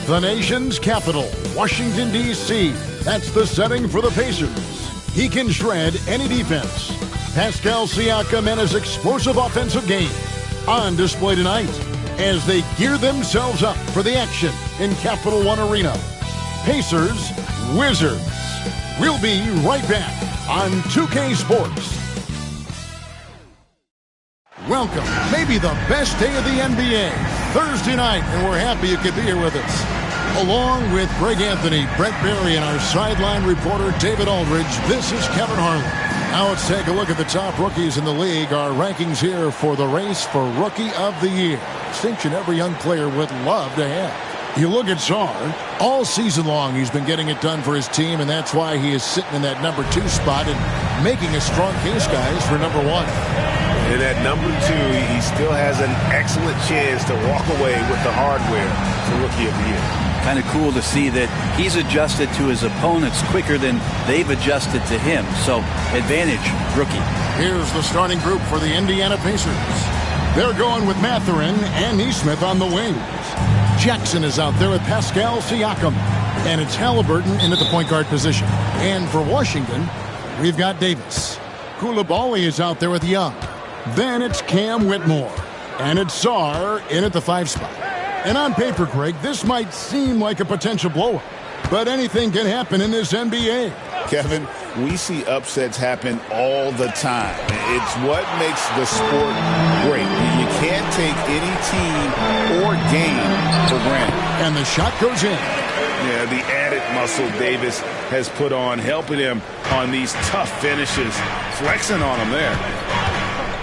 The nation's capital, Washington, D.C. That's the setting for the Pacers. He can shred any defense. Pascal Siakam and his explosive offensive game on display tonight as they gear themselves up for the action in Capital One Arena. Pacers, Wizards. We'll be right back on 2K Sports. Welcome, maybe the best day of the NBA, Thursday night, and we're happy you could be here with us. Along with Greg Anthony, Brett Barry, and our sideline reporter David Aldridge, this is Kevin Harlan. Now let's take a look at the top rookies in the league. Our rankings here for the race for Rookie of the Year. Distinction every young player would love to have. You look at Czar, all season long he's been getting it done for his team, and that's why he is sitting in that number 2 spot and making a strong case, guys, for number 1. And at number 2, he still has an excellent chance to walk away with the hardware for Rookie of the Year. Kind of cool to see that he's adjusted to his opponents quicker than they've adjusted to him. So, advantage, Rookie. Here's the starting group for the Indiana Pacers. They're going with Mathurin and Nesmith on the wings. Jackson is out there with Pascal Siakam. And it's Halliburton in at the point guard position. And for Washington, we've got Davis. Koulibaly is out there with Young. Then it's Cam Whitmore. And it's Czar in at the 5 spot. And on paper, Greg, this might seem like a potential blowout. But anything can happen in this NBA. Kevin, we see upsets happen all the time. It's what makes the sport great. You can't take any team or game for granted. And the shot goes in. Yeah, the added muscle Davis has put on, helping him on these tough finishes. Flexing on him there.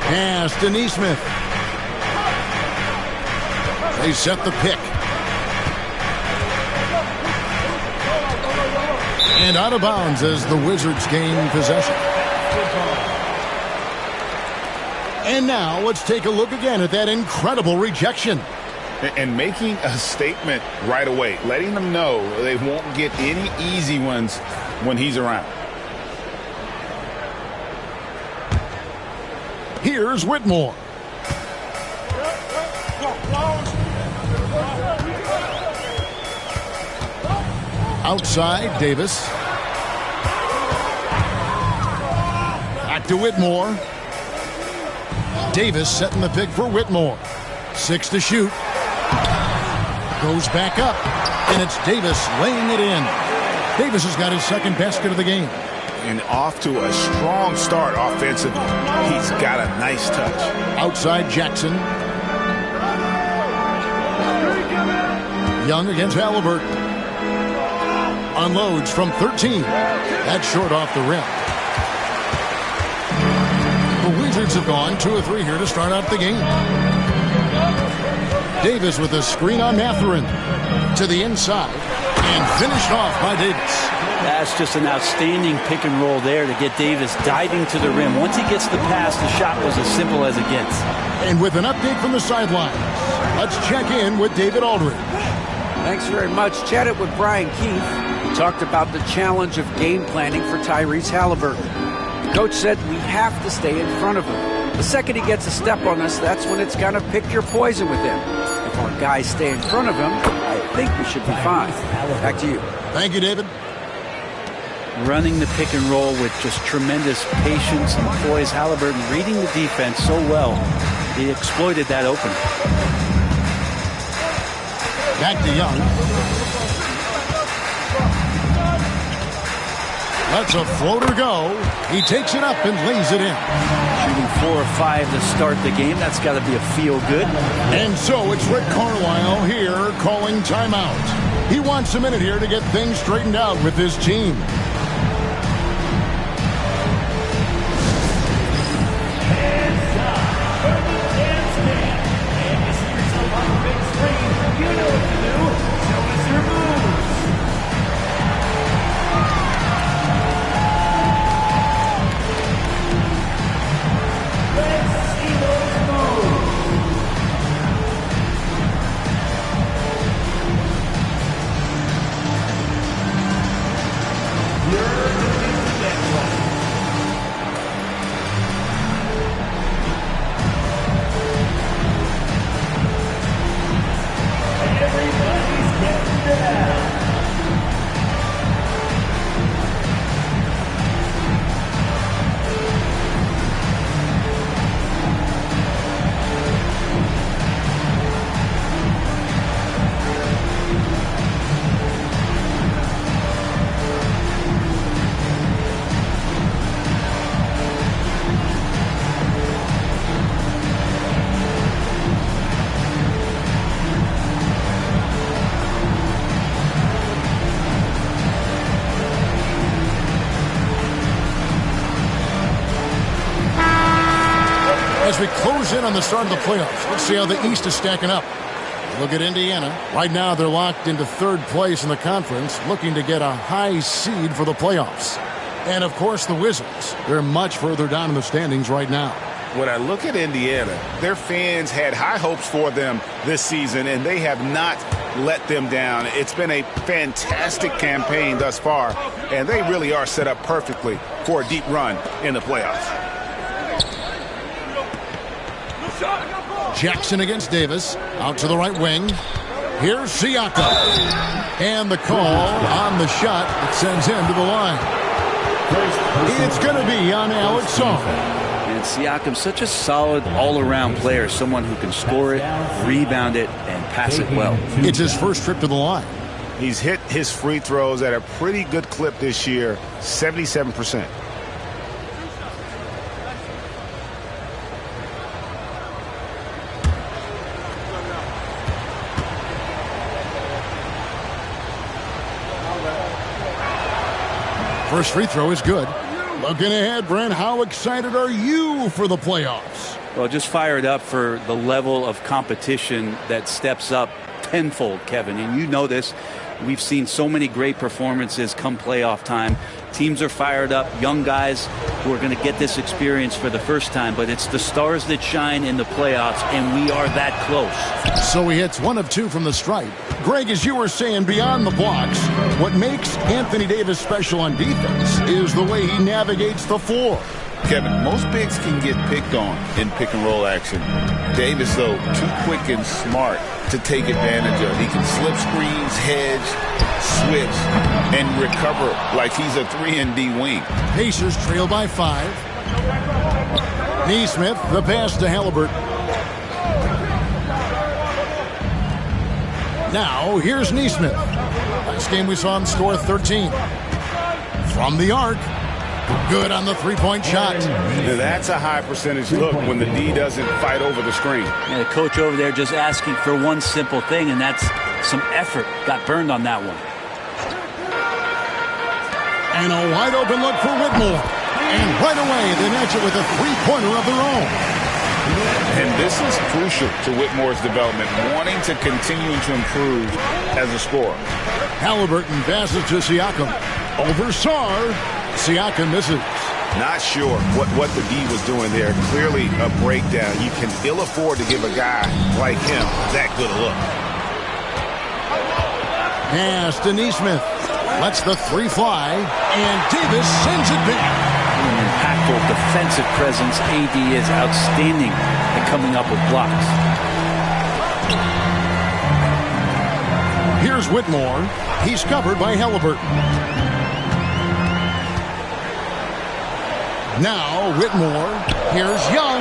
Pass to Nesmith. They set the pick. And out of bounds as the Wizards gain possession. And now let's take a look again at that incredible rejection. And making a statement right away, letting them know they won't get any easy ones when he's around. Here's Whitmore. Outside, Davis. Back to Whitmore. Davis setting the pick for Whitmore. 6 to shoot. Goes back up. And it's Davis laying it in. Davis has got his second basket of the game. And off to a strong start offensively. He's got a nice touch. Outside Jackson. Young against Halliburton. Unloads from 13. That's short off the rim. The Wizards have gone 2 of 3 here to start out the game. Davis with a screen on Mathurin. To the inside. And finished off by Davis. That's just an outstanding pick and roll there to get Davis diving to the rim. Once he gets the pass, the shot was as simple as it gets. And with an update from the sidelines, let's check in with David Aldridge. Thanks very much. Chatted with Brian Keefe. He talked about the challenge of game planning for Tyrese Halliburton. The coach said we have to stay in front of him. The second he gets a step on us, that's when it's going to pick your poison with him. If our guys stay in front of him, I think we should be fine. Back to you. Thank you, David. Running the pick and roll with just tremendous patience and poise. Halliburton reading the defense so well. He exploited that opening. Back to Young. Lets a floater go. He takes it up and lays it in. Shooting 4 or 5 to start the game. That's got to be a feel good. And so it's Rick Carlisle here calling timeout. He wants a minute here to get things straightened out with his team. as we close in on the start of the playoffs. Let's see how the East is stacking up. Look at Indiana. Right now, they're locked into third place in the conference, looking to get a high seed for the playoffs. And, of course, the Wizards. They're much further down in the standings right now. When I look at Indiana, their fans had high hopes for them this season, and they have not let them down. It's been a fantastic campaign thus far, and they really are set up perfectly for a deep run in the playoffs. Jackson against Davis. Out to the right wing. Here's Siakam. And the call on the shot that sends him to the line. It's going to be on Alex Song. And Siakam, such a solid all-around player, someone who can score it, rebound it, and pass it well. It's his first trip to the line. He's hit his free throws at a pretty good clip this year, 77%. First free throw is good. Looking ahead, Brent, how excited are you for the playoffs? Well, just fired up for the level of competition that steps up tenfold, Kevin. And you know this. We've seen so many great performances come playoff time. Teams are fired up, young guys who are going to get this experience for the first time. But it's the stars that shine in the playoffs, and we are that close. So he hits 1 of 2 from the stripe. Greg, as you were saying, beyond the blocks, what makes Anthony Davis special on defense is the way he navigates the floor. Kevin, most bigs can get picked on in pick-and-roll action. Davis, though, too quick and smart to take advantage of. He can slip screens, hedge, switch, and recover like he's a 3-and-D wing. Pacers trail by 5. Neesmith, the pass to Halliburton. Now, here's Neesmith. Last game we saw him score 13. From the arc. Good on the three-point shot. Now that's a high percentage look when the D doesn't fight over the screen. And the coach over there just asking for one simple thing, and that's some effort. Got burned on that one. And a wide-open look for Whitmore. And right away, they match it with a three-pointer of their own. And this is crucial to Whitmore's development, wanting to continue to improve as a scorer. Halliburton passes to Siakam. Over Sarr. Siakam misses. Not sure what the D was doing there. Clearly a breakdown. You can ill afford to give a guy like him that good a look. Pass to Neesmith. Lets the three fly. And Davis sends it back. An impactful defensive presence. AD is outstanding at coming up with blocks. Here's Whitmore. He's covered by Halliburton. Now, Whitmore. Here's Young.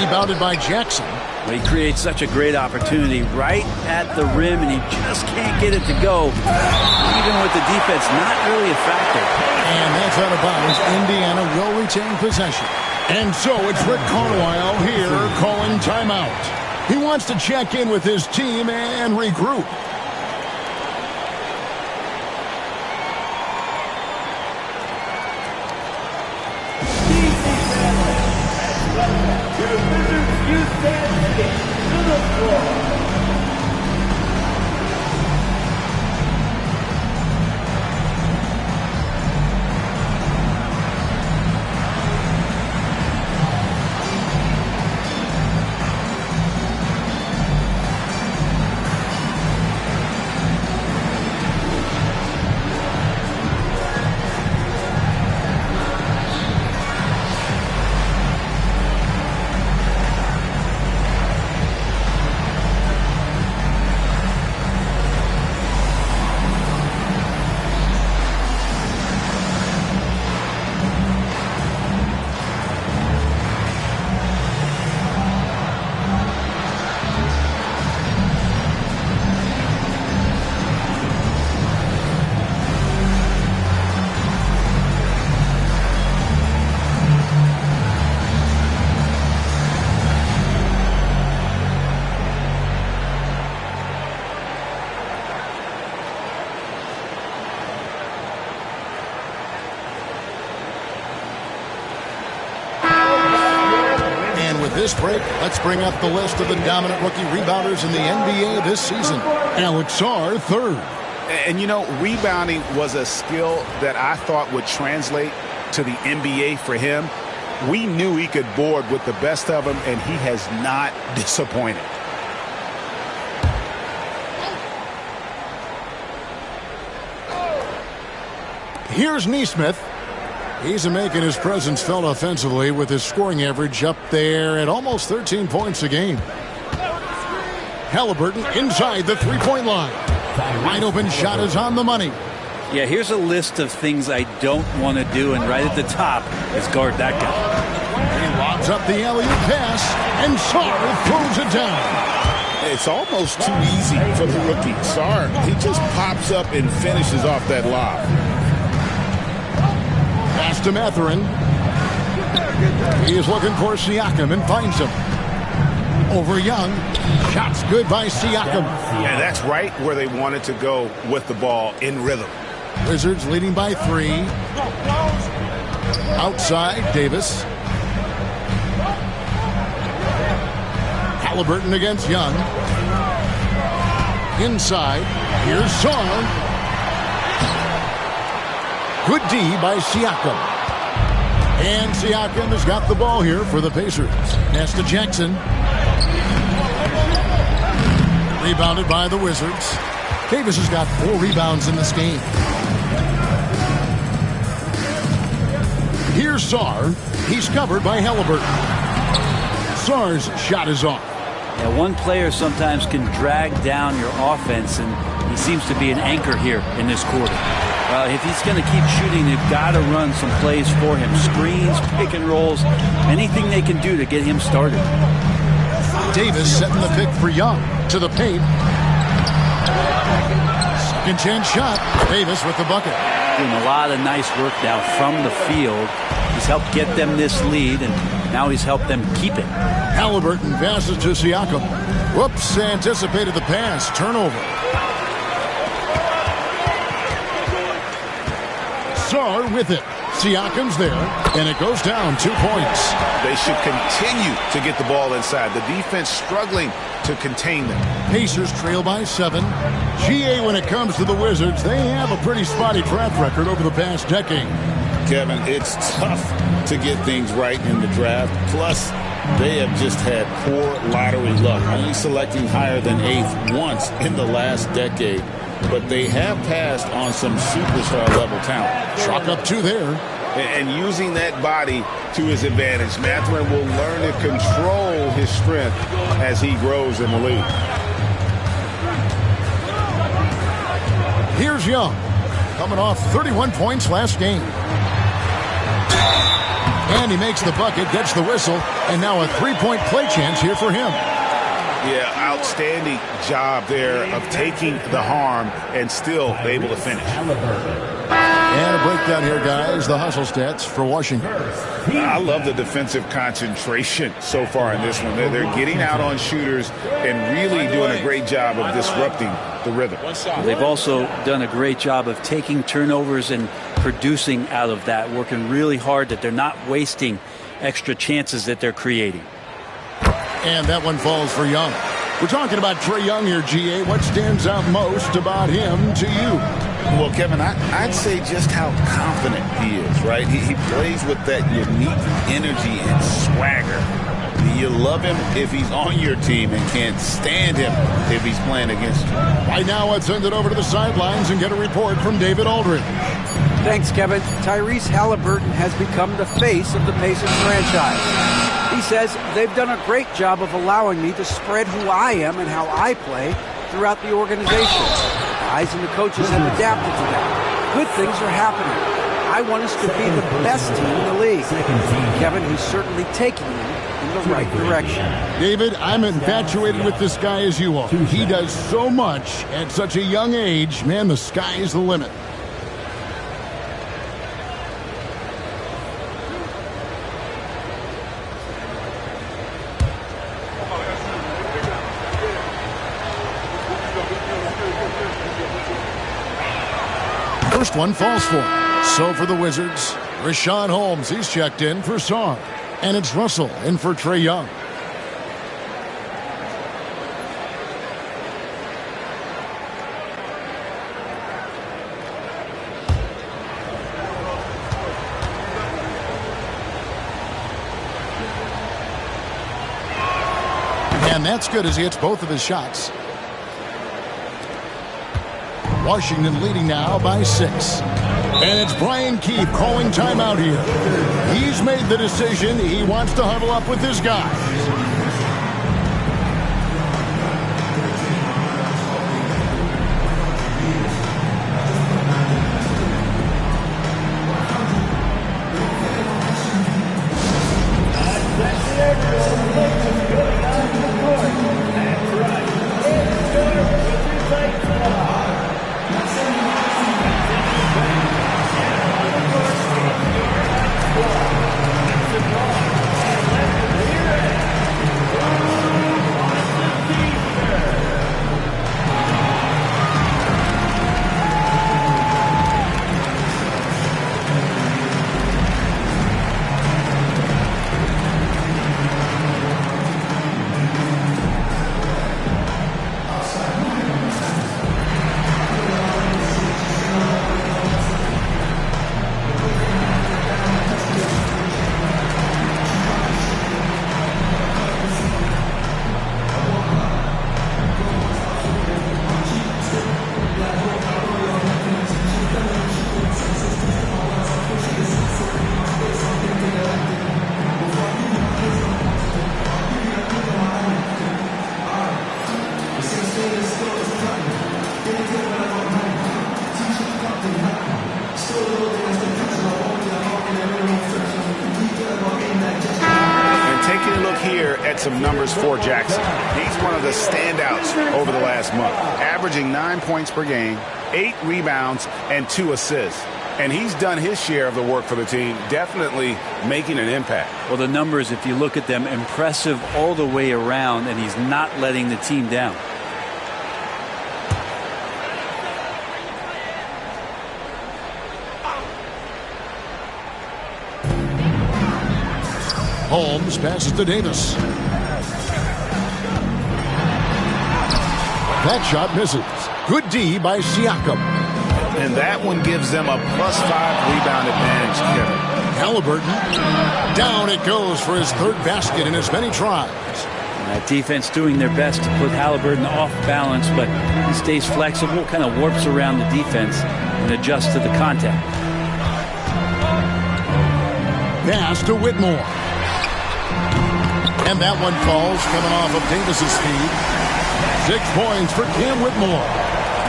Rebounded by Jackson. Well, he creates such a great opportunity right at the rim, and he just can't get it to go. Even with the defense, not really a factor. And that's out of bounds. Indiana will retain possession. And so it's Rick Carlisle here calling timeout. He wants to check in with his team and regroup. this break, let's bring up the list of the dominant rookie rebounders in the NBA this season. Alex Sarr, third. And, you know, rebounding was a skill that I thought would translate to the NBA for him. We knew he could board with the best of them, and he has not disappointed. Here's Nesmith. He's making his presence felt offensively with his scoring average up there at almost 13 points a game. Halliburton inside the three-point line. Wide open shot is on the money. Yeah, here's a list of things I don't want to do, and right at the top is guard that guy. He lobs up the alley-oop pass, and Sarr throws it down. It's almost too easy for the rookie. Sarr, he just pops up and finishes off that lob. Pass to Mathurin. He is looking for Siakam and finds him. Over Young. Shots good by Siakam. And that's right where they wanted to go with the ball, in rhythm. Wizards leading by 3. Outside, Davis. Halliburton against Young. Inside. Here's Sarr. Good D by Siakam. And Siakam has got the ball here for the Pacers. Pass to Jackson. Rebounded by the Wizards. Davis has got 4 rebounds in this game. Here's Sarr. He's covered by Halliburton. Sarr's shot is off. Yeah, one player sometimes can drag down your offense, and he seems to be an anchor here in this quarter. If he's going to keep shooting, they've got to run some plays for him. Screens, pick and rolls, anything they can do to get him started. Davis setting the pick for Young. To the paint. Second chance shot. Davis with the bucket. Doing a lot of nice work now from the field. He's helped get them this lead, and now he's helped them keep it. Halliburton passes to Siakam. Whoops, anticipated the pass. Turnover. Sarr with it. Siakam's there, and it goes down 2 points. They should continue to get the ball inside. The defense struggling to contain them. Pacers trail by 7. GA, when it comes to the Wizards, they have a pretty spotty track record over the past decade. Kevin, it's tough to get things right in the draft. Plus, they have just had poor lottery luck, only selecting higher than 8th once in the last decade. But they have passed on some superstar-level talent. Chalk up 2 there. And using that body to his advantage, Mathurin will learn to control his strength as he grows in the league. Here's Young, coming off 31 points last game. And he makes the bucket, gets the whistle, and now a 3-point play chance here for him. Yeah, outstanding job there of taking the harm and still able to finish. And a breakdown here, guys. The hustle stats for Washington. I love the defensive concentration so far in this one. They're getting out on shooters and really doing a great job of disrupting the rhythm. They've also done a great job of taking turnovers and producing out of that, working really hard that they're not wasting extra chances that they're creating. And that one falls for Young. We're talking about Trae Young here, GA. What stands out most about him to you? Well, Kevin, I'd say just how confident he is, right? He plays with that unique energy and swagger. You love him if he's on your team and can't stand him if he's playing against you. Right now, let's send it over to the sidelines and get a report from David Aldridge. Thanks, Kevin. Tyrese Halliburton has become the face of the Pacers franchise. He says they've done a great job of allowing me to spread who I am and how I play throughout the organization. The guys and the coaches have adapted to that. Good things are happening. I want us to be the best team in the league. Kevin, he's certainly taking them in the right direction. David, I'm infatuated with this guy as you are. He does so much at such a young age. Man, the sky is the limit. First one falls for him. So for the Wizards, Rashawn Holmes, he's checked in for Sarr. And it's Russell in for Trae Young. And that's good as he hits both of his shots. Washington leading now by 6. And it's Brian Keefe calling timeout here. He's made the decision. He wants to huddle up with his guys. Some numbers for Jackson. He's one of the standouts over the last month, averaging 9 points per game, 8 rebounds, and 2 assists. And he's done his share of the work for the team, definitely making an impact. Well, the numbers, if you look at them, impressive all the way around, and he's not letting the team down. Holmes passes to Davis. That shot misses. Good D by Siakam. And that one gives them a +5 rebound advantage, Kevin. Halliburton. Down it goes for his 3rd basket in as many tries. That defense doing their best to put Halliburton off balance, but he stays flexible, kind of warps around the defense and adjusts to the contact. Pass to Whitmore. And that one falls coming off of Davis's feed. 6 points for Cam Whitmore.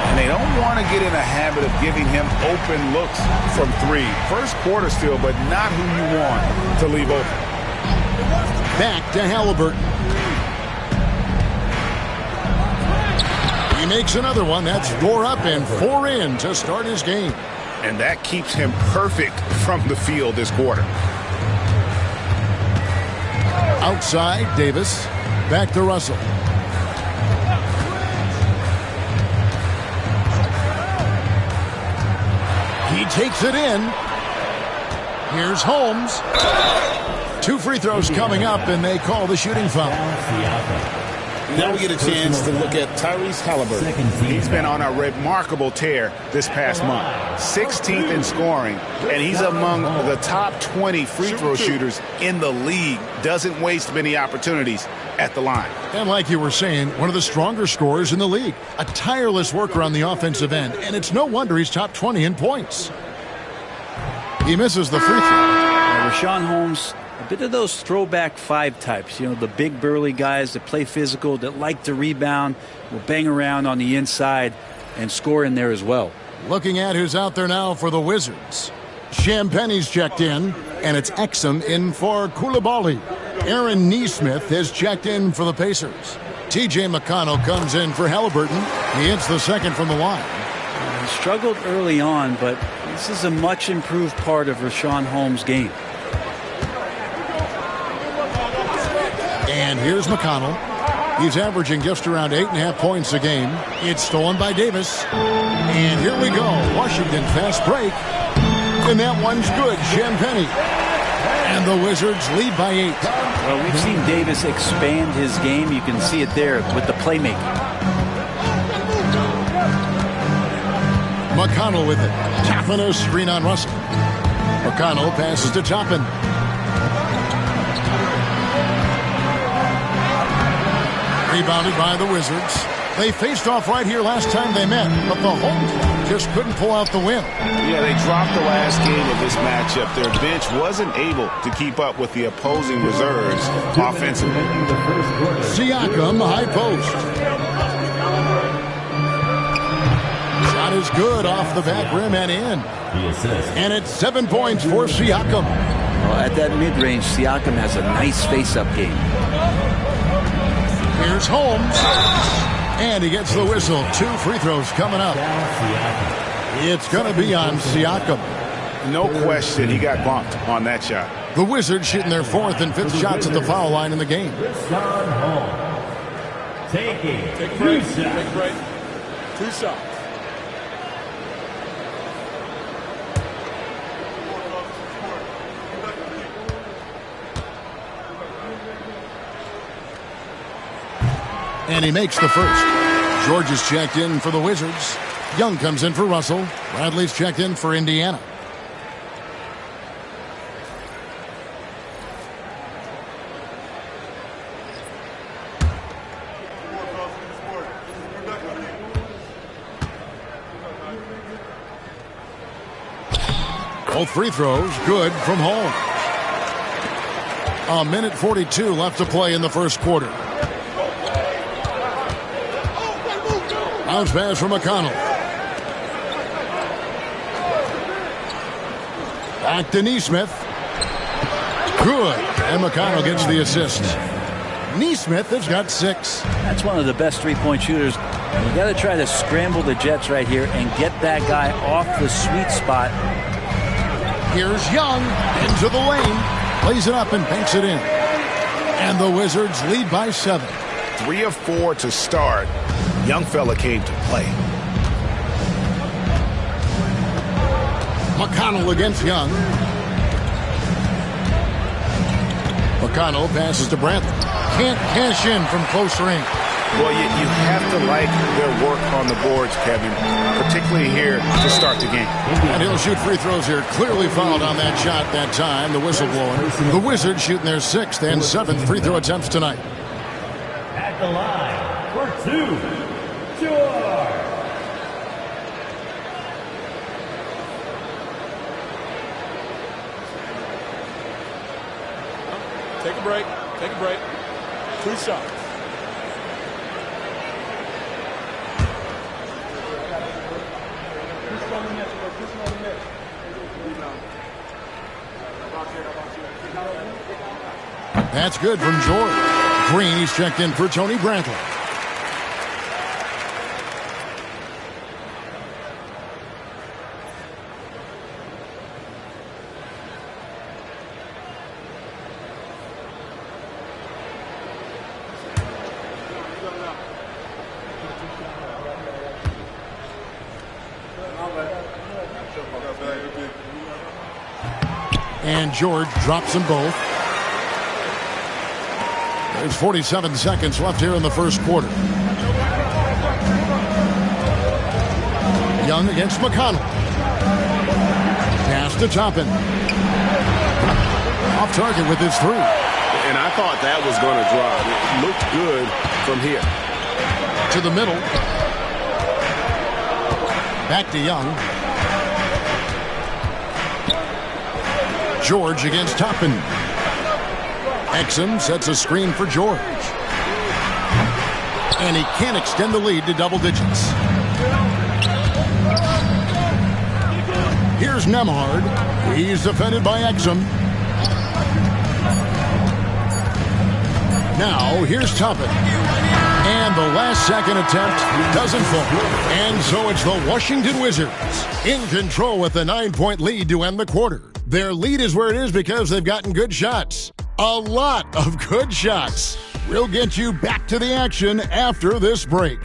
And they don't want to get in a habit of giving him open looks from 3. First quarter still, but not who you want to leave open. Back to Halliburton. He makes another one. That's 4 up and 4 in to start his game. And that keeps him perfect from the field this quarter. Outside, Davis. Back to Russell. He takes it in. Here's Holmes. 2 free throws coming up, and they call the shooting foul. Now we get a chance to look at Tyrese Halliburton. He's been on a remarkable tear this past month. 16th in scoring, and he's among the top 20 free throw shooters in the league. Doesn't waste many opportunities at the line. And like you were saying, one of the stronger scorers in the league. A tireless worker on the offensive end, and it's no wonder he's top 20 in points. He misses the free throw. Richaun Holmes, a bit of those throwback 5 types, you know, the big burly guys that play physical, that like to rebound, will bang around on the inside and score in there as well. Looking at who's out there now for the Wizards. Champagne's checked in, and it's Exum in for Coulibaly. Aaron Nesmith has checked in for the Pacers. T.J. McConnell comes in for Halliburton. He hits the second from the line. He struggled early on, but this is a much improved part of Richaun Holmes' game. And here's McConnell. He's averaging just around 8.5 points a game. It's stolen by Davis. And here we go. Washington fast break. And that one's good. Champagnie. And the Wizards lead by 8. Well, we've seen Davis expand his game. You can see it there with the playmaking. McConnell with it. Tapping a screen on Russell. McConnell passes to Toppin. Rebounded by the Wizards. They faced off right here last time they met, but the home club just couldn't pull out the win. Yeah, they dropped the last game of this matchup. Their bench wasn't able to keep up with the opposing reserves offensively. Siakam, high post. Shot is good off the back rim and in. And it's 7 points for Siakam. Well, at that mid-range, Siakam has a nice face-up game. Here's Holmes. And he gets the whistle. 2 free throws coming up. It's going to be on Siakam. No question, he got bumped on that shot. The Wizards shooting their 4th and 5th shots at the foul line in the game. Take a break. Take a break. 2 shots. And he makes the first. George is checked in for the Wizards. Young comes in for Russell. Bradley's checked in for Indiana. Both free throws good from Holmes. 1:42 left to play in the first quarter. Bounce pass from McConnell. Back to Nesmith. Good. And McConnell gets the assist. Nesmith has got 6. That's one of the best three-point shooters. You got to try to scramble the Jets right here and get that guy off the sweet spot. Here's Young into the lane. Plays it up and banks it in. And the Wizards lead by 7. 3 of 4 to start. Young fella came to play. McConnell against Young. McConnell passes to Bradley. Can't cash in from close range. Well, you have to like their work on the boards, Kevin, particularly here to start the game. And he'll shoot free throws here. Clearly fouled on that shot that time, the whistle blowing. The Wizards shooting their 6th and 7th free throw attempts tonight. At the line for 2, George. Take a break. Take a break. 2 shots. That's good from George. Green, he's checked in for Tony Bradley. And George drops them both. There's 47 seconds left here in the first quarter. Young against McConnell. Pass to Toppin. Off target with his 3. And I thought that was going to drop. It looked good from here. To the middle. Back to Young. George against Toppin. Exum sets a screen for George. And he can't extend the lead to double digits. Here's Nembhard. He's defended by Exum. Now, here's Toppin. And the last second attempt doesn't fall. And so it's the Washington Wizards in control with a 9-point lead to end the quarter. Their lead is where it is because they've gotten good shots. A lot of good shots. We'll get you back to the action after this break.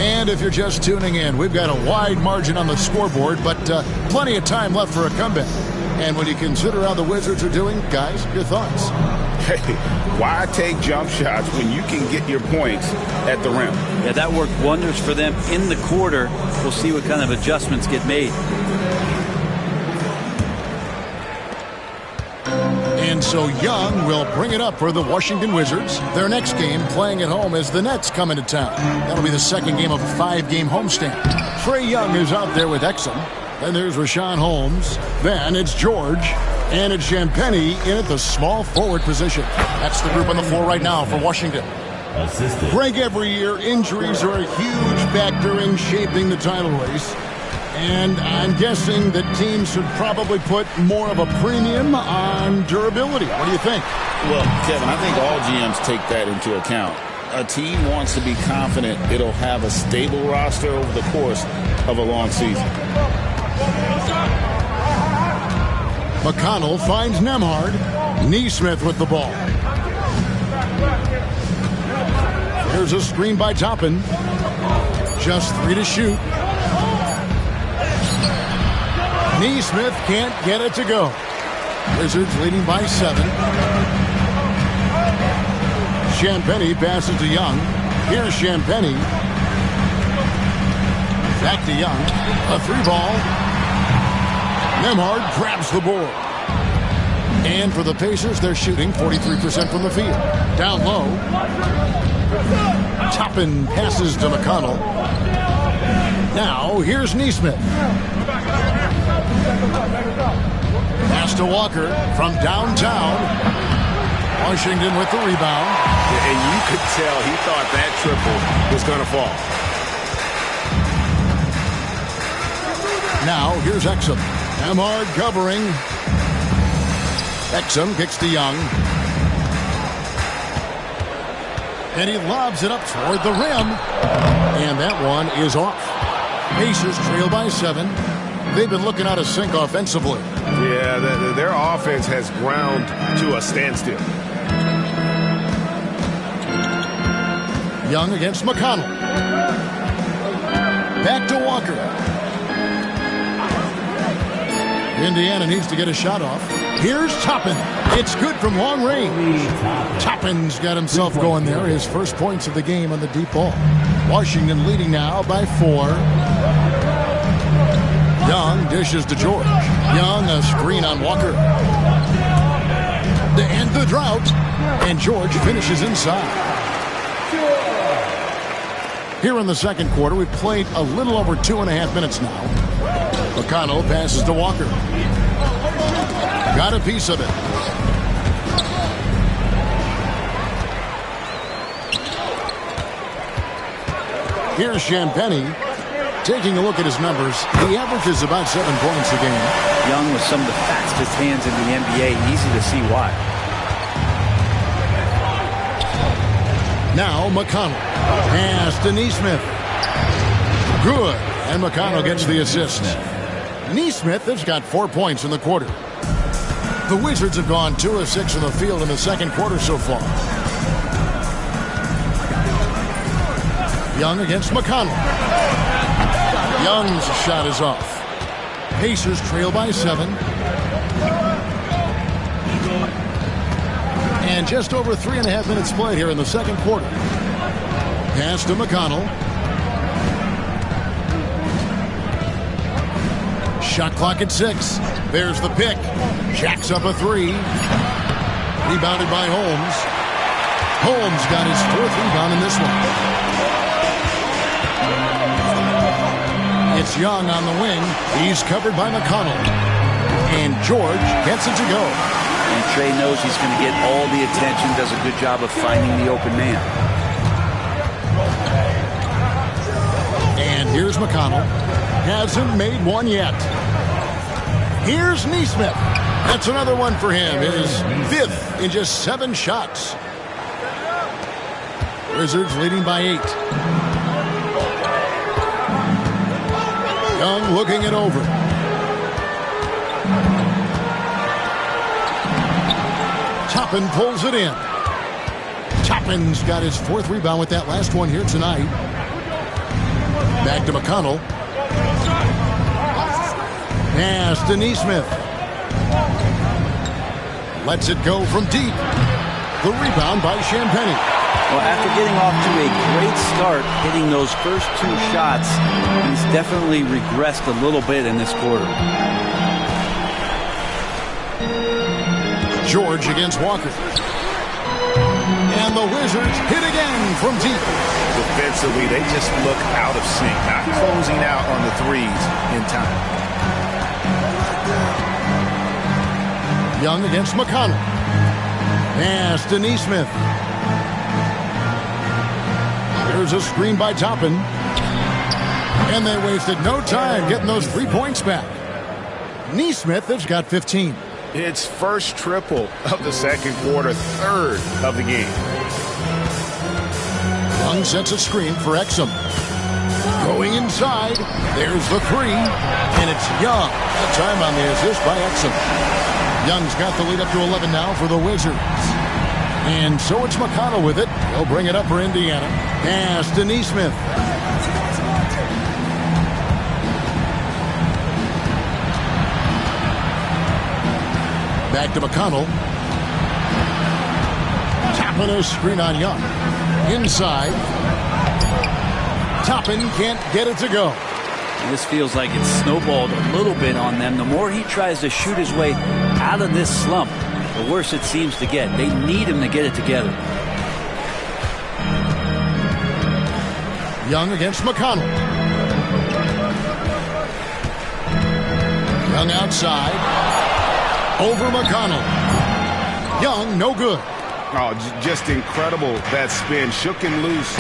And if you're just tuning in, we've got a wide margin on the scoreboard, but plenty of time left for a comeback. And when you consider how the Wizards are doing, guys, your thoughts? Hey, why take jump shots when you can get your points at the rim? Yeah, that worked wonders for them in the quarter. We'll see what kind of adjustments get made. And so Young will bring it up for the Washington Wizards. Their next game playing at home as the Nets come into town. That'll be the second game of a 5-game homestand. Trae Young is out there with Exum. Then there's Rashawn Holmes. Then it's George. And it's Champagnie in at the small forward position. That's the group on the floor right now for Washington. Greg, every year injuries are a huge factor in shaping the title race. And I'm guessing that teams should probably put more of a premium on durability. What do you think? Well, Kevin, I think all GMs take that into account. A team wants to be confident it'll have a stable roster over the course of a long season. McConnell finds Nembhard. Nesmith with the ball. There's a screen by Toppin. Just 3 to shoot. Nesmith can't get it to go. Wizards leading by 7. Champagnie passes to Young. Here's Champagnie. Back to Young. A 3-ball. Nembhard grabs the board. And for the Pacers, they're shooting 43% from the field. Down low. Toppin passes to McConnell. Now, here's Nesmith. Pass to Walker from downtown. Washington with the rebound. And you could tell he thought that triple was going to fall. Now, here's Exum. Nembhard covering. Exum kicks to Young. And he lobs it up toward the rim. And that one is off. Pacers trail by 7. They've been looking out of sync offensively. Yeah, their offense has ground to a standstill. Young against McConnell. Back to Walker. Indiana needs to get a shot off. Here's Toppin. It's good from long range. Toppin's got himself going there. His first points of the game on the deep ball. Washington leading now by 4. Young dishes to George. Young, a screen on Walker. To end the drought. And George finishes inside. Here in the second quarter, we've played a little over 2.5 minutes now. McConnell passes to Walker. Got a piece of it. Here's Champagnie. Taking a look at his numbers, he averages about 7 points a game. Young with some of the fastest hands in the NBA. Easy to see why. Now McConnell. Pass to Nesmith. Good. And McConnell gets the assist. Nesmith has got 4 points in the quarter. The Wizards have gone 2 of 6 in the field in the second quarter so far. Young against McConnell. Young's shot is off. Pacers trail by 7. And just over 3.5 minutes played here in the second quarter. Pass to McConnell. Shot clock at 6. There's the pick. Jacks up a 3. Rebounded by Holmes. Holmes got his 4th rebound in this one. It's Young on the wing. He's covered by McConnell. And George gets it to go. And Trae knows he's going to get all the attention, does a good job of finding the open man. And here's McConnell. Hasn't made one yet. Here's Nesmith. That's another one for him. His 5th in just 7 shots. Wizards leading by 8. Young looking it over. Toppin pulls it in. Toppin's got his 4th rebound with that last one here tonight. Back to McConnell. Pass to Nesmith. lets it go from deep. The rebound by Champagnie. Well, after getting off to a great start, hitting those first 2 shots, he's definitely regressed a little bit in this quarter. George against Walker. And the Wizards hit again from deep. Defensively, they just look out of sync, not closing out on the threes in time. Young against McConnell. Pass to Nesmith. There's a screen by Toppin. And they wasted no time getting those 3 points back. Nesmith has got 15. It's first triple of the second quarter, third of the game. Young sets a screen for Exum. Going inside. There's the 3. And it's Young. That time on the assist by Exum. Young's got the lead up to 11 now for the Wizards. And so it's McConnell with it. He'll bring it up for Indiana. Pass to Nesmith. Back to McConnell. Tapping a screen on Young. Inside. Toppin can't get it to go. And this feels like it's snowballed a little bit on them. The more he tries to shoot his way out of this slump, the worse it seems to get. They need him to get it together. Young against McConnell. Young outside. Over McConnell. Young, no good. Oh, just incredible, that spin. Shook him loose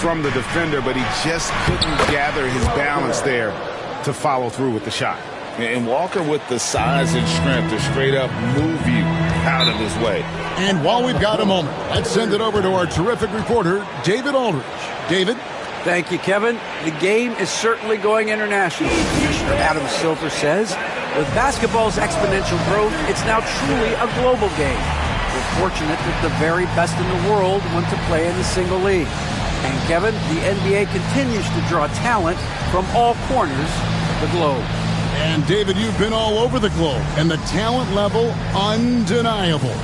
from the defender, but he just couldn't gather his balance there to follow through with the shot. And Walker with the size and strength to straight up move you out of his way. And while we've got a moment, let's send it over to our terrific reporter, David Aldridge. David? Thank you, Kevin. The game is certainly going international. Commissioner Adam Silver says, with basketball's exponential growth, it's now truly a global game. We're fortunate that the very best in the world want to play in a single league. And Kevin, the NBA continues to draw talent from all corners of the globe. And David, you've been all over the globe, and the talent level undeniable.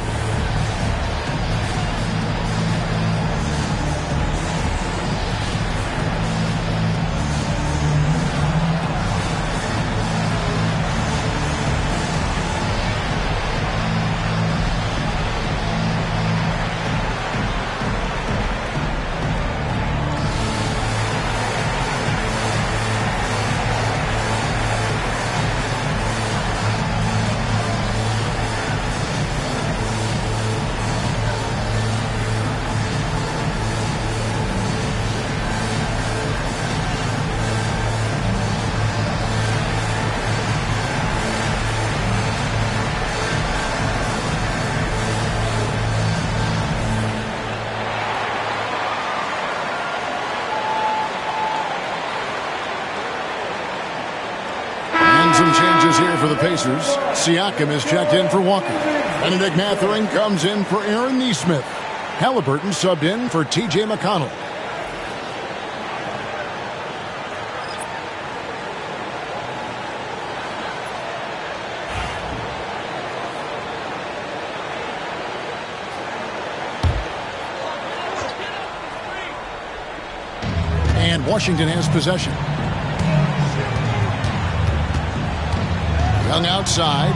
Some changes here for the Pacers. Siakam is checked in for Walker. Benedict Mathurin comes in for Aaron Nesmith. Halliburton subbed in for T.J. McConnell. And Washington has possession. Young outside.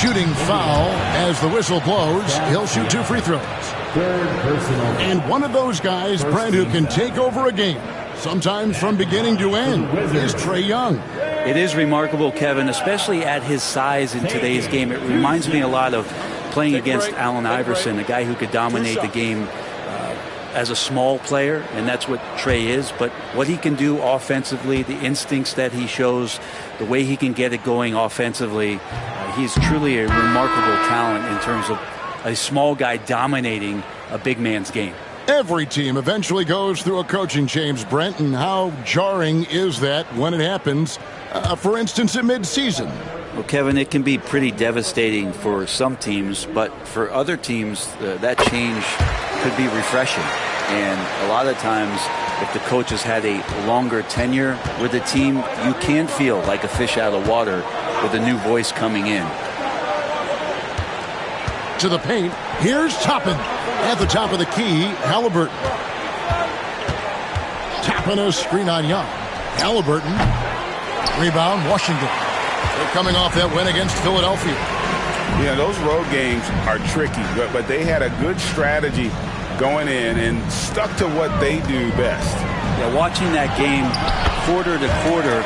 Shooting foul as the whistle blows. He'll shoot 2 free throws. And one of those guys, Brent, who can take over a game, sometimes from beginning to end, is Trae Young. It is remarkable, Kevin, especially at his size in today's game. It reminds me a lot of playing against Allen Iverson, a guy who could dominate the game as a small player, and that's what Trae is. But what he can do offensively, the instincts that he shows, the way he can get it going offensively, he's truly a remarkable talent in terms of a small guy dominating a big man's game. Every team eventually goes through a coaching change, Brent, and how jarring is that when it happens, for instance, in midseason? Well, Kevin, it can be pretty devastating for some teams, but for other teams, that change could be refreshing. And a lot of times, if the coach has had a longer tenure with the team, you can feel like a fish out of water with a new voice coming in. To the paint. Here's Toppin. At the top of the key, Halliburton. Tapping a screen on Young. Halliburton. Rebound, Washington. They're coming off that win against Philadelphia. Yeah, those road games are tricky, but they had a good strategy going in and stuck to what they do best. Yeah, watching that game quarter to quarter,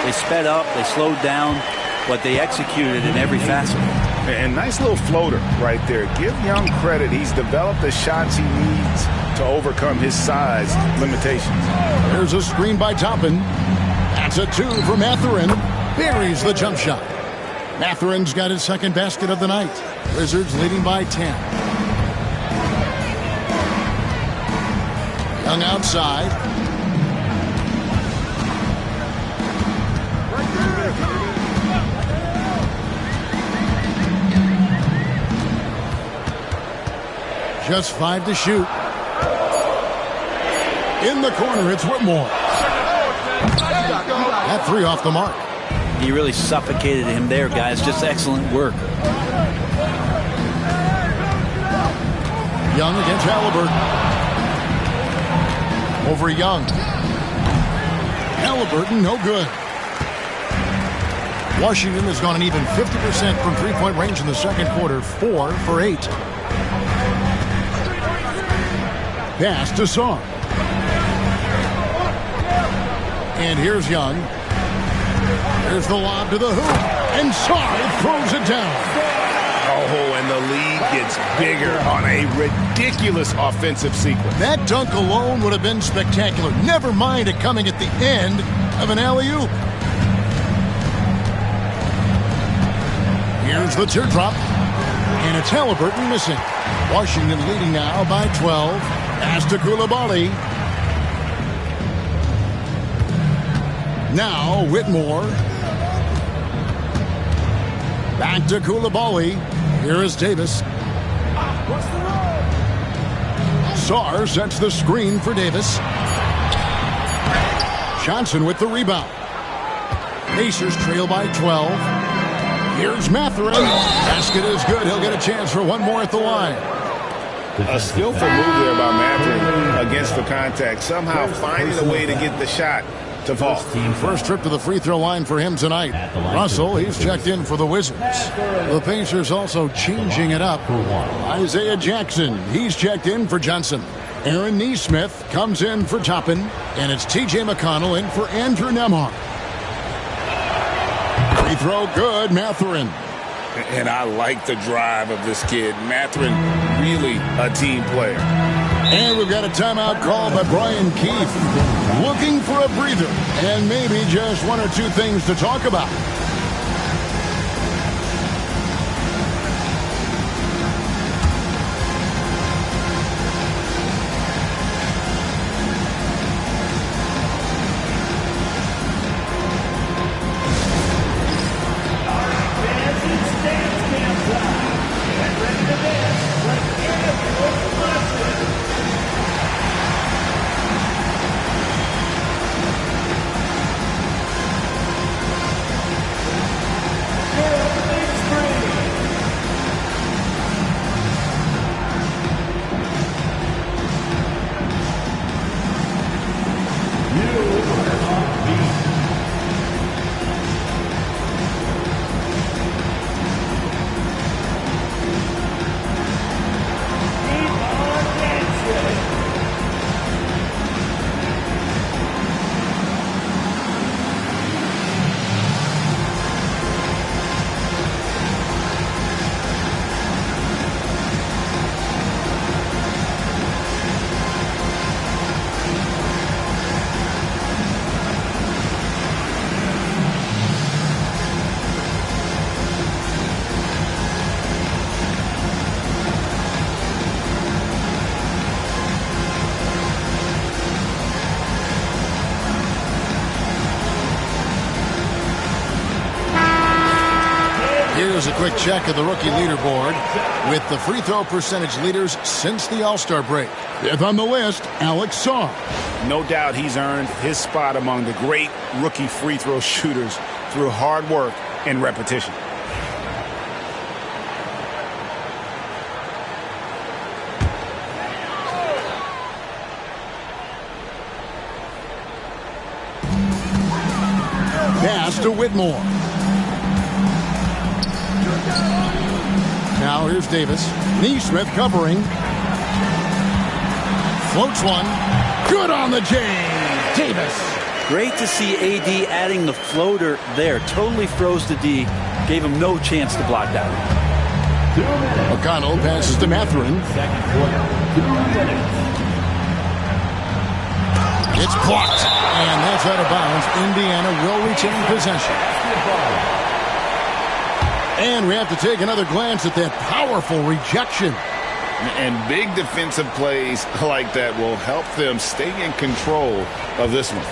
they sped up, they slowed down, but they executed in every facet. And nice little floater right there. Give Young credit. He's developed the shots he needs to overcome his size limitations. There's a screen by Toppin. That's a 2 for Mathurin. Buries the jump shot. Mathurin's got his second basket of the night. Wizards leading by 10. Young outside. Just 5 to shoot. In the corner, it's Whitmore. That 3 off the mark. He really suffocated him there, guys. Just excellent work. Young against Halliburton. Over Young. Halliburton, no good. Washington has gone an even 50% from three-point range in the second quarter. 4 for 8. Pass to Song. And here's Young. There's the lob to the hoop. And Song throws it down. Oh, and the lead gets bigger on a ridiculous offensive sequence. That dunk alone would have been spectacular. Never mind it coming at the end of an alley-oop. Here's the teardrop. And it's Halliburton missing. Washington leading now by 12. Pass to Coulibaly. Now Whitmore. Back to Coulibaly. Here is Davis. Sarr sets the screen for Davis. Johnson with the rebound. Pacers trail by 12. Here's Mathurin. Basket is good. He'll get a chance for one more at the line. A skillful move there by Mathurin against the contact. Somehow finding a way to get the shot to fall. First trip to the free throw line for him tonight. Russell, he's checked in for the Wizards. The Pacers also changing it up. Isaiah Jackson, he's checked in for Johnson. Aaron Nesmith comes in for Toppin. And it's T.J. McConnell in for Andrew Nembhard. Free throw good, Mathurin. And I like the drive of this kid. Mathurin, really a team player. And we've got a timeout called by Brian Keefe. Looking for a breather and maybe just one or two things to talk about. Here's a quick check of the rookie leaderboard with the free throw percentage leaders since the All-Star break. Fifth on the list, Alex Sarr. No doubt he's earned his spot among the great rookie free throw shooters through hard work in repetition. Pass to Whitmore. Now here's Davis. Neesmith covering. Floats one. Good on the J. Davis. Great to see AD adding the floater there. Totally froze the D. Gave him no chance to block that. McConnell passes to Mathurin. It's blocked. And that's out of bounds. Indiana will retain possession. And we have to take another glance at that powerful rejection. And big defensive plays like that will help them stay in control of this one.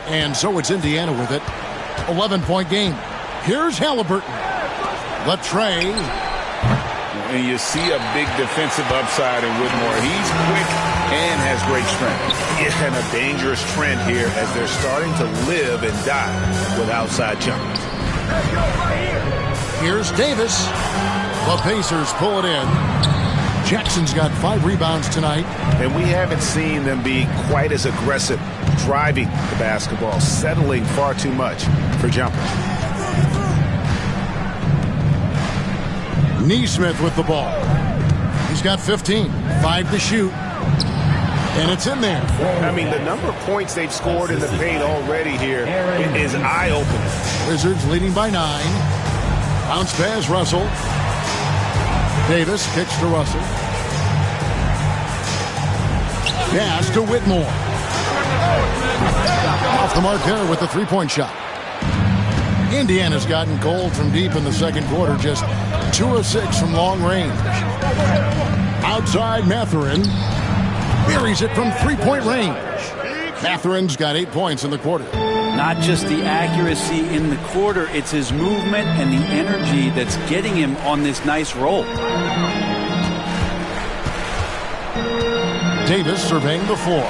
And so it's Indiana with it. 11-point game. Here's Halliburton. Latrey. And you see a big defensive upside in Whitmore. He's quick and has great strength. Yeah, and a dangerous trend here as they're starting to live and die with outside jumpers. Here's Davis. The Pacers pull it in. Jackson's got 5 rebounds tonight. And we haven't seen them be quite as aggressive driving the basketball, settling far too much for jumpers. Neesmith with the ball. He's got 15. 5 to shoot. And it's in there. I mean, the number of points they've scored in the paint already here is eye-opening. Wizards leading by 9. Bounce pass, Russell. Davis kicks to Russell. Pass to Whitmore. Off the mark there with the three-point shot. Indiana's gotten cold from deep in the second quarter, just 2 of 6 from long range. Outside Mathurin. Buries it from three-point range. Mathurin's got 8 points in the quarter. Not just the accuracy in the quarter, it's his movement and the energy that's getting him on this nice roll. Davis surveying the floor.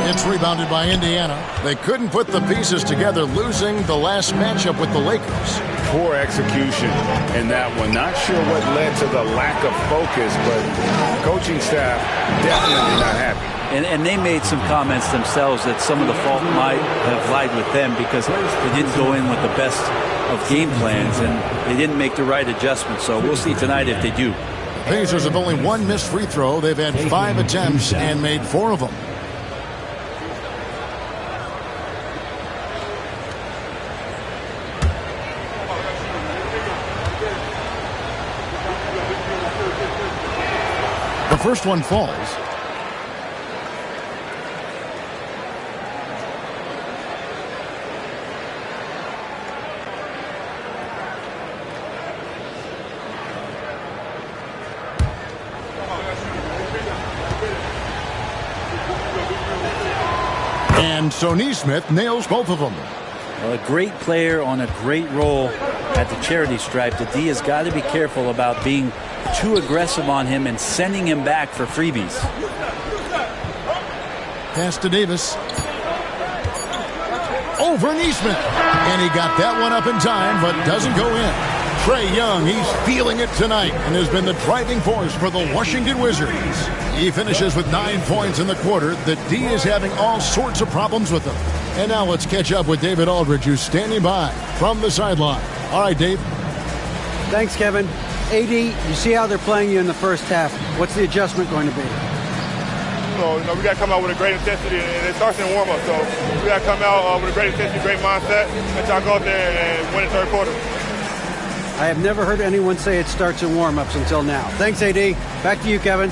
It's rebounded by Indiana. They couldn't put the pieces together, losing the last matchup with the Lakers. Poor execution in that one. Not sure what led to the lack of focus, but coaching staff definitely not happy. And they made some comments themselves that some of the fault might have lied with them because they didn't go in with the best of game plans and they didn't make the right adjustments. So we'll see tonight if they do. Pacers have only 1 missed free throw. They've had 5 attempts and made 4 of them. The first one falls. And so Neesmith nails both of them. Well, a great player on a great roll at the charity stripe. The D has got to be careful about being too aggressive on him and sending him back for freebies. Pass to Davis. Over Neesmith. And he got that one up in time, but doesn't go in. Trae Young, he's feeling it tonight and has been the driving force for the Washington Wizards. He finishes with 9 points in the quarter. The D is having all sorts of problems with him. And now let's catch up with David Aldridge, who's standing by from the sideline. All right, Dave. Thanks, Kevin. AD, you see how they're playing you in the first half. What's the adjustment going to be? So, we got to come out with a great intensity, and it starts in warm-up. So, we got to come out with a great intensity, great mindset, and try to go out there and win the third quarter. I have never heard anyone say it starts in warm-ups until now. Thanks, AD. Back to you, Kevin.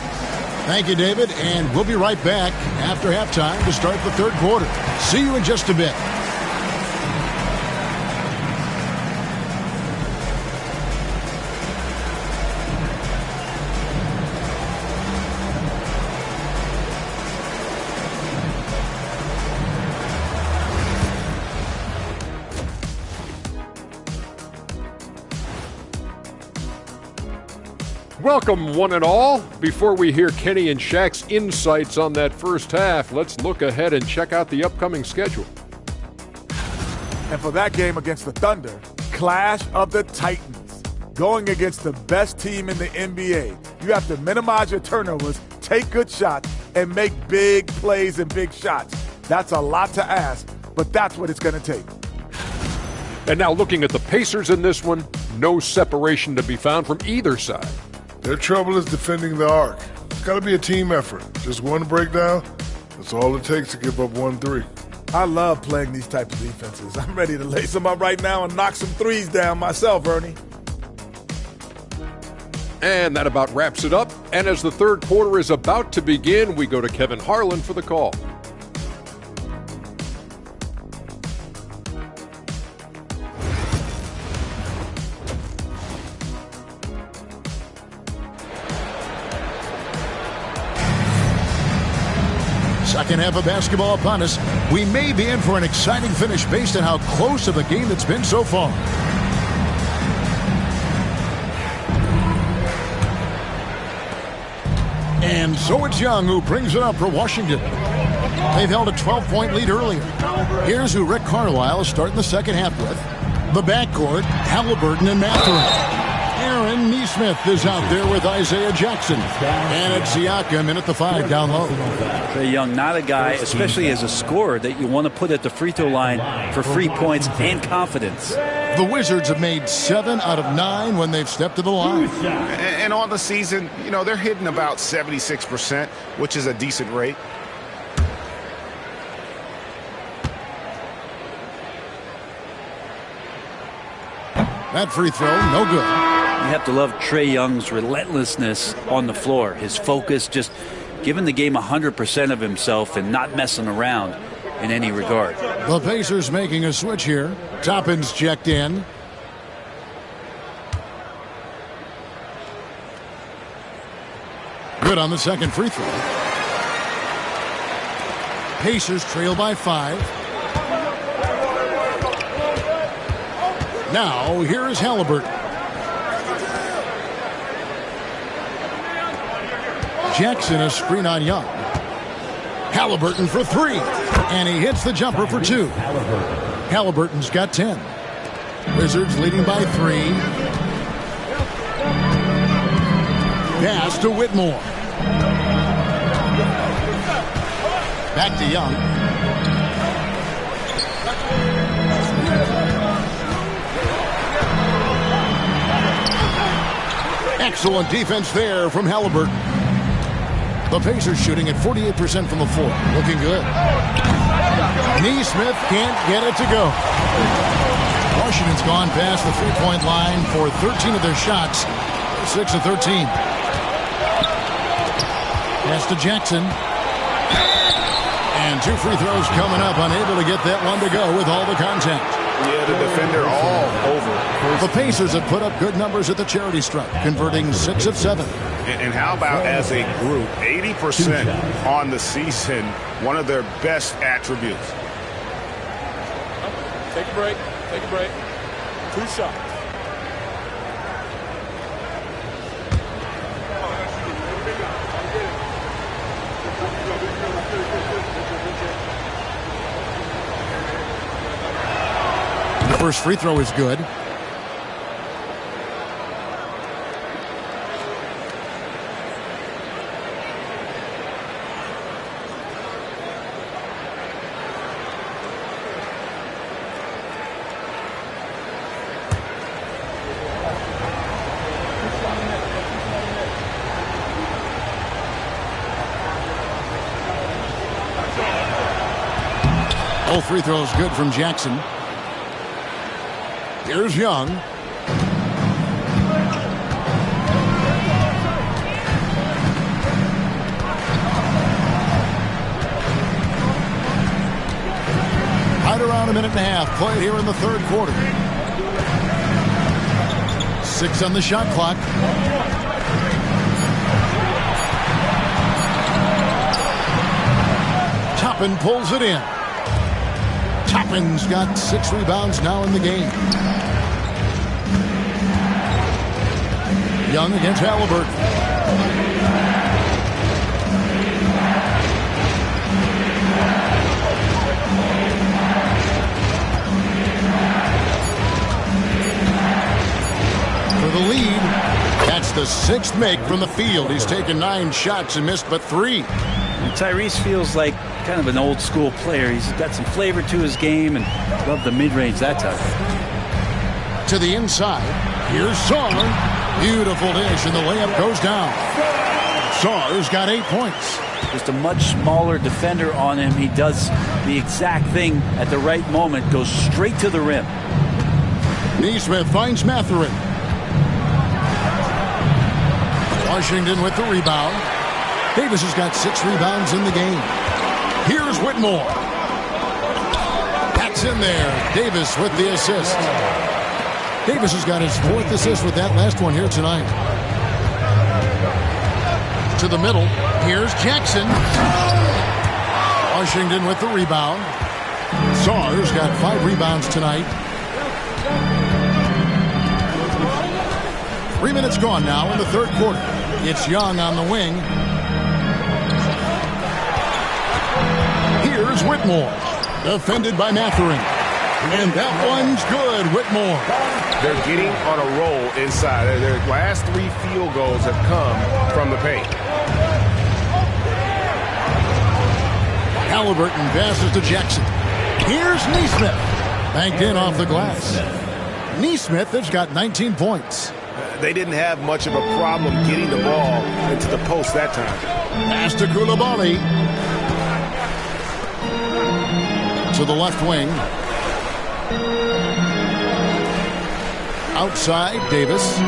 Thank you, David, and we'll be right back after halftime to start the third quarter. See you in just a bit. Welcome, one and all. Before we hear Kenny and Shaq's insights on that first half, let's look ahead and check out the upcoming schedule. And for that game against the Thunder, Clash of the Titans. Going against the best team in the NBA. You have to minimize your turnovers, take good shots, and make big plays and big shots. That's a lot to ask, but that's what it's going to take. And now looking at the Pacers in this one, no separation to be found from either side. Their trouble is defending the arc. It's got to be a team effort. Just one breakdown, that's all it takes to give up 1-3. I love playing these types of defenses. I'm ready to lace them up right now and knock some threes down myself, Ernie. And that about wraps it up. And as the third quarter is about to begin, we go to Kevin Harlan for the call. Second half of basketball upon us. We may be in for an exciting finish based on how close of a game it's been so far. And so it's Young who brings it up for Washington. They've held a 12-point lead earlier. Here's who Rick Carlisle is starting the second half with. The backcourt, Halliburton and Mathurin. Aaron Nesmith is out there with Isaiah Jackson. And it's Siakam in at the 5 down low. Trae Young, not a guy, especially as a scorer, that you want to put at the free throw line for free points and confidence. The Wizards have made 7 out of 9 when they've stepped to the line. And on the season, you know, they're hitting about 76%, which is a decent rate. That free throw, no good. You have to love Trae Young's relentlessness on the floor. His focus, just giving the game 100% of himself and not messing around in any regard. The Pacers making a switch here. Toppin's checked in. Good on the second free throw. Pacers trail by 5. Now, here is Halliburton. Jackson a screen on Young. Halliburton for 3. And he hits the jumper for 2. Halliburton's got 10. Wizards leading by 3. Pass to Whitmore. Back to Young. Excellent defense there from Halliburton. The Pacers shooting at 48% from the floor. Looking good. Nesmith can't get it to go. Washington's gone past the three-point line for 13 of their shots. 6 of 13. Pass to Jackson. And 2 free throws coming up. Unable to get that one to go with all the contact. Yeah, the defender all over. The Pacers have put up good numbers at the charity stripe, converting 6 of 7. And how about as a group, 80% on the season, one of their best attributes. Take a break. Take a break. 2 shots. The first free throw is good. All free throws good from Jackson. Here's Young. Right around a minute and a half played here in the third quarter. 6 on the shot clock. Toppin pulls it in. Toppin's got 6 rebounds now in the game. Young against Halliburton. For the lead. That's the 6th make from the field. He's taken 9 shots and missed but 3. And Tyrese feels like kind of an old school player. He's got some flavor to his game and love the mid-range that time. To the inside. Here's Sarr. Beautiful dish, and the layup goes down. Sarr's got 8 points. Just a much smaller defender on him. He does the exact thing at the right moment. Goes straight to the rim. Neesmith finds Mathurin. Washington with the rebound. Davis has got 6 rebounds in the game. Here's Whitmore. That's in there. Davis with the assist. Davis has got his 4th assist with that last one here tonight. To the middle. Here's Jackson. Washington with the rebound. Sarr's got 5 rebounds tonight. 3 minutes gone now in the 3rd quarter. It's Young on the wing. Here's Whitmore. Defended by Mathurin. And that one's good. Whitmore. They're getting on a roll inside. Their last 3 field goals have come from the paint. Halliburton passes to Jackson. Here's Neesmith. Banked in off the glass. Neesmith has got 19 points. They didn't have much of a problem getting the ball into the post that time. Pass to Coulibaly. To the left wing. Outside, Davis.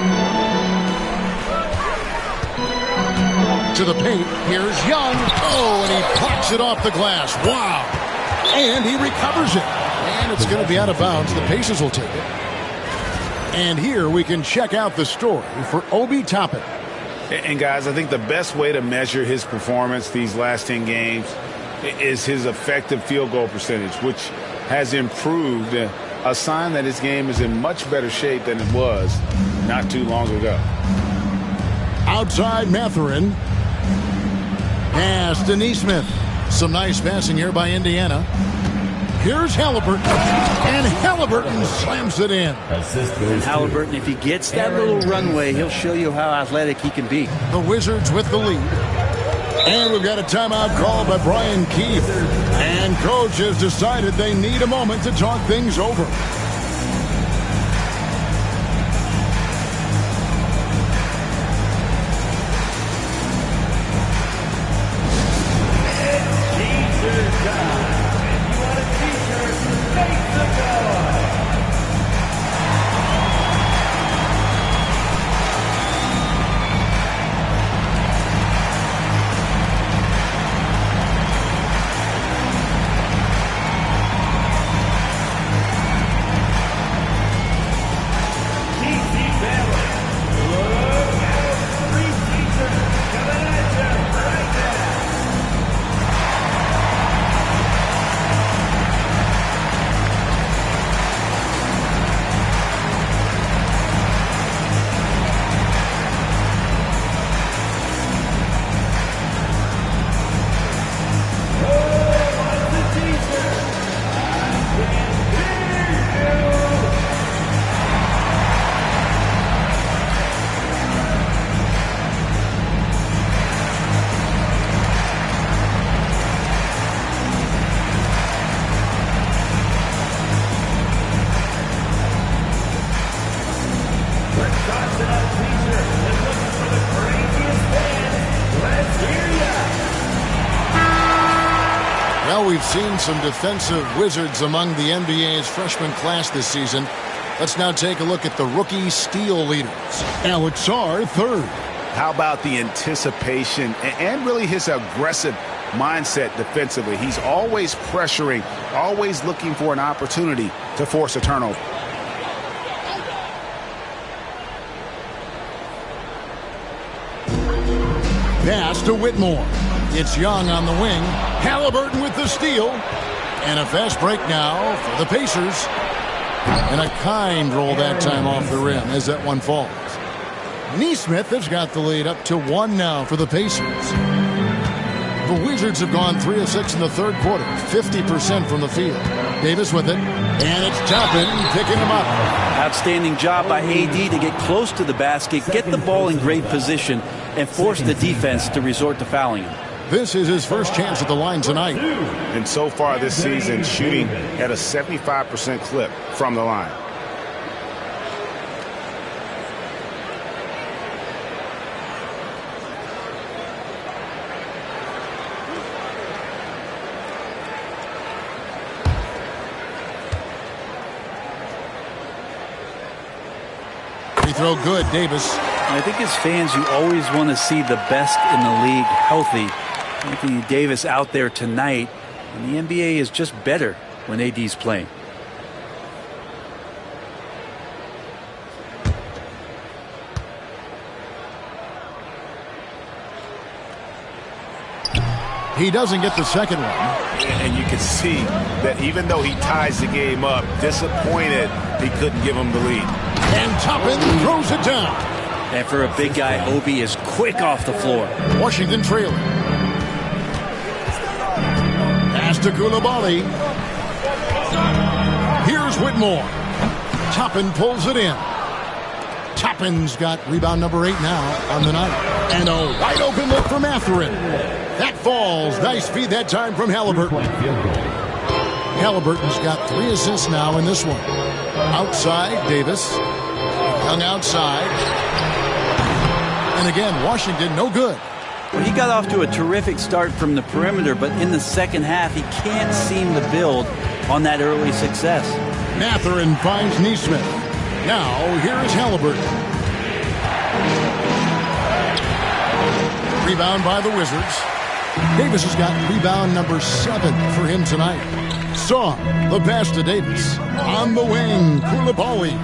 To the paint. Here's Young. Oh, and he plucks it off the glass. Wow. And he recovers it. And it's going to be out of bounds. The Pacers will take it. And here we can check out the story for Obi Toppin. And guys, I think the best way to measure his performance these last 10 games is his effective field goal percentage, which has improved, a sign that his game is in much better shape than it was not too long ago. Outside Mathurin. Pass to Neesmith. Some nice passing here by Indiana. Here's Halliburton. And Halliburton slams it in. And Halliburton, if he gets that little runway, he'll show you how athletic he can be. The Wizards with the lead. And we've got a timeout called by Brian Keefe. And coach has decided they need a moment to talk things over. Well, we've seen some defensive wizards among the NBA's freshman class this season. Let's now take a look at the rookie steal leaders. Alex Sarr, 3rd. How about the anticipation and really his aggressive mindset defensively? He's always pressuring, always looking for an opportunity to force a turnover. Pass to Whitmore. It's Young on the wing. Halliburton with the steal. And a fast break now for the Pacers. And a kind roll that time off the rim as that one falls. Neesmith has got the lead up to 1 now for the Pacers. The Wizards have gone 3 of 6 in the third quarter, 50% from the field. Davis with it, and it's Toppin picking him up. Outstanding job by AD to get close to the basket, get the ball in great position, and force the defense to resort to fouling him. This is his first chance at the line tonight. And so far this season, shooting at a 75% clip from the line. Free throw good, Davis. I think as fans, you always want to see the best in the league healthy. Anthony Davis out there tonight, and the NBA is just better when AD's playing. He doesn't get the second one. And you can see that even though he ties the game up, disappointed he couldn't give him the lead. And Toppin throws it down. And for a big guy, Obi is quick off the floor. Washington trailing. Pass to Coulibaly. Here's Whitmore. Toppin pulls it in. Toppin's got rebound number 8 now on the night. And a wide open look for Mathurin. That falls. Nice feed that time from Halliburton. Halliburton's got 3 assists now in this one. Outside, Davis. Young outside. And again, Washington no good. Well, he got off to a terrific start from the perimeter, but in the second half, he can't seem to build on that early success. Mathurin finds Neesmith. Now, here is Halliburton. Rebound by the Wizards. Davis has got rebound number 7 for him tonight. Saw the pass to Davis. On the wing, Coulibaly.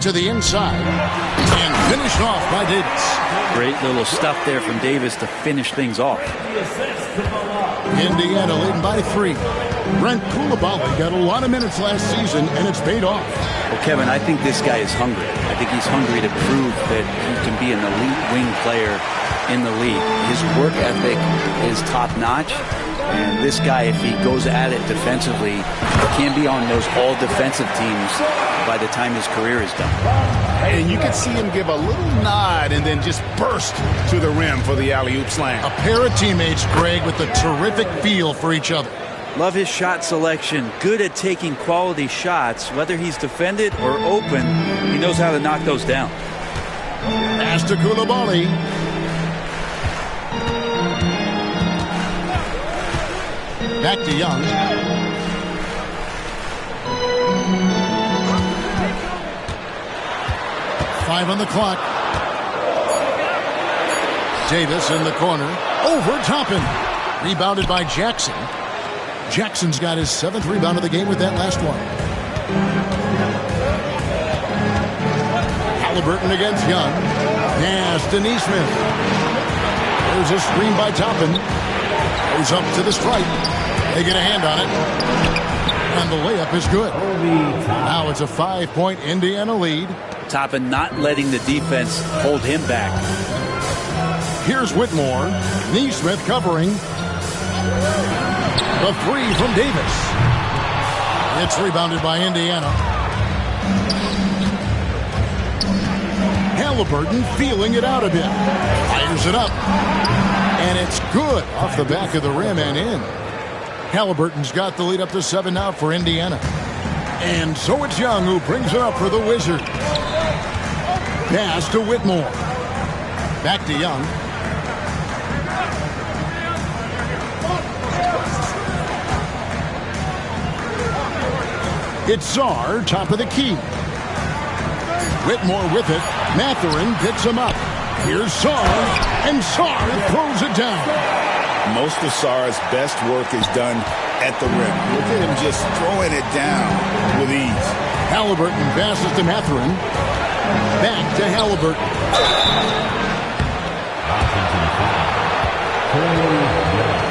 To the inside. And finished off by Davis. Great little stuff there from Davis to finish things off. Indiana leading by 3. Brent Coulibaly got a lot of minutes last season, and it's paid off. Well, Kevin, I think this guy is hungry. I think he's hungry to prove that he can be an elite wing player in the league. His work ethic is top-notch, and this guy, if he goes at it defensively, can be on those all-defensive teams by the time his career is done. And you can see him give a little nod and then just burst to the rim for the alley-oop slam. A pair of teammates, Greg, with a terrific feel for each other. Love his shot selection. Good at taking quality shots. Whether he's defended or open, he knows how to knock those down. Pass to Coulibaly. Back to Young. Five on the clock. Davis in the corner. Over Toppin. Rebounded by Jackson. Jackson's got his 7th rebound of the game with that last one. Halliburton against Young. Pass to Neesmith. There's a screen by Toppin. Goes up to the stripe. They get a hand on it. And the layup is good. Now it's a 5-point Indiana lead. Toppin not letting the defense hold him back. Here's Whitmore. Neesmith covering. The 3 from Davis. It's rebounded by Indiana. Halliburton feeling it out a bit. Fires it up. And it's good off the back of the rim and in. Halliburton's got the lead up to 7 now for Indiana. And so it's Young who brings it up for the Wizards. Pass to Whitmore. Back to Young. It's Sarr, top of the key. Whitmore with it. Mathurin picks him up. Here's Sarr, and Sarr throws it down. Most of Sarr's best work is done at the rim. Look at him just throwing it down with ease. Halliburton passes to Mathurin. Back to Halliburton.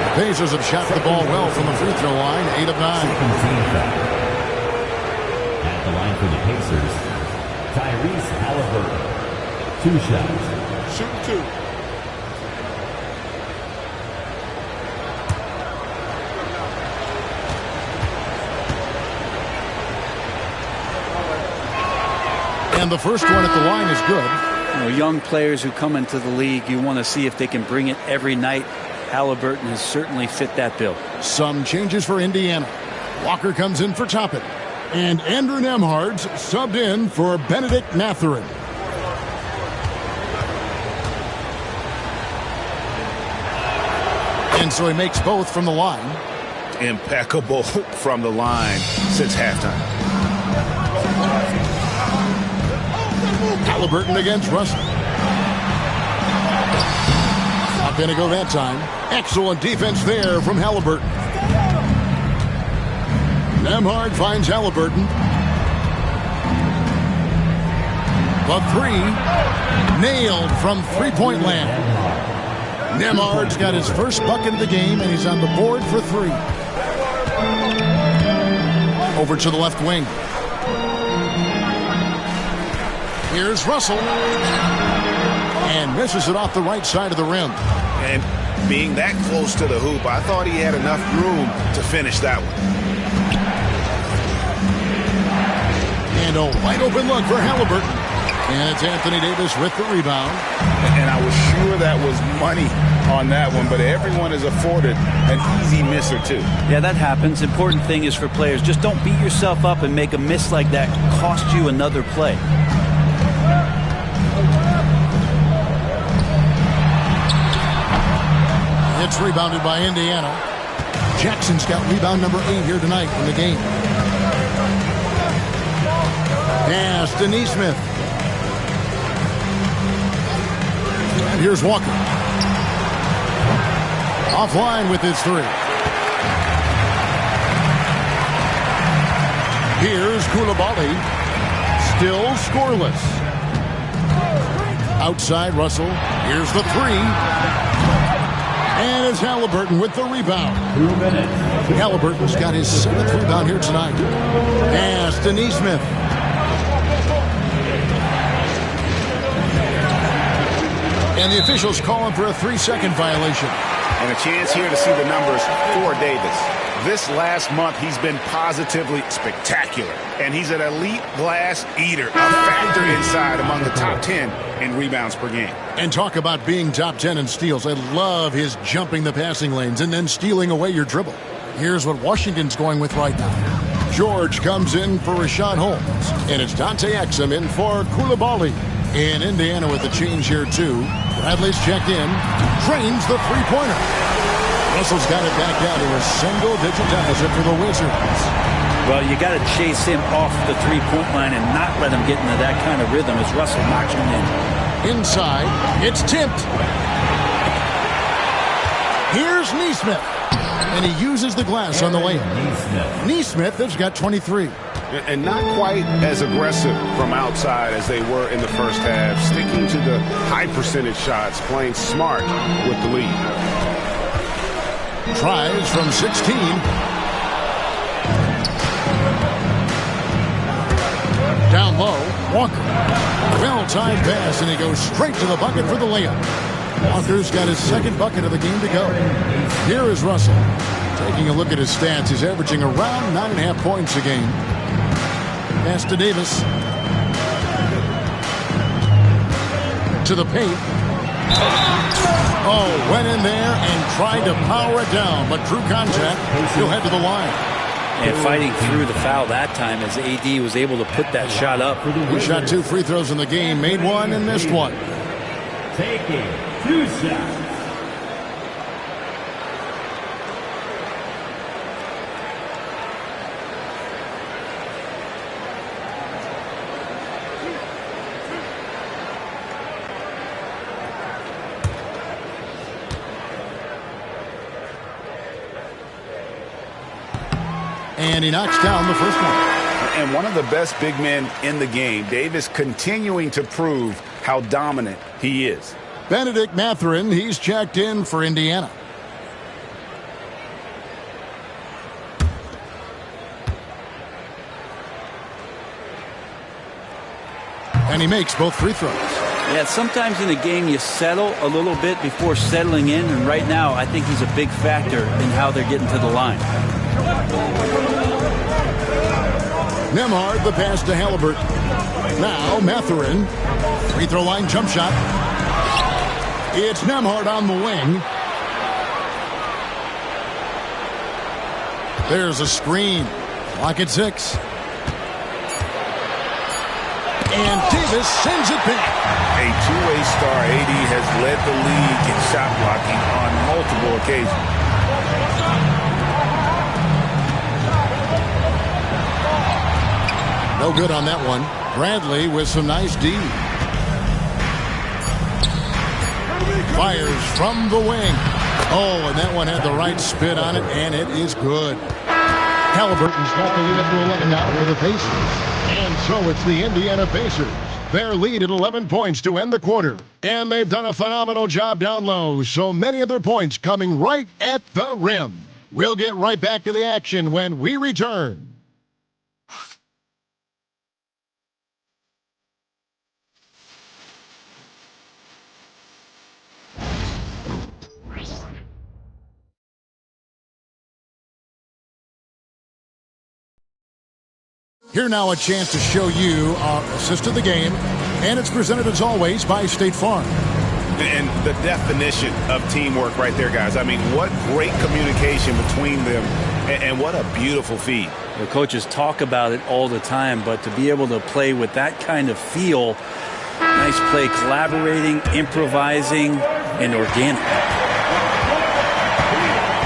The Pacers have shot the ball well from the free throw line, 8 of 9. At the line for the Pacers, Tyrese Halliburton, 2 shots. Shoot 2. And the first one at the line is good. You know, young players who come into the league, you want to see if they can bring it every night. Halliburton has certainly fit that bill. Some changes for Indiana. Walker comes in for Toppin. And Andrew Nembhard's subbed in for Benedict Mathurin. And so he makes both from the line. Impeccable from the line since halftime. Halliburton against Russell. Not going to go that time. Excellent defense there from Halliburton. Nembhard finds Halliburton. The 3 nailed from three-point land. Nembhard's got his first bucket of the game, and he's on the board for 3. Over to the left wing. Here's Russell. And misses it off the right side of the rim. And being that close to the hoop, I thought he had enough room to finish that one. And a wide open look for Halliburton. And it's Anthony Davis with the rebound. And I was sure that was money on that one, but everyone is afforded an easy miss or two. Yeah, that happens. Important thing is for players, just don't beat yourself up and make a miss like that cost you another play. It's rebounded by Indiana. Jackson's got rebound number 8 here tonight in the game. Pass to Neesmith. And here's Walker. Offline with his 3. Here's Koulibaly. Still scoreless. Outside Russell. Here's the 3. And it's Halliburton with the rebound. 2 minutes. Halliburton's got his 7th rebound here tonight. Pass to Neesmith. And the officials calling for a 3-second violation. And a chance here to see the numbers for Davis. This last month, he's been positively spectacular. And he's an elite glass eater, a factor inside among the top 10 in rebounds per game. And talk about being top 10 in steals. I love his jumping the passing lanes and then stealing away your dribble. Here's what Washington's going with right now. George comes in for Rashad Holmes. And it's Dante Exum in for Koulibaly. In Indiana with the change here, too. Bradley's checked in. Drains the three-pointer. Russell's got it back down to a single-digit deficit for the Wizards. Well, you got to chase him off the three-point line and not let him get into that kind of rhythm as Russell knocks one in. Inside, it's tipped. Here's Neesmith. And he uses the glass on the layup. Neesmith has got 23. And not quite as aggressive from outside as they were in the first half, sticking to the high percentage shots, playing smart with the lead. Tries from 16. Down low, Walker. Well-timed pass, and he goes straight to the bucket for the layup. Walker's got his 2nd bucket of the game to go. Here is Russell. Taking a look at his stats, he's averaging around 9.5 points a game. Pass to Davis. To the paint. Oh, went in there and tried to power it down, but drew contact. He'll head to the line. And fighting through the foul that time as AD was able to put that shot up. He shot 2 free throws in the game, made 1 and missed 1. Taking 2 shots. And he knocks down the first one. And one of the best big men in the game, Davis continuing to prove how dominant he is. Benedict Mathurin, he's checked in for Indiana. And he makes both free throws. Yeah, sometimes in a game you settle a little bit before settling in, and right now I think he's a big factor in how they're getting to the line. Nembhard, the pass to Halliburton. Now Mathurin. Free throw line jump shot. It's Nembhard on the wing. There's a screen. Clock at 6. And Davis sends it back. A two-way star, AD has led the league in shot blocking on multiple occasions. No good on that one. Bradley with some nice D. Fires from the wing. Oh, and that one had the right spin on it, and it is good. Halliburton's got the lead up to 11 now for the Pacers. And so it's the Indiana Pacers. Their lead at 11 points to end the quarter. And they've done a phenomenal job down low. So many of their points coming right at the rim. We'll get right back to the action when we return. Here now a chance to show you our assist of the game, and it's presented as always by State Farm. And the definition of teamwork right there, guys. I mean, what great communication between them, and what a beautiful feed. The coaches talk about it all the time, but to be able to play with that kind of feel, nice play, collaborating, improvising, and organic.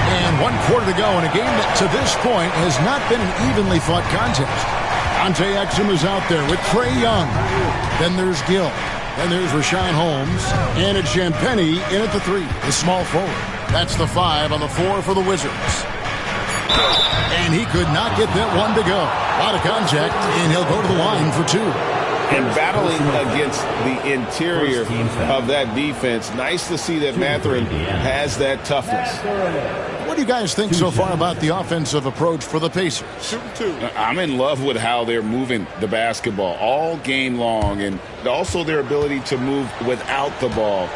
And 1 quarter to go in a game that to this point has not been an evenly fought contest. Dante Exum is out there with Trae Young. Then there's Gill. Then there's Rashawn Holmes. And it's Champagnie in at the 3, the small forward. That's the 5 on the 4 for the Wizards. And he could not get that one to go. A lot of contact, and he'll go to the line for 2. And battling against the interior of that defense, nice to see that Mathurin has that toughness. What do you guys think so far about the offensive approach for the Pacers? I'm in love with how they're moving the basketball all game long, and also their ability to move without the ball.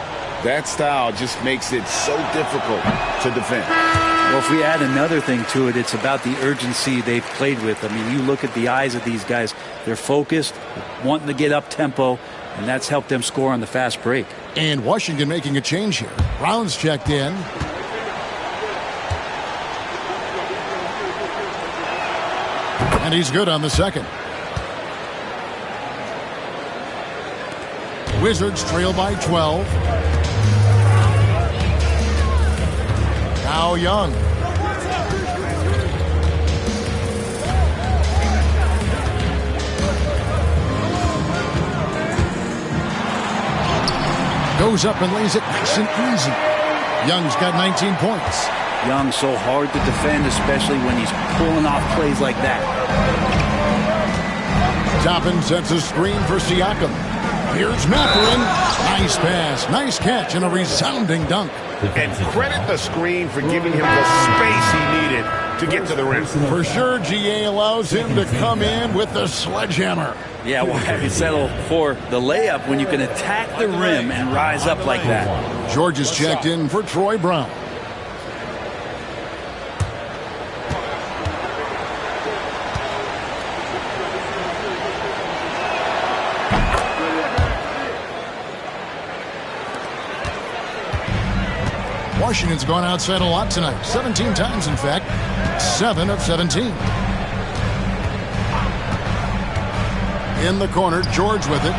That style just makes it so difficult to defend. Well, if we add another thing to it, it's about the urgency they've played with. I mean, you look at the eyes of these guys. They're focused, wanting to get up tempo, and that's helped them score on the fast break. And Washington making a change here. Brown's checked in. And he's good on the second. Wizards trail by 12. Now Young. Goes up and lays it nice and easy. Young's got 19 points. Young so hard to defend, especially when he's pulling off plays like that. Toppin sets a screen for Siakam. Here's Mathurin. Nice pass, nice catch, and a resounding dunk. And credit the screen for giving him the space he needed to get to the rim. For sure, GA allows him to come in with the sledgehammer. Yeah, why have you settle for the layup when you can attack the rim and rise up like that? George is checked in for Troy Brown. Washington's gone outside a lot tonight. 17 times, in fact. 7 of 17. In the corner, George with it.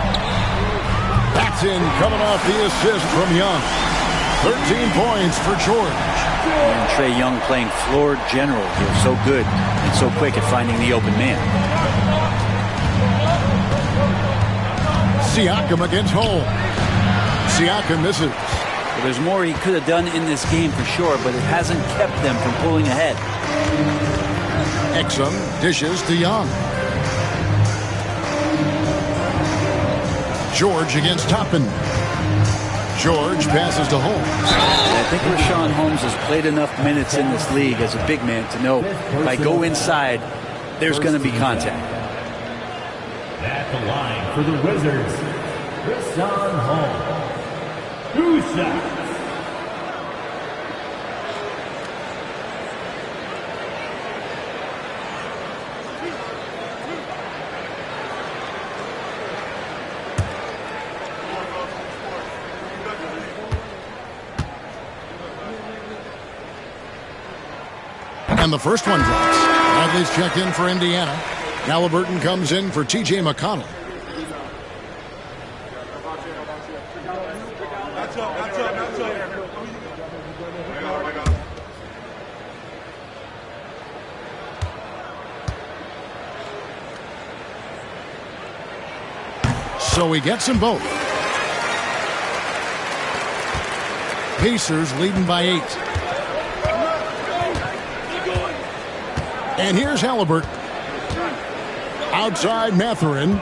That's in, coming off the assist from Young. 13 points for George. And Trae Young playing floor general here. So good and so quick at finding the open man. Siakam against Holmes. Siakam misses. Well, there's more he could have done in this game for sure, but it hasn't kept them from pulling ahead. Exum dishes to Young. George against Toppin. George passes to Holmes. I think Rashawn Holmes has played enough minutes in this league as a big man to know if I go inside, there's going to be contact. At the line for the Wizards, Tristan Holmes. 2 shots. And the first one drops. Bradley's checked in for Indiana. Halliburton comes in for T.J. McConnell. So he gets them both. Pacers leading by 8. And here's Halliburton. Outside Mathurin.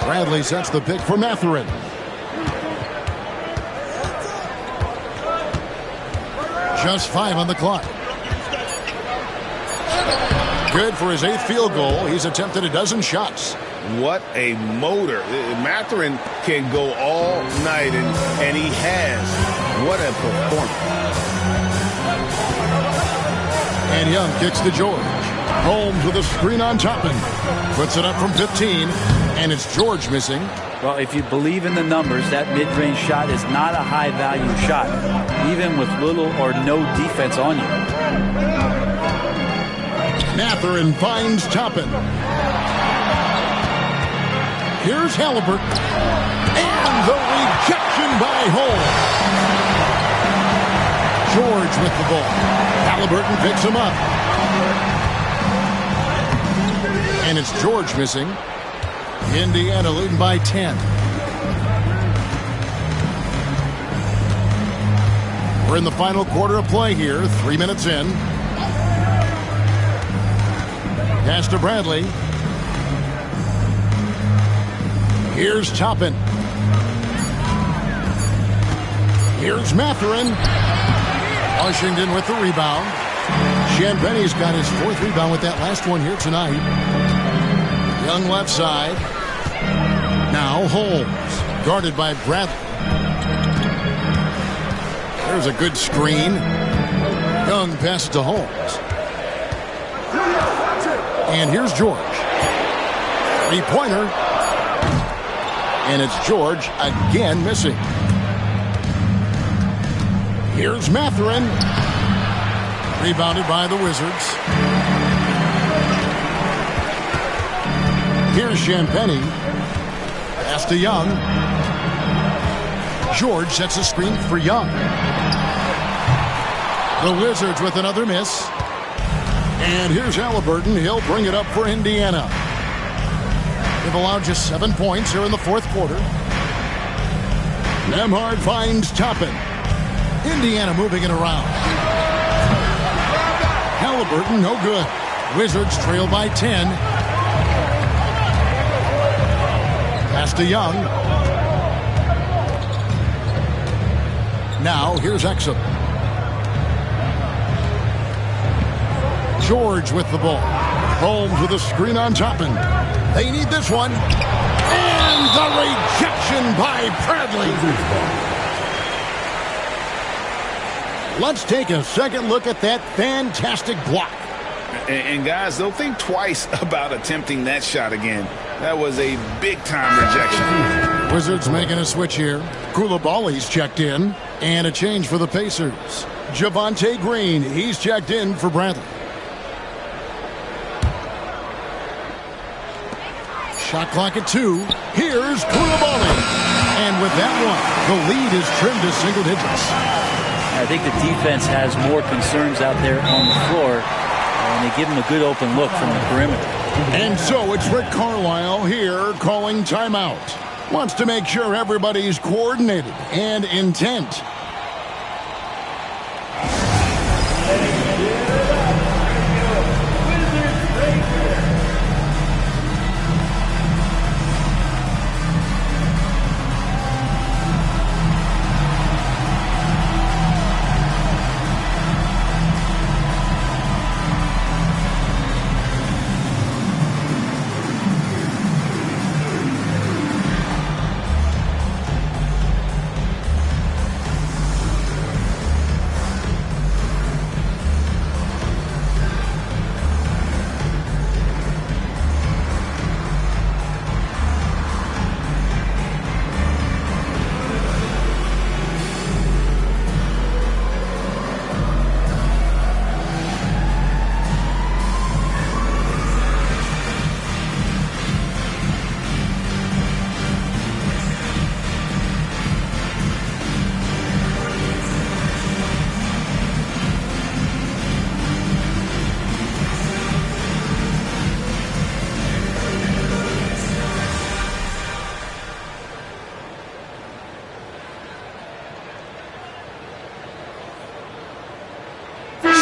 Bradley sets the pick for Mathurin. Just 5 on the clock. Good for his 8th field goal. He's attempted a dozen shots. What a motor. Mathurin can go all night, and he has. What a performance. And Young kicks to George. Holmes with a screen on Toppin. Puts it up from 15, and it's George missing. Well, if you believe in the numbers, that mid-range shot is not a high-value shot, even with little or no defense on you. Mathurin finds Toppin. Here's Halliburton. And the rejection by Holmes. George with the ball. Halliburton picks him up. And it's George missing. Indiana leading by 10. We're in the final quarter of play here. 3 minutes in. Pass to Bradley. Here's Toppin. Here's Mathurin. Washington with the rebound. Champagne's got his 4th rebound with that last one here tonight. Young left side. Now Holmes, guarded by Bradley. There's a good screen. Young passes to Holmes. And here's George. 3-pointer. And it's George again missing. Here's Mathurin. Rebounded by the Wizards. Here's Champagnie. Pass to Young. George sets a screen for Young. The Wizards with another miss. And here's Halliburton. He'll bring it up for Indiana. They've allowed just 7 points here in the 4th quarter. Nembhard finds Toppin. Indiana moving it around. Halliburton, no good. Wizards trail by 10. Pass to Young. Now, here's Exum. George with the ball. Holmes with a screen on Toppin. They need this one. And the rejection by Bradley. Let's take a second look at that fantastic block. And guys, don't think twice about attempting that shot again. That was a big-time rejection. Wizards making a switch here. Koulibaly's checked in. And a change for the Pacers. Javonte Green, he's checked in for Bradley. Shot clock at 2. Here's Koulibaly. And with that one, the lead is trimmed to single digits. I think the defense has more concerns out there on the floor, and they give him a good open look from the perimeter. And so it's Rick Carlisle here calling timeout. Wants to make sure everybody's coordinated and intent.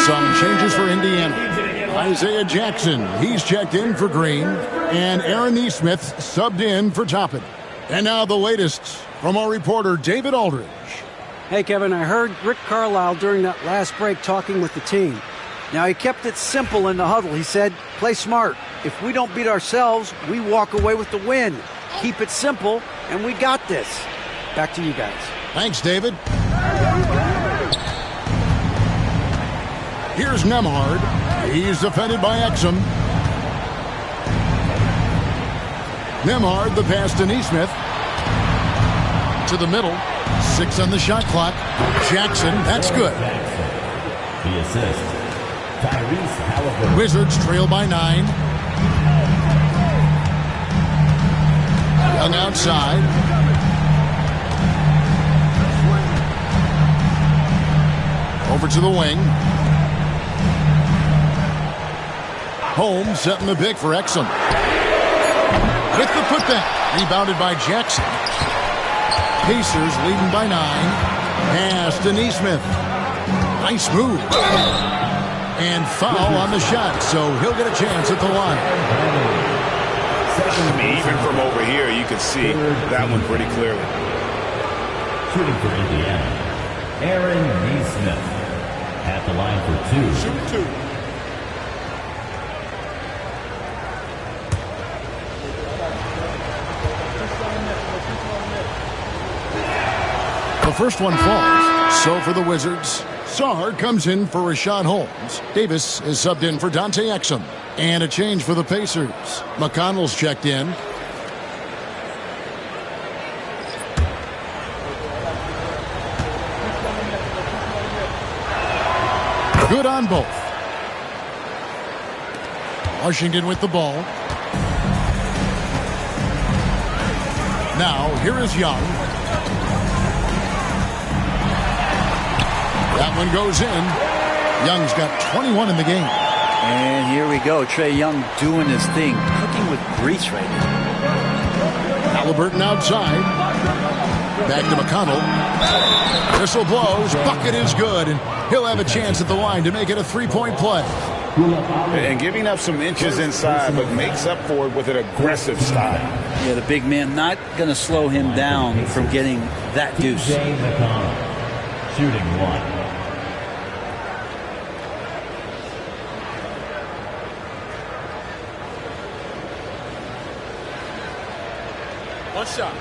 Some changes for Indiana. Isaiah Jackson, he's checked in for Green. And Aaron Nesmith subbed in for Toppin. And now the latest from our reporter, David Aldridge. Hey, Kevin, I heard Rick Carlisle during that last break talking with the team. Now, he kept it simple in the huddle. He said, play smart. If we don't beat ourselves, we walk away with the win. Keep it simple, and we got this. Back to you guys. Thanks, David. Here's Nemhard. He's defended by Exum. Nemhard, the pass to Nesmith. To the middle. 6 on the shot clock. Jackson, that's good. The assist. Tyrese Halliburton. Wizards trail by 9. Young outside. Over to the wing. Holmes setting the pick for Exum. With the putback. Rebounded by Jackson. Pacers leading by 9. Pass to Nesmith. Nice move. And foul on the shot, so he'll get a chance at the line. Even from over here, you can see that one pretty clearly. Shooting for Indiana, Aaron Nesmith at the line for 2. Shoot 2. The first one falls. So for the Wizards, Sarr comes in for Rashad Holmes. Davis is subbed in for Dante Exum. And a change for the Pacers. McConnell's checked in. Good on both. Washington with the ball. Now, here is Young. That one goes in. Young's got 21 in the game. And here we go. Trae Young doing his thing. Cooking with grease right now. Halliburton outside. Back to McConnell. Whistle blows. Bucket is good. And he'll have a chance at the line to make it a three-point play. And giving up some inches inside, but makes up for it with an aggressive style. Yeah, the big man not going to slow him down from getting that deuce. McConnell, shooting 1. One shot.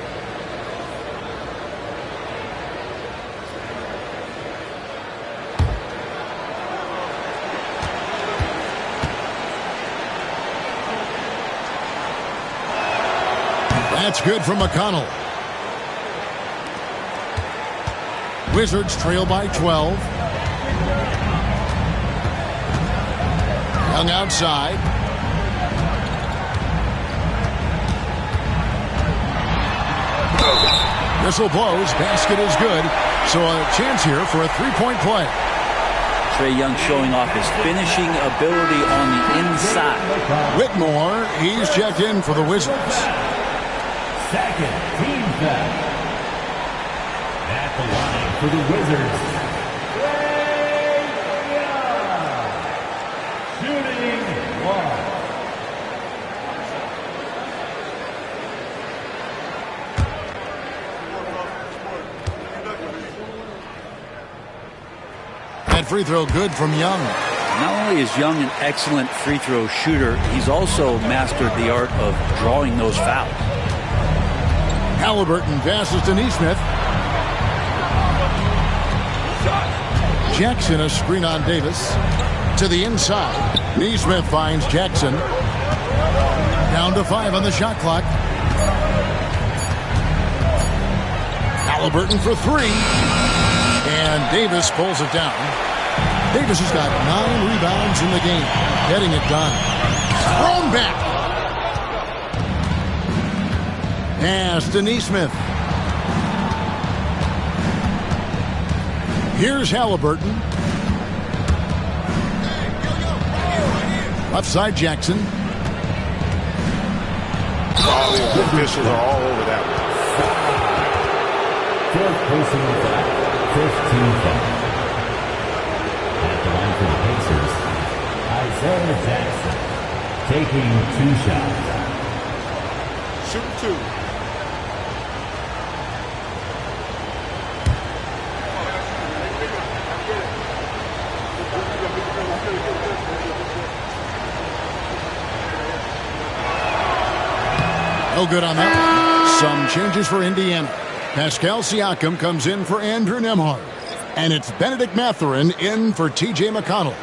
That's good from McConnell. Wizards trail by 12. Young outside. Whistle blows. Basket is good. So a chance here for a three-point play. Trae Young showing off his finishing ability on the inside. Whitmore, he's checked in for the Wizards. Second team foul. At the line for the Wizards, shooting 1. That free throw good from Young. Not only is Young an excellent free throw shooter, he's also mastered the art of drawing those fouls. Halliburton passes to Nesmith. Jackson a screen on Davis. To the inside. Nesmith finds Jackson. Down to 5 on the shot clock. Halliburton for 3. And Davis pulls it down. Davis has got 9 rebounds in the game. Getting it done. Thrown back. Pass to Nesmith. Here's Halliburton. Left side Jackson. All the officials are all over that one.4th personal foul. 15th foul. At the line for the Pacers, Isaiah Jackson, taking 2 shots. Shoot 2. No good on that. Some changes for Indiana. Pascal Siakam comes in for Andrew Nembhard. And it's Benedict Mathurin in for T.J. McConnell.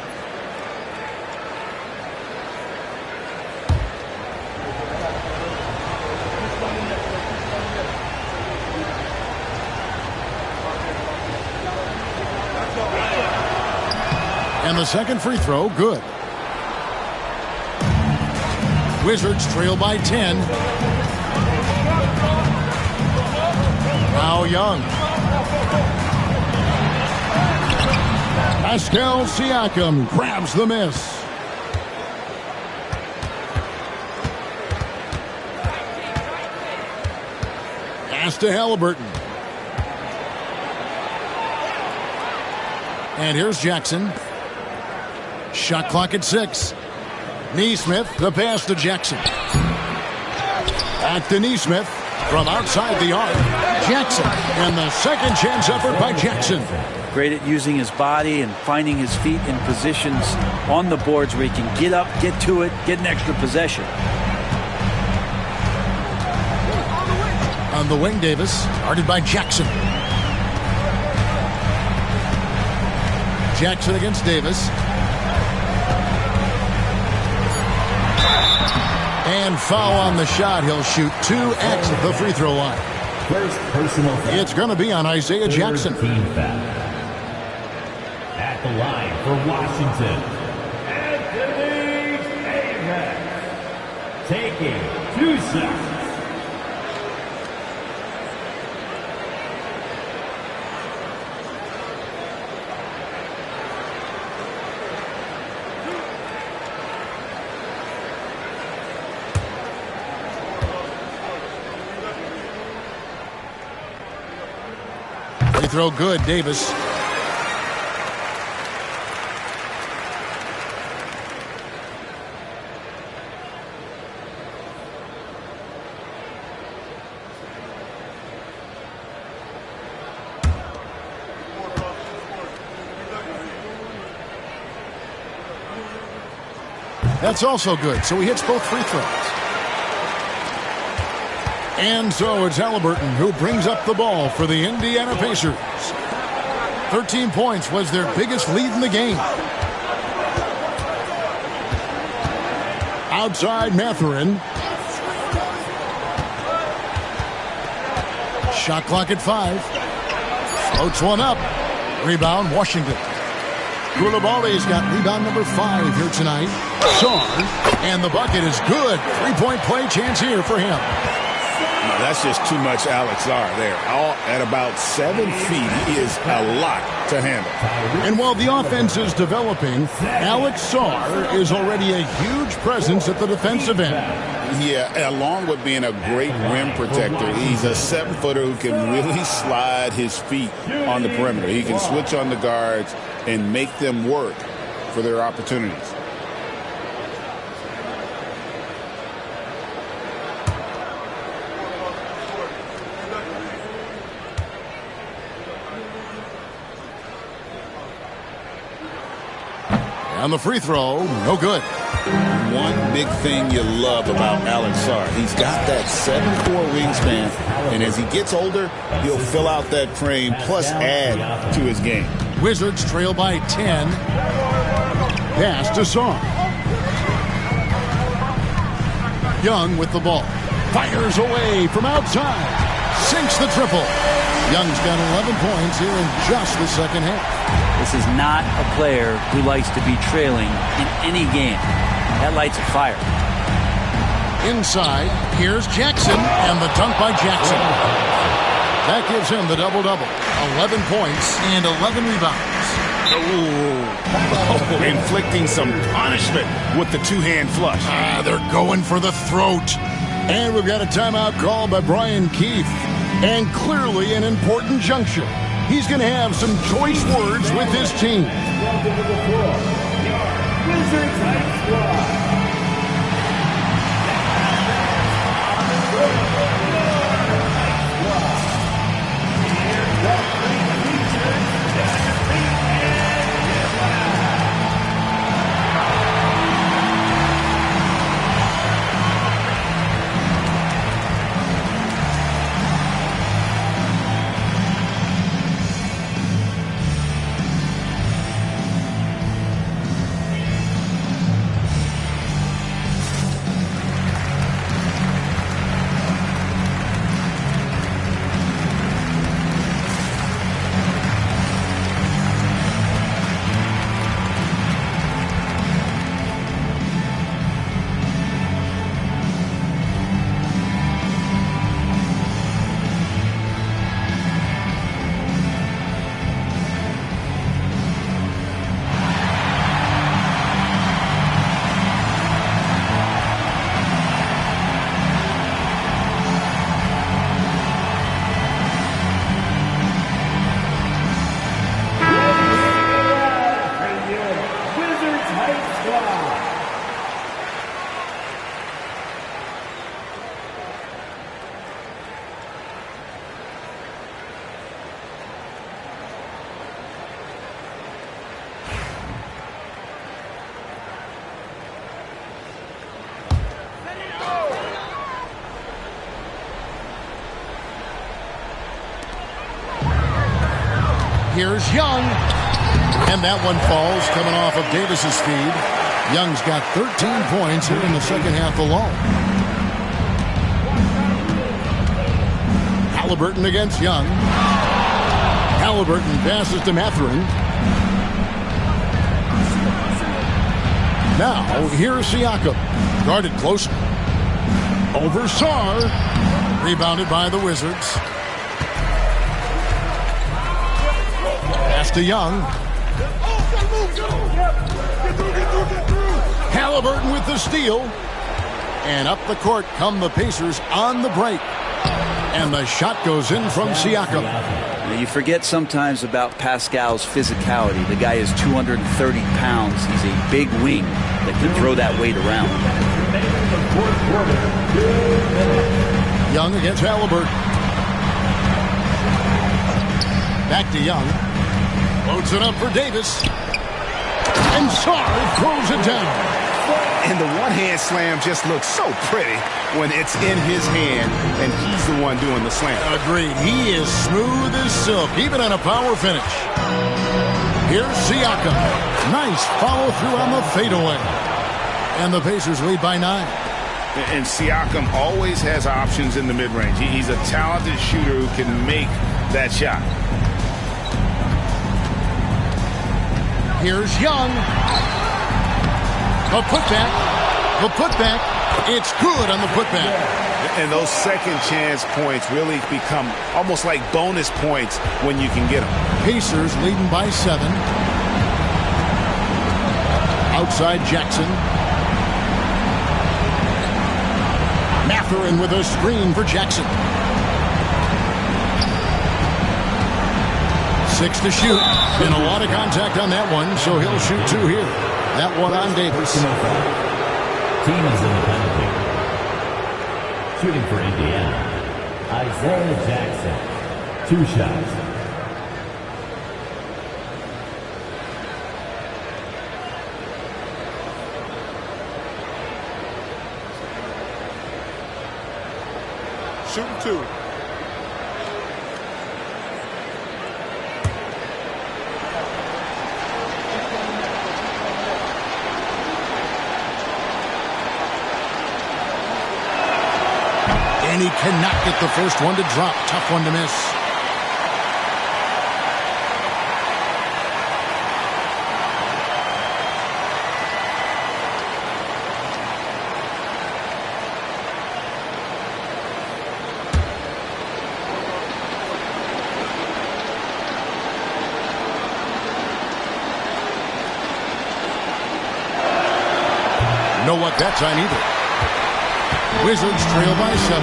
And the second free throw, good. Wizards trail by 10. Now Young. Pascal Siakam grabs the miss. Pass to Halliburton. And here's Jackson. Shot clock at 6. Neesmith, the pass to Jackson. Back to Neesmith from outside the arc. Jackson, and the second chance effort by Jackson. Great at using his body and finding his feet in positions on the boards where he can get up, get to it, get an extra possession. On the wing, Davis, guarded by Jackson. Jackson against Davis. And foul on the shot. He'll shoot 2x at the free throw line. First personal foul. It's going to be on Isaiah Jackson. Team foul. At the line for Washington, Anthony Davis, taking 2 shots. Free throw good, Davis. That's also good, so he hits both free throws. And so it's Halliburton who brings up the ball for the Indiana Pacers. 13 points was their biggest lead in the game. Outside Mathurin. Shot clock at 5. Floats one up. Rebound, Washington. Koulibaly's got rebound number 5 here tonight. Sarr, and the bucket is good. 3-point play chance here for him. No, that's just too much Alex Sarr there. All at about 7 feet, he is a lot to handle. And while the offense is developing, Alex Sarr is already a huge presence at the defensive end. Yeah, along with being a great rim protector, he's a 7-footer who can really slide his feet on the perimeter. He can switch on the guards and make them work for their opportunities. On the free throw, no good. One big thing you love about Alex Sarr, he's got that 7'4" wingspan, and as he gets older, he'll fill out that frame plus add to his game. Wizards trail by 10. Pass to Sarr. Young with the ball. Fires away from outside. Sinks the triple. Young's got 11 points here in just the second half. This is not a player who likes to be trailing in any game. That lights a fire. Inside, here's Jackson, and the dunk by Jackson. That gives him the double-double. 11 points and 11 rebounds. Oh, inflicting some punishment with the two-hand flush. They're going for the throat. And we've got a timeout called by Brian Keefe. And clearly an important juncture. He's going to have some choice words with his team. Wizards High Squad. Here's Young. And that one falls, coming off of Davis's feed. Young's got 13 points here in the second half alone. Halliburton against Young. Halliburton passes to Mathurin. Now, here's Siakam. Guarded close. Over Sarr. Rebounded by the Wizards. Pass to Young. Halliburton with the steal. And up the court come the Pacers on the break. And the shot goes in from Siakam. Now, you forget sometimes about Pascal's physicality. The guy is 230 pounds. He's a big wing that can throw that weight around. Young against Halliburton. Back to Young. Loads it up for Davis. And Sarr throws it down. And the one-hand slam just looks so pretty when it's in his hand and he's the one doing the slam. Agreed. He is smooth as silk, even in a power finish. Here's Siakam. Nice follow-through on the fadeaway. And the Pacers lead by 9. And Siakam always has options in the mid-range. He's a talented shooter who can make that shot. Here's Young. A putback. The putback. It's good on the putback. And those second chance points really become almost like bonus points when you can get them. Pacers leading by 7. Outside Jackson. Mathurin with a screen for Jackson. 6 to shoot. Been a lot of contact on that one, so he'll shoot 2 here. That one on Davis. Team is in the penalty. Shooting for Indiana, Isaiah Jackson. 2 shots. Shooting 2. And he cannot get the first one to drop. Tough one to miss. No luck that time either. Wizards trail by 7.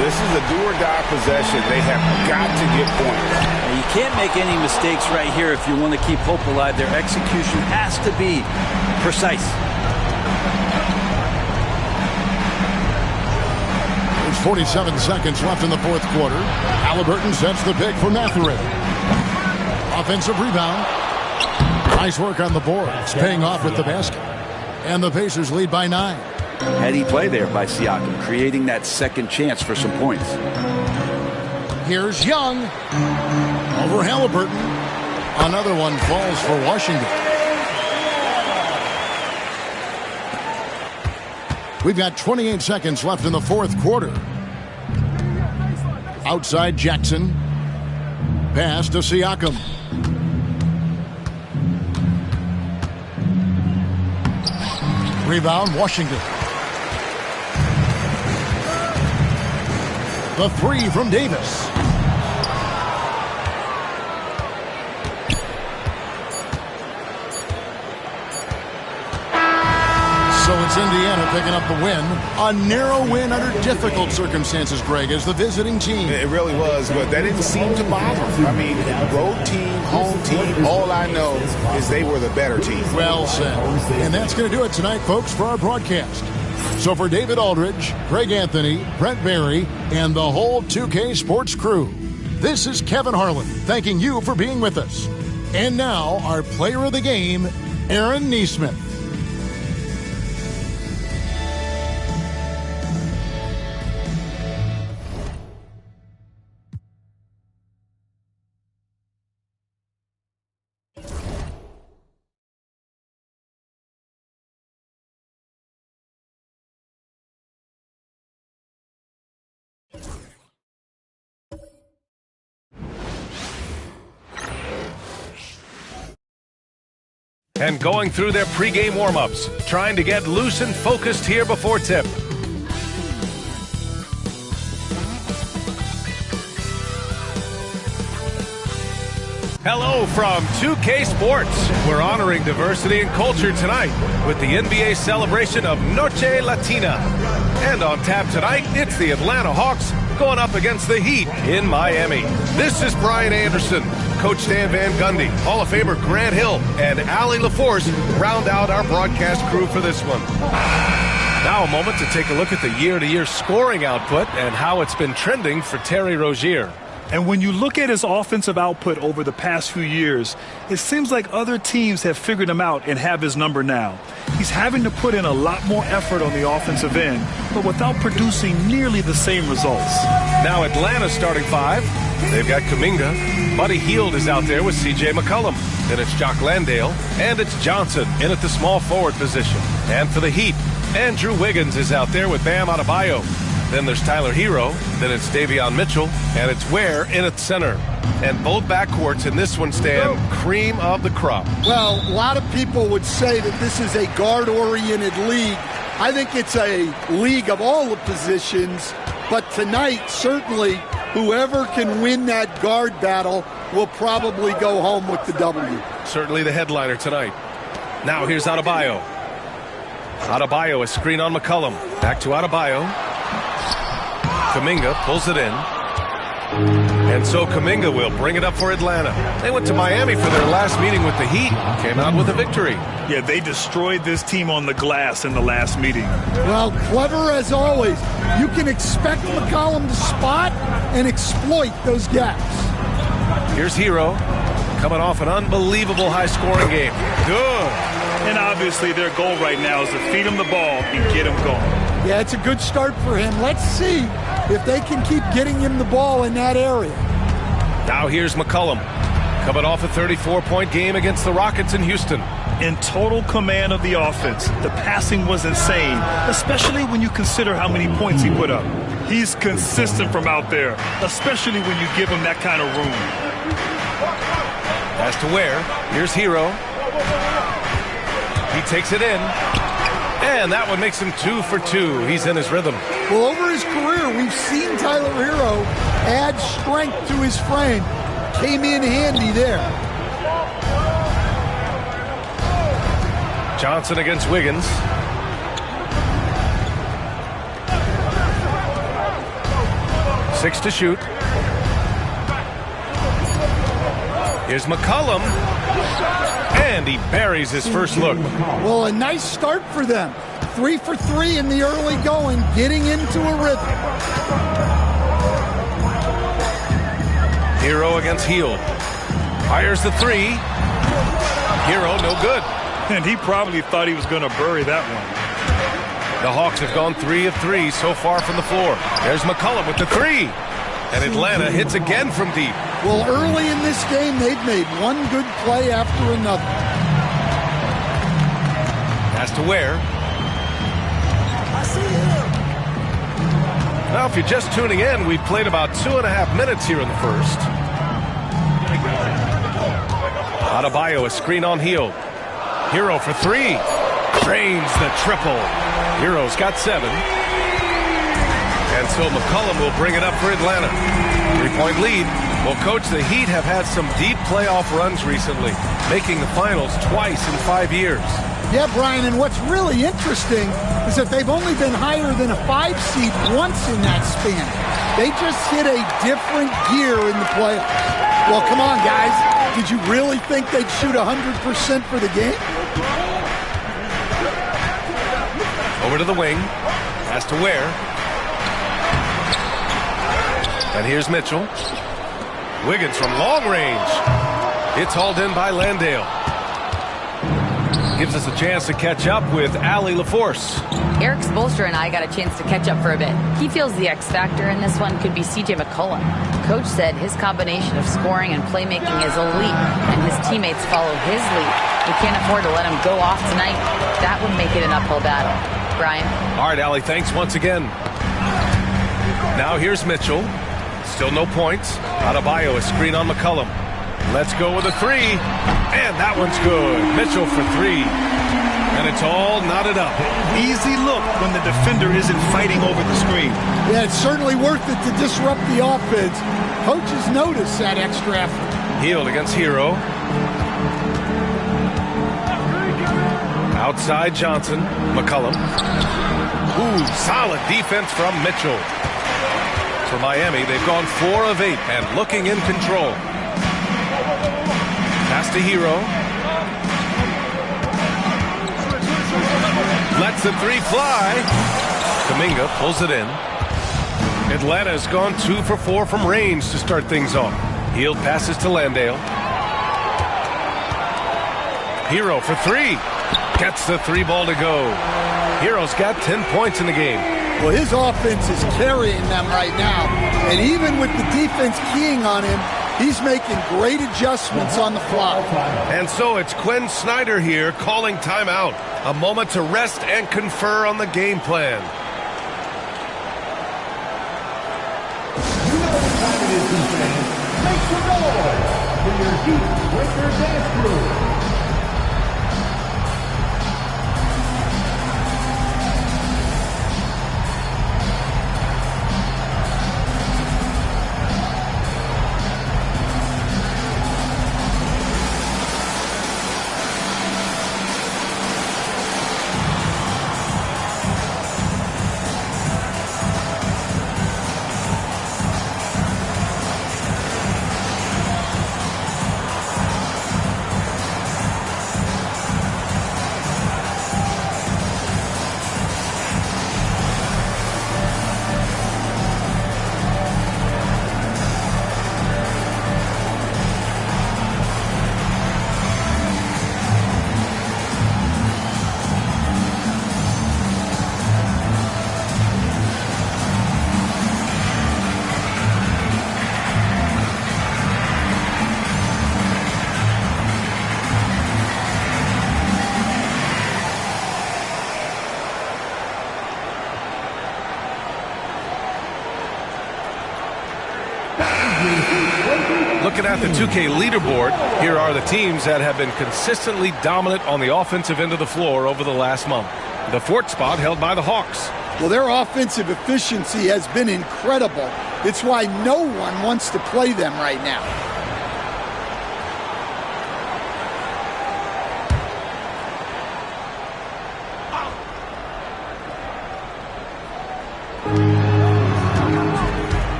This is a do-or-die possession. They have got to get points. You can't make any mistakes right here if you want to keep hope alive. Their execution has to be precise. There's 47 seconds left in the fourth quarter. Halliburton sets the pick for Mathurin. Offensive rebound. Nice work on the board. It's paying off with the basket. And the Pacers lead by 9. Heady play there by Siakam, creating that second chance for some points. Here's Young. Over Halliburton. Another one falls for Washington. We've got 28 seconds left in the fourth quarter. Outside Jackson. Pass to Siakam. Rebound, Washington. The three from Davis. So it's Indiana picking up the win. A narrow win under difficult circumstances, Greg, as the visiting team. It really was, but that didn't seem to bother them. I mean, road team, home team, all I know is they were the better team. Well said. And that's going to do it tonight, folks, for our broadcast. So for David Aldridge, Greg Anthony, Brent Barry, and the whole 2K Sports crew, this is Kevin Harlan thanking you for being with us. And now, our player of the game, Aaron Nesmith. And going through their pregame warm-ups, trying to get loose and focused here before tip. Hello from 2K Sports. We're honoring diversity and culture tonight with the NBA celebration of Noche Latina. And on tap tonight, it's the Atlanta Hawks going up against the Heat in Miami. This is Brian Anderson. Coach Stan Van Gundy, Hall of Famer Grant Hill, and Allie LaForce round out our broadcast crew for this one. Now a moment to take a look at the year-to-year scoring output and how it's been trending for Terry Rozier. And when you look at his offensive output over the past few years, it seems like other teams have figured him out and have his number now. He's having to put in a lot more effort on the offensive end, but without producing nearly the same results. Now Atlanta's starting five. They've got Kuminga. Buddy Hield is out there with C.J. McCollum. Then it's Jock Landale. And it's Johnson in at the small forward position. And for the Heat, Andrew Wiggins is out there with Bam Adebayo. Then there's Tyler Hero. Then it's Davion Mitchell. And it's Ware in at center. And both backcourts in this one stand cream of the crop. Well, a lot of people would say that this is a guard-oriented league. I think it's a league of all the positions. But tonight, certainly, whoever can win that guard battle will probably go home with the W. Certainly the headliner tonight. Now here's Adebayo. Adebayo, a screen on McCollum. Back to Adebayo. Kuminga pulls it in. And so Kuminga will bring it up for Atlanta. They went to Miami for their last meeting with the Heat. Came out with a victory. Yeah, they destroyed this team on the glass in the last meeting. Well, clever as always. You can expect McCollum to spot and exploit those gaps. Here's Hero coming off an unbelievable high-scoring game. Good. And obviously their goal right now is to feed him the ball and get him going. Yeah, it's a good start for him. Let's see if they can keep getting him the ball in that area. Now here's McCollum coming off a 34-point game against the Rockets in Houston. In total command of the offense, the passing was insane, especially when you consider how many points he put up. He's consistent from out there, especially when you give him that kind of room. Pass to Ware. Here's Hero. He takes it in. And that one makes him 2 for 2. He's in his rhythm. Well, over his career, we've seen Tyler Hero add strength to his frame. Came in handy there. Johnson against Wiggins. 6 to shoot. Here's McCollum. And he buries his first look. Well, a nice start for them. 3 for 3 in the early going, getting into a rhythm. Hero against Hield. Fires the 3. Hero, no good. And he probably thought he was going to bury that one. The Hawks have gone 3 of 3 so far from the floor. There's McCollum with the 3. And Atlanta hits again from deep. Well, early in this game, they've made one good play after another. Pass to Ware. Now, if you're just tuning in, we've played about 2.5 minutes here in the first. Adebayo, a screen on Hield. Hero for 3. Drains the triple. Hero's got 7. And so McCollum will bring it up for Atlanta. 3-point lead. Well, Coach, the Heat have had some deep playoff runs recently, making the finals twice in 5 years. Yeah, Brian, and what's really interesting is that they've only been higher than a 5 seed once in that span. They just hit a different gear in the playoffs. Well, come on, guys. Did you really think they'd shoot 100% for the game? Over to the wing. Pass to Ware. And here's Mitchell. Wiggins from long range. It's hauled in by Landale. Gives us a chance to catch up with Allie LaForce. Eric Spoelstra and I got a chance to catch up for a bit. He feels the X factor in this one could be C.J. McCollum. Coach said his combination of scoring and playmaking is elite, and his teammates follow his lead. We can't afford to let him go off tonight. That would make it an uphill battle. Brian? All right, Allie, thanks once again. Now here's Mitchell. Still no points. Adebayo, a screen on McCollum. Let's go with a 3. And that one's good. Mitchell for 3. And it's all knotted up. Easy look when the defender isn't fighting over the screen. Yeah, it's certainly worth it to disrupt the offense. Coaches notice that extra effort. Hield against Hero. Outside Johnson. McCollum. Ooh, solid defense from Mitchell. For Miami, they've gone 4 of 8 and looking in control. Pass to Hero. Lets the 3 fly. Kuminga pulls it in. Atlanta's gone 2 for 4 from range to start things off. Hield passes to Landale. Hero for 3. Gets the 3 ball to go. Hero's got 10 points in the game. Well, his offense is carrying them right now. And even with the defense keying on him, he's making great adjustments on the fly. And so it's Quinn Snyder here calling timeout. A moment to rest and confer on the game plan. You know what time it is, fans. Make some noise for your Heat Breaker Dance Crew. Looking at the 2K leaderboard, here are the teams that have been consistently dominant on the offensive end of the floor over the last month. The 4th spot held by the Hawks. Well, their offensive efficiency has been incredible. It's why no one wants to play them right now.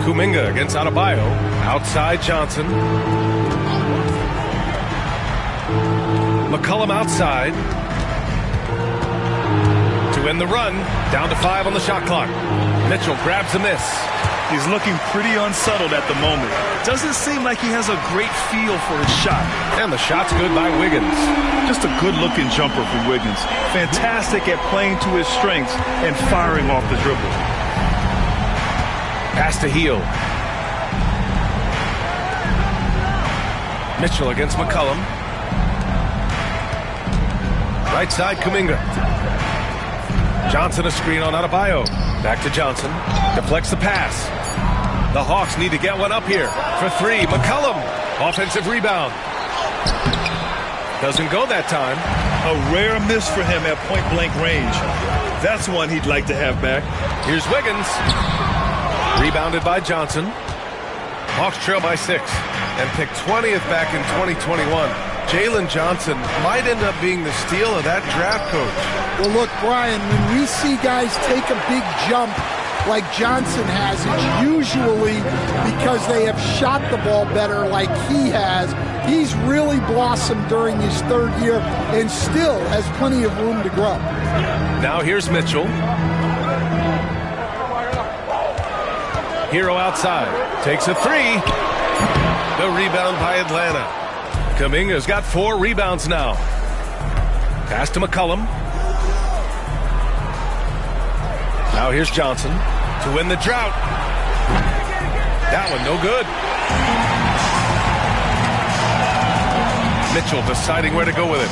Kuminga against Adebayo. Outside Johnson. McCollum outside. To end the run. Down to 5 on the shot clock. Mitchell grabs a miss. He's looking pretty unsettled at the moment. Doesn't seem like he has a great feel for his shot. And the shot's good by Wiggins. Just a good-looking jumper for Wiggins. Fantastic at playing to his strengths and firing off the dribble. Pass to Hield. Mitchell against McCollum. Right side, Kuminga. Johnson a screen on Adebayo. Back to Johnson. Deflects the pass. The Hawks need to get one up here. For 3, McCollum. Offensive rebound. Doesn't go that time. A rare miss for him at point-blank range. That's one he'd like to have back. Here's Wiggins. Rebounded by Johnson. Hawks trail by 6 and pick 20th back in 2021. Jalen Johnson might end up being the steal of that draft, Coach. Well, look, Brian, when we see guys take a big jump like Johnson has, it's usually because they have shot the ball better like he has. He's really blossomed during his 3rd year and still has plenty of room to grow. Now here's Mitchell. Hero outside. Takes a 3. The rebound by Atlanta. Kuminga's got 4 rebounds now. Pass to McCollum. Now here's Johnson to win the drought. That one no good. Mitchell deciding where to go with it.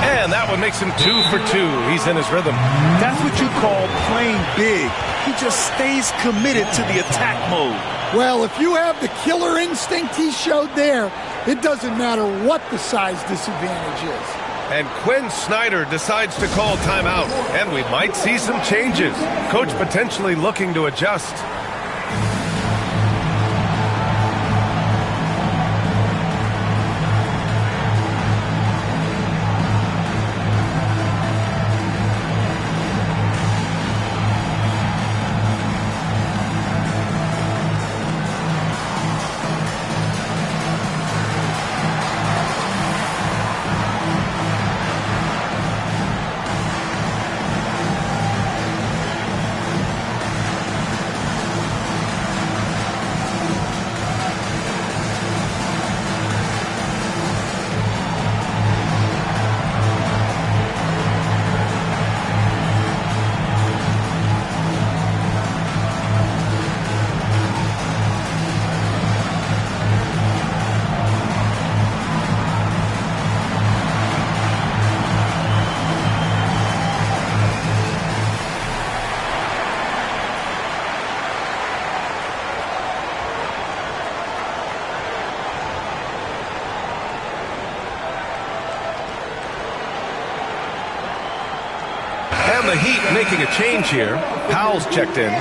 And that one makes him 2 for 2. He's in his rhythm. That's what you call playing big. He just stays committed to the attack mode. Well, if you have the killer instinct he showed there, it doesn't matter what the size disadvantage is. And Quinn Snyder decides to call timeout, and we might see some changes. Coach potentially looking to adjust. The Heat making a change here. Powell's checked in.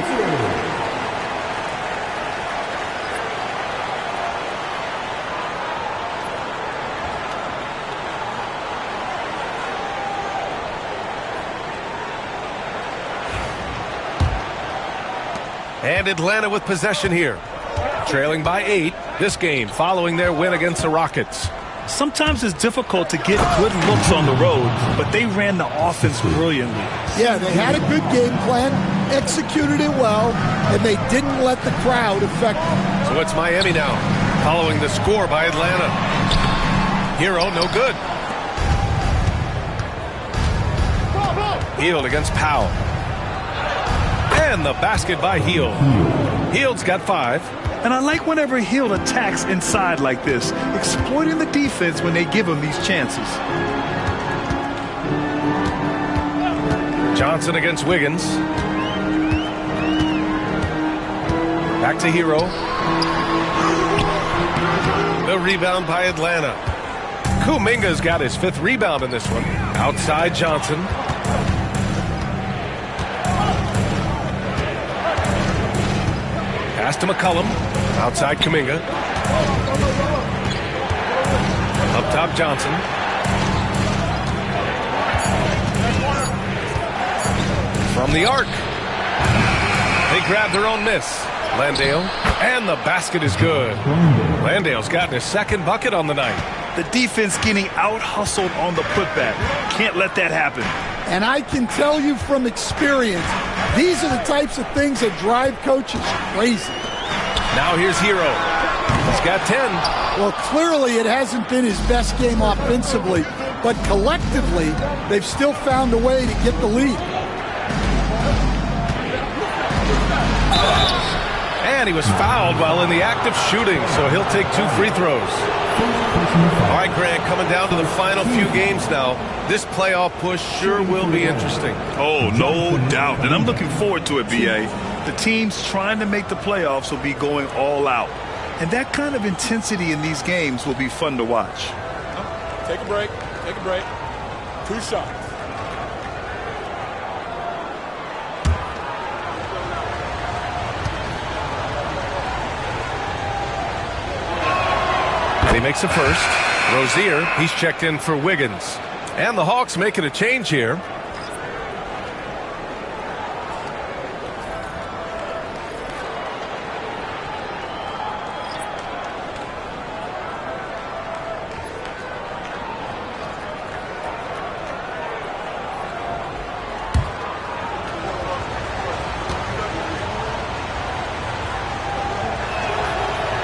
And Atlanta with possession here. Trailing by 8 this game following their win against the Rockets. Sometimes it's difficult to get good looks on the road, but they ran the offense brilliantly. Yeah, they had a good game plan, executed it well, and they didn't let the crowd affect them. So it's Miami now, following the score by Atlanta. Hero, no good. Hield against Powell. And the basket by Hield. Hield's got 5. And I like whenever Hield attacks inside like this, exploiting the defense when they give him these chances. Johnson against Wiggins. Back to Hero. The rebound by Atlanta. Kuminga's got his 5th rebound in this one. Outside Johnson. Pass to McCollum. Outside Kuminga. Up top Johnson. From the arc. They grab their own miss. Landale, and the basket is good. Landale's gotten his second bucket on the night. The defense getting out-hustled on the putback. Can't let that happen. And I can tell you from experience, these are the types of things that drive coaches crazy. Now here's Hero. He's got 10. Well, clearly it hasn't been his best game offensively, but collectively, they've still found a way to get the lead. And he was fouled while in the act of shooting, so he'll take 2 free throws. All right, Grant, coming down to the final few games now. This playoff push sure will be interesting. Oh, no doubt. And I'm looking forward to it, B.A. The teams trying to make the playoffs will be going all out. And that kind of intensity in these games will be fun to watch. Take a break. Take a break. 2 shots. And he makes a first. Rozier, he's checked in for Wiggins. And the Hawks making a change here.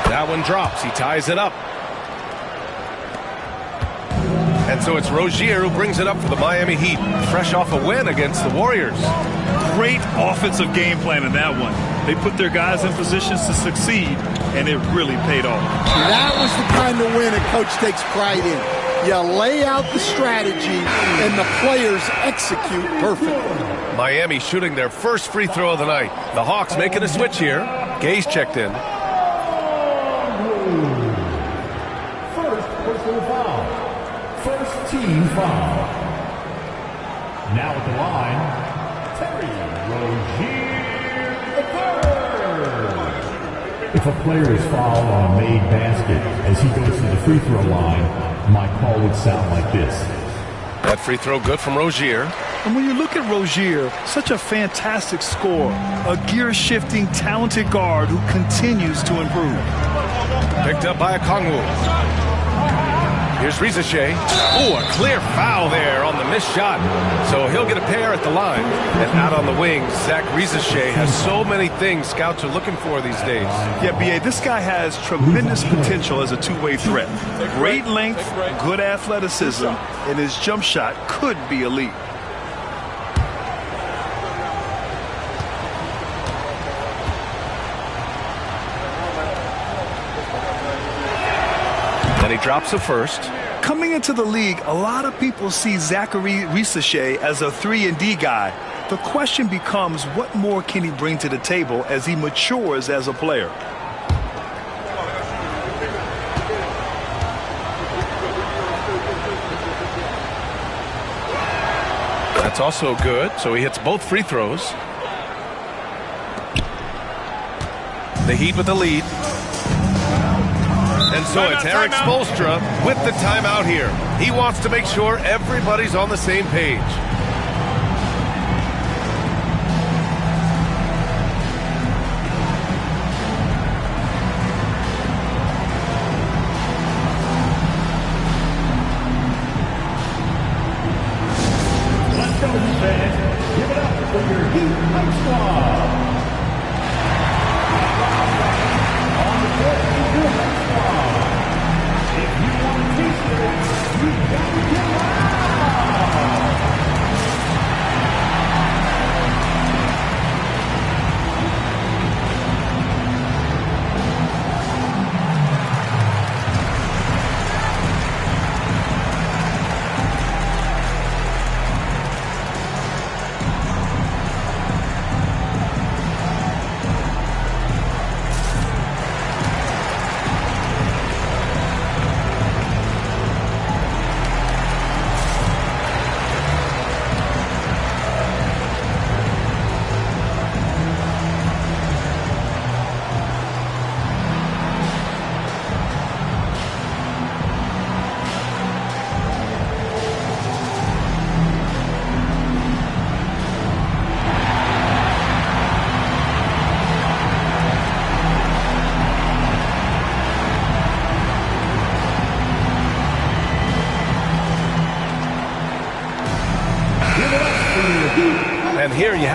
That one drops. He ties it up. And so it's Rozier who brings it up for the Miami Heat, fresh off a win against the Warriors. Great offensive game plan in that one. They put their guys in positions to succeed, and it really paid off. That was the kind of win a coach takes pride in. You lay out the strategy, and the players execute perfectly. Miami shooting their first free throw of the night. The Hawks making a switch here. Gay's checked in. First personal foul. First team foul. Now at the line, Terry Rozier III. If a player is fouled on a made basket as he goes to the free throw line, my call would sound like this. That free throw good from Rozier. And when you look at Rozier, such a fantastic scorer, a gear-shifting, talented guard who continues to improve. Picked up by Okongwu. Here's Rizachet. Oh, a clear foul there on the missed shot. So he'll get a pair at the line. And out on the wing, Zach Rizachet has so many things scouts are looking for these days. Yeah, B.A., this guy has tremendous potential as a two-way threat. Great length, good athleticism, and his jump shot could be elite. Then he drops a first. Coming into the league, a lot of people see Zachary Rizachet as a 3-and-D guy. The question becomes, what more can he bring to the table as he matures as a player? That's also good, so he hits both free throws. The Heat with the lead. And so it's Eric Spoelstra with the timeout here. He wants to make sure everybody's on the same page. Let's go, fans. Give it up for your Heat High Squad. On the court, Heat High Squad. If you want to taste it, you got to get loud.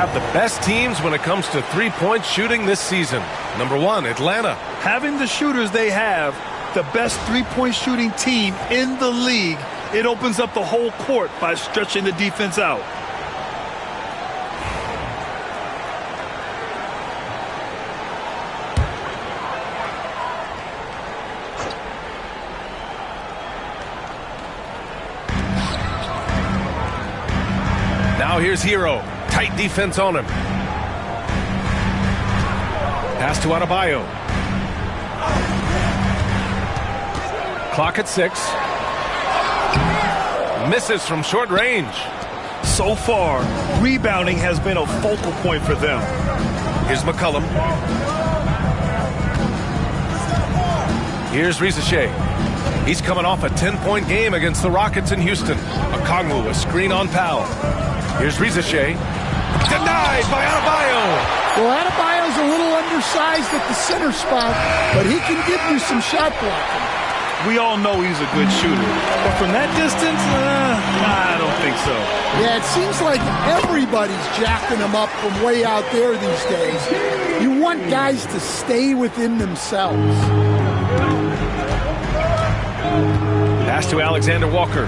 have the best teams when it comes to three-point shooting this season. Number 1, Atlanta. Having the shooters they have, the best three-point shooting team in the league, it opens up the whole court by stretching the defense out. Now here's Hero. Tight defense on him. Pass to Adebayo. Clock at 6. Misses from short range. So far, rebounding has been a focal point for them. Here's McCollum. Here's Risache. He's coming off a 10-point game against the Rockets in Houston. Okongwu, a screen on Powell. Here's Risache. Denied by Adebayo. Well, Adebayo's a little undersized at the center spot, but he can give you some shot blocking. We all know he's a good shooter, but from that distance, I don't think so. Yeah, it seems like everybody's jacking him up from way out there these days. You want guys to stay within themselves. Pass to Alexander Walker.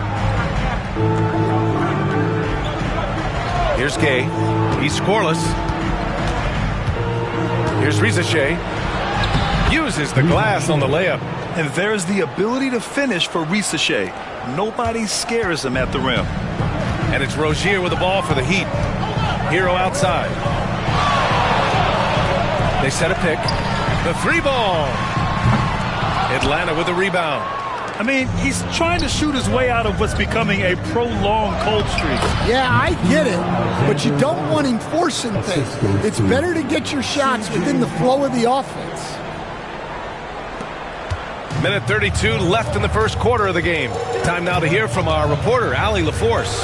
Here's Gay. He's scoreless. Here's Risache. Uses the glass on the layup. And there's the ability to finish for Risache. Nobody scares him at the rim. And it's Rozier with the ball for the Heat. Hero outside. They set a pick. The 3-ball. Atlanta with the rebound. I mean, he's trying to shoot his way out of what's becoming a prolonged cold streak. Yeah, I get it, but you don't want him forcing things. It's better to get your shots within the flow of the offense. Minute 32 left in the first quarter of the game. Time now to hear from our reporter, Allie LaForce.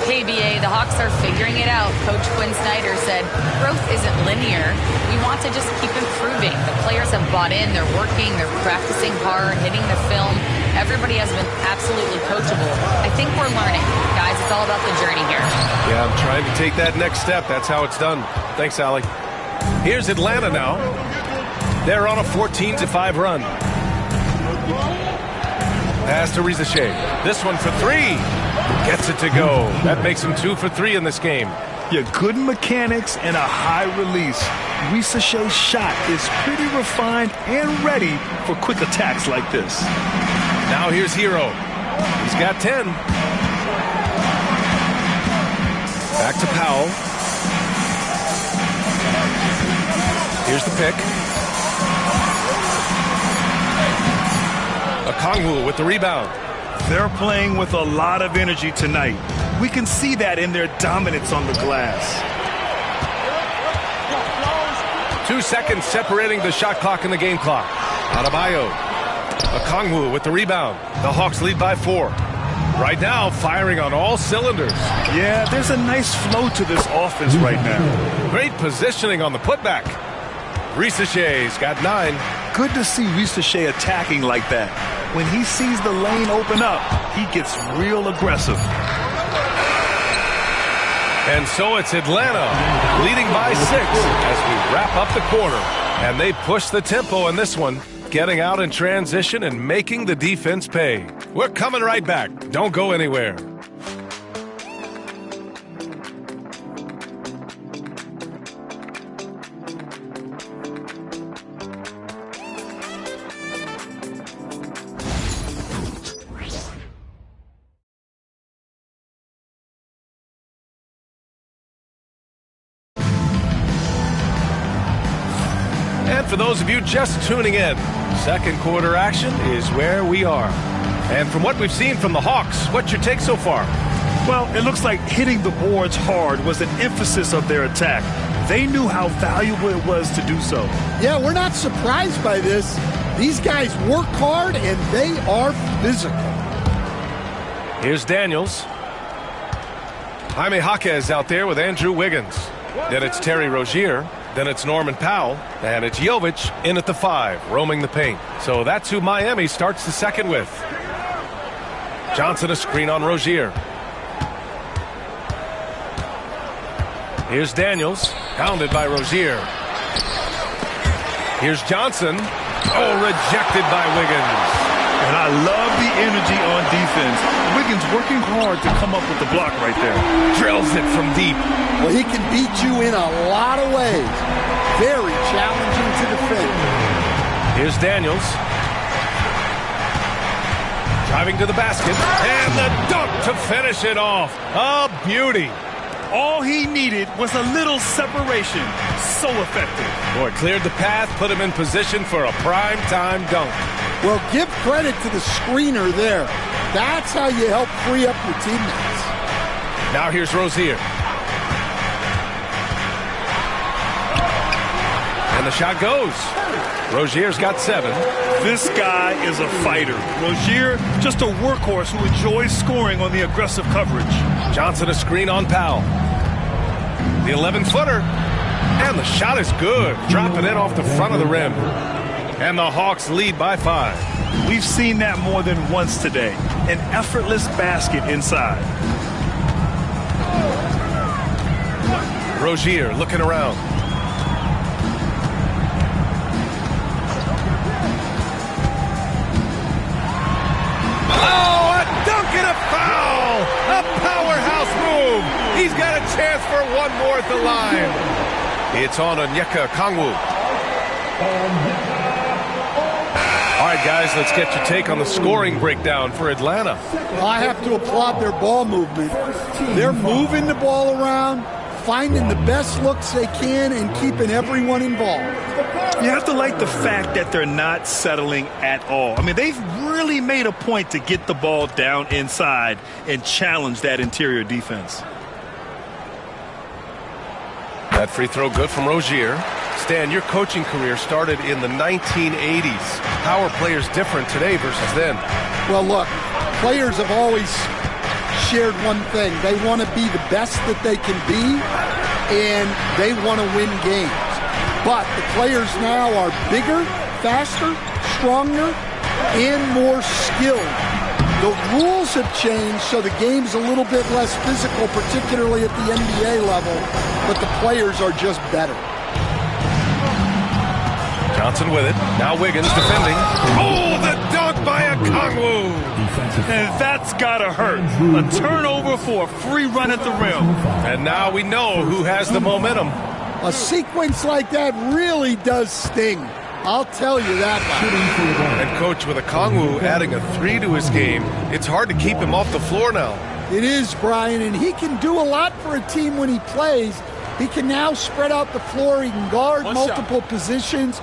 Hey, BA, the Hawks are figuring it out. Coach Quinn Snyder said growth isn't linear. We want to just keep improving. The players have bought in. They're working. They're practicing hard, hitting the film. Everybody has been absolutely coachable. I think we're learning. Guys, it's all about the journey here. Yeah, I'm trying to take that next step. That's how it's done. Thanks, Allie. Here's Atlanta now. They're on a 14-5 run. Pass to Risache. This one for 3. Gets it to go. That makes him 2 for 3 in this game. Yeah, good mechanics and a high release. Risache's shot is pretty refined and ready for quick attacks like this. Now here's Hero. He's got 10. Back to Powell. Here's the pick. Okongwu with the rebound. They're playing with a lot of energy tonight. We can see that in their dominance on the glass. 2 seconds separating the shot clock and the game clock. Adebayo. Okongwu with the rebound. The Hawks lead by 4. Right now, firing on all cylinders. Yeah, there's a nice flow to this offense right now. Great positioning on the putback. Risache's got 9. Good to see Risache attacking like that. When he sees the lane open up, he gets real aggressive. And so it's Atlanta leading by 6 as we wrap up the quarter. And they push the tempo in this one, getting out in transition and making the defense pay. We're coming right back. Don't go anywhere. For those of you just tuning in, second quarter action is where we are. And from what we've seen from the Hawks, what's your take so far? Well, it looks like hitting the boards hard was an emphasis of their attack. They knew how valuable it was to do so. Yeah, we're not surprised by this. These guys work hard and they are physical. Here's Daniels. Jaime Jaquez out there with Andrew Wiggins. Then it's Terry Rozier. Then it's Norman Powell, and it's Jovic in at the 5, roaming the paint. So that's who Miami starts the second with. Johnson a screen on Rozier. Here's Daniels, pounded by Rozier. Here's Johnson. Oh, rejected by Wiggins. And I love the energy on defense. Wiggins working hard to come up with the block right there. Drills it from deep. Well, he can beat you in a lot of ways. Very challenging to defend. Here's Daniels. Driving to the basket. And the dunk to finish it off. A beauty. All he needed was a little separation. So effective. Boy, cleared the path, put him in position for a prime-time dunk. Well, give credit to the screener there. That's how you help free up your teammates. Now here's Rozier. And the shot goes. Rozier's got 7. This guy is a fighter. Rozier, just a workhorse who enjoys scoring on the aggressive coverage. Johnson a screen on Powell. The 11-footer. And the shot is good. Dropping it off the front of the rim. And the Hawks lead by 5. We've seen that more than once today. An effortless basket inside. Rozier looking around. Oh, a dunk and a foul! A powerhouse move! He's got a chance for one more at the line. It's on Onyeka Okongwu. All right, guys, let's get your take on the scoring breakdown for Atlanta. Well, I have to applaud their ball movement. They're moving the ball around, finding the best looks they can, and keeping everyone involved. You have to like the fact that they're not settling at all. I mean, they've really made a point to get the ball down inside and challenge that interior defense. That free throw good from Rozier. Stan, your coaching career started in the 1980s. How are players different today versus then? Well, look, players have always shared one thing. They want to be the best that they can be, and they want to win games. But the players now are bigger, faster, stronger, and more skilled. The rules have changed, so the game's a little bit less physical, particularly at the NBA level, but the players are just better. Johnson with it. Now Wiggins defending. Oh, the dunk by Okongwu. And that's gotta hurt. A turnover for a free run at the rim. And now we know who has the momentum. A sequence like that really does sting. I'll tell you that. And coach, with Okongwu adding a 3 to his game, it's hard to keep him off the floor now. It is, Brian, and he can do a lot for a team when he plays. He can now spread out the floor. He can guard multiple positions.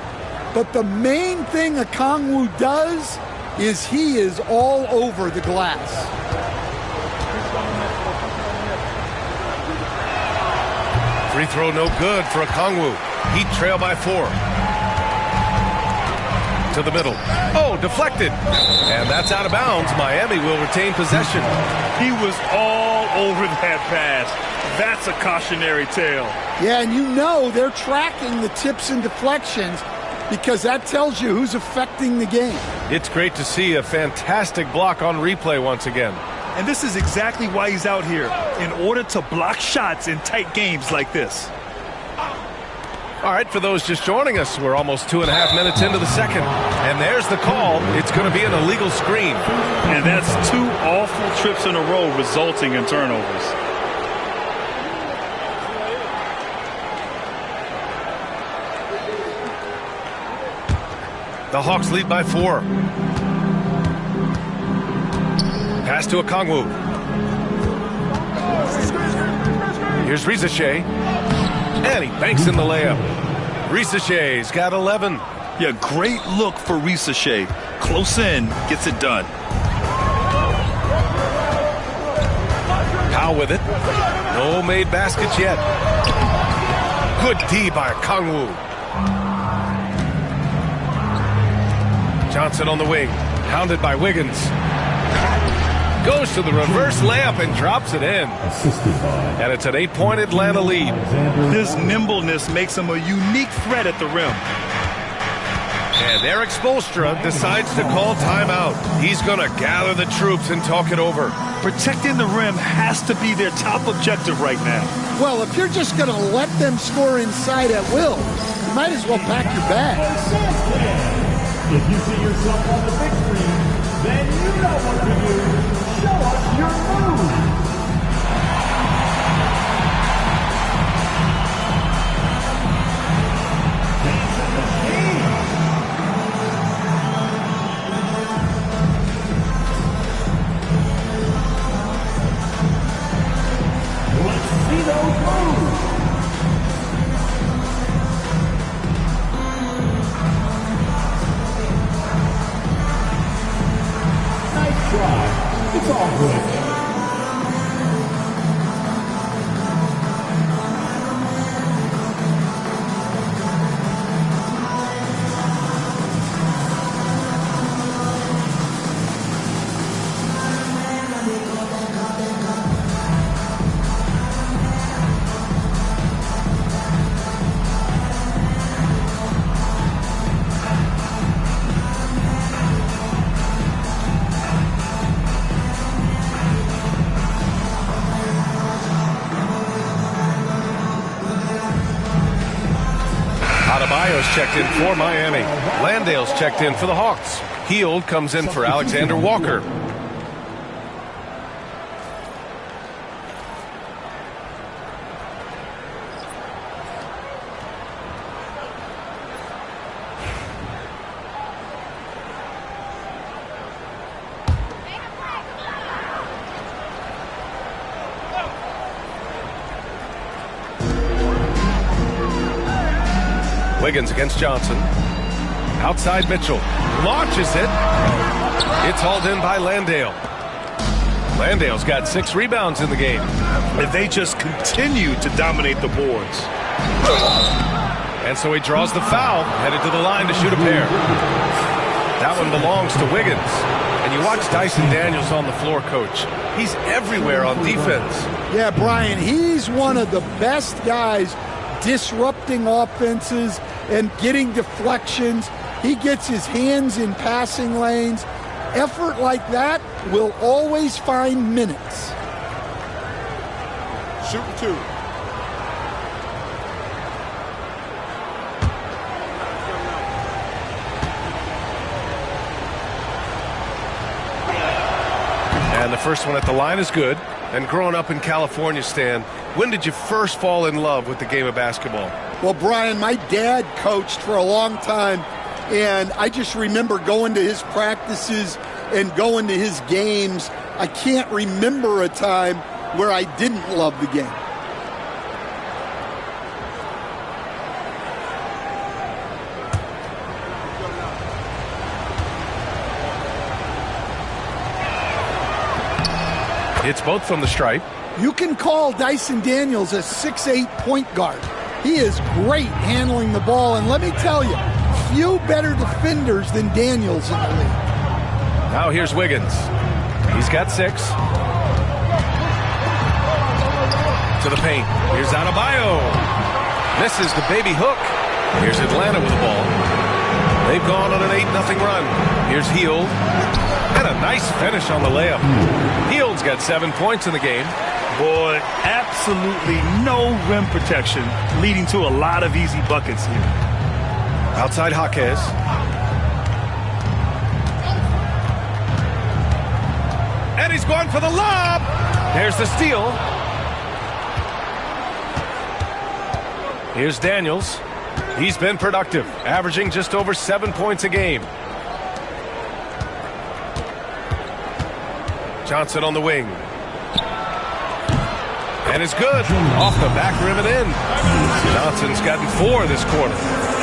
But the main thing Okongwu does is he is all over the glass. Free throw no good for Okongwu. Heat trail by 4. To the middle. Oh, deflected. And that's out of bounds. Miami will retain possession. He was all over that pass. That's a cautionary tale. Yeah, and you know they're tracking the tips and deflections because that tells you who's affecting the game. It's great to see a fantastic block on replay once again. And this is exactly why he's out here, in order to block shots in tight games like this. All right, for those just joining us, we're almost 2.5 minutes into the second. And there's the call. It's going to be an illegal screen. And that's 2 awful trips in a row resulting in turnovers. The Hawks lead by 4. Pass to Okongwu. Here's Risache. And he banks in the layup. Risache's got 11. Yeah, great look for Risache. Close in, gets it done. Powell with it. No made baskets yet. Good D by Okongwu. Johnson on the wing. Hounded by Wiggins. Goes to the reverse layup and drops it in. And it's an 8-point Atlanta lead. His nimbleness makes him a unique threat at the rim. And Eric Spoelstra decides to call timeout. He's going to gather the troops and talk it over. Protecting the rim has to be their top objective right now. Well, if you're just going to let them score inside at will, you might as well pack your bags. If you see yourself on the big screen, then you know what to do. Show us your move. See those moves. Nice try. It's all good. Adebayo's checked in for Miami. Landale's checked in for the Hawks. Hield comes in for Alexander Walker. Wiggins against Johnson. Outside Mitchell. Launches it. It's hauled in by Landale. Landale's got 6 rebounds in the game. If they just continue to dominate the boards. And so he draws the foul, headed to the line to shoot a pair. That one belongs to Wiggins. And you watch Dyson Daniels on the floor, Coach. He's everywhere on defense. Yeah, Brian, he's one of the best guys disrupting offenses and getting deflections. He gets his hands in passing lanes. Effort like that will always find minutes. Shooting 2. And the first one at the line is good. And growing up in California, Stan, when did you first fall in love with the game of basketball? Well, Brian, my dad coached for a long time, and I just remember going to his practices and going to his games. I can't remember a time where I didn't love the game. It's both from the stripe. You can call Dyson Daniels a 6'8" point guard. He is great handling the ball, and let me tell you, few better defenders than Daniels in the league. Now here's Wiggins. He's got 6. To the paint. Here's Adebayo. Misses the baby hook. Here's Atlanta with the ball. They've gone on an 8-0 run. Here's Hield. And a nice finish on the layup. Hield's got 7 points in the game. Boy, absolutely no rim protection, leading to a lot of easy buckets here. Outside Jaquez. And he's going for the lob. There's the steal. Here's Daniels. He's been productive, averaging just over 7 points a game. Johnson on the wing. And it's good. Off the back rim and in. Johnson's gotten 4 this quarter.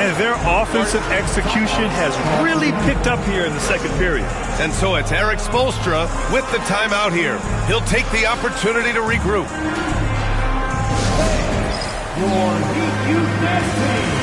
And their offensive execution has really picked up here in the second period. And so it's Eric Spoelstra with the timeout here. He'll take the opportunity to regroup. Your Heat Youth Destiny.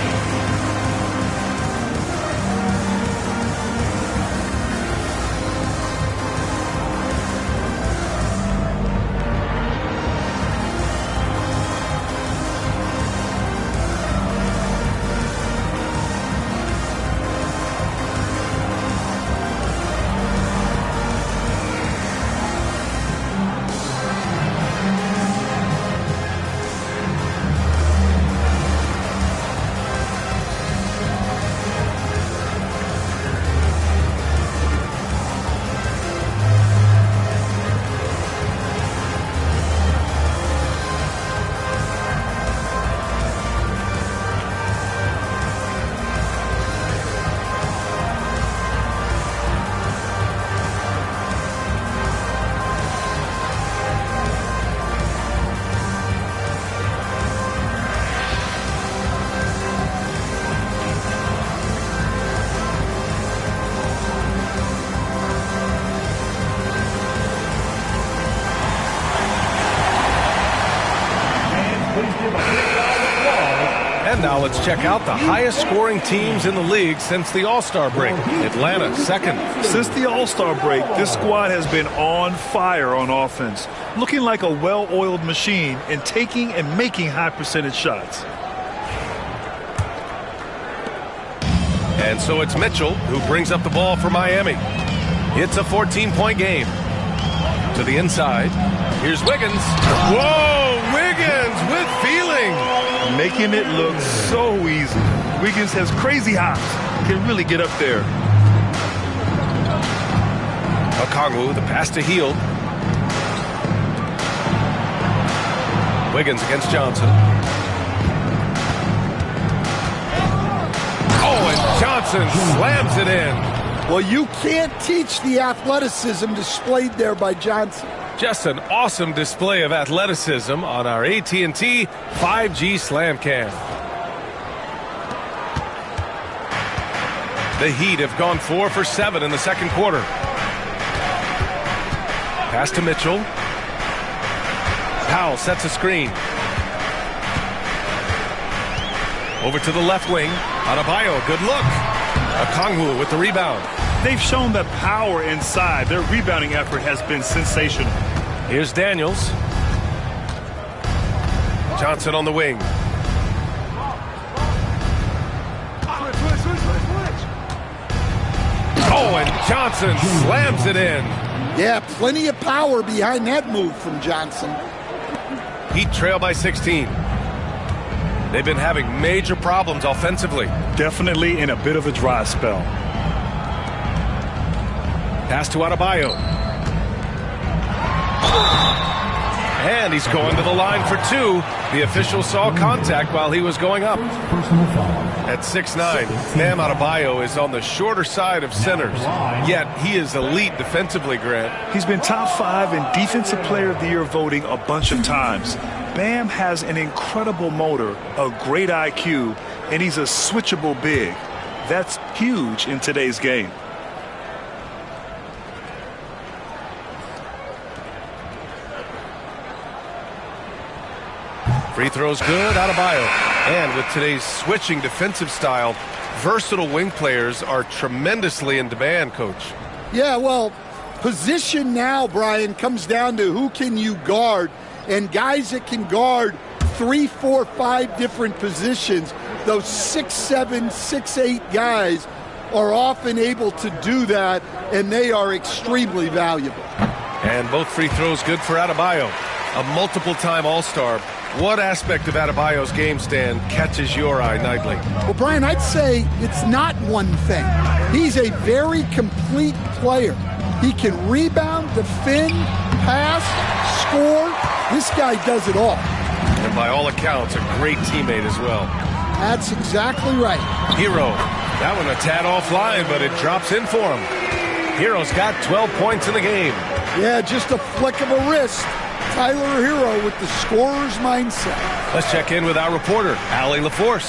And now let's check out the highest scoring teams in the league since the All-Star break. Atlanta second. Since the All-Star break, this squad has been on fire on offense, looking like a well-oiled machine and taking and making high percentage shots. And so it's Mitchell who brings up the ball for Miami. It's a 14-point game. To the inside. Here's Wiggins. Whoa, Wiggins with feeling. Making it look so easy. Wiggins has crazy hops. Can really get up there. Okongwu, the pass to Hield. Wiggins against Johnson. Oh, and Johnson slams it in. Well, you can't teach the athleticism displayed there by Johnson. Just an awesome display of athleticism on our AT&T 5G Slam Cam. The Heat have gone 4 for 7 in the second quarter. Pass to Mitchell. Powell sets a screen. Over to the left wing. Adebayo, good look. Okongwu with the rebound. They've shown that power inside. Their rebounding effort has been sensational. Here's Daniels. Johnson on the wing. Oh, and Johnson slams it in. Yeah, plenty of power behind that move from Johnson. Heat trail by 16. They've been having major problems offensively. Definitely in a bit of a dry spell. Pass to Adebayo. And he's going to the line for 2. The official saw contact while he was going up. At 6'9", Bam Adebayo is on the shorter side of centers. Yet he is elite defensively, Grant. He's been top 5 in Defensive Player of the Year voting a bunch of times. Bam has an incredible motor, a great IQ, and he's a switchable big. That's huge in today's game. Free throws good, Adebayo. And with today's switching defensive style, versatile wing players are tremendously in demand, Coach. Yeah, well, position now, Brian, comes down to who can you guard. And guys that can guard 3, 4, 5 different positions, those 6'7", 6'8" guys are often able to do that, and they are extremely valuable. And both free throws good for Adebayo, a multiple-time All-Star. What aspect of Adebayo's game, Stan, catches your eye nightly? Well, Brian, I'd say it's not one thing. He's a very complete player. He can rebound, defend, pass, score. This guy does it all. And by all accounts, a great teammate as well. That's exactly right. Hero. That one a tad offline, but it drops in for him. Hero's got 12 points in the game. Yeah, just a flick of a wrist. Tyler Hero with the scorer's mindset. Let's check in with our reporter, Allie LaForce.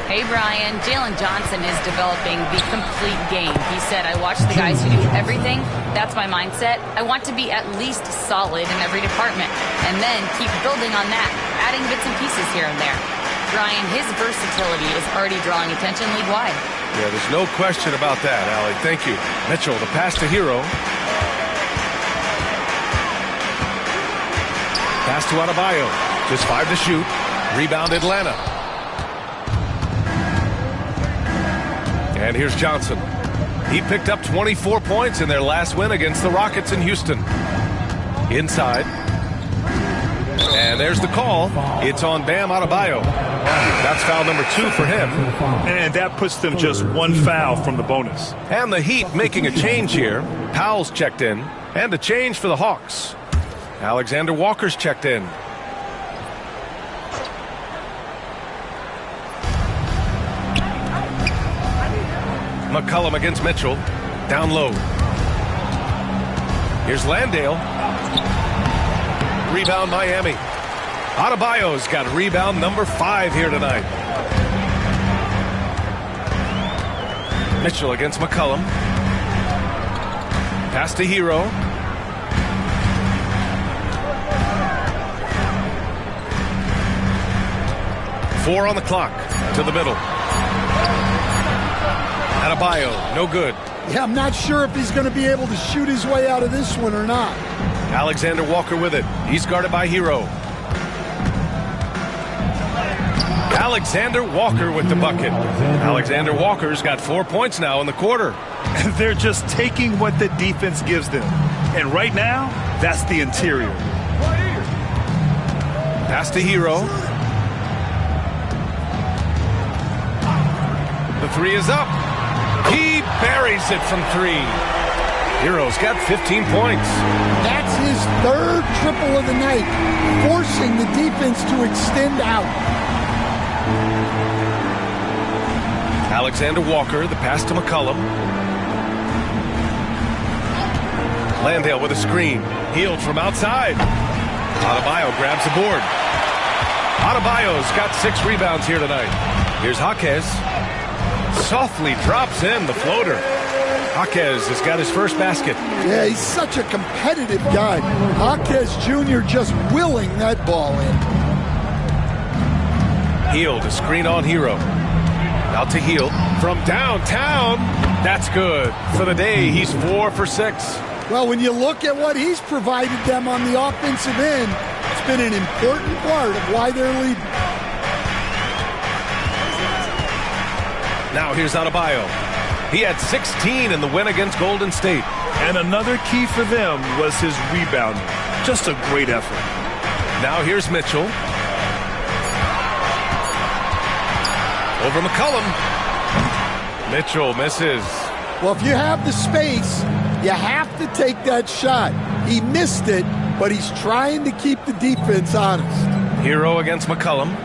Hey, Brian. Jalen Johnson is developing the complete game. He said, I watch the guys who do everything. That's my mindset. I want to be at least solid in every department and then keep building on that, adding bits and pieces here and there. Brian, his versatility is already drawing attention league-wide. Yeah, there's no question about that, Allie. Thank you. Mitchell, the pass to Hero. Pass to Adebayo. Just 5 to shoot. Rebound Atlanta. And here's Johnson. He picked up 24 points in their last win against the Rockets in Houston. Inside. And there's the call. It's on Bam Adebayo. That's foul number 2 for him. And that puts them just 1 foul from the bonus. And the Heat making a change here. Powell's checked in. And a change for the Hawks. Alexander Walker's checked in. McCollum against Mitchell. Down low. Here's Landale. Rebound Miami. Adebayo's got rebound number 5 here tonight. Mitchell against McCollum. Pass to Hero. Four on the clock. To the middle. Adebayo, no good. Yeah, I'm not sure if he's going to be able to shoot his way out of this one or not. Alexander Walker with it. He's guarded by Hero. Alexander Walker with the bucket. Alexander Walker's got 4 points now in the quarter. They're just taking what the defense gives them. And right now, that's the interior. Pass to Hero. The three is up. He buries it from three. Hero's got 15 points. That's his third triple of the night, forcing the defense to extend out. Alexander Walker, the pass to McCollum. Landale with a screen. Healed from outside. Adebayo grabs the board. Adebayo's got 6 rebounds here tonight. Here's Jaquez. Softly drops in the floater. Jaquez has got his first basket. Yeah, he's such a competitive guy. Jaquez Jr. just willing that ball in. Hield, a screen on Hero. Out to Hield from downtown. That's good. For the day, he's 4 for 6. Well, when you look at what he's provided them on the offensive end, it's been an important part of why they're leading. Now here's Adebayo. He had 16 in the win against Golden State. And another key for them was his rebounding. Just a great effort. Now here's Mitchell. Over McCollum. Mitchell misses. Well, if you have the space, you have to take that shot. He missed it, but he's trying to keep the defense honest. Hero against McCollum.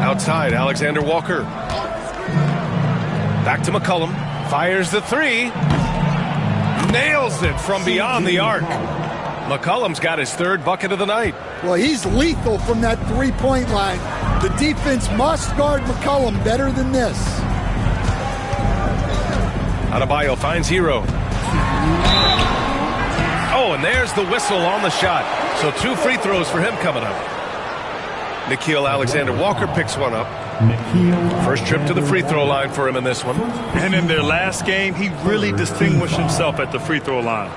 Outside, Alexander Walker. Back to McCollum. Fires the three. Nails it from beyond the arc. McCollum's got his 3rd bucket of the night. Well, he's lethal from that three-point line. The defense must guard McCollum better than this. Adebayo finds Hero. Oh, and there's the whistle on the shot. So 2 free throws for him coming up. Nickeil Alexander-Walker picks one up. First trip to the free throw line for him in this one. And in their last game, he really distinguished himself at the free throw line.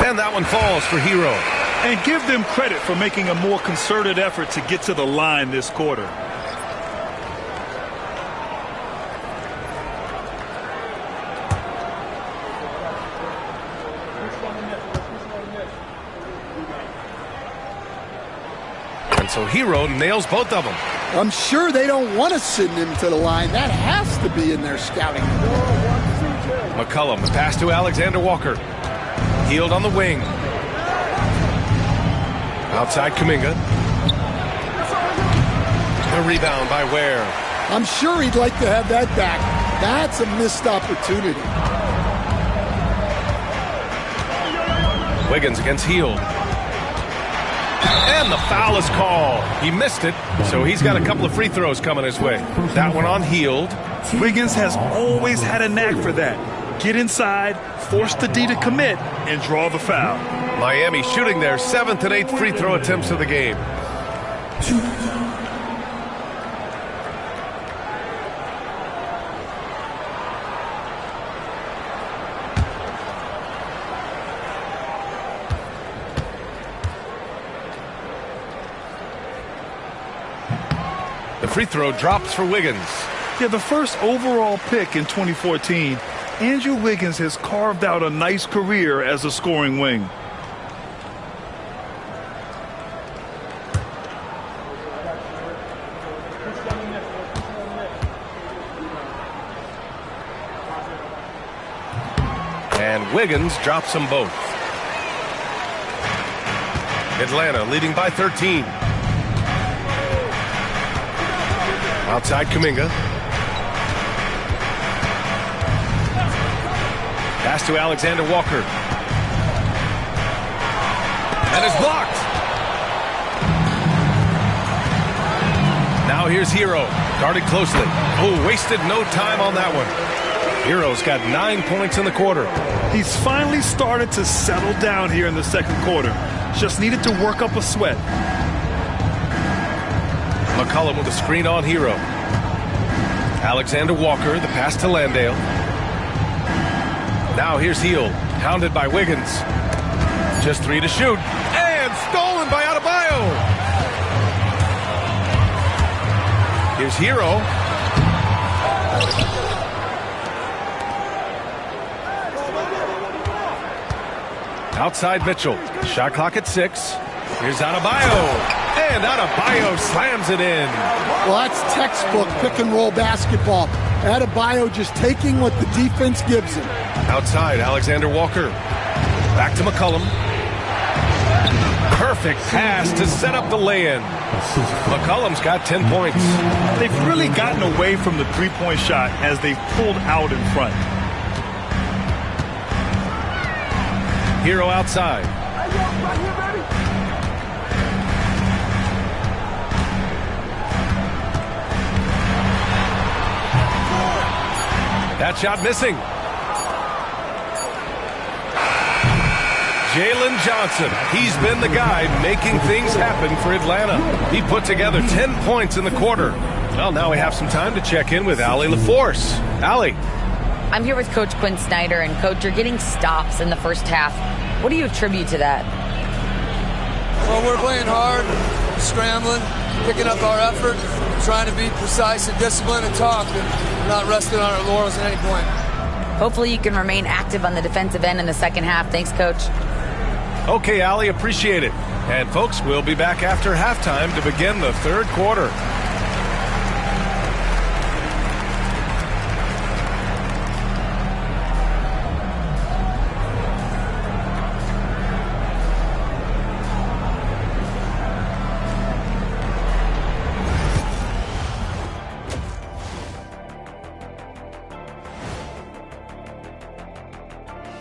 And that one falls for Hero. And give them credit for making a more concerted effort to get to the line this quarter. And so Hero nails both of them. I'm sure they don't want to send him to the line. That has to be in their scouting. McCollum, the pass to Alexander Walker. Healed on the wing. Outside Kuminga. The rebound by Ware. I'm sure he'd like to have that back. That's a missed opportunity. Wiggins against Hield. And the foul is called. He missed it, so he's got a couple of free throws coming his way. That one on Hield. Wiggins has always had a knack for that. Get inside, force the D to commit, and draw the foul. Miami shooting their 7th and 8th free throw attempts of the game. The free throw drops for Wiggins. Yeah, the first overall pick in 2014, Andrew Wiggins has carved out a nice career as a scoring wing. And Wiggins drops them both. Atlanta leading by 13. Outside Kuminga. Pass to Alexander Walker. And it's blocked. Now here's Hero, guarded closely. Oh, wasted no time on that one. Hero's got 9 points in the quarter. He's finally started to settle down here in the second quarter. Just needed to work up a sweat. McCollum with a screen on Hero. Alexander Walker, the pass to Landale. Now here's Hield, hounded by Wiggins. Just 3 to shoot. And stolen by Adebayo. Here's Hero. Outside Mitchell. Shot clock at 6. Here's Adebayo. And Adebayo slams it in. Well, that's textbook pick-and-roll basketball. Adebayo just taking what the defense gives him. Outside, Alexander Walker. Back to McCollum. Perfect pass to set up the lay-in. McCollum's got 10 points. They've really gotten away from the three-point shot as they've pulled out in front. Hero outside. That shot missing. Jalen Johnson. He's been the guy making things happen for Atlanta. He put together 10 points in the quarter. Well, now we have some time to check in with Allie LaForce. Allie. I'm here with Coach Quinn Snyder, and Coach, you're getting stops in the first half. What do you attribute to that? Well, we're playing hard, scrambling, picking up our effort, trying to be precise and disciplined and talk, and not resting on our laurels at any point. Hopefully you can remain active on the defensive end in the second half. Thanks, Coach. Okay, Allie, appreciate it. And folks, we'll be back after halftime to begin the third quarter.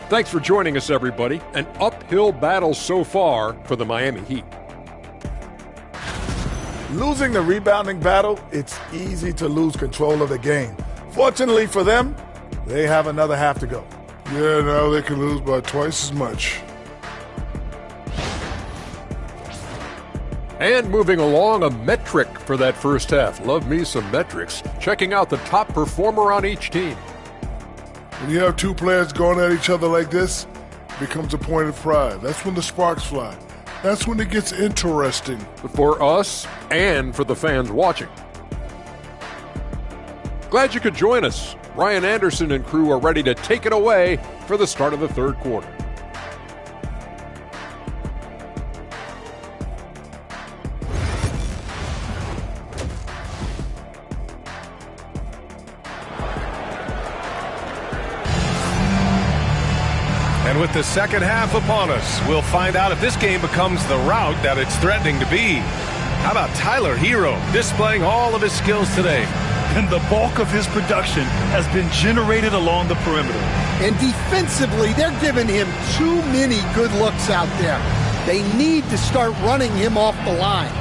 Thanks for joining us, everybody. An uphill battle so far for the Miami Heat. Losing the rebounding battle, it's easy to lose control of the game. Fortunately for them, they have another half to go. Yeah, now they can lose by twice as much. And moving along, a metric for that first half. Love me some metrics. Checking out the top performer on each team. When you have two players going at each other like this, it becomes a point of pride. That's when the sparks fly. That's when it gets interesting. For us and for the fans watching. Glad you could join us. Ryan Anderson and crew are ready to take it away for the start of the third quarter. And with the second half upon us, we'll find out if this game becomes the rout that it's threatening to be. How about Tyler Hero displaying all of his skills today? And the bulk of his production has been generated along the perimeter. And defensively, they're giving him too many good looks out there. They need to start running him off the line.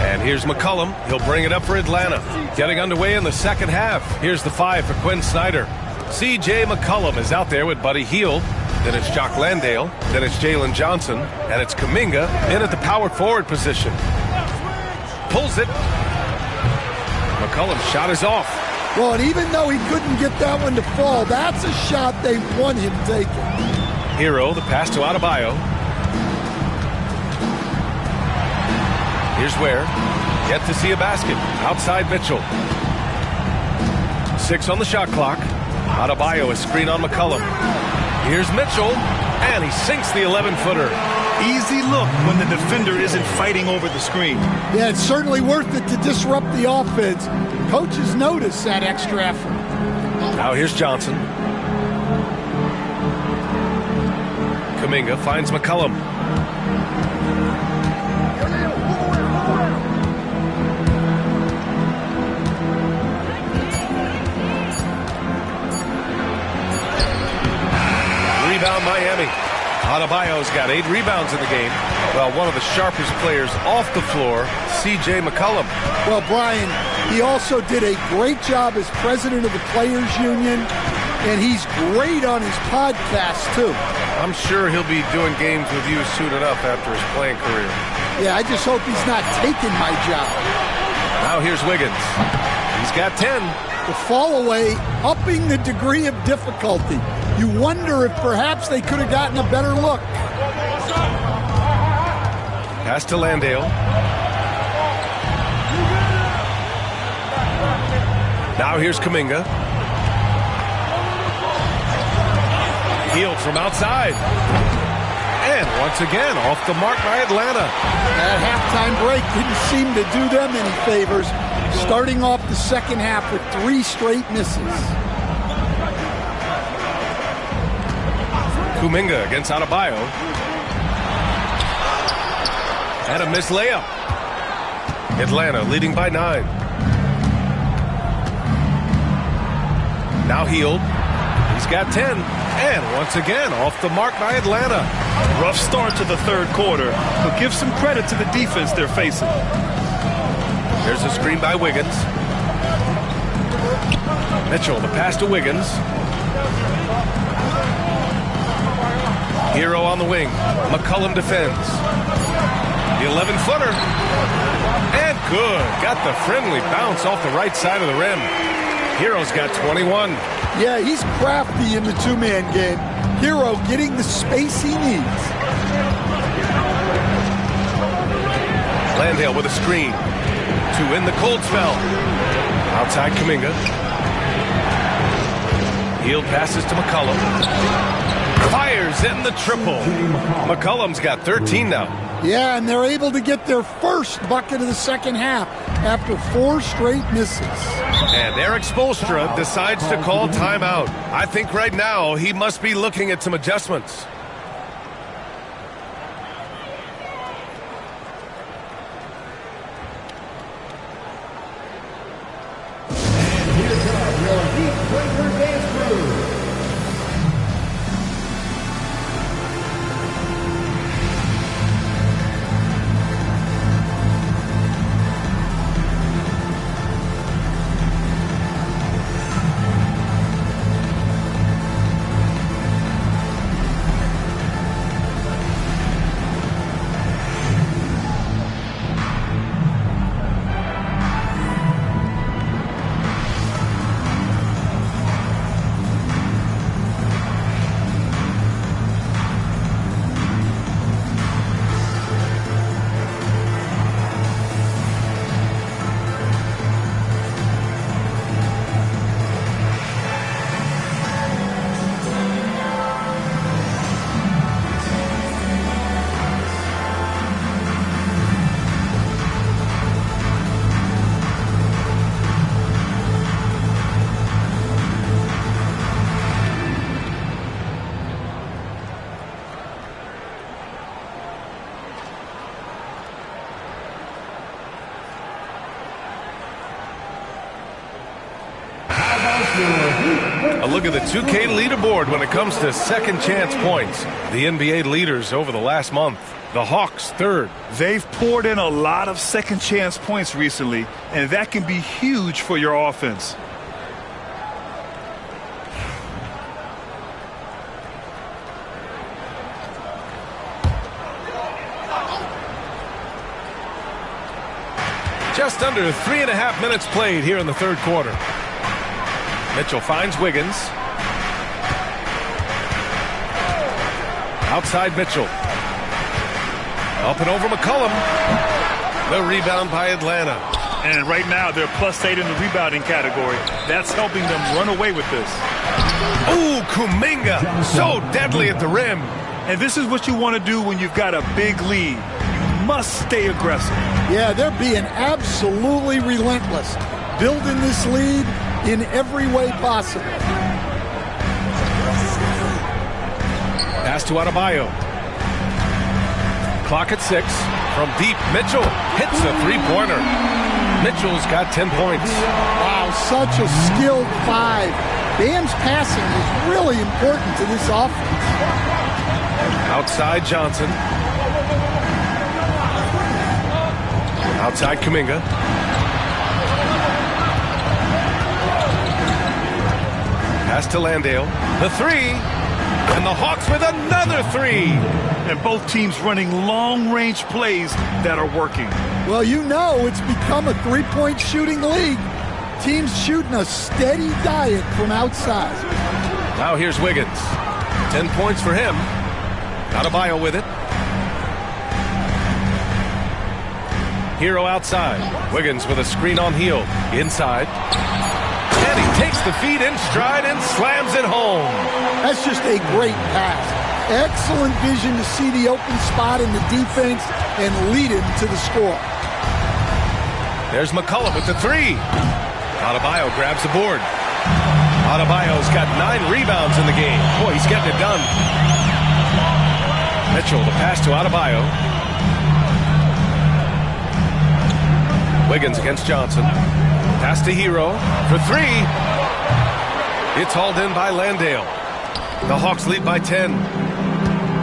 And here's McCollum. He'll bring it up for Atlanta. Getting underway in the second half. Here's the 5 for Quinn Snyder. C.J. McCollum is out there with Buddy Hield. Then it's Jock Landale. Then it's Jalen Johnson. And it's Kuminga in at the power forward position. Pulls it. McCollum's shot is off. Well, and even though he couldn't get that one to fall, that's a shot they want him taking. Hero, the pass to Adebayo. Here's Ware. Yet to see a basket. Outside Mitchell. 6 on the shot clock. Adebayo is screen on McCollum. Here's Mitchell. And he sinks the 11-footer. Easy look when the defender isn't fighting over the screen. Yeah, it's certainly worth it to disrupt the offense. Coaches notice that extra effort. Now here's Johnson. Kuminga finds McCollum. rebound Miami. Adebayo's got 8 rebounds in the game. Well, one of the sharpest players off the floor, C.J. McCollum. Well, Brian, he also did a great job as president of the Players Union, and he's great on his podcast, too. I'm sure he'll be doing games with you suited up after his playing career. Yeah, I just hope he's not taking my job. Now here's Wiggins. He's got 10. The fall away, upping the degree of difficulty. You wonder if perhaps they could have gotten a better look. Pass to Landale. Now here's Kuminga. Healed from outside. And once again, off the mark by Atlanta. That halftime break didn't seem to do them any favors, starting off the second half with 3 straight misses. Kuminga against Adebayo. And a missed layup. Atlanta leading by 9. Now Healed. He's got 10. And once again, off the mark by Atlanta. Rough start to the third quarter, but give some credit to the defense they're facing. There's a screen by Wiggins. Mitchell, the pass to Wiggins. Hero on the wing. McCollum defends. The 11-footer. And good. Got the friendly bounce off the right side of the rim. Hero's got 21. Yeah, he's crafty in the two-man game. Hero getting the space he needs. Landale with a screen to win the cold spell. Outside Kuminga. Healed passes to McCollum. Fires in the triple. McCollum's got 13 now. Yeah, and they're able to get their first bucket of the second half after 4 straight misses. And Eric Spoelstra decides to call timeout. I think right now he must be looking at some adjustments. And here comes your Heat Breaker Dance Crew. A look at the 2K leaderboard when it comes to second chance points. The NBA leaders over the last month. The Hawks third. They've poured in a lot of second chance points recently, and that can be huge for your offense. Just under 3.5 minutes played here in the third quarter. Mitchell finds Wiggins. Outside Mitchell. Up and over McCollum. The rebound by Atlanta. And right now they're +8 in the rebounding category. That's helping them run away with this. Ooh, Kuminga. So deadly at the rim. And this is what you want to do when you've got a big lead. You must stay aggressive. Yeah, they're being absolutely relentless. Building this lead in every way possible. Pass to Adebayo. Clock at 6. From deep, Mitchell hits a three-pointer. Mitchell's got 10 points. Wow, such a skilled 5. Bam's passing is really important to this offense. Outside Johnson. Outside Kuminga. Pass to Landale. The three. And the Hawks with another three. And both teams running long-range plays that are working. Well, you know it's become a three-point shooting league. Teams shooting a steady diet from outside. Now here's Wiggins. 10 points for him. Adebayo with it. Hero outside. Wiggins with a screen on Hield. Inside. And he takes the feed in stride and slams it home. That's just a great pass. Excellent vision to see the open spot in the defense and lead him to the score. There's McCollum with the three. Adebayo grabs the board. Adebayo's got 9 rebounds in the game. Boy, he's getting it done. Mitchell, the pass to Adebayo. Wiggins against Johnson. Pass to Hero for three. It's hauled in by Landale. The Hawks lead by 10.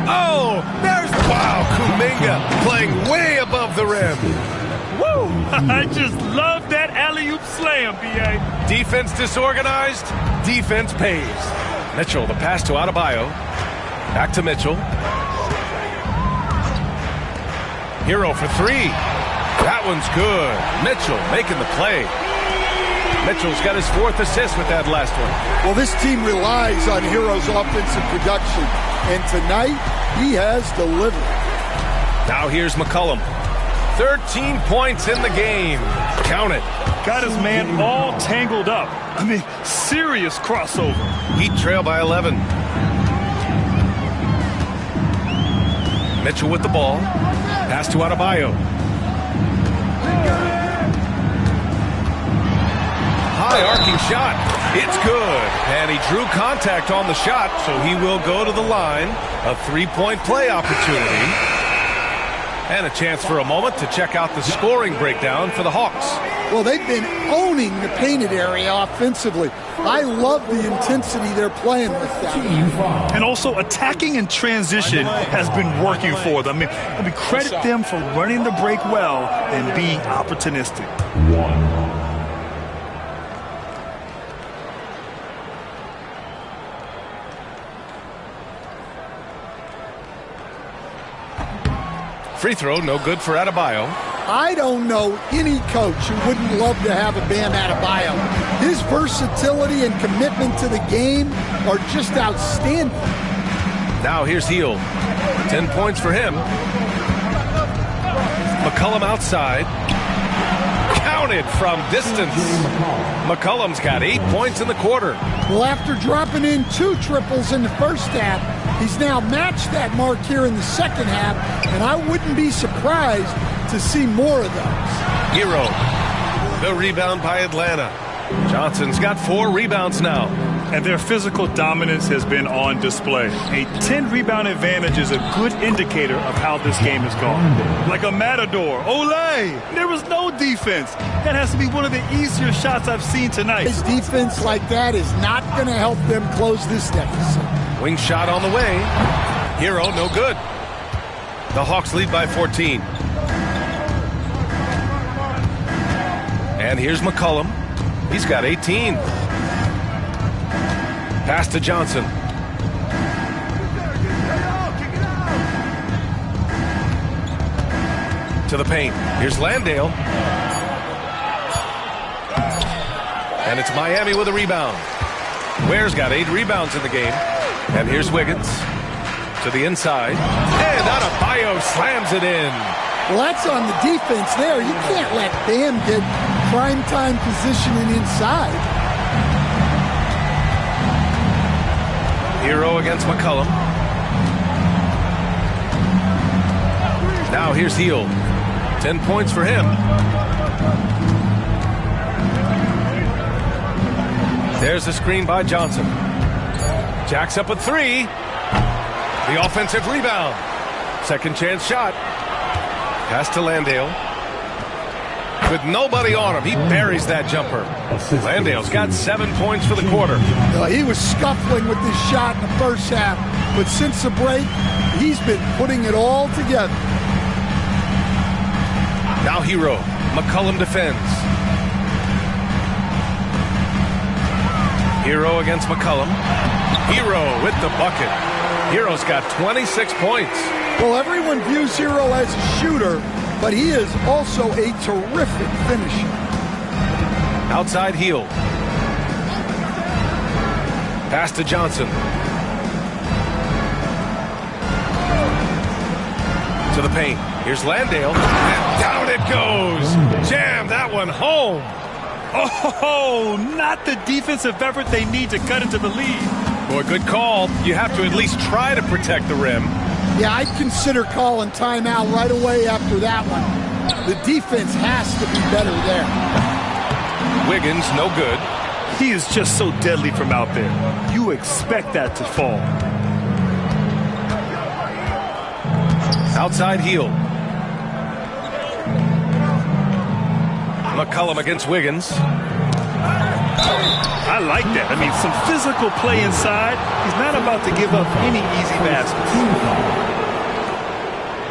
Oh, there's, wow, Kuminga playing way above the rim. Woo! I just love that alley-oop slam, B.A. Defense disorganized, defense pays. Mitchell, the pass to Adebayo. Back to Mitchell. Hero for three. That one's good. Mitchell making the play. Mitchell's got his 4th assist with that last one. Well, this team relies on Hero's offensive production, and tonight he has delivered. Now here's McCollum. 13 points in the game. Count it. Got his man all tangled up. I mean, serious crossover. Heat trail by 11. Mitchell with the ball. Pass to Adebayo. High arcing shot. It's good. And he drew contact on the shot, so he will go to the line. A 3-point play opportunity. And a chance for a moment to check out the scoring breakdown for the Hawks. Well, they've been owning the painted area offensively. I love the intensity they're playing with that. And also attacking in transition has been working for them. I mean, credit them for running the break well and being opportunistic. Free throw, no good for Adebayo. I don't know any coach who wouldn't love to have a Bam Adebayo. His versatility and commitment to the game are just outstanding. Now here's Hield. 10 points for him. McCollum outside. Counted from distance. McCollum's got 8 points in the quarter. Well, after dropping in 2 triples in the first half, he's now matched that mark here in the second half, and I wouldn't be surprised to see more of those. Hero. The rebound by Atlanta. Johnson's got 4 rebounds now. And their physical dominance has been on display. A 10-rebound advantage is a good indicator of how this game has gone. Like a matador. Olay! There was no defense. That has to be one of the easier shots I've seen tonight. His defense like that is not going to help them close this deficit. Wing shot on the way. Hero, no good. The Hawks lead by 14. And here's McCollum. He's got 18. Pass to Johnson. To the paint. Here's Landale. And it's Miami with a rebound. Ware's got 8 rebounds in the game. And here's Wiggins to the inside. And Adebayo slams it in. Well, that's on the defense there. You can't let Bam get primetime positioning inside. Hero against McCollum. Now here's Hield. 10 points for him. There's the screen by Johnson. Jacks up a 3. The offensive rebound. Second chance shot. Pass to Landale. With nobody on him, he buries that jumper. Landale's got 7 points for the quarter. He was scuffling with this shot in the first half, but since the break, he's been putting it all together. Now Hero. McCollum defends. Hero against McCollum. Hero with the bucket. Hero's got 26 points. Well, everyone views Hero as a shooter, but he is also a terrific finisher. Outside heel. Pass to Johnson. To the paint. Here's Landale. And down it goes. Jam that one home. Oh, not the defensive effort they need to cut into the lead. Boy, good call. You have to at least try to protect the rim. Yeah, I'd consider calling timeout right away after that one. The defense has to be better there. Wiggins, no good. He is just so deadly from out there. You expect that to fall. Outside heel. McCollum against Wiggins. I like that. I mean, some physical play inside. He's not about to give up any easy baskets.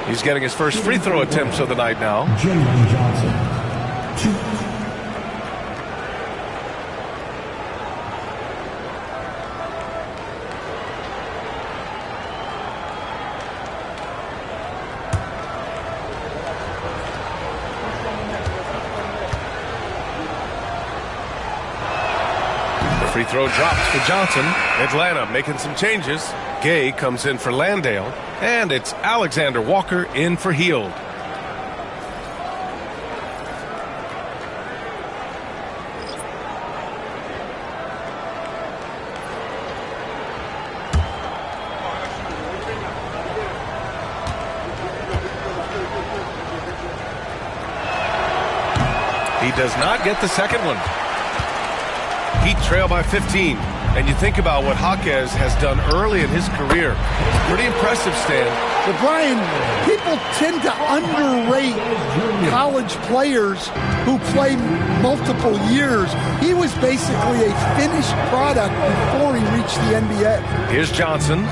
He's getting his first free throw attempts of the night now. Jalen Johnson, 2. Free throw drops for Johnson. Atlanta making some changes. Gay comes in for Landale. And it's Alexander Walker in for Hield. He does not get the second one. Heat trail by 15. And you think about what Jackask has done early in his career. It's pretty impressive, Stan. But Brian, people tend to underrate college players who play multiple years. He was basically a finished product before he reached the NBA. Here's Johnson.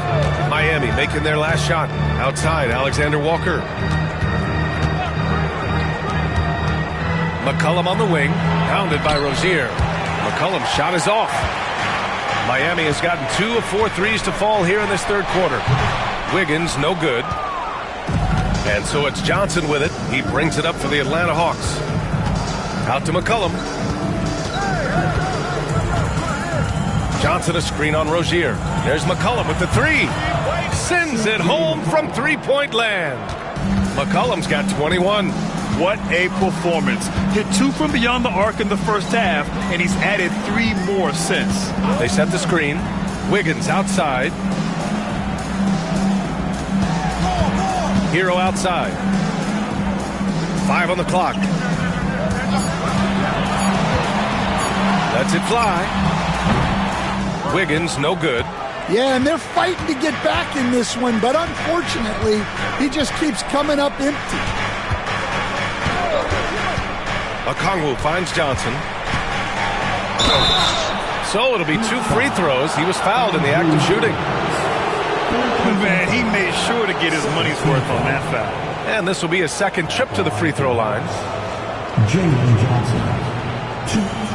Miami making their last shot. Outside, Alexander Walker. McCollum on the wing. Pounded by Rozier. McCollum's shot is off. Miami has gotten 2 of 4 threes to fall here in this third quarter. Wiggins, no good. And so it's Johnson with it. He brings it up for the Atlanta Hawks. Out to McCollum. Johnson a screen on Rozier. There's McCollum with the three. Sends it home from three-point land. McCollum's got 21. What a performance. Hit 2 from beyond the arc in the first half, and he's added 3 more since. They set the screen. Wiggins outside. Hero outside. 5 on the clock. Lets it fly. Wiggins, no good. Yeah, and they're fighting to get back in this one, but unfortunately, he just keeps coming up empty. Okongwu finds Johnson. So it'll be 2 free throws. He was fouled in the act of shooting. Man, he made sure to get his money's worth on that foul. And this will be his second trip to the free throw line. Jalen Johnson, 2.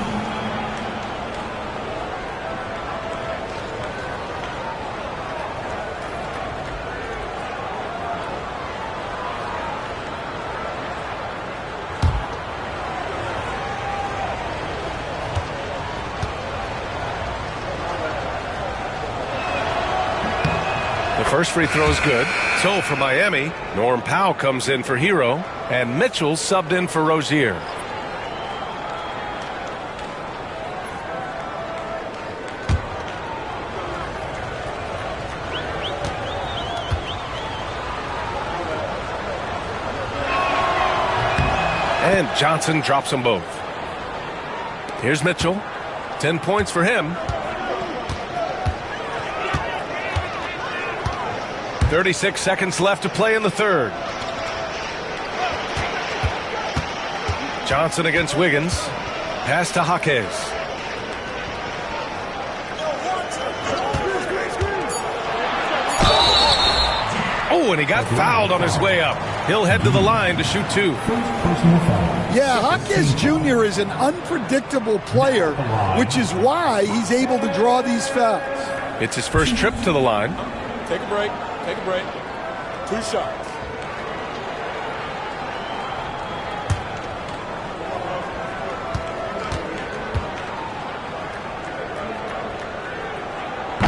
First free throw is good. So for Miami, Norm Powell comes in for Hero, and Mitchell subbed in for Rozier. And Johnson drops them both. Here's Mitchell. 10 points for him. 36 seconds left to play in the third. Johnson against Wiggins. Pass to Jaquez. Oh, and he got fouled on his way up. He'll head to the line to shoot 2. Yeah, Jaquez Jr. is an unpredictable player, which is why he's able to draw these fouls. It's his first trip to the line. Take a break. Take a break. 2 shots.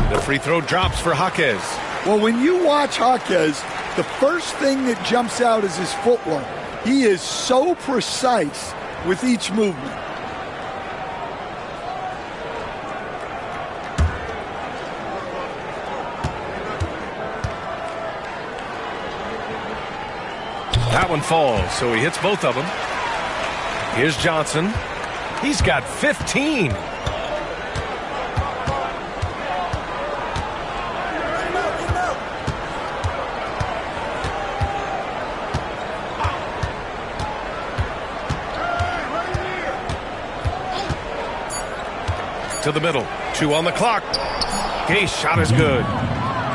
The free throw drops for Jaquez. Well, when you watch Jaquez, the first thing that jumps out is his footwork. He is so precise with each movement. That one falls, so he hits both of them. Here's Johnson. He's got 15. To the middle. 2 on the clock. Gay's shot is good.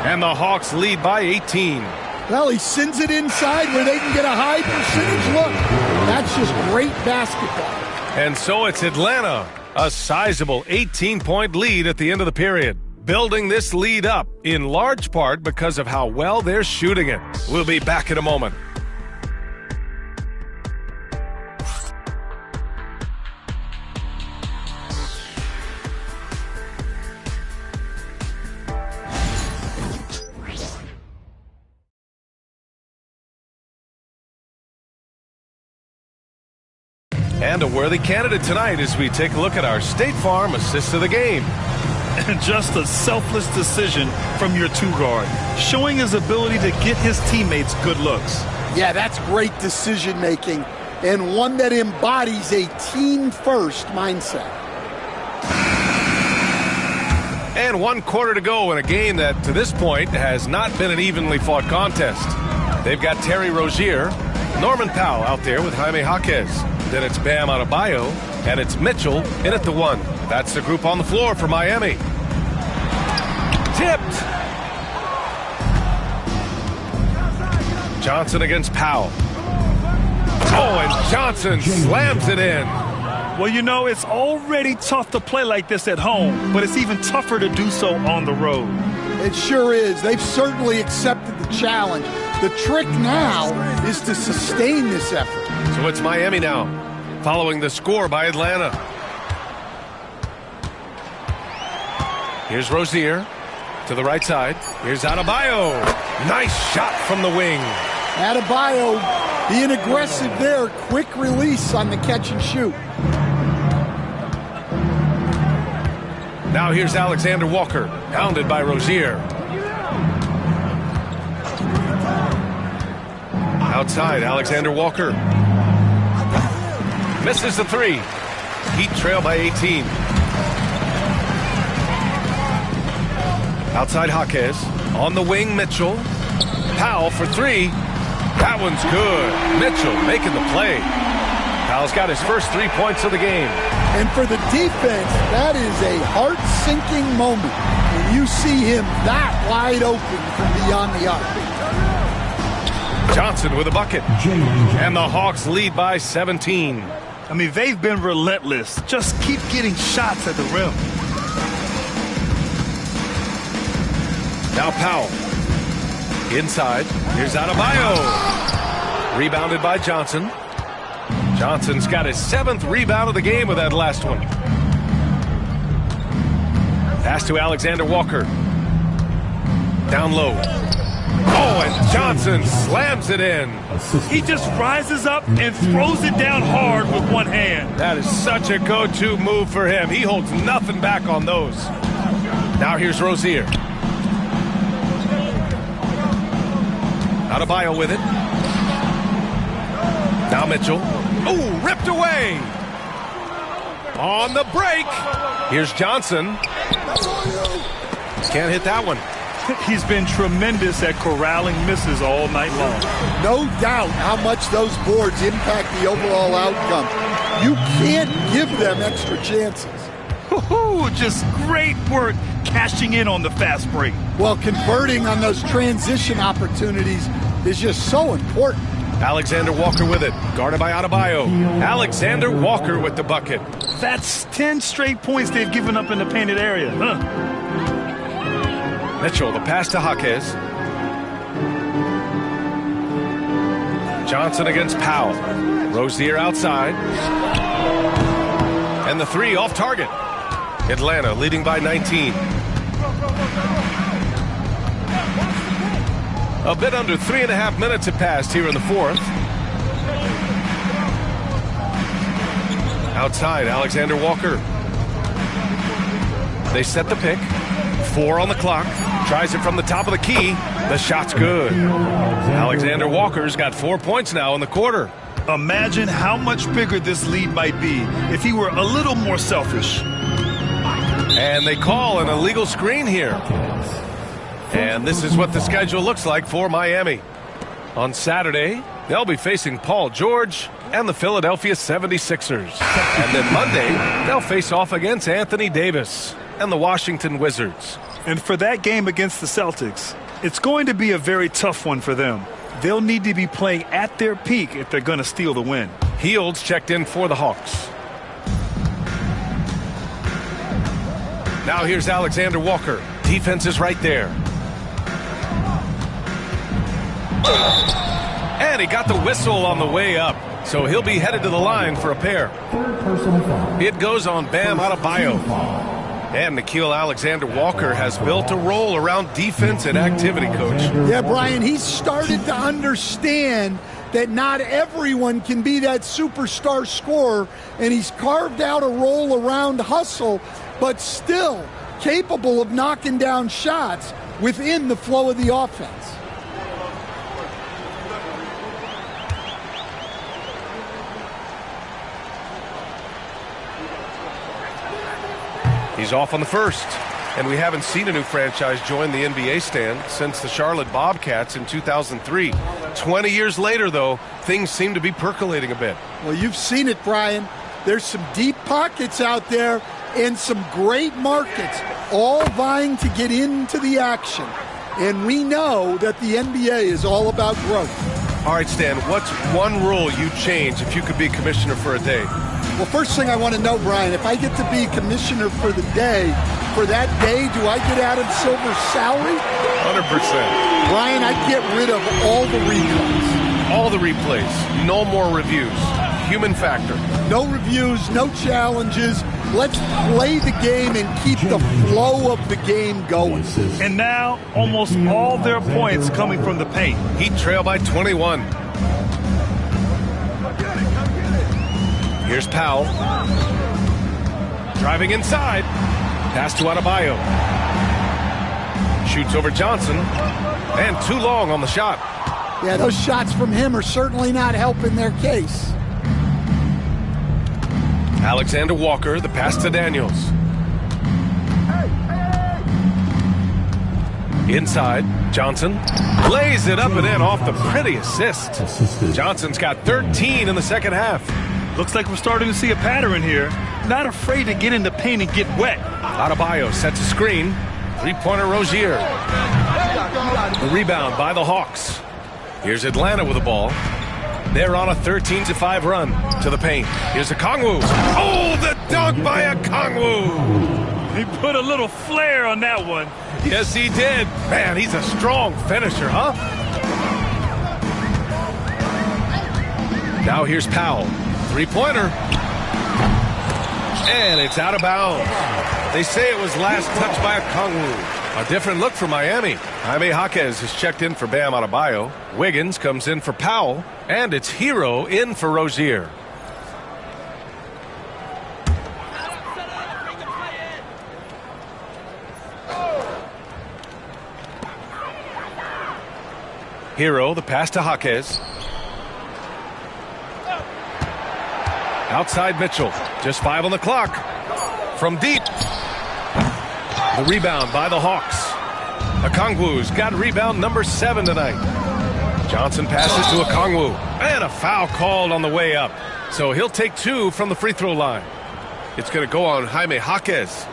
And the Hawks lead by 18. Well, he sends it inside where they can get a high percentage look. That's just great basketball. And so it's Atlanta, a sizable 18-point lead at the end of the period. Building this lead up in large part because of how well they're shooting it. We'll be back in a moment. And a worthy candidate tonight as we take a look at our State Farm assist of the game. And just a selfless decision from your 2-guard, showing his ability to get his teammates good looks. Yeah, that's great decision making and one that embodies a team-first mindset. And 1 quarter to go in a game that to this point has not been an evenly fought contest. They've got Terry Rozier, Norman Powell out there with Jaime Jaquez. Then it's Bam Adebayo, and it's Mitchell in at the 1. That's the group on the floor for Miami. Tipped. Johnson against Powell. Oh, and Johnson slams it in. Well, you know, it's already tough to play like this at home, but it's even tougher to do so on the road. It sure is. They've certainly accepted the challenge. The trick now is to sustain this effort. So it's Miami now, following the score by Atlanta. Here's Rozier to the right side. Here's Adebayo. Nice shot from the wing. Adebayo being aggressive there. Quick release on the catch and shoot. Now here's Alexander Walker, pounded by Rozier. Outside, Alexander Walker. Misses the 3. Heat trail by 18. Outside Jaquez. On the wing, Mitchell. Powell for 3. That one's good. Mitchell making the play. Powell's got his first 3 points of the game. And for the defense, that is a heart-sinking moment when you see him that wide open from beyond the arc. Johnson with a bucket. And the Hawks lead by 17. I mean, they've been relentless. Just keep getting shots at the rim. Now Powell. Inside. Here's Adebayo. Rebounded by Johnson. Johnson's got his 7th rebound of the game with that last one. Pass to Alexander Walker. Down low. Oh, and Johnson slams it in. He just rises up and throws it down hard with one hand. That is such a go-to move for him. He holds nothing back on those. Now here's Rozier. Adebayo with it. Now Mitchell. Oh, ripped away. On the break. Here's Johnson. Can't hit that one. He's been tremendous at corralling misses all night long. No doubt how much those boards impact the overall outcome. You can't give them extra chances. Just great work cashing in on the fast break. Well, converting on those transition opportunities is just so important. Alexander Walker with it, guarded by Adebayo. Alexander Walker with the bucket. That's 10 straight points they've given up in the painted area. Mitchell, the pass to Jackask. Johnson against Powell. Rozier outside. And the three off target. Atlanta leading by 19. A bit under 3.5 minutes have passed here in the fourth. Outside, Alexander Walker. They set the pick. 4 on the clock. Tries it from the top of the key. The shot's good. Alexander Walker's got 4 points now in the quarter. Imagine how much bigger this lead might be if he were a little more selfish. And they call an illegal screen here. And this is what the schedule looks like for Miami. On Saturday, they'll be facing Paul George and the Philadelphia 76ers. And then Monday, they'll face off against Anthony Davis and the Washington Wizards. And for that game against the Celtics, it's going to be a very tough one for them. They'll need to be playing at their peak if they're going to steal the win. Hields checked in for the Hawks. Now here's Alexander Walker. Defense is right there. And he got the whistle on the way up. So he'll be headed to the line for a pair. It goes on Bam Adebayo. And Nickeil Alexander-Walker has built a role around defense and activity, Coach. Yeah, Brian, he's started to understand that not everyone can be that superstar scorer, and he's carved out a role around hustle, but still capable of knocking down shots within the flow of the offense. He's off on the first, and we haven't seen a new franchise join the NBA stand since the Charlotte Bobcats in 2003. 20 years later, though, things seem to be percolating a bit. Well, you've seen it, Brian. There's some deep pockets out there and some great markets, all vying to get into the action. And we know that the NBA is all about growth. All right, Stan, what's one rule you'd change if you could be commissioner for a day? Well, first thing I want to know, Brian, if I get to be commissioner for the day, for that day, do I get Adam Silver's salary? 100%. Brian, I'd get rid of all the replays. All the replays. No more reviews. Human factor. No reviews, no challenges. Let's play the game and keep the flow of the game going. And now, almost all their points coming from the paint. Heat trail by 21. Here's Powell. Driving inside. Pass to Adebayo. Shoots over Johnson. And too long on the shot. Yeah, those shots from him are certainly not helping their case. Alexander Walker, the pass to Daniels. Inside, Johnson lays it up and in off the pretty assist. Johnson's got 13 in the second half. Looks like we're starting to see a pattern here. Not afraid to get in the paint and get wet. Adebayo sets a screen. Three-pointer Rozier. The rebound by the Hawks. Here's Atlanta with the ball. They're on a 13-5 run to the paint. Here's Okongwu. Oh, the dunk by Okongwu. He put a little flair on that one. Yes, he did. Man, he's a strong finisher, huh? Now here's Powell. Three-pointer. And it's out of bounds. They say it was last touched by Okongwu. A different look for Miami. Jaime Jaquez has checked in for Bam Adebayo. Wiggins comes in for Powell. And it's Hero in for Rozier. Hero, the pass to Jaquez. Outside Mitchell. Just 5 on the clock. From deep. The rebound by the Hawks. Okongwu's got rebound number 7 tonight. Johnson passes to Okongwu. And a foul called on the way up. So he'll take 2 from the free throw line. It's going to go on Jaime Jaquez.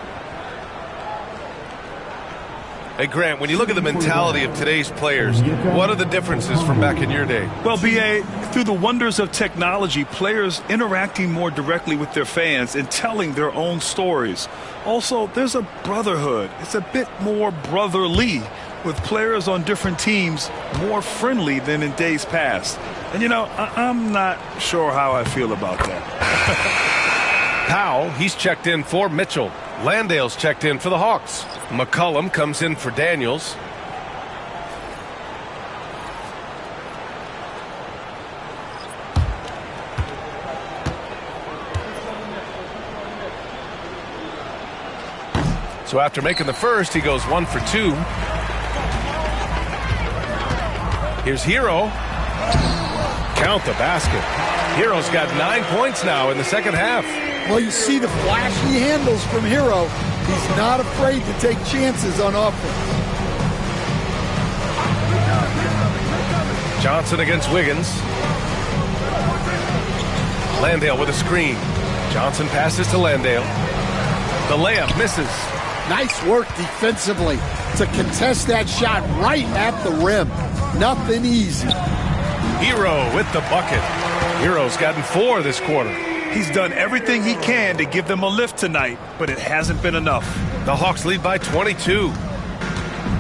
Hey, Grant, when you look at the mentality of today's players, what are the differences from back in your day? Well, B.A., through the wonders of technology, players interacting more directly with their fans and telling their own stories. Also, there's a brotherhood. It's a bit more brotherly, with players on different teams more friendly than in days past. And, you know, I'm not sure how I feel about that. Powell, he's checked in for Mitchell. Landale's checked in for the Hawks. McCollum comes in for Daniels. So after making the first, he goes 1 for 2. Here's Hero. Count the basket. Hero's got 9 points now in the second half. Well, you see the flashy handles from Hero. He's not afraid to take chances on offense. Johnson against Wiggins. Landale with a screen. Johnson passes to Landale. The layup misses. Nice work defensively to contest that shot right at the rim. Nothing easy. Hero with the bucket. Hero's gotten 4 this quarter. He's done everything he can to give them a lift tonight, but it hasn't been enough. The Hawks lead by 22.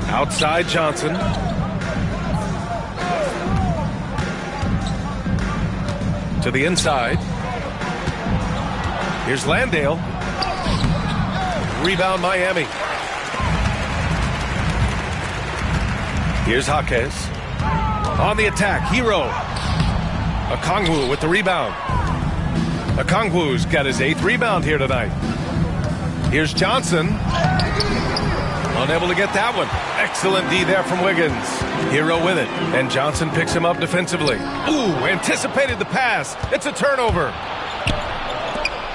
Outside Johnson. To the inside. Here's Landale. Rebound Miami. Here's Jaquez. On the attack, Hero. Okongwu with the rebound. Okongwu's got his 8th rebound here tonight. Here's Johnson. Unable to get that one. Excellent D there from Wiggins. Hero with it. And Johnson picks him up defensively. Ooh, anticipated the pass. It's a turnover.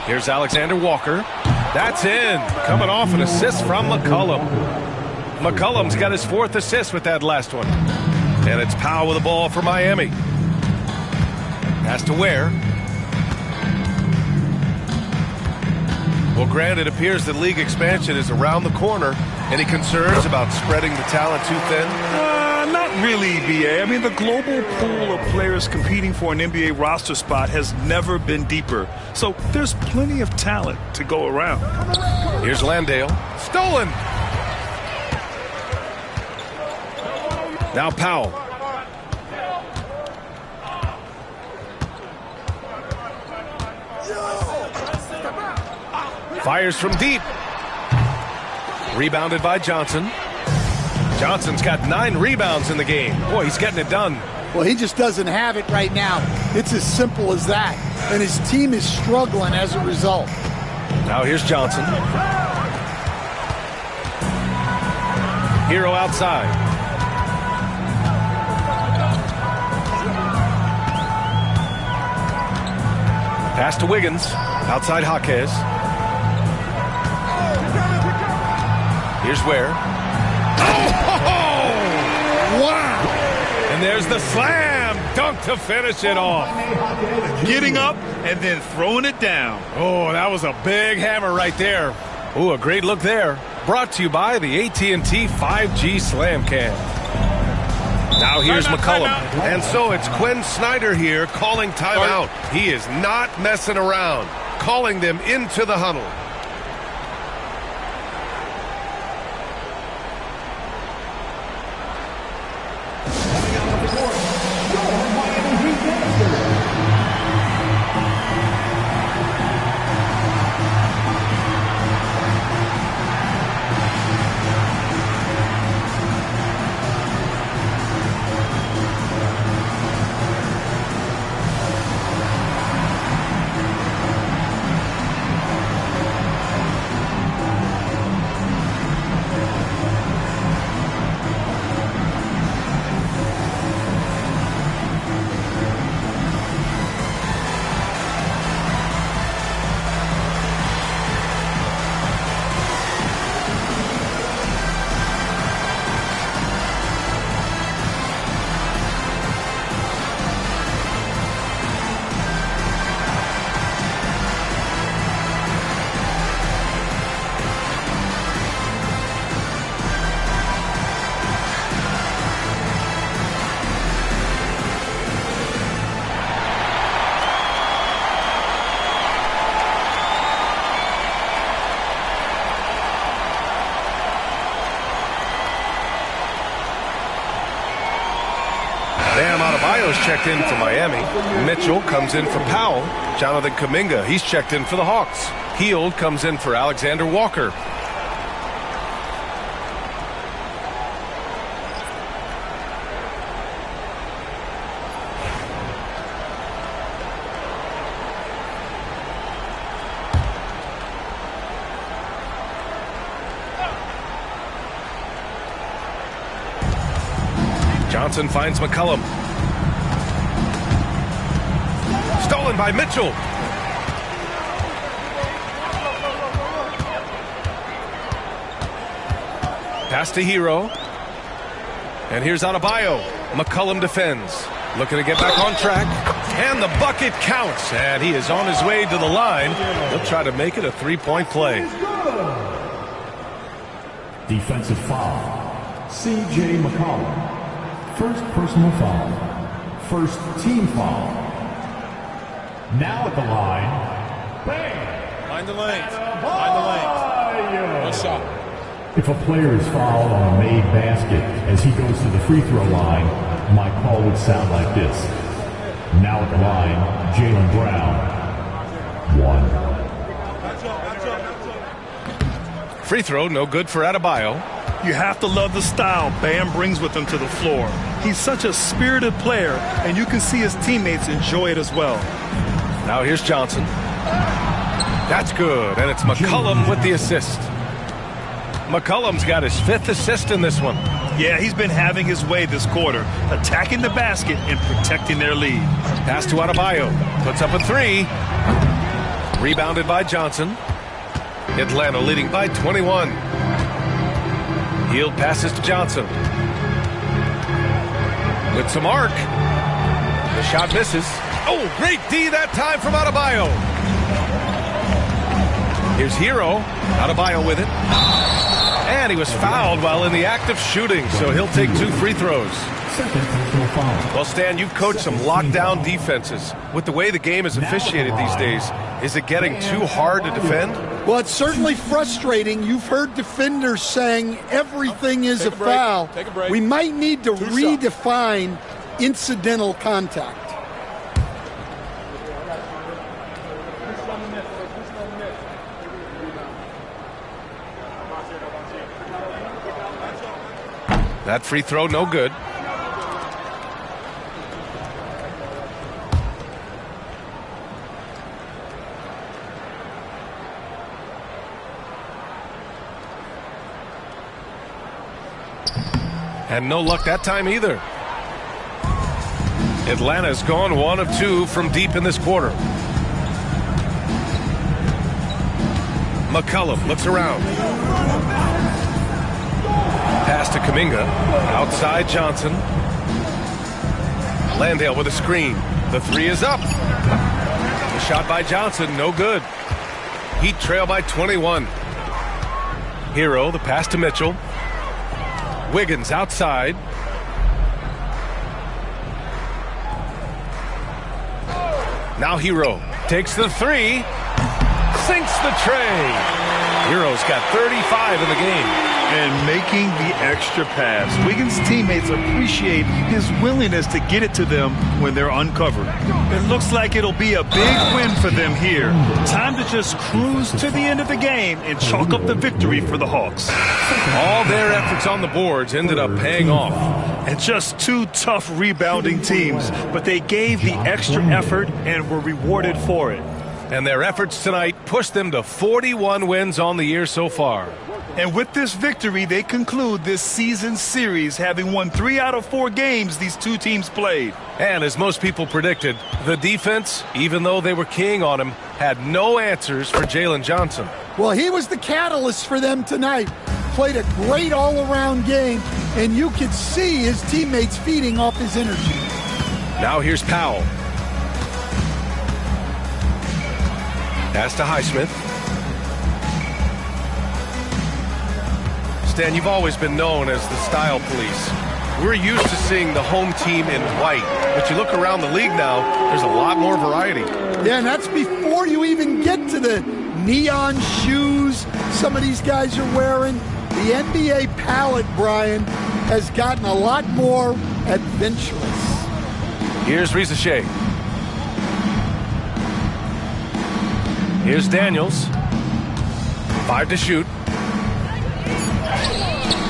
Here's Alexander Walker. That's in. Coming off an assist from McCollum. McCollum's got his 4th assist with that last one. And it's Powell with the ball for Miami. Pass to Ware. Well, Grant, it appears that league expansion is around the corner. Any concerns about spreading the talent too thin? Not really, B.A. I mean, the global pool of players competing for an NBA roster spot has never been deeper. So there's plenty of talent to go around. Here's Landale. Stolen! Now Powell. Fires from deep. Rebounded by Johnson. Johnson's got 9 rebounds in the game. Boy, he's getting it done. Well, he just doesn't have it right now. It's as simple as that. And his team is struggling as a result. Now here's Johnson. Hero outside. Pass to Wiggins. Outside Jaquez. Here's Ware. Oh! Wow! And there's the slam dunk to finish it off. Getting up and then throwing it down. Oh, that was a big hammer right there. Oh, a great look there. Brought to you by the AT&T 5G Slam Cam. Now here's McCollum. And so it's Quinn Snyder here calling timeout. He is not messing around. Calling them into the huddle. Adebayo's checked in for Miami. Mitchell comes in for Powell. Jonathan Kuminga, he's checked in for the Hawks. Hield comes in for Alexander Walker. Johnson finds McCollum. Stolen by Mitchell. Pass to Hero. And here's Adebayo. McCollum defends. Looking to get back on track. And the bucket counts. And he is on his way to the line. He'll try to make it a three-point play. Defensive foul. C.J. McCollum. First personal foul. First team foul. Now at the line, bang! Find the lane. Find the lane. Good shot. If a player is fouled on a made basket as he goes to the free throw line, my call would sound like this. Now at the line, Jaylen Brown. 1. Free throw, no good for Adebayo. You have to love the style Bam brings with him to the floor. He's such a spirited player, and you can see his teammates enjoy it as well. Now here's Johnson. That's good, and it's McCollum with the assist. McCollum's got his 5th assist in this one. Yeah, he's been having his way this quarter, attacking the basket and protecting their lead. Pass to Adebayo. Puts up a 3. Rebounded by Johnson. Atlanta leading by 21. Hield passes to Johnson. With some arc. The shot misses. Oh, great D that time from Adebayo. Here's Hero. Adebayo with it. And he was fouled while in the act of shooting, so he'll take 2 free throws. Well, Stan, you've coached some lockdown defenses. With the way the game is officiated these days, is it getting too hard to defend? Well, it's certainly frustrating. You've heard defenders saying everything is a foul. Take a break. We might need to redefine incidental contact. That free throw, no good. And no luck that time either. Atlanta's gone 1 of 2 from deep in this quarter. McCollum looks around. Pass to Kuminga. Outside Johnson. Landale with a screen. The 3 is up. The shot by Johnson, no good. Heat trail by 21. Hero, the pass to Mitchell. Wiggins outside. Now Hero takes the 3. Sinks the tray. Hero's got 35 in the game. And making the extra pass. Wiggins' teammates appreciate his willingness to get it to them when they're uncovered. It looks like it'll be a big win for them here. Time to just cruise to the end of the game and chalk up the victory for the Hawks. All their efforts on the boards ended up paying off. And just 2 tough rebounding teams, but they gave the extra effort and were rewarded for it. And their efforts tonight pushed them to 41 wins on the year so far. And with this victory, they conclude this season series, having won 3 out of 4 games these 2 teams played. And as most people predicted, the defense, even though they were keying on him, had no answers for Jalen Johnson. Well, he was the catalyst for them tonight. Played a great all-around game, and you could see his teammates feeding off his energy. Now here's Powell. Pass to Highsmith. Stan, you've always been known as the style police. We're used to seeing the home team in white, but you look around the league now, there's a lot more variety. Yeah, and that's before you even get to the neon shoes some of these guys are wearing. The NBA palette, Brian, has gotten a lot more adventurous. Here's Rizachet. Here's Daniels. 5 to shoot.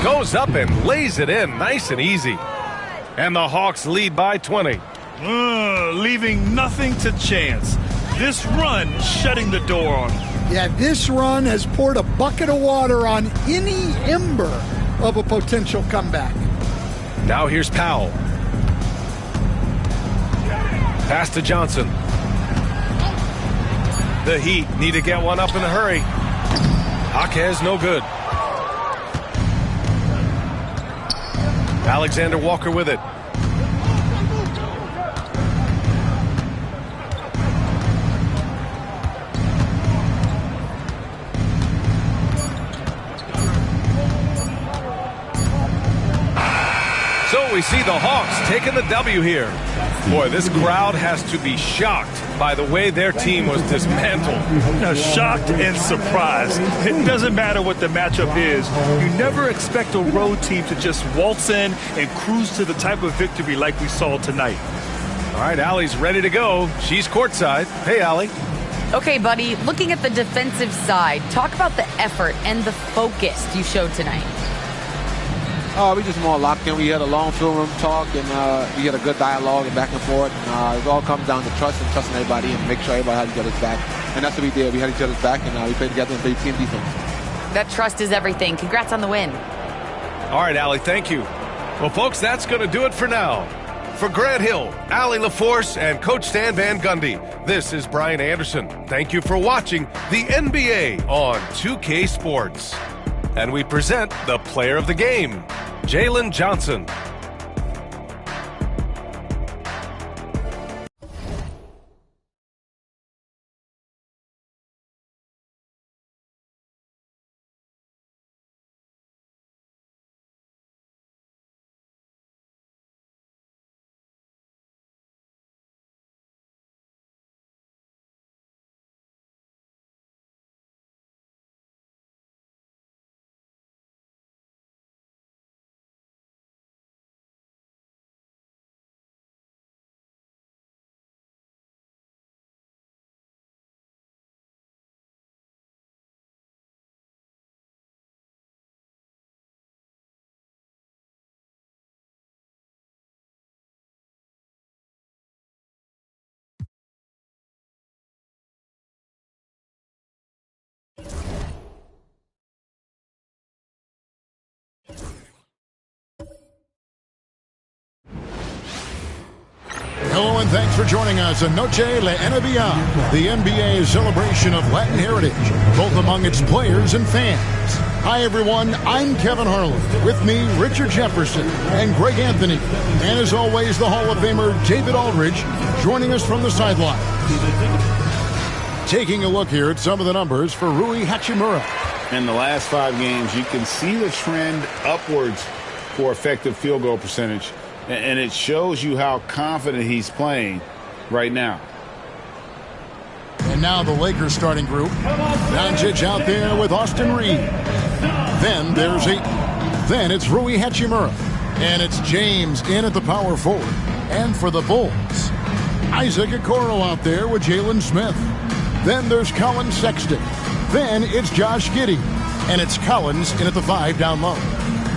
Goes up and lays it in nice and easy. And the Hawks lead by 20. Leaving nothing to chance. This run shutting the door on him. Yeah, this run has poured a bucket of water on any ember of a potential comeback. Now here's Powell. Pass to Johnson. The Heat need to get one up in a hurry. Jaquez no good. Alexander Walker with it. So we see the Hawks taking the W here. Boy, this crowd has to be shocked by the way their team was dismantled. Now, shocked and surprised. It doesn't matter what the matchup is. You never expect a road team to just waltz in and cruise to the type of victory like we saw tonight. All right, Allie's ready to go. She's courtside. Hey, Allie. Okay, buddy, looking at the defensive side, talk about the effort and the focus you showed tonight. We just more locked in. We had a long film room talk, and we had a good dialogue and back and forth. And, it all comes down to trust and trusting everybody and make sure everybody has each other's back. And that's what we did. We had each other's back, and we played together and played team defense. That trust is everything. Congrats on the win. All right, Allie, thank you. Well, folks, that's going to do it for now. For Grant Hill, Allie LaForce, and Coach Stan Van Gundy, this is Brian Anderson. Thank you for watching the NBA on 2K Sports. And we present the player of the game, Jalen Johnson. Hello and thanks for joining us on Noche La NBA, the NBA celebration of Latin heritage, both among its players and fans. Hi everyone, I'm Kevin Harlan. With me, Richard Jefferson and Greg Anthony. And as always, the Hall of Famer David Aldridge joining us from the sideline. Taking a look here at some of the numbers for Rui Hachimura. In the last 5 games, you can see the trend upwards for effective field goal percentage. And it shows you how confident he's playing right now. And now the Lakers starting group. Doncic out there with Austin Reeves. Then it's Rui Hachimura. And it's James in at the power forward. And for the Bulls, Isaac Okoro out there with Jalen Smith. Then there's Colin Sexton. Then it's Josh Giddey. And it's Collins in at the 5 down low.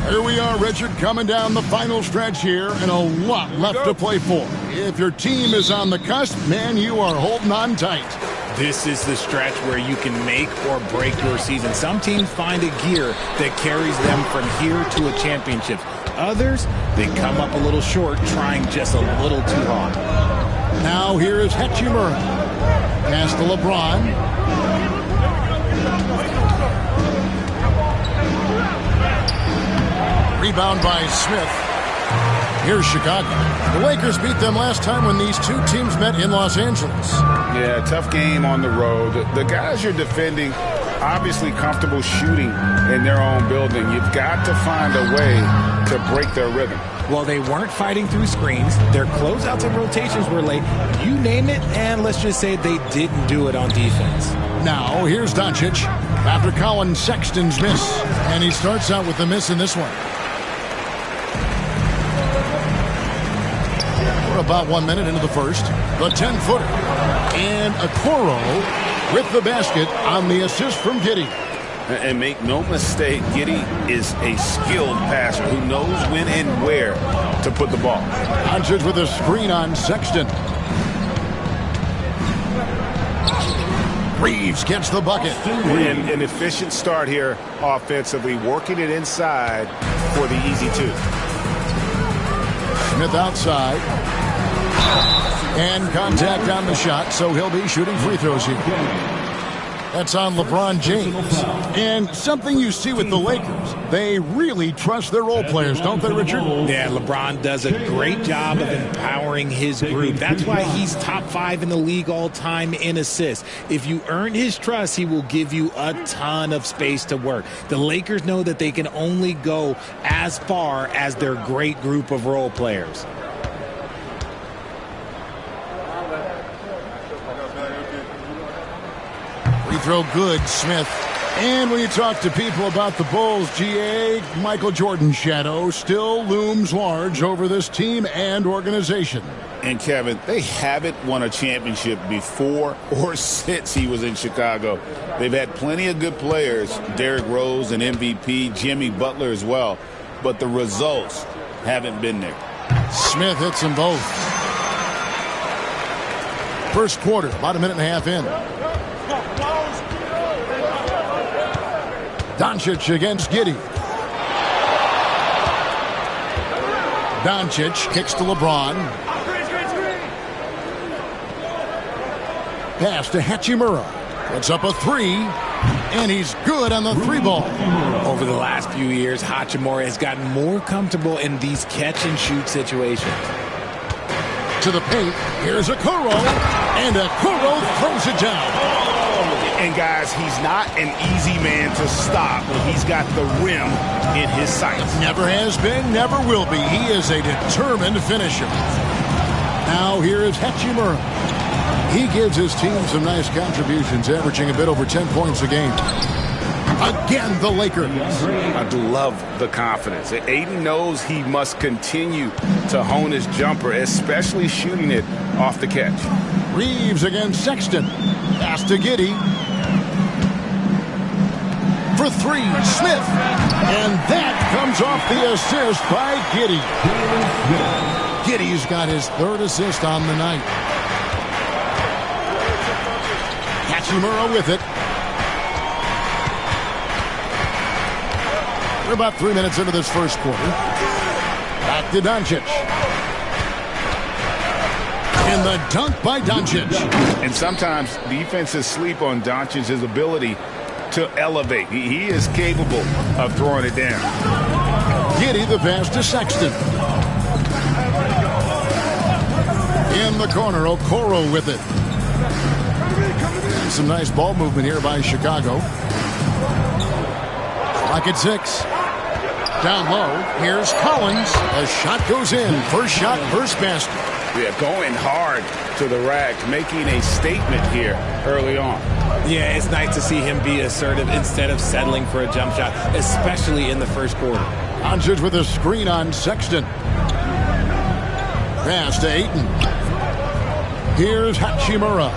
Here we are, Richard, coming down the final stretch here, and a lot left to play for. If your team is on the cusp, man, you are holding on tight. This is the stretch where you can make or break your season. Some teams find a gear that carries them from here to a championship. Others, they come up a little short, trying just a little too hard. Now here is Hachimura. Pass to LeBron. Rebound by Smith. Here's Chicago. The Lakers beat them last time when these two teams met in Los Angeles. Yeah, tough game on the road. The guys you're defending, obviously comfortable shooting in their own building. You've got to find a way to break their rhythm. Well, they weren't fighting through screens. Their closeouts and rotations were late. You name it, and let's just say they didn't do it on defense. Now, here's Doncic after Colin Sexton's miss. And he starts out with the miss in this one. We're about 1 minute into the first. The 10-footer. And Okoro with the basket on the assist from Giddey. And make no mistake, Giddey is a skilled passer who knows when and where to put the ball. Doncic with a screen on Sexton. Reeves gets the bucket. And an efficient start here offensively, working it inside for the easy two. Smith outside. And contact on the shot, so he'll be shooting free throws here. That's on LeBron James. And something you see with the Lakers, they really trust their role players, don't they, Richard? Yeah, LeBron does a great job of empowering his group. That's why he's top 5 in the league all time in assists. If you earn his trust, he will give you a ton of space to work. The Lakers know that they can only go as far as their great group of role players. Throw good, Smith. And when you talk to people about the Bulls, GA, Michael Jordan's shadow still looms large over this team and organization. And Kevin, they haven't won a championship before or since he was in Chicago. They've had plenty of good players, Derrick Rose, an MVP, Jimmy Butler as well, but the results haven't been there. Smith hits them both. First quarter, about a minute and a half in. Doncic against Giddey. Doncic kicks to LeBron. Pass to Hachimura. Puts up a 3, and he's good on the 3 ball. Over the last few years, Hachimura has gotten more comfortable in these catch-and-shoot situations. To the paint, here's Okoro, and Okoro throws it down. And guys, he's not an easy man to stop when he's got the rim in his sights. Never has been, never will be. He is a determined finisher. Now here is Hachimura. He gives his team some nice contributions, averaging a bit over 10 points a game. Again, the Lakers. I love the confidence. Aiden knows he must continue to hone his jumper, especially shooting it off the catch. Reeves against Sexton. Pass to Giddey. For 3, Smith. And that comes off the assist by Giddey. Giddey's got his 3rd assist on the night. Hachimura with it. We're about 3 minutes into this first quarter. Back to Doncic. And the dunk by Doncic. And sometimes defenses sleep on Doncic's ability to elevate. He is capable of throwing it down. Giddey the pass to Sexton. In the corner, Okoro with it. Some nice ball movement here by Chicago. Clock at 6. Down low, here's Collins. A shot goes in. First shot, first basket. Yeah, going hard to the rack, making a statement here early on. Yeah, it's nice to see him be assertive instead of settling for a jump shot, especially in the first quarter. Doncic with a screen on Sexton. Pass to Ayton. Here's Hachimura.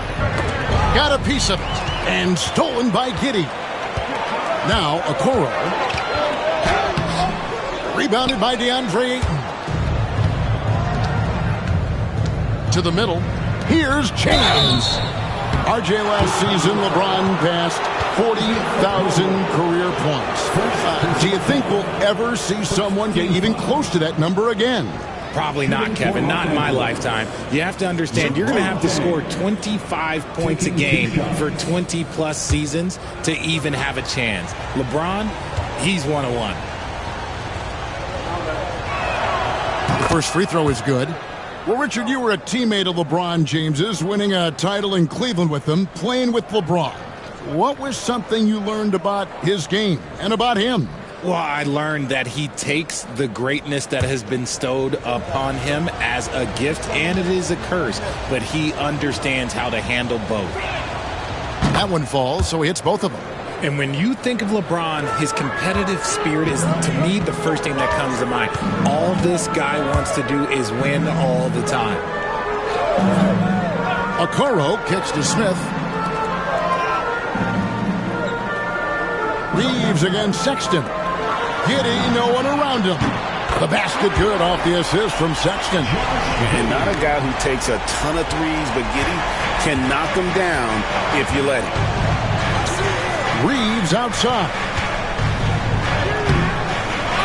Got a piece of it. And stolen by Giddey. Now Okoro. Rebounded by DeAndre Ayton. To the middle. Here's James. RJ last season, LeBron passed 40,000 career points. Do you think we'll ever see someone get even close to that number again? Probably not, Kevin. Not in my lifetime. You have to understand, you're going to have to score 25 points a game for 20-plus seasons to even have a chance. LeBron, he's 101. The first free throw is good. Well, Richard, you were a teammate of LeBron James's, winning a title in Cleveland with him, playing with LeBron. What was something you learned about his game and about him? Well, I learned that he takes the greatness that has been bestowed upon him as a gift, and it is a curse, but he understands how to handle both. That one falls, so he hits both of them. And when you think of LeBron, his competitive spirit is, to me, the first thing that comes to mind. All this guy wants to do is win all the time. Okoro kicks to Smith. Reeves against Sexton. Giddey, no one around him. The basket good off the assist from Sexton. And not a guy who takes a ton of threes, but Giddey can knock them down if you let him. Reeves outside.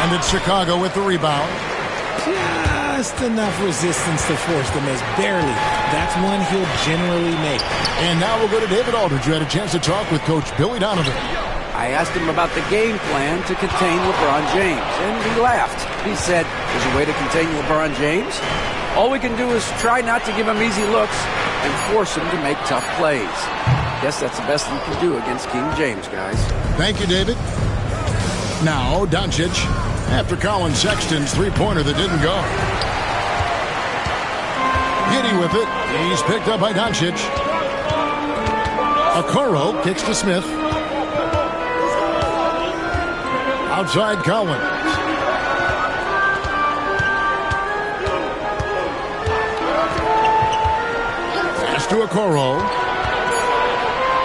And it's Chicago with the rebound. Just enough resistance to force the miss. Barely. That's one he'll generally make. And now we'll go to David Aldridge, who had a chance to talk with Coach Billy Donovan. I asked him about the game plan to contain LeBron James, and he laughed. He said, there's a way to contain LeBron James. All we can do is try not to give him easy looks and force him to make tough plays. Guess that's the best you can do against King James, guys. Thank you, David. Now, Doncic, after Colin Sexton's three-pointer that didn't go. Giddey with it. He's picked up by Doncic. Okoro kicks to Smith. Outside Collins. Pass to Okoro.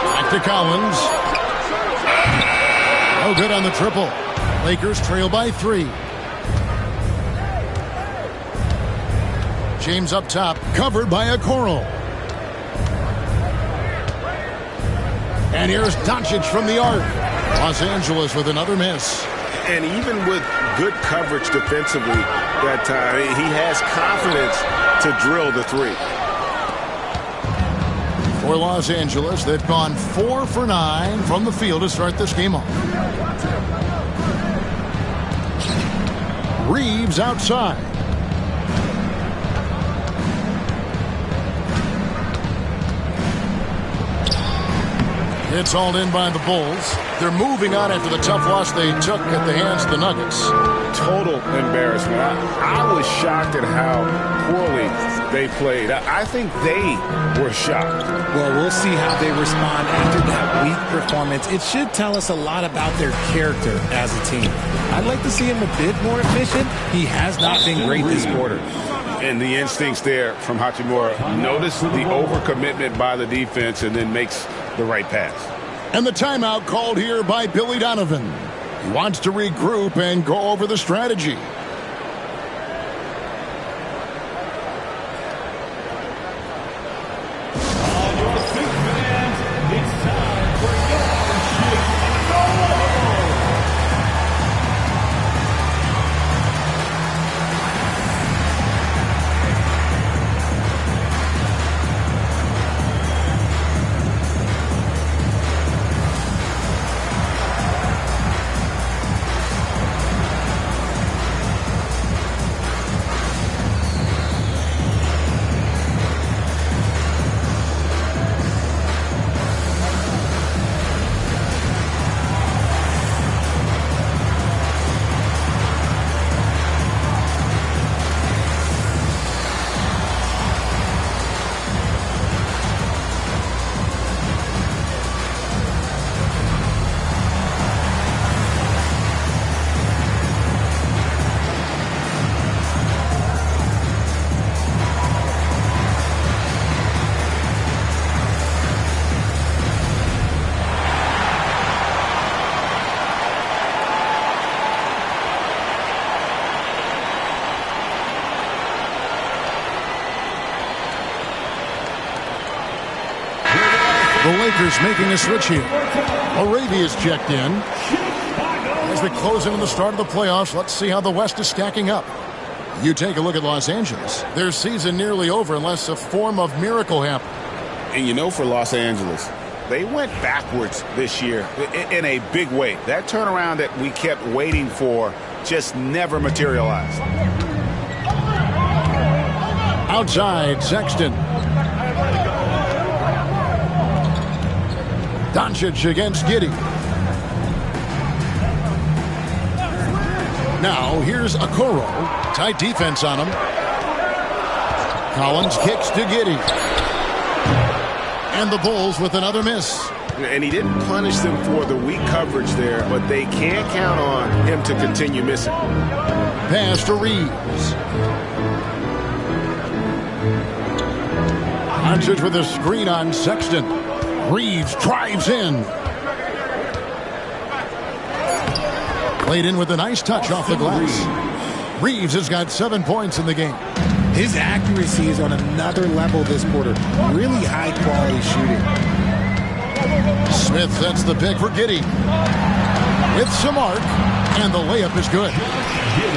Back to Collins. No good on the triple. Lakers trail by 3. James up top, covered by Okoro. And here's Doncic from the arc. Los Angeles with another miss. And even with good coverage defensively that time, he has confidence to drill the three. For Los Angeles, they've gone 4 for 9 from the field to start this game off. Reeves outside. It's hauled in by the Bulls. They're moving on after the tough loss they took at the hands of the Nuggets. Total embarrassment. I was shocked at how poorly they played. I think they were shocked. Well, we'll see how they respond after that weak performance. It should tell us a lot about their character as a team. I'd like to see him a bit more efficient. He has not been great this quarter. And the instincts there from Hachimura. Notice the overcommitment by the defense and then makes the right pass. And the timeout called here by Billy Donovan. He wants to regroup and go over the strategy. The Lakers making a switch here. Arabia's checked in. As they close into the start of the playoffs, let's see how the West is stacking up. You take a look at Los Angeles. Their season nearly over unless a form of miracle happens. And you know, for Los Angeles, they went backwards this year in a big way. That turnaround that we kept waiting for just never materialized. Outside, Sexton. Doncic against Giddey. Now, here's Okoro. Tight defense on him. Collins kicks to Giddey. And the Bulls with another miss. And he didn't punish them for the weak coverage there, but they can't count on him to continue missing. Pass to Reeves. Doncic with a screen on Sexton. Reeves drives in. Played in with a nice touch off the glass. Reeves has got 7 points in the game. His accuracy is on another level this quarter. Really high-quality shooting. Smith sets the pick for Giddey. With some arc, and the layup is good.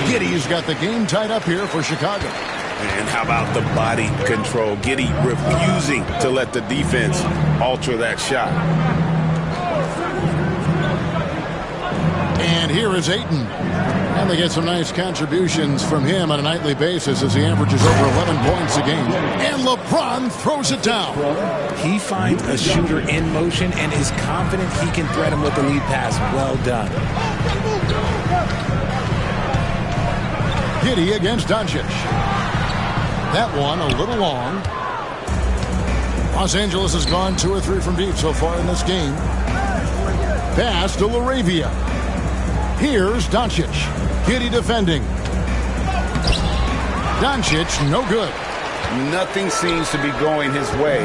Giddey's got the game tied up here for Chicago. And how about the body control? Giddey refusing to let the defense alter that shot. And here is Ayton. And they get some nice contributions from him on a nightly basis as he averages over 11 points a game. And LeBron throws it down. He finds a shooter in motion and is confident he can thread him with the lead pass. Well done. Giddey against Doncic. That one a little long. Los Angeles has gone 2 or 3 from deep so far in this game. Pass to LaRavia. Here's Doncic. Giddey defending. Doncic, no good. Nothing seems to be going his way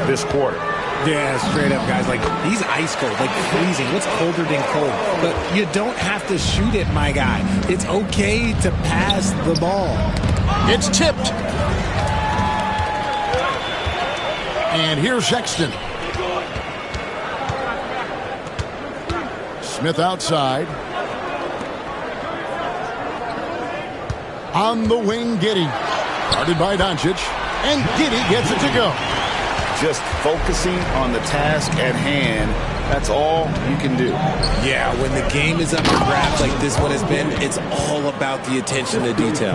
this quarter. Yeah, straight up, guys. Like, he's ice cold, like freezing. What's colder than cold? But you don't have to shoot it, my guy. It's okay to pass the ball. It's tipped. And here's Sexton. Smith outside. On the wing, Giddey. Guarded by Doncic. And Giddey gets it to go. Just focusing on the task at hand. That's all you can do. Yeah, when the game is up for grabs like this one has been, it's all about the attention to detail.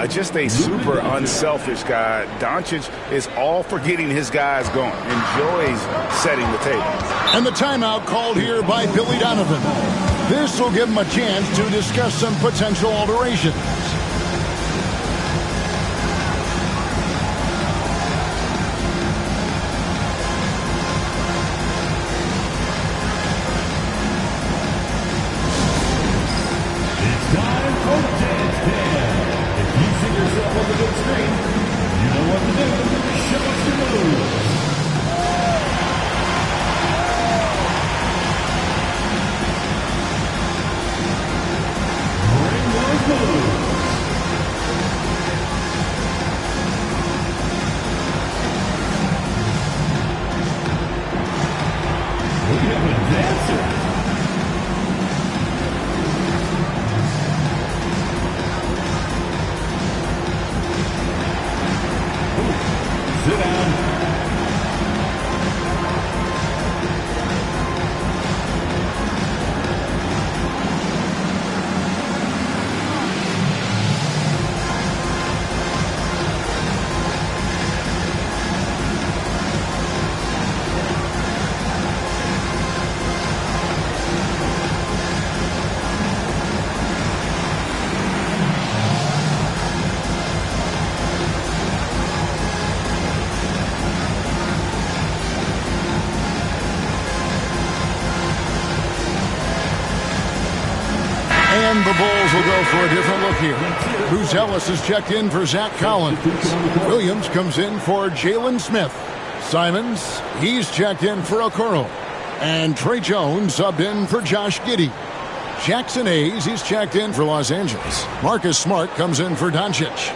Just a super unselfish guy. Doncic is all for getting his guys going. Enjoys setting the table. And the timeout called here by Billy Donovan. This will give him a chance to discuss some potential alterations. And the Bulls will go for a different look here. Bruce Ellis is checked in for Zach Collins. Williams comes in for Jalen Smith. Simons, he's checked in for Okoro. And Trey Jones subbed in for Josh Giddey. Jackson Hayes, he's checked in for Los Angeles. Marcus Smart comes in for Doncic.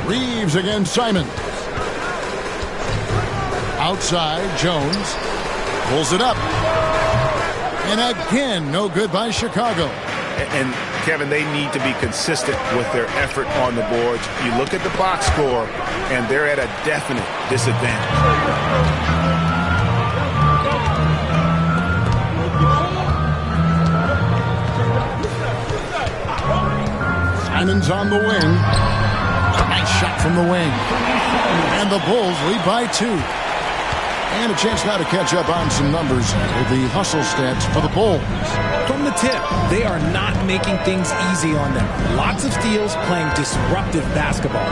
Reeves against Simon. Outside, Jones pulls it up. And again, no good by Chicago. And Kevin, they need to be consistent with their effort on the boards. You look at the box score, and they're at a definite disadvantage. Simon's on the wing. Nice shot from the wing. And the Bulls lead by 2. And a chance now to catch up on some numbers with the hustle stats for the Bulls. From the tip, they are not making things easy on them. Lots of steals, playing disruptive basketball.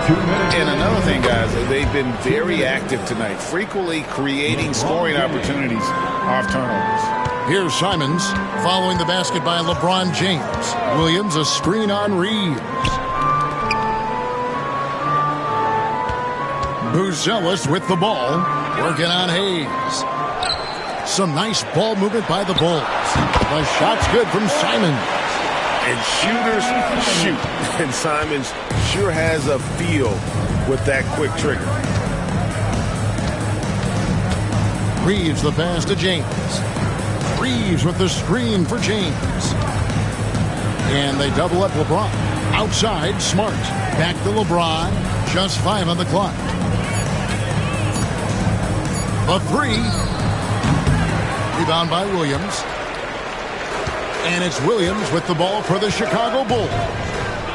And another thing, guys, they've been very active tonight, frequently creating scoring opportunities off turnovers. Here's Simons following the basket by LeBron James. Williams a screen on Reeves. Buzelis with the ball, working on Hayes. Some nice ball movement by the Bulls. The shot's good from Simons. And shooters shoot. And Simons sure has a feel with that quick trigger. Reeves the pass to James. Reeves with the screen for James. And they double up LeBron. Outside, Smart. Back to LeBron. Just 5 on the clock. A 3. Rebound by Williams. And it's Williams with the ball for the Chicago Bulls.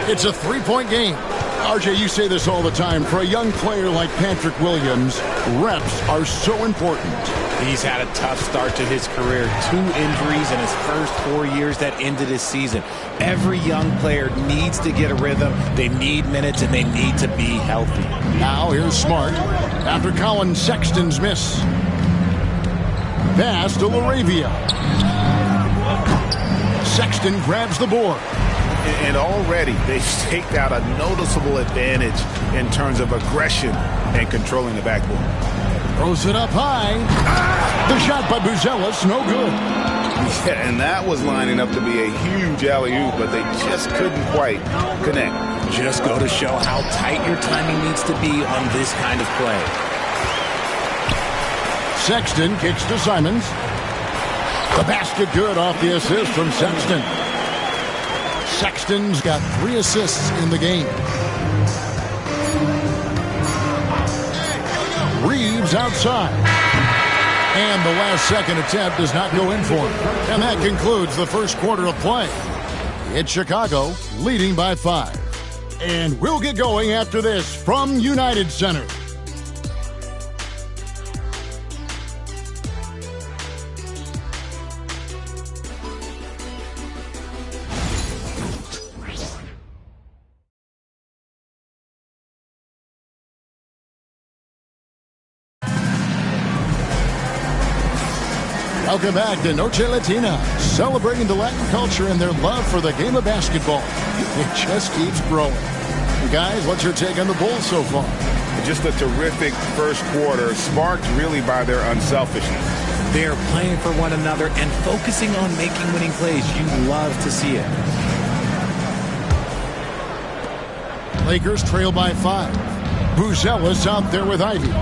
It's a 3-point game. RJ, you say this all the time. For a young player like Patrick Williams, reps are so important. He's had a tough start to his career. 2 injuries in his first 4 years that ended his season. Every young player needs to get a rhythm. They need minutes, and they need to be healthy. Now here's Smart after Colin Sexton's miss. Pass to LaRavia. Sexton grabs the board. And already they've staked out a noticeable advantage in terms of aggression and controlling the backboard. Throws it up high. The shot by Buzelis, no good. Yeah, and that was lining up to be a huge alley-oop, but they just couldn't quite connect. Just go to show how tight your timing needs to be on this kind of play. Sexton kicks to Simons. The basket good off the assist from Sexton. Sexton's got 3 assists in the game. Reeves outside. And the last second attempt does not go in for him. And that concludes the first quarter of play. It's Chicago leading by 5. And we'll get going after this from United Center. Welcome back to Noche Latina, celebrating the Latin culture and their love for the game of basketball. It just keeps growing. Guys, what's your take on the Bulls so far? Just a terrific first quarter, sparked really by their unselfishness. They're playing for one another and focusing on making winning plays. You love to see it. Lakers trail by 5. Buzelis out there with Ivy.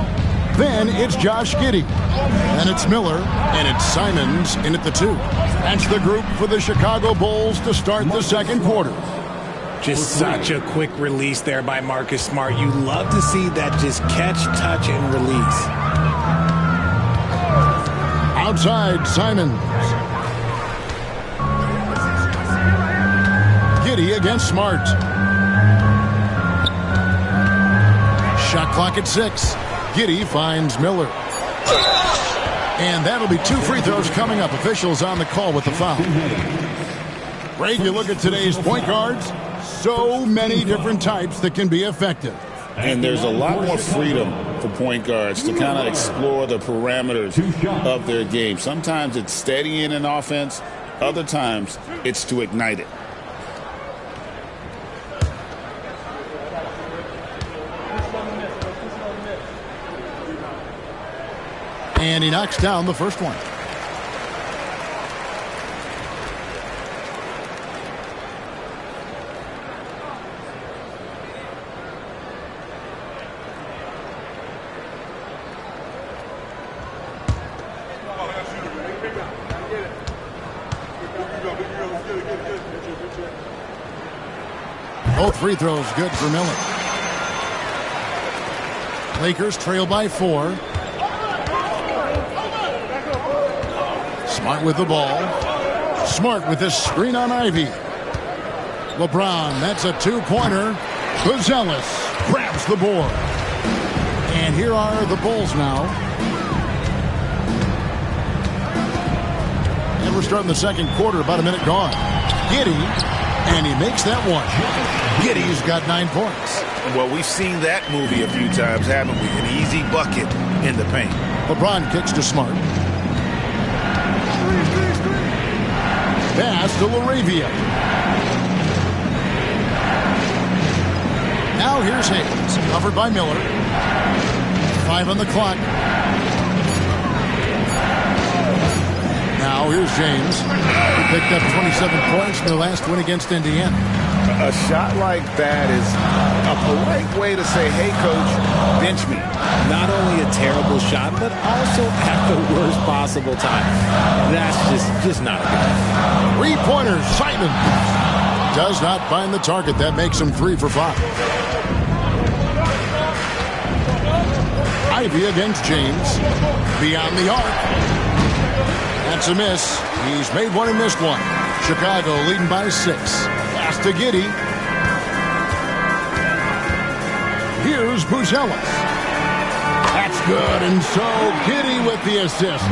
Then it's Josh Giddey. And it's Miller. And it's Simons in at the 2. That's the group for the Chicago Bulls to start the second quarter. Just such a quick release there by Marcus Smart. You love to see that just catch, touch, and release. Outside, Simons. Giddey against Smart. Shot clock at 6. Giddey finds Miller. And that'll be 2 free throws coming up. Officials on the call with the foul. Ray, you look at today's point guards, so many different types that can be effective. And there's a lot more freedom for point guards to kind of explore the parameters of their game. Sometimes it's steadying an offense. Other times it's to ignite it. And he knocks down the first one. Both free throws good for Miller. Lakers trail by 4. Smart with the ball. Smart with this screen on Ivy. LeBron, that's a 2-pointer. Buzelis grabs the board. And here are the Bulls now. And we're starting the second quarter, about a minute gone. Giddey, and he makes that one. Giddey's got 9 points. Well, we've seen that movie a few times, haven't we? An easy bucket in the paint. LeBron kicks to Smart. Pass to LaRavia. Now here's Hayes, covered by Miller. 5 on the clock. Now here's James, who picked up 27 points in their last win against Indiana. A shot like that is a polite way to say, hey, coach, bench me. Not only a terrible shot, but also at the worst possible time. That's just not a good one. 3-pointer, Simon. Does not find the target. That makes him 3 for 5. Ivy against James. Beyond the arc. That's a miss. He's made one and missed one. Chicago leading by 6. Pass to Giddey. Here's Buzelis. That's good, and so Giddey with the assist.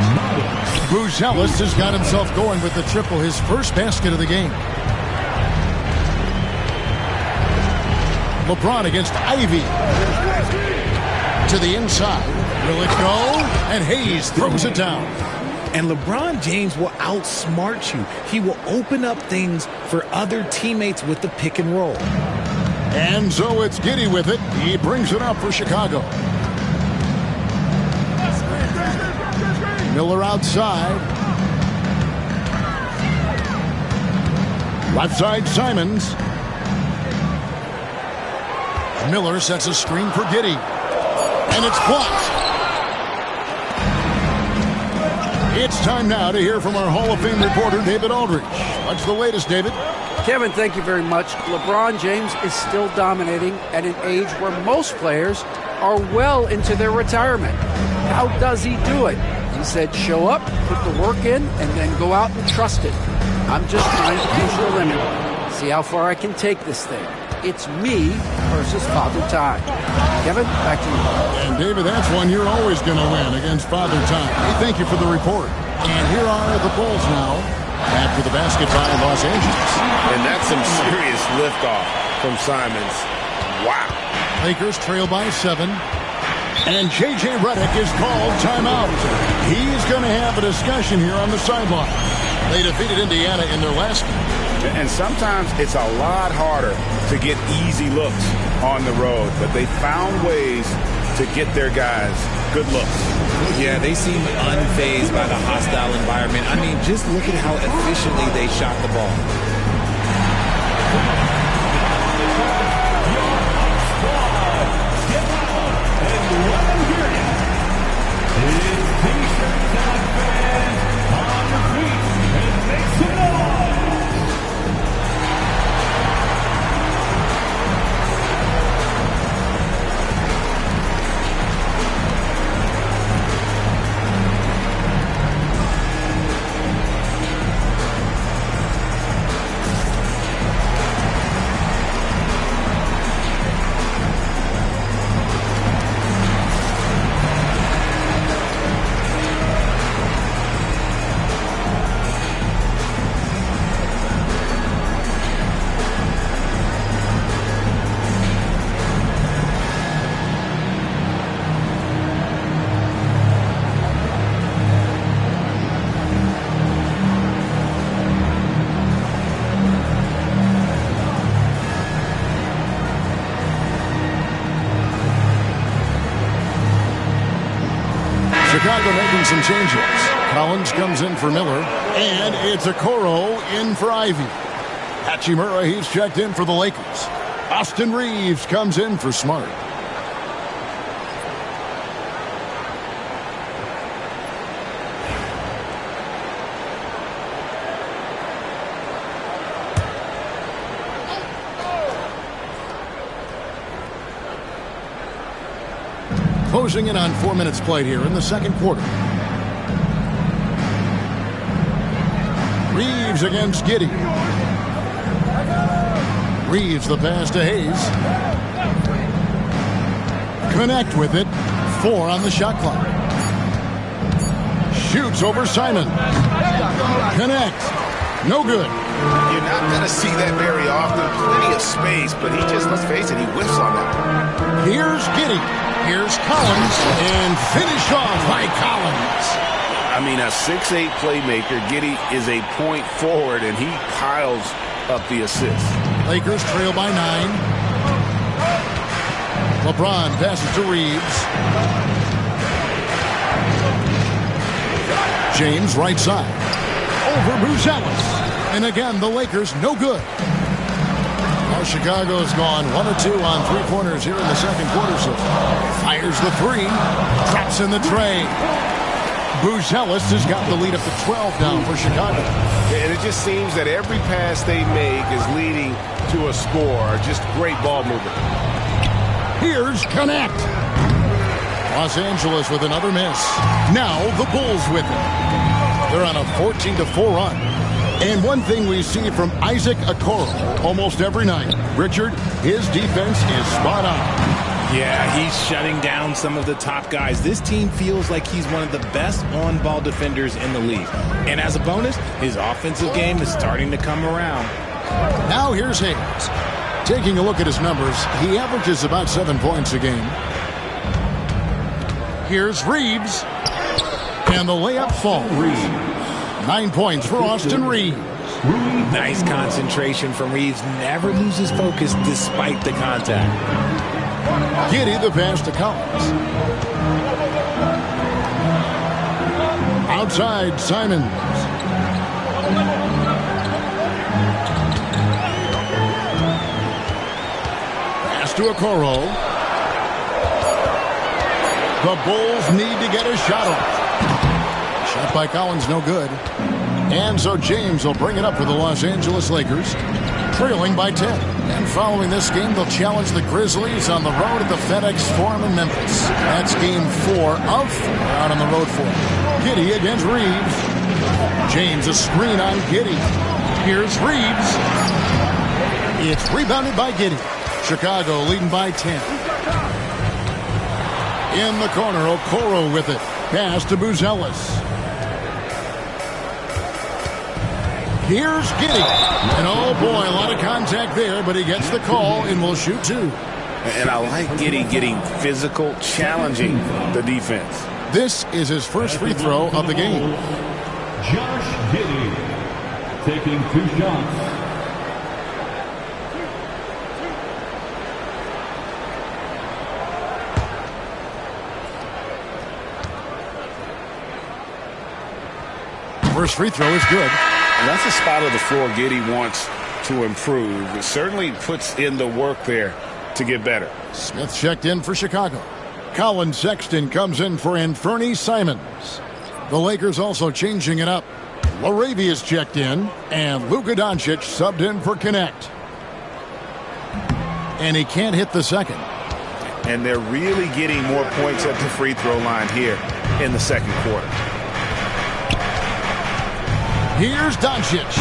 Buzelis has got himself going with the triple, his first basket of the game. LeBron against Ivy. To the inside. Will it go? And Hayes throws it down. And LeBron James will outsmart you. He will open up things for other teammates with the pick and roll. And so it's Giddey with it. He brings it up for Chicago. Miller outside. Left side, Simons. Miller sets a screen for Giddey. And it's blocked. It's time now to hear from our Hall of Fame reporter, David Aldridge. What's the latest, David? Kevin, thank you very much. LeBron James is still dominating at an age where most players are well into their retirement. How does he do it? He said, show up, put the work in, and then go out and trust it. I'm just trying to push the limit. See how far I can take this thing. It's me versus Father Time. Kevin, back to you. And David, that's one you're always going to win against Father Time. Hey, thank you for the report. And here are the Bulls now after the basket by Los Angeles. And that's some serious liftoff from Simons. Wow. Lakers trail by 7. And J.J. Redick is called timeout. He's going to have a discussion here on the sideline. They defeated Indiana in their last game. And sometimes it's a lot harder to get easy looks on the road, but they found ways to get their guys good looks. Yeah, they seem unfazed by the hostile environment. I mean, just look at how efficiently they shot the ball. Chicago making some changes. Collins comes in for Miller, and it's Okoro in for Ivy. Hachimura, he's checked in for the Lakers. Austin Reeves comes in for Smart. Closing in on 4 minutes played here in the second quarter. Reeves against Giddey. Reeves the pass to Hayes. Connect with it. 4 on the shot clock. Shoots over Simon. Connect. No good. You're not going to see that very often. Plenty of space, but he just, let's face it, he whiffs on that. Here's Giddey. Here's Collins. And finish off by Collins. I mean, a 6'8 playmaker. Giddey is a point forward, and he piles up the assist. Lakers trail by 9. LeBron passes to Reeves. James right side. Over Buzelis. And again, the Lakers no good. Now Chicago's gone 1 or 2 on 3-pointers here in the second quarter. So fires the 3. Drops in the tray. Buzelis has got the lead up to 12 now for Chicago. And it just seems that every pass they make is leading to a score. Just great ball movement. Here's Connect. Los Angeles with another miss. Now the Bulls with it. They're on a 14-4 run. And one thing we see from Isaac Okoro almost every night, Richard, his defense is spot on. Yeah, he's shutting down some of the top guys. This team feels like he's one of the best on-ball defenders in the league. And as a bonus, his offensive game is starting to come around. Now here's Hayes. Taking a look at his numbers, he averages about 7 points a game. Here's Reeves. And the layup falls. 9 points for Austin Reeves. Nice concentration from Reeves. Never loses focus despite the contact. Giddey the pass to Collins. Outside, Simons. Pass to Okoro. The Bulls need to get a shot off. Shot by Collins, no good. And so James will bring it up for the Los Angeles Lakers, trailing by 10. And following this game, they'll challenge the Grizzlies on the road at the FedEx Forum in Memphis. That's game 4 of 4 out on the road for Giddey against Reeves. James, a screen on Giddey. Here's Reeves. It's rebounded by Giddey. Chicago leading by 10. In the corner, Okoro with it. Pass to Buzelis. Here's Giddey. And oh boy, a lot of contact there, but he gets the call and will shoot 2. And I like Giddey getting physical, challenging the defense. This is his first free throw of the game. Josh Giddey taking 2 shots. First free throw is good. And that's a spot of the floor Giddey wants to improve. It certainly puts in the work there to get better. Smith checked in for Chicago. Colin Sexton comes in for Anfernee Simons. The Lakers also changing it up. Laravia's checked in, and Luka Doncic subbed in for Connect. And he can't hit the second. And they're really getting more points at the free throw line here in the second quarter. Here's Doncic.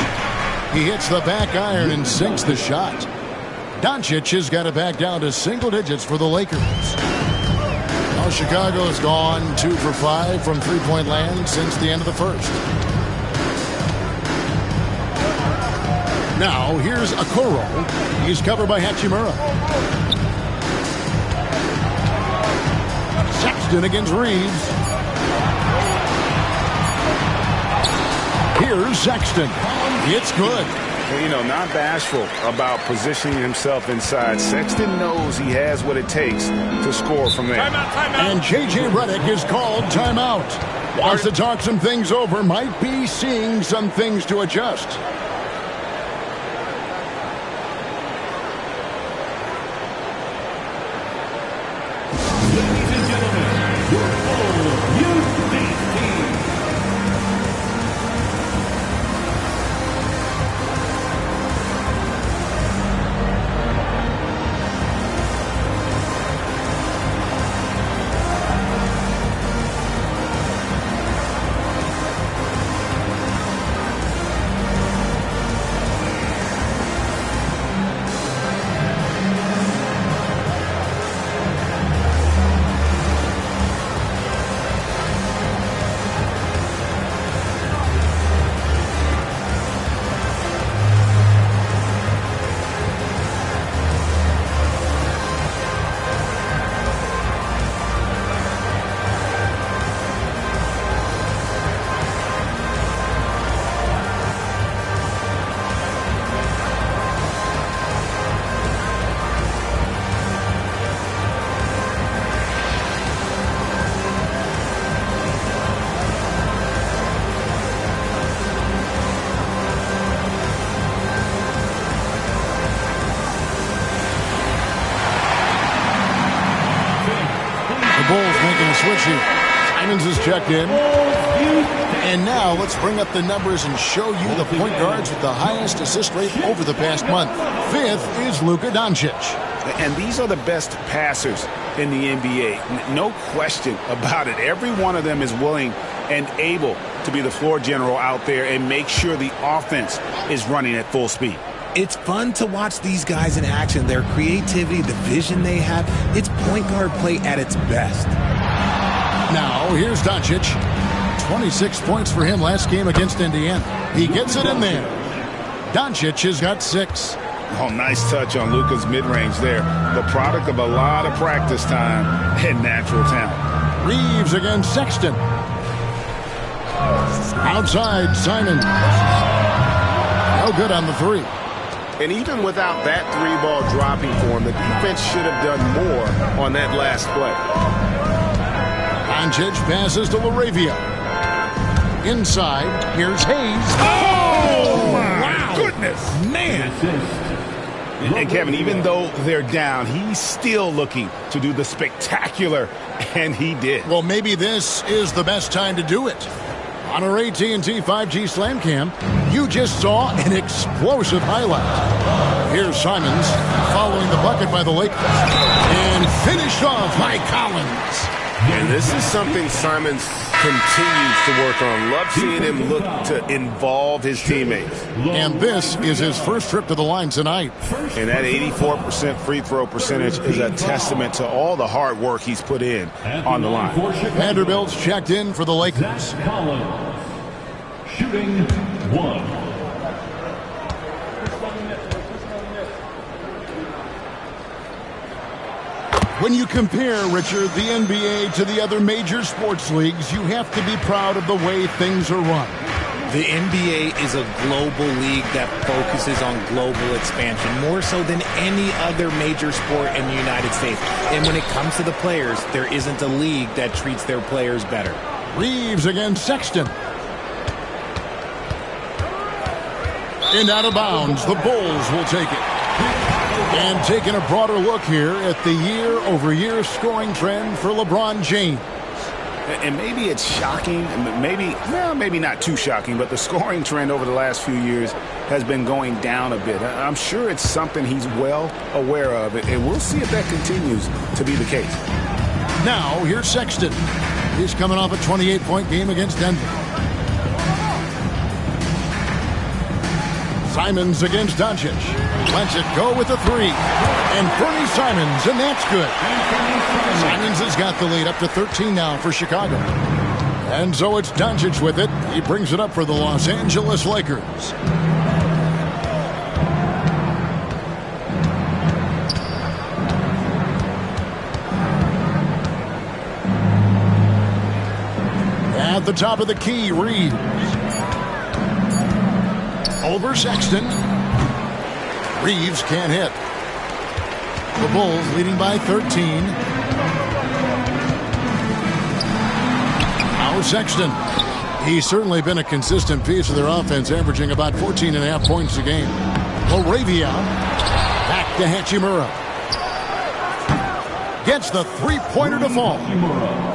He hits the back iron and sinks the shot. Doncic has got it back down to single digits for the Lakers. Now Chicago's gone 2 for 5 from three-point land since the end of the first. Now here's Okoro. He's covered by Hachimura. Sexton against Reeves. Here's Sexton. It's good. You know, not bashful about positioning himself inside. Sexton knows he has what it takes to score from there. Timeout. And J.J. Redick is called timeout. Wants to talk some things over. Might be seeing some things to adjust. Ladies and gentlemen, your full making a switch here. Simons is checked in. And now let's bring up the numbers and show you the point guards with the highest assist rate over the past month. 5th is Luka Doncic. And these are the best passers in the NBA. No question about it. Every one of them is willing and able to be the floor general out there and make sure the offense is running at full speed. It's fun to watch these guys in action. Their creativity, the vision they have, it's point guard play at its best. Now, here's Doncic. 26 points for him last game against Indiana. He gets it in there. Doncic has got 6. Oh, nice touch on Luka's mid-range there. The product of a lot of practice time and natural talent. Reeves against Sexton. Outside, Simon. No good on the 3. And even without that 3-ball dropping for him, the defense should have done more on that last play. Doncic passes to LaRavia. Inside, here's Hayes. Oh, my goodness. Man. And Kevin, even though they're down, he's still looking to do the spectacular, and he did. Well, maybe this is the best time to do it. On our AT&T 5G Slam Cam, you just saw an explosive highlight. Here's Simons following the bucket by the Lakers. And finished off by Collins. And this is something Simons continues to work on. Love seeing him look to involve his teammates. And this is his first trip to the line tonight. And that 84% free throw percentage is a testament to all the hard work he's put in on the line. Vanderbilt's checked in for the Lakers. Shooting 1. When you compare, Richard, the NBA to the other major sports leagues, you have to be proud of the way things are run. The NBA is a global league that focuses on global expansion, more so than any other major sport in the United States. And when it comes to the players, there isn't a league that treats their players better. Reeves against Sexton. And out of bounds, the Bulls will take it. And taking a broader look here at the year-over-year scoring trend for LeBron James. And maybe it's shocking, maybe not too shocking, but the scoring trend over the last few years has been going down a bit. I'm sure it's something he's well aware of, and we'll see if that continues to be the case. Now, here's Sexton. He's coming off a 28-point game against Denver. Simons against Doncic. Lets it go with a 3. And Bernie Simons, and that's good. Simons has got the lead up to 13 now for Chicago. And so it's Doncic with it. He brings it up for the Los Angeles Lakers. At the top of the key, Reeves. Over Sexton. Reeves can't hit. The Bulls leading by 13. Now Sexton. He's certainly been a consistent piece of their offense, averaging about 14.5 points a game. LaRavia. Back to Hachimura. Gets the three-pointer to fall.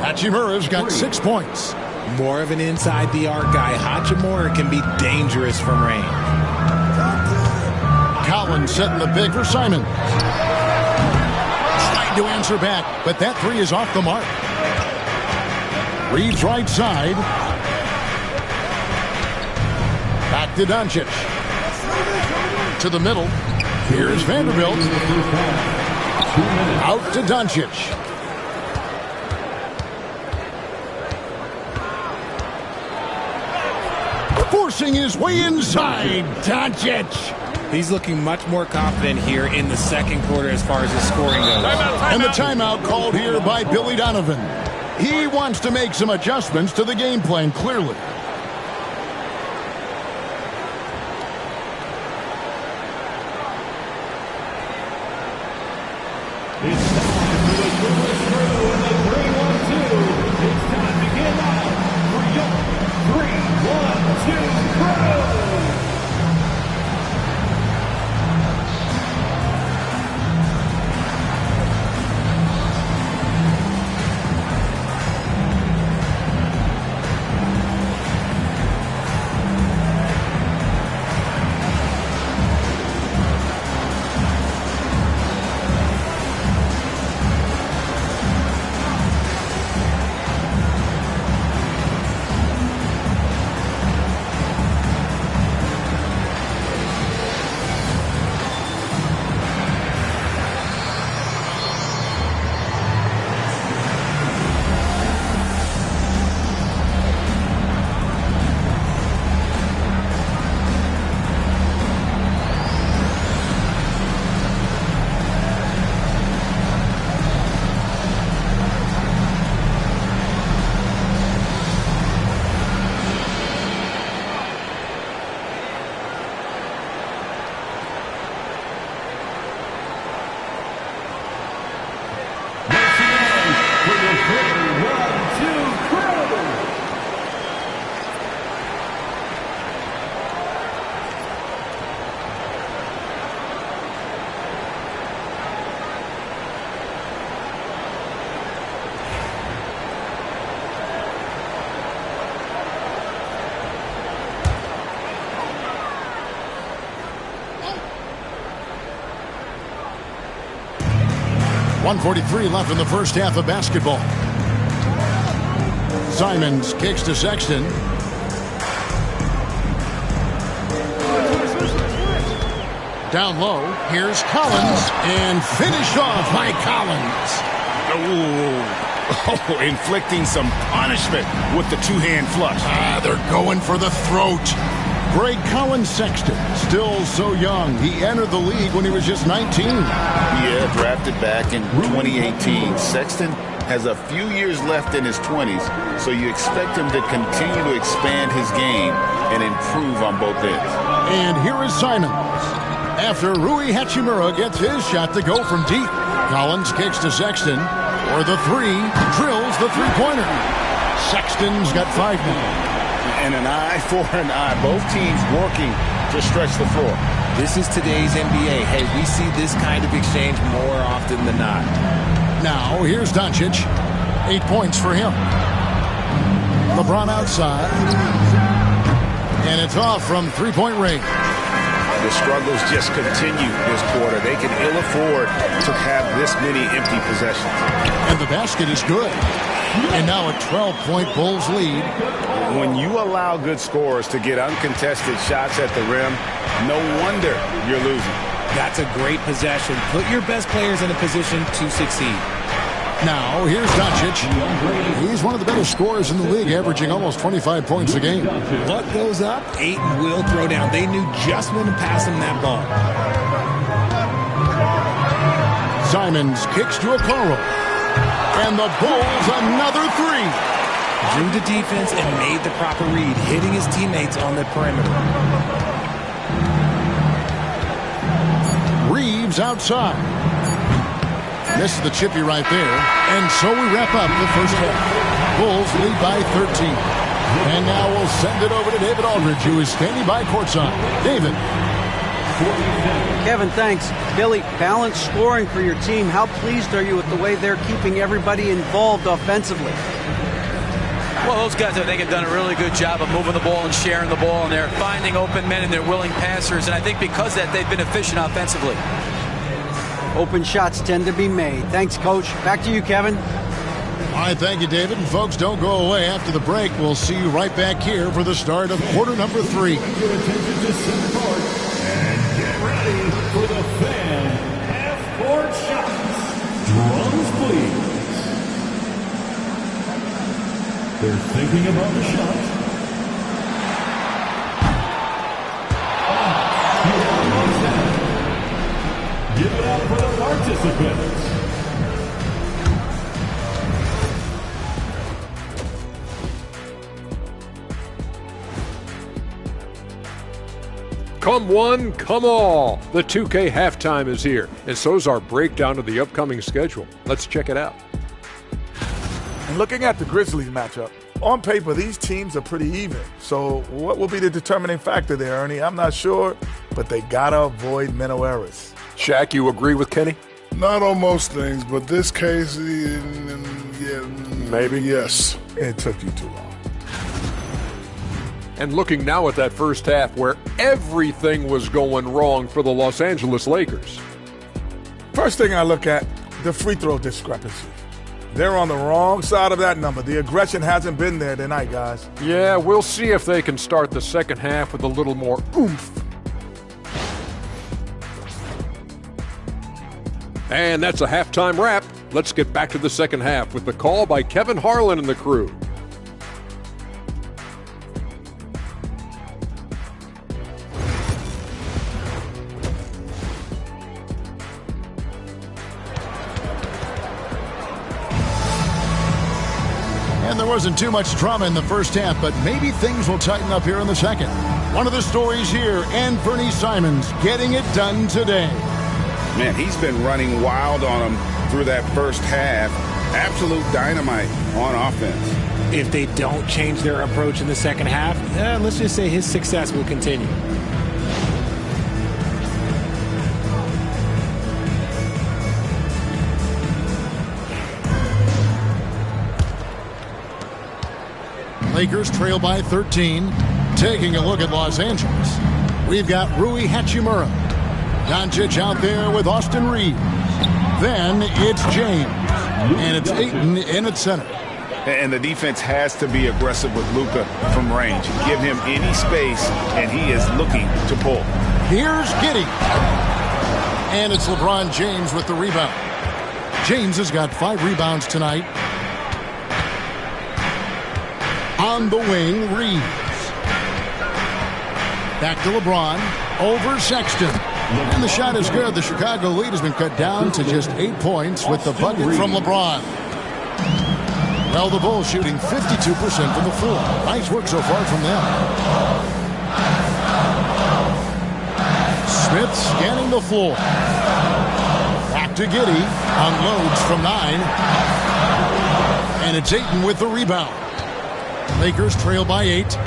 Hachimura's got 6 points. More of an inside the arc guy. Hachimura can be dangerous from range. Collins setting the big for Simon. Tried to answer back, but that 3 is off the mark. Reeves right side. Back to Doncic. To the middle. Here's Vanderbilt. Out to Doncic. Forcing his way inside. Doncic. He's looking much more confident here in the second quarter as far as his scoring goes. And the timeout called here by Billy Donovan. He wants to make some adjustments to the game plan, clearly. It's time for the Christmas crew in the 3-1-2. It's time to get live for your 3-1-2 crew. 1:43 left in the first half of basketball. Simons kicks to Sexton. Down low, here's Collins, and finished off by Collins. Oh, inflicting some punishment with the two-hand flush. They're going for the throat. Greg Collins Sexton, still so young. He entered the league when he was just 19. Yeah, drafted back in 2018. Sexton has a few years left in his 20s, so you expect him to continue to expand his game and improve on both ends. And here is Simons. After Rui Hachimura gets his shot to go from deep, Collins kicks to Sexton for the three, drills the three-pointer. Sexton's got 5 now. And an eye for an eye. Both teams working to stretch the floor. This is today's NBA. Hey, we see this kind of exchange more often than not. Now, here's Doncic. 8 points for him. LeBron outside. And it's off from three-point range. The struggles just continue this quarter. They can ill afford to have this many empty possessions. And the basket is good. And now a 12-point Bulls lead. When you allow good scorers to get uncontested shots at the rim, no wonder you're losing. That's a great possession. Put your best players in a position to succeed. Now, here's Doncic. He's one of the better scorers in the league, averaging almost 25 points a game. What goes up, Ayton will throw down. They knew just when to pass him that ball. Simons kicks to Okoro. And the Bulls another three. Drew the defense and made the proper read, hitting his teammates on the perimeter. Reeves outside. This is the chippy right there. And so we wrap up the first half. Bulls lead by 13. And now we'll send it over to David Aldridge, who is standing by courtside. David. Kevin, thanks. Billy, balanced scoring for your team. How pleased are you with the way they're keeping everybody involved offensively? Well, those guys, I think, have done a really good job of moving the ball and sharing the ball, and they're finding open men and they're willing passers. And I think because of that, they've been efficient offensively. Open shots tend to be made. Thanks, Coach. Back to you, Kevin. All right, thank you, David. And folks, don't go away. After the break, we'll see you right back here for the start of quarter number 3. Your attention to center court and get ready for the fan half-court shots. Drums, please. They're thinking about the shot. Give it up for the participants. Come one, come all. The 2K halftime is here, and so's our breakdown of the upcoming schedule. Let's check it out. And looking at the Grizzlies matchup, on paper, these teams are pretty even. So what will be the determining factor there, Ernie? I'm not sure, but they got to avoid mental errors. Shaq, you agree with Kenny? Not on most things, but this case, yeah, maybe. Yes. It took you too long. And looking now at that first half where everything was going wrong for the Los Angeles Lakers. First thing I look at, the free throw discrepancy. They're on the wrong side of that number. The aggression hasn't been there tonight, guys. Yeah, we'll see if they can start the second half with a little more oomph. And that's a halftime wrap. Let's get back to the second half with the call by Kevin Harlan and the crew. And there wasn't too much drama in the first half, but maybe things will tighten up here in the second. One of the stories here, Anthony Simons getting it done today. Man, he's been running wild on them through that first half. Absolute dynamite on offense. If they don't change their approach in the second half, let's just say his success will continue. Lakers trail by 13. Taking a look at Los Angeles, we've got Rui Hachimura. Doncic out there with Austin Reeves. Then it's James. And it's Ayton in at center. And the defense has to be aggressive with Luka from range. Give him any space, and he is looking to pull. Here's Giddey. And it's LeBron James with the rebound. James has got 5 rebounds tonight. On the wing, Reeves. Back to LeBron. Over Sexton. And the shot is good. The Chicago lead has been cut down to just 8 points with the bucket from LeBron. Well, the Bulls shooting 52% from the floor. Nice work so far from them. Smith scanning the floor. Back to Giddey. Unloads from 9. And it's Ayton with the rebound. Lakers trail by 8.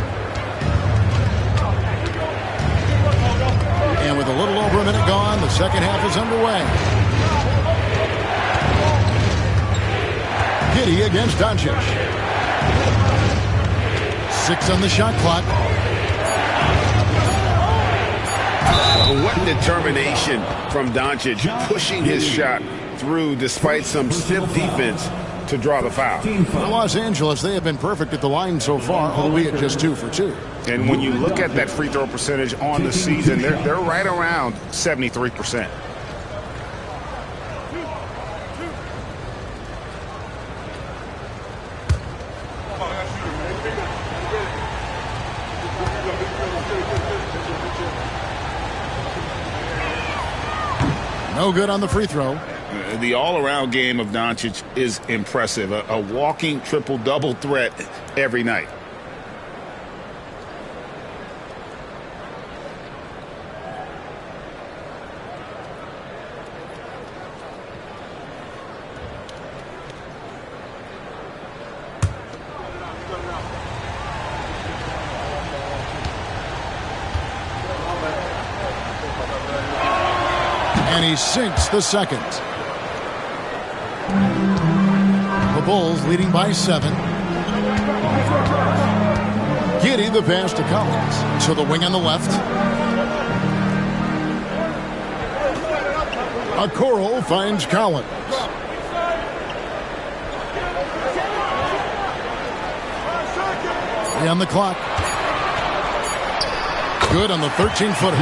And with a little over a minute gone, the second half is underway. Giddey against Doncic. 6 on the shot clock. What determination from Doncic, pushing his shot through despite some stiff defense to draw the foul. For Los Angeles, they have been perfect at the line so far, albeit just 2 for 2. And when you look at that free throw percentage on the season, they're right around 73%. No good on the free throw. The all-around game of Doncic is impressive. A walking triple-double threat every night. And he sinks the second. The Bulls leading by 7. Giddey the pass to Collins. To the wing on the left. Okoro finds Collins. On the clock. Good on the 13-footer.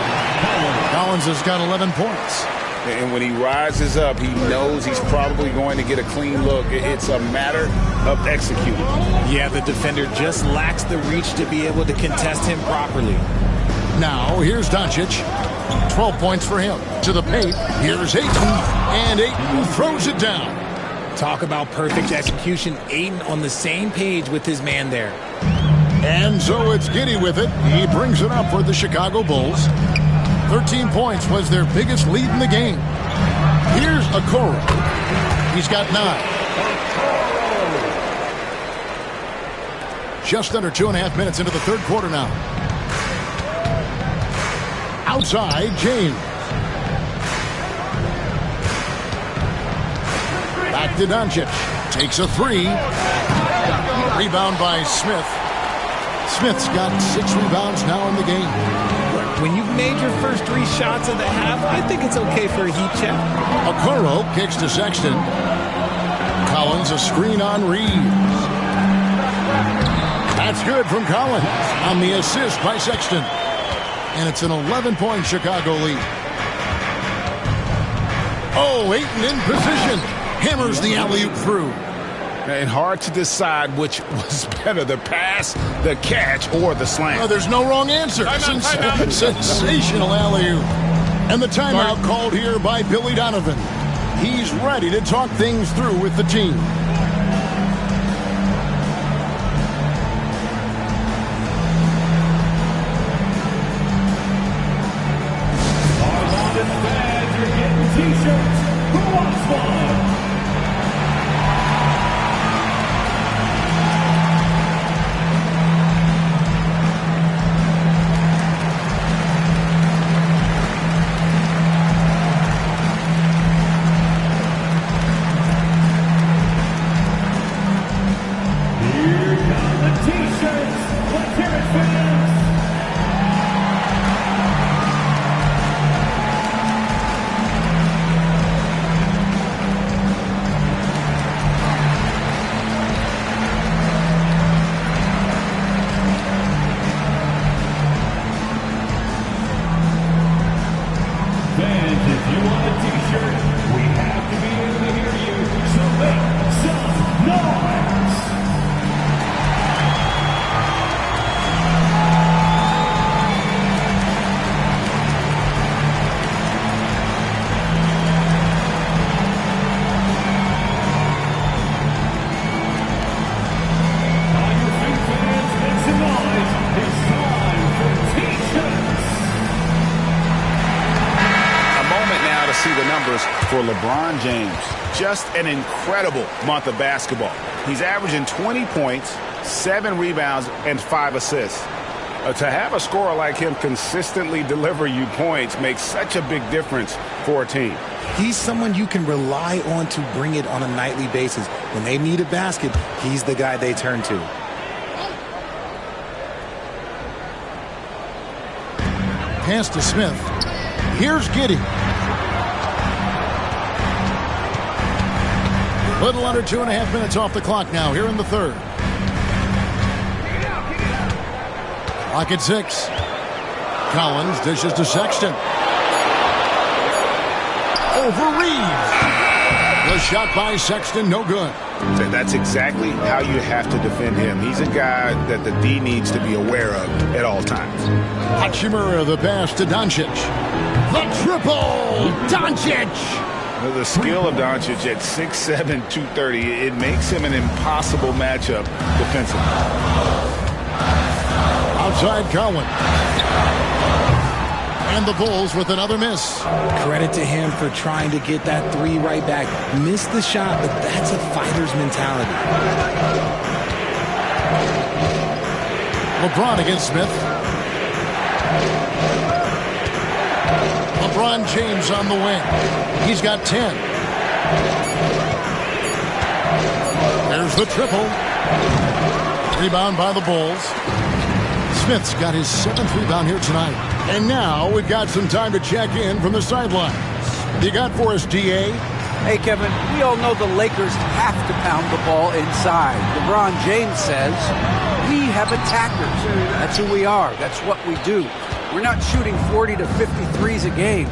Collins has got 11 points. And when he rises up, he knows he's probably going to get a clean look. It's a matter of executing. Yeah, the defender just lacks the reach to be able to contest him properly. Now, here's Doncic. 12 points for him. To the paint. Here's Ayton. And Ayton throws it down. Talk about perfect execution. Ayton on the same page with his man there. And so it's Giddey with it. He brings it up for the Chicago Bulls. 13 points was their biggest lead in the game. Here's Okoro. He's got 9. Just under 2.5 minutes into the third quarter now. Outside, James. Back to Doncic. Takes a 3. Rebound by Smith. Smith's got 6 rebounds now in the game. When you've made your first 3 shots of the half, I think it's okay for a heat check. Okoro kicks to Sexton. Collins a screen on Reeves. That's good from Collins on the assist by Sexton. And it's an 11-point Chicago lead. Oh, Ayton in position. Hammers the alley-oop through. And hard to decide which was better, the pass, the catch, or the slam. Oh, there's no wrong answer. Sensational alley-oop. And the timeout called here by Billy Donovan. He's ready to talk things through with the team. You're getting t-shirts. Who wants one? numbers for LeBron James. Just an incredible month of basketball. He's averaging 20 points, 7 rebounds, and 5 assists. To have a scorer like him consistently deliver you points makes such a big difference for a team. He's someone you can rely on to bring it on a nightly basis. When they need a basket, he's the guy they turn to. Pass to Smith. Here's Giddey. Little under 2.5 minutes off the clock now here in the third. Clock at 6. Collins dishes to Sexton. Over Reeves. The shot by Sexton, no good. That's exactly how you have to defend him. He's a guy that the D needs to be aware of at all times. Hachimura, the pass to Doncic. The triple! Doncic! The skill of Doncic at 6'7", 230, it makes him an impossible matchup defensively. Outside Cowan. And the Bulls with another miss. Credit to him for trying to get that 3 right back. Missed the shot, but that's a fighter's mentality. LeBron against Smith. LeBron James on the wing. He's got 10. There's the triple. Rebound by the Bulls. Smith's got his 7th rebound here tonight. And now we've got some time to check in from the sidelines. You got for us, D.A.? Hey, Kevin, we all know the Lakers have to pound the ball inside. LeBron James says, we have attackers. That's who we are. That's what we do. We're not shooting 40 to 53s a game.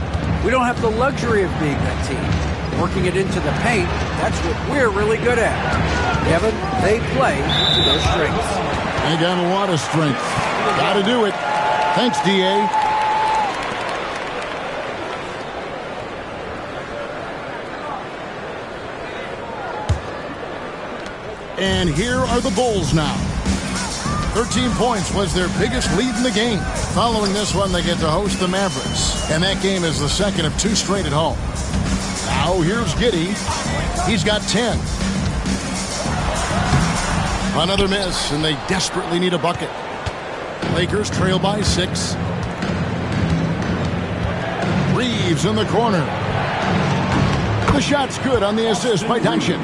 We don't have the luxury of being that team. Working it into the paint, that's what we're really good at. Kevin, they play to their strengths. They got a lot of strength. Got to do it. Thanks, D.A. And here are the Bulls now. 13 points was their biggest lead in the game. Following this one, they get to host the Mavericks. And that game is the second of 2 straight at home. Now here's Giddey. He's got 10. Another miss, and they desperately need a bucket. Lakers trail by 6. Reeves in the corner. The shot's good on the assist by Doncic.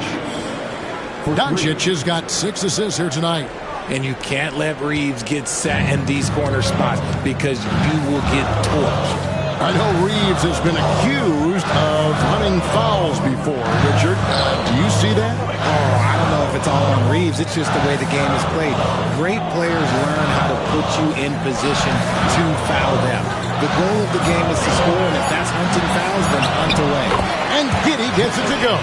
Doncic has got 6 assists here tonight. And you can't let Reeves get set in these corner spots because you will get torched. I know Reeves has been accused of hunting fouls before. Richard, do you see that? Oh, I don't know if it's all on Reeves. It's just the way the game is played. Great players learn how to put you in position to foul them. The goal of the game is to score, and if that's hunting fouls, then hunt away. And Giddey gets it to go.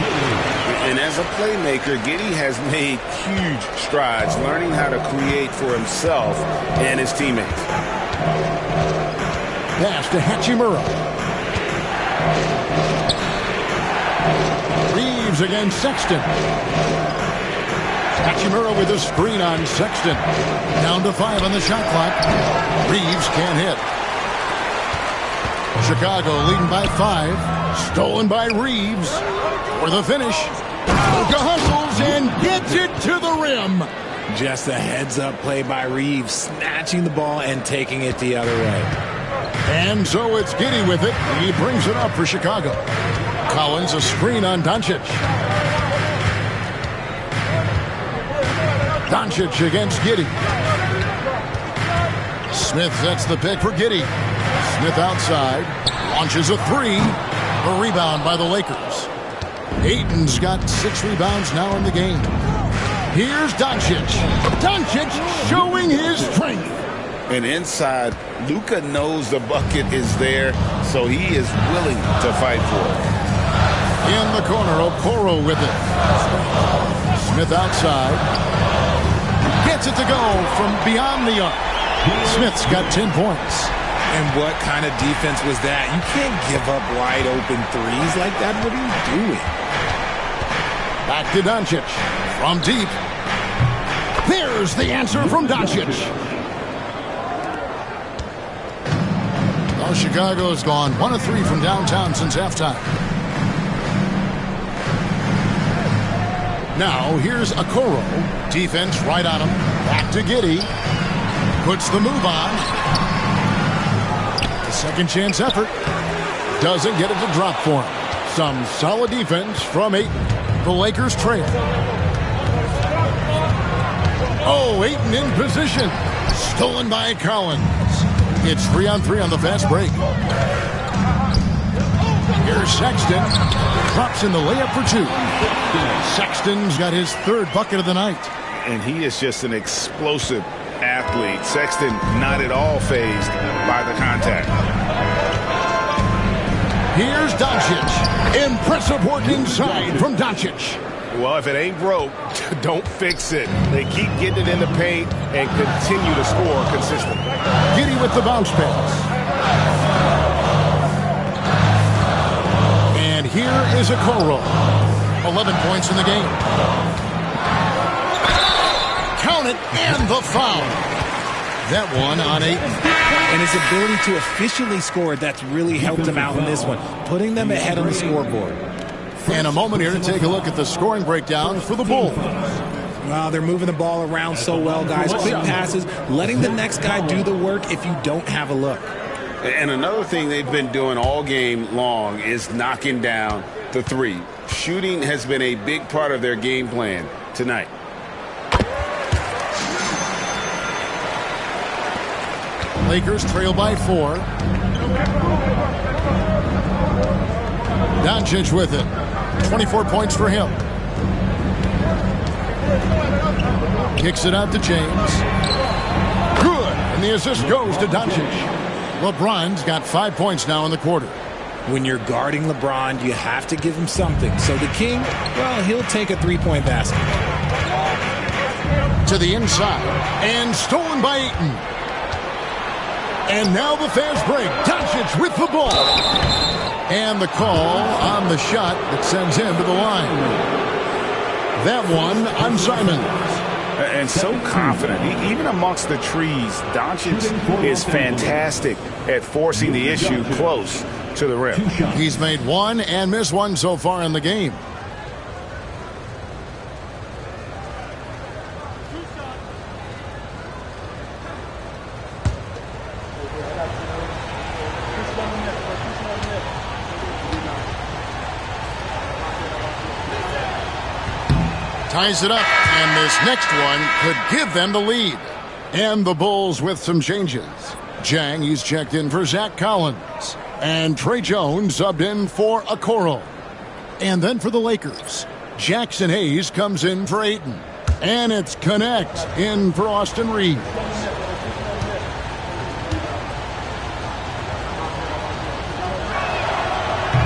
And as a playmaker, Giddey has made huge strides learning how to create for himself and his teammates. Pass to Hachimura. Reeves against Sexton. Hachimura with a screen on Sexton. Down to 5 on the shot clock. Reeves can't hit. Chicago leading by 5. Stolen by Reeves. For the finish. Hustles and gets it to the rim. Just a heads-up play by Reeves, snatching the ball and taking it the other way. And so it's Giddey with it. He brings it up for Chicago. Collins a screen on Doncic. Doncic against Giddey. Smith sets the pick for Giddey. Smith outside. Launches a 3. A rebound by the Lakers. Ayton's got 6 rebounds now in the game. Here's Doncic. Doncic showing his strength. And inside, Luka knows the bucket is there, so he is willing to fight for it. In the corner, Okoro with it. Smith outside. Gets it to go from beyond the arc. Smith's got 10 points. And what kind of defense was that? You can't give up wide open threes like that. What are you doing? Back to Doncic. From deep. There's the answer from Doncic. Well, Chicago has gone 1 of 3 from downtown since halftime. Now here's Okoro. Defense right on him. Back to Giddey. Puts the move on. The second chance effort. Doesn't get it to drop for him. Some solid defense from Ayton. The Lakers trail. Oh, Ayton in position. Stolen by Collins. It's 3-on-3 on the fast break. Here's Sexton. Drops in the layup for two. Sexton's got his third bucket of the night. And he is just an explosive athlete. Sexton not at all fazed by the contact. Here's Doncic. Impressive work inside from Doncic. Well, if it ain't broke, don't fix it. They keep getting it in the paint and continue to score consistently. Giddey with the bounce pass. And here is Okoro. 11 points in the game. Count it, and the foul. That one on Ayton. And his ability to efficiently score, that's really helped him out in this one, putting them ahead on the scoreboard. And a moment here to take a look at the scoring breakdown for the Bulls. Wow, they're moving the ball around so well, guys. Quick passes, letting the next guy do the work if you don't have a look. And another thing they've been doing all game long is knocking down the three. Shooting has been a big part of their game plan tonight. Lakers trail by 4. Doncic with it. 24 points for him. Kicks it out to James. Good. And the assist goes to Doncic. LeBron's got 5 points now in the quarter. When you're guarding LeBron, you have to give him something. So the King, well, he'll take a three-point basket. To the inside. And stolen by Ayton. And now the fast break. Doncic with the ball. And the call on the shot that sends him to the line. That one on Simons. And so confident. Even amongst the trees, Doncic is fantastic at forcing the issue close to the rim. He's made one and missed one so far in the game. Ties it up, and this next one could give them the lead. And the Bulls with some changes. Jang, he's checked in for Zach Collins. And Trey Jones subbed in for Okoro. And then for the Lakers, Jackson Hayes comes in for Ayton. And it's Connect in for Austin Reeves.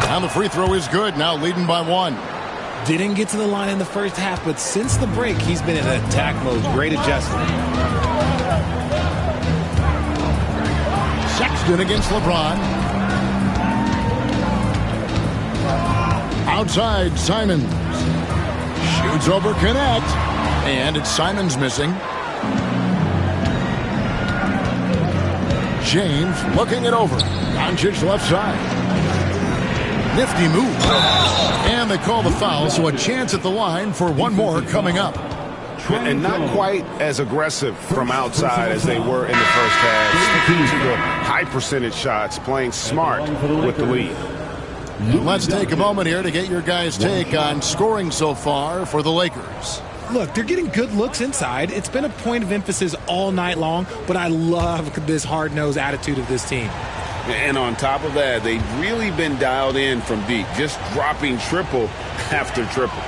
Now the free throw is good, now leading by 1. Didn't get to the line in the first half, but since the break, he's been in attack mode. Great adjustment. Sexton against LeBron. Outside, Simons. Shoots over Connect. And it's Simons missing. James looking it over. Doncic left side. Nifty move. And they call the foul, so a chance at the line for one more coming up. And not quite as aggressive from outside as they were in the first half. Sticking to the high percentage shots, playing smart with the lead. Let's take a moment here to get your guys' take on scoring so far for the Lakers. Look, they're getting good looks inside. It's been a point of emphasis all night long, but I love this hard-nosed attitude of this team. And on top of that, they've really been dialed in from deep, just dropping triple after triple.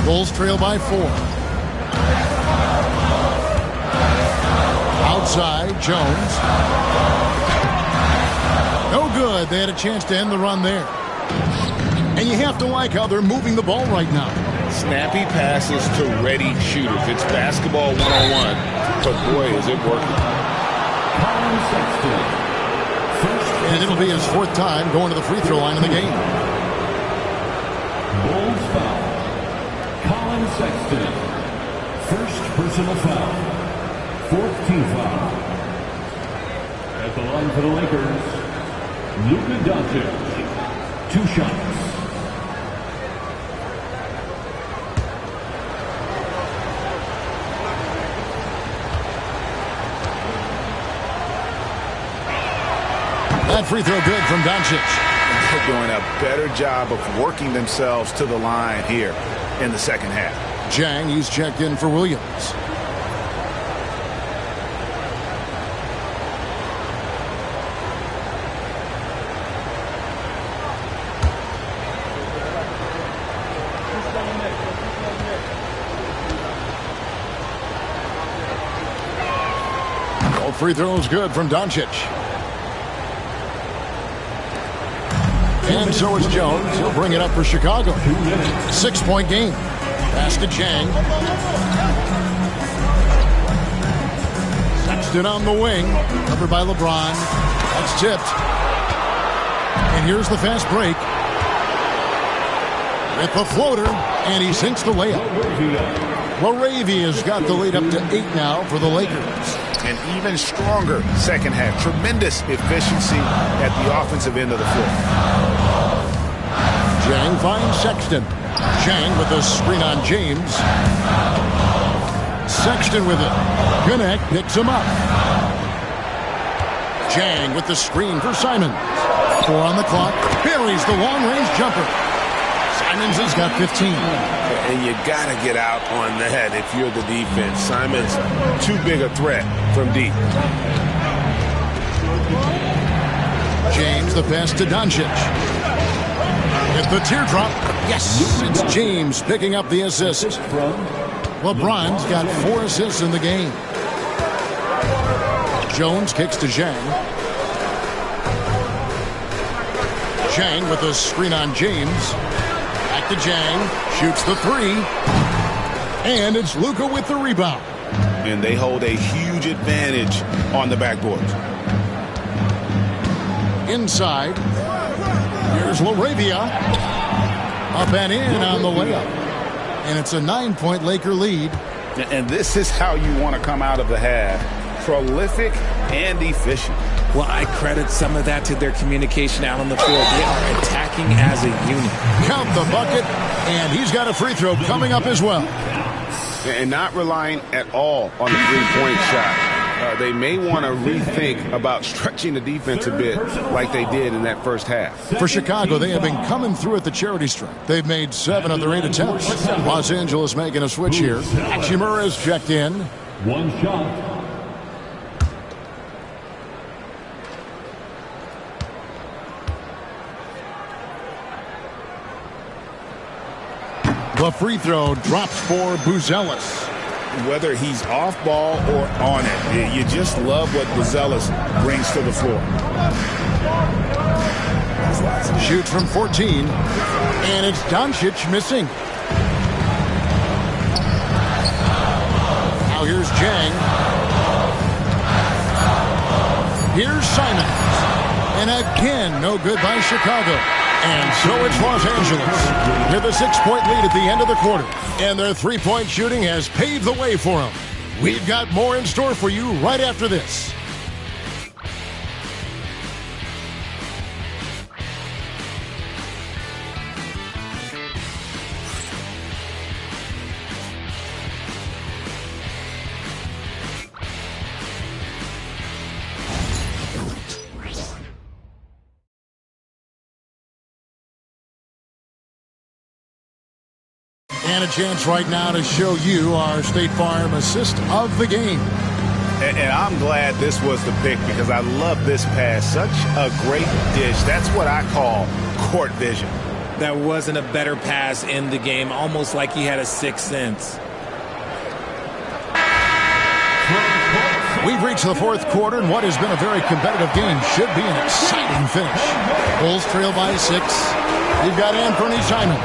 Bulls trail by 4. Outside, Jones. No good. They had a chance to end the run there. And you have to like how they're moving the ball right now. Snappy passes to ready shooters. It's basketball 101. But boy, is it working. And it'll be his 4th time going to the free throw line in the game. Bulls foul. Colin Sexton. First personal foul. 4th team foul. At the line for the Lakers, Luka Doncic. 2 shots. That free throw good from Doncic. They're doing a better job of working themselves to the line here in the second half. Jang, he's checked in for Williams. All free throws good from Doncic. And so is Jones. He'll bring it up for Chicago. 6-point game. Pass to Jang. Sexton on the wing. Covered by LeBron. That's tipped. And here's the fast break. With the floater. And he sinks the layup. Laravia's got the lead up to 8 now for the Lakers. An even stronger second half. Tremendous efficiency at the offensive end of the floor. Jang finds Sexton. Jang with a screen on James. Sexton with it. Gannett picks him up. Jang with the screen for Simons. 4 on the clock. Buries the long-range jumper. Simons has got 15. And you got to get out on that if you're the defense. Simons, too big a threat from deep. James, the pass to Doncic. With the teardrop. Yes, it's James picking up the assist. LeBron's got 4 assists in the game. Jones kicks to Jang. Jang with a screen on James. Back to Jang. Shoots the 3. And it's Luka with the rebound. And they hold a huge advantage on the backboard. Inside. Here's Laravia. Up and in on the layup. And it's a 9-point Laker lead. And this is how you want to come out of the half. Prolific and efficient. Well, I credit some of that to their communication out on the field. They are attacking as a unit. Count the bucket, and he's got a free throw coming up as well. And not relying at all on the three-point shot. They may want to rethink about stretching the defense a bit like they did in that first half. For Chicago, they have been coming through at the charity stripe. They've made 7 of their 8 attempts. Los Angeles making a switch here. Hachimura is checked in. 1 shot. The free throw drops for Buzelis. Whether he's off ball or on it, you just love what Buzelis brings to the floor. Shoots from 14, and it's Doncic missing. Now here's Jang. Here's Simons. And again, no good by Chicago. And so it's Los Angeles with a 6-point lead at the end of the quarter. And their three-point shooting has paved the way for them. We've got more in store for you right after this. And a chance right now to show you our State Farm assist of the game. And I'm glad this was the pick because I love this pass. Such a great dish. That's what I call court vision. That wasn't a better pass in the game, almost like he had a sixth sense. We've reached the fourth quarter, and what has been a very competitive game should be an exciting finish. Bulls trail by 6. You've got Anthony Simon.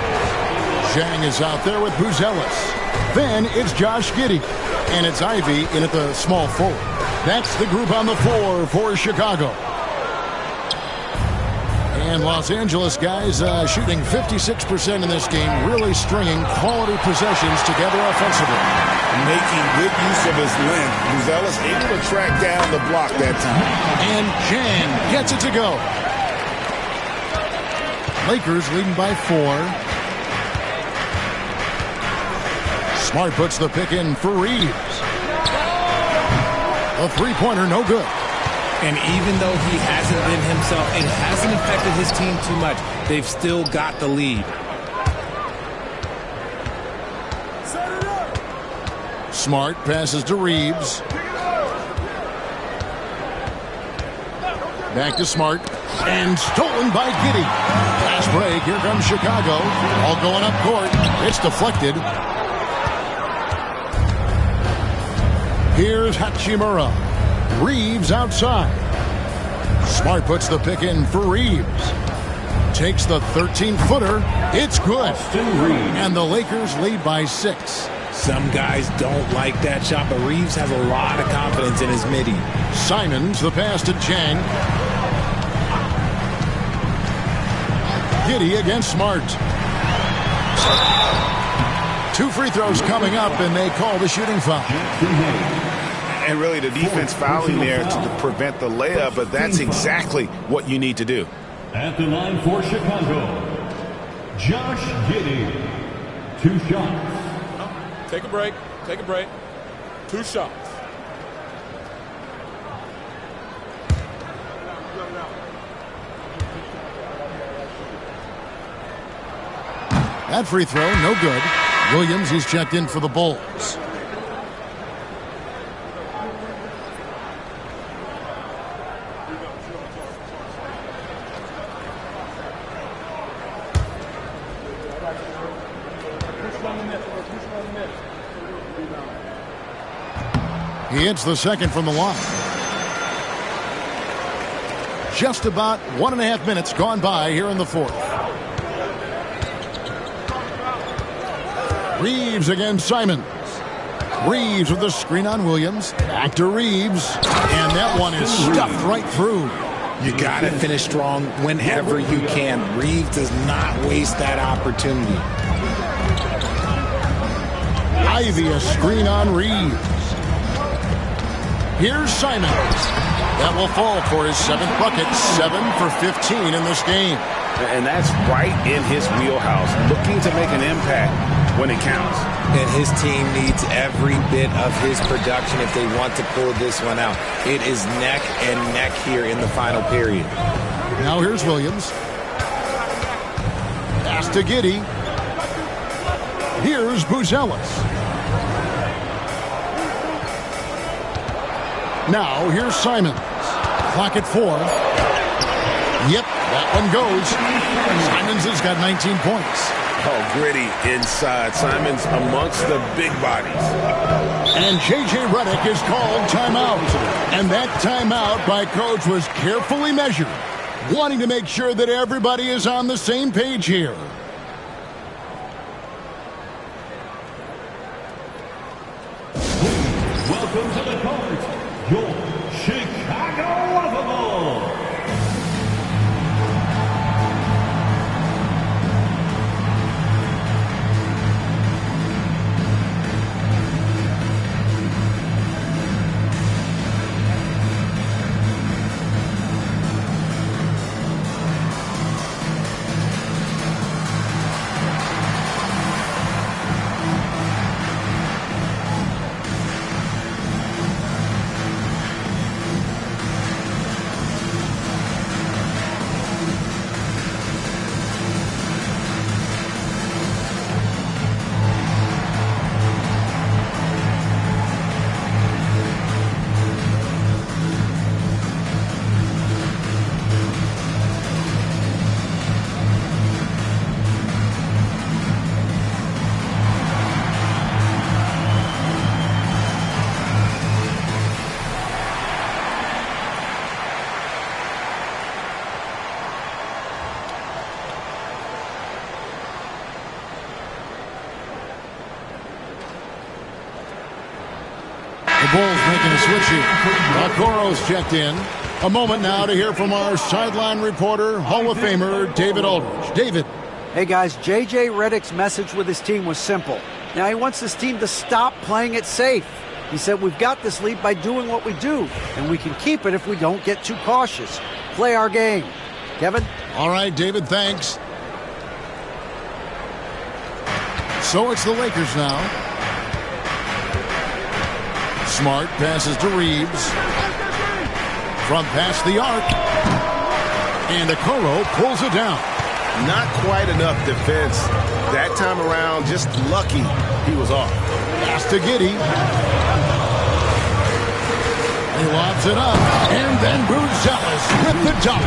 Jang is out there with Buzelis. Then it's Josh Giddey. And it's Ivy in at the small forward. That's the group on the floor for Chicago. And Los Angeles guys shooting 56% in this game, really stringing quality possessions together offensively. Making good use of his length. Buzelis able to track down the block that time. And Jang gets it to go. Lakers leading by 4. Smart puts the pick in for Reeves. A three-pointer, no good. And even though he hasn't been himself, it hasn't affected his team too much. They've still got the lead. Smart passes to Reeves. Back to Smart. And stolen by Giddey. Fast break. Here comes Chicago. All going up court. It's deflected. Here's Hachimura. Reeves outside. Smart puts the pick in for Reeves. Takes the 13-footer. It's good. And the Lakers lead by 6. Some guys don't like that shot, but Reeves has a lot of confidence in his midi. Simons, the pass to Chang. Giddey against Smart. 2 free throws coming up, and they call the shooting foul. And really the defense fouling there to prevent the layup, but that's exactly what you need to do. At the line for Chicago, Josh Giddey. 2 shots. Take a break. Take a break. 2 shots. That free throw, no good. Williams, he's checked in for the Bulls. He hits the second from the line. Just about 1.5 minutes gone by here in the fourth. Reeves against Simons. Reeves with the screen on Williams. Back to Reeves. And that one is stuffed right through. You got to finish strong whenever you can. Reeves does not waste that opportunity. Ivy, a screen on Reeves. Here's Simons. That will fall for his 7th bucket. 7 for 15 in this game. And that's right in his wheelhouse. Looking to make an impact when it counts. And his team needs every bit of his production if they want to pull this one out. It is neck and neck here in the final period. Now here's Williams. Pass to Giddey. Here's Buzelis. Now here's Simons. Clock at 4. Yep, that one goes. Simons has got 19 points. Oh, gritty inside. Simons amongst the big bodies. And J.J. Redick is called timeout. And that timeout by coach was carefully measured, wanting to make sure that everybody is on the same page here. Welcome to the court, your Chicago Lovable. The Bulls making a switch here. Okoro's checked in. A moment now to hear from our sideline reporter, Hall of Famer David Aldridge. David. Hey guys, J.J. Redick's message with his team was simple. Now he wants his team to stop playing it safe. He said we've got this lead by doing what we do, and we can keep it if we don't get too cautious. Play our game. Kevin? All right, David, thanks. So it's the Lakers now. Smart passes to Reeves. From past the arc. And Okoro pulls it down. Not quite enough defense. That time around, just lucky he was off. Pass to Giddey. He lobs it up. And then Buzelis with the dunk.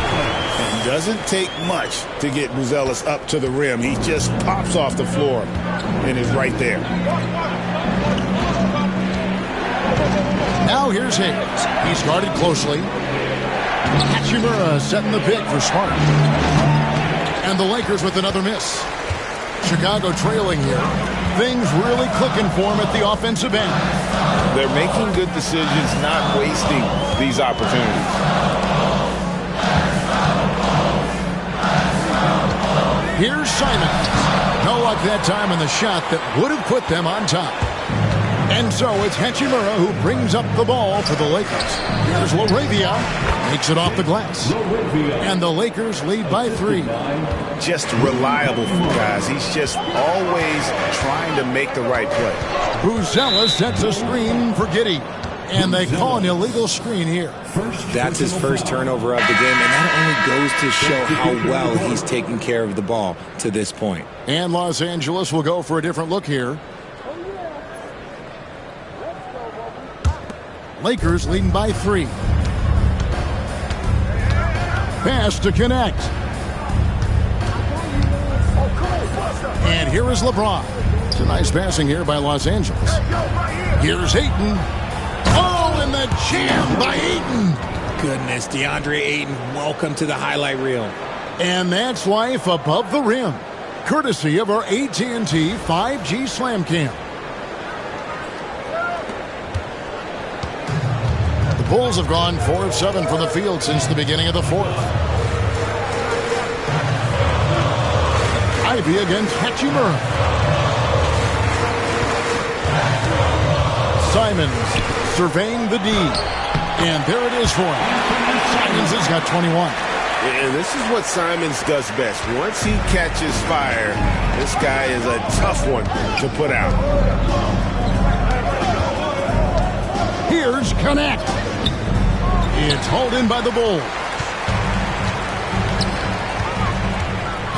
It doesn't take much to get Buzelis up to the rim. He just pops off the floor and is right there. Now here's Hayes. He's guarded closely. Hachimura setting the pick for Smart. And the Lakers with another miss. Chicago trailing here. Things really clicking for him at the offensive end. They're making good decisions, not wasting these opportunities. Here's Simons. No luck that time on the shot that would have put them on top. And so it's Hachimura who brings up the ball for the Lakers. Here's Laravia. Makes it off the glass. And the Lakers lead by 3. Just reliable guys. He's just always trying to make the right play. Buzelis sets a screen for Giddey. And they call an illegal screen here. That's his first turnover of the game, and that only goes to show how well he's taking care of the ball to this point. And Los Angeles will go for a different look here. Lakers leading by 3. Pass to connect. And here is LeBron. It's a nice passing here by Los Angeles. Here's Ayton. Oh, and the jam by Ayton. Goodness, DeAndre Ayton, welcome to the highlight reel. And that's life above the rim. Courtesy of our AT&T 5G Slam Cam. The Bulls have gone 4 of 7 from the field since the beginning of the 4th. Ivy against Hachimura. Simons surveying the D. And there it is for him. Simons has got 21. And this is what Simons does best. Once he catches fire, this guy is a tough one to put out. Here's Connect. It's hauled in by the Bulls.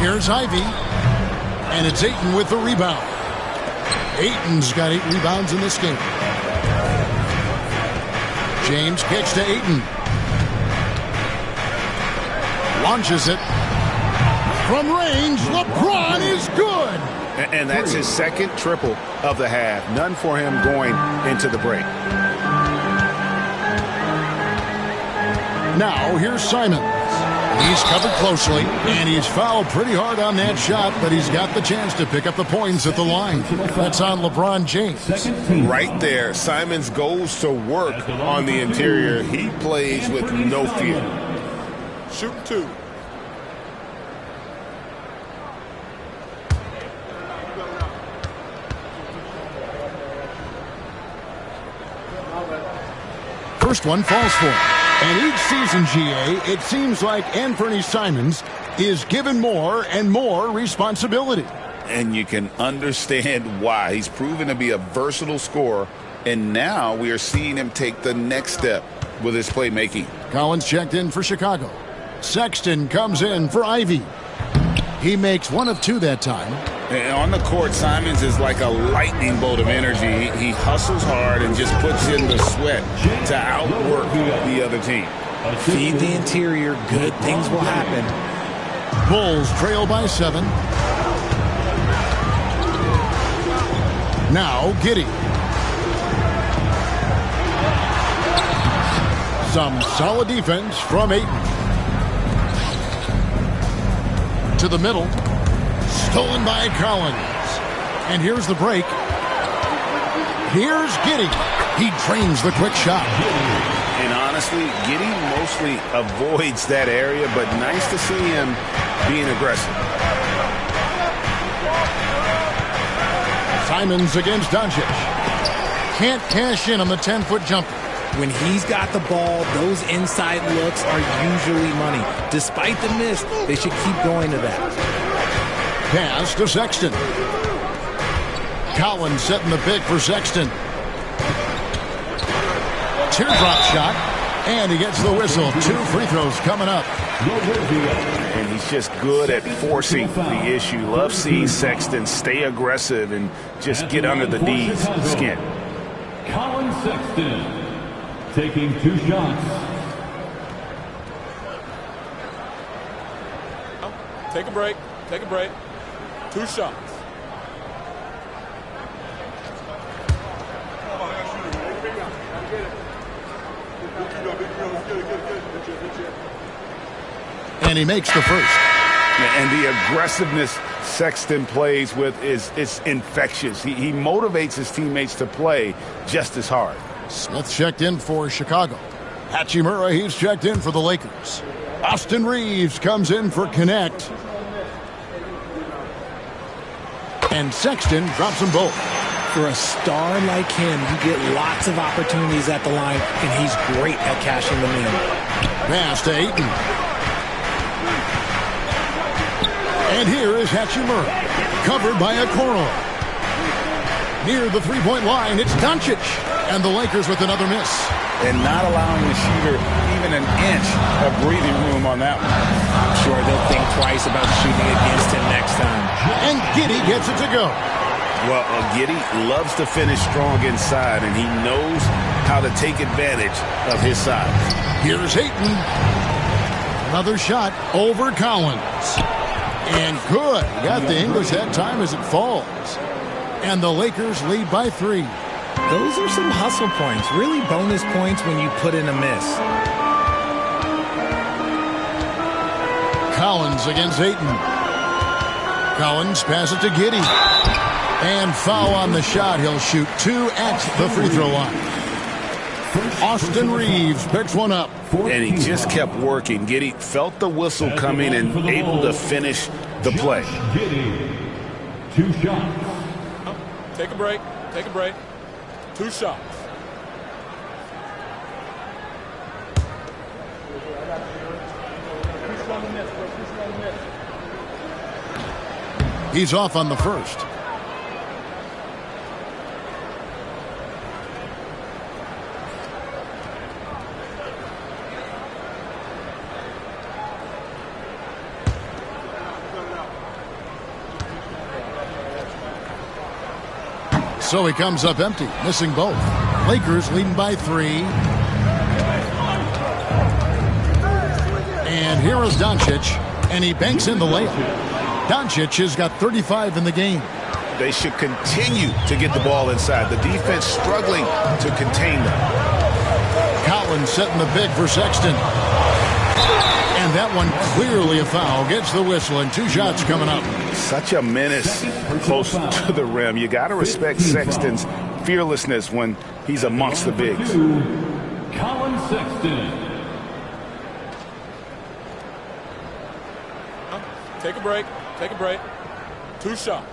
Here's Ivy. And it's Ayton with the rebound. Ayton's got 8 rebounds in this game. James kicks to Ayton. Launches it. From range, LeBron is good. And that's his second triple of the half. None for him going into the break. Now, here's Simons. He's covered closely, and he's fouled pretty hard on that shot, but he's got the chance to pick up the points at the line. That's on LeBron James. Right there, Simons goes to work on the interior. He plays with no fear. Shoot 2. First one falls for him. And each season, GA, it seems like Anthony Simons is given more and more responsibility. And you can understand why. He's proven to be a versatile scorer, and now we are seeing him take the next step with his playmaking. Collins checked in for Chicago. Sexton comes in for Ivy. He makes 1 of 2 that time. And on the court, Simons is like a lightning bolt of energy. He hustles hard and just puts in the sweat to outwork the other team. Feed the interior, good things will happen. Bulls trail by 7. Now Giddey. Some solid defense from Ayton. To the middle. Stolen by Collins. And here's the break. Here's Giddey. He drains the quick shot. And honestly, Giddey mostly avoids that area, but nice to see him being aggressive. Simons against Doncic. Can't cash in on the 10-foot jumper. When he's got the ball, those inside looks are usually money. Despite the miss, they should keep going to that. Pass to Sexton. Collins setting the pick for Sexton. Teardrop shot, and he gets the whistle. 2 free throws coming up. And he's just good at forcing the issue. Love seeing Sexton stay aggressive and just get under the D's skin. Colin Sexton taking 2 shots. Take a break. Take a break. 2 shots. And he makes the first. And the aggressiveness Sexton plays with is infectious. He motivates his teammates to play just as hard. Smith checked in for Chicago. Hachimura, he's checked in for the Lakers. Austin Reeves comes in for Connect. And Sexton drops them both. For a star like him, you get lots of opportunities at the line, and he's great at cashing them in. Pass to Ayton. And here is Hachimura, covered by Okoro. Near the three-point line, it's Doncic. And the Lakers with another miss. And not allowing the shooter even an inch of breathing room on that one. I'm sure they'll think twice about shooting against him next time. And Giddey gets it to go. Well, Giddey loves to finish strong inside, and he knows how to take advantage of his size. Here's Ayton. Another shot over Collins. And good. Got the English that time as it falls. And the Lakers lead by 3. Those are some hustle points. Really bonus points when you put in a miss. Collins against Ayton. Collins passes to Giddey. And foul on the shot. He'll shoot 2 at the free throw line. Austin Reeves picks one up. And he just kept working. Giddey felt the whistle coming and able to finish the play. Giddey, 2 shots. Take a break. Take a break. 2 shots. He's off on the first. So he comes up empty, missing both. Lakers leading by 3. And here is Doncic, and he banks in the layup. Doncic has got 35 in the game. They should continue to get the ball inside. The defense struggling to contain them. Collins setting the big for Sexton. And that one clearly a foul. Gets the whistle, and 2 shots coming up. Such a menace close to the rim. You got to respect Sexton's fearlessness when he's amongst the bigs. Colin Sexton. Take a break. Take a break. 2 shots.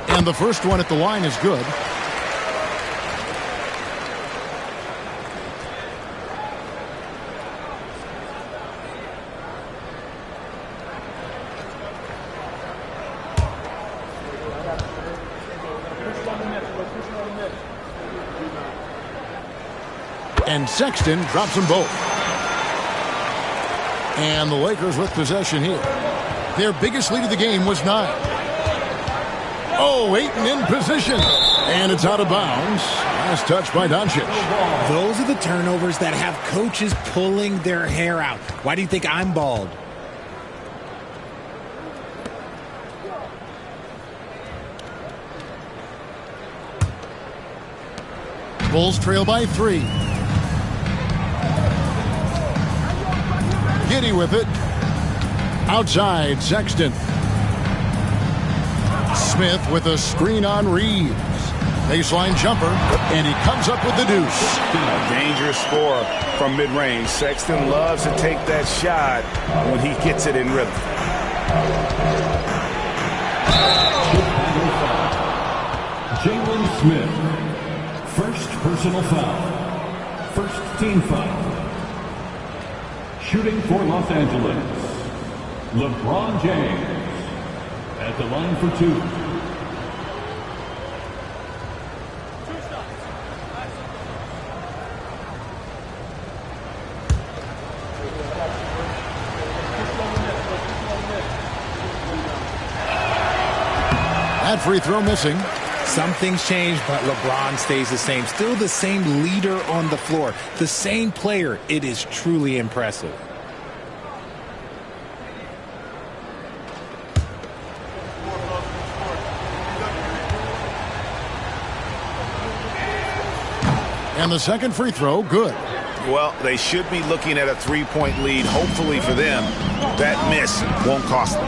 And the first one at the line is good. And Sexton drops them both. And the Lakers with possession here. Their biggest lead of the game was 9. Oh, Ayton in position. And it's out of bounds. Nice touch by Doncic. Those are the turnovers that have coaches pulling their hair out. Why do you think I'm bald? Bulls trail by 3. Giddey with it. Outside, Sexton. Smith with a screen on Reeves. Baseline jumper, and he comes up with the deuce. A dangerous score from mid-range. Sexton loves to take that shot when he gets it in rhythm. Jalen Smith. First personal foul. First team foul. Shooting for Los Angeles, LeBron James. At the line for two. That free throw missing. Some things change, but LeBron stays the same. Still the same leader on the floor. The same player. It is truly impressive. And the second free throw, good. Well, they should be looking at a three-point lead. Hopefully for them, that miss won't cost them.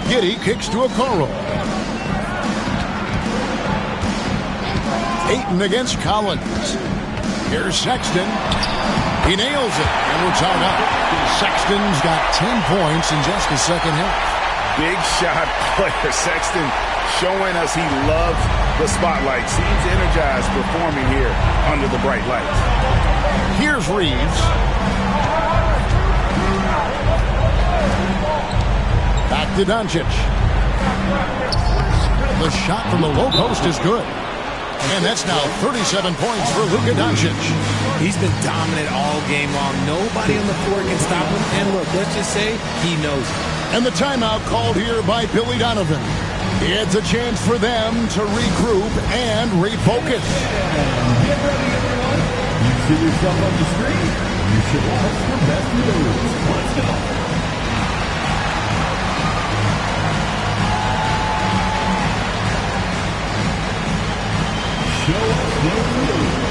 Giddey kicks to Okoro. Ayton against Collins. Here's Sexton. He nails it, and we're tied up. Sexton's got 10 points in just the second half. Big shot player. Sexton showing us he loves the spotlight. Seems energized performing here under the bright lights. Here's Reeves. Back to Doncic. The shot from the low post is good. And that's now 37 points for Luka Doncic. He's been dominant all game long. Nobody on the floor can stop him. And look, let's just say he knows it. And the timeout called here by Billy Donovan. It's a chance for them to regroup and refocus. Get ready, everyone. You see yourself on the screen. You should watch the best moves. Let's go. Show us your moves.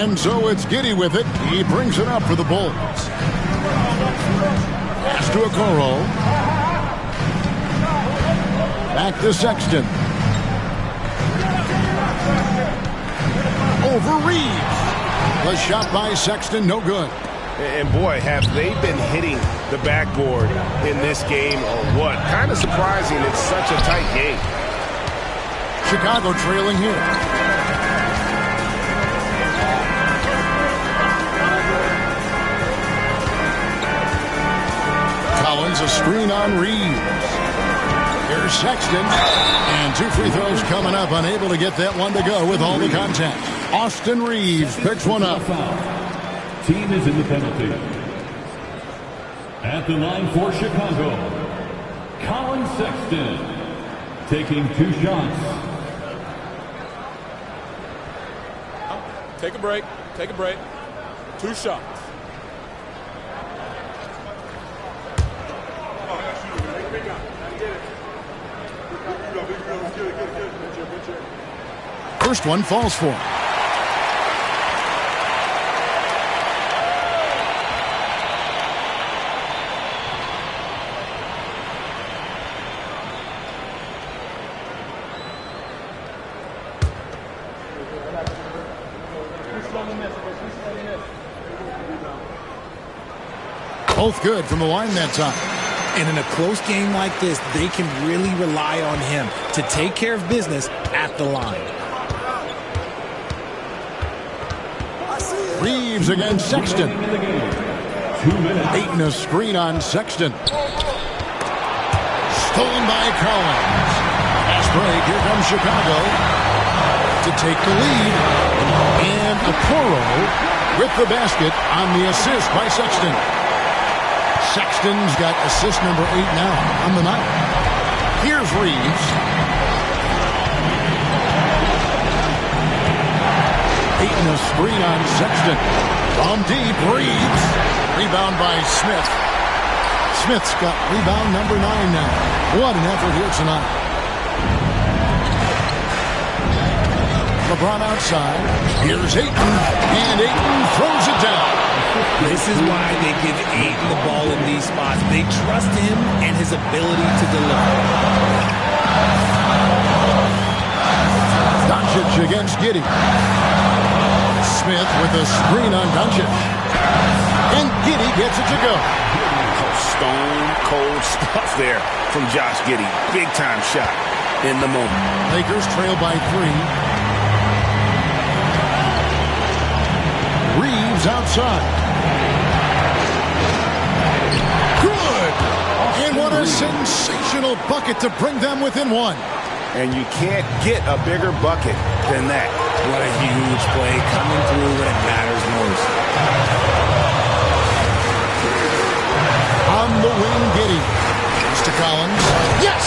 And so it's Giddey with it. He brings it up for the Bulls. Pass to Okoro. Back to Sexton. Over Reeves. The shot by Sexton, no good. And boy, have they been hitting the backboard in this game or what? Kind of surprising it's such a tight game. Chicago trailing here. Collins, a screen on Reeves. Here's Sexton. And two free throws coming up. Unable to get that one to go with all the contact. Austin Reeves picks one up. Team is in the penalty. At the line for Chicago, Colin Sexton taking two shots. Take a break. Take a break. Two shots. First one falls for him. Both good from the line that time. And in a close game like this, they can really rely on him to take care of business at the line. Reeves against Sexton. Ayton a screen on Sexton. Stolen by Collins. Fast break. Here comes Chicago to take the lead. And Okoro with the basket on the assist by Sexton. Sexton's got assist number 8 now on the night. Here's Reeves. Ayton a screen on Sexton. From deep, Reeves. Rebound by Smith. Smith's got rebound number 9 now. What an effort here tonight. LeBron outside. Here's Ayton. And Ayton throws it down. This is why they give Ayton the ball in these spots. They trust him and his ability to deliver. Doncic against Giddey. Smith with a screen on Doncic. And Giddey gets it to go. Stone cold stuff there from Josh Giddey. Big time shot in the moment. Lakers trail by 3. Reeves outside. Good! And what a sensational bucket to bring them within 1. And you can't get a bigger bucket than that. What a huge play coming through when it matters most. On the wing, Giddey. Goes to Collins. Yes!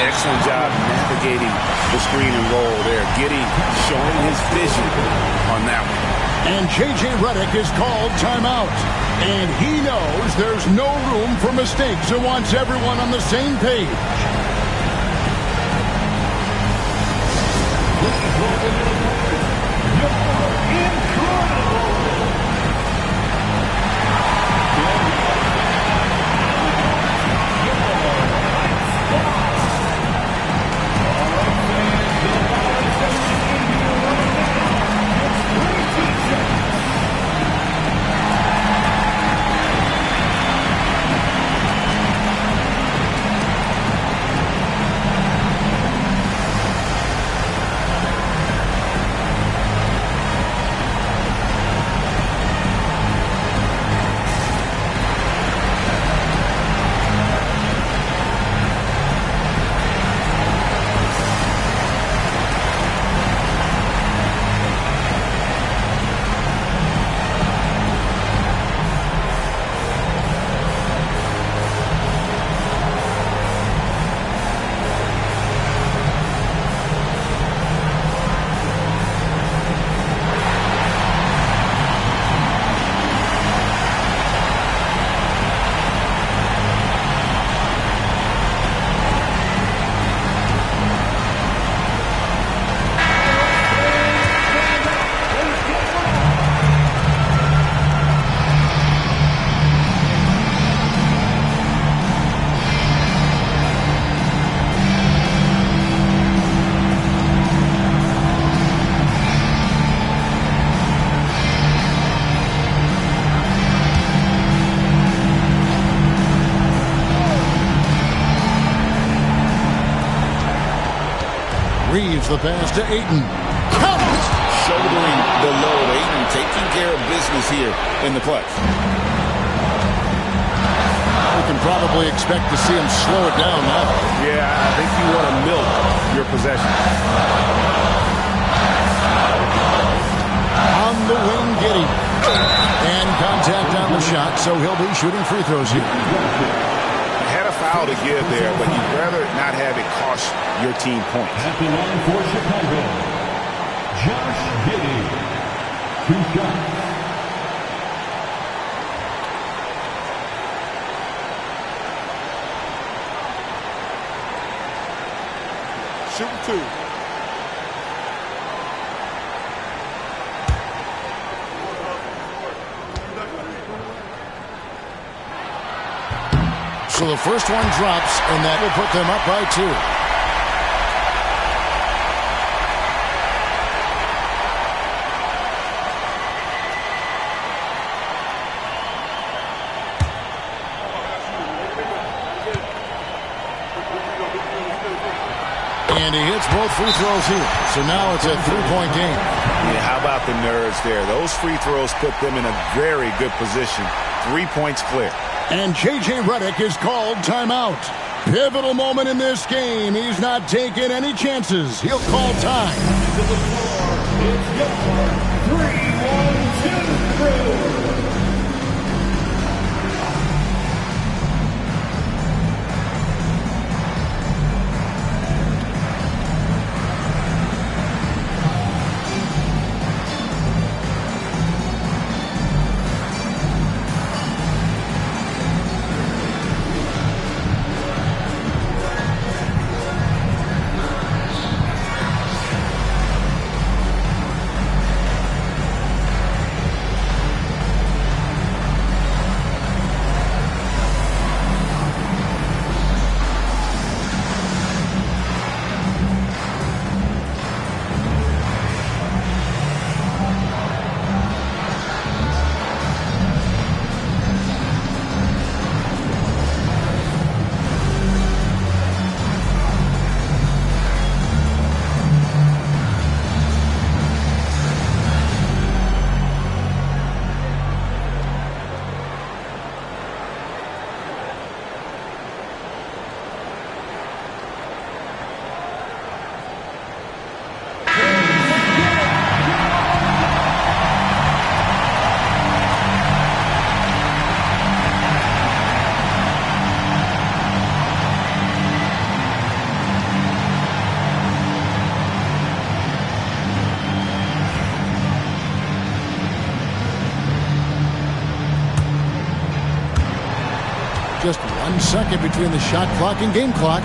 Excellent job navigating the screen and roll there. Giddey showing his vision on that one. And J.J. Redick is called timeout. And he knows there's no room for mistakes and wants everyone on the same page. Reeves the pass to Ayton. Count! Shouldering the load. Ayton taking care of business here in the clutch. We can probably expect to see him slow it down now. Yeah, I think you want to milk your possession. On the wing, Giddey. And contact on the shot, so he'll be shooting free throws here. Had a foul to give there, but you'd rather not have it cost your team points. At the line for Chicago, Josh Giddey. 2 shots. Shoot 2. So the first one drops, and that will put them up by 2. And he hits both free throws here. So now it's a 3-point game. Yeah, how about the nerves there? Those free throws put them in a very good position. 3 points clear. And J.J. Redick is called timeout. Pivotal moment in this game. He's not taking any chances. He'll call time. It's your 3-1-2 crew. Just 1 second between the shot clock and game clock.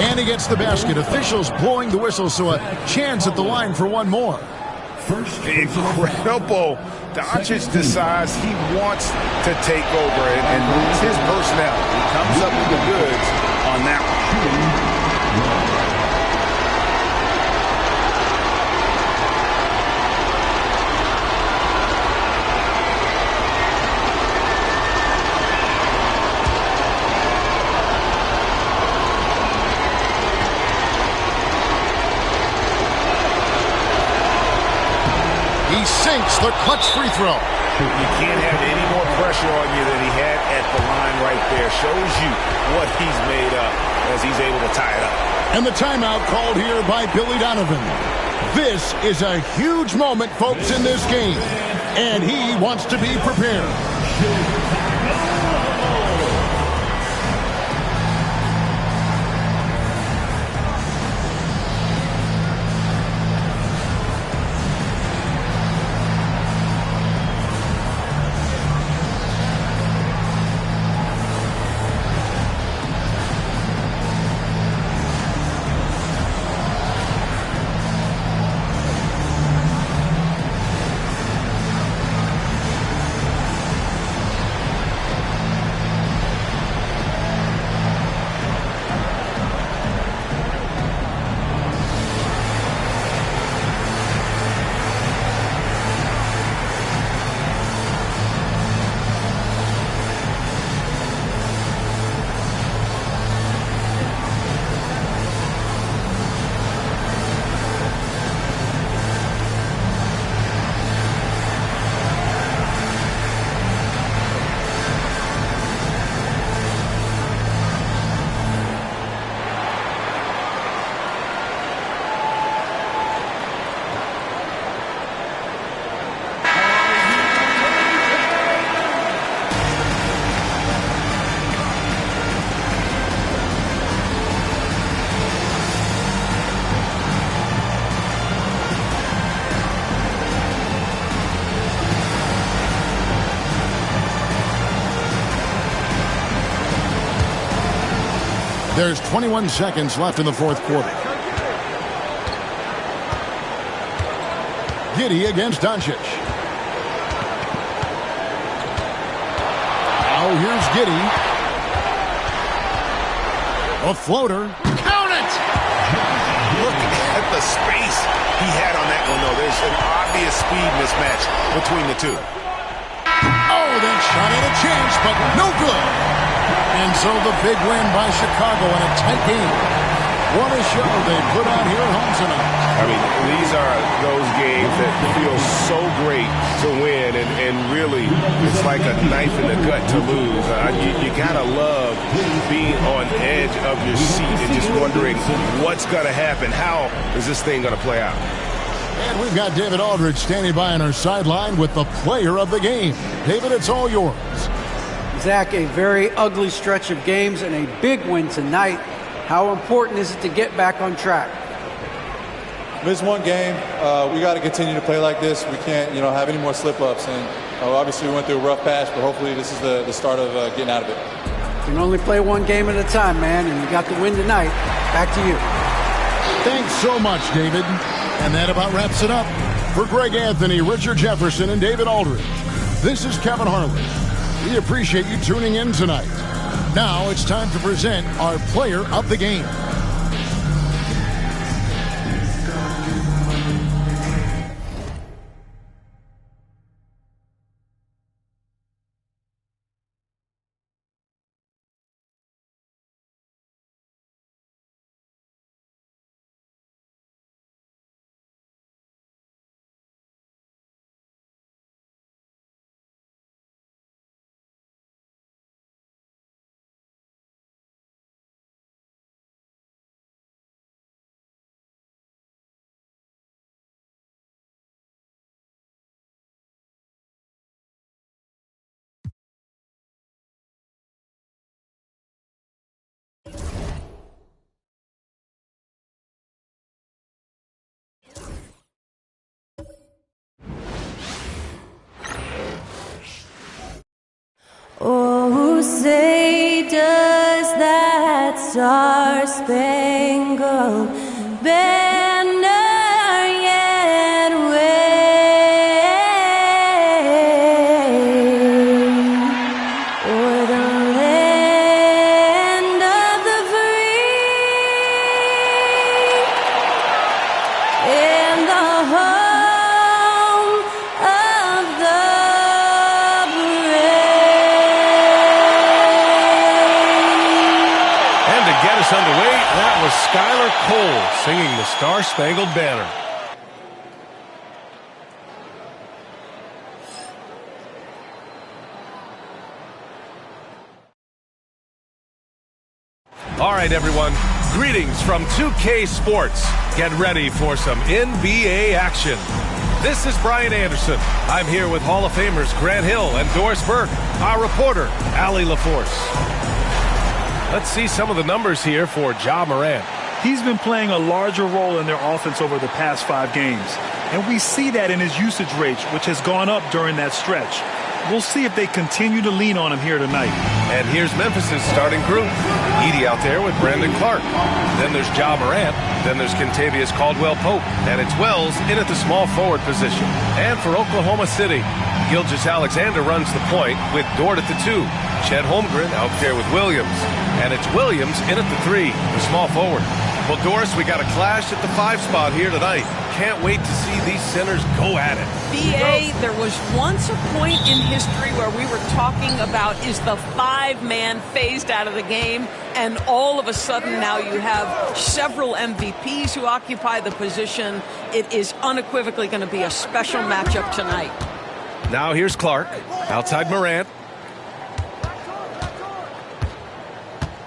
And he gets the basket. Officials blowing the whistle, so a chance at the line for one more. Incredible. Doncic decides he wants to take over, and it's his personnel. He comes up with the goods on that one. He sinks the clutch free throw. You can't have any more pressure on you than he had at the line right there. Shows you what he's made up as he's able to tie it up. And the timeout called here by Billy Donovan. This is a huge moment, folks, in this game. And he wants to be prepared. There's 21 seconds left in the fourth quarter. Giddey against Doncic. Now here's Giddey. A floater. Count it! Look at the space he had on that one, though. There's an obvious speed mismatch between the two. Oh, that shot had a chance, but no good. And so the big win by Chicago in a tight game. What a show they put on here at home tonight. I mean, these are those games that feel so great to win, and really, it's like a knife in the gut to lose. You gotta love being on edge of your seat and just wondering what's gonna happen. How is this thing gonna play out? And we've got David Aldridge standing by on our sideline with the player of the game. David, it's all yours. Zach, a very ugly stretch of games and a big win tonight. How important is it to get back on track? This one game, we got to continue to play like this. We can't, have any more slip-ups. And obviously we went through a rough patch, but hopefully this is the start of getting out of it. You can only play one game at a time, man, and you got the win tonight. Back to you. Thanks so much, David. And that about wraps it up. For Greg Anthony, Richard Jefferson, and David Aldridge, this is Kevin Harlan. We appreciate you tuning in tonight. Now it's time to present our player of the game. Oh, say does that star-spangled banner yet wave o'er the land of the free and the home of the underway, that was Skylar Cole singing the Star-Spangled Banner. All right, everyone, greetings from 2K Sports. Get ready for some NBA action. This is Brian Anderson. I'm here with Hall of Famers Grant Hill and Doris Burke, our reporter, Allie LaForce. Let's see some of the numbers here for Ja Morant. He's been playing a larger role in their offense over the past 5 games. And we see that in his usage rate, which has gone up during that stretch. We'll see if they continue to lean on him here tonight. And here's Memphis's starting group. Edey out there with Brandon Clark. Then there's Ja Morant. Then there's Kentavious Caldwell-Pope. And it's Wells in at the small forward position. And for Oklahoma City, Gilgeous-Alexander runs the point with Dort at the 2. Chet Holmgren out there with Williams. And it's Williams in at the 3, the small forward. Well, Doris, we got a clash at the 5 spot here tonight. Can't wait to see these centers go at it. B.A., there was once a point in history where we were talking about, is the 5-man phased out of the game? And all of a sudden now you have several MVPs who occupy the position. It is unequivocally going to be a special matchup tonight. Now here's Clark, outside Morant.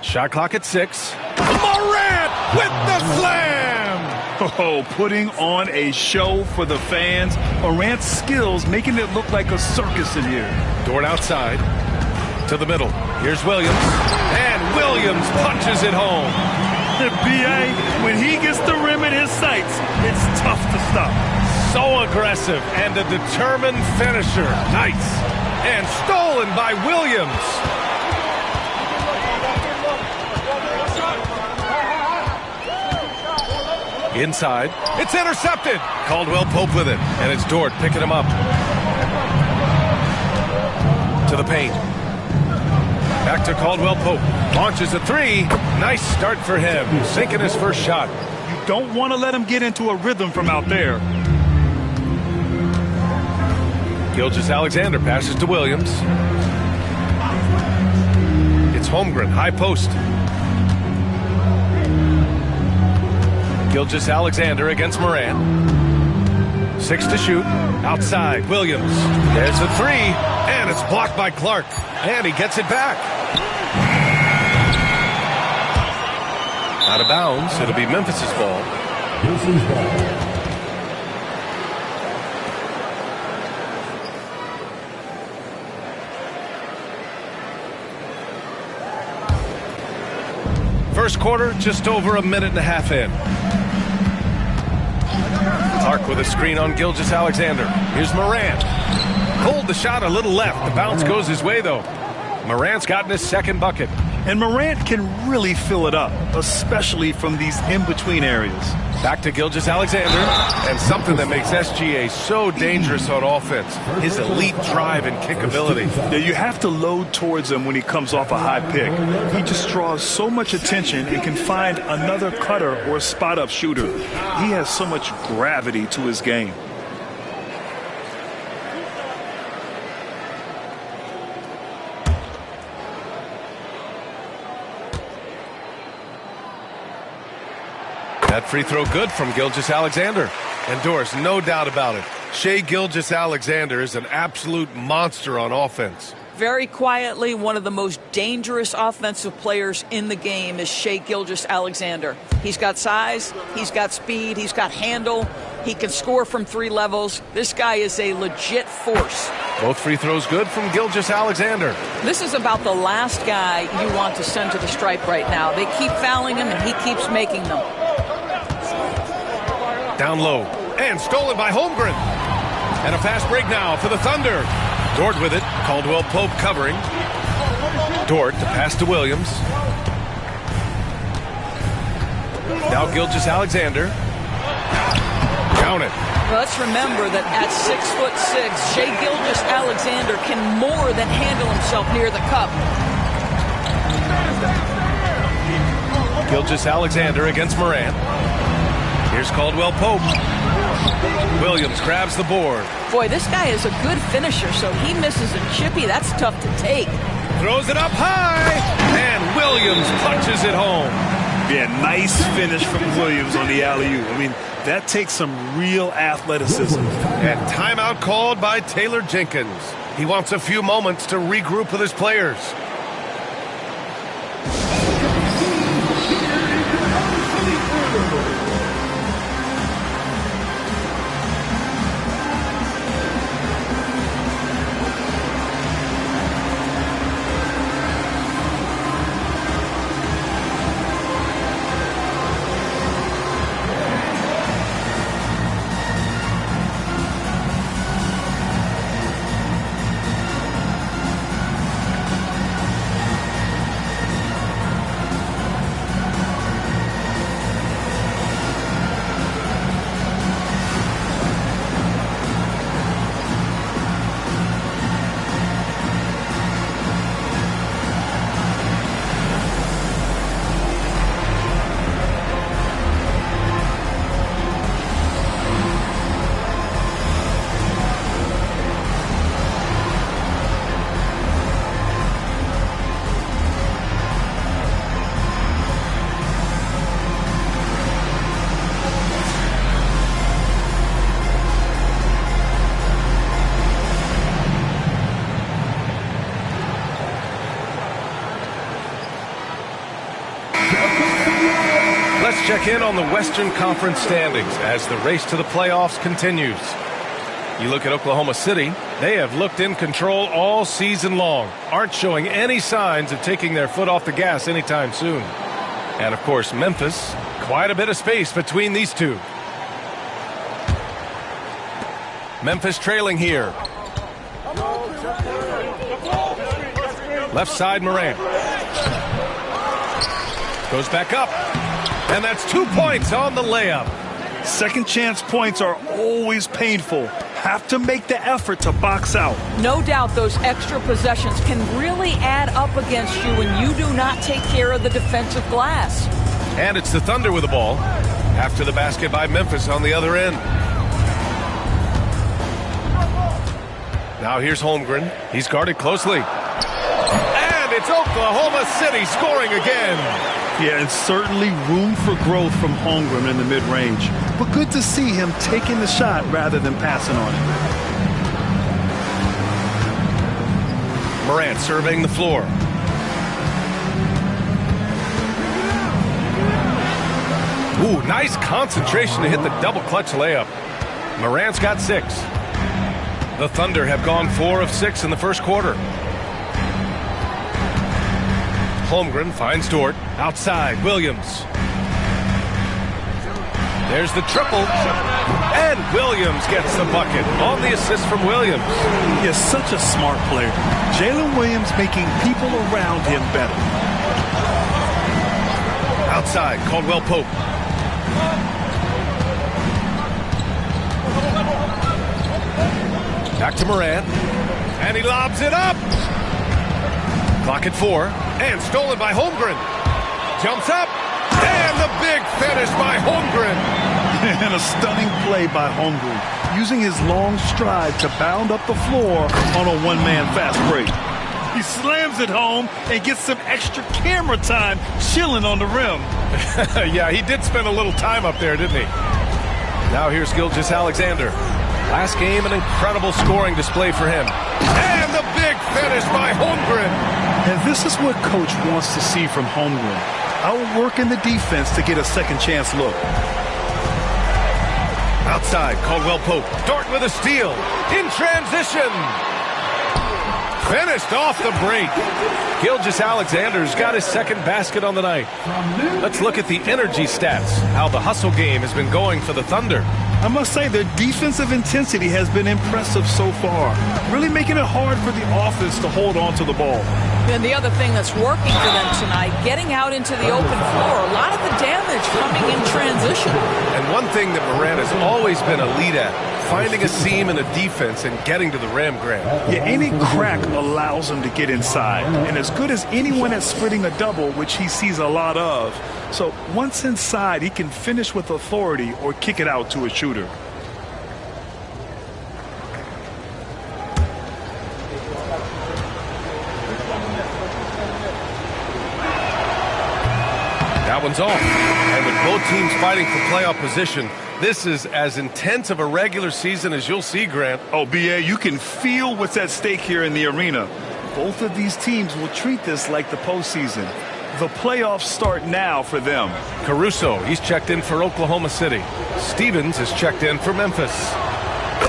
Shot clock at 6. Morant with the slam! Oh, putting on a show for the fans. Morant's skills making it look like a circus in here. Dort outside to the middle. Here's Williams. And Williams punches it home. B.A., when he gets the rim in his sights, it's tough to stop. So aggressive and a determined finisher. Nice. And stolen by Williams. Inside. It's intercepted. Caldwell-Pope with it. And it's Dort picking him up. To the paint. Back to Caldwell-Pope. Launches a 3. Nice start for him. Sinking his first shot. You don't want to let him get into a rhythm from out there. Gilgeous-Alexander passes to Williams. It's Holmgren. High post. Gilgeous-Alexander against Morant. 6 to shoot. Outside, Williams. There's a three, and it's blocked by Clark. And he gets it back. Out of bounds. It'll be Memphis's ball. First quarter, just over a minute and a half in. Clark with a screen on Gilgeous-Alexander. Here's Morant. Pulled the shot a little left. The bounce goes his way, though. Morant's gotten his second bucket. And Morant can really fill it up, especially from these in-between areas. Back to Gilgeous-Alexander, and something that makes SGA so dangerous on offense, his elite drive and kick ability. Yeah, you have to load towards him when he comes off a high pick. He just draws so much attention and can find another cutter or spot-up shooter. He has so much gravity to his game. That free throw good from Gilgeous-Alexander. And Doris, no doubt about it, Shai Gilgeous-Alexander is an absolute monster on offense. Very quietly, one of the most dangerous offensive players in the game is Shai Gilgeous-Alexander. He's got size, he's got speed, he's got handle, he can score from 3 levels. This guy is a legit force. Both free throws good from Gilgeous-Alexander. This is about the last guy you want to send to the stripe right now. They keep fouling him and he keeps making them. Down low, and stolen by Holmgren. And a fast break now for the Thunder. Dort with it, Caldwell Pope covering. Dort to pass to Williams. Now Gilgeous-Alexander. Count it. Well, let's remember that at 6'6", Shai Gilgeous-Alexander can more than handle himself near the cup. Gilgeous-Alexander against Morant. Here's Caldwell Pope. Williams grabs the board. Boy, this guy is a good finisher, so he misses a chippy. That's tough to take. Throws it up high, and Williams punches it home. Yeah, nice finish from Williams on the alley-oop. I mean, that takes some real athleticism. And timeout called by Taylor Jenkins. He wants a few moments to regroup with his players. Let's check in on the Western Conference standings as the race to the playoffs continues. You look at Oklahoma City, they have looked in control all season long, aren't showing any signs of taking their foot off the gas anytime soon. And of course, Memphis, quite a bit of space between these two. Memphis trailing here. Left side, Morant. Goes back up. And that's 2 points on the layup. Second chance points are always painful. Have to make the effort to box out. No doubt those extra possessions can really add up against you when you do not take care of the defensive glass. And it's the Thunder with the ball. After the basket by Memphis on the other end. Now here's Holmgren. He's guarded closely. And it's Oklahoma City scoring again. Yeah, and certainly room for growth from Holmgren in the mid-range. But good to see him taking the shot rather than passing on it. Morant surveying the floor. Ooh, nice concentration to hit the double clutch layup. Morant's got 6. The Thunder have gone 4 of 6 in the first quarter. Holmgren finds Dort. Outside, Williams. There's the triple. And Williams gets the bucket on the assist from Williams. He is such a smart player. Jalen Williams making people around him better. Outside, Caldwell Pope. Back to Morant. And he lobs it up. Clock at 4. And stolen by Holmgren. Jumps up. And the big finish by Holmgren. And a stunning play by Holmgren, using his long stride to bound up the floor on a one-man fast break. He slams it home and gets some extra camera time chilling on the rim. Yeah, he did spend a little time up there, didn't he? Now here's Gilgeous-Alexander. Last game, an incredible scoring display for him. And the big finish by Holmgren. And this is what Coach wants to see from Holmgren. Outworking the defense to get a second chance look. Outside, Caldwell Pope. Dort with a steal. In transition. Finished off the break. Gilgeous-Alexander's got his second basket on the night. Let's look at the energy stats, how the hustle game has been going for the Thunder. I must say their defensive intensity has been impressive so far, really making it hard for the offense to hold on to the ball. And the other thing that's working for them tonight, getting out into the open floor, a lot of the damage coming in transition. And one thing that Morant has always been elite at, finding a seam in a defense and getting to the rim, Grant. Yeah, any crack allows him to get inside. And as good as anyone at splitting a double, which he sees a lot of. So once inside, he can finish with authority or kick it out to a shooter. That one's off. And with both teams fighting for playoff position, this is as intense of a regular season as you'll see, Grant. Oh, B.A., you can feel what's at stake here in the arena. Both of these teams will treat this like the postseason. The playoffs start now for them. Caruso, he's checked in for Oklahoma City. Stevens is checked in for Memphis.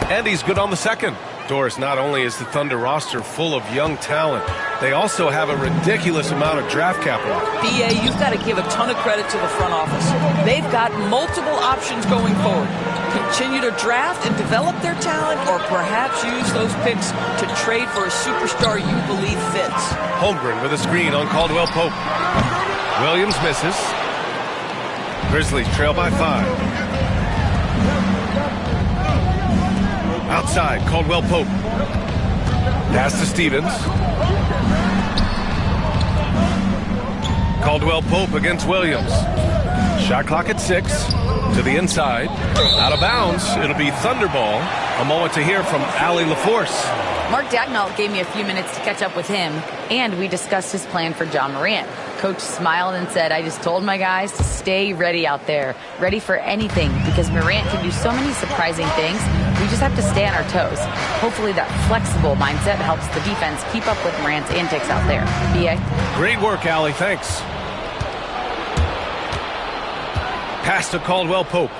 And he's good on the second. Doris, not only is the Thunder roster full of young talent, they also have a ridiculous amount of draft capital. B.A., you've got to give a ton of credit to the front office. They've got multiple options going forward. Continue to draft and develop their talent, or perhaps use those picks to trade for a superstar you believe fits. Holmgren with a screen on Caldwell Pope. Williams misses. Grizzlies trail by 5. Outside, Caldwell Pope. Pass to Stevens. Caldwell Pope against Williams. Shot clock at 6. To the inside. Out of bounds. It'll be Thunder ball. A moment to hear from Allie LaForce. Mark Dagnall gave me a few minutes to catch up with him, and we discussed his plan for John Morant. Coach smiled and said, I just told my guys to stay ready out there, ready for anything, because Morant can do so many surprising things. We just have to stay on our toes. Hopefully that flexible mindset helps the defense keep up with Morant's antics out there. B.A.? Great work, Allie. Thanks. Pass to Caldwell Pope.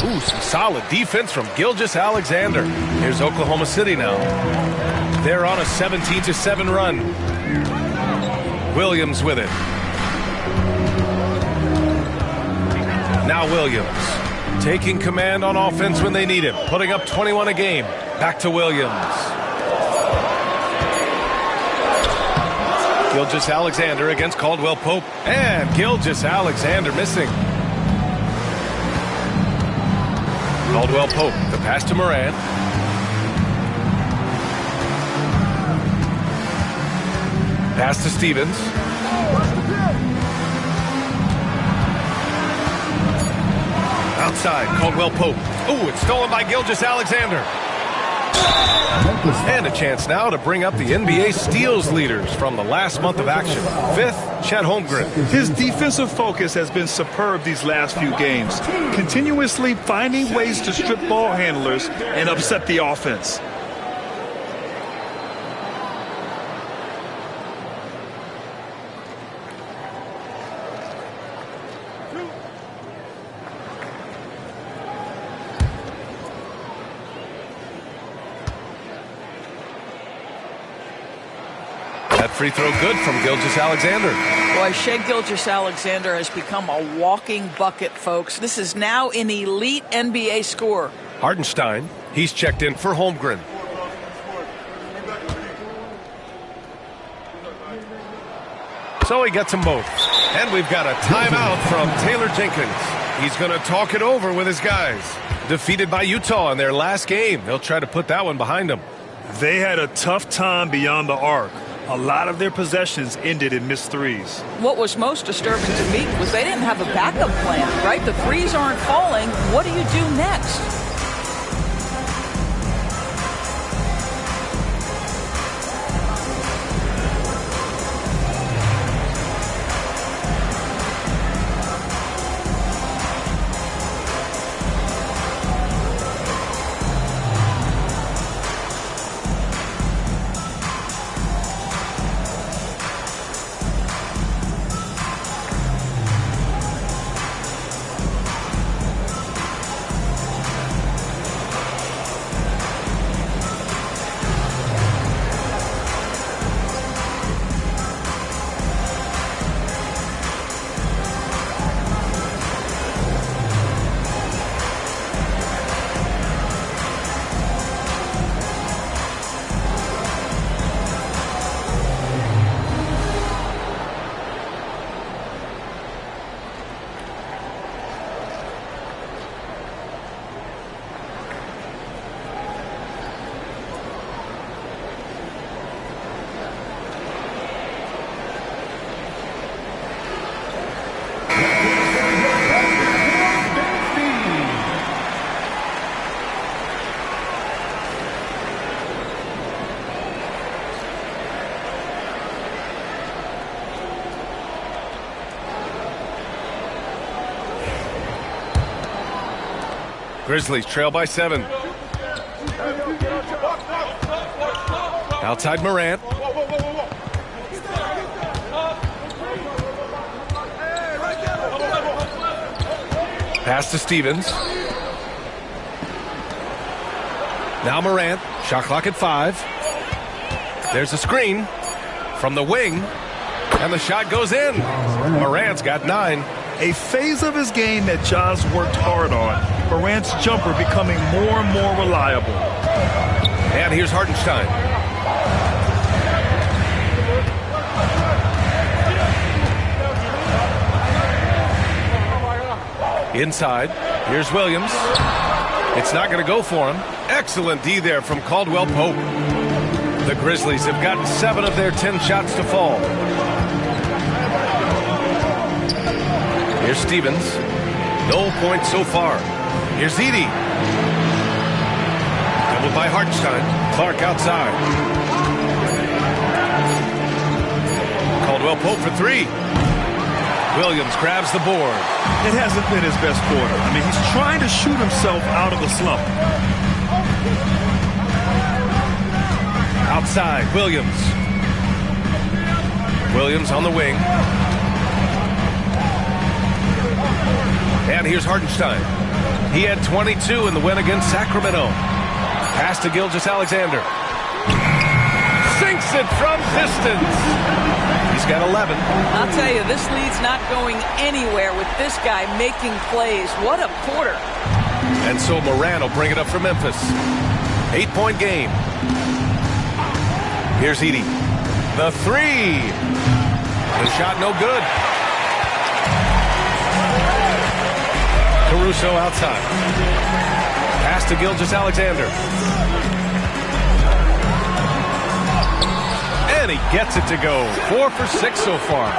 Ooh, some solid defense from Gilgeous-Alexander. Here's Oklahoma City now. They're on a 17-7 run. Williams with it. Now Williams, taking command on offense when they need him, putting up 21 a game. Back to Williams. Gilgeous-Alexander against Caldwell Pope, and Gilgeous-Alexander missing. Caldwell Pope, the pass to Morant. Pass to Stevens. Outside, Caldwell Pope. Ooh, it's stolen by Gilgeous-Alexander. And a chance now to bring up the NBA steals leaders from the last month of action. 5th, Chet Holmgren. His defensive focus has been superb these last few games, continuously finding ways to strip ball handlers and upset the offense. That free throw good from Gilgeous-Alexander. Boy, Shai Gilgeous-Alexander has become a walking bucket, folks. This is now an elite NBA scorer. Hartenstein, he's checked in for Holmgren. So he gets them both. And we've got a timeout from Taylor Jenkins. He's going to talk it over with his guys. Defeated by Utah in their last game. They'll try to put that one behind them. They had a tough time beyond the arc. A lot of their possessions ended in missed threes. What was most disturbing to me was they didn't have a backup plan, right? The threes aren't falling. What do you do next? Grizzlies trail by 7. Outside Morant. Pass to Stevens. Now Morant. Shot clock at 5. There's a screen from the wing. And the shot goes in. Morant's got 9. A phase of his game that Ja's worked hard on. Morant's jumper becoming more and more reliable. And here's Hartenstein. Inside. Here's Williams. It's not going to go for him. Excellent D there from Caldwell Pope. The Grizzlies have gotten 7 of their 10 shots to fall. Here's Stevens. No points so far. Here's Edey. Doubled by Hartenstein. Clark outside. Caldwell Pope for 3. Williams grabs the board. It hasn't been his best quarter. I mean, he's trying to shoot himself out of the slump. Outside, Williams. Williams on the wing. And here's Hartenstein. He had 22 in the win against Sacramento. Pass to Gilgeous-Alexander. Sinks it from distance. He's got 11. I'll tell you, this lead's not going anywhere with this guy making plays. What a quarter. And so Morant will bring it up for Memphis. 8-point game. Here's Edey. The 3. The shot no good. Caruso outside. Pass to Gilgeous-Alexander. And he gets it to go. 4 for 6 so far.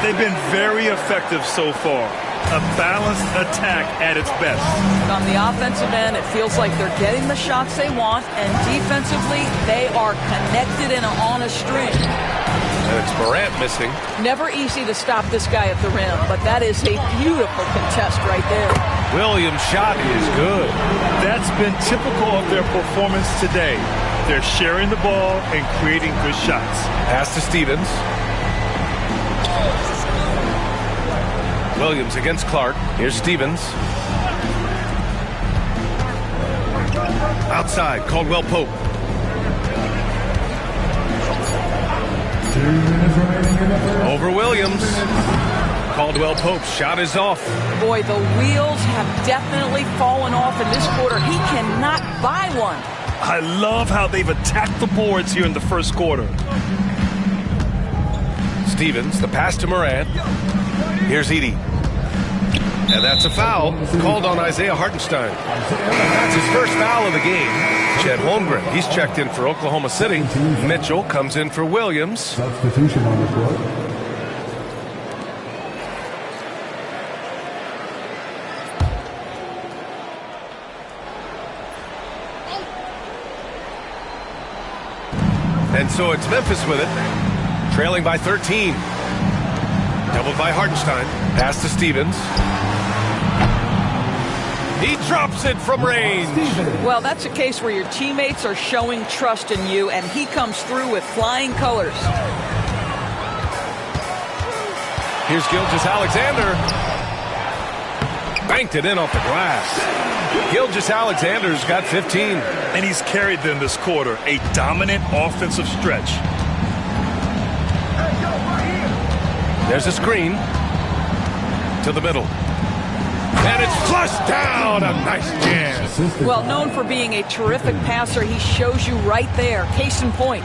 They've been very effective so far. A balanced attack at its best. On the offensive end, it feels like they're getting the shots they want, and defensively, they are connected and on a string. And it's Morant missing. Never easy to stop this guy at the rim, but that is a beautiful contest right there. Williams' shot is good. That's been typical of their performance today. They're sharing the ball and creating good shots. Pass to Stevens. Williams against Clark. Here's Stevens. Outside, Caldwell Pope. Over Williams. Caldwell Pope's shot is off. Boy, the wheels have definitely fallen off in this quarter. He cannot buy one. I love how they've attacked the boards here in the first quarter. Stevens, the pass to Morant. Here's Edey. And that's a foul called on Isaiah Hartenstein. That's his first foul of the game. Chet Holmgren, he's checked in for Oklahoma City. Mitchell comes in for Williams. Substitution on the court. And so it's Memphis with it, trailing by 13. Doubled by Hartenstein. Pass to Stevens. He drops it from range. Well, that's a case where your teammates are showing trust in you, and he comes through with flying colors. Here's Gilgeous-Alexander. Banked it in off the glass. Gilgeous-Alexander's got 15. And he's carried them this quarter, a dominant offensive stretch. There's a screen to the middle. And it's flushed down. A nice jam. Well, known for being a terrific passer, he shows you right there. Case in point.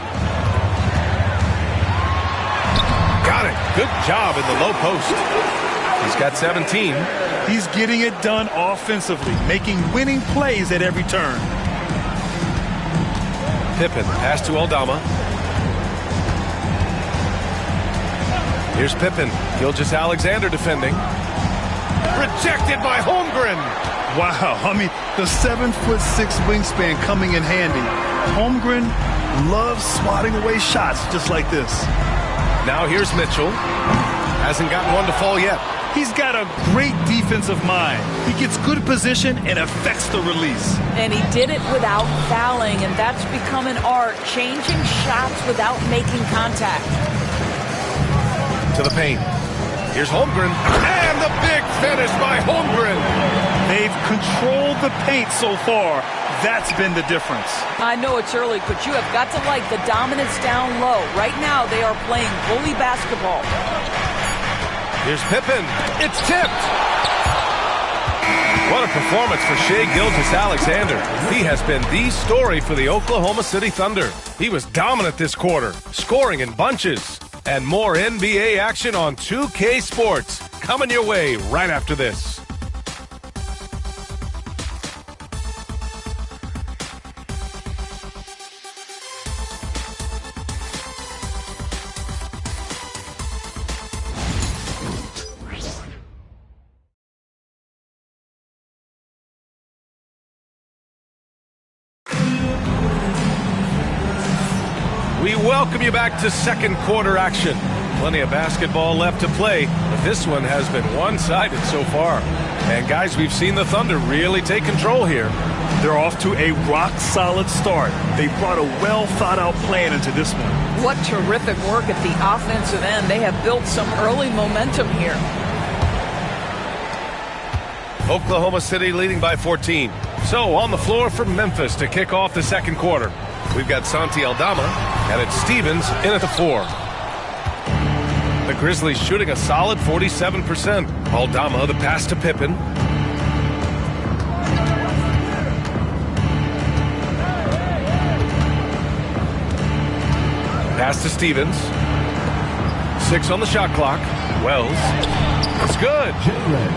Got it. Good job in the low post. He's got 17. He's getting it done offensively, making winning plays at every turn. Pippen, pass to Aldama. Here's Pippen. Gilgeous-Alexander defending. Rejected by Holmgren. Wow, I mean, the 7'6" wingspan coming in handy. Holmgren loves swatting away shots just like this. Now here's Mitchell. Hasn't gotten one to fall yet. He's got a great defensive mind. He gets good position and affects the release. And he did it without fouling, and that's become an art, changing shots without making contact. To the paint. Here's Holmgren. And the big finish by Holmgren. They've controlled the paint so far. That's been the difference. I know it's early, but you have got to like the dominance down low. Right now, they are playing bully basketball. Here's Pippen. It's tipped. What a performance for Shai Gilgeous-Alexander. He has been the story for the Oklahoma City Thunder. He was dominant this quarter, scoring in bunches. And more NBA action on 2K Sports coming your way right after this. We welcome you back to second quarter action. Plenty of basketball left to play, but this one has been one-sided so far. And guys, we've seen the Thunder really take control here. They're off to a rock-solid start. They brought a well-thought-out plan into this one. What terrific work at the offensive end. They have built some early momentum here. Oklahoma City leading by 14. So on the floor for Memphis to kick off the second quarter. We've got Santi Aldama, and it's Stevens in at the 4. The Grizzlies shooting a solid 47%. Aldama, the pass to Pippen. Pass to Stevens. 6 on the shot clock. Wells. It's good.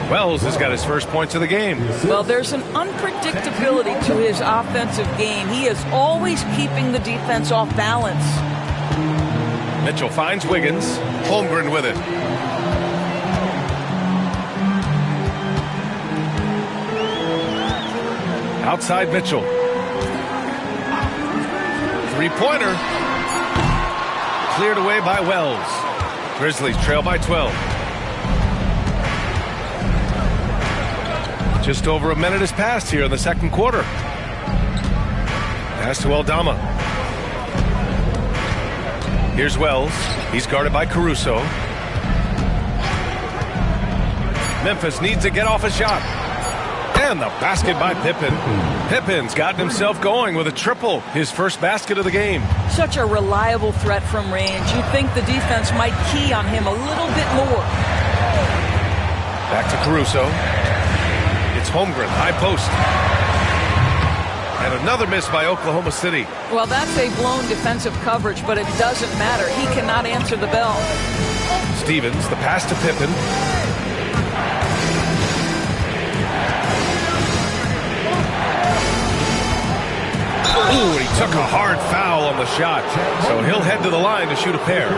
Wells has got his first points of the game. Well, there's an unpredictability to his offensive game. He is always keeping the defense off balance. Mitchell finds Wiggins. Holmgren with it. Outside Mitchell. Three-pointer. Cleared away by Wells. Grizzlies trail by 12. Just over a minute has passed here in the second quarter. Pass to Aldama. Here's Wells. He's guarded by Caruso. Memphis needs to get off a shot. And the basket by Pippen. Pippen's gotten himself going with a triple, his first basket of the game. Such a reliable threat from range. You'd think the defense might key on him a little bit more. Back to Caruso. It's Holmgren, high post. And another miss by Oklahoma City. Well, that's a blown defensive coverage, but it doesn't matter. He cannot answer the bell. Stevens, the pass to Pippen. Ooh, he took a hard foul on the shot. So he'll head to the line to shoot a pair.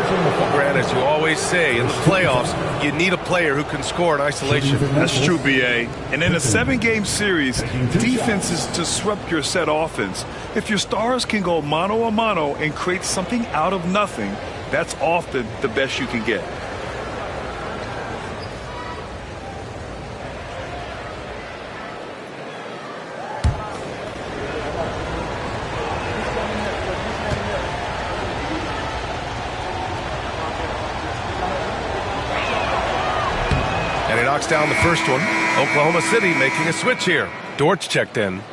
Grant, as you always say, in the playoffs, you need a player who can score in isolation. That's true, B.A. And in a 7-game series, defense is to disrupt your set offense. If your stars can go mano-a-mano and create something out of nothing, that's often the best you can get. Knocks down the first one. Oklahoma City making a switch here. Dortch checked in.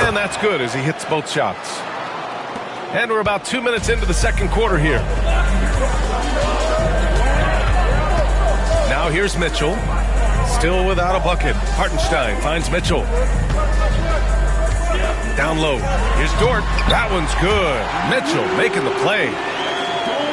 And that's good as he hits both shots. And we're about 2 minutes into the second quarter here. Now here's Mitchell. Still without a bucket. Hartenstein finds Mitchell. Down low. Here's Dort. That one's good. Mitchell making the play.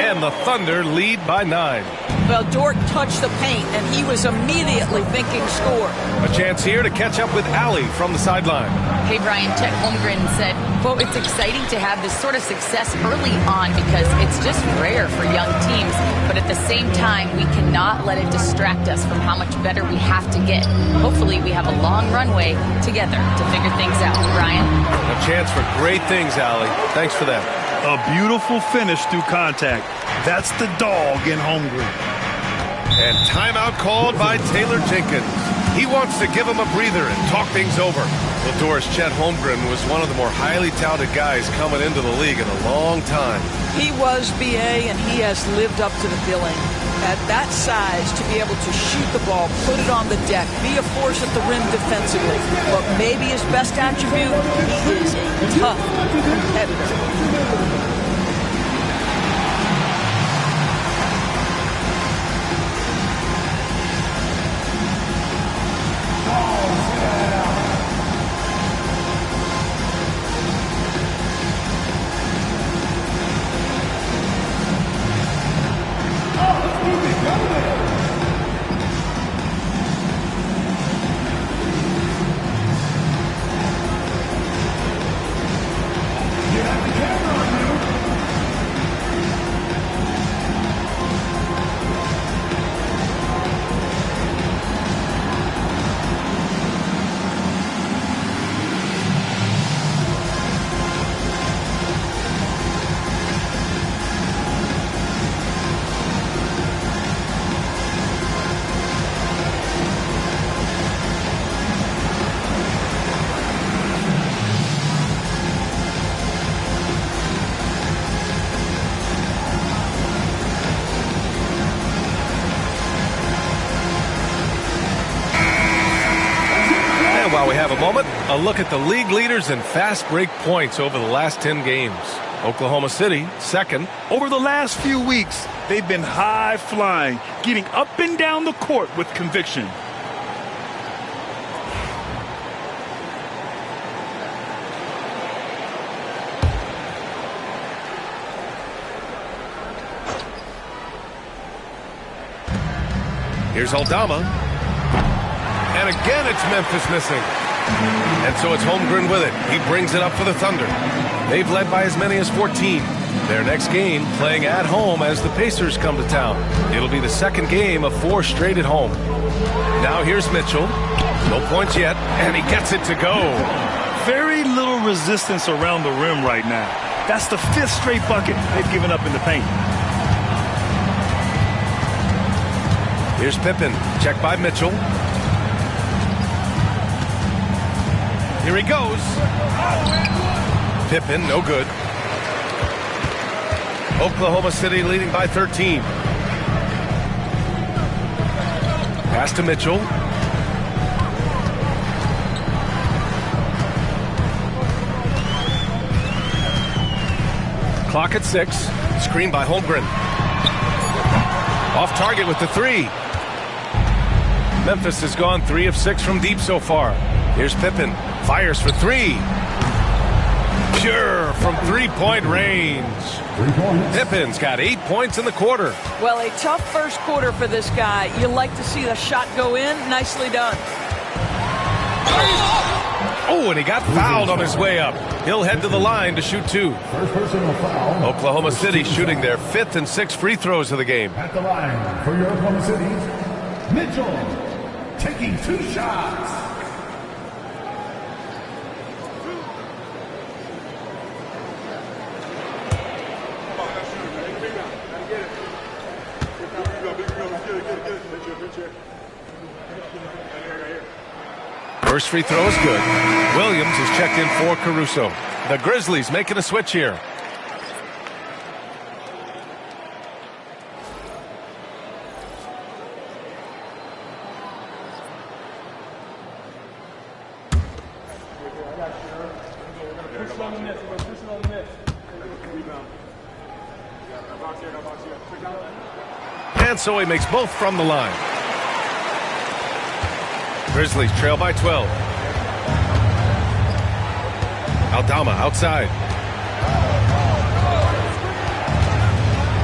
And the Thunder lead by 9. Well, Dort touched the paint, and he was immediately thinking score. A chance here to catch up with Allie from the sideline. Hey, Brian, Chet Holmgren said, quote, "It's exciting to have this sort of success early on because it's just rare for young teams. But at the same time, we cannot let it distract us from how much better we have to get. Hopefully, we have a long runway together to figure things out." Brian? A chance for great things, Allie. Thanks for that. A beautiful finish through contact. That's the dog in Holmgren. And timeout called by Taylor Jenkins. He wants to give him a breather and talk things over. Well, Doris, Chet Holmgren was one of the more highly touted guys coming into the league in a long time. He was, B.A., and he has lived up to the billing. At that size, to be able to shoot the ball, put it on the deck, be a force at the rim defensively. But maybe his best attribute, he is a tough competitor. While we have a moment, a look at the league leaders in fast break points over the last 10 games. Oklahoma City, second. Over the last few weeks, they've been high flying, getting up and down the court with conviction. Here's Aldama. And again, it's Memphis missing. And so it's Holmgren with it. He brings it up for the Thunder. They've led by as many as 14. Their next game playing at home as the Pacers come to town. It'll be the second game of 4 straight at home. Now here's Mitchell. No points yet, and he gets it to go. Very little resistance around the rim right now. That's the 5th straight bucket they've given up in the paint. Here's Pippen. Checked by Mitchell. Here he goes. Pippen, no good. Oklahoma City leading by 13. Pass to Mitchell. Clock at 6. Screen by Holmgren. Off target with the 3. Memphis has gone 3 of 6 from deep so far. Here's Pippen. Fires for 3. Pure from 3-point range. Pippen's got 8 points in the quarter. Well, a tough first quarter for this guy. You like to see the shot go in. Nicely done. Oh, and he got fouled on his way up. He'll head to the line to shoot 2. Oklahoma City shooting their 5th and 6th free throws of the game. At the line for your Oklahoma City's Mitchell, taking 2 shots. First free throw is good. Williams is checked in for Caruso. The Grizzlies making a switch here. And so he makes both from the line. Grizzlies trail by 12. Aldama outside.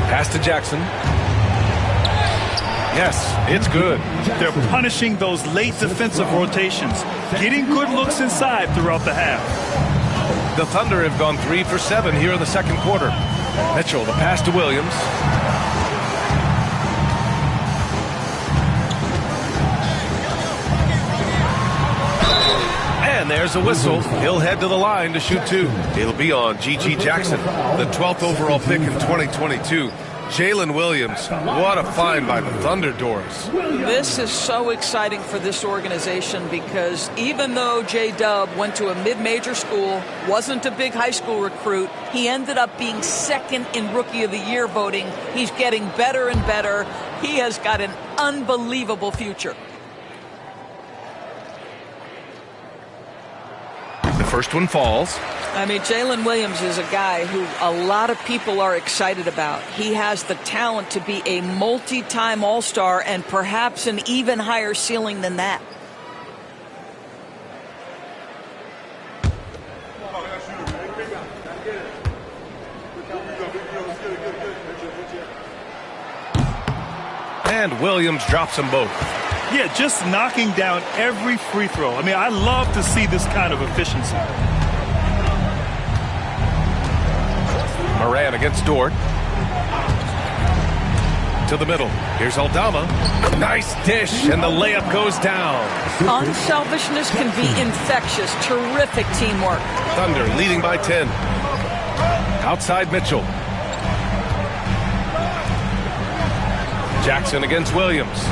Pass to Jackson. Yes, it's good. They're punishing those late defensive rotations, getting good looks inside throughout the half. The Thunder have gone 3 for 7 here in the second quarter. Mitchell, the pass to Williams. And there's a whistle. He'll head to the line to shoot 2. It'll be on G.G. Jackson, the 12th overall pick in 2022. Jalen Williams, what a find by the Thunder, Doris. This is so exciting for this organization because even though J-Dub went to a mid-major school, wasn't a big high school recruit, he ended up being 2nd in Rookie of the Year voting. He's getting better and better. He has got an unbelievable future. The first one falls. I mean, Jalen Williams is a guy who a lot of people are excited about. He has the talent to be a multi-time All-Star and perhaps an even higher ceiling than that. And Williams drops them both. Yeah, just knocking down every free throw. I mean, I love to see this kind of efficiency. Moran against Dort. To the middle. Here's Aldama. Nice dish, and the layup goes down. Unselfishness can be infectious. Terrific teamwork. Thunder leading by 10. Outside Mitchell. Jackson against Williams.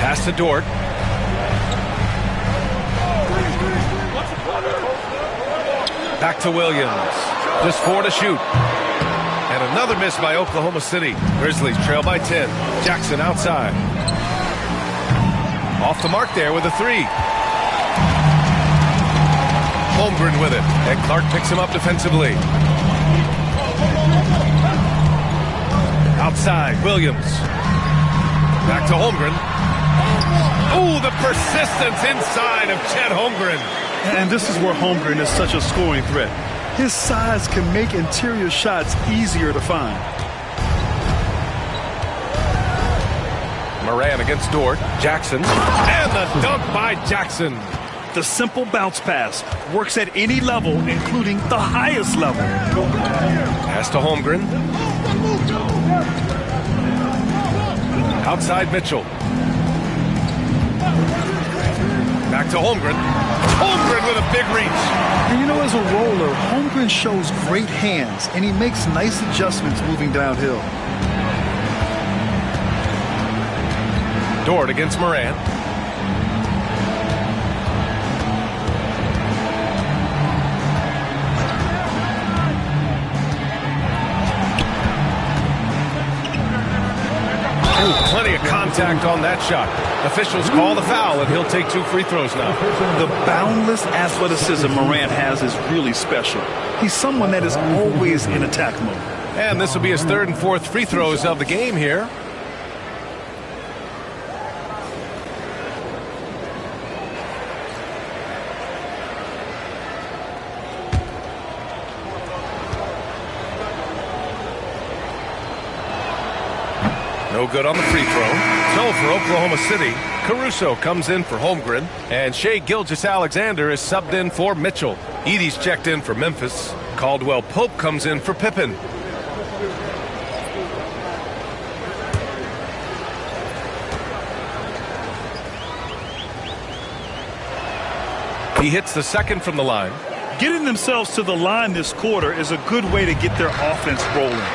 Pass to Dort. Back to Williams. Just 4 to shoot. And another miss by Oklahoma City. Grizzlies trail by 10. Jackson outside. Off the mark there with a 3. Holmgren with it. And Clark picks him up defensively. Outside, Williams. Back to Holmgren. Oh, the persistence inside of Chet Holmgren. And this is where Holmgren is such a scoring threat. His size can make interior shots easier to find. Moran against Dort. Jackson. And the dunk by Jackson. The simple bounce pass works at any level, including the highest level. Pass to Holmgren. Outside Mitchell. Back to Holmgren. Holmgren with a big reach. And you know, as a roller, Holmgren shows great hands, and he makes nice adjustments moving downhill. Dort against Moran. Plenty of contact on that shot. Officials call the foul, and he'll take 2 free throws now. The boundless athleticism Morant has is really special. He's someone that is always in attack mode. And this will be his 3rd and 4th free throws of the game here. No good on the free throw. So for Oklahoma City, Caruso comes in for Holmgren, and Shai Gilgeous-Alexander is subbed in for Mitchell. Edey's checked in for Memphis. Caldwell Pope comes in for Pippen. He hits the second from the line. Getting themselves to the line this quarter is a good way to get their offense rolling.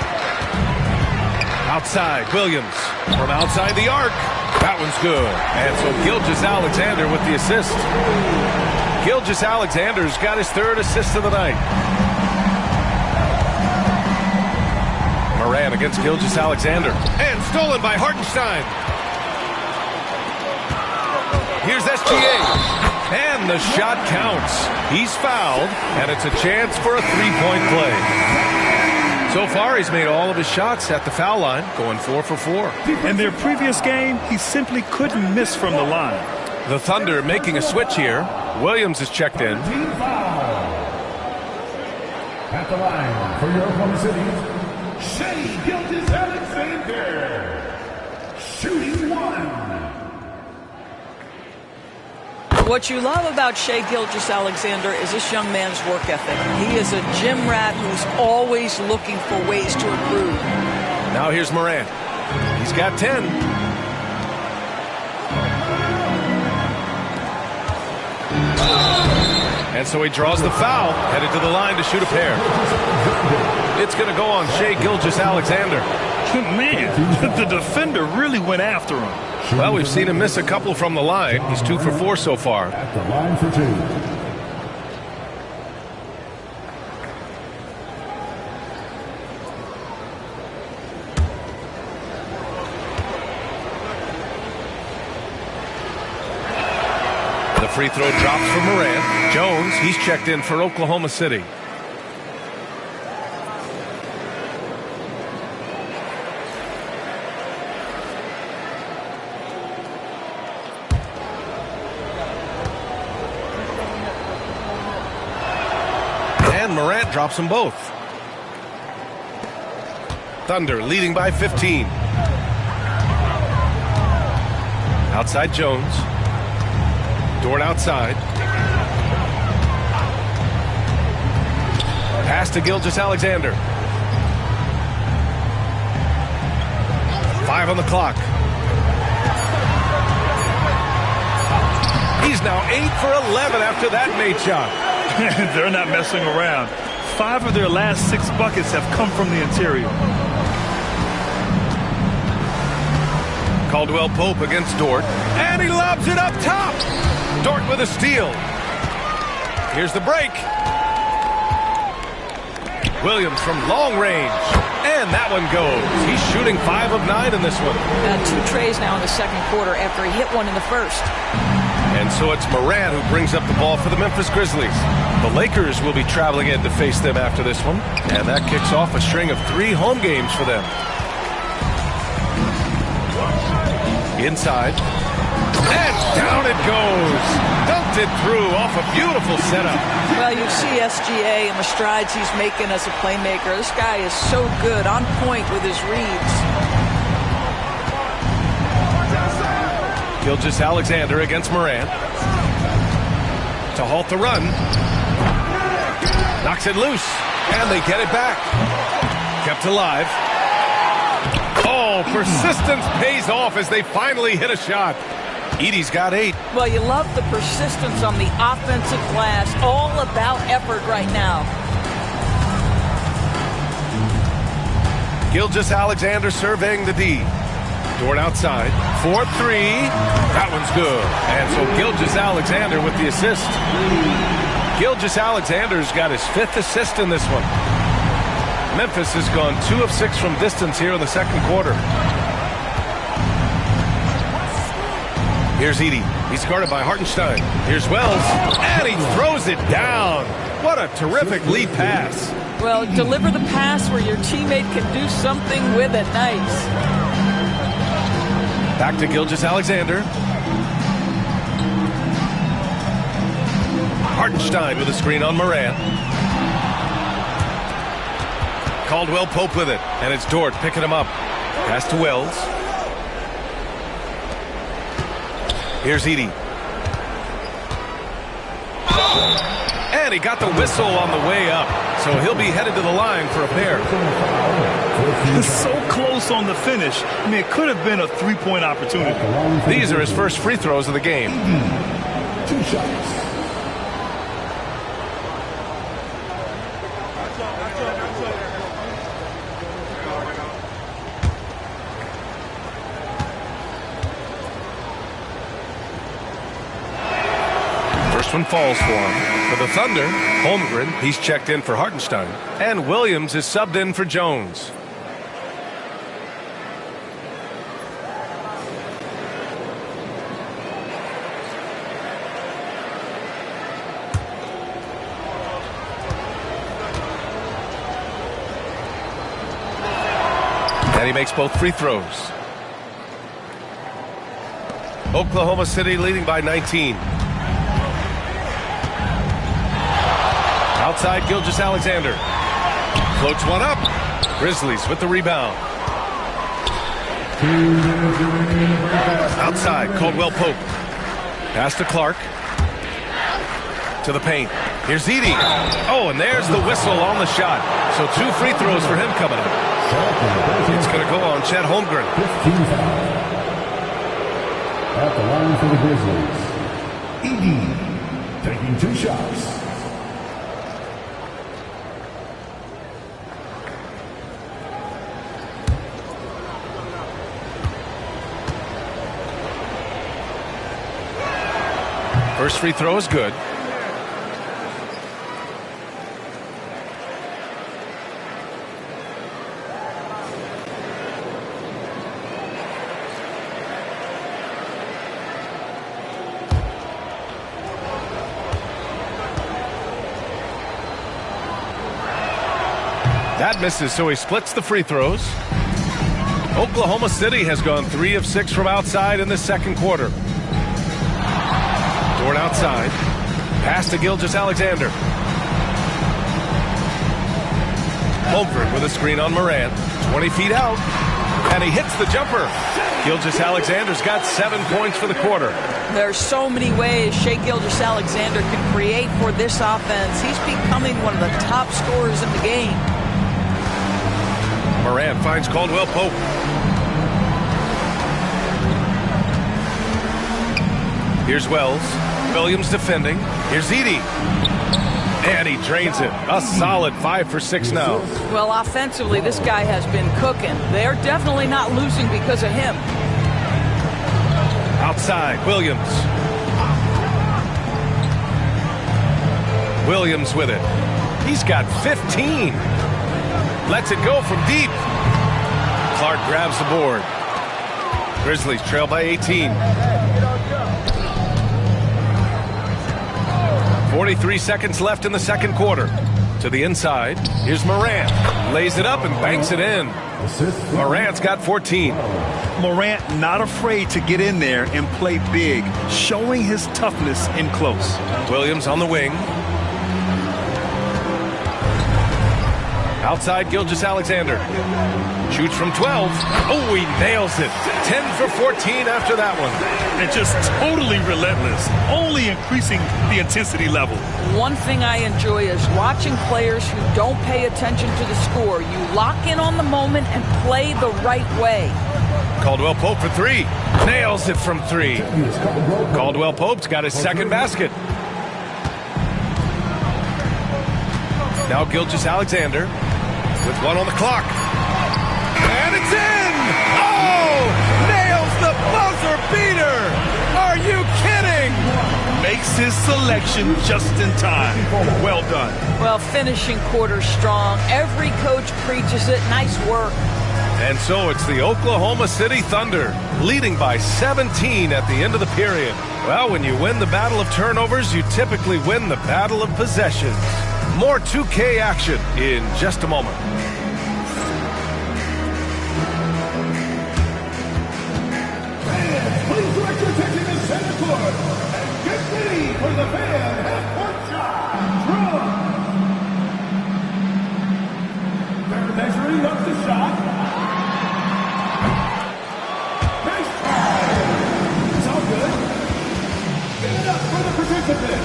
Outside, Williams from outside the arc. That one's good. And so Gilgeous-Alexander with the assist. Gilgeous-Alexander's got his 3rd assist of the night. Moran against Gilgeous-Alexander. And stolen by Hartenstein. Here's SGA. And the shot counts. He's fouled, and it's a chance for a 3-point play. So far, he's made all of his shots at the foul line, going 4 for 4. In their previous game, he simply couldn't miss from the line. The Thunder making a switch here. Williams is checked in. At the line for your Oklahoma City, Shai Gilgeous-Alexander, shooting 1. What you love about Shai Gilgeous-Alexander is this young man's work ethic. He is a gym rat who's always looking for ways to improve. Now here's Moran. He's got 10. And so he draws the foul, headed to the line to shoot a pair. It's going to go on Shai Gilgeous-Alexander. Man, the defender really went after him. Well, we've seen him miss a couple from the line. He's 2 for 4 so far. At the line for 2. The free throw drops for Moran. Jones, he's checked in for Oklahoma City. Morant drops them both. Thunder leading by 15. Outside Jones. Dort outside. Pass to Gilgeous-Alexander. 5 on the clock. He's now 8 for 11 after that made shot. They're not messing around. 5 of their last 6 buckets have come from the interior. Caldwell Pope against Dort. And he lobs it up top. Dort with a steal. Here's the break. Williams from long range. And that one goes. He's shooting 5 of 9 in this one. 2 trays now in the second quarter after he hit one in the first. And so it's Moran who brings up the ball for the Memphis Grizzlies. The Lakers will be traveling in to face them after this one. And that kicks off a string of 3 home games for them. Inside. And down it goes. Dunked it through off a beautiful setup. Well, you see SGA and the strides he's making as a playmaker. This guy is so good, on point with his reads. Gilgeous-Alexander against Morant. To halt the run. Knocks it loose. And they get it back. Kept alive. Oh, persistence pays off as they finally hit a shot. Edey's got 8. Well, you love the persistence on the offensive glass. All about effort right now. Gilgeous-Alexander surveying the D. Dort outside. 4-3. That one's good. And so Gilgeous-Alexander with the assist. Gilgeous-Alexander's got his 5th assist in this one. Memphis has gone 2 of 6 from distance here in the second quarter. Here's Edey. He's guarded by Hartenstein. Here's Wells. And he throws it down. What a terrific lead pass. Well, deliver the pass where your teammate can do something with it. Nice. Back to Gilgeous-Alexander. Hartenstein with a screen on Morant. Caldwell-Pope with it. And it's Dort picking him up. Pass to Wells. Here's Edey. And he got the whistle on the way up. So he'll be headed to the line for a pair. So close on the finish. I mean, it could have been a three-point opportunity. These are his first free throws of the game. 2 shots. First one falls for him. For the Thunder, Holmgren, he's checked in for Hartenstein. And Williams is subbed in for Jones. And he makes both free throws. Oklahoma City leading by 19. Outside Gilgeous-Alexander. Floats one up. Grizzlies with the rebound. Outside Caldwell-Pope. Pass to Clark. To the paint. Here's Edey. Oh, and there's the whistle on the shot. So 2 free throws for him coming up. It's going to go on Chet Holmgren. 15 foul. At the line for the Grizzlies. Edey taking 2 shots. First free throw is good. That misses, so he splits the free throws. Oklahoma City has gone 3 of 6 from outside in the second quarter. Dort outside. Pass to Gilgeous-Alexander. Holmgren with a screen on Morant. 20 feet out. And he hits the jumper. Gilgeous-Alexander's got 7 points for the quarter. There are so many ways Shai Gilgeous-Alexander can create for this offense. He's becoming one of the top scorers in the game. Morant finds Caldwell-Pope. Here's Wells. Williams defending. Here's Edey. And he drains it. A solid 5 for 6 now. Well, offensively, this guy has been cooking. They're definitely not losing because of him. Outside, Williams. Williams with it. He's got 15. Lets it go from deep. Clark grabs the board. Grizzlies trail by 18. 43 seconds left in the second quarter. To the inside. Here's Morant. Lays it up and banks it in. Morant's got 14. Morant not afraid to get in there and play big, showing his toughness in close. Williams on the wing. Outside Gilgeous-Alexander. Shoots from 12. Oh, he nails it. 10 for 14 after that one. And just totally relentless, only increasing the intensity level. One thing I enjoy is watching players who don't pay attention to the score. You lock in on the moment and play the right way. Caldwell Pope for 3. Nails it from 3. Caldwell Pope's got his second basket. Now Gilgeous-Alexander with 1 on the clock. And it's in! Oh! Nails the buzzer beater! Are you kidding? Makes his selection just in time. Well done. Well, finishing quarter strong. Every coach preaches it. Nice work. And so it's the Oklahoma City Thunder leading by 17 at the end of the period. Well, when you win the battle of turnovers, you typically win the battle of possessions. More 2K action in just a moment. Please direct your attention to center court and get ready for the fan half-court shot. Draw. They're measuring up the shot. Nice try. It's all good. Give it up for the participant.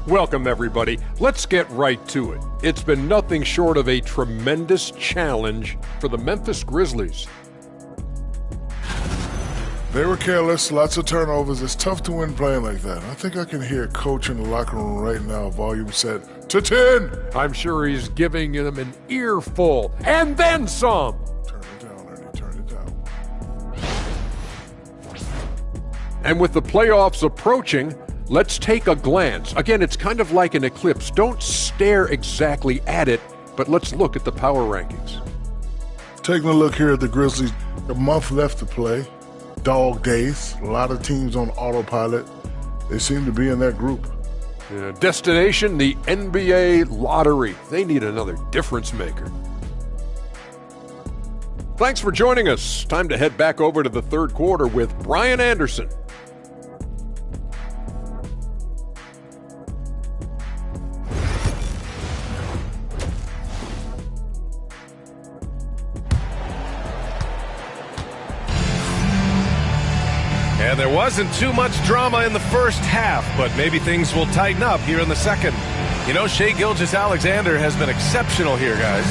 Welcome, everybody. Let's get right to it. It's been nothing short of a tremendous challenge for the Memphis Grizzlies. They were careless, lots of turnovers. It's tough to win playing like that. I think I can hear Coach in the locker room right now, volume set to 10. I'm sure he's giving them an earful and then some. Turn it down, Ernie, turn it down. And with the playoffs approaching, let's take a glance. Again, it's kind of like an eclipse. Don't stare exactly at it, but let's look at the power rankings. Taking a look here at the Grizzlies, a month left to play. Dog days, a lot of teams on autopilot. They seem to be in that group. Yeah, destination, the NBA lottery. They need another difference maker. Thanks for joining us. Time to head back over to the third quarter with Brian Anderson. And there wasn't too much drama in the first half, but maybe things will tighten up here in the second. You know, Shai Gilgeous-Alexander has been exceptional here, guys.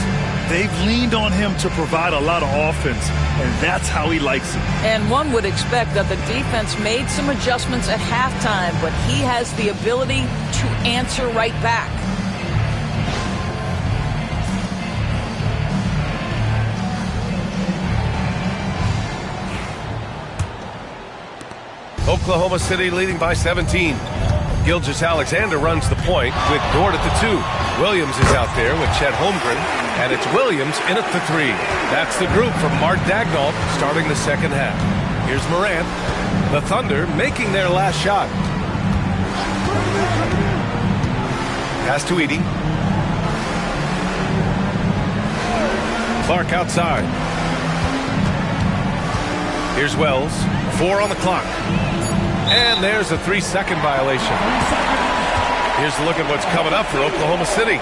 They've leaned on him to provide a lot of offense, and that's how he likes it. And one would expect that the defense made some adjustments at halftime, but he has the ability to answer right back. Oklahoma City leading by 17. Gilgeous-Alexander runs the point with Dort at the 2. Williams is out there with Chet Holmgren, and it's Williams in at the 3. That's the group from Mark Daigneault starting the second half. Here's Morant. The Thunder making their last shot. Pass to Edey. Clark outside. Here's Wells. 4 on the clock. And there's a 3-second violation. Here's a look at what's coming up for Oklahoma City.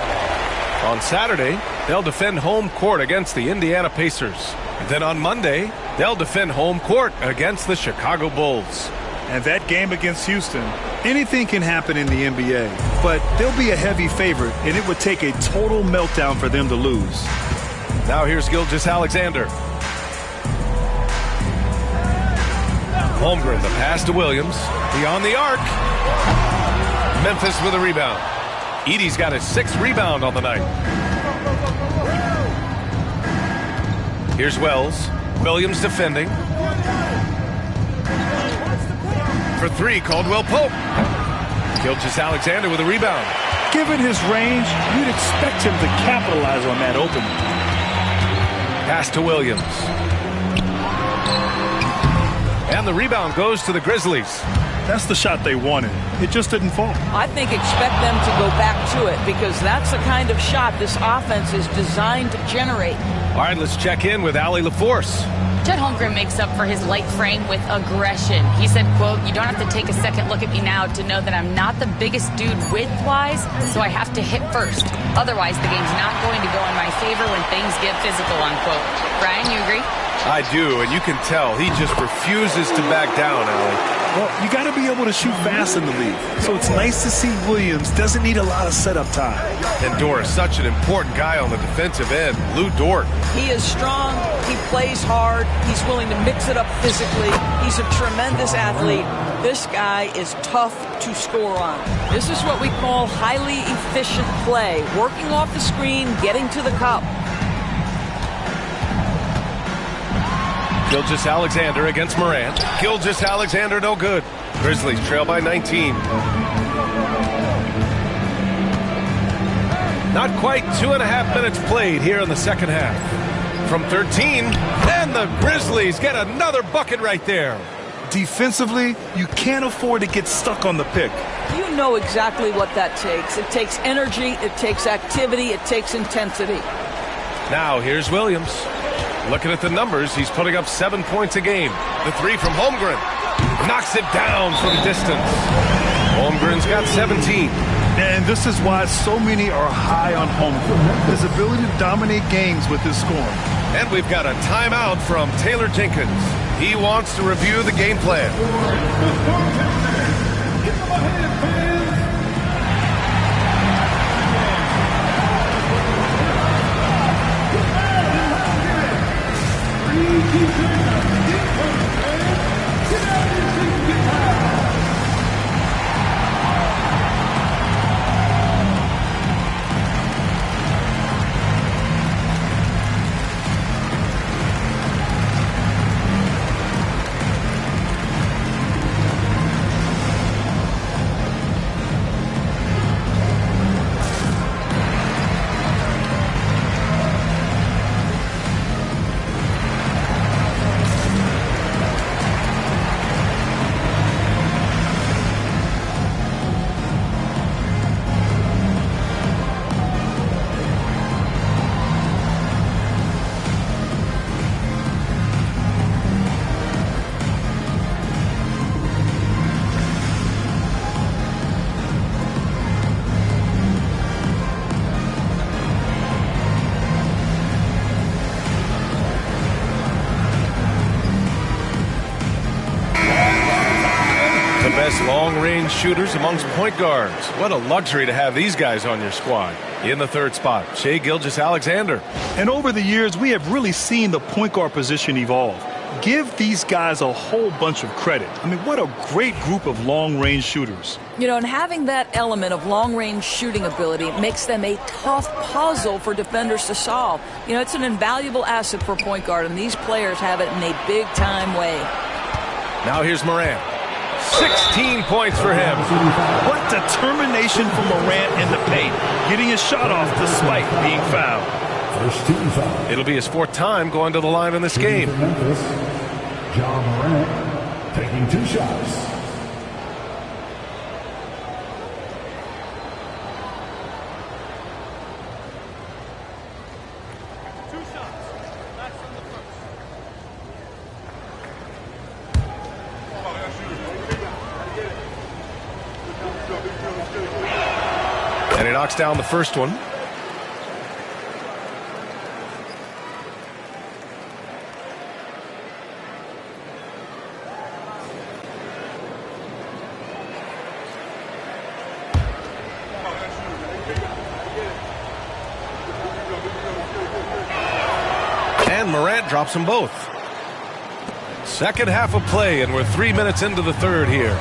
On Saturday, they'll defend home court against the Indiana Pacers. And then on Monday, they'll defend home court against the Chicago Bulls. And that game against Houston, anything can happen in the NBA, but they'll be a heavy favorite, and it would take a total meltdown for them to lose. Now here's Gilgeous-Alexander. Holmgren, the pass to Williams. Beyond the arc. Memphis with a rebound. Edey's got his 6th rebound on the night. Here's Wells. Williams defending. For 3, Caldwell Pope. Gilgeous-Alexander with a rebound. Given his range, you'd expect him to capitalize on that opening. Pass to Williams. And the rebound goes to the Grizzlies. That's the shot they wanted. It just didn't fall. I think expect them to go back to it because that's the kind of shot this offense is designed to generate. All right, let's check in with Allie LaForce. Chet Holmgren makes up for his light frame with aggression. He said, quote, "You don't have to take a second look at me now to know that I'm not the biggest dude width-wise, so I have to hit first. Otherwise, the game's not going to go in my favor when things get physical," unquote. Brian, you agree? I do, and you can tell he just refuses to back down, Allie. Well, you got to be able to shoot fast in the league. So it's nice to see Williams doesn't need a lot of setup time. And Dort is such an important guy on the defensive end. Lou Dort. He is strong. He plays hard. He's willing to mix it up physically. He's a tremendous athlete. This guy is tough to score on. This is what we call highly efficient play. Working off the screen, getting to the cup. Gilgeous-Alexander against Morant. Gilgeous-Alexander no good. Grizzlies trail by 19. Not quite 2.5 minutes played here in the second half. From 13, and the Grizzlies get another bucket right there. Defensively, you can't afford to get stuck on the pick. You know exactly what that takes. It takes energy, it takes activity, it takes intensity. Now here's Williams. Looking at the numbers, he's putting up 7 points a game. The three from Holmgren. Knocks it down from distance. Holmgren's got 17. And this is why so many are high on Holmgren. His ability to dominate games with his scoring. And we've got a timeout from Taylor Jenkins. He wants to review the game plan. Long-range shooters amongst point guards. What a luxury to have these guys on your squad. In the third spot, Shai Gilgeous-Alexander. And over the years, we have really seen the point guard position evolve. Give these guys a whole bunch of credit. I mean, what a great group of long-range shooters. You know, and having that element of long-range shooting ability makes them a tough puzzle for defenders to solve. You know, it's an invaluable asset for a point guard, and these players have it in a big-time way. Now here's Morant. 16 points for him. What determination from Morant in the paint, getting his shot off despite being fouled. First team foul. It'll be his fourth time going to the line in this game. John Morant taking 2 shots. And he knocks down the first one. And Morant drops them both. Second half of play, and we're 3 minutes into the third here.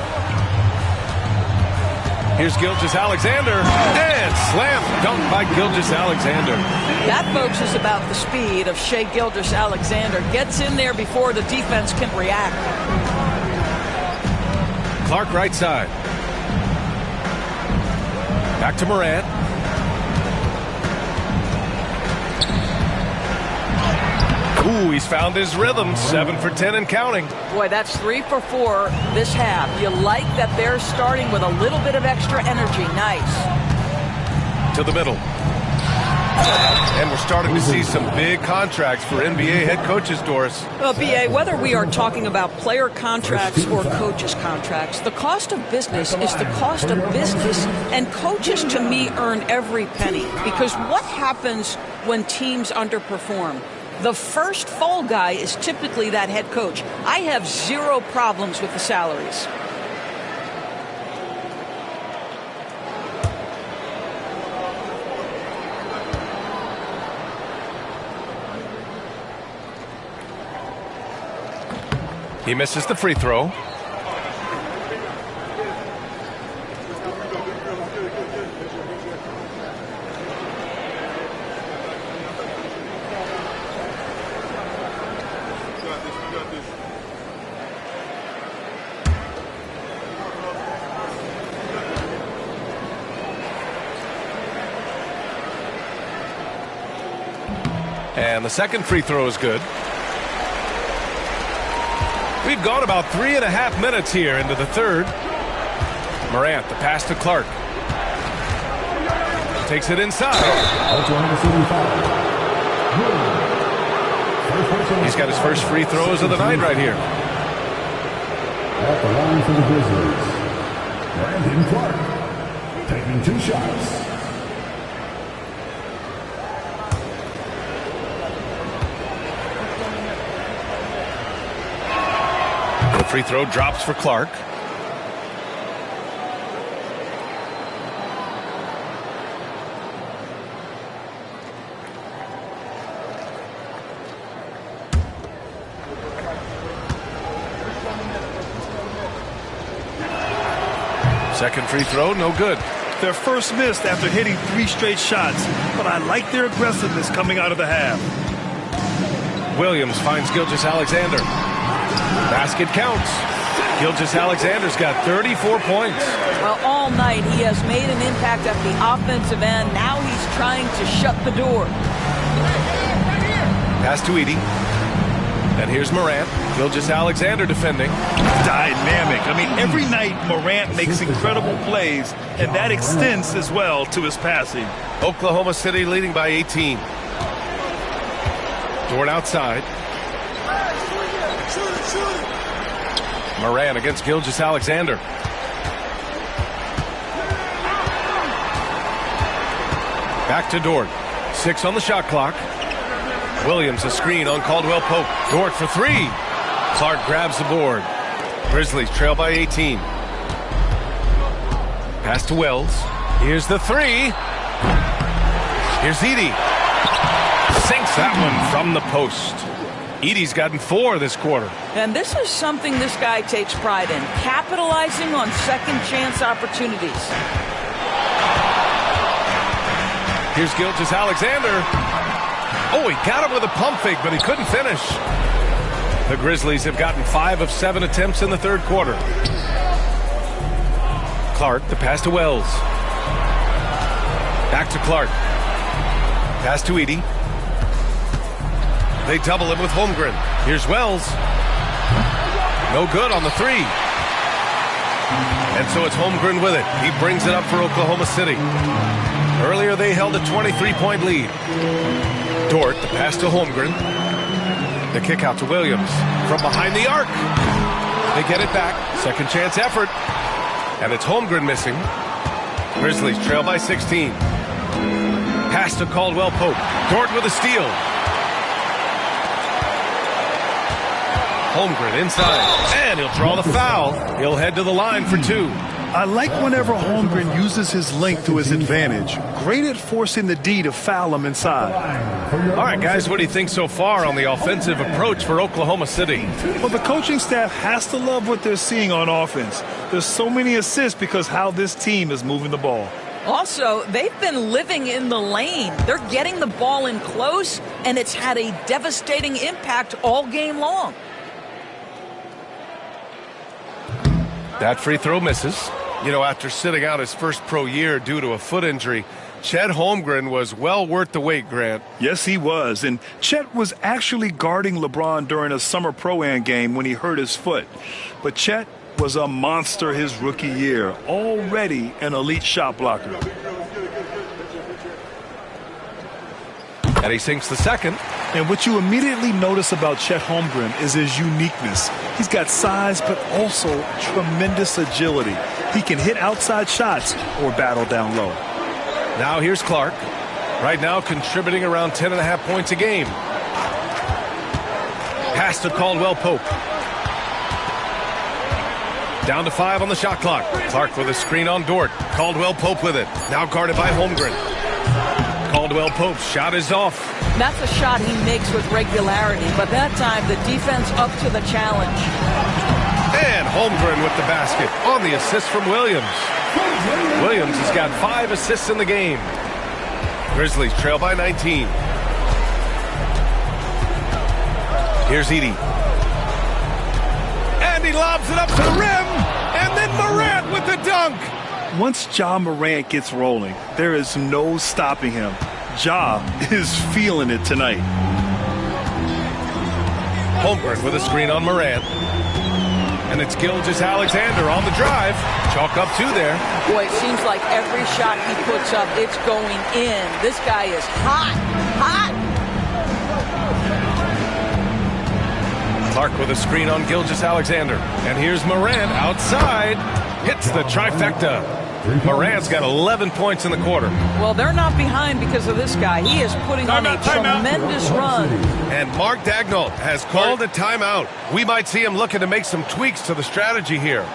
Here's Gilgeous-Alexander, and slam dunk by Gilgeous-Alexander. That, folks, is about the speed of Shai Gilgeous-Alexander. Gets in there before the defense can react. Clark right side. Back to Morant. Ooh, he's found his rhythm. 7 for 10 and counting. Boy, that's 3 for 4 this half. You like that they're starting with a little bit of extra energy. Nice. To the middle. And we're starting to see some big contracts for NBA head coaches, Doris. Well, B.A., whether we are talking about player contracts or coaches' contracts, the cost of business is the cost of business, and coaches, to me, earn every penny. Because what happens when teams underperform? The first fall guy is typically that head coach. I have zero problems with the salaries. He misses the free throw. And the second free throw is good. We've gone about 3.5 minutes here into the third. Morant, the pass to Clark. Takes it inside. He's got his first free throws of the night right here. At the line for the Grizzlies, Brandon Clark, taking 2 shots. The free throw drops for Clark. Second free throw, no good. Their first missed after hitting 3 straight shots, but I like their aggressiveness coming out of the half. Williams finds Gilgeous-Alexander. Basket counts. Gilgeous-Alexander's got 34 points. Well, all night he has made an impact at the offensive end. Now he's trying to shut the door. Pass to Edey. And here's Morant. Gilgeous-Alexander defending. Dynamic. I mean, every night Morant makes incredible plays, and that extends as well to his passing. Oklahoma City leading by 18. Dort outside. Morant against Gilgeous-Alexander. Back to Dort. 6 on the shot clock. Williams a screen on Caldwell Pope. Dort for 3. Clark grabs the board. Grizzlies trail by 18. Pass to Wells. Here's the 3. Here's Edey. Sinks that one from the post. Edey's gotten 4 this quarter. And this is something this guy takes pride in, capitalizing on second chance opportunities. Here's Gilgeous-Alexander. Oh, he got him with a pump fake, but he couldn't finish. The Grizzlies have gotten 5 of 7 attempts in the third quarter. Clark, the pass to Wells. Back to Clark. Pass to Edey. They double him with Holmgren. Here's Wells. No good on the 3. And so it's Holmgren with it. He brings it up for Oklahoma City. Earlier they held a 23-point lead. Dort, the pass to Holmgren. The kick out to Williams. From behind the arc. They get it back. Second chance effort. And it's Holmgren missing. Grizzlies trail by 16. Pass to Caldwell Pope. Dort with a steal. Holmgren inside. And he'll draw the foul. He'll head to the line for 2. I like whenever Holmgren uses his length to his advantage. Great at forcing the D to foul him inside. All right, guys, what do you think so far on the offensive approach for Oklahoma City? Well, the coaching staff has to love what they're seeing on offense. There's so many assists because how this team is moving the ball. Also, they've been living in the lane. They're getting the ball in close, and it's had a devastating impact all game long. That free throw misses. You know, after sitting out his first pro year due to a foot injury, Chet Holmgren was well worth the wait, Grant. Yes, he was. And Chet was actually guarding LeBron during a summer Pro-Am game when he hurt his foot. But Chet was a monster his rookie year, already an elite shot blocker. And he sinks the second. And what you immediately notice about Chet Holmgren is his uniqueness. He's got size, but also tremendous agility. He can hit outside shots or battle down low. Now here's Clark. Right now contributing around 10.5 points a game. Pass to Caldwell Pope. Down to 5 on the shot clock. Clark with a screen on Dort. Caldwell Pope with it. Now guarded by Holmgren. Caldwell Pope's shot is off. That's a shot he makes with regularity, but that time the defense up to the challenge. And Holmgren with the basket on the assist from Williams. Williams has got 5 assists in the game. Grizzlies trail by 19. Here's Edey. And he lobs it up to the rim. And then Morant with the dunk. Once Ja Morant gets rolling, there is no stopping him. Ja is feeling it tonight. Holmgren with a screen on Morant. And it's Gilgeous-Alexander on the drive. Chalk up 2 there. Boy, it seems like every shot he puts up, it's going in. This guy is hot, hot. Clark with a screen on Gilgeous-Alexander. And here's Morant outside. Hits the trifecta. Morant's got 11 points in the quarter. Well, they're not behind because of this guy. He is putting on a tremendous run. And Mark Daigneault has called a timeout. We might see him looking to make some tweaks to the strategy here.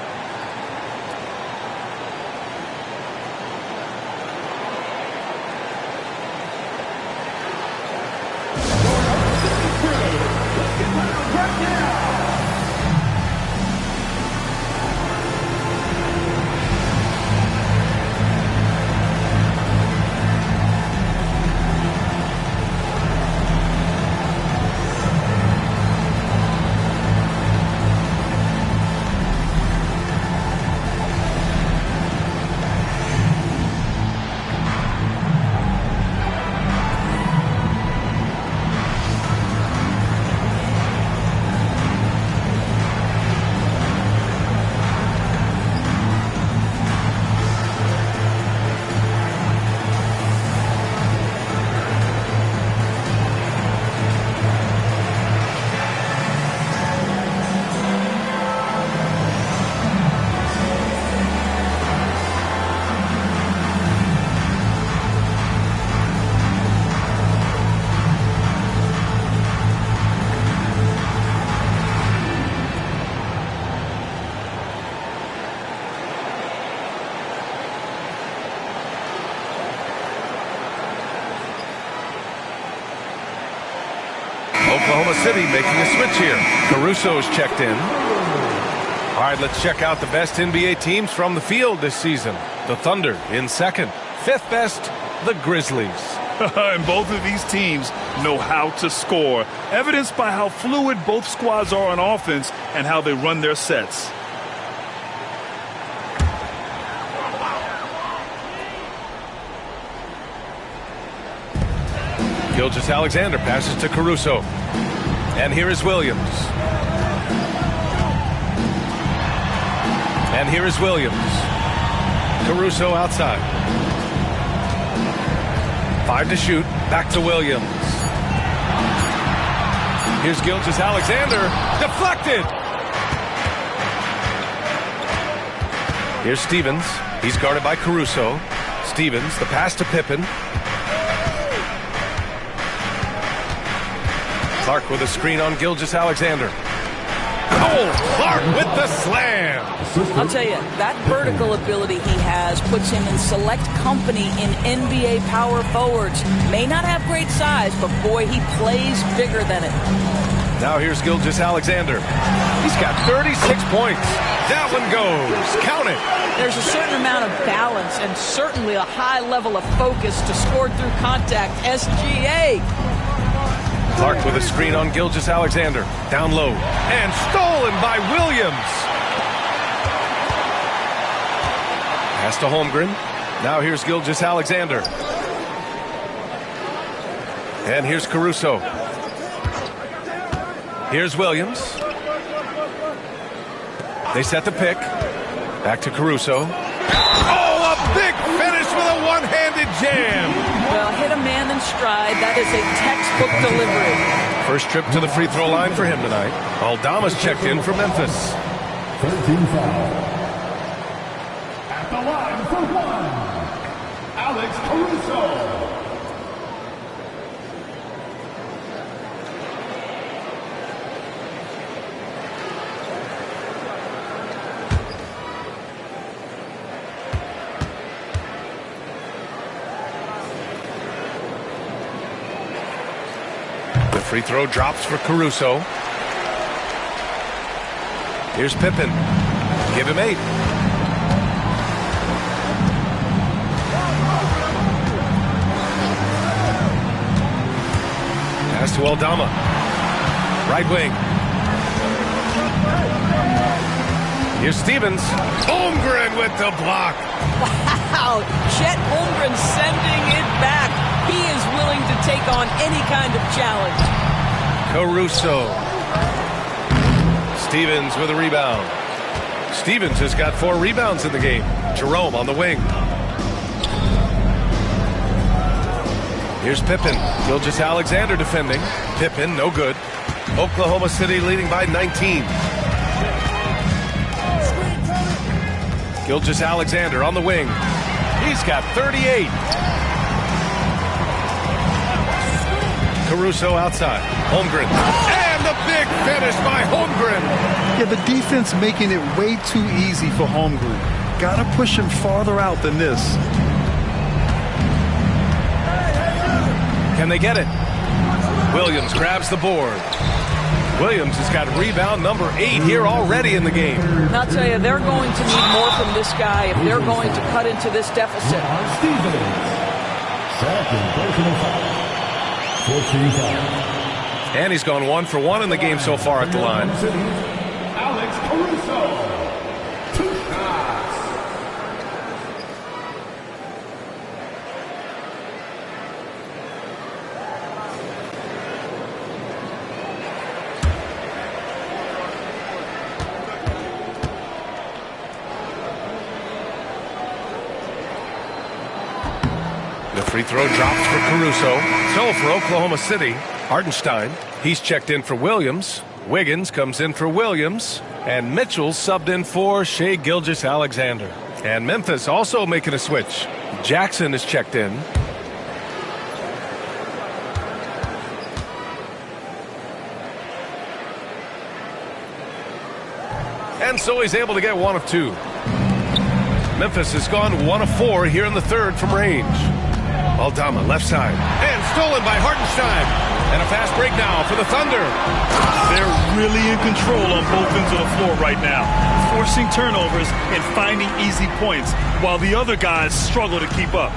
Oklahoma City making a switch here. Caruso's checked in. All right, let's check out the best NBA teams from the field this season. The Thunder in second. 5th best, the Grizzlies. And both of these teams know how to score, evidenced by how fluid both squads are on offense and how they run their sets. Gilgeous-Alexander passes to Caruso. And here is Williams. And here is Williams. Caruso outside. 5 to shoot. Back to Williams. Here's Gilgeous-Alexander. Deflected. Here's Stevens. He's guarded by Caruso. Stevens, the pass to Pippen. Clark with a screen on Gilgeous-Alexander. Oh, Clark with the slam. I'll tell you, that vertical ability he has puts him in select company in NBA power forwards. May not have great size, but boy, he plays bigger than it. Now here's Gilgeous-Alexander. He's got 36 points. That one goes. Count it. There's a certain amount of balance and certainly a high level of focus to score through contact. SGA. Clark with a screen on Gilgeous-Alexander. Down low. And stolen by Williams. Pass to Holmgren. Now here's Gilgeous-Alexander. And here's Caruso. Here's Williams. They set the pick. Back to Caruso. Oh, a big finish with a one-handed jam. Well, hit a man in stride. That is a textbook delivery. First trip to the free throw line for him tonight. Aldama's checked in for Memphis. 13 foul. At the line for one, Alex Caruso. Free throw drops for Caruso. Here's Pippen. Give him 8. Pass to Aldama. Right wing. Here's Stevens. Holmgren with the block. Wow. Chet Holmgren sending it back. He is willing to take on any kind of challenge. Caruso. Stevens with a rebound. Stevens has got 4 rebounds in the game. Jerome on the wing. Here's Pippen. Gilgeous-Alexander defending. Pippen, no good. Oklahoma City leading by 19. Gilgeous-Alexander on the wing. He's got 38. Caruso outside. Holmgren. And the big finish by Holmgren. Yeah, the defense making it way too easy for Holmgren. Got to push him farther out than this. Can they get it? Williams grabs the board. Williams has got rebound number 8 here already in the game. And I'll tell you, they're going to need more from this guy if they're going to cut into this deficit. Second personal foul. 14 foul. And he's gone 1 for 1 in the game so far at the line. Alex Caruso. 2 shots. The free throw drops for Caruso. So for Oklahoma City, Hartenstein, he's checked in for Williams. Wiggins comes in for Williams. And Mitchell subbed in for Shai Gilgeous-Alexander. And Memphis also making a switch. Jackson is checked in. And so he's able to get 1 of 2. Memphis has gone 1 of 4 here in the third from range. Aldama left side. And stolen by Hartenstein. And a fast break now for the Thunder. They're really in control on both ends of the floor right now, forcing turnovers and finding easy points while the other guys struggle to keep up.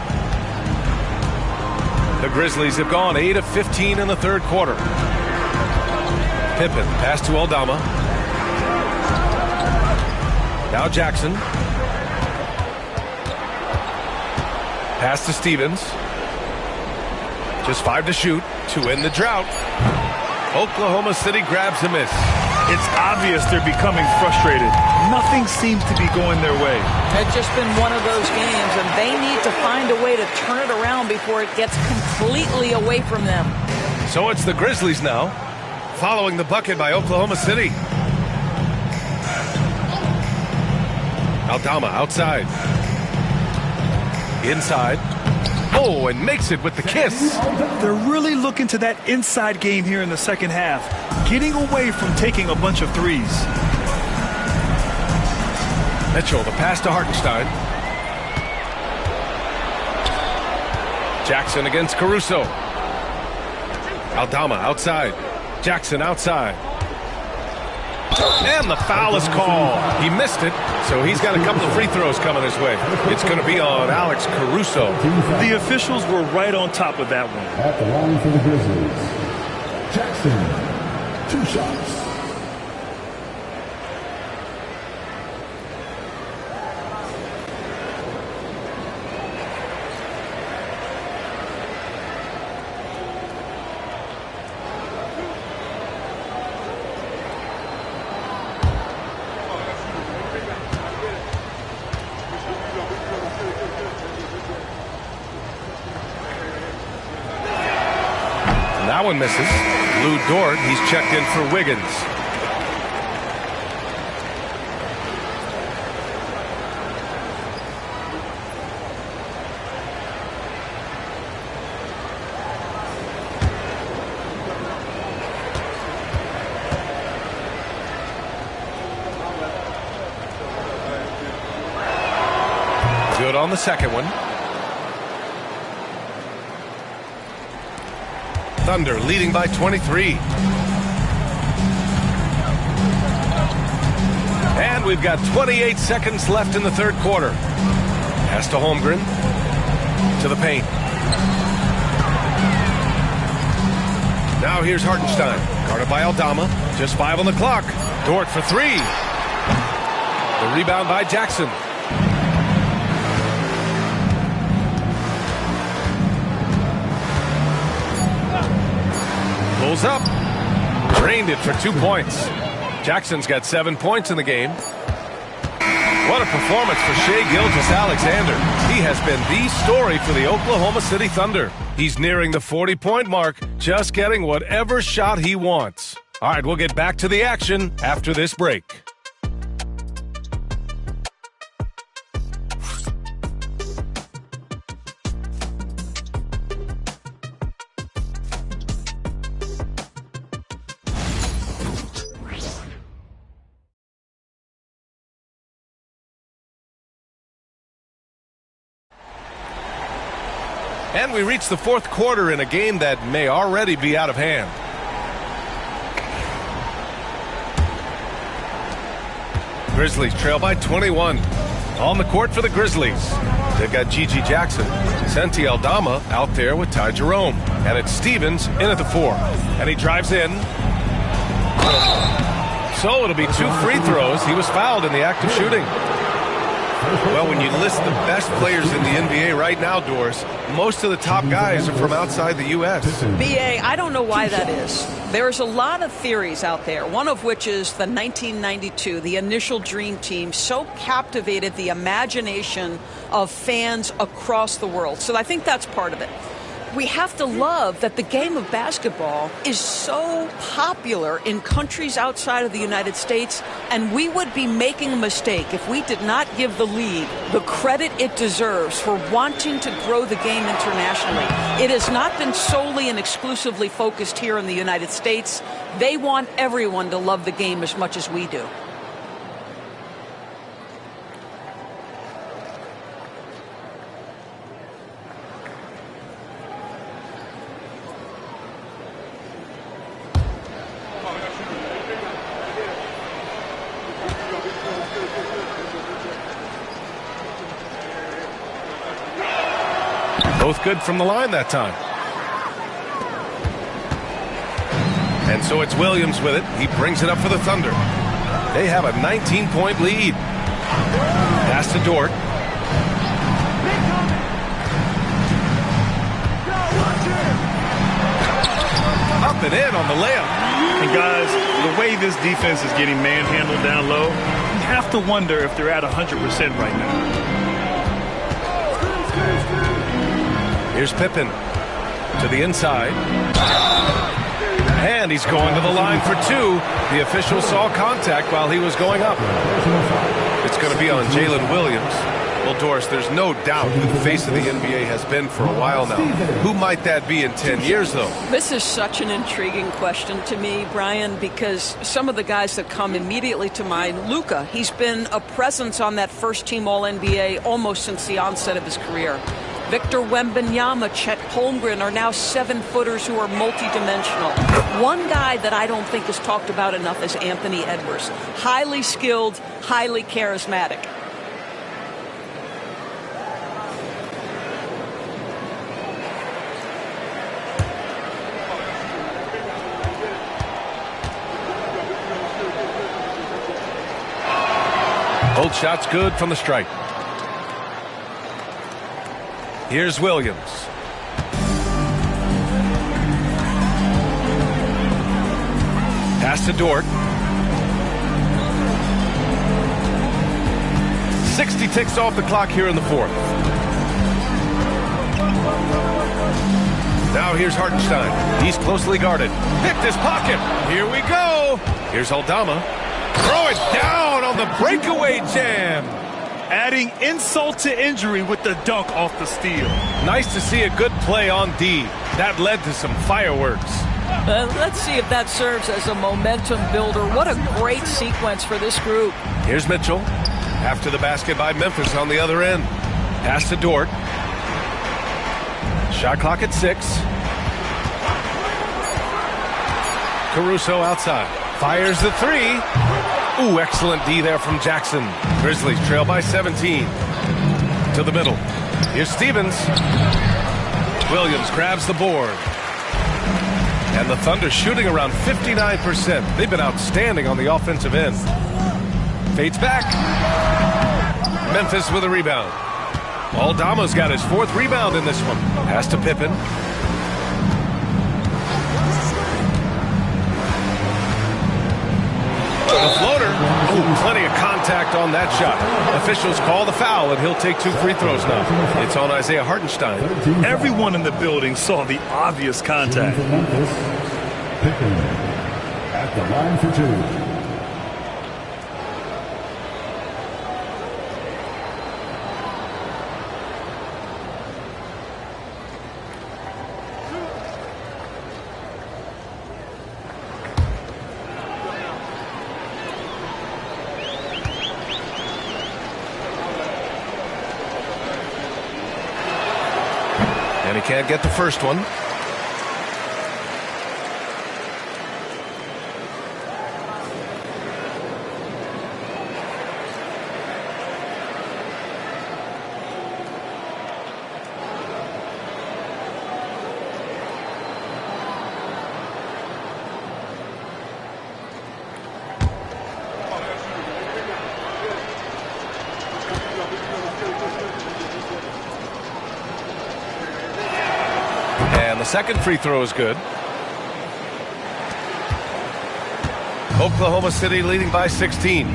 The Grizzlies have gone 8 of 15 in the third quarter. Pippen pass to Aldama. Now Jackson. Pass to Stevens. Just 5 to shoot to end the drought. Oklahoma City grabs a miss. It's obvious they're becoming frustrated. Nothing seems to be going their way. It's just been one of those games, and they need to find a way to turn it around before it gets completely away from them. So it's the Grizzlies now, following the bucket by Oklahoma City. Aldama outside. Inside. Oh, and makes it with the kiss. They're really looking to that inside game here in the second half, getting away from taking a bunch of threes. Mitchell, the pass to Hartenstein. Jackson against Caruso. Aldama outside. Jackson outside. And the foul is called. He missed it, so he's got a couple of free throws coming his way. It's going to be on Alex Caruso. The officials were right on top of that one. At the line for the Grizzlies, Jackson, 2 shots. That one misses. Lou Dort, he's checked in for Wiggins. Good on the second one. Thunder leading by 23. And we've got 28 seconds left in the third quarter. Pass to Holmgren. To the paint. Now here's Hartenstein. Guarded by Aldama. Just 5 on the clock. Dort for 3. The rebound by Jackson. Pulls up. Drained it for 2 points. Jackson's got 7 points in the game. What a performance for Shai Gilgeous-Alexander. He has been the story for the Oklahoma City Thunder. He's nearing the 40-point mark, just getting whatever shot he wants. All right, we'll get back to the action after this break. And we reach the fourth quarter in a game that may already be out of hand. Grizzlies trail by 21. On the court for the Grizzlies. They've got Gigi Jackson, Santi Aldama out there with Ty Jerome. And it's Stevens in at the 4. And he drives in. So it'll be 2 free throws. He was fouled in the act of shooting. Well, when you list the best players in the NBA right now, Doris, most of the top guys are from outside the U.S. B.A., I don't know why that is. There's a lot of theories out there, one of which is the 1992, the initial Dream Team, so captivated the imagination of fans across the world. So I think that's part of it. We have to love that the game of basketball is so popular in countries outside of the United States, and we would be making a mistake if we did not give the league the credit it deserves for wanting to grow the game internationally. It has not been solely and exclusively focused here in the United States. They want everyone to love the game as much as we do. Both good from the line that time. And so it's Williams with it. He brings it up for the Thunder. They have a 19-point lead. Pass to Dort. Up and in on the layup. And guys, the way this defense is getting manhandled down low, you have to wonder if they're at 100% right now. Here's Pippen to the inside. And he's going to the line for 2. The official saw contact while he was going up. It's going to be on Jalen Williams. Well, Doris, there's no doubt who the face of the NBA has been for a while now. Who might that be in 10 years, though? This is such an intriguing question to me, Brian, because some of the guys that come immediately to mind, Luka, he's been a presence on that first-team All-NBA almost since the onset of his career. Victor Wembanyama, Chet Holmgren are now 7-footers who are multidimensional. One guy that I don't think is talked about enough is Anthony Edwards. Highly skilled, highly charismatic. Both shots good from the stripe. Here's Williams. Pass to Dort. 60 ticks off the clock here in the fourth. Now here's Hartenstein. He's closely guarded. Picked his pocket. Here we go. Here's Aldama. Throw it down on the breakaway jam. Adding insult to injury with the dunk off the steal. Nice to see a good play on D. That led to some fireworks. Let's see if that serves as a momentum builder. What a great sequence for this group. Here's Mitchell. After the basket by Memphis on the other end. Pass to Dort. Shot clock at 6. Caruso outside. Fires the 3. Ooh, excellent D there from Jackson. Grizzlies trail by 17. To the middle. Here's Stevens. Williams grabs the board. And the Thunder shooting around 59%. They've been outstanding on the offensive end. Fades back. Memphis with a rebound. Aldama's got his 4th rebound in this one. Pass to Pippen. The floater. Ooh, plenty of contact on that shot. Officials call the foul, and he'll take 2 free throws now. It's on Isaiah Hartenstein. Everyone in the building saw the obvious contact. Pippen at the line for 2. And he can't get the first one. The second free throw is good. Oklahoma City leading by 16.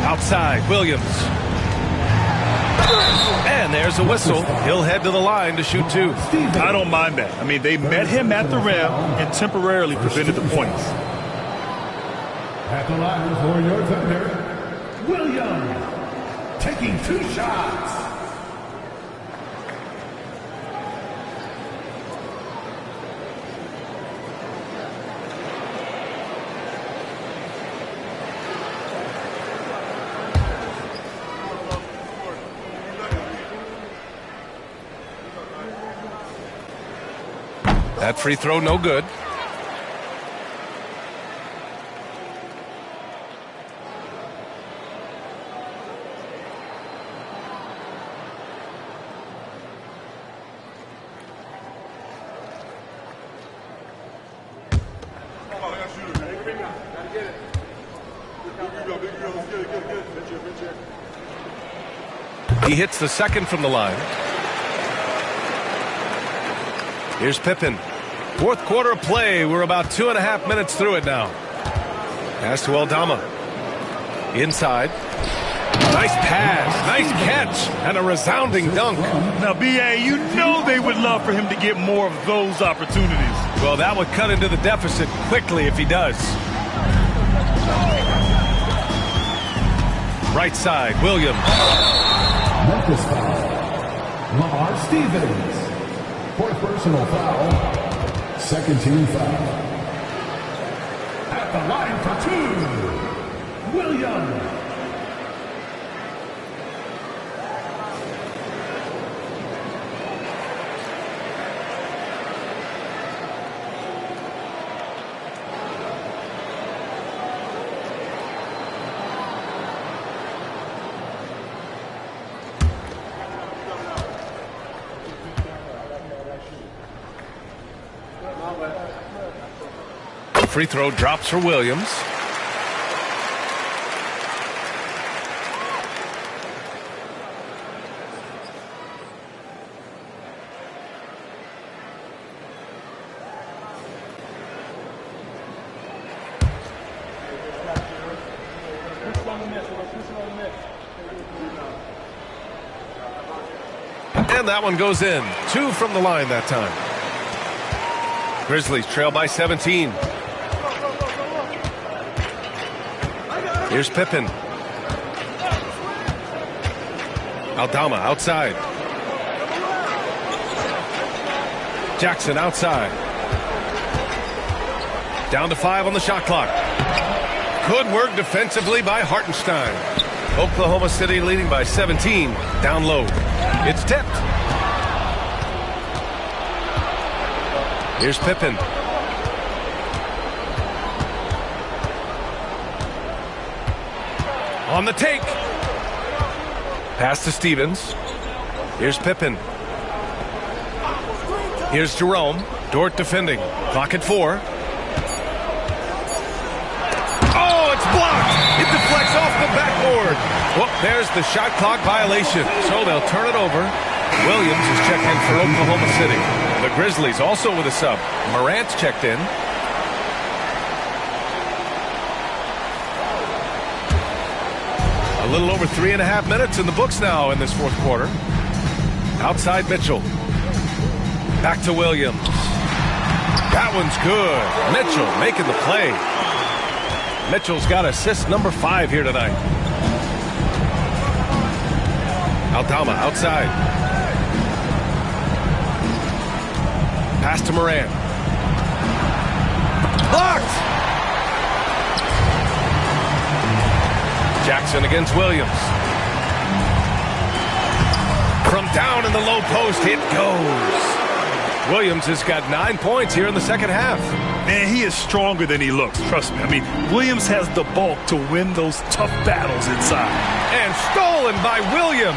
Outside, Williams. And there's a whistle. He'll head to the line to shoot 2. I don't mind that. I mean, they met him at the rim and temporarily prevented the points. At the line for your Thunder, Williams taking 2 shots. That free throw no good. He hits the second from the line. Here's Pippen. 4th quarter of play. We're about 2.5 minutes through it now. Pass to Aldama. Inside. Nice pass. Nice catch. And a resounding dunk. Now, B.A., you know they would love for him to get more of those opportunities. Well, that would cut into the deficit quickly if he does. Right side, Williams. Memphis foul. Lamar Stevens. 4th personal foul. 2nd team foul. At the line for 2, Williams. Free throw drops for Williams. And that one goes in. 2 from the line that time. Grizzlies trail by 17. Here's Pippen. Aldama outside. Jackson outside. Down to 5 on the shot clock. Good work defensively by Hartenstein. Oklahoma City leading by 17. Down low. It's tipped. Here's Pippen. On the take. Pass to Stevens. Here's Pippen. Here's Jerome. Dort defending. Clock at 4. Oh, it's blocked. It deflects off the backboard. Well, there's the shot clock violation. So they'll turn it over. Williams is checked in for Oklahoma City. The Grizzlies also with a sub. Morant's checked in. A little over 3.5 minutes in the books now in this fourth quarter. Outside Mitchell. Back to Williams. That one's good. Mitchell making the play. Mitchell's got assist number 5 here tonight. Aldama outside. Pass to Morant. Blocked! Jackson against Williams. From down in the low post, it goes. Williams has got 9 points here in the second half. Man, he is stronger than he looks. Trust me. I mean, Williams has the bulk to win those tough battles inside. And stolen by Williams.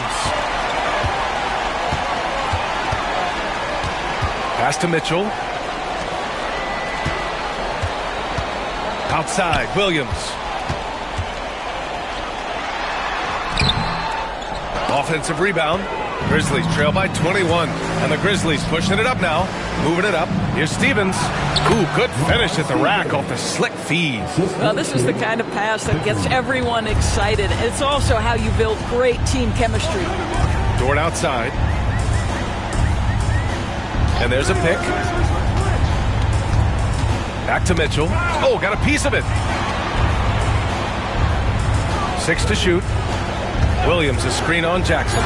Pass to Mitchell. Outside, Williams. Offensive rebound. Grizzlies trail by 21. And the Grizzlies pushing it up now. Moving it up. Here's Stevens. Ooh, good finish at the rack off the slick feed. Well, this is the kind of pass that gets everyone excited. It's also how you build great team chemistry. Dort outside. And there's a pick. Back to Mitchell. Oh, got a piece of it. 6 to shoot. Williams a screen on Jackson.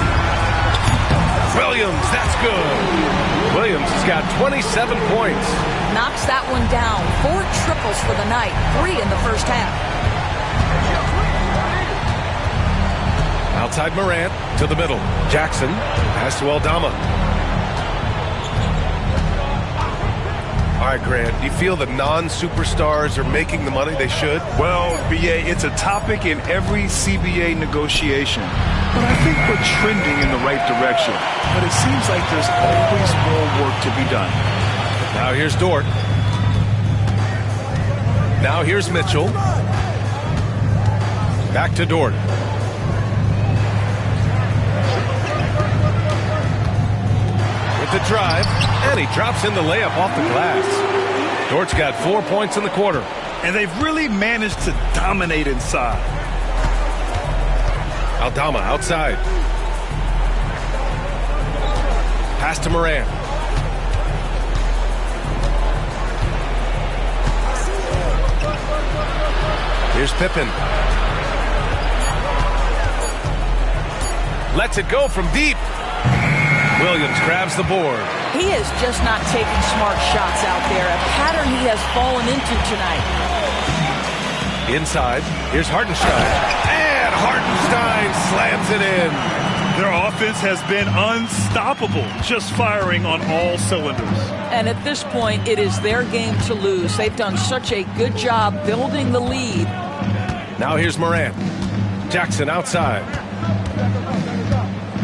Williams, that's good. Williams has got 27 points. Knocks that one down. 4 triples for the night. 3 in the first half. Outside Morant to the middle. Jackson pass to Aldama. All right, Grant, do you feel the non-superstars are making the money they should? Well, BA, it's a topic in every CBA negotiation. But I think we're trending in the right direction. But it seems like there's always more work to be done. Now here's Dort. Now here's Mitchell. Back to Dort. With the drive, and he drops in the layup off the glass. Dort's got 4 points in the quarter. And they've really managed to dominate inside. Aldama outside. Pass to Morant. Here's Pippen. Lets it go from deep. Williams grabs the board. He is just not taking smart shots out there, a pattern he has fallen into tonight. Inside, here's Hartenstein. And Hartenstein slams it in. Their offense has been unstoppable, just firing on all cylinders. And at this point, it is their game to lose. They've done such a good job building the lead. Now here's Morant. Jackson outside.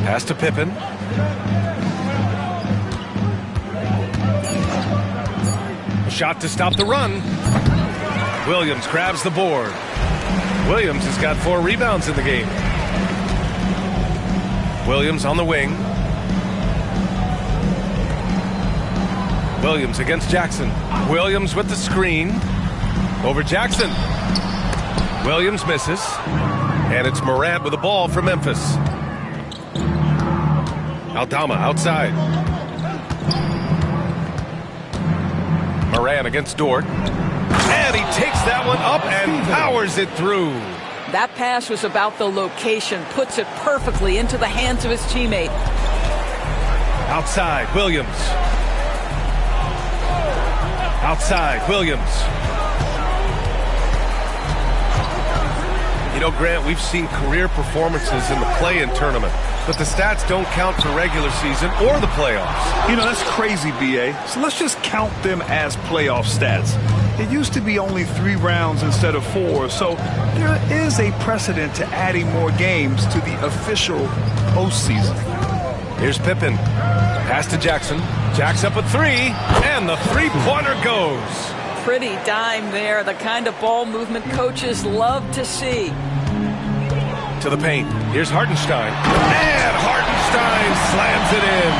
Pass to Pippen. A shot to stop the run. Williams grabs the board. Williams has got 4 rebounds in the game. Williams on the wing. Williams against Jackson. Williams with the screen. Over Jackson. Williams misses. And it's Morant with the ball for Memphis. Aldama outside. Moran against Dort. And he takes that one up and powers it through. That pass was about the location, puts it perfectly into the hands of his teammate. Outside, Williams. Outside, Williams. You know, Grant, we've seen career performances in the play-in tournament, but the stats don't count for regular season or the playoffs. You know, that's crazy, B.A. So let's just count them as playoff stats. It used to be only 3 rounds instead of 4, so there is a precedent to adding more games to the official postseason. Here's Pippen. Pass to Jackson. Jack's up a 3, and the three-pointer goes. Pretty dime there, the kind of ball movement coaches love to see. To the paint. Here's Hartenstein. And Hartenstein slams it in.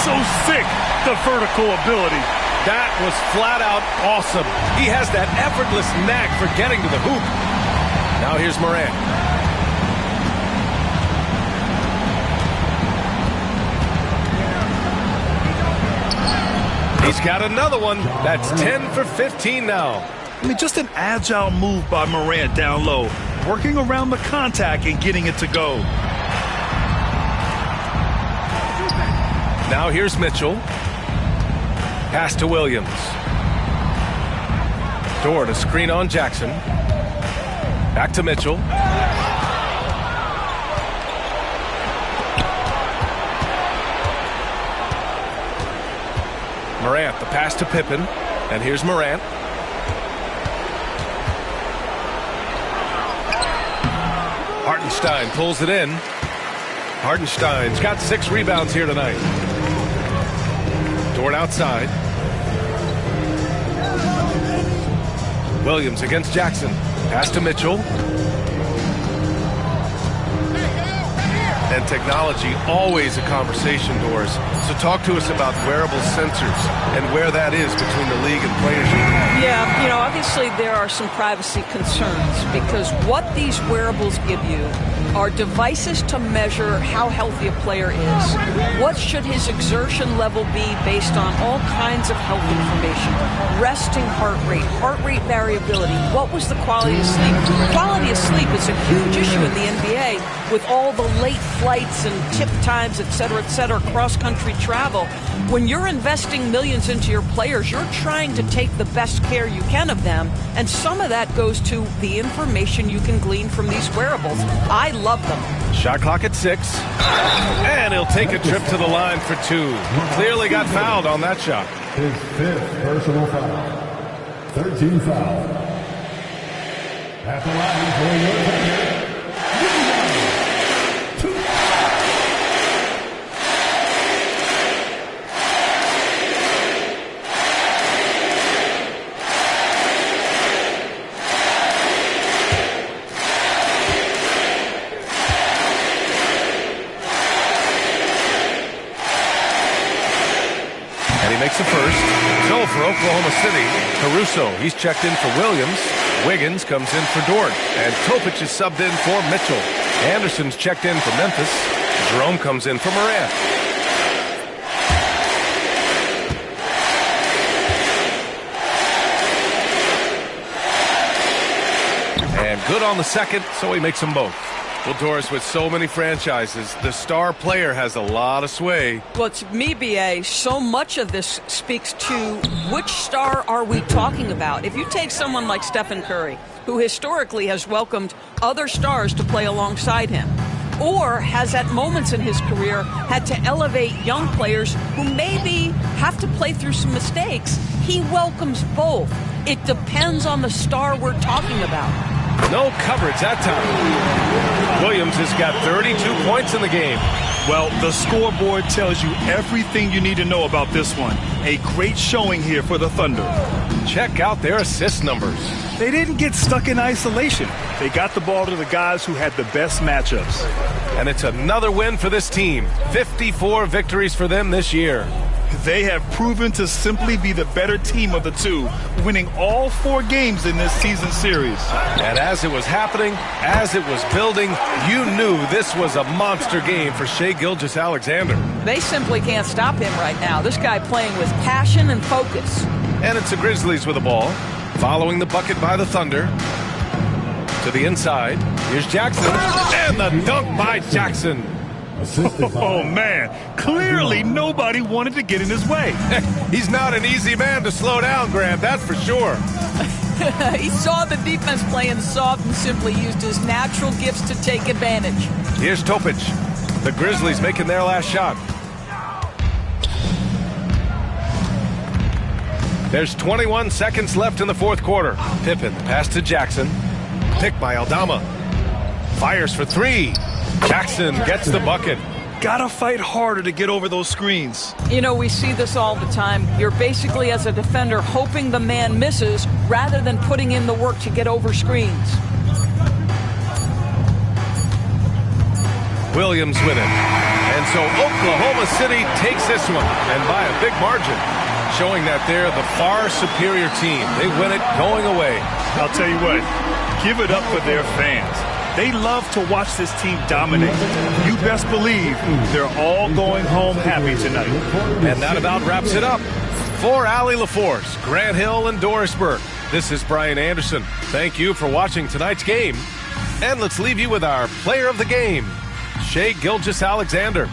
So sick, the vertical ability. That was flat out awesome. He has that effortless knack for getting to the hoop. Now here's Morant. He's got another one. That's 10 for 15 now. I mean, just an agile move by Morant down low, working around the contact and getting it to go. Now here's Mitchell. Pass to Williams. Dort, a screen on Jackson. Back to Mitchell. Morant, the pass to Pippen. And here's Morant. Hartenstein pulls it in. Hartenstein's got 6 rebounds here tonight. Dort outside. Williams against Jackson. Pass to Mitchell. And technology, always a conversation, Doris. So talk to us about wearable sensors and where that is between the league and players. Yeah, you know, obviously there are some privacy concerns because what these wearables give you are devices to measure how healthy a player is. What should his exertion level be based on all kinds of health information? Resting heart rate variability. What was the quality of sleep? Quality of sleep is a huge issue in the NBA with all the late flights and tip times, et cetera, cross-country travel. When you're investing millions into your players, you're trying to take the best care you can of them, and some of that goes to the information you can glean from these wearables. I love them. Shot clock at 6, and he'll take a trip to the line for 2. Clearly got fouled on that shot. His 5th personal foul. 13 foul. At the line for your defender. Makes the first. So for Oklahoma City, Caruso, he's checked in for Williams. Wiggins comes in for Dort. And Topic is subbed in for Mitchell. Anderson's checked in for Memphis. Jerome comes in for Morant. And good on the second, so he makes them both. Well, Doris, with so many franchises, the star player has a lot of sway. Well, it's me, B.A. So much of this speaks to which star are we talking about. If you take someone like Stephen Curry, who historically has welcomed other stars to play alongside him, or has at moments in his career had to elevate young players who maybe have to play through some mistakes, he welcomes both. It depends on the star we're talking about. No coverage that time. Williams has got 32 points in the game. Well, the scoreboard tells you everything you need to know about this one. A great showing here for the Thunder. Check out their assist numbers. They didn't get stuck in isolation. They got the ball to the guys who had the best matchups. And it's another win for this team. 54 victories for them this year. They have proven to simply be the better team of the two, winning all 4 games in this season series. And as it was happening, as it was building, you knew this was a monster game for Shai Gilgeous-Alexander. They simply can't stop him right now. This guy playing with passion and focus. And it's the Grizzlies with the ball, following the bucket by the Thunder. To the inside, here's Jackson, and the dunk by Jackson. Oh, man. Clearly nobody wanted to get in his way. He's not an easy man to slow down, Grant, that's for sure. He saw the defense playing soft and simply used his natural gifts to take advantage. Here's Topic. The Grizzlies making their last shot. There's 21 seconds left in the fourth quarter. Pippen pass to Jackson. Pick by Aldama. Fires for 3. Jackson gets the bucket. Gotta fight harder to get over those screens. You know, we see this all the time. You're basically, as a defender, hoping the man misses rather than putting in the work to get over screens. Williams with it. And so Oklahoma City takes this one, and by a big margin, showing that they're the far superior team. They win it going away. I'll tell you what, give it up for their fans. They love to watch this team dominate. You best believe they're all going home happy tonight. And that about wraps it up. For Allie LaForce, Grant Hill, and Doris Burke, this is Brian Anderson. Thank you for watching tonight's game. And let's leave you with our player of the game, Shai Gilgeous-Alexander.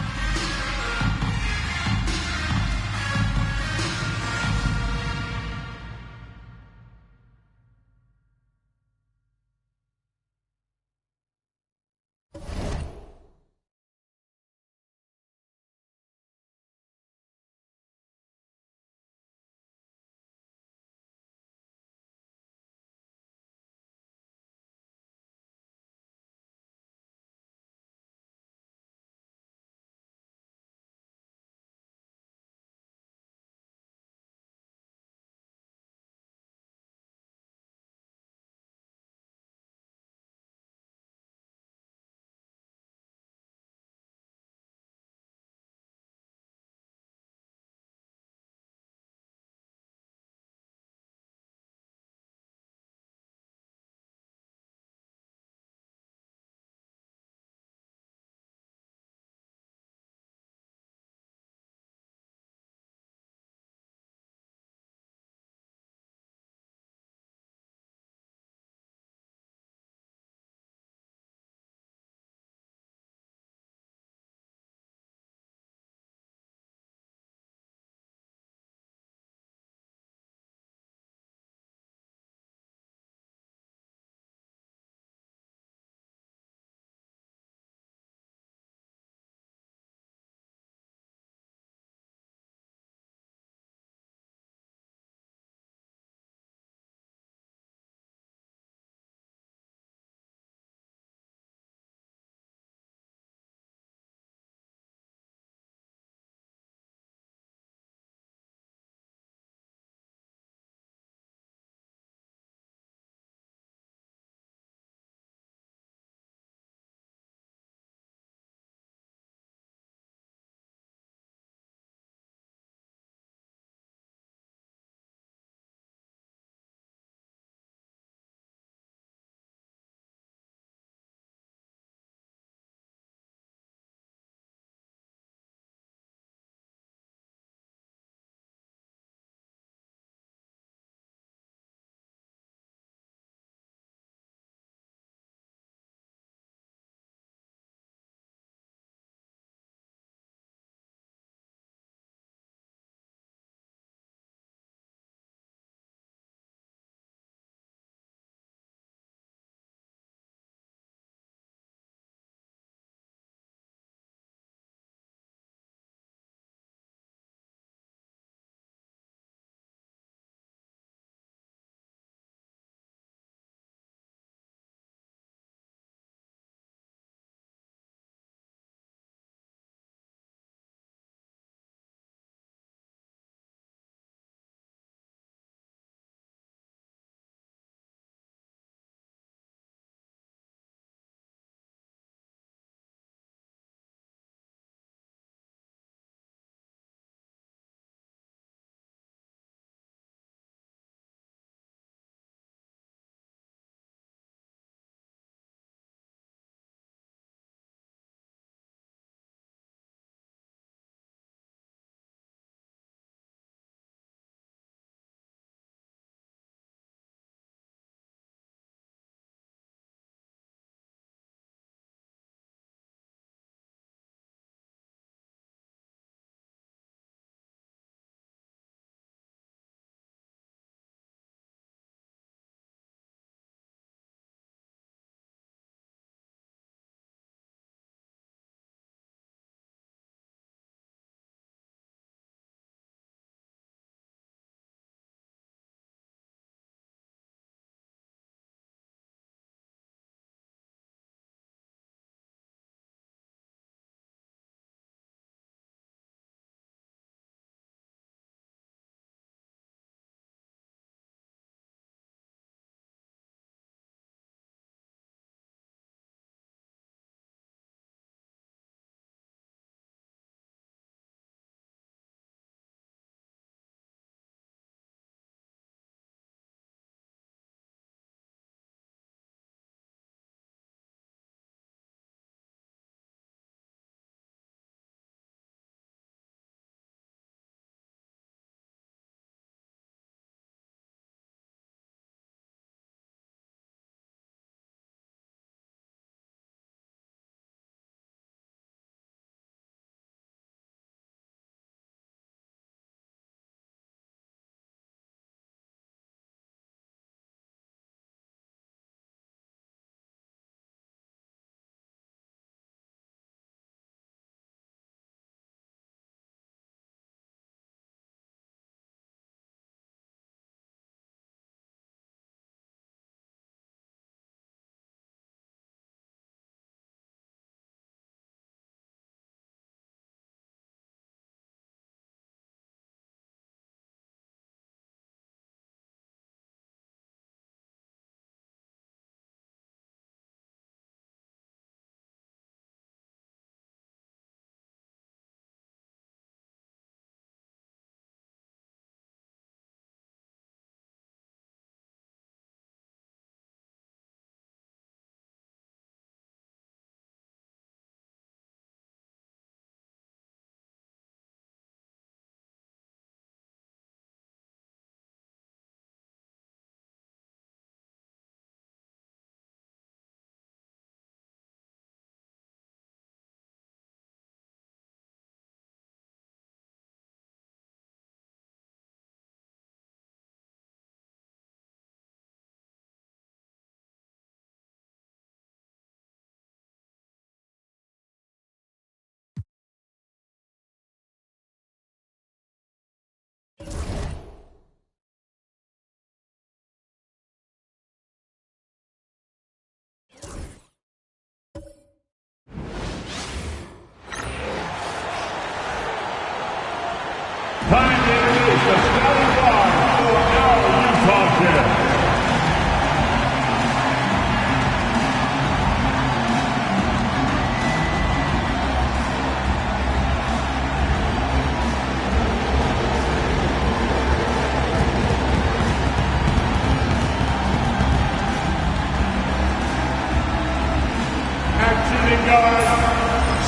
Shooting guard,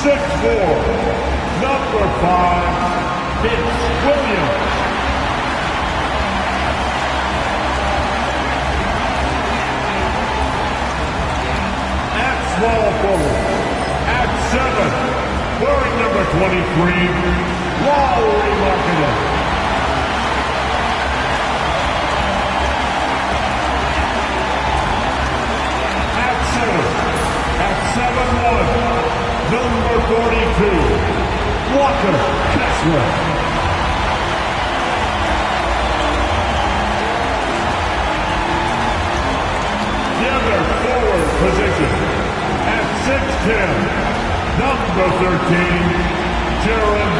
6'4", number 5, Vince Williams. At small forward, at 7, wearing number 23, Lauri Markkanen. At 7'1", number 42, Walker Kessler. The other forward position, at 6'10", number 13, Jaren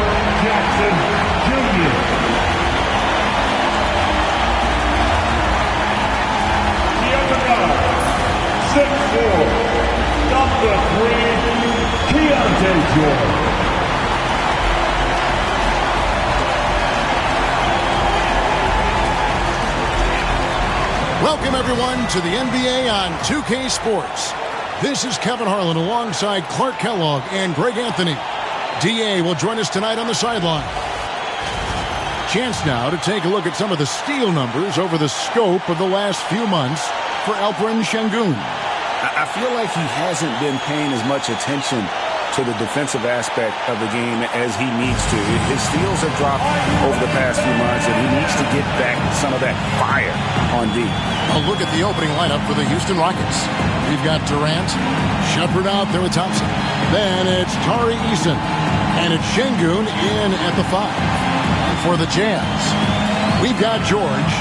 Jackson Jr. The other guy, 6'4", number 3, Keontae George. Welcome, everyone, to the NBA on 2K Sports. This is Kevin Harlan alongside Clark Kellogg and Greg Anthony. DA will join us tonight on the sideline. Chance now to take a look at some of the steal numbers over the scope of the last few months for Alperen Şengün. I feel like he hasn't been paying as much attention to the defensive aspect of the game as he needs to. His steals have dropped over the past few months, and he needs to get back some of that fire on D. A look at the opening lineup for the Houston Rockets. We've got Durant, Shepard out there with Thompson. Then it's Tari Eason, and it's Şengün in at the 5. And for the Jazz, we've got George.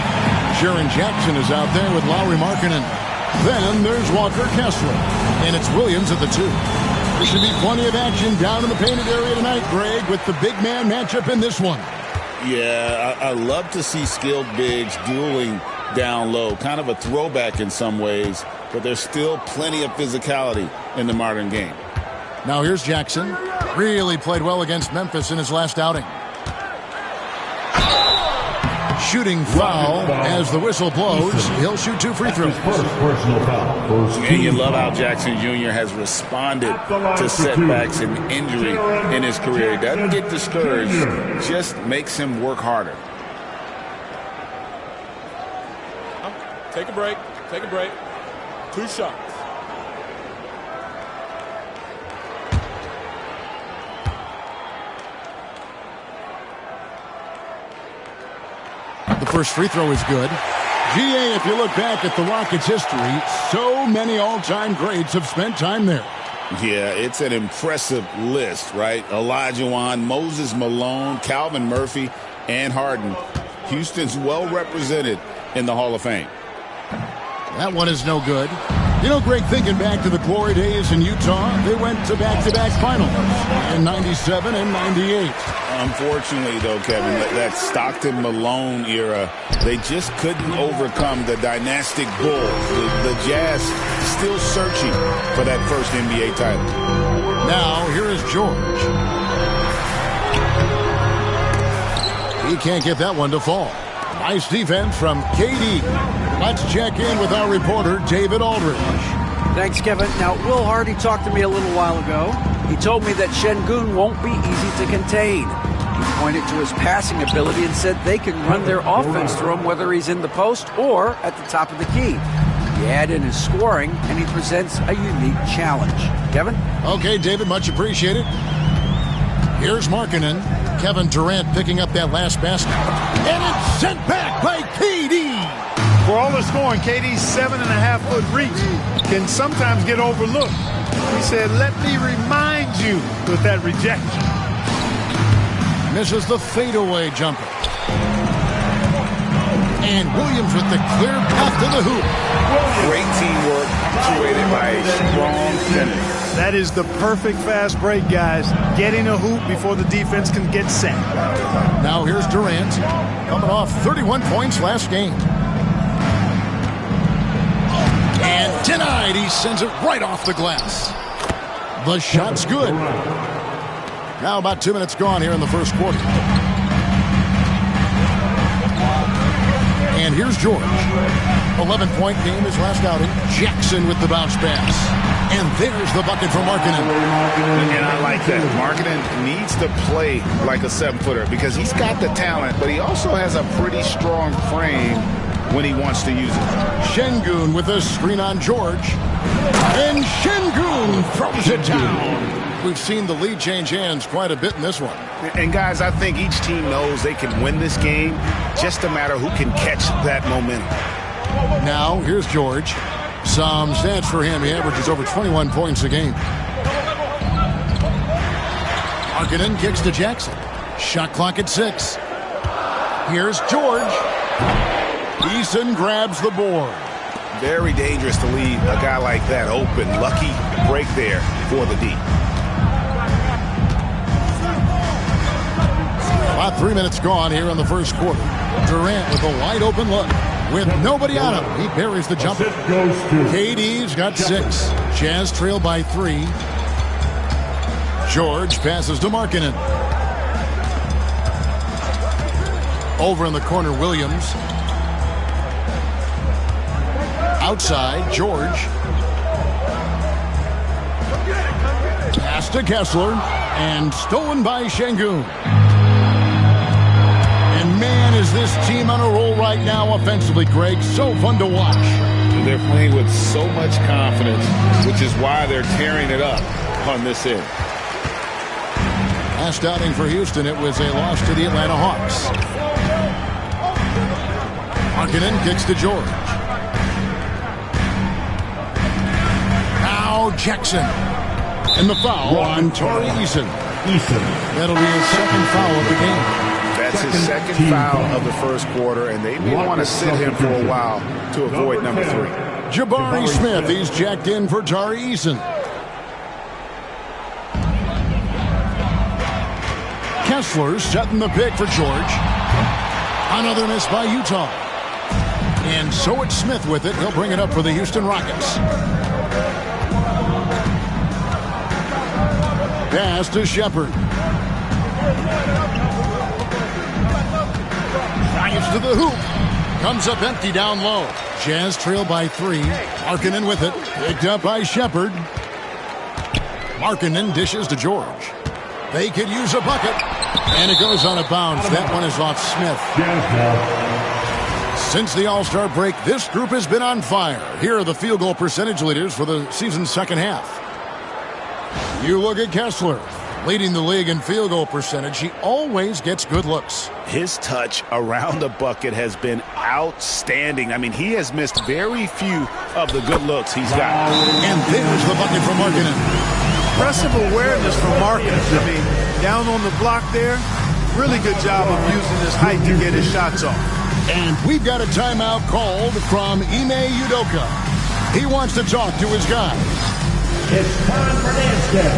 Jaren Jackson is out there with Lauri Markkanen. Then there's Walker Kessler, and it's Williams at the 2. There should be plenty of action down in the painted area tonight, Greg, with the big man matchup in this one. Yeah, I love to see skilled bigs dueling down low. Kind of a throwback in some ways, but there's still plenty of physicality in the modern game. Now here's Jackson. Really played well against Memphis in his last outing. Shooting foul as the whistle blows. He'll shoot 2 free throws. And you love how Jackson Jr. has responded to setbacks and injury in his career. He doesn't get discouraged, just makes him work harder. Take a break. Take a break. 2 shots. The first free throw is good. GA, if you look back at the Rockets' history, so many all-time greats have spent time there. Yeah, it's an impressive list, right? Olajuwon, Moses Malone, Calvin Murphy, and Harden. Houston's well represented in the Hall of Fame. That one is no good. You know, Greg, thinking back to the glory days in Utah, they went to back-to-back finals in 97 and 98. Unfortunately, though, Kevin, that Stockton-Malone era, they just couldn't overcome the dynastic Bulls. The Jazz still searching for that first NBA title. Now, here is George. He can't get that one to fall. Nice defense from KD. Let's check in with our reporter, David Aldridge. Thanks, Kevin. Now, Will Hardy talked to me a little while ago. He told me that Şengün won't be easy to contain. He pointed to his passing ability and said they can run their offense through him whether he's in the post or at the top of the key. You add in his scoring, and he presents a unique challenge. Kevin? Okay, David, much appreciated. Here's Markkanen. Kevin Durant picking up that last basket. And it's sent back by KD. For all the scoring, KD's 7.5-foot reach can sometimes get overlooked. He said, let me remind you with that rejection. Misses the fadeaway jumper. And Williams with the clear path to the hoop. Great teamwork created by a strong finish. That is the perfect fast break, guys. Getting a hoop before the defense can get set. Now here's Durant, coming off 31 points last game. And denied. He sends it right off the glass. The shot's good. Now about 2 minutes gone here in the first quarter. And here's George. 11-point game his last outing. Jackson with the bounce pass. And there's the bucket for Markkanen. And I like that. Markkanen needs to play like a 7-footer because he's got the talent, but he also has a pretty strong frame when he wants to use it. Şengün with a screen on George. And Şengün throws it down. We've seen the lead change hands quite a bit in this one. And guys, I think each team knows they can win this game, just a matter who can catch that momentum. Now, here's George. Some stats for him. He averages over 21 points a game. Markkanen kicks to Jackson. Shot clock at 6. Here's George. Eason grabs the board. Very dangerous to leave a guy like that open. Lucky break there for the D. About 3 minutes gone here in the first quarter. Durant with a wide open look. With nobody on him, he buries the jumper. KD's got 6. Jazz trail by 3. George passes to Markkanen. Over in the corner, Williams. Outside, George. Pass to Kessler. And stolen by Şengün. And man, is this team on a roll right now offensively, Greg. So fun to watch. They're playing with so much confidence, which is why they're tearing it up on this end. Last outing for Houston, it was a loss to the Atlanta Hawks. Markkanen kicks to George. Now Jackson. And the foul on Tari Eason. That'll be his second foul of the game. That's his second foul of the first quarter, and they may want to sit him for a while to avoid number 3. Jabari Smith, he's jacked in for Tari Eason. Kessler setting the pick for George. Another miss by Utah. And so it's Smith with it. He'll bring it up for the Houston Rockets. Pass to Shepard. Drives to the hoop. Comes up empty down low. Jazz trail by 3. Markkanen with it. Picked up by Shepard. Markkanen dishes to George. They could use a bucket. And it goes out of bounds. That one is off Smith. Since the All-Star break, this group has been on fire. Here are the field goal percentage leaders for the season's second half. You look at Kessler, leading the league in field goal percentage. He always gets good looks. His touch around the bucket has been outstanding. I mean, he has missed very few of the good looks he's got. And there's the bucket for Markkanen. Impressive awareness from Markkanen. I mean, down on the block there, really good job of using his height to get his shots off. And we've got a timeout called from Ime Udoka. He wants to talk to his guys. It's time for dance step.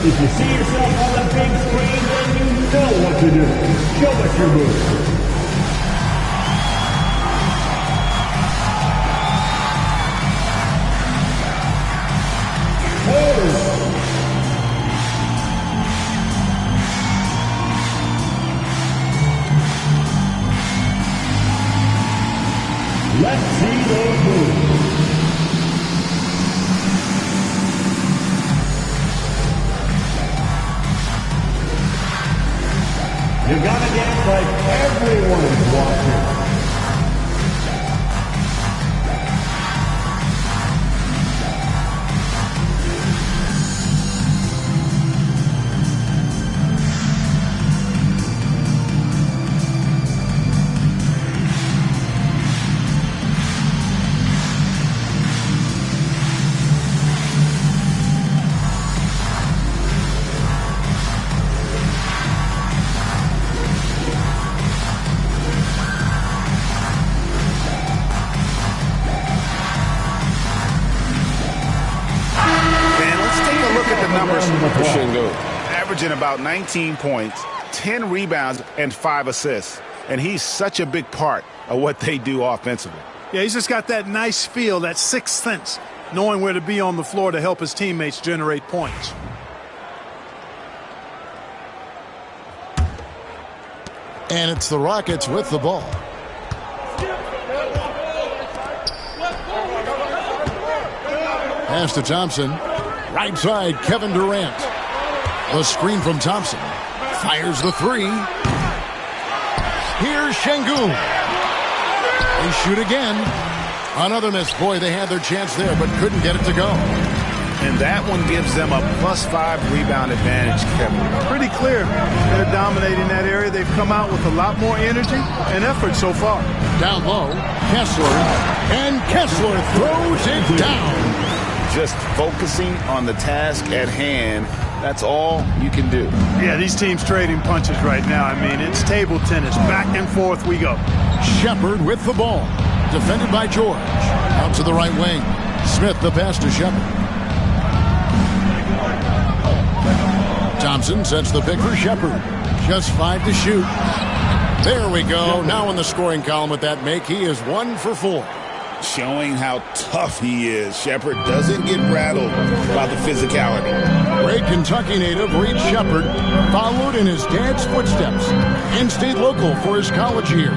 If you see yourself on the big screen, then you know what to do. Show us your moves. Let's see those moves. You gotta dance like everyone's watching. Averaging about 19 points, 10 rebounds, and 5 assists. And he's such a big part of what they do offensively. Yeah, he's just got that nice feel, that sixth sense, knowing where to be on the floor to help his teammates generate points. And it's the Rockets with the ball. Pass to Thompson. Right side, Kevin Durant. The screen from Thompson. Fires the three. Here's Şengün. They shoot again. Another miss. Boy, they had their chance there, but couldn't get it to go. And that one gives them a +5 rebound advantage, Kevin. Pretty clear. They're dominating that area. They've come out with a lot more energy and effort so far. Down low, Kessler. And Kessler throws it down. Just focusing on the task at hand. That's all you can do. Yeah, these teams trading punches right now. I mean, it's table tennis. Back and forth we go. Shepard with the ball. Defended by George. Out to the right wing. Smith the pass to Shepard. Thompson sets the pick for Shepard. Just 5 to shoot. There we go. Now in the scoring column with that make, he is 1 for 4. Showing how tough he is. Shepard doesn't get rattled by the physicality. Great Kentucky native Reed Shepard followed in his dad's footsteps and stayed local for his college year.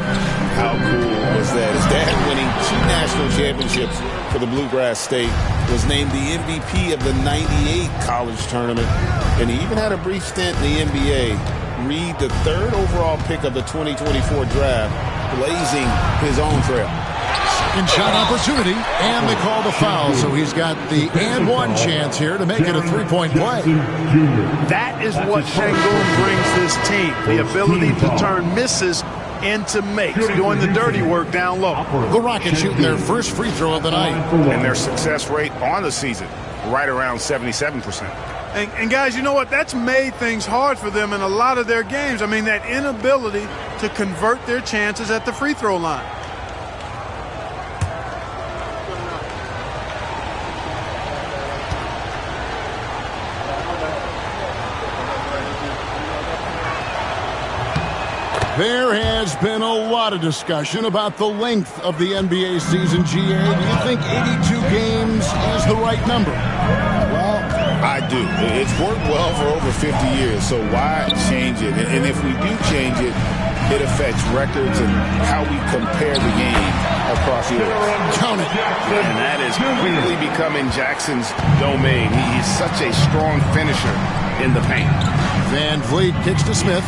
How cool was that? His dad winning 2 national championships for the Bluegrass State, was named the MVP of the '98 college tournament, and he even had a brief stint in the NBA. Reed, the 3rd overall pick of the 2024 draft, blazing his own trail. In shot opportunity, and they call the foul, so he's got the and one chance here to make it a 3-point play. That is what Şengün brings this team, the ability to turn misses into makes, doing the dirty work down low. The Rockets shooting their first free throw of the night. And their success rate on the season, right around 77%. And guys, you know what? That's made things hard for them in a lot of their games. I mean, that inability to convert their chances at the free throw line. There has been a lot of discussion about the length of the NBA season, GA. Do you think 82 games is the right number? Well, I do. It's worked well for over 50 years, so why change it? And if we do change it, it affects records and how we compare the game across the earth. Count it. And that is quickly becoming Jackson's domain. He's such a strong finisher in the paint. Van Vliet kicks to Smith.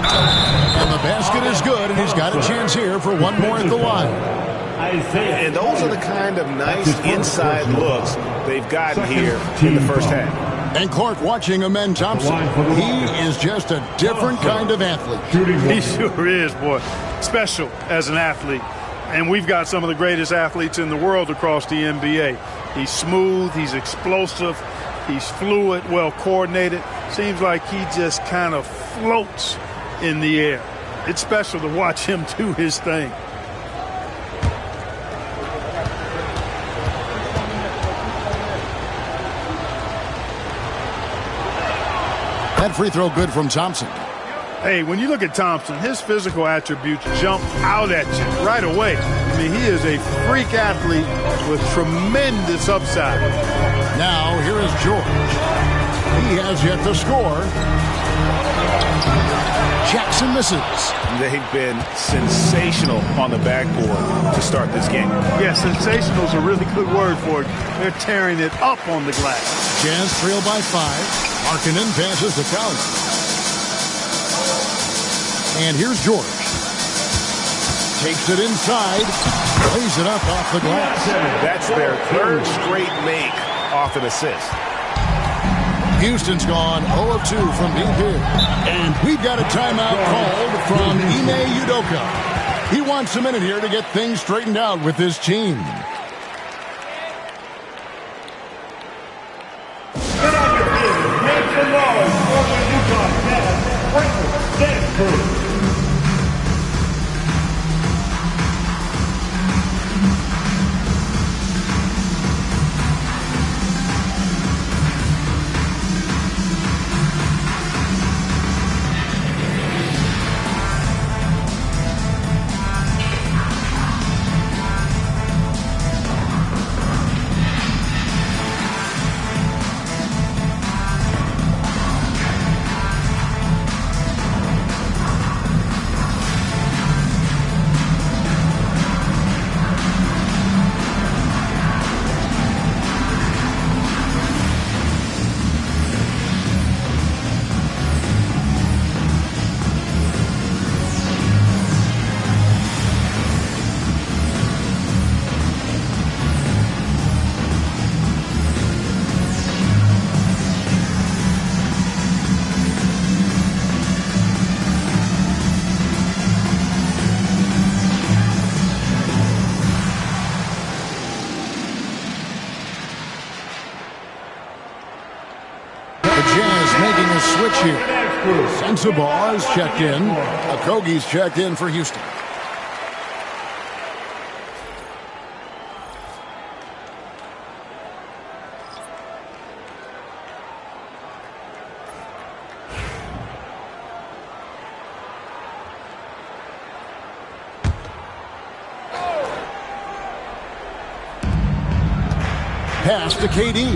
And the basket is good, and he's got a chance here for one more at the line. And those are the kind of nice inside looks they've gotten here in the first half. And Clark watching Amen Thompson. He is just a different kind of athlete. He sure is, boy. Special as an athlete. And we've got some of the greatest athletes in the world across the NBA. He's smooth, he's explosive, he's fluid, well coordinated. Seems like he just kind of floats in the air. It's special to watch him do his thing. That free throw good from Thompson. Hey, when you look at Thompson, his physical attributes jump out at you right away. I mean, he is a freak athlete with tremendous upside. Now, here is George. He has yet to score. Jackson misses. They've been sensational on the backboard to start this game. Yeah, sensational is a really good word for it. They're tearing it up on the glass. Jazz trail by 5. Markkanen passes to Collins. And here's George. Takes it inside. Lays it up off the glass. That's their 3rd straight make off an assist. Houston's gone 0 of 2 from deep here. And we've got a timeout called from Ime Udoka. He wants a minute here to get things straightened out with his team. Get on your feet. Make some noise for the Utah Jazz Breakfast Dance Crew. switch here. Sensabaugh is checked in. Okogie's checked in for Houston. Pass to KD.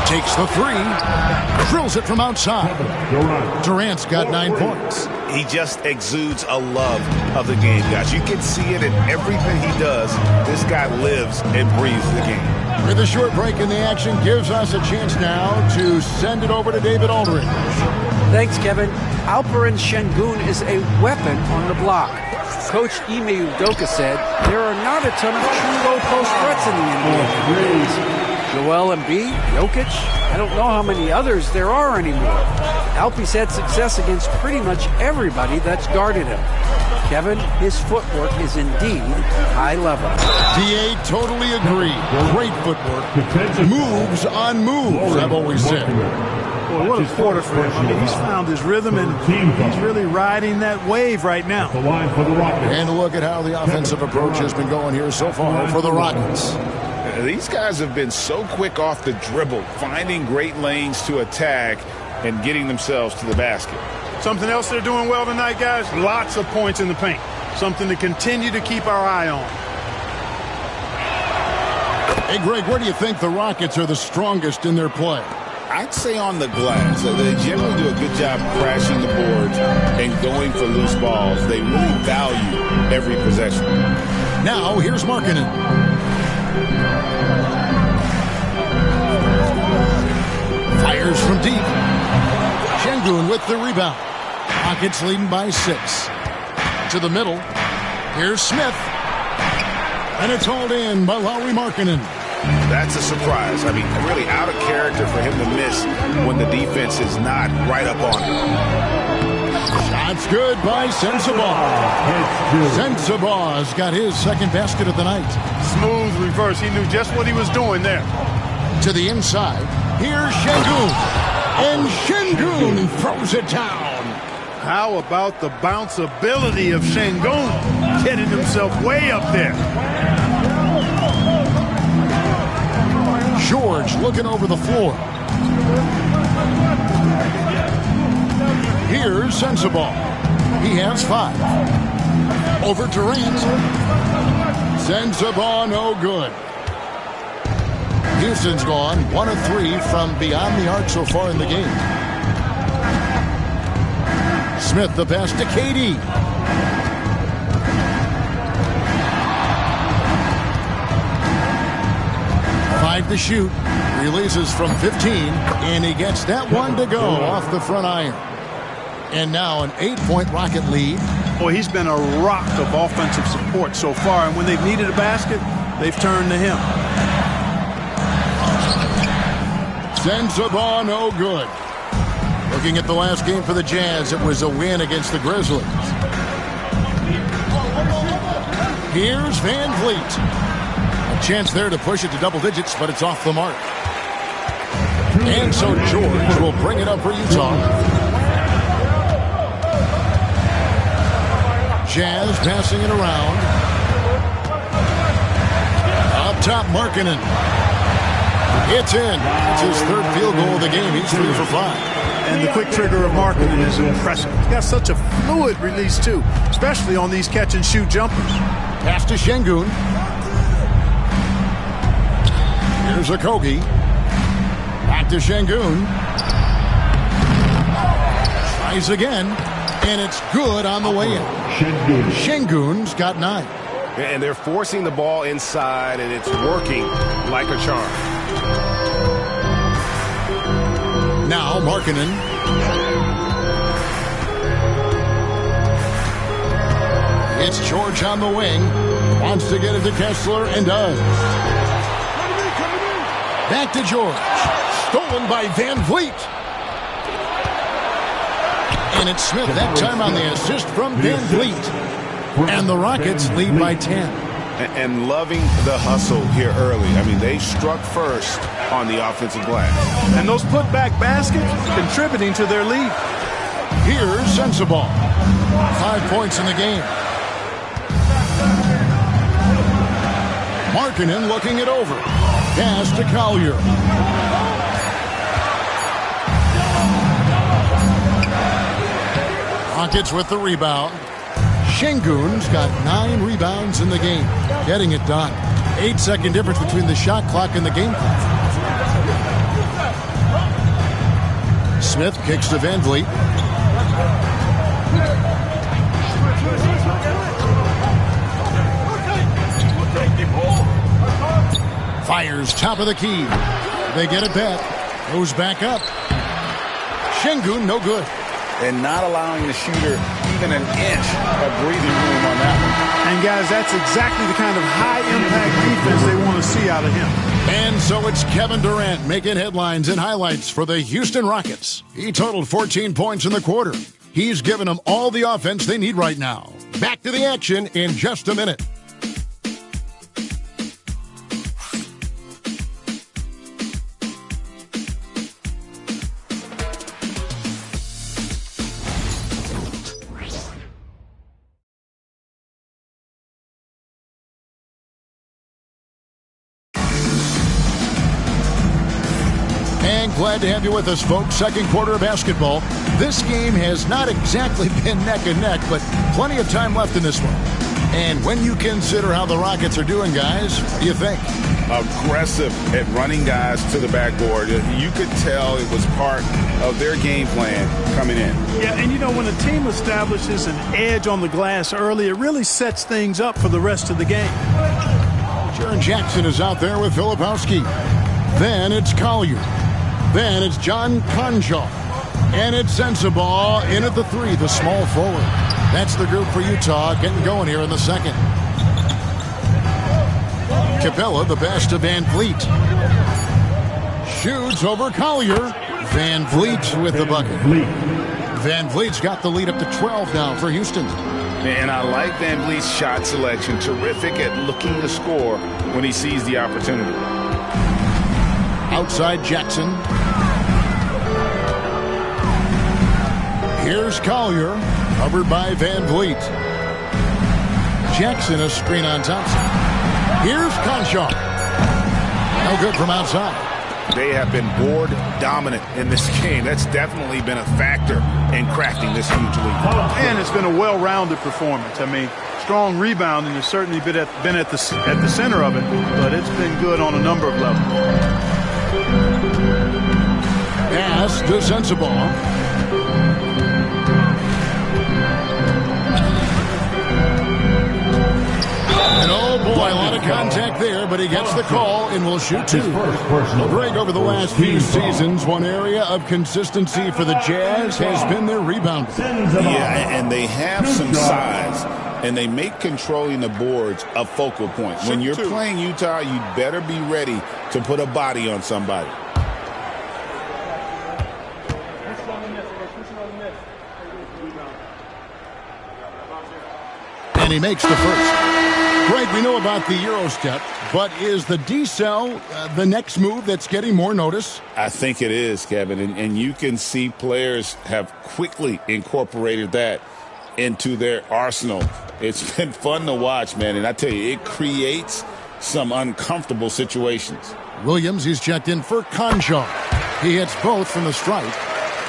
Takes the three. Drills it from outside. Durant's got 9 points. He just exudes a love of the game, guys. You can see it in everything he does. This guy lives and breathes the game. With a short break in the action, gives us a chance now to send it over to David Aldridge. Thanks, Kevin. Alperen Şengün is a weapon on the block. Coach Ime Udoka said there are not a ton of true low-post threats in the NBA. Joel Embiid, Jokic, I don't know how many others there are anymore. Alpe's had success against pretty much everybody that's guarded him. Kevin, his footwork is indeed high level. DA totally agree. Great footwork. Moves on moves, I've always said. Boy, what a quarter for him. I mean, he's found his rhythm, and he's really riding that wave right now. And look at how the offensive approach has been going here so far for the Rockets. These guys have been so quick off the dribble, finding great lanes to attack and getting themselves to the basket. Something else they're doing well tonight, guys, lots of points in the paint. Something to continue to keep our eye on. Hey, Greg, where do you think the Rockets are the strongest in their play? I'd say on the glass. They generally do a good job crashing the boards and going for loose balls. They really value every possession. Now, here's Markkanen. Fires from deep. Şengün with the rebound. Rockets leading by 6. To the middle. Here's Smith. And it's hauled in by Lauri Markkanen. That's a surprise. I mean, really out of character for him to miss when the defense is not right up on him. Shot's good by Sensabaugh. Sensabaugh's got his second basket of the night. Smooth reverse. He knew just what he was doing there. To the inside. Here's Şengün. And Şengün throws it down. How about the bounceability of Şengün? Getting himself way up there. George looking over the floor. Here's Sensabaugh. He has 5. Over Durant. Sensabaugh no good. Houston's gone 1 of 3 from beyond the arc so far in the game. Smith the pass to KD. To shoot, releases from 15, and he gets that one to go off the front iron. And now an 8-point Rocket lead. Boy, he's been a rock of offensive support so far, and when they've needed a basket, they've turned to him. Sensabaugh no good. Looking at the last game for the Jazz, it was a win against the Grizzlies. Here's Van Vliet. Chance there to push it to double digits, but it's off the mark. And so George will bring it up for Utah. Jazz passing it around. Up top, Markkanen. It's in. It's his 3rd field goal of the game. He's 3 for 5. And the quick trigger of Markkanen is impressive. He's got such a fluid release, too, especially on these catch-and-shoot jumpers. Pass to Şengün. Here's Okogie. Back to Şengün. Tries again, and it's good on the way in. Şengün's got 9. And they're forcing the ball inside, and it's working like a charm. Now Markkanen. It's George on the wing. Wants to get it to Kessler and does. Back to George. Stolen by Van Vliet. And it's Smith that time on the assist from Van Vliet. And the Rockets lead by 10. and loving the hustle here early. I mean, they struck first on the offensive glass. And those putback baskets contributing to their lead. Here's Sensabaugh. 5 points in the game. Markkanen looking it over. Pass to Collier. Rockets with the rebound. Şengün's got 9 rebounds in the game. Getting it done. 8-second difference between the shot clock and the game clock. Smith kicks to Van Vliet. Fires top of the key. They get it back. Goes back up. Şengün no good. And not allowing the shooter even an inch of breathing room on that one. And guys, that's exactly the kind of high-impact defense they want to see out of him. And so it's Kevin Durant making headlines and highlights for the Houston Rockets. He totaled 14 points in the quarter. He's given them all the offense they need right now. Back to the action in just a minute. Glad to have you with us, folks. Second quarter of basketball. This game has not exactly been neck and neck, but plenty of time left in this one. And when you consider how the Rockets are doing, guys, what do you think? Aggressive at running guys to the backboard. You could tell it was part of their game plan coming in. Yeah, and you know, when a team establishes an edge on the glass early, it really sets things up for the rest of the game. Jaren Jackson is out there with Filipowski. Then it's Collier. Then it's John Conjaw. And it's Sensabaugh in at the 3, the small forward. That's the group for Utah getting going here in the second. Capella, the best of Van Vliet. Shoots over Collier. Van Vliet with the bucket. Van Vliet's got the lead up to 12 now for Houston. And I like Van Vliet's shot selection. Terrific at looking to score when he sees the opportunity. Outside Jackson. Here's Collier, covered by Van Vliet. Jackson a screen on Thompson. Here's Conchaw. No good from outside. They have been board dominant in this game. That's definitely been a factor in crafting this huge lead. And it's been a well-rounded performance. I mean, strong rebounding has certainly been at the center of it, but it's been good on a number of levels. Pass to Sensabaugh. And oh boy, a lot of contact there, but he gets the call and will shoot 2. Greg, over the last few seasons, one area of consistency for the Jazz has been their rebounding. Yeah, and they have some size, and they make controlling the boards a focal point. When you're playing Utah, you better be ready to put a body on somebody. And he makes the first. Greg, we know about the Euro step, but is the decel the next move that's getting more notice? I think it is, Kevin, and you can see players have quickly incorporated that into their arsenal. It's been fun to watch, man, and I tell you, it creates some uncomfortable situations. Williams, he's checked in for Conchaw. He hits both from the stripe.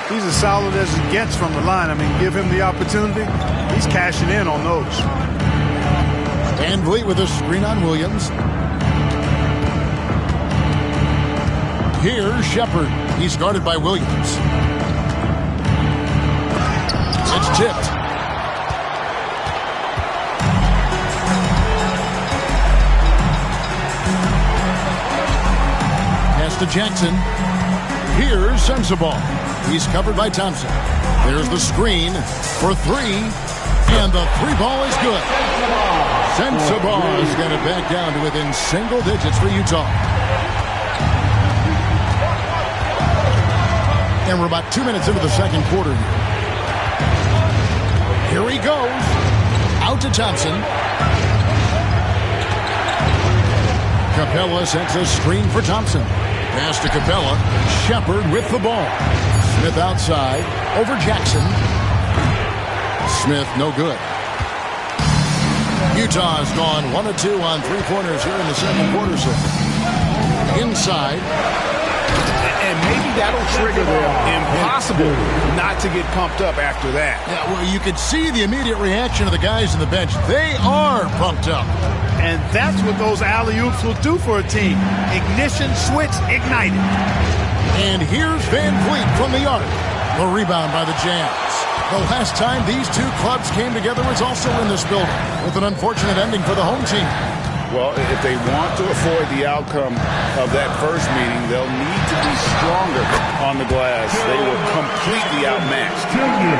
He's as solid as it gets from the line. I mean, give him the opportunity. He's cashing in on those. Van Vliet with a screen on Williams. Here's Shepard. He's guarded by Williams. It's tipped. Pass to Jackson. Here's Sensabaugh. He's covered by Thompson. There's the screen for 3. And the 3 ball is good. Sensabaugh is going to back down to within single digits for Utah. And we're about 2 minutes into the second quarter here. Here he goes. Out to Thompson. Capella sets a screen for Thompson. Pass to Capella. Shepard with the ball. Smith outside. Over Jackson. Smith, no good. Utah's gone 1 of 2 on three-pointers here in the second quarter. So inside. And maybe that'll trigger them. Impossible not to get pumped up after that. Yeah, well, you could see the immediate reaction of the guys on the bench. They are pumped up. And that's what those alley-oops will do for a team. Ignition switch ignited. And here's Van Vliet from the arc. The rebound by the Jazz. The last time these two clubs came together was also in this building, with an unfortunate ending for the home team. Well, if they want to avoid the outcome of that first meeting, they'll need to be stronger on the glass. They were completely outmatched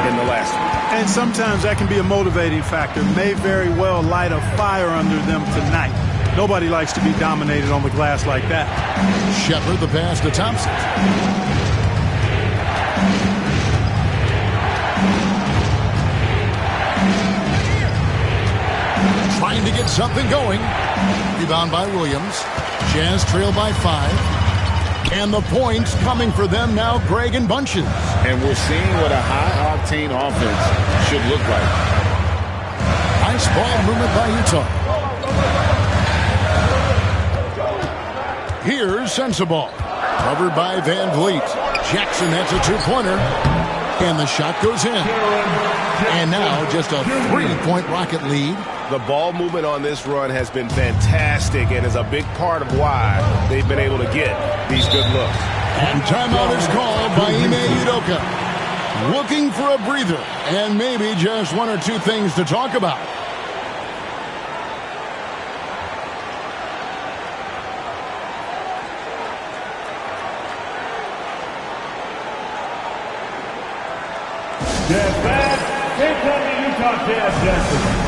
in the last one. And sometimes that can be a motivating factor. May very well light a fire under them tonight. Nobody likes to be dominated on the glass like that. Shepard the pass to Thompson. Trying to get something going. Rebound by Williams. Jazz trail by 5. And the points coming for them now, Greg, in bunches. And we're seeing what a high-octane offense should look like. Nice ball movement by Utah. Here's Sensabaugh. Covered by Van Vliet. Jackson, that's a two-pointer. And the shot goes in. And now just a 3-point Rocket lead. The ball movement on this run has been fantastic and is a big part of why they've been able to get these good looks. And timeout is called by Ime Udoka. Looking for a breather and maybe just 1 or 2 things to talk about. Jazz fans, take down the Utah Jazz dancers.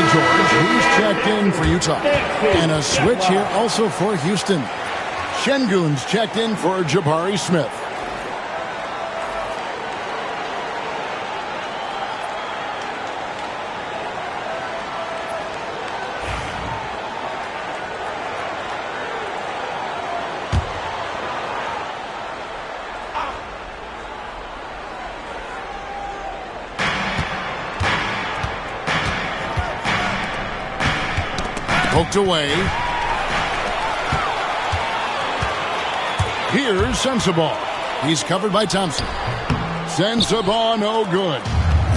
Who's checked in for Utah. And a switch here also for Houston. Şengün's checked in for Jabari Smith. Poked away. Here's Sensabaugh. He's covered by Thompson. Sensabaugh, no good.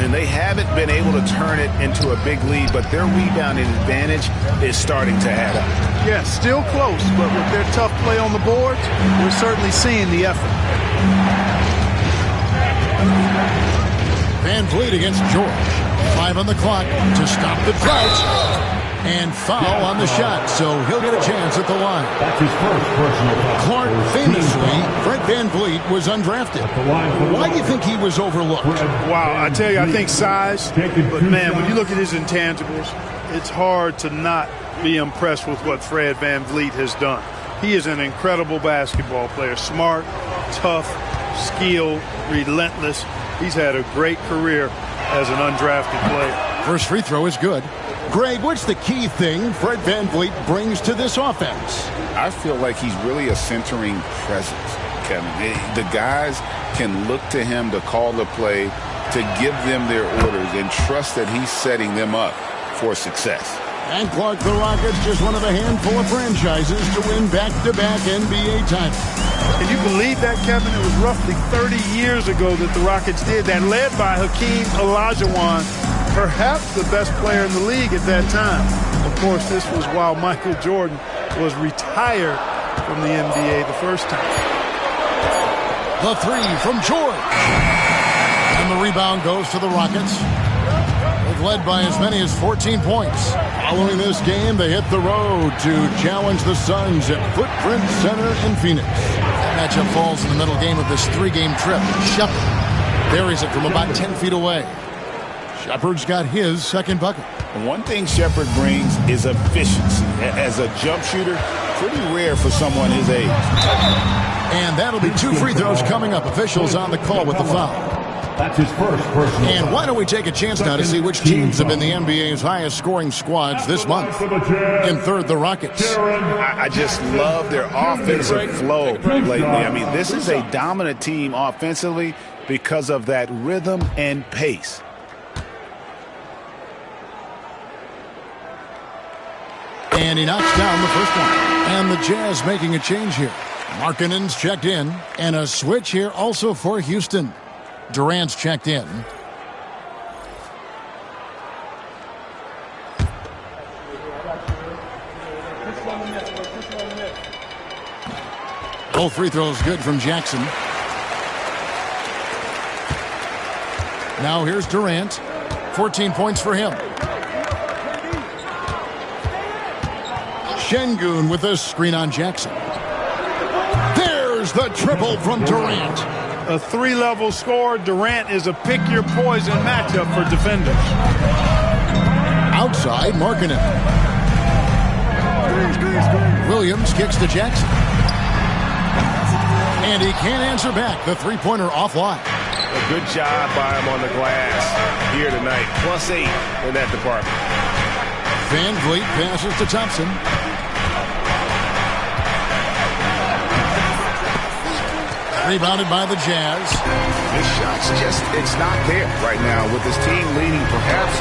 And they haven't been able to turn it into a big lead, but their rebounding advantage is starting to add up. Yeah, still close, but with their tough play on the boards, we're certainly seeing the effort. Van Vliet against George. 5 on the clock to stop the drought. And foul on the shot, so he'll get a chance at the line. That's his first personal foul. Clark, famously, Fred Van Vliet was undrafted. Why do you think he was overlooked? Wow, I tell you, I think size. But, man, when you look at his intangibles, it's hard to not be impressed with what Fred Van Vliet has done. He is an incredible basketball player. Smart, tough, skilled, relentless. He's had a great career as an undrafted player. First free throw is good. Greg, what's the key thing Fred VanVleet brings to this offense? I feel like he's really a centering presence, Kevin. The guys can look to him to call the play, to give them their orders, and trust that he's setting them up for success. And Clark, the Rockets, just one of a handful of franchises to win back-to-back NBA titles. Can you believe that, Kevin? It was roughly 30 years ago that the Rockets did that, led by Hakeem Olajuwon, perhaps the best player in the league at that time. Of course, this was while Michael Jordan was retired from the NBA the first time. The three from George. And the rebound goes to the Rockets. They've led by as many as 14 points. Following this game, they hit the road to challenge the Suns at Footprint Center in Phoenix. That matchup falls in the middle game of this three-game trip. Shepard buries it from about 10 feet away. Shepard's got his second bucket. One thing Shepard brings is efficiency. As a jump shooter, pretty rare for someone his age. And that'll be 2 free throws coming up. Officials on the call with the foul. That's his first personal. And why don't we take a chance now to see which teams have been the NBA's highest scoring squads this month. In third, the Rockets. I just love their offensive flow lately. I mean, this is a dominant team offensively because of that rhythm and pace. And he knocks down the first one. And the Jazz making a change here. Markkanen's checked in. And a switch here also for Houston. Durant's checked in. Both free throws good from Jackson. Now here's Durant. 14 points for him. Şengün with a screen on Jackson. There's the triple from Durant. A three-level score. Durant is a pick-your-poison matchup for defenders. Outside, Markkanen. Williams kicks to Jackson. And he can't answer back. The three-pointer offline. A good job by him on the glass here tonight. +8 in that department. VanVleet passes to Thompson. Rebounded by the Jazz. This shot's just, it's not there right now with this team leading. Perhaps,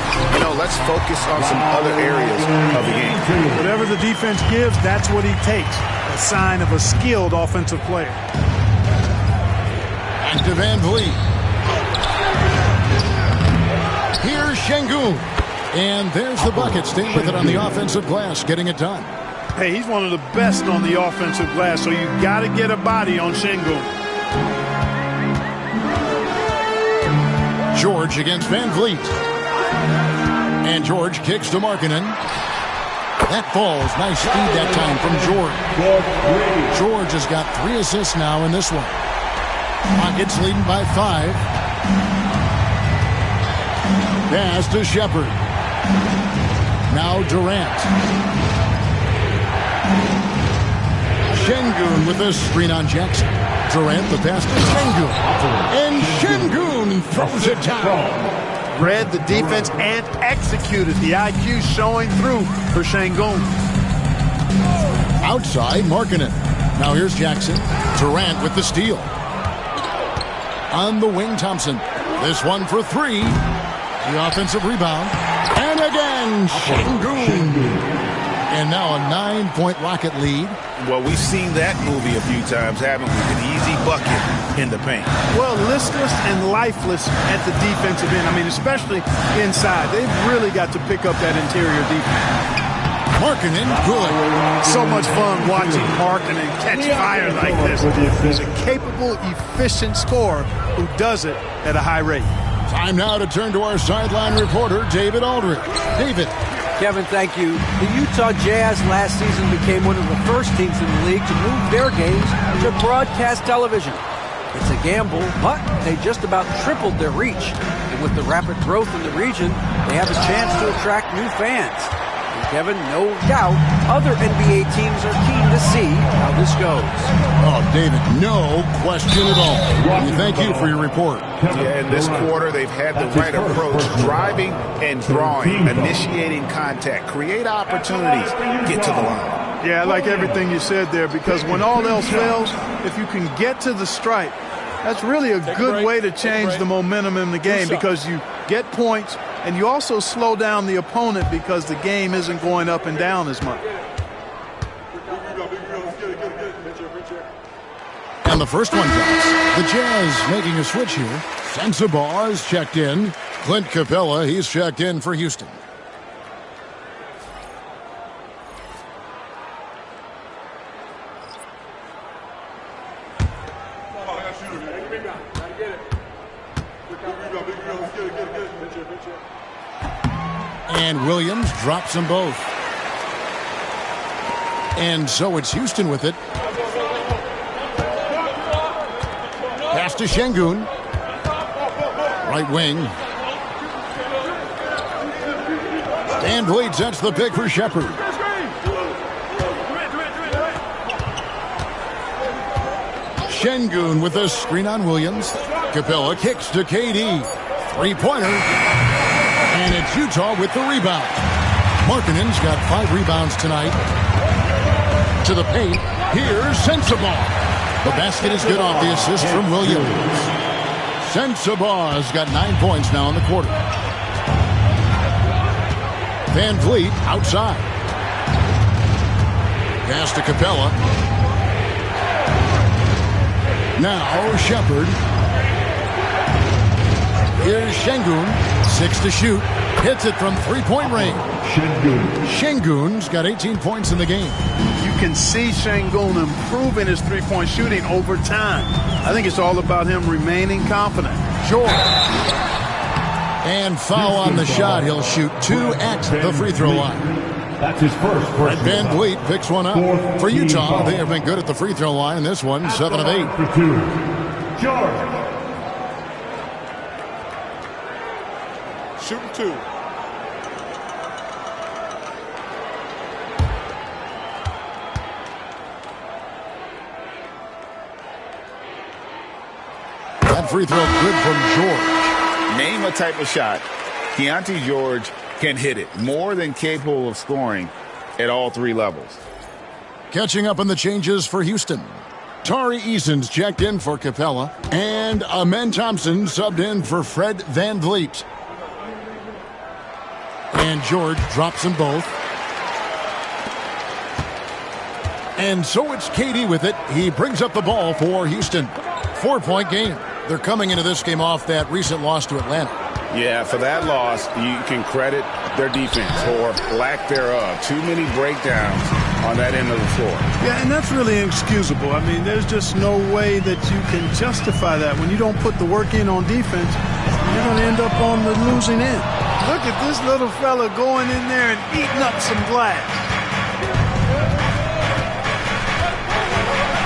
let's focus on some other areas of the game. Whatever the defense gives, that's what he takes. A sign of a skilled offensive player. And to VanVleet. Here's Şengün. And there's the bucket. Staying with it on the offensive glass, getting it done. Hey, he's one of the best on the offensive glass, so you got to get a body on Şengün. George against VanVleet. And George kicks to Markkanen. That falls. Nice speed that time from George. George has got 3 assists now in this one. Rockets leading by 5. Pass to Shepard. Now Durant. Şengün with a screen on Jackson. Durant the pass to Şengün. And Şengün throws it down. Read the defense and executed. The IQ showing through for Şengün. Outside, Markkanen. Now here's Jackson. Durant with the steal. On the wing, Thompson. This one for 3. The offensive rebound. And again, Şengün. And now a 9-point Rocket lead. Well, we've seen that movie a few times, haven't we? An easy bucket in the paint. Well, listless and lifeless at the defensive end. I mean, especially inside. They've really got to pick up that interior defense. Markkanen, good. So much fun watching Markkanen catch fire like this. He's a capable, efficient scorer who does it at a high rate. Time now to turn to our sideline reporter, David Aldridge. David. Kevin, thank you. The Utah Jazz last season became one of the first teams in the league to move their games to broadcast television. It's a gamble, but they just about tripled their reach. And with the rapid growth in the region, they have a chance to attract new fans. In Kevin, no doubt other NBA teams are keen to see how this goes. Oh, David, no question at all. We thank you for your report. Yeah, in this quarter, they've had the right approach, driving and drawing, initiating contact, create opportunities, get to the line. Yeah, I like everything you said there, because when all else fails, if you can get to the stripe, that's really a good way to change the momentum in the game, because you get points and you also slow down the opponent because the game isn't going up and down as much. And the first one drops. The Jazz making a switch here. Sensabaugh is checked in. Clint Capella, he's checked in for Houston. And Williams drops them both. And so it's Houston with it. Pass to Şengün. Right wing. Van Vliet sets the pick for Shepard. Şengün with a screen on Williams. Capella kicks to KD. Three-pointer. And it's Utah with the rebound. Markkanen's got 5 rebounds tonight. To the paint. Here's Sensabaugh. The basket is good off the assist from Williams. Sensabaugh's got 9 points now in the quarter. Van Vliet outside. Pass to Capella. Now Shepard. Here's Şengün. 6 to shoot. Hits it from three-point range. Şengün's got 18 points in the game. You can see Şengün improving his three-point shooting over time. I think it's all about him remaining confident. George. And foul on the shot. He'll shoot 2 at the free throw line. That's his first. Van Vliet picks one up. For Utah, they have been good at the free throw line. This one, 7 of 8. For 2. George. Shooting 2. That free throw good from George. Name a type of shot Keontae George can hit it. More than capable of scoring at all 3 levels. Catching up on the changes for Houston. Tari Eason's checked in for Capella. And Amen Thompson subbed in for Fred Van Vliet. And George drops them both. And so it's KD with it. He brings up the ball for Houston. 4-point game. They're coming into this game off that recent loss to Atlanta. Yeah, for that loss, you can credit their defense or lack thereof. Too many breakdowns on that end of the floor. Yeah, and that's really inexcusable. I mean, there's just no way that you can justify that. When you don't put the work in on defense, you're going to end up on the losing end. Look at this little fella going in there and eating up some glass.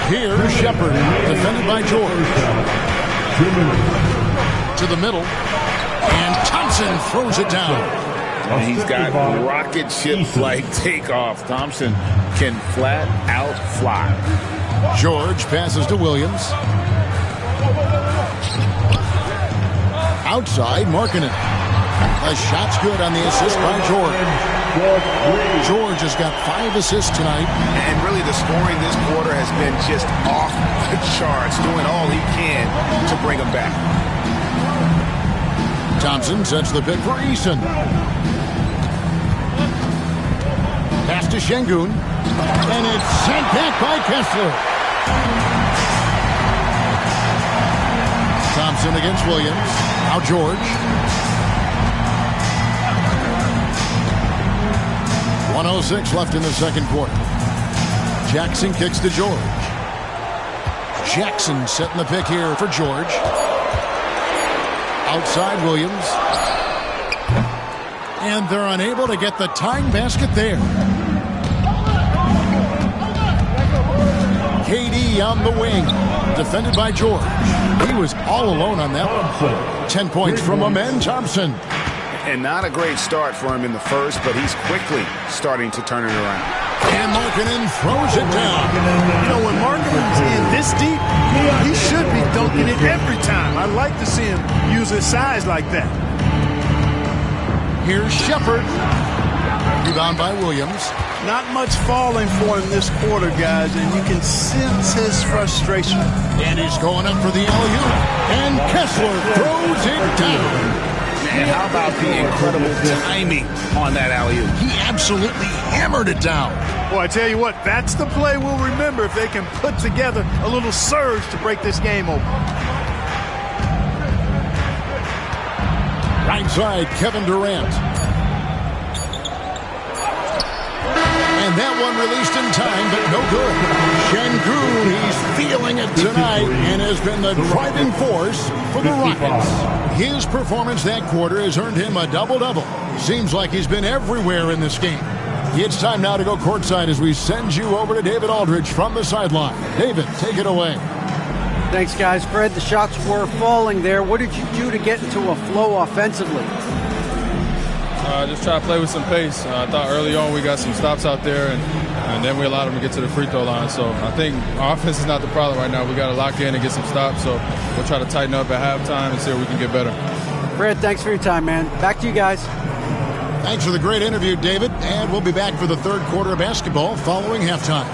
Here's Shepard, defended by George. To the middle. And Thompson throws it down. And he's got rocket ship-like takeoff. Thompson can flat out fly. George passes to Williams. Outside, Markkanen. A shot's good on the assist by George. George has got 5 assists tonight. And really the scoring this quarter has been just off the charts, doing all he can to bring them back. Thompson sets the pick for Eason. Pass to Şengün. And it's sent back by Kessler. Thompson against Williams. Now George. 1:06 left in the second quarter. Jackson kicks to George. Jackson setting the pick here for George. Outside Williams. And they're unable to get the tying basket there. KD on the wing. Defended by George. He was all alone on that one. 10 points from Amen Thompson. And not a great start for him in the first, but he's quickly starting to turn it around. And Markkanen throws it down. You know, when Markkanen's in this deep, he should be dunking it every time. I like to see him use his size like that. Here's Shepard. Rebound by Williams. Not much falling for him this quarter, guys, and you can sense his frustration. And he's going up for the alley-oop. And Kessler throws it down. And how about the incredible timing on that alley-oop? He absolutely hammered it down. Boy, I tell you what, that's the play we'll remember if they can put together a little surge to break this game open. Right side, Kevin Durant. And that one released in time, but no good. Şengün, he's feeling it tonight and has been the driving force for the Rockets. His performance that quarter has earned him a double-double. Seems like he's been everywhere in this game. It's time now to go courtside as we send you over to David Aldridge from the sideline. David, take it away. Thanks, guys. Fred, the shots were falling there. What did you do to get into a flow offensively? Just try to play with some pace. I thought early on we got some stops out there, and then we allowed them to get to the free throw line. So I think our offense is not the problem right now. We got to lock in and get some stops. So we'll try to tighten up at halftime and see if we can get better. Fred, thanks for your time, man. Back to you guys. Thanks for the great interview, David. And we'll be back for the third quarter of basketball following halftime.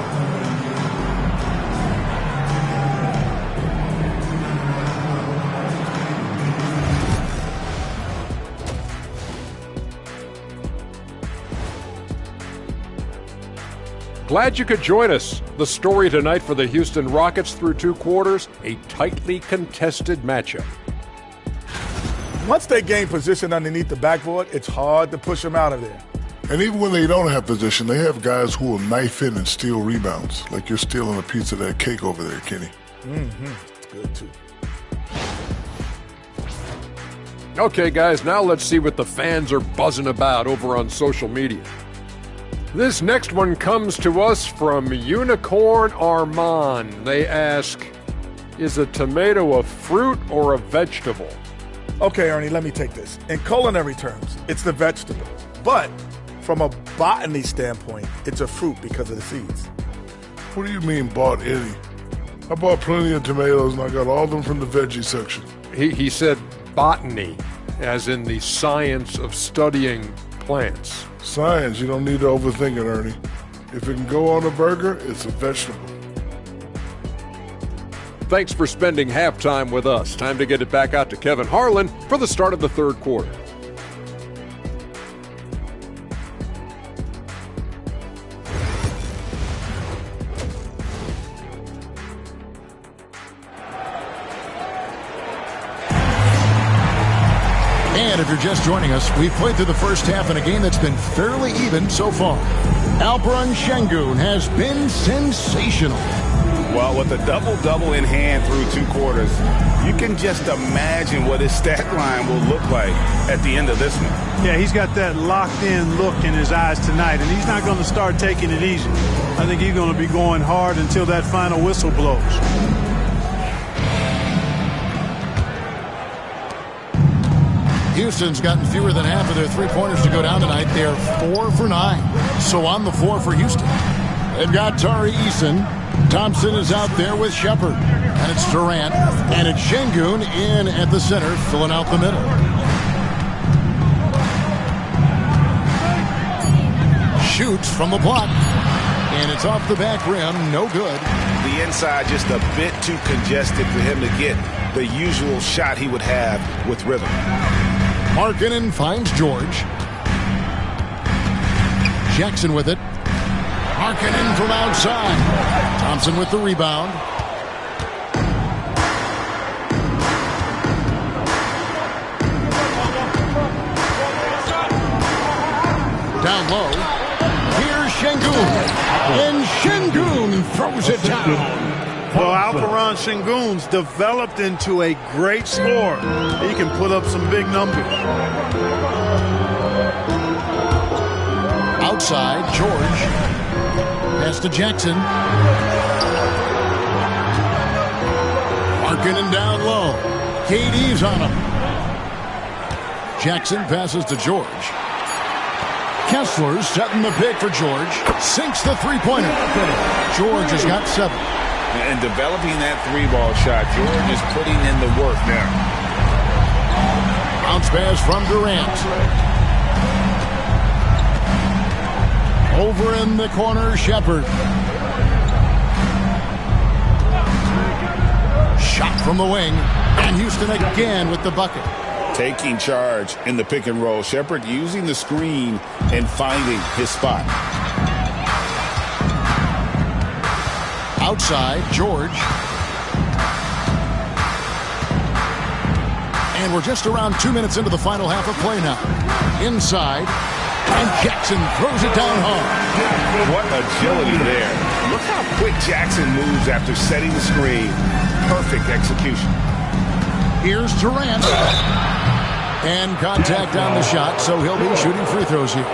Glad you could join us. The story tonight for the Houston Rockets through two quarters, a tightly contested matchup. Once they gain position underneath the backboard, it's hard to push them out of there. And even when they don't have position, they have guys who will knife in and steal rebounds, like you're stealing a piece of that cake over there, Kenny. It's good, too. Okay, guys, now let's see what the fans are buzzing about over on social media. This next one comes to us from Unicorn Armand. They ask, is a tomato a fruit or a vegetable? Okay, Ernie, let me take this. In culinary terms, it's the vegetable. But from a botany standpoint, it's a fruit because of the seeds. What do you mean, bought any? I bought plenty of tomatoes, and I got all of them from the veggie section. He said botany, as in the science of studying plants. Science, you don't need to overthink it, Ernie. If it can go on a burger, it's a vegetable. Thanks for spending halftime with us. Time to get it back out to Kevin Harlan for the start of the third quarter. And if you're just joining us, we've played through the first half in a game that's been fairly even so far. Alperen Şengün has been sensational. Well, with a double-double in hand through two quarters, you can just imagine what his stat line will look like at the end of this one. Yeah, he's got that locked-in look in his eyes tonight, and he's not going to start taking it easy. I think he's going to be going hard until that final whistle blows. Houston's gotten fewer than half of their three-pointers to go down tonight. They're 4 for 9. So on the floor for Houston, they've got Tari Eason. Thompson is out there with Shepard. And it's Durant. And it's Şengün in at the center, filling out the middle. Shoots from the block. And it's off the back rim. No good. The inside just a bit too congested for him to get the usual shot he would have with rhythm. Markkanen finds George. Jackson with it. Markkanen from outside. Thompson with the rebound. Down low. Here's Şengün. And Şengün throws it down. Well, Alperen Şengün's developed into a great scorer. He can put up some big numbers. Outside, George. Pass to Jackson. Markkanen down low. KD's on him. Jackson passes to George. Kessler setting the pick for George. Sinks the three-pointer. George has got 7. And developing that 3-ball shot, George is putting in the work now. Bounce pass from Durant. Over in the corner, Shepherd. Shot from the wing. And Houston again with the bucket. Taking charge in the pick and roll. Shepherd using the screen and finding his spot. Outside, George. And we're just around 2 minutes into the final half of play now. Inside, and Jackson throws it down hard. What agility there. Look how quick Jackson moves after setting the screen. Perfect execution. Here's Durant. And contact on the shot, so he'll be shooting free throws here.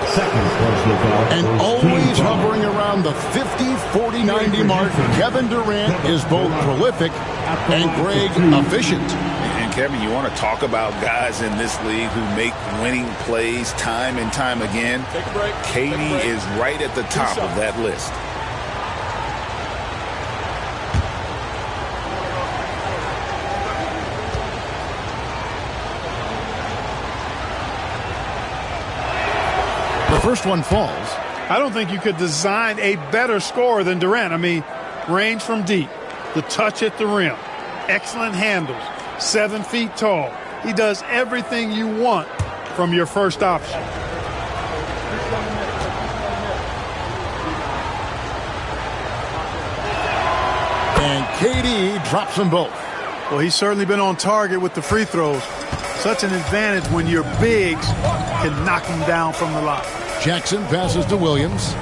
And always hovering around the 50, 40, 90 mark. Kevin Durant is both prolific and Greg efficient. And Kevin, you want to talk about guys in this league who make winning plays time and time again? Take a break. KD is right at the top of that list. The first one falls. I don't think you could design a better scorer than Durant. I mean, range from deep, the touch at the rim, excellent handles, 7 feet tall. He does everything you want from your first option. And KD drops them both. Well, he's certainly been on target with the free throws. Such an advantage when your bigs can knock him down from the line. Jackson passes to Williams.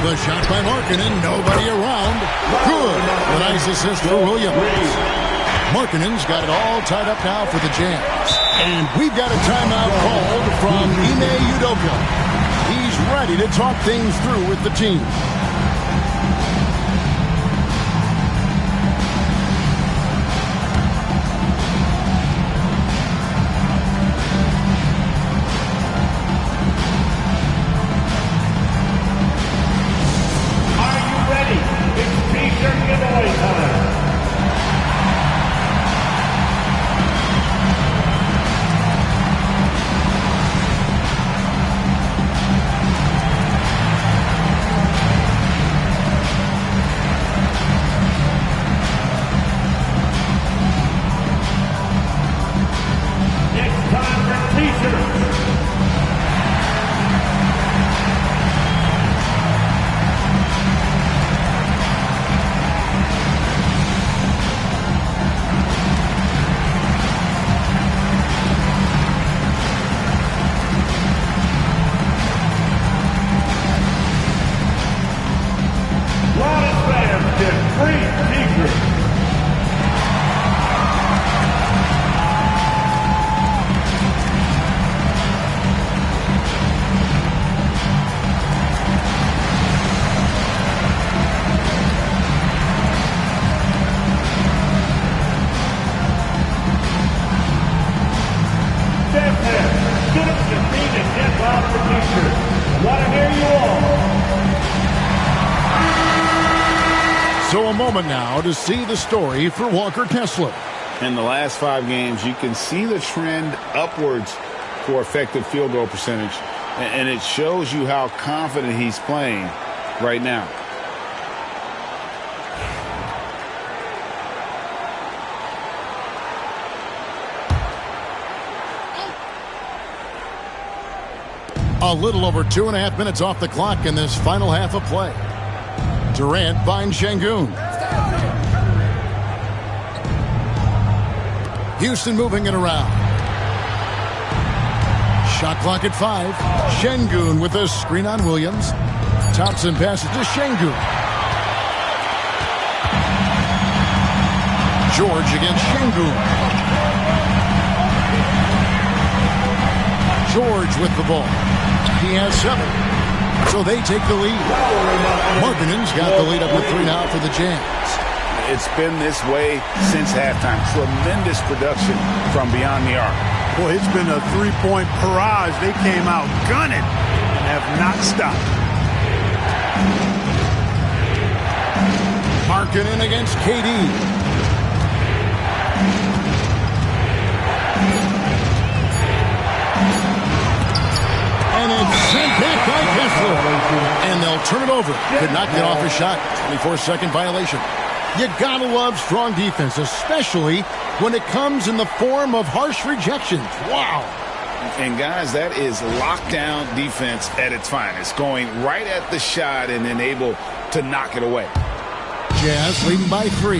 The shot by Markkanen, nobody around. Good. A nice assist for Williams. Markkanen's got it all tied up now for the Jazz. And we've got a timeout called from Ime Udoka. He's ready to talk things through with the team. So a moment now to see the story for Walker Kessler. In the last 5 games, you can see the trend upwards for effective field goal percentage, and it shows you how confident he's playing right now. A little over 2.5 minutes off the clock in this final half of play. Durant finds Şengün. Houston moving it around. Shot clock at 5. Şengün with a screen on Williams. Thompson passes to Şengün. George against Şengün. George with the ball. He has 7. So they take the lead. Markkanen's got the lead up with 3 now for the Jazz. It's been this way since halftime. Tremendous production from beyond the arc. Boy, it's been a three-point barrage. They came out gunning and have not stopped. Markkanen against KD. And it's sent back by Kessler. And they'll turn it over. Could not get off a shot. 24-second violation. You gotta love strong defense, especially when it comes in the form of harsh rejections. Wow. And guys, that is lockdown defense at its finest. Going right at the shot and then able to knock it away. Jazz leading by 3.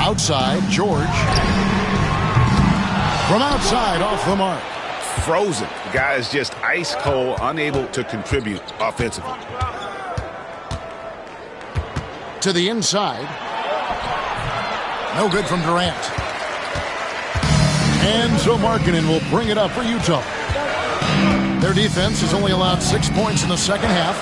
Outside, George. From outside, off the mark. Frozen. The guy is just ice cold, unable to contribute offensively. To the inside. No good from Durant. And so Markkanen will bring it up for Utah. Their defense has only allowed 6 points in the second half.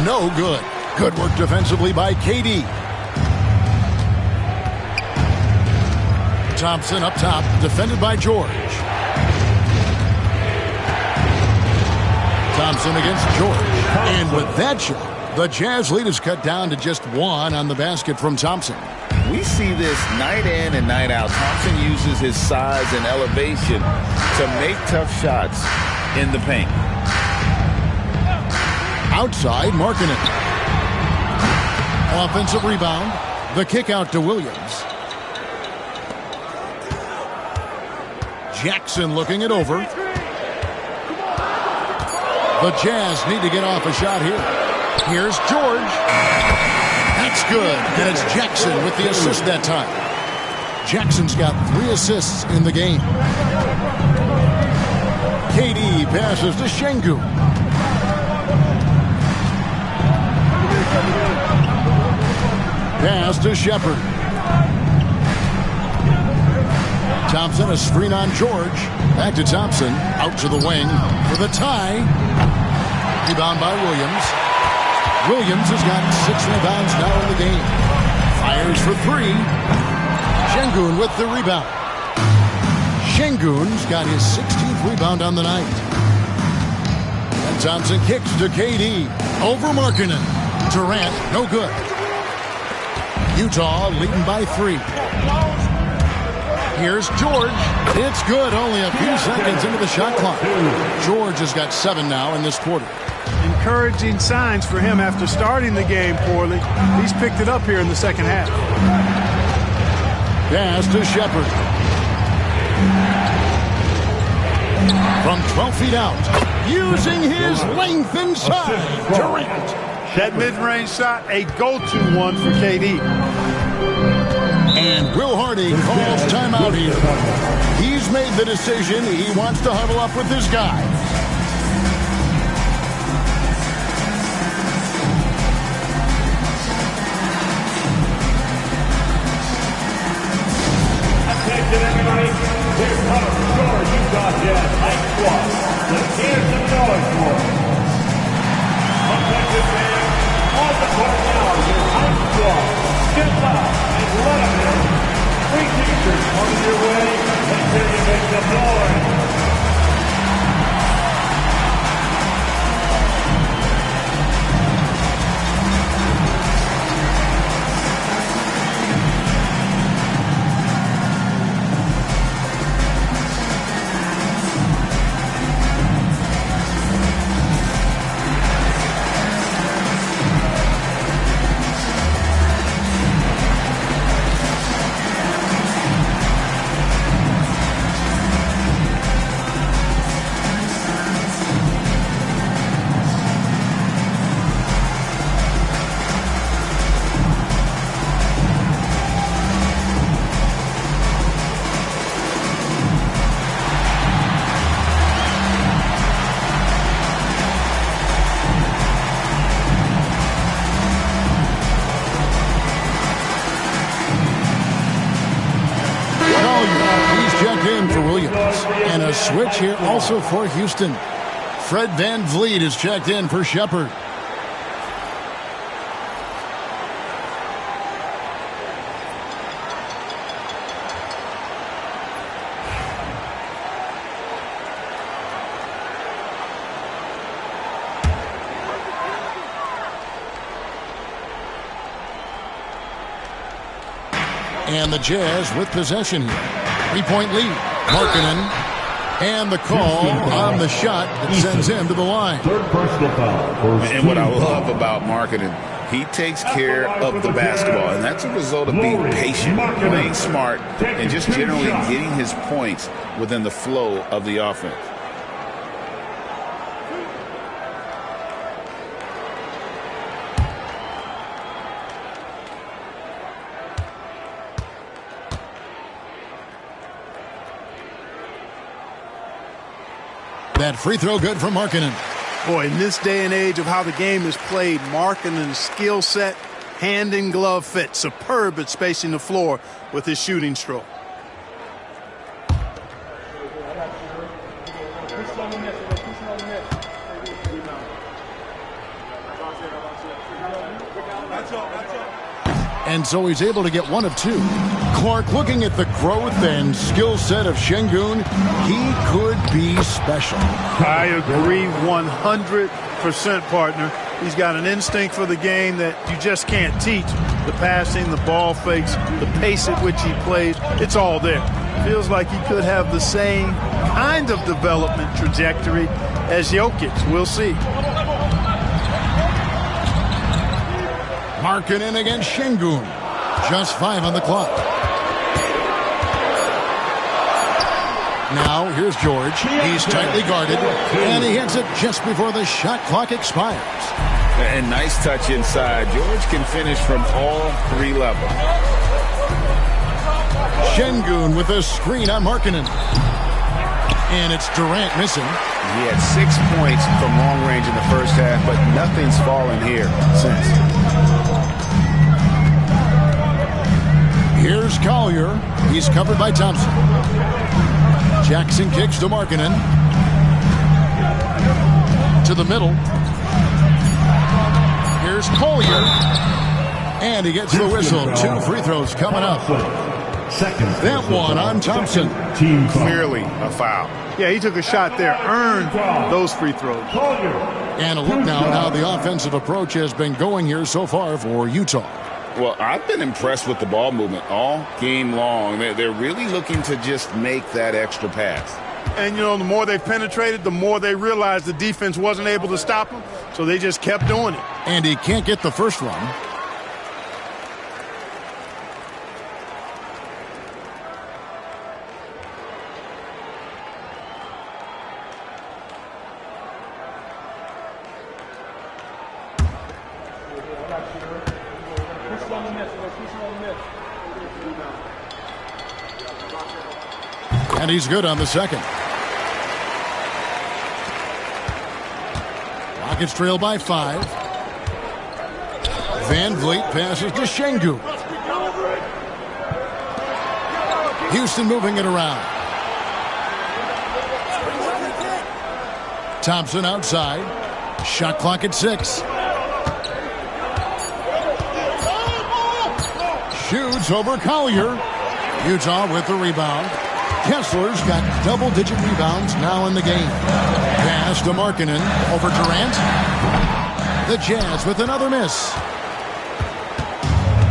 No good. Good work defensively by KD. Thompson up top, defended by George. Thompson against George. And with that shot, the Jazz lead is cut down to just 1 on the basket from Thompson. We see this night in and night out. Thompson uses his size and elevation to make tough shots in the paint. Outside, Markkanen. Offensive rebound. The kick out to Williams. Jackson looking it over. The Jazz need to get off a shot here. Here's George. That's good. And it's Jackson with the assist that time. Jackson's got 3 assists in the game. KD passes to Şengün. Pass to Shepard. Thompson, a screen on George. Back to Thompson. Out to the wing for the tie. Rebound by Williams. Williams has got 6 rebounds now in the game. Fires for 3. Şengün with the rebound. Şengün's got his 16th rebound on the night. And Thompson kicks to KD. Over Markkanen. Durant, no good. Utah leading by 3. Here's George. It's good. Only a few seconds into the shot clock. George has got 7 now in this quarter. Encouraging signs for him after starting the game poorly. He's picked it up here in the second half. Pass to Shepard. From 12 feet out. Using his length inside. Durant. That mid-range shot, a go-to one for KD. And Will Hardy calls timeout here. He's made the decision. He wants to huddle up with his guy. Attention, everybody. Here comes your Utah Jazz High Squad. Let's hear some noise for them. Attention, fans. On the court now, your High Squad. Step up and let them in. Free t-shirts on your way until you make some noise. Switch here also for Houston. Fred VanVleet is checked in for Shepard. And the Jazz with possession here. 3-point lead. Markkanen. And the call on the shot that sends him to the line. And what I love about Markkanen, he takes care of the basketball. And that's a result of being patient, playing smart, and just generally getting his points within the flow of the offense. That free throw good for Markkanen. Boy, in this day and age of how the game is played, Markkanen's skill set, hand and glove fit, superb at spacing the floor with his shooting stroke. And so he's able to get one of two. Clark, looking at the growth and skill set of Şengün, he could be special. I agree 100%, partner. He's got an instinct for the game that you just can't teach. The passing, the ball fakes, the pace at which he plays, it's all there. Feels like he could have the same kind of development trajectory as Jokic. We'll see. Markkanen against Şengün. Just 5 on the clock. Now, here's George. He's tightly guarded, and he hits it just before the shot clock expires. And nice touch inside. George can finish from all 3 levels. Şengün with a screen on Markkanen. And it's Durant missing. He had 6 points from long range in the first half, but nothing's fallen here since. Here's Collier. He's covered by Thompson. Jackson kicks to Markkanen. To the middle. Here's Collier. And he gets the whistle. 2 free throws coming up. That one on Thompson. Clearly a foul. Yeah, he took a shot there, earned those free throws. And a look now at how the offensive approach has been going here so far for Utah. Well, I've been impressed with the ball movement all game long. They're really looking to just make that extra pass. And, you know, the more they penetrated, the more they realized the defense wasn't able to stop them, so they just kept doing it. And he can't get the first one. And he's good on the second. Rockets trail by 5. VanVleet passes to Şengün. Houston moving it around. Thompson outside. Shot clock at 6. Shoots over Collier. Utah with the rebound. Kessler's got double-digit rebounds now in the game. Pass to Markkanen over Durant. The Jazz with another miss.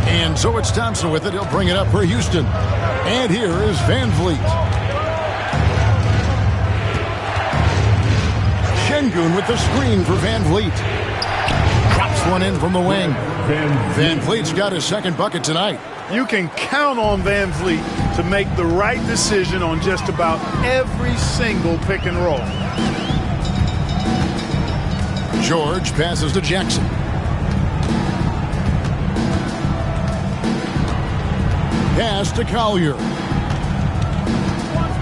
And so it's Thompson with it. He'll bring it up for Houston. And here is VanVleet. Şengün with the screen for VanVleet. Drops one in from the wing. VanVleet's got his second bucket tonight. You can count on VanVleet to make the right decision on just about every single pick and roll. George passes to Jackson. Pass to Collier.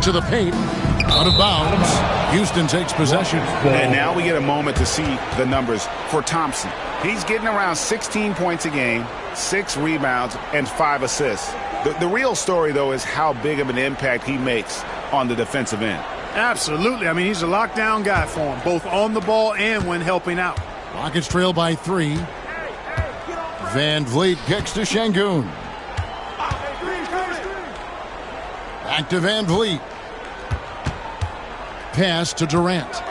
To the paint. Out of bounds. Houston takes possession. And now we get a moment to see the numbers for Thompson. He's getting around 16 points a game, 6 rebounds, and 5 assists. The real story, though, is how big of an impact he makes on the defensive end. Absolutely. I mean, he's a lockdown guy for him, both on the ball and when helping out. Rockets trail by 3. Van Vliet kicks to Şengün. Back to Van Vliet. Pass to Durant.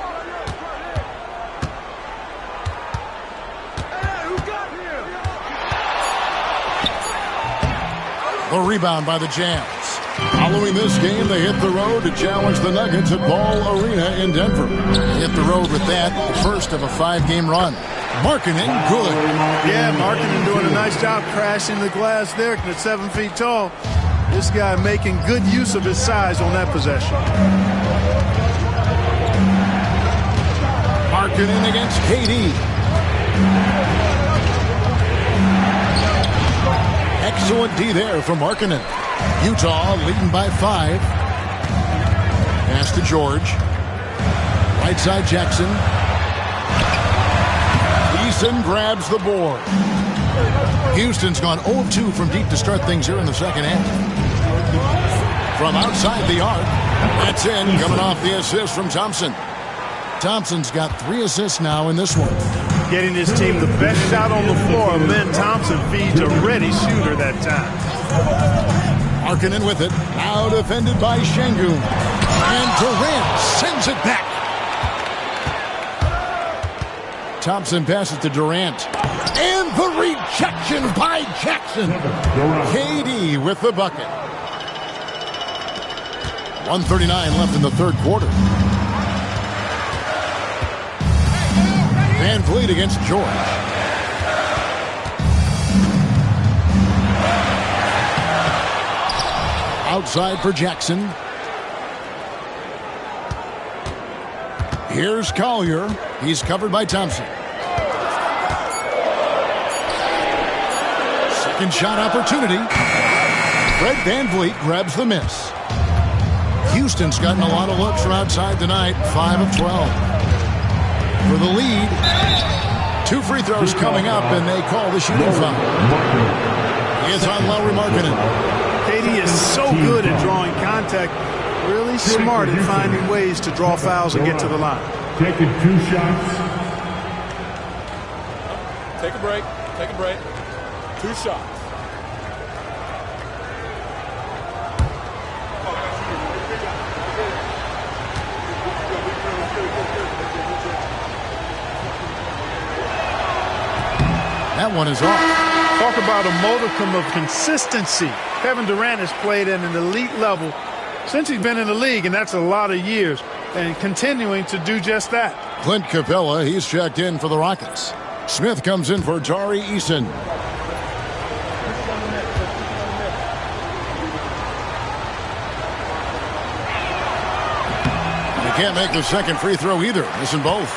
The rebound by the Jazz. Following this game, they hit the road to challenge the Nuggets at Ball Arena in Denver. They hit the road with that, the first of a 5-game run. Markkanen, good. Yeah, Markkanen doing a nice job crashing the glass there at 7 feet tall. This guy making good use of his size on that possession. Markkanen against KD. Excellent D there from Markkanen. Utah leading by 5. Pass to George. Right side Jackson. Eason grabs the board. Houston's gone 0-2 from deep to start things here in the second half. From outside the arc. That's in, coming off the assist from Thompson. Thompson's got 3 assists now in this one. Getting his team the best shot on the floor, and then Thompson feeds a ready shooter that time. Markkanen with it. Now defended by Şengün. And Durant sends it back. Thompson passes to Durant. And the rejection by Jackson. KD with the bucket. 1:39 left in the third quarter. Van Vliet against George. Outside for Jackson. Here's Collier. He's covered by Thompson. Second shot opportunity. Fred Van Vliet grabs the miss. Houston's gotten a lot of looks from outside tonight. 5 of 12. For the lead. 2 free throws coming up, and they call the shooting foul. It's on Lauri Markkanen. KD is so good at drawing contact. Really smart at finding ways to draw fouls and get to the line. Taking 2 shots. Take a break. Take a break. 2 shots. That one is off. Talk about a modicum of consistency. Kevin Durant has played at an elite level since he's been in the league, and that's a lot of years, and continuing to do just that. Clint Capella, he's checked in for the Rockets. Smith comes in for Tari Eason. He can't make the second free throw either. Missing both.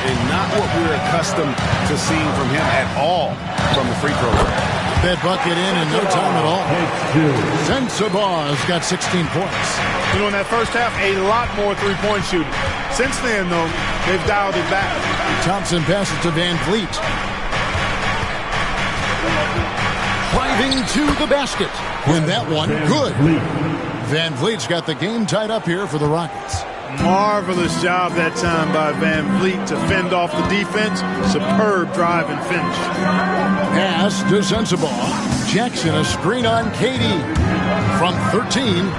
And not what we're accustomed to seeing from him at all from the free throw line. That bucket in no time at all. Sensabaugh has got 16 points. You know, in that first half, a lot more three-point shooting. Since then, though, they've dialed it back. Thompson passes to Van Vliet. Driving to the basket. Win that one. Good. Van Vliet's got the game tied up here for the Rockets. Marvelous job that time by Van Vliet to fend off the defense. Superb drive and finish. Pass to Sensabaugh. Jackson, a screen on KD. From 13.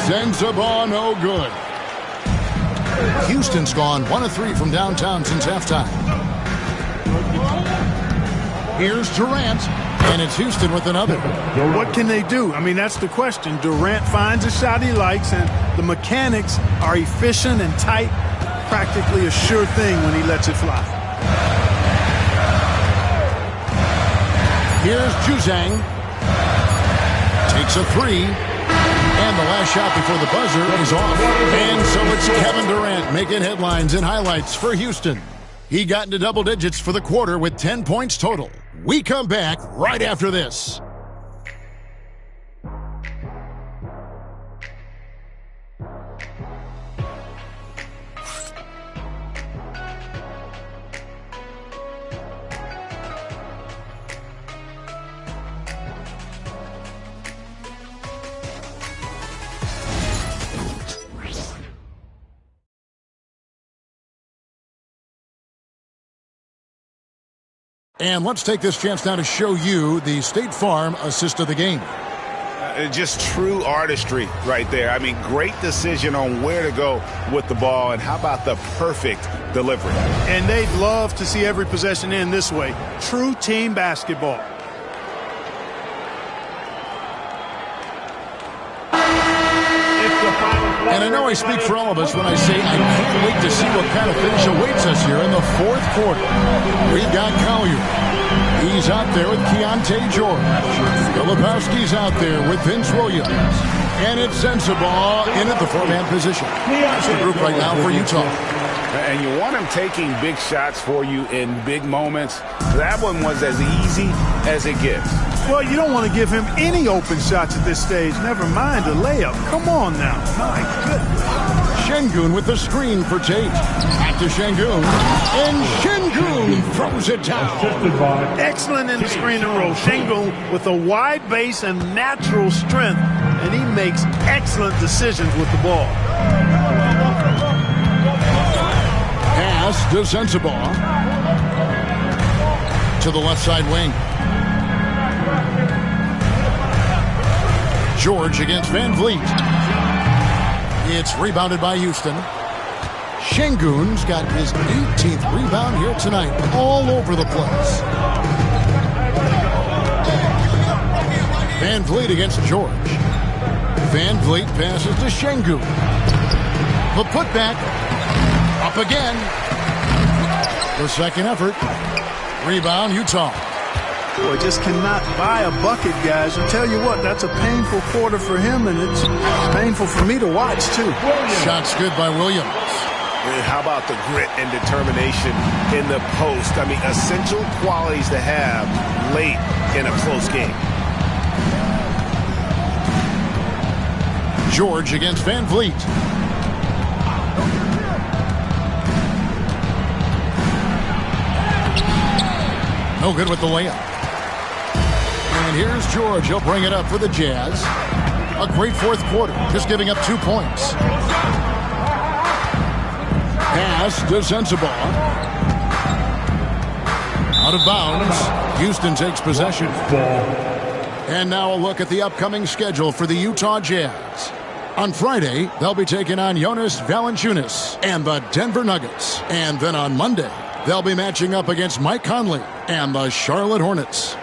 Sensabaugh, no good. Houston's gone 1 of 3 from downtown since halftime. Here's Durant. And it's Houston with another. What can they do? I mean, that's the question. Durant finds a shot he likes, and the mechanics are efficient and tight. Practically a sure thing when he lets it fly. Here's Juzang. Takes a 3. And the last shot before the buzzer is off. And so it's Kevin Durant making headlines and highlights for Houston. He got into double digits for the quarter with 10 points total. We come back right after this. And let's take this chance now to show you the State Farm assist of the game. Just true artistry right there. I mean, great decision on where to go with the ball, and how about the perfect delivery? And they'd love to see every possession end this way. True team basketball. And I know I speak for all of us when I say I can't wait to see what kind of finish awaits us here in the fourth quarter. We've got Collier. He's out there with Keontae George. Filipowski's out there with Vince Williams. And it's Sensabaugh in at the four-man position. That's the group right now for Utah. And you want him taking big shots for you in big moments. That one was as easy as it gets. Well, you don't want to give him any open shots at this stage. Never mind a layup. Come on now. My goodness. Şengün with the screen for Tate. Back to Şengün. And Şengün throws it down. Excellent in the screen and roll. Şengün with a wide base and natural strength. And he makes excellent decisions with the ball. Pass to Sensabaugh. To the left side wing. George against Van Vliet. It's rebounded by Houston. Şengün's got his 18th rebound here tonight, all over the place. Van Vliet against George. Van Vliet passes to Şengün. The putback. Up again. The second effort. Rebound, Utah. Boy, just cannot buy a bucket, guys. I tell you what, that's a painful quarter for him, and it's painful for me to watch, too. Shots good by Williams. How about the grit and determination in the post? I mean, essential qualities to have late in a close game. George against Van Vliet. No good with the layup. And here's George. He'll bring it up for the Jazz. A great fourth quarter, just giving up 2 points. Pass to Sensabaugh. Out of bounds. Houston takes possession. And now a look at the upcoming schedule for the Utah Jazz. On Friday, they'll be taking on Jonas Valanciunas and the Denver Nuggets. And then on Monday, they'll be matching up against Mike Conley and the Charlotte Hornets.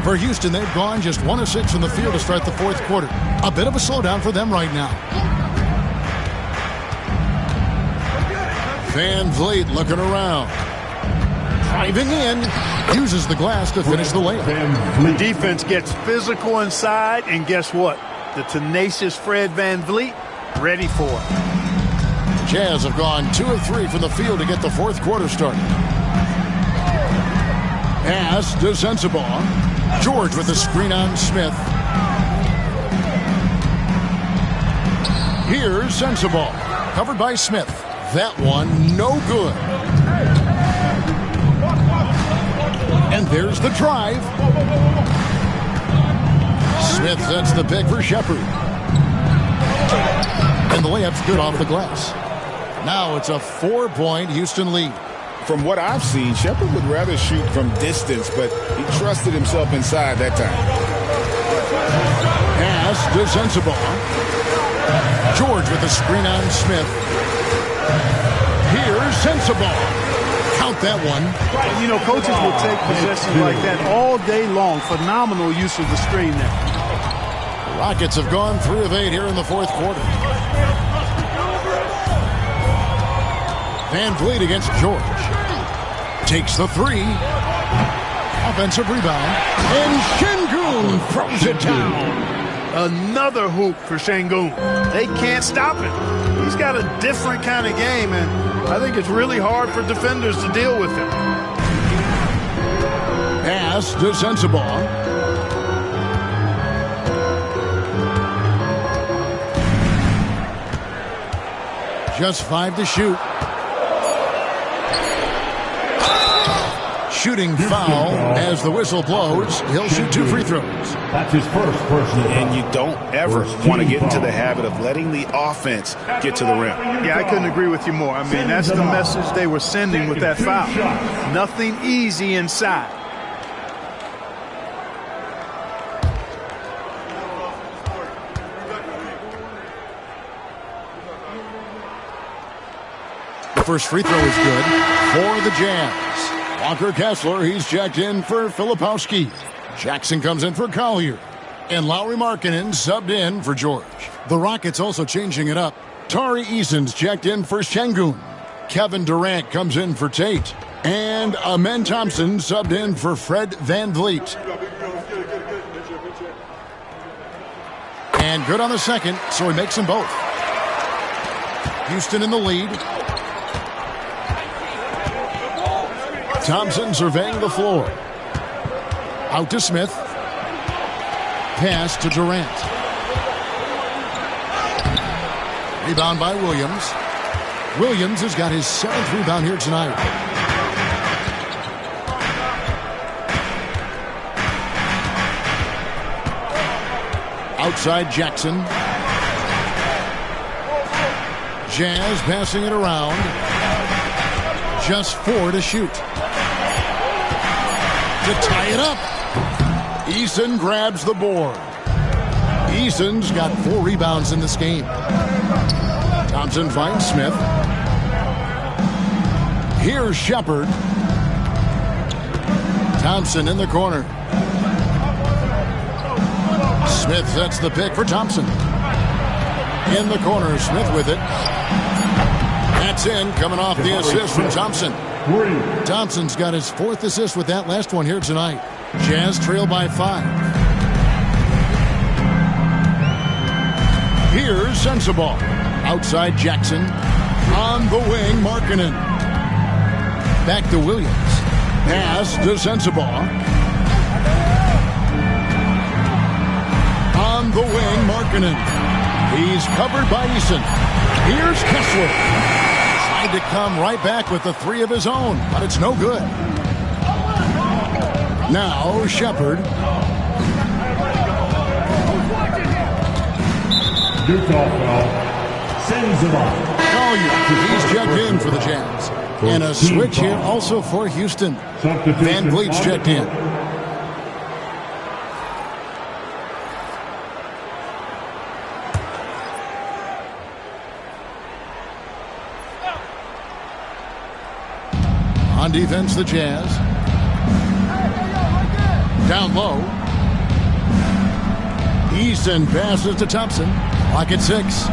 For Houston, they've gone just 1 of 6 from the field to start the fourth quarter. A bit of a slowdown for them right now. Van Vliet looking around. Driving in. Uses the glass to finish the layup. The defense gets physical inside, and guess what? The tenacious Fred Van Vliet ready for it. Jazz have gone 2 of 3 from the field to get the fourth quarter started. Pass to Sensabaugh. George with a screen on Smith. Here's Sensabaugh. Covered by Smith. That one no good. And there's the drive. Smith sets the pick for Shepherd. And the layup's good off the glass. Now it's a 4-point Houston lead. From what I've seen, Shepherd would rather shoot from distance, but he trusted himself inside that time. Pass to Sensabaugh. George with the screen on Smith. Here's Sensabaugh. Count that one. You know, coaches will take possessions like that all day long. Phenomenal use of the screen there. The Rockets have gone 3 of 8 here in the fourth quarter. Van Vliet against George. Takes the 3. Offensive rebound. And Şengün throws it down. Another hoop for Şengün. They can't stop him. He's got a different kind of game, and I think it's really hard for defenders to deal with him. Pass to Sensabaugh. Just 5 to shoot. Shooting foul as the whistle blows. He'll shoot 2 free throws. That's his first personal. And you don't ever want to get into the habit of letting the offense get to the rim. Yeah, I couldn't agree with you more. I mean, that's the message they were sending with that foul. Nothing easy inside. The first free throw is good for the Jazz. Walker Kessler, he's checked in for Filipowski. Jackson comes in for Collier. And Lauri Markkanen subbed in for George. The Rockets also changing it up. Tari Eason's checked in for Şengün. Kevin Durant comes in for Tate. And Amen Thompson subbed in for Fred VanVleet. And good on the second, so he makes them both. Houston in the lead. Thompson surveying the floor. Out to Smith. Pass to Durant. Rebound by Williams. Williams has got his 7th rebound here tonight. Outside Jackson. Jazz passing it around. Just 4 to shoot. To tie it up. Eason grabs the board. Eason's got 4 rebounds in this game. Thompson finds Smith. Here's Shepard. Thompson in the corner. Smith sets the pick for Thompson. In the corner, Smith with it. That's in, coming off the assist from Thompson. Thompson's got his 4th assist with that last one here tonight. Jazz trail by 5. Here's Sensabaugh. Outside Jackson. On the wing, Markkanen. Back to Williams. Pass to Sensabaugh. On the wing, Markkanen. He's covered by Eason. Here's Kessler. Tried to come right back with the 3 of his own, but it's no good. Now Shepard. Utah foul. Sensabaugh. Collier, he's checked in for the Jazz. And a switch here also for Houston. VanVleet's checked in. On defense, the Jazz. Down low. Eason passes to Thompson. Clock at 6.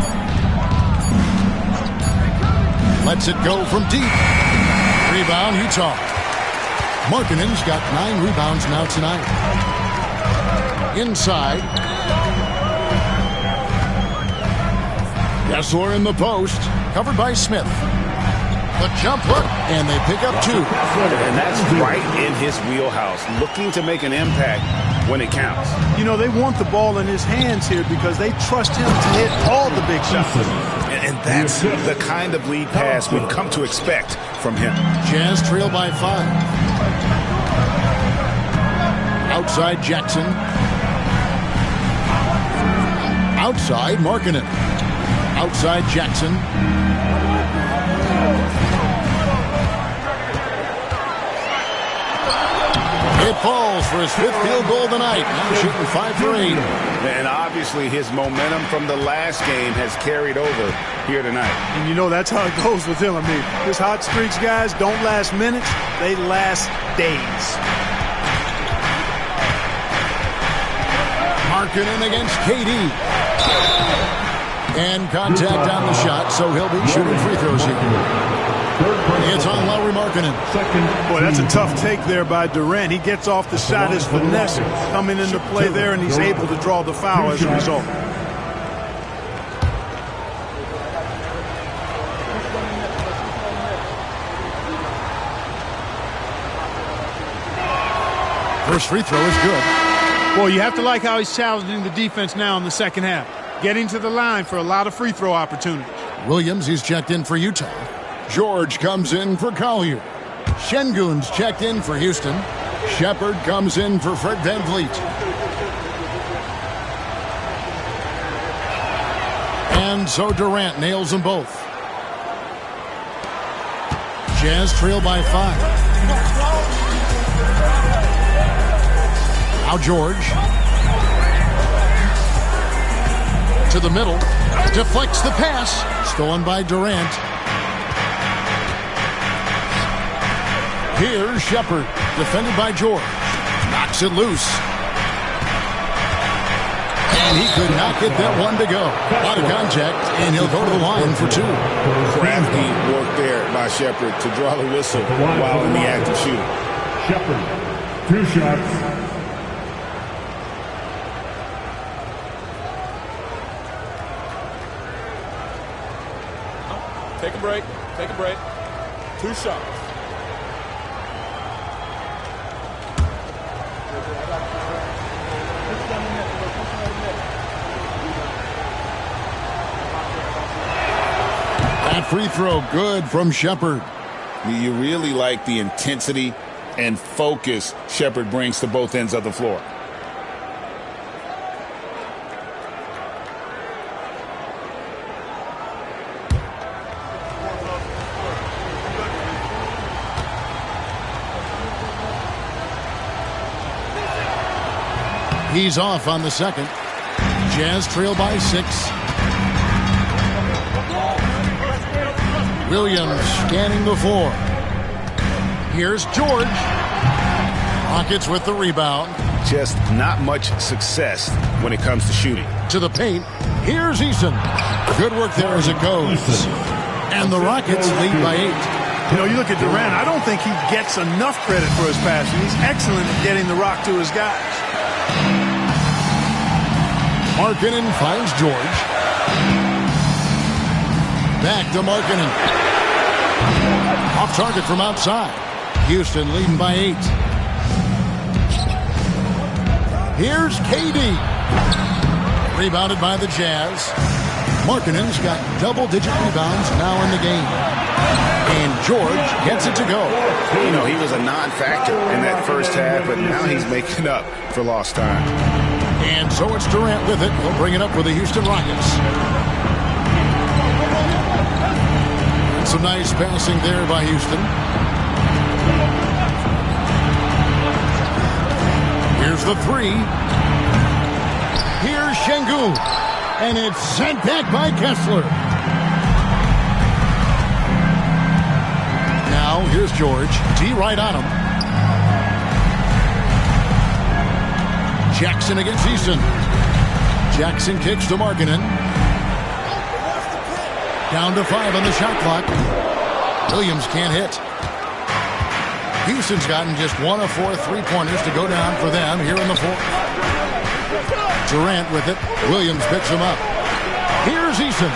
Lets it go from deep. Rebound, Utah. Markkanen's got 9 rebounds now tonight. Inside. Kessler in the post. Covered by Smith. The jump hook, and they pick up 2. And that's right in his wheelhouse, looking to make an impact when it counts. You know, they want the ball in his hands here because they trust him to hit all the big shots. And that's the kind of lead pass we've come to expect from him. Jazz trail by 5. Outside Jackson. Outside Markkanen. Outside Jackson. It falls for his 5th field goal tonight. Now shooting 5 for 8. And obviously his momentum from the last game has carried over here tonight. And you know that's how it goes with him. I mean, his hot streaks, guys, don't last minutes. They last days. Markkanen against KD. And contact on the shot, so he'll be shooting free throws here. It's on Lauri Markkanen. Boy, that's a tough take there by Durant. He gets off the shot, his finesse coming into play there, and he's able to draw the foul as a result. First free throw is good. Boy, you have to like how he's challenging the defense now in the second half. Getting to the line for a lot of free throw opportunities. Williams, he's checked in for Utah. George comes in for Collier. Şengün's checked in for Houston. Shepard comes in for Fred VanVleet. And so Durant nails them both. Jazz trail by 5. Now George. To the middle. Deflects the pass. Stolen by Durant. Here's Shepard. Defended by George. Knocks it loose. And he could not get that one to go. A lot of contact, and he'll go to the line for 2. Crafty work there by Shepard to draw the whistle while in the act of shooting. Shepard, 2 shots. Take a break. Take a break. 2 shots. That free throw good from Shepard. You really like the intensity and focus Shepard brings to both ends of the floor. He's off on the second. Jazz trail by 6. Williams scanning the floor. Here's George. Rockets with the rebound. Just not much success when it comes to shooting. To the paint. Here's Eason. Good work there as it goes. And the Rockets lead by 8. You know, you look at Durant, I don't think he gets enough credit for his passing. He's excellent at getting the rock to his guys. Markkanen finds George. Back to Markkanen. Off target from outside. Houston leading by 8. Here's KD. Rebounded by the Jazz. Markkanen's got double-digit rebounds now in the game. And George gets it to go. You know, he was a non-factor in that first half, but now he's making up for lost time. And so it's Durant with it. He'll bring it up for the Houston Rockets. And some nice passing there by Houston. Here's the 3. Here's Şengün. And it's sent back by Kessler. Now here's George. D right on him. Jackson against Eason. Jackson kicks to Markkanen. Down to 5 on the shot clock. Williams can't hit. Houston's gotten just 1 of 4 3-pointers to go down for them here in the 4th. Durant with it. Williams picks him up. Here's Eason.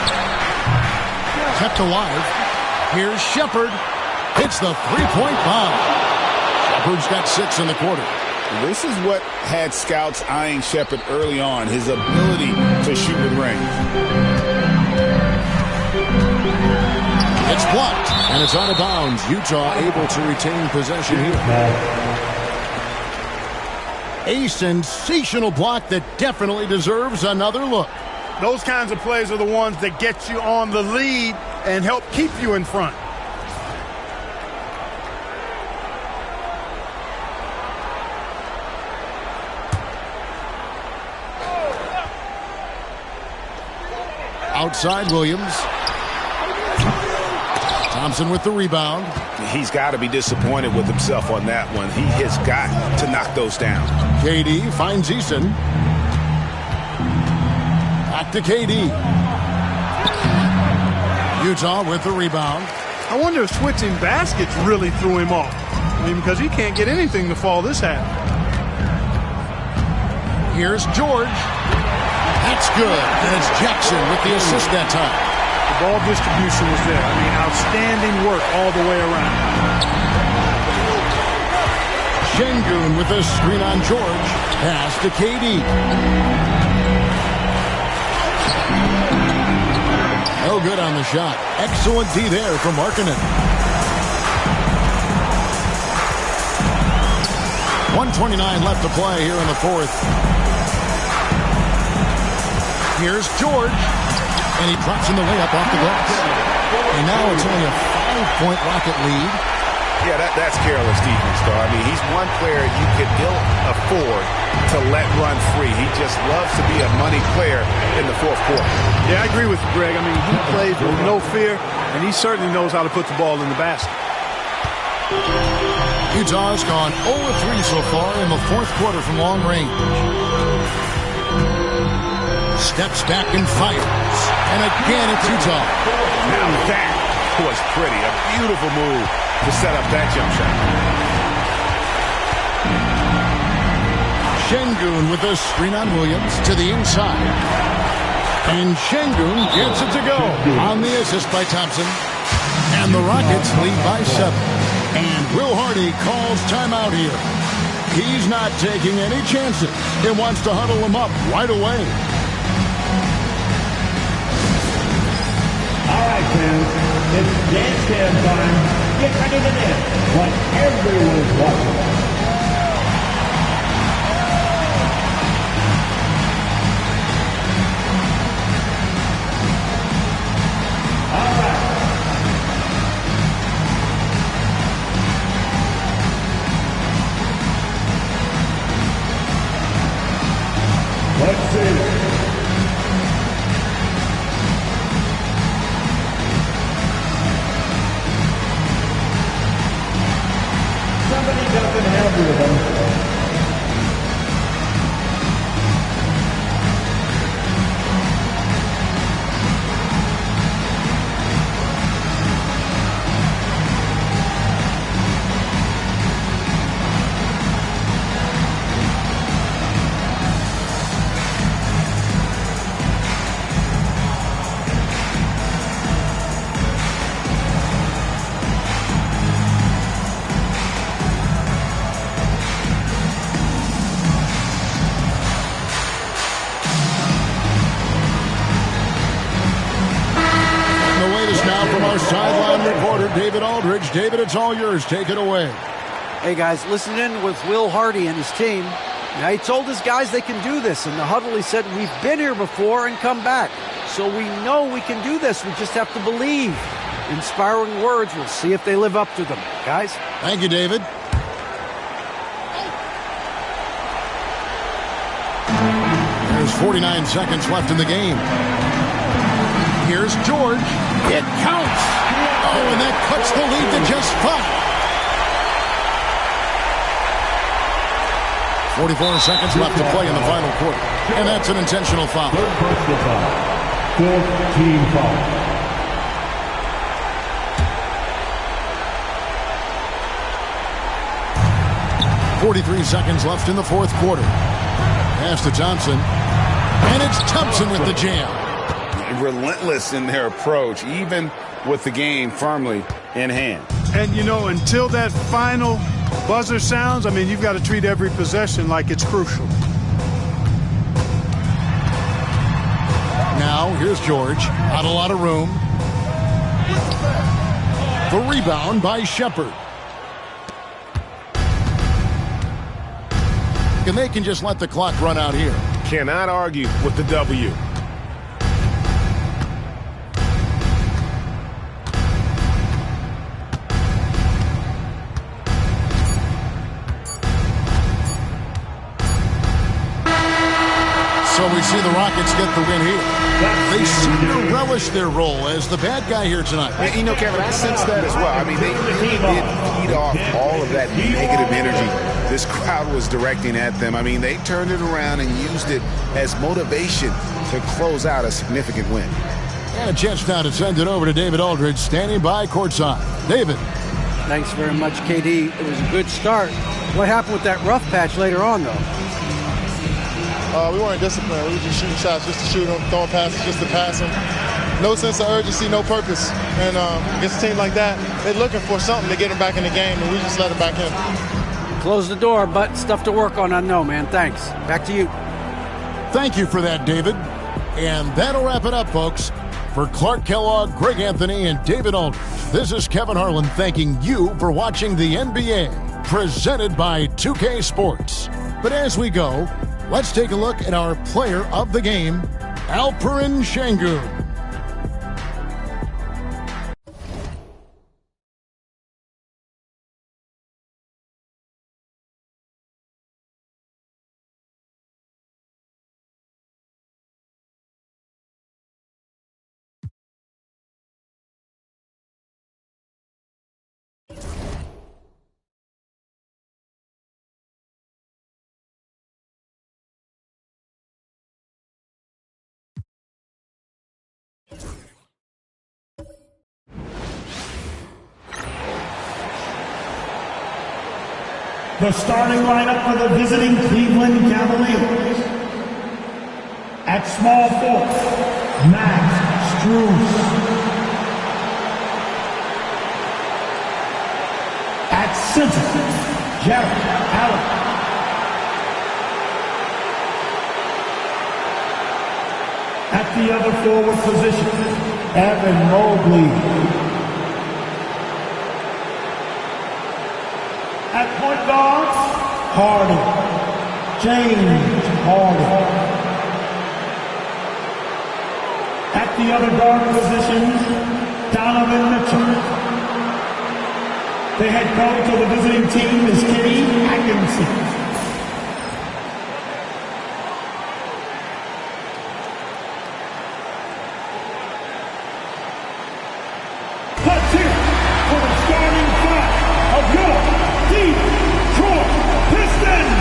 Kept alive. Here's Shepard. Hits the 3-point bomb. Shepard's got 6 in the quarter. This is what had scouts eyeing Shepard early on, his ability to shoot with range. It's blocked, and it's out of bounds. Utah able to retain possession here. A sensational block that definitely deserves another look. Those kinds of plays are the ones that get you on the lead and help keep you in front. Outside Williams. Thompson with the rebound. He's got to be disappointed with himself on that one. He has got to knock those down. KD finds Eason. Back to KD. Utah with the rebound. I wonder if switching baskets really threw him off. I mean, because he can't get anything to fall this half. Here's George. That's good. And it's Jackson with the assist that time. The ball distribution was there. I mean, outstanding work all the way around. Şengün with a screen on George. Pass to KD. No good on the shot. Excellent D there from Markkanen. 1:29 left to play here in the fourth. Here's George. And he drops in the layup off the glass. And now it's only a 5-point Rocket lead. Yeah, that's careless defense, though. I mean, he's one player you could ill afford to let run free. He just loves to be a money player in the fourth quarter. Yeah, I agree with you, Greg. I mean, he plays with no fear, and he certainly knows how to put the ball in the basket. Utah's gone 0-3 so far in the fourth quarter from long range. Steps back and fires. And again, it's Utah. Now that was pretty. A beautiful move to set up that jump shot. Şengün with a screen on Williams to the inside. And Şengün gets it to go on the assist by Thompson. And the Rockets lead by 7. And Will Hardy calls timeout here. He's not taking any chances. He wants to huddle them up right away. All right, fans, it's dance cam time. Get ready to dance like everyone's watching. All right. Let's see. Somebody doesn't have rhythm. Sideline reporter David Aldridge. David, it's all yours. Take it away. Hey, guys, listen in with Will Hardy and his team. Now, he told his guys they can do this. In the huddle, he said, we've been here before and come back. So we know we can do this. We just have to believe. Inspiring words. We'll see if they live up to them. Guys? Thank you, David. There's 49 seconds left in the game. Here's George. It counts. Oh, and that cuts the lead to just 5. 44 seconds left to play in the final quarter. And that's an intentional foul. Personal foul. Fourth team foul. .43 seconds left in the fourth quarter. Pass to Thompson. And it's Thompson with the jam. Relentless in their approach, even with the game firmly in hand. And, you know, until that final buzzer sounds, I mean, you've got to treat every possession like it's crucial. Now, here's George. Not a lot of room. The rebound by Shepard. And they can just let the clock run out here. Cannot argue with the W. So we see the Rockets get the win here. They seem to relish their role as the bad guy here tonight. And, you know, Kevin, I sense that as well. I mean, they really did feed off all of that negative energy this crowd was directing at them. I mean, they turned it around and used it as motivation to close out a significant win. And a chance now to send it over to David Aldridge, standing by courtside. David. Thanks very much, KD. It was a good start. What happened with that rough patch later on, though? We weren't disciplined. We were just shooting shots just to shoot them, throwing passes just to pass them. No sense of urgency, no purpose. And against a team like that, they're looking for something to get them back in the game, and we just let them back in. Close the door, but stuff to work on. I know, man. Thanks. Back to you. Thank you for that, David. And that'll wrap it up, folks. For Clark Kellogg, Greg Anthony, and David Aldridge, this is Kevin Harlan thanking you for watching the NBA. presented by 2K Sports. But as we go, let's take a look at our player of the game, Alperen Şengün. The starting lineup for the visiting Cleveland Cavaliers. At small forward, Max Strus. At center, Jarrett Allen. At the other forward position, Evan Mobley. At point guard, Harden, James Harden. At the other guard positions, Donovan Mitchell. The head coach of the visiting team is Kenny Atkinson. Let's hear it for the starting five of your Detroit Pistons.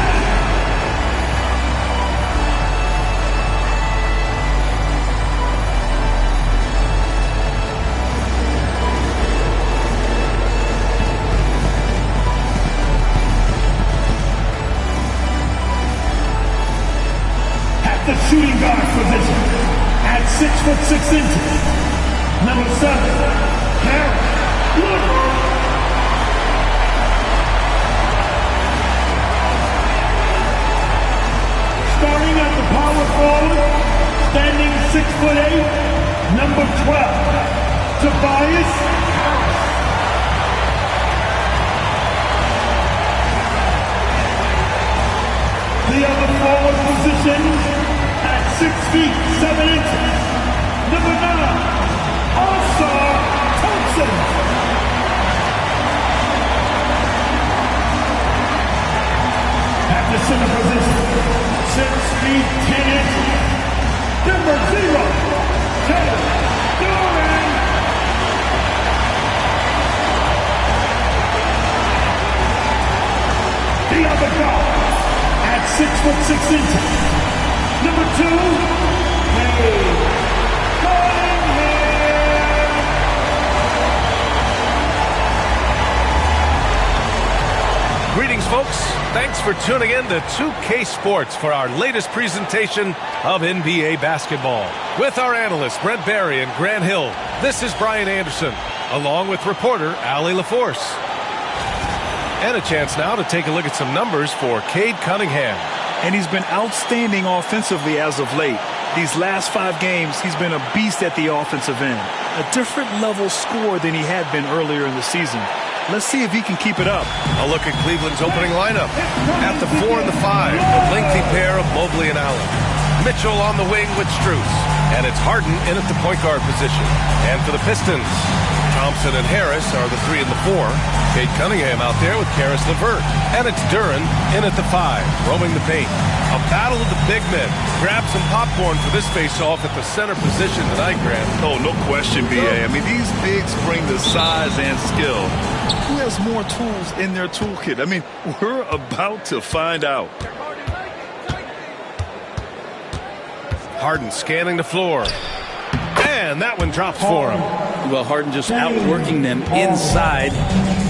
At the shooting guard position, at 6'6", number 7, Harris Woodard. Starting at the power forward, standing 6'8", number 12, Tobias Harris. The other forward positions at 6 feet 7 inches, number 9, All-Star Thompson. At the center position, 6 feet 10 inches, number 0, Taylor Duran. The other guard, at 6'6", number 2, Cade Cunningham. Greetings, folks. Thanks for tuning in to 2K Sports for our latest presentation of NBA basketball. With our analysts, Brent Barry and Grant Hill, this is Brian Anderson, along with reporter Allie LaForce. And a chance now to take a look at some numbers for Cade Cunningham. And he's been outstanding offensively as of late. These last 5 games, he's been a beast at the offensive end. A different level scorer than he had been earlier in the season. Let's see if he can keep it up. A look at Cleveland's opening lineup. At the 4 and the 5, a lengthy pair of Mobley and Allen. Mitchell on the wing with Strus. And it's Harden in at the point guard position. And for the Pistons, Thompson and Harris are the 3 and the 4. Cade Cunningham out there with Karis LeVert. And it's Duran in at the 5, roaming the paint. A battle of the big men. Grab some popcorn for this face-off at the center position tonight, Grant. Oh, no question, B.A. I mean, these bigs bring the size and skill. Who has more tools in their toolkit? I mean, we're about to find out. Harden scanning the floor. And that one drops for him. Well, Harden just outworking them inside.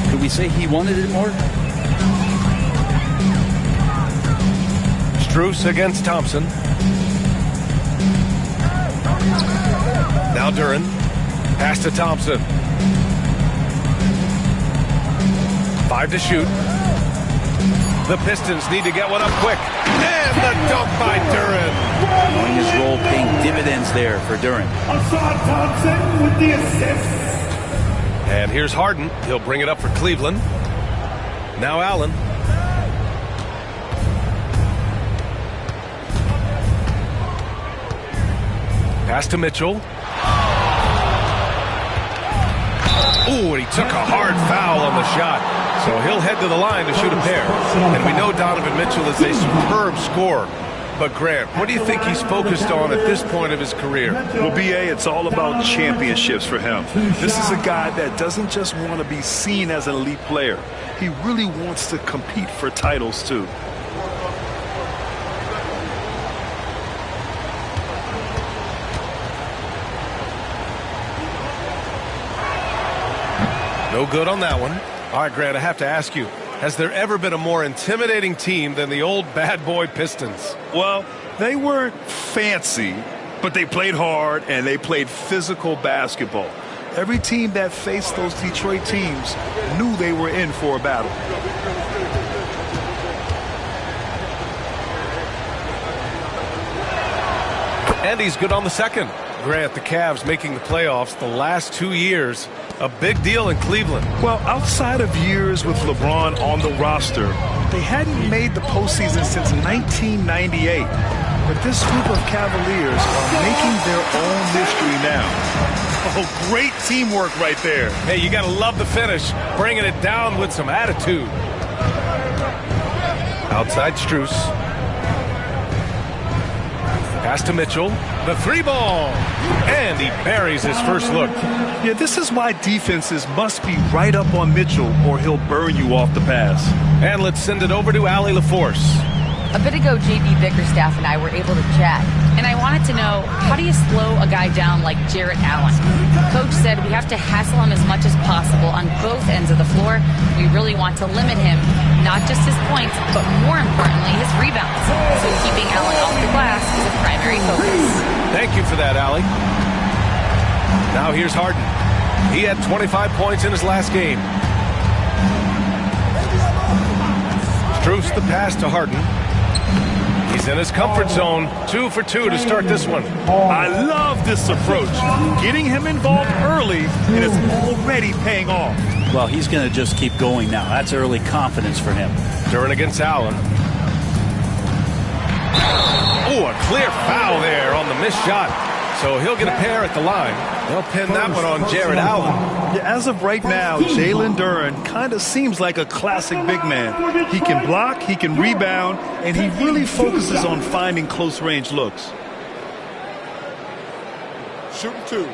Could we say he wanted it more? Strus against Thompson. Now Duran. Pass to Thompson. 5 to shoot. The Pistons need to get one up quick. And the dunk by Duran. Knowing his role paying dividends there for Duran. Assad Thompson with the assist. And here's Harden. He'll bring it up for Cleveland. Now Allen. Pass to Mitchell. Ooh, and he took a hard foul on the shot. So he'll head to the line to shoot a pair. And we know Donovan Mitchell is a superb scorer. But Grant, what do you think he's focused on at this point of his career? Well, B.A., it's all about championships for him. This is a guy that doesn't just want to be seen as an elite player. He really wants to compete for titles, too. No good on that one. All right, Grant, I have to ask you, has there ever been a more intimidating team than the old bad boy Pistons? Well, they weren't fancy, but they played hard and they played physical basketball. Every team that faced those Detroit teams knew they were in for a battle. And he's good on the second. Grant, the Cavs making the playoffs the last 2 years. A big deal in Cleveland. Well, outside of years with LeBron on the roster, they hadn't made the postseason since 1998. But this group of Cavaliers are making their own history now. Oh, great teamwork right there. Hey, you got to love the finish. Bringing it down with some attitude. Outside Strus. Pass to Mitchell. The three ball. And he buries his first look. Yeah, this is why defenses must be right up on Mitchell or he'll burn you off the pass. And let's send it over to Allie LaForce. A bit ago, J.B. Bickerstaff and I were able to chat, and I wanted to know, how do you slow a guy down like Jarrett Allen? Coach said we have to hassle him as much as possible on both ends of the floor. We really want to limit him, not just his points, but more importantly, his rebounds. So keeping Allen off the glass is a primary focus. Thank you for that, Allie. Now here's Harden. He had 25 points in his last game. Strus the pass to Harden. He's in his comfort zone. 2 for 2 to start this one. I love this approach. Getting him involved early, and it's already paying off. Well, he's going to just keep going now. That's early confidence for him. Duran against Allen. Oh, a clear foul there on the missed shot. So he'll get a pair at the line. They'll pin that one on Jarrett Allen. Yeah, as of right now, Jalen Duran kind of seems like a classic big man. He can block, he can rebound, and he really focuses on finding close-range looks. Shooting 2.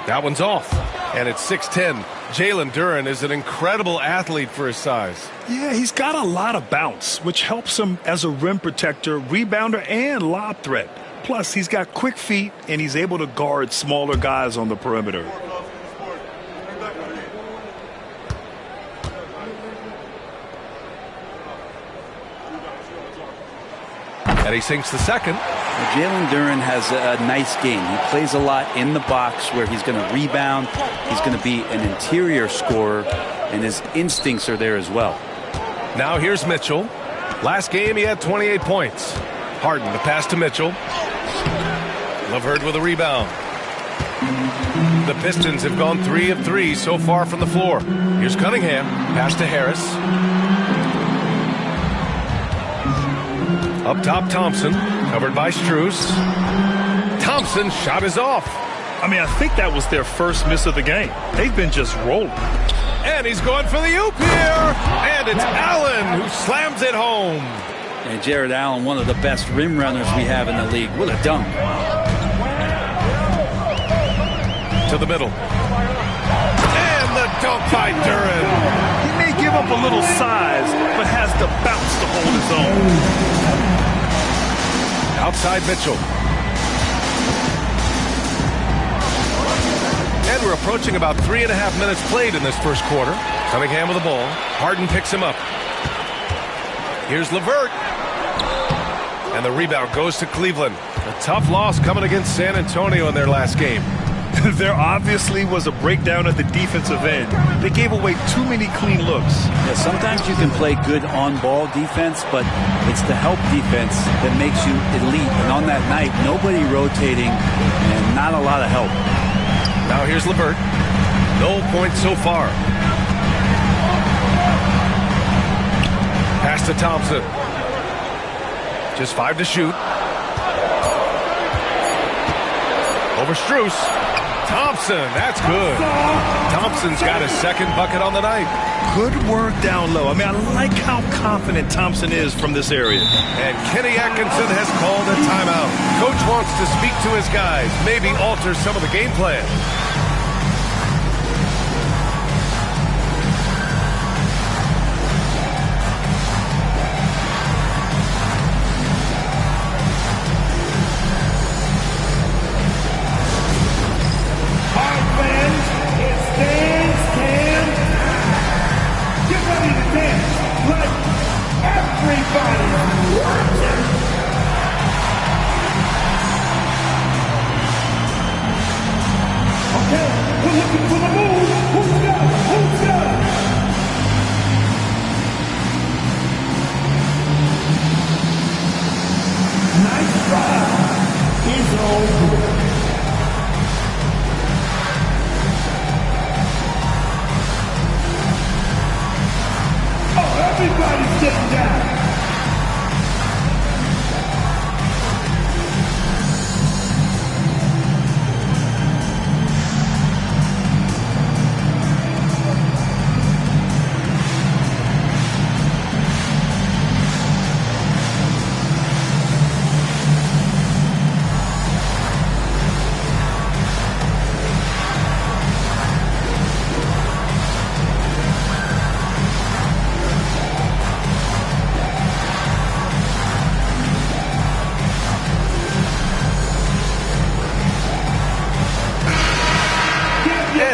That one's off, and it's 6-10. Jalen Duran is an incredible athlete for his size. Yeah, he's got a lot of bounce, which helps him as a rim protector, rebounder, and lob threat. Plus, he's got quick feet, and he's able to guard smaller guys on the perimeter. And he sinks the second. Jalen Duran has a nice game. He plays a lot in the box where he's going to rebound. He's going to be an interior scorer, and his instincts are there as well. Now here's Mitchell. Last game he had 28 points. Harden, the pass to Mitchell. Lavert with a rebound. The Pistons have gone 3 of 3 so far from the floor. Here's Cunningham. Pass to Harris. Up top, Thompson. Covered by Strus. Thompson's shot is off. I mean, I think that was their first miss of the game. They've been just rolling. And he's going for the oop here. And it's Allen who slams it home. And Jarrett Allen, one of the best rim runners we have in the league. What a dunk. To the middle. And the dunk by Duran. He may give up a little size, but has the bounce to hold his own. Outside Mitchell. And we're approaching about 3.5 minutes played in this first quarter. Cunningham with the ball. Harden picks him up. Here's Lavert. And the rebound goes to Cleveland. A tough loss coming against San Antonio in their last game. There obviously was a breakdown at the defensive end. They gave away too many clean looks. Yeah, sometimes you can play good on-ball defense, but it's the help defense that makes you elite. And on that night, nobody rotating and not a lot of help. Now here's LeVert. No points so far. Pass to Thompson. Just 5 to shoot. Over Strus. Thompson, that's good. Thompson's got his second bucket on the night. Good work down low. I mean, I like how confident Thompson is from this area. And Kenny Atkinson has called a timeout. Coach wants to speak to his guys, maybe alter some of the game plan.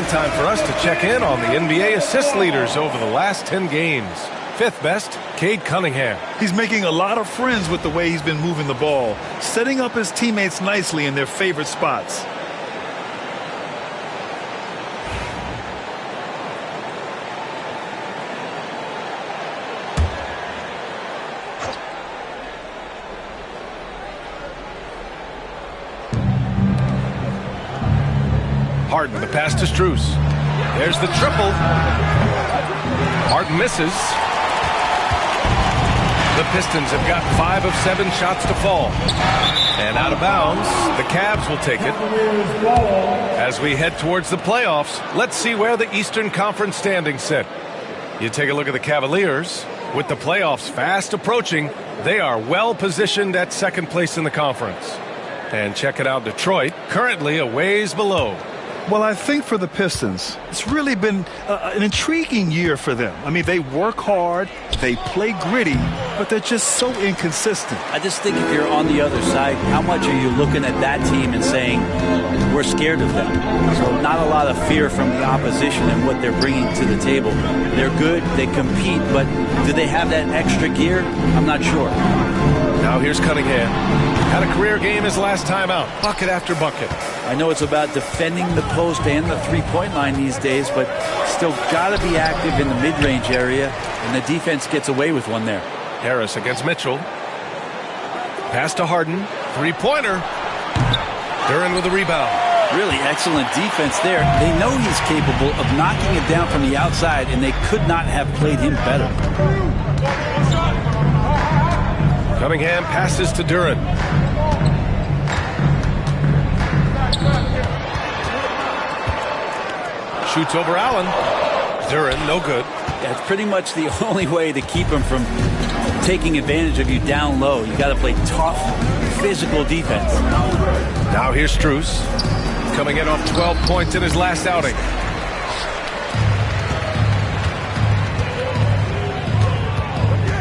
Time for us to check in on the NBA assist leaders over the last 10 games. 5th best, Cade Cunningham. He's making a lot of friends with the way he's been moving the ball, setting up his teammates nicely in their favorite spots. Harden, the pass to Strus. There's the triple. Harden misses. The Pistons have got 5 of 7 shots to fall. And out of bounds, the Cavs will take it. As we head towards the playoffs, let's see where the Eastern Conference standings sit. You take a look at the Cavaliers. With the playoffs fast approaching, they are well positioned at 2nd place in the conference. And check it out, Detroit, currently a ways below. Well, I think for the Pistons, it's really been an intriguing year for them. I mean, they work hard, they play gritty, but they're just so inconsistent. I just think if you're on the other side, how much are you looking at that team and saying, we're scared of them? So not a lot of fear from the opposition and what they're bringing to the table. They're good, they compete, but do they have that extra gear? I'm not sure. Now here's Cunningham. Had a career game his last time out. Bucket after bucket. I know it's about defending the post and the three-point line these days, but still got to be active in the mid-range area, and the defense gets away with one there. Harris against Mitchell. Pass to Harden. Three-pointer. Duren with the rebound. Really excellent defense there. They know he's capable of knocking it down from the outside, and they could not have played him better. Cunningham passes to Duren. Shoots over Allen. Duren, no good. That's pretty much the only way to keep him from taking advantage of you down low. You got to play tough, physical defense. Now here's Strus, coming in off 12 points in his last outing.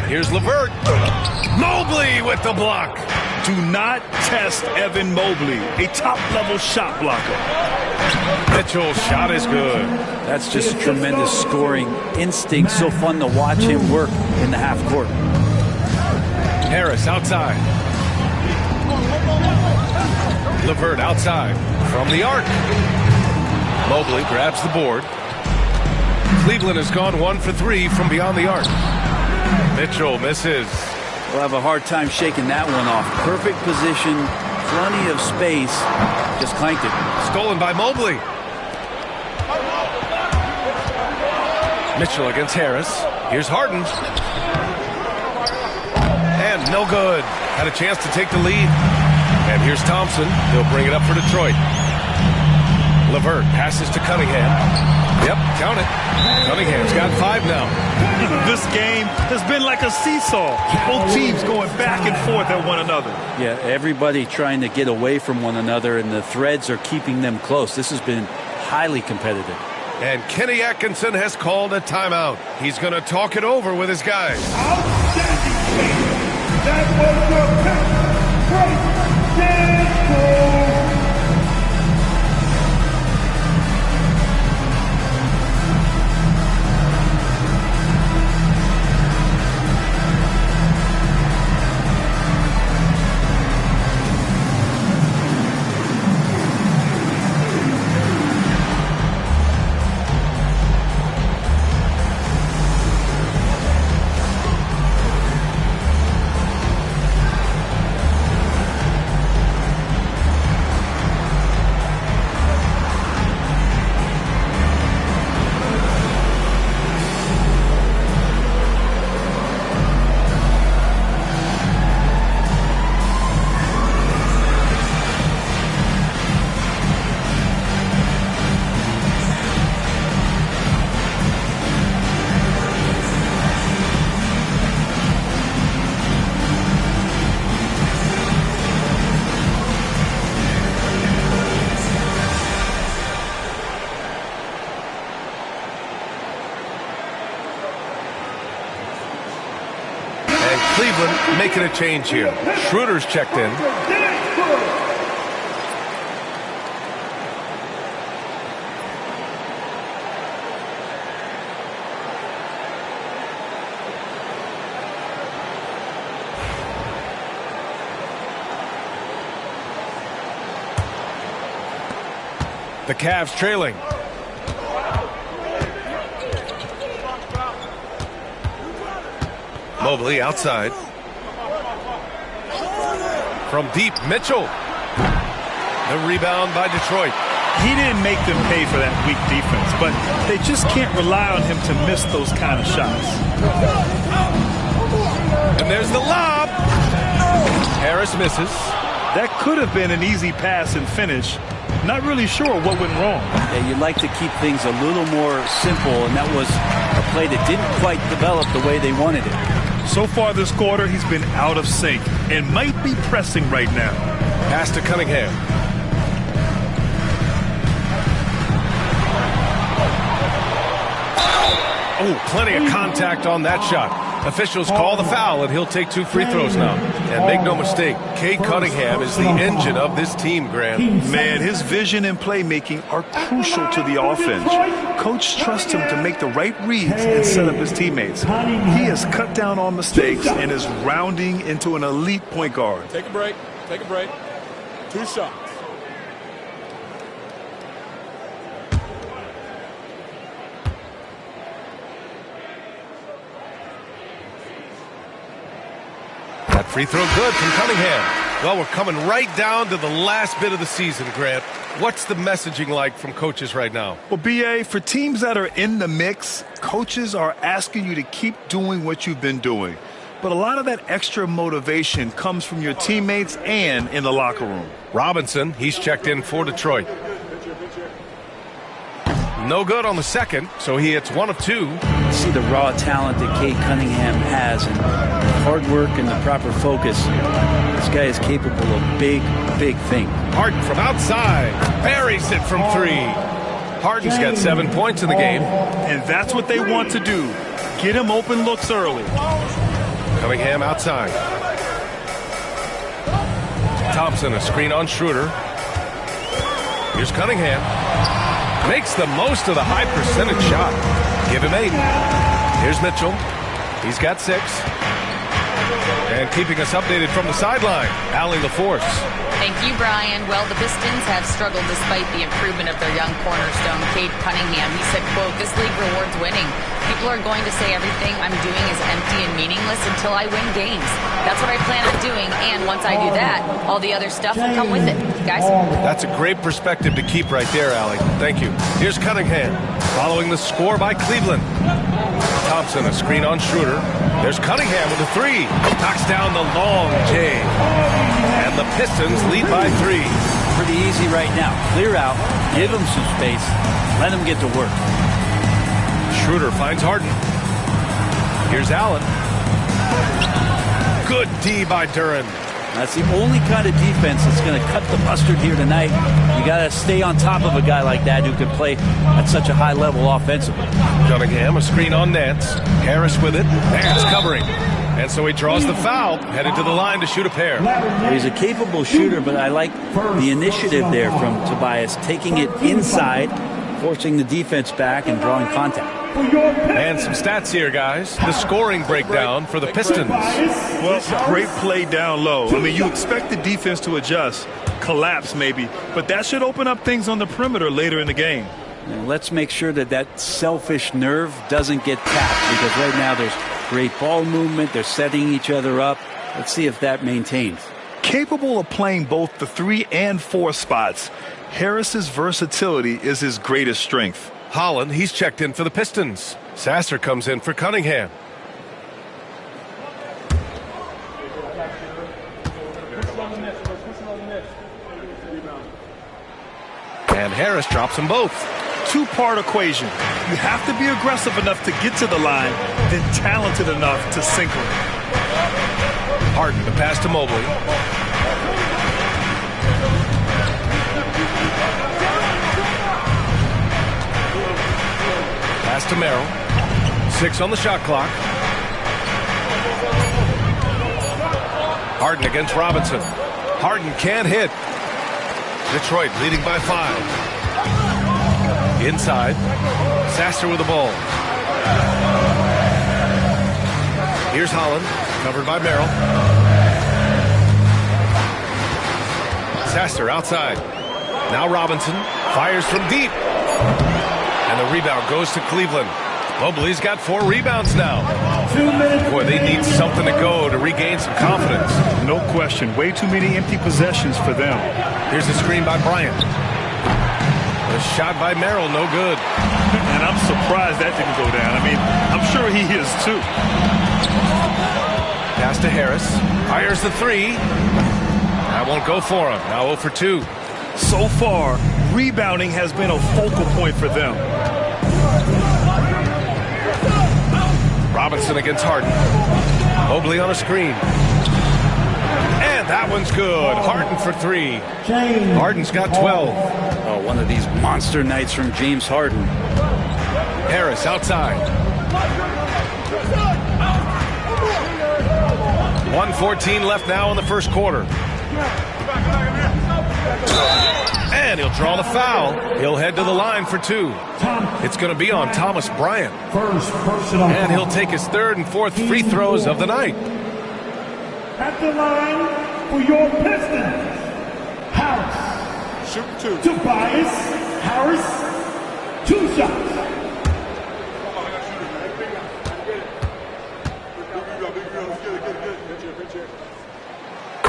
Here's LeVert. Mobley with the block. Do not test Evan Mobley, a top-level shot blocker. Mitchell's shot is good. That's just tremendous scoring instinct. So fun to watch him work in the half court. Harris outside. LeVert outside from the arc. Mobley grabs the board. Cleveland has gone 1 for 3 from beyond the arc. Mitchell misses. We'll have a hard time shaking that one off. Perfect position, plenty of space. Just clanked it. Stolen by Mobley. Mitchell against Harris. Here's Harden. And no good. Had a chance to take the lead. And here's Thompson. He'll bring it up for Detroit. LeVert passes to Cunningham. Yep, count it. Cunningham's got 5 now. This game has been like a seesaw. Both teams going back and forth at one another. Yeah, everybody trying to get away from one another, and the threads are keeping them close. This has been highly competitive. And Kenny Atkinson has called a timeout. He's going to talk it over with his guys. Outstanding game. That was your pick. Great game. Cleveland making a change here. Schroeder's checked in. The Cavs trailing. Mobley outside. From deep, Mitchell. The rebound by Detroit. He didn't make them pay for that weak defense, but they just can't rely on him to miss those kind of shots. And there's the lob. Harris misses. That could have been an easy pass and finish. Not really sure what went wrong. Yeah, you'd like to keep things a little more simple, and that was a play that didn't quite develop the way they wanted it. So far this quarter, he's been out of sync and might be pressing right now. Pass to Cunningham. Oh, plenty of contact on that shot. Officials call the foul, and he'll take 2 free throws now. And make no mistake, Cade Cunningham is the engine of this team, Grant. Man, his vision and playmaking are crucial to the offense. Coach trusts him to make the right reads and set up his teammates. He has cut down on mistakes and is rounding into an elite point guard. Take a break. Take a break. 2 shots. That free throw good from Cunningham. Well, we're coming right down to the last bit of the season, Grant. What's the messaging like from coaches right now? Well, B.A., for teams that are in the mix, coaches are asking you to keep doing what you've been doing. But a lot of that extra motivation comes from your teammates and in the locker room. Robinson, he's checked in for Detroit. No good on the second, so he hits 1 of 2. See the raw talent that Cade Cunningham has, and hard work and the proper focus. This guy is capable of big, big things. Harden from outside. Buries it from 3. Harden's got 7 points in the game. And that's what they want to do. Get him open looks early. Cunningham outside. Thompson, a screen on Schroeder. Here's Cunningham. Makes the most of the high percentage shot. Give him 8. Here's Mitchell. He's got 6. And keeping us updated from the sideline, Allie LaForce. Thank you, Brian. Well, the Pistons have struggled despite the improvement of their young cornerstone, Cade Cunningham. He said, quote, "This league rewards winning. People are going to say everything I'm doing is empty and meaningless until I win games. That's what I plan on doing, and once I do that, all the other stuff will come with it." Guys? That's a great perspective to keep right there, Allie. Thank you. Here's Cunningham, following the score by Cleveland. Thompson, a screen on Schroeder. There's Cunningham with a three. Knocks down the long J. And the Pistons lead by 3. Pretty easy right now. Clear out, give them some space, let them get to work. Schroeder finds Harden. Here's Allen. Good D by Duren. That's the only kind of defense that's going to cut the mustard here tonight. You got to stay on top of a guy like that who can play at such a high level offensively. Cunningham, a screen on Nance. Harris with it. Nance covering. And so he draws the foul, headed to the line to shoot a pair. He's a capable shooter, but I like the initiative there from Tobias, taking it inside, forcing the defense back and drawing contact. And some stats here, guys. The scoring breakdown for the Pistons. Well, great play down low. I mean, you expect the defense to adjust, collapse maybe, but that should open up things on the perimeter later in the game. And let's make sure that that selfish nerve doesn't get tapped, because right now there's great ball movement. They're setting each other up. Let's see if that maintains. Capable of playing both the 3 and 4 spots, Harris's versatility is his greatest strength. Holland, he's checked in for the Pistons. Sasser comes in for Cunningham. And Harris drops them both. Two-part equation. You have to be aggressive enough to get to the line, then talented enough to sink them. Harden, the pass to Mobley. Pass to Merrill. 6 on the shot clock. Harden against Robinson. Harden can't hit. Detroit leading by 5. Inside. Sasser with the ball. Here's Holland. Covered by Merrill. Sasser outside. Now Robinson. Fires from deep. And the rebound goes to Cleveland. Mobley's got 4 rebounds now. Boy, they need something to go to regain some confidence. No question. Way too many empty possessions for them. Here's a screen by Bryant. A shot by Merrill, no good. And I'm surprised that didn't go down. I mean, I'm sure he is too. Pass to Harris. Fires the 3. That won't go for him. Now 0 for 2. So far, rebounding has been a focal point for them. Robinson against Harden. Mobley on a screen. And that one's good. Harden for 3. Harden's got 12. Oh, one of these monster nights from James Harden. Harris outside. 1:14 left now in the first quarter. And he'll draw the foul. He'll head to the line for 2. It's going to be on Thomas Bryant. And he'll take his 3rd and 4th free throws of the night. At the line for your Pistons, Harris. Shoot 2. Tobias Harris, 2 shots.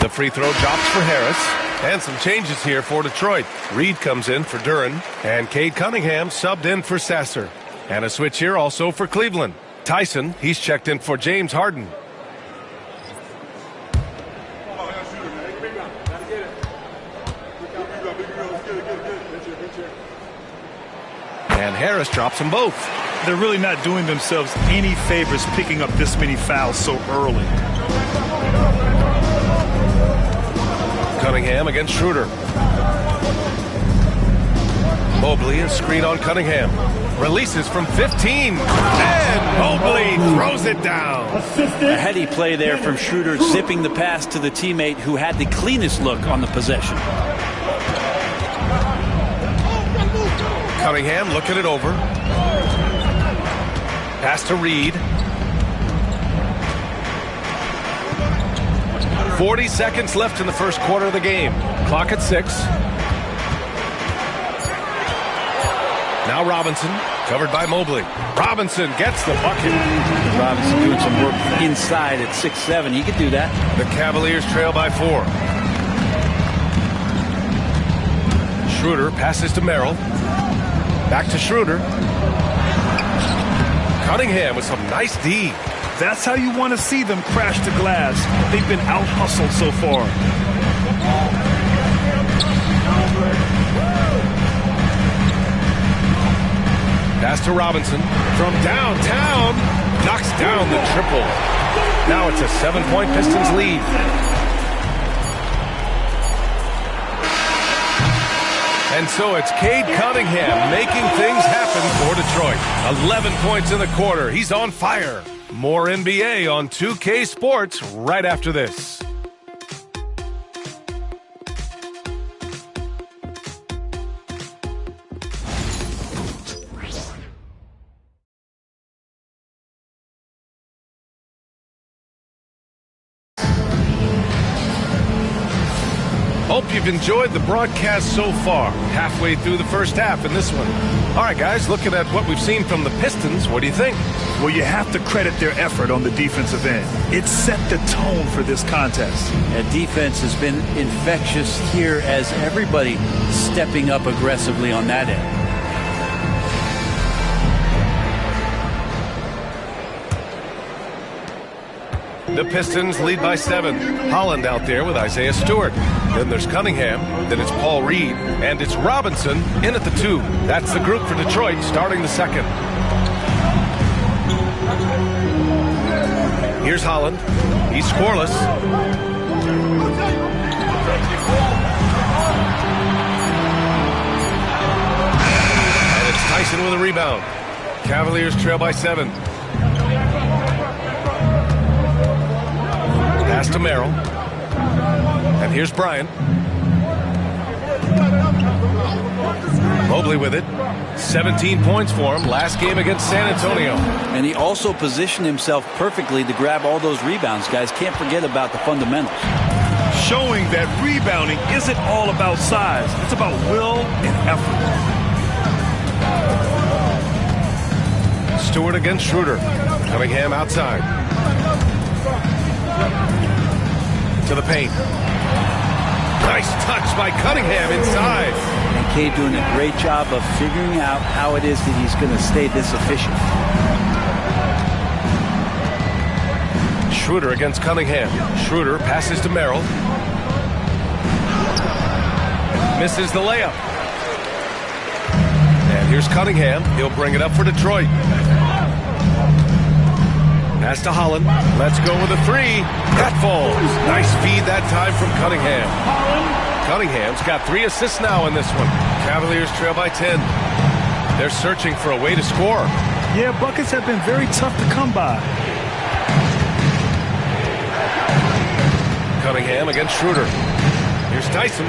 The free throw drops for Harris. And some changes here for Detroit. Reed comes in for Duren. And Cade Cunningham subbed in for Sasser. And a switch here also for Cleveland. Tyson, he's checked in for James Harden. And Harris drops them both. They're really not doing themselves any favors picking up this many fouls so early. Cunningham against Schroeder. Mobley, a screen on Cunningham. Releases from 15. And Mobley throws it down. A heady play there from Schroeder, zipping the pass to the teammate who had the cleanest look on the possession. Cunningham looking it over. Pass to Reed. 40 seconds left in the first quarter of the game. Clock at 6. Now Robinson, covered by Mobley. Robinson gets the bucket. Robinson doing some work inside at 6'7". He could do that. The Cavaliers trail by 4. Schroeder passes to Merrill. Back to Schroeder. Cunningham with some nice D. That's how you want to see them crash the glass. They've been out-hustled so far. Pass to Robinson from downtown. Knocks down the triple. Now it's a 7-point Pistons lead. And so it's Cade Cunningham making things happen for Detroit. 11 points in the quarter. He's on fire. More NBA on 2K Sports right after this. Hope you've enjoyed the broadcast so far. Halfway through the first half in this one. All right, guys, looking at what we've seen from the Pistons, what do you think? Well, you have to credit their effort on the defensive end. It set the tone for this contest. And defense has been infectious here as everybody stepping up aggressively on that end. The Pistons lead by 7. Holland out there with Isaiah Stewart. Then there's Cunningham. Then it's Paul Reed. And it's Robinson in at the 2. That's the group for Detroit starting the second. Here's Holland. He's scoreless. And it's Tyson with a rebound. Cavaliers trail by 7. Pass to Merrill. And here's Bryant. Mobley with it. 17 points for him last game against San Antonio. And he also positioned himself perfectly to grab all those rebounds. Guys, can't forget about the fundamentals. Showing that rebounding isn't all about size. It's about will and effort. Stewart against Schroeder. Cunningham outside. To the paint. Nice touch by Cunningham inside. And Cade doing a great job of figuring out how it is that he's going to stay this efficient. Schroeder against Cunningham. Schroeder passes to Merrill. Misses the layup. And here's Cunningham. He'll bring it up for Detroit. Pass to Holland. Let's go with a 3. That falls. Nice feed that time from Cunningham. Cunningham's got 3 assists now in this one. Cavaliers trail by 10. They're searching for a way to score. Yeah, buckets have been very tough to come by. Cunningham against Schroeder. Here's Tyson.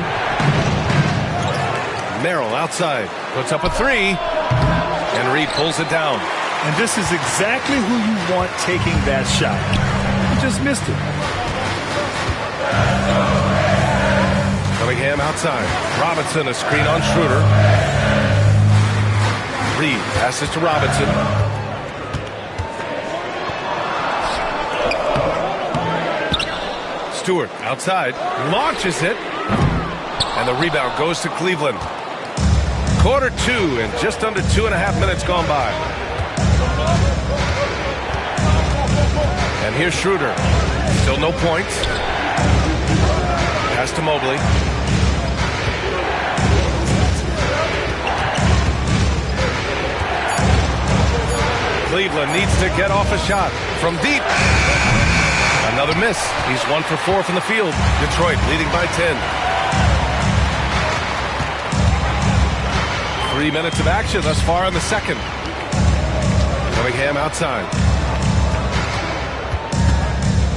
Merrill outside. Puts up a 3. And Reed pulls it down. And this is exactly who you want taking that shot. He just missed it. Cunningham outside. Robinson a screen on Schroeder. Reed passes to Robinson. Stewart outside. Launches it. And the rebound goes to Cleveland. Quarter 2 and just under 2.5 minutes gone by. And here's Schroeder. Still no points. Pass to Mobley. Cleveland needs to get off a shot from deep. Another miss. He's 1 for 4 from the field. Detroit leading by 10. 3 minutes of action thus far in the second. Cunningham outside.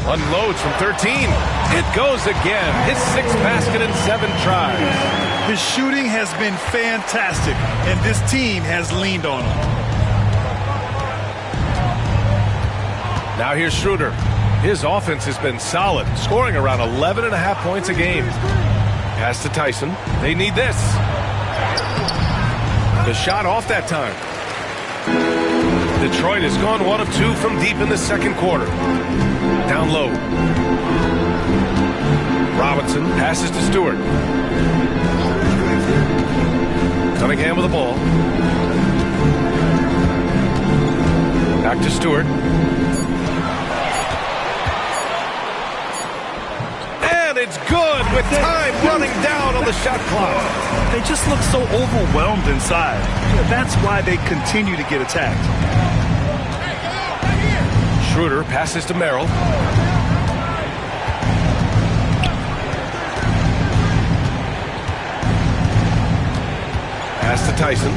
Unloads from 13. It goes again. His 6th basket in 7 tries. His shooting has been fantastic, and this team has leaned on him. Now here's Schroeder. His offense has been solid, scoring around 11.5 points a game. Pass to Tyson. They need this. The shot off that time. Detroit has gone 1 of 2 from deep in the second quarter. Down low. Robinson passes to Stewart. Cunningham with the ball. Back to Stewart. And it's good with time running down on the shot clock. They just look so overwhelmed inside. That's why they continue to get attacked. Schroeder passes to Merrill. Pass to Tyson.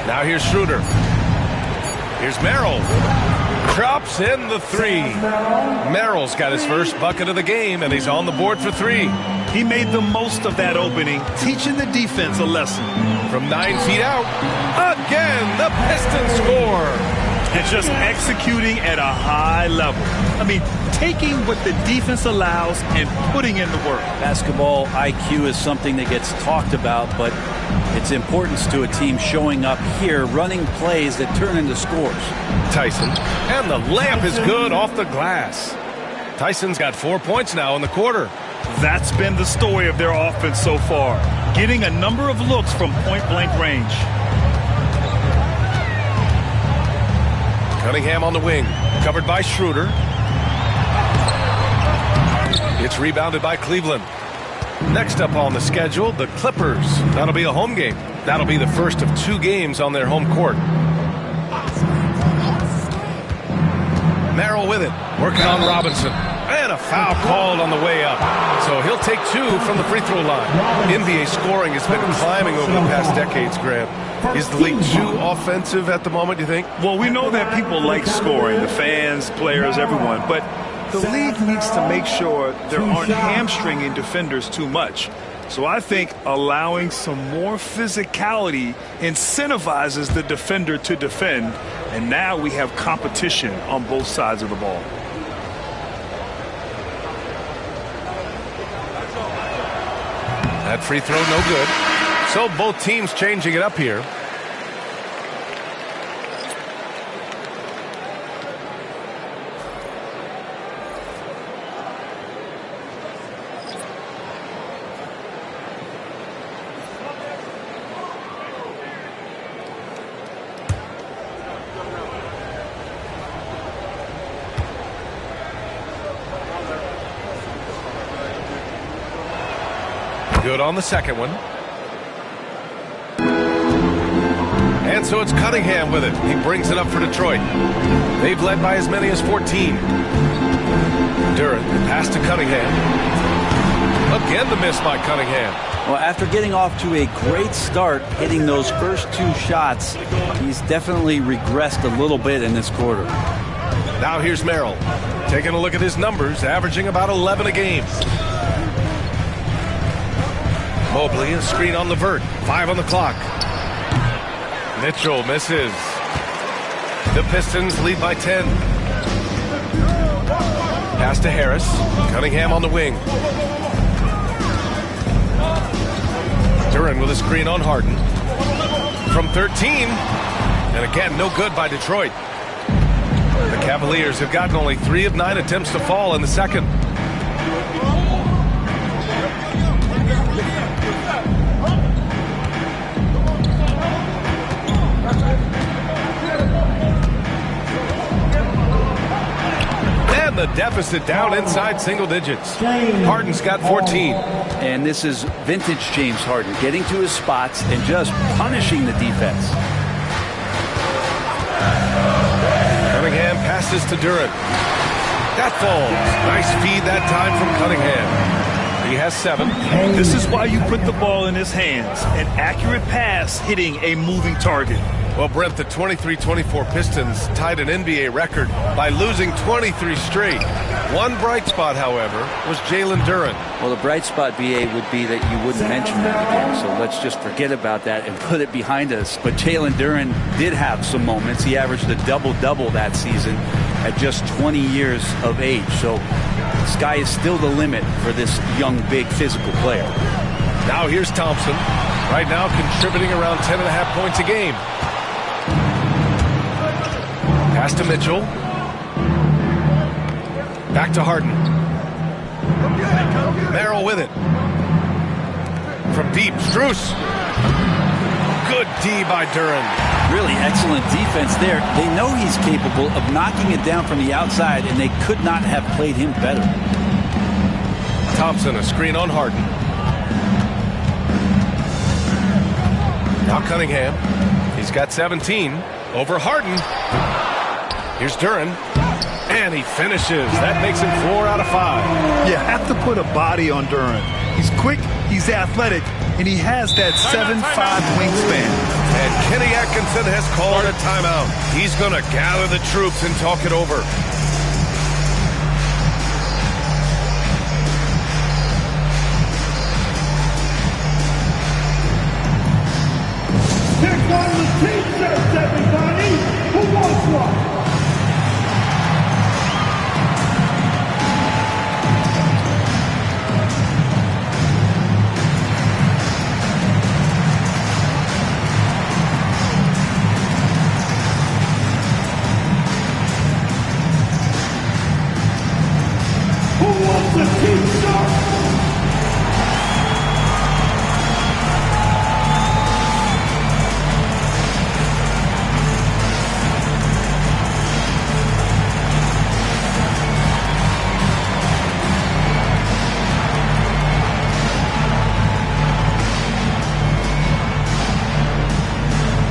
Now here's Schroeder. Here's Merrill. Drops in the 3. Merrill's got his first bucket of the game, and he's on the board for 3. He made the most of that opening, teaching the defense a lesson. From 9 feet out, again, the Pistons score. And just executing at a high level. I mean, taking what the defense allows and putting in the work. Basketball IQ is something that gets talked about, but its importance to a team showing up here, running plays that turn into scores. Tyson, and the layup is good off the glass. Tyson's got 4 points now in the quarter. That's been the story of their offense so far, getting a number of looks from point-blank range. Cunningham on the wing, covered by Schroeder. It's rebounded by Cleveland. Next up on the schedule, the Clippers. That'll be a home game. That'll be the first of 2 games on their home court. Merrill with it, working on Robinson. And a foul called on the way up. So he'll take 2 from the free throw line. NBA scoring has been climbing over the past decades, Grant. Is the league too offensive at the moment, do you think? Well, we know that people like scoring, the fans, players, everyone. But the league needs to make sure there aren't hamstringing defenders too much. So I think allowing some more physicality incentivizes the defender to defend. And now we have competition on both sides of the ball. That free throw no good. So both teams changing it up here. Good on the second one. And so it's Cunningham with it. He brings it up for Detroit. They've led by as many as 14. Duren, pass to Cunningham. Again the miss by Cunningham. Well, after getting off to a great start, hitting those first 2 shots, he's definitely regressed a little bit in this quarter. Now here's Merrill. Taking a look at his numbers, averaging about 11 a game. Mobley, a screen on Levert. 5 on the clock. Mitchell misses. The Pistons lead by 10. Pass to Harris. Cunningham on the wing. Duren with a screen on Harden. From 13. And again, no good by Detroit. The Cavaliers have gotten only 3 of 9 attempts to fall in the second. The deficit down inside single digits. Harden's got 14. And this is vintage James Harden, getting to his spots and just punishing the defense. Cunningham passes to Duren. That falls. Nice feed that time from Cunningham. He has 7. This is why you put the ball in his hands. An accurate pass hitting a moving target. Well, Brent, the 23-24 Pistons tied an NBA record by losing 23 straight. One bright spot, however, was Jalen Duren. Well, the bright spot, BA, would be that you wouldn't mention that again. So let's just forget about that and put it behind us. But Jalen Duren did have some moments. He averaged a double-double that season. at just 20 years of age. So the sky is still the limit for this young, big, physical player. Now here's Thompson. Right now contributing around 10.5 points a game. Pass to Mitchell. Back to Harden. Merrill with it. From deep, Strus. Good D by Duren. Really excellent defense there. They know he's capable of knocking it down from the outside, and they could not have played him better. Thompson, a screen on Harden. Now Cunningham. He's got 17. Over Harden. Here's Duren. And he finishes. That makes him 4 out of 5. You have to put a body on Duren. He's quick, he's athletic, and he has that 7'5" wingspan. And Kenny Atkinson has called a timeout. He's going to gather the troops and talk it over. Pick one of the T-shirts, everybody! Who wants one? The T-shirt!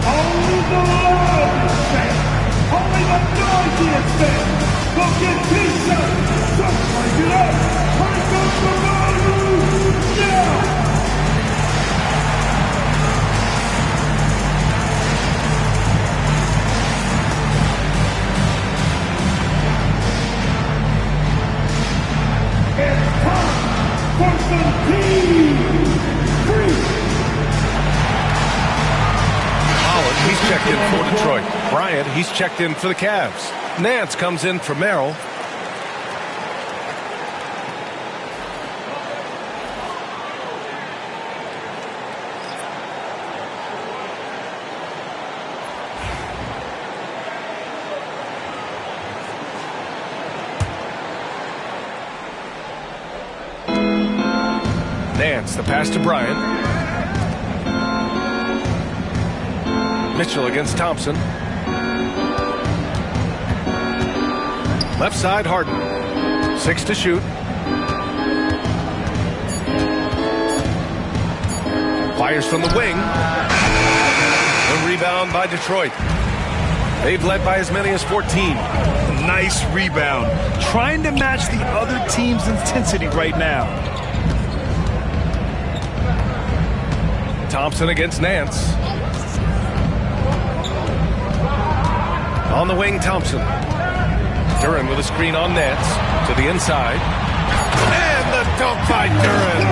Only the loudest fans, only the noisiest fans will get T-shirts. Just break it up. He's checked in for Detroit. Bryant, he's checked in for the Cavs. Nance comes in for Merrill. Nance, the pass to Bryant. Mitchell against Thompson. Left side, Harden. 6 to shoot. Fires from the wing. The rebound by Detroit. They've led by as many as 14. Nice rebound. Trying to match the other team's intensity right now. Thompson against Nance. On the wing, Thompson. Duren with a screen on Nance to the inside. And the dunk by Duren.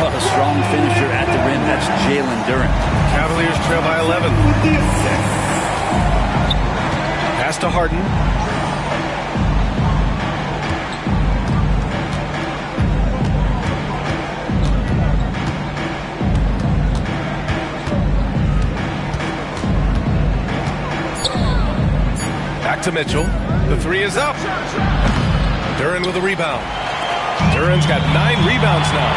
Oh, a strong finisher at the rim. That's Jalen Duren. Cavaliers trail by 11. Pass to Harden. Back to Mitchell. The 3 is up. Duren with a rebound. Duren's got 9 rebounds now.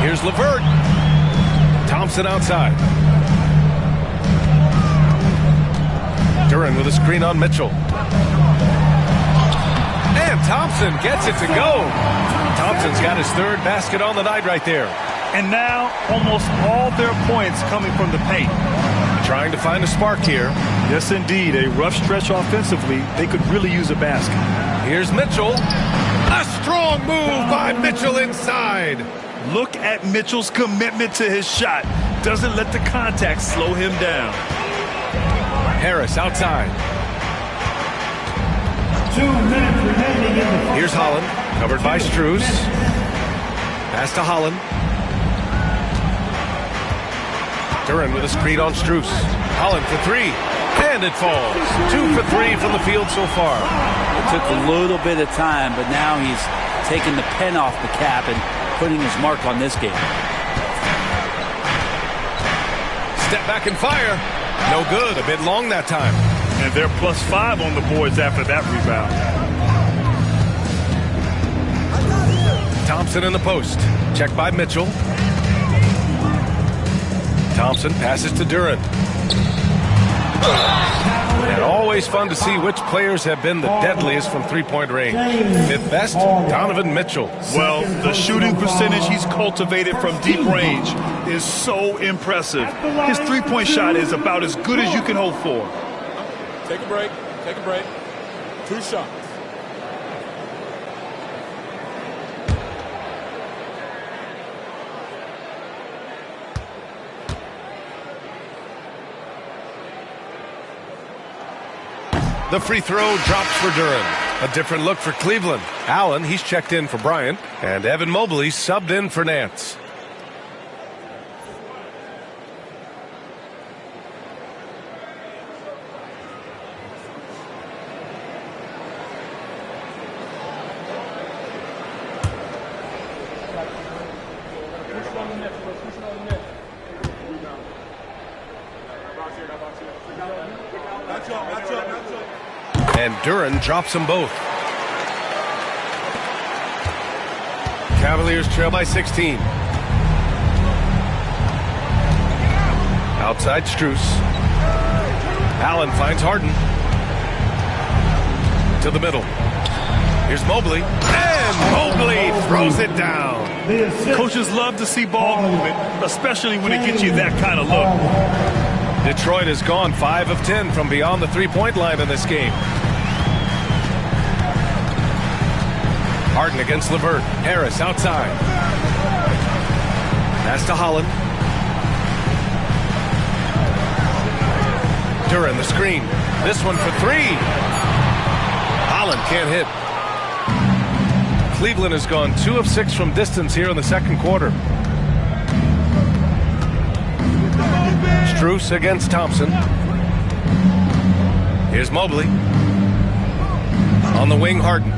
Here's LeVert. Thompson outside. Duren with a screen on Mitchell. And Thompson gets it to go. Thompson's got his 3rd basket on the night right there. And now almost all their points coming from the paint. Trying to find a spark here. Yes, indeed. A rough stretch offensively. They could really use a basket. Here's Mitchell. A strong move by Mitchell inside. Look at Mitchell's commitment to his shot. Doesn't let the contact slow him down. Harris outside. 2 minutes remaining in the... Here's Holland. Covered by Strus. Pass to Holland. Duren with a screen on Strus. Holland for 3. And it falls. 2 for 3 from the field so far. It took a little bit of time, but now he's taking the pen off the cap and putting his mark on this game. Step back and fire. No good. A bit long that time. And they're +5 on the boards after that rebound. Thompson in the post. Check by Mitchell. Thompson passes to Duren. And always fun to see which players have been the deadliest from three-point range. Fifth best, Donovan Mitchell. Well, the shooting percentage he's cultivated from deep range is so impressive. His three-point shot is about as good as you can hope for. Take a break. Take a break. 2 shots. The free throw drops for Duren. A different look for Cleveland. Allen, he's checked in for Bryant. And Evan Mobley subbed in for Nance. And Duren drops them both. Cavaliers trail by 16. Outside Strus. Allen finds Harden. To the middle. Here's Mobley. And Mobley throws it down. Coaches love to see ball movement, especially when it gets you that kind of look. Detroit has gone 5 of 10 from beyond the three-point line in this game. Harden against LeVert. Harris outside. Pass to Holland. Duren the screen. This one for 3. Holland can't hit. Cleveland has gone 2 of 6 from distance here in the second quarter. Strus against Thompson. Here's Mobley. On the wing, Harden.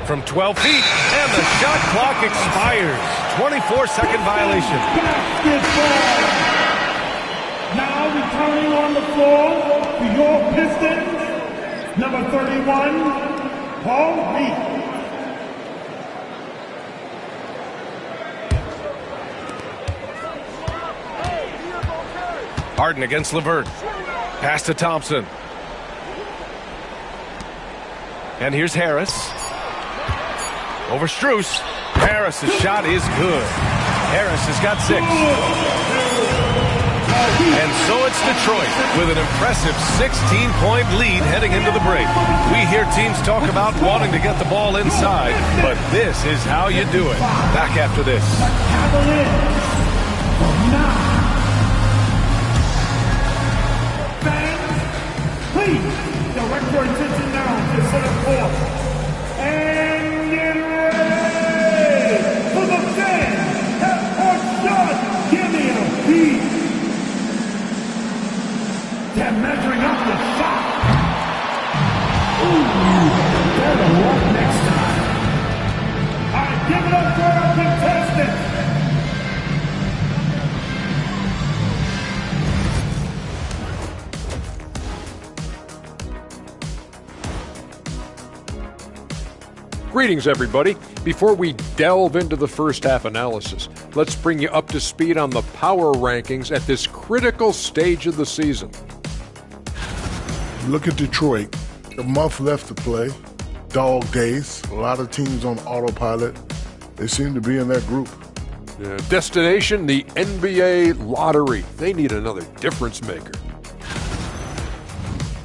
From 12 feet, and the shot clock expires. 24-second violation. Now returning on the floor to your Pistons, number 31, Paul Reed. Harden against LeVert. Pass to Thompson. And here's Harris. Over Strus. Harris's shot is good. Harris has got 6. And so it's Detroit with an impressive 16-point lead heading into the break. We hear teams talk about wanting to get the ball inside, but this is how you do it. Back after this. Please direct your attention now to center court and get ready for the fans. Half-court shot. Give me a beat. They're measuring up the shot. Ooh, better luck next time. All right, give it up for our contestants. Greetings, everybody. Before we delve into the first half analysis, let's bring you up to speed on the power rankings at this critical stage of the season. Look at Detroit. A month left to play. Dog days. A lot of teams on autopilot. They seem to be in that group. Destination, the NBA lottery. They need another difference maker.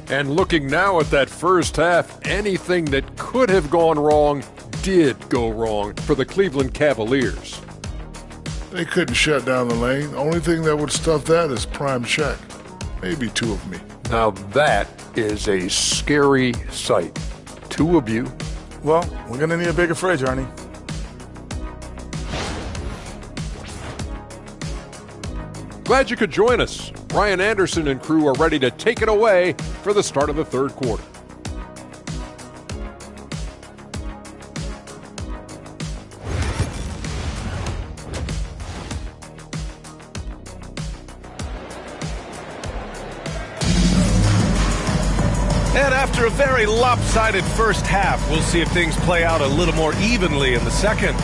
And looking now at that first half, anything that could have gone wrong did go wrong for the Cleveland Cavaliers. They couldn't shut down the lane. Only thing that would stuff that is prime check. Maybe 2 of me. Now that is a scary sight. 2 of you. Well, we're going to need a bigger fridge, Ernie. Glad you could join us. Brian Anderson and crew are ready to take it away for the start of the third quarter. And after a very lopsided first half, we'll see if things play out a little more evenly in the second.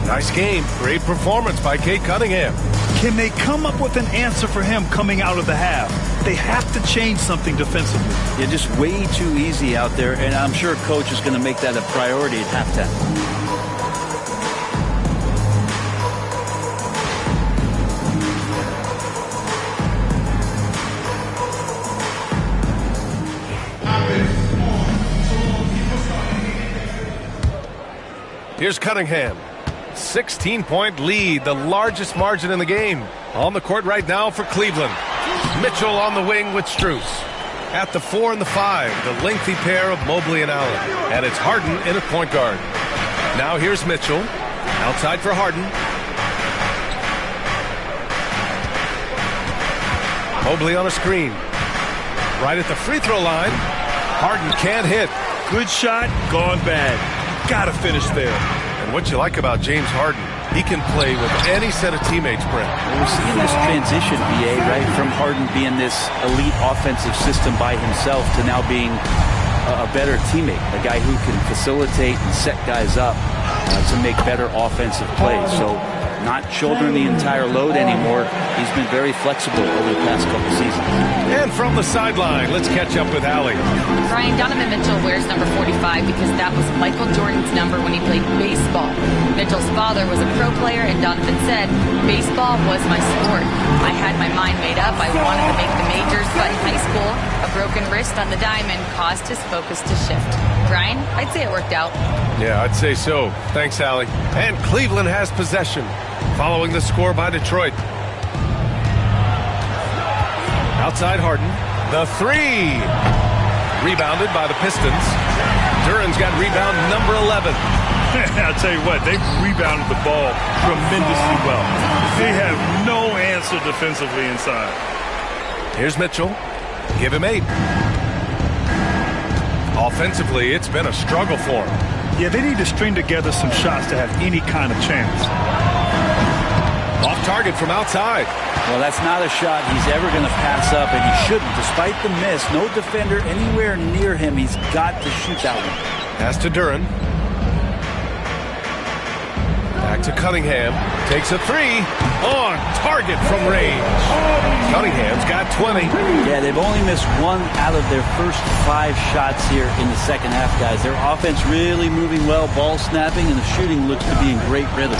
Nice game. Great performance by Cade Cunningham. Can they come up with an answer for him coming out of the half? They have to change something defensively. They're just way too easy out there, and I'm sure coach is going to make that a priority at halftime. Here's Cunningham. 16-point lead, the largest margin in the game. On the court right now for Cleveland. Mitchell on the wing with Strus. At the 4 and the 5, the lengthy pair of Mobley and Allen. And it's Harden in at point guard. Now here's Mitchell. Outside for Harden. Mobley on a screen. Right at the free throw line. Harden can't hit. Good shot, gone bad. Gotta finish there. And what you like about James Harden, he can play with any set of teammates, Brent. We're seeing this transition, BA, right, from Harden being this elite offensive system by himself to now being a better teammate, a guy who can facilitate and set guys up to make better offensive plays. So not shouldering the entire load anymore. He's been very flexible over the past couple seasons. And from the sideline, let's catch up with Allie. Brian, Donovan Mitchell wears number 45 because that was Michael Jordan's number when he played baseball. Mitchell's father was a pro player, and Donovan said, baseball was my sport. I had my mind made up. I wanted to make the majors, but in high school, a broken wrist on the diamond caused his focus to shift. Brian, I'd say it worked out. Yeah, I'd say so. Thanks, Allie. And Cleveland has possession, following the score by Detroit. Outside Harden. The 3. Rebounded by the Pistons. Duran's got rebound number 11. I'll tell you what, they rebounded the ball tremendously well. They have no answer defensively inside. Here's Mitchell. Give him 8. Offensively, it's been a struggle for him. Yeah, they need to string together some shots to have any kind of chance. Off target from outside. Well, that's not a shot he's ever going to pass up, and he shouldn't. Despite the miss, no defender anywhere near him. He's got to shoot that one. Pass to Duran. Back to Cunningham. Takes a 3. On target from range. Cunningham's got 20. Yeah, they've only missed 1 out of their first 5 shots here in the second half, guys. Their offense really moving well, ball snapping, and the shooting looks to be in great rhythm.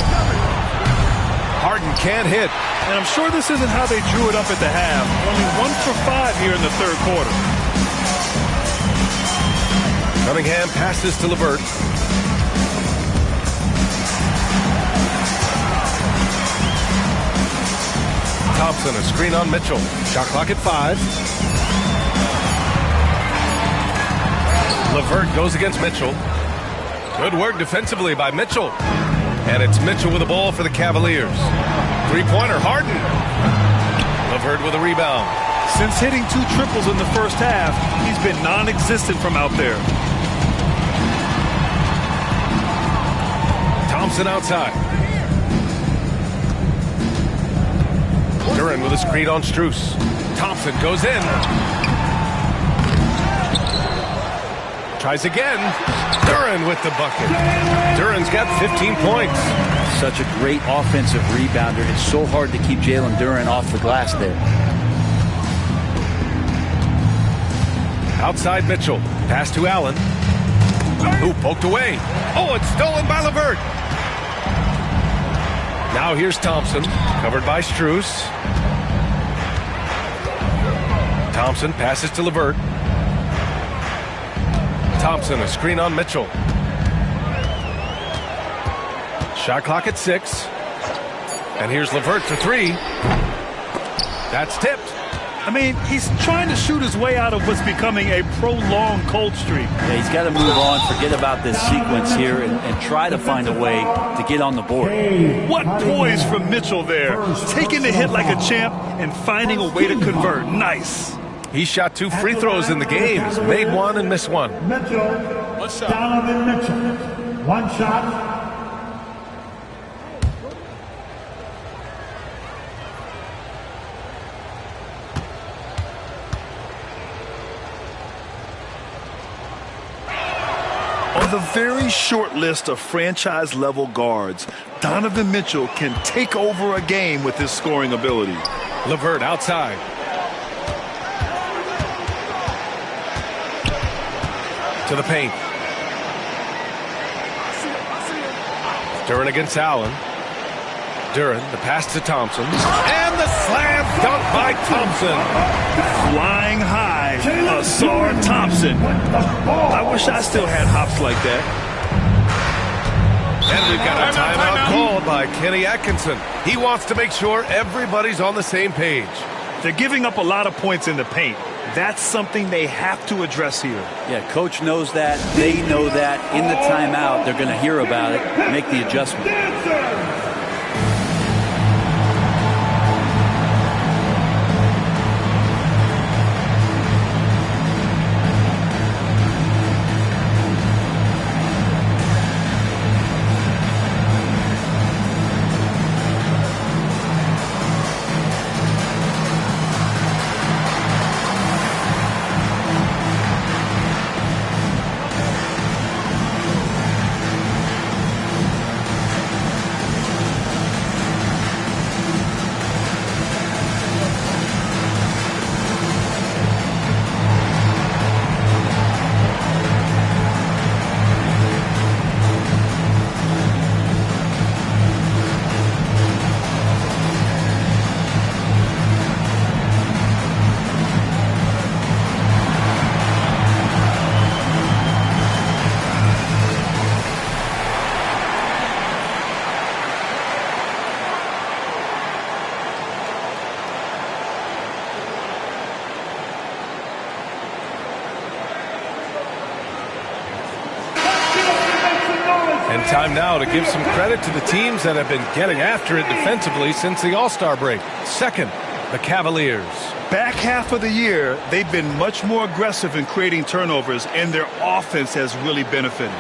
Harden can't hit. And I'm sure this isn't how they drew it up at the half. Only 1 for 5 here in the third quarter. Cunningham passes to LeVert. Thompson, a screen on Mitchell. Shot clock at 5. LeVert goes against Mitchell. Good work defensively by Mitchell. And it's Mitchell with the ball for the Cavaliers. Three-pointer, Harden. LeVert with a rebound. Since hitting 2 triples in the first half, he's been non-existent from out there. Thompson outside. Duran with a screen on Strus. Thompson goes in. Tries again. Duran with the bucket. Duran's got 15 points. Such a great offensive rebounder. It's so hard to keep Jalen Duran off the glass there. Outside Mitchell. Pass to Allen. Who poked away. Oh, it's stolen by LeVert. Now here's Thompson. Covered by Strus. Thompson passes to LeVert. Thompson, a screen on Mitchell. Shot clock at 6. And here's LeVert for 3. That's tipped. I mean, he's trying to shoot his way out of what's becoming a prolonged cold streak. Yeah, he's got to move on, forget about this sequence here, and try to find a way to get on the board. What poise from Mitchell there. Taking the hit like a champ and finding a way to convert. Nice. He shot 2 free throws in the game. He's made 1 and missed 1. Mitchell. Donovan Mitchell. 1 shot. On the very short list of franchise-level guards, Donovan Mitchell can take over a game with his scoring ability. LeVert outside. To the paint. Duren against Allen. Duren, the pass to Thompson. And the slam dunk by Thompson. Flying high, Asar Thompson. I wish I still had hops like that. And we've got a timeout called by Kenny Atkinson. He wants to make sure everybody's on the same page. They're giving up a lot of points in the paint. That's something they have to address here. Yeah, coach knows that. They know that. In the timeout, they're going to hear about it, make the adjustment. Time now to give some credit to the teams that have been getting after it defensively since the All-Star break. Second, the Cavaliers. Back half of the year, they've been much more aggressive in creating turnovers, and their offense has really benefited.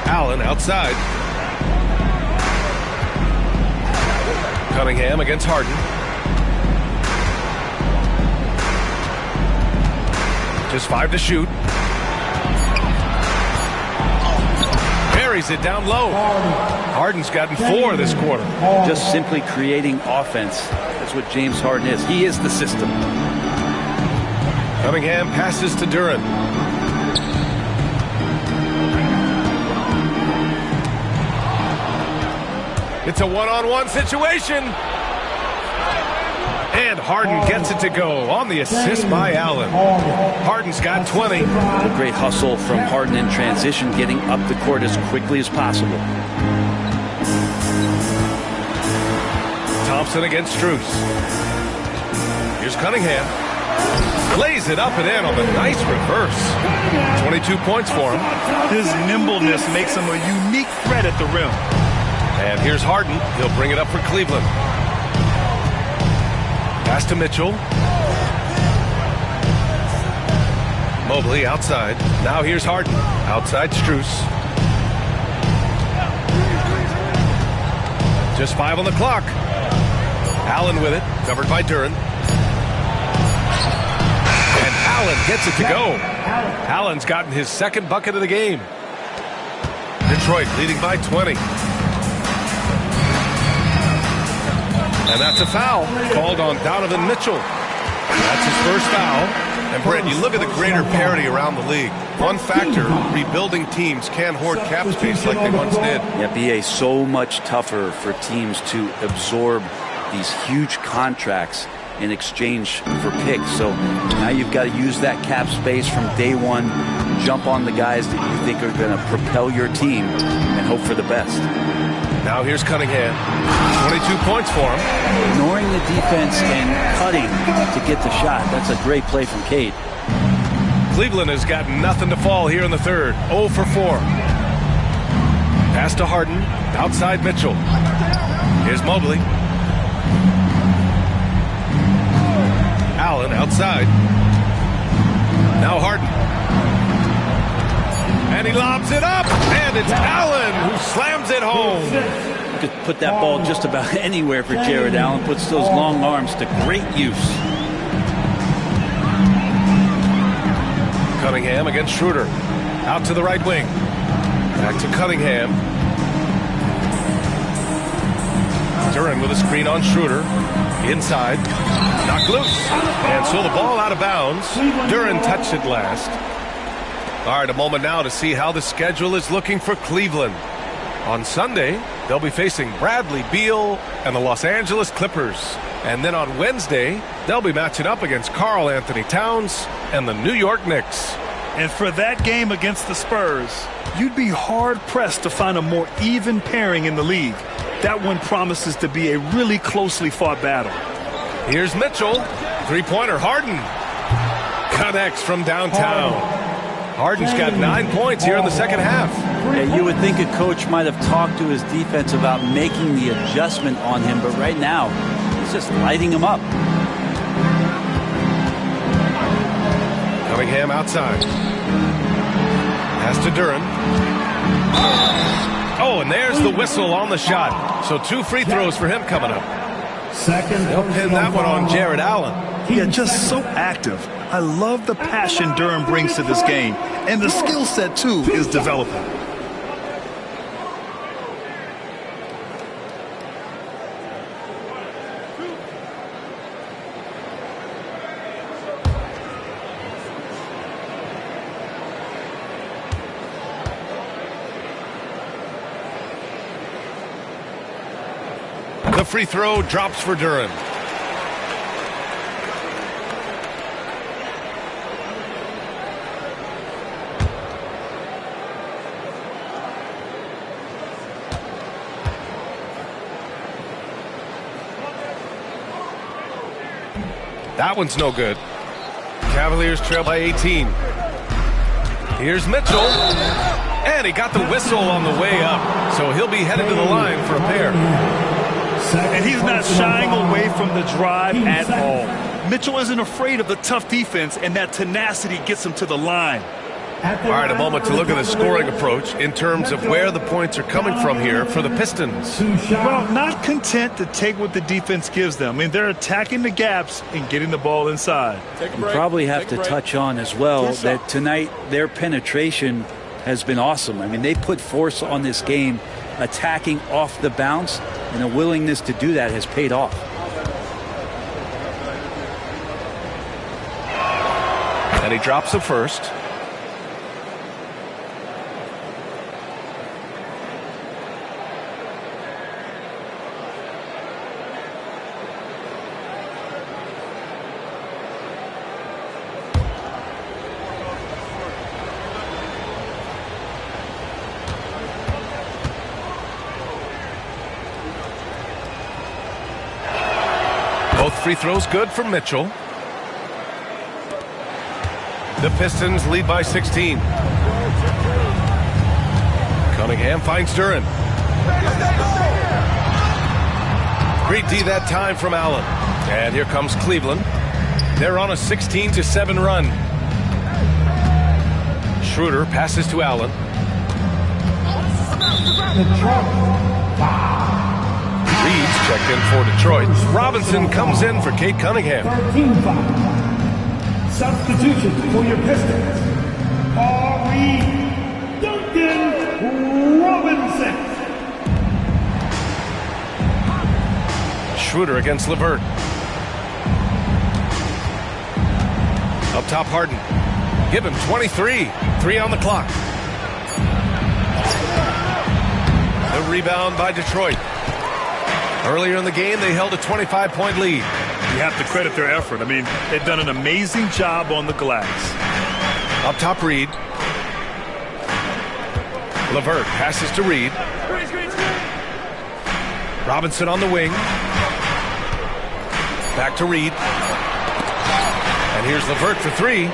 Allen outside. Cunningham against Harden. Just 5 to shoot. Buries it down low. Harden's gotten 4 this quarter. Just simply creating offense. That's what James Harden is. He is the system. Cunningham passes to Duren. It's a one-on-one situation. And Harden gets it to go on the assist by Allen. Harden's got 20. A great hustle from Harden in transition, getting up the court as quickly as possible. Thompson against Strus. Here's Cunningham. Lays it up and in on the nice reverse. 22 points for him. His nimbleness makes him a unique threat at the rim. And here's Harden. He'll bring it up for Cleveland. Pass to Mitchell. Mobley outside. Now here's Harden. Outside Strus. Just 5 on the clock. Allen with it. Covered by Duren. And Allen gets it to go. Allen's gotten his second bucket of the game. Detroit leading by 20. And that's a foul called on Donovan Mitchell. That's his first foul. And Brent, you look at the greater parity around the league. One factor, rebuilding teams can't hoard cap space like they once did. Yeah, BA, so much tougher for teams to absorb these huge contracts in exchange for picks. So now you've got to use that cap space from day one, jump on the guys that you think are going to propel your team, and hope for the best. Now here's Cunningham. 22 points for him. Ignoring the defense and cutting to get the shot. That's a great play from Cade. Cleveland has got nothing to fall here in the third. 0 for 4. Pass to Harden. Outside Mitchell. Here's Mobley. Allen outside. Now Harden. And he lobs it up. And it's Allen who slams it home. You could put that ball just about anywhere for Jared Allen. Puts those long arms to great use. Cunningham against Schroeder. Out to the right wing. Back to Cunningham. Duren with a screen on Schroeder. Inside. Knocked loose. And so the ball out of bounds. Duren touched it last. All right, a moment now to see how the schedule is looking for Cleveland. On Sunday, they'll be facing Bradley Beal and the Los Angeles Clippers. And then on Wednesday, they'll be matching up against Karl Anthony Towns and the New York Knicks. And for that game against the Spurs, you'd be hard-pressed to find a more even pairing in the league. That one promises to be a really closely fought battle. Here's Mitchell. Three-pointer, Harden. Connects from downtown. Harden's got 9 points here in the second half. Yeah, you would think a coach might have talked to his defense about making the adjustment on him, but right now, he's just lighting him up. Cunningham outside. Pass to Duren. Oh, and there's the whistle on the shot. So 2 free throws for him coming up. They'll pin that one on Jared Allen. Yeah, just so active. I love the passion Duren brings to this game. And the skill set, too, is developing. The free throw drops for Duren. That one's no good. Cavaliers trail by 18. Here's Mitchell. And he got the whistle on the way up. So he'll be headed to the line for a pair. And he's not shying away from the drive at all. Mitchell isn't afraid of the tough defense, and that tenacity gets him to the line. All right, a moment to look at the scoring approach in terms of where the points are coming from here for the Pistons. Well, not content to take what the defense gives them. I mean, they're attacking the gaps and getting the ball inside. You probably have to touch on as well that tonight their penetration has been awesome. I mean, they put force on this game, attacking off the bounce, and a willingness to do that has paid off. And he drops the first. Both free throws good for Mitchell. The Pistons lead by 16. Cunningham finds Duren. Great D that time from Allen. And here comes Cleveland. They're on a 16-7 run. Schroeder passes to Allen. Reed's checked in for Detroit. Robinson comes in for Cade Cunningham. Substitution for your Pistons. Duncan Robinson. Schroeder against LeVert. Up top, Harden. Give him 23. 3 on the clock. The rebound by Detroit. Earlier in the game, they held a 25-point lead. You have to credit their effort. I mean, they've done an amazing job on the glass. Up top, Reed. LeVert passes to Reed. Robinson on the wing. Back to Reed. And here's LeVert for three.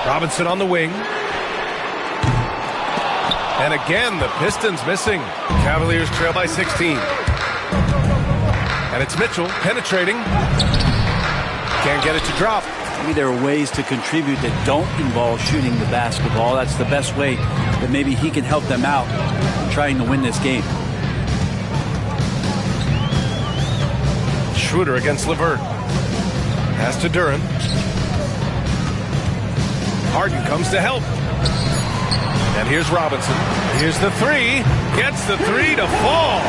Robinson on the wing. And again, the Pistons missing. Cavaliers trail by 16. And it's Mitchell penetrating. Can't get it to drop. Maybe there are ways to contribute that don't involve shooting the basketball. That's the best way that maybe he can help them out in trying to win this game. Schroeder against LeVert. Pass to Duren. Harden comes to help. And here's Robinson. Here's the three. Gets the three to fall.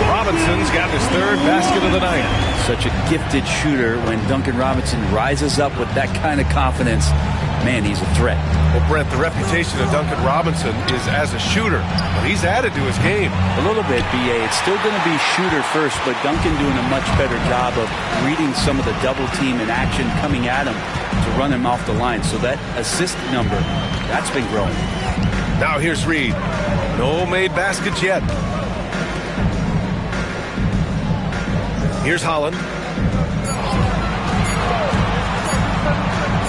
Robinson's got his third basket of the night. Such a gifted shooter. When Duncan Robinson rises up with that kind of confidence, man, he's a threat. Well, Brent, the reputation of Duncan Robinson is as a shooter, but he's added to his game. A little bit, B.A. It's still going to be shooter first, but Duncan doing a much better job of reading some of the double team in action coming at him to run him off the line. So that assist number, that's been growing. Now here's Reed. No made baskets yet. Here's Holland.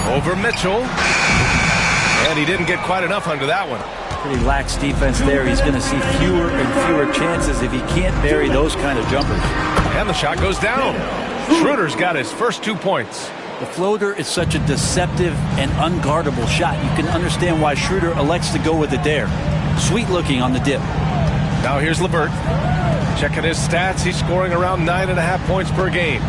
Over Mitchell. And he didn't get quite enough under that one. Pretty lax defense there. He's going to see fewer and fewer chances if he can't bury those kind of jumpers. And the shot goes down. Schroeder's got his first 2 points. The floater is such a deceptive and unguardable shot. You can understand why Schroeder elects to go with it there. Sweet looking on the dip. Now here's LeVert. Checking his stats. He's scoring around 9.5 points per game.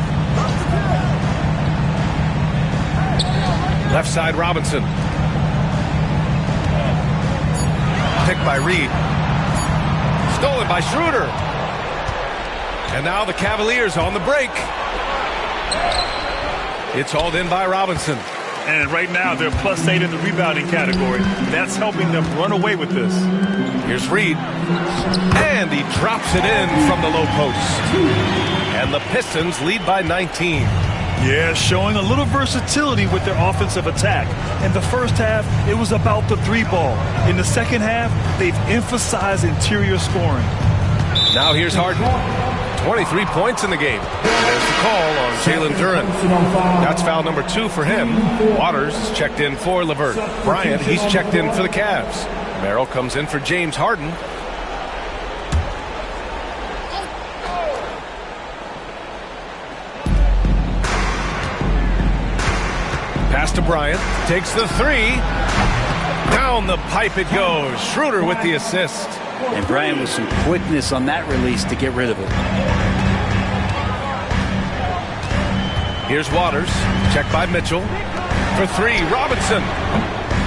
Left side, Robinson. Picked by Reed. Stolen by Schroeder. And now the Cavaliers on the break. It's hauled in by Robinson. And right now, they're +8 in the rebounding category. That's helping them run away with this. Here's Reed. And he drops it in from the low post. And the Pistons lead by 19. Yeah, showing a little versatility with their offensive attack. In the first half, it was about the three ball. In the second half, they've emphasized interior scoring. Now here's Harden. 23 points in the game. There's the call on Jalen Duren. That's foul number 2 for him. Waters checked in for LeVert. Bryant, he's checked in for the Cavs. Merrill comes in for James Harden. Pass to Bryant. Takes the three. Down the pipe it goes. Schroeder with the assist. And Bryant with some quickness on that release to get rid of it. Here's Waters. Checked by Mitchell. For three, Robinson.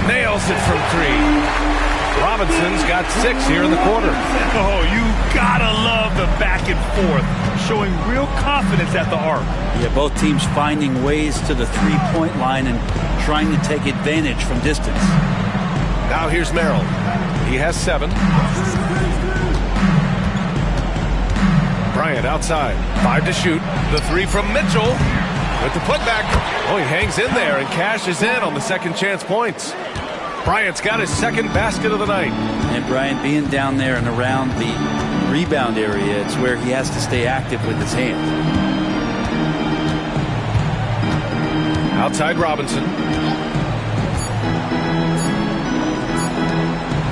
Nails it from three. Robinson's got 6 here in the quarter. Oh, you gotta love the back and forth. Showing real confidence at the arc. Yeah, both teams finding ways to the three-point line and trying to take advantage from distance. Now here's Merrill. He has 7. Bryant outside. 5 to shoot. The 3 from Mitchell. With the putback. Oh, he hangs in there and cashes in on the second chance points. Bryant's got his second basket of the night. And Bryant being down there and around the rebound area, it's where he has to stay active with his hand. Outside Robinson.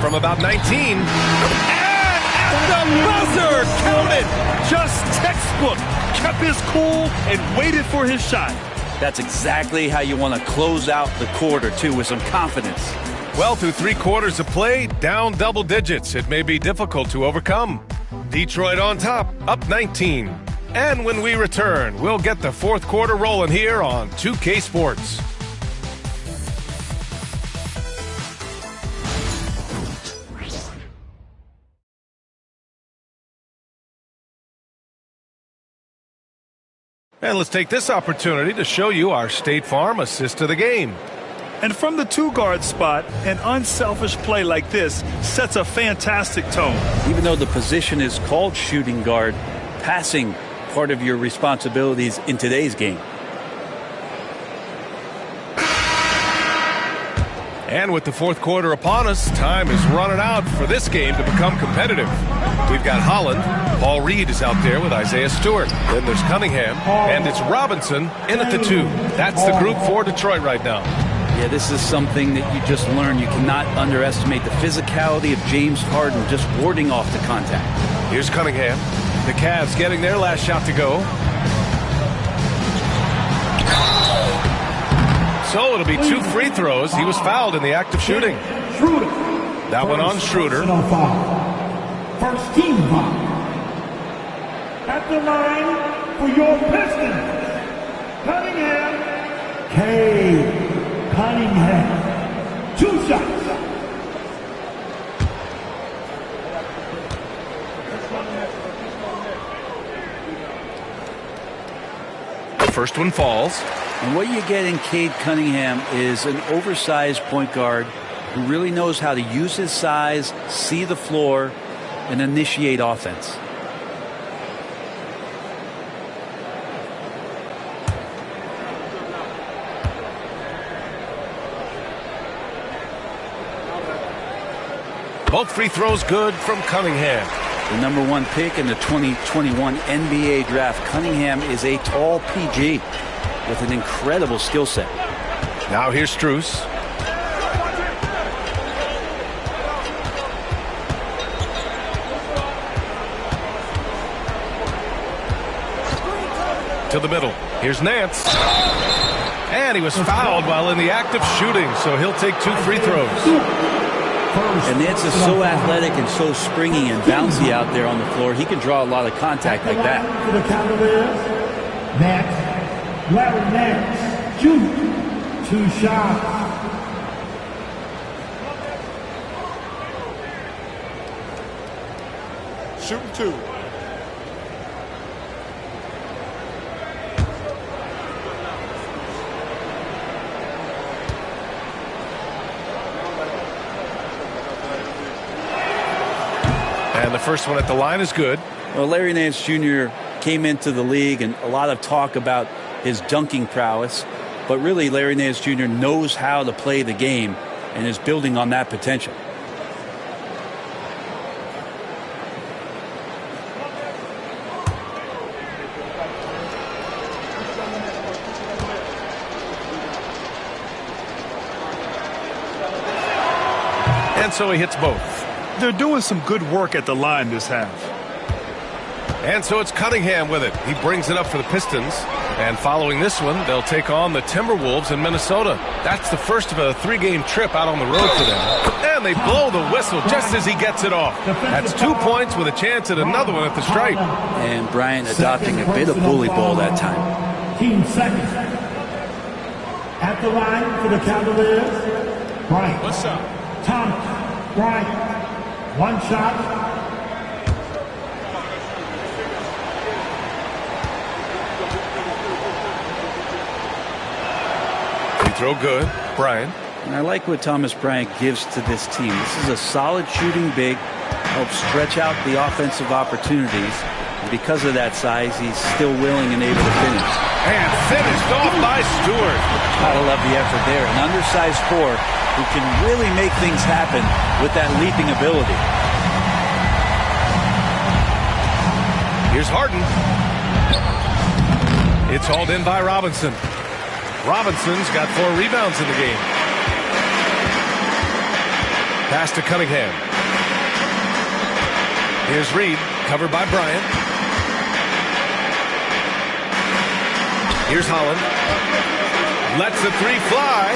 From about 19. And at the buzzer, counted. Just textbook. Kept his cool and waited for his shot. That's exactly how you want to close out the quarter, too, with some confidence. Well, through 3 quarters of play, down double digits. It may be difficult to overcome. Detroit on top, up 19. And when we return, we'll get the 4th quarter rolling here on 2K Sports. And let's take this opportunity to show you our State Farm assist to the game. And from the 2-guard spot, an unselfish play like this sets a fantastic tone. Even though the position is called shooting guard, passing part of your responsibilities in today's game. And with the fourth quarter upon us, time is running out for this game to become competitive. We've got Holland. Paul Reed is out there with Isaiah Stewart. Then there's Cunningham. And it's Robinson in at the 2. That's the group for Detroit right now. Yeah, this is something that you just learned. You cannot underestimate the physicality of James Harden just warding off the contact. Here's Cunningham. The Cavs getting their last shot to go. So it'll be 2 free throws. He was fouled in the act of shooting. That one on Schroeder. First team foul. At the line for your Pistons, Cunningham. Cunningham. 2 shots. The first one falls. And what you get in Cade Cunningham is an oversized point guard who really knows how to use his size, see the floor, and initiate offense. Both free throws good from Cunningham. The #1 pick in the 2021 NBA draft, Cunningham is a tall PG with an incredible skill set. Now here's Strus. To the middle. Here's Nance. And he was fouled while in the act of shooting, so he'll take 2 free throws. And Nance is so athletic and so springy and bouncy out there on the floor. He can draw a lot of contact like that. For the Cavaliers, Nance. Larry Nance. Shoot. 2 shots. Shooting 2. And the first one at the line is good. Well, Larry Nance Jr. came into the league and a lot of talk about his dunking prowess. But really, Larry Nance Jr. knows how to play the game and is building on that potential. And so he hits both. They're doing some good work at the line this half. And so it's Cunningham with it. He brings it up for the Pistons. And following this one, they'll take on the Timberwolves in Minnesota. That's the first of a 3-game trip out on the road for them. And they blow the whistle just as he gets it off. That's 2 points with a chance at another one at the stripe. And Bryant adopting a bit of bully ball that time. Team second. At the line for the Cavaliers, Bryant. What's up? Thomas. Bryant. 1 shot. Throw good. Bryant. And I like what Thomas Bryant gives to this team. This is a solid shooting big, helps stretch out the offensive opportunities. And because of that size, he's still willing and able to finish. And finished off by Stewart. Gotta love the effort there. An undersized 4 who can really make things happen with that leaping ability. Here's Harden. It's hauled in by Robinson. Robinson's got 4 rebounds in the game. Pass to Cunningham. Here's Reed, covered by Bryant. Here's Holland. Lets the 3 fly.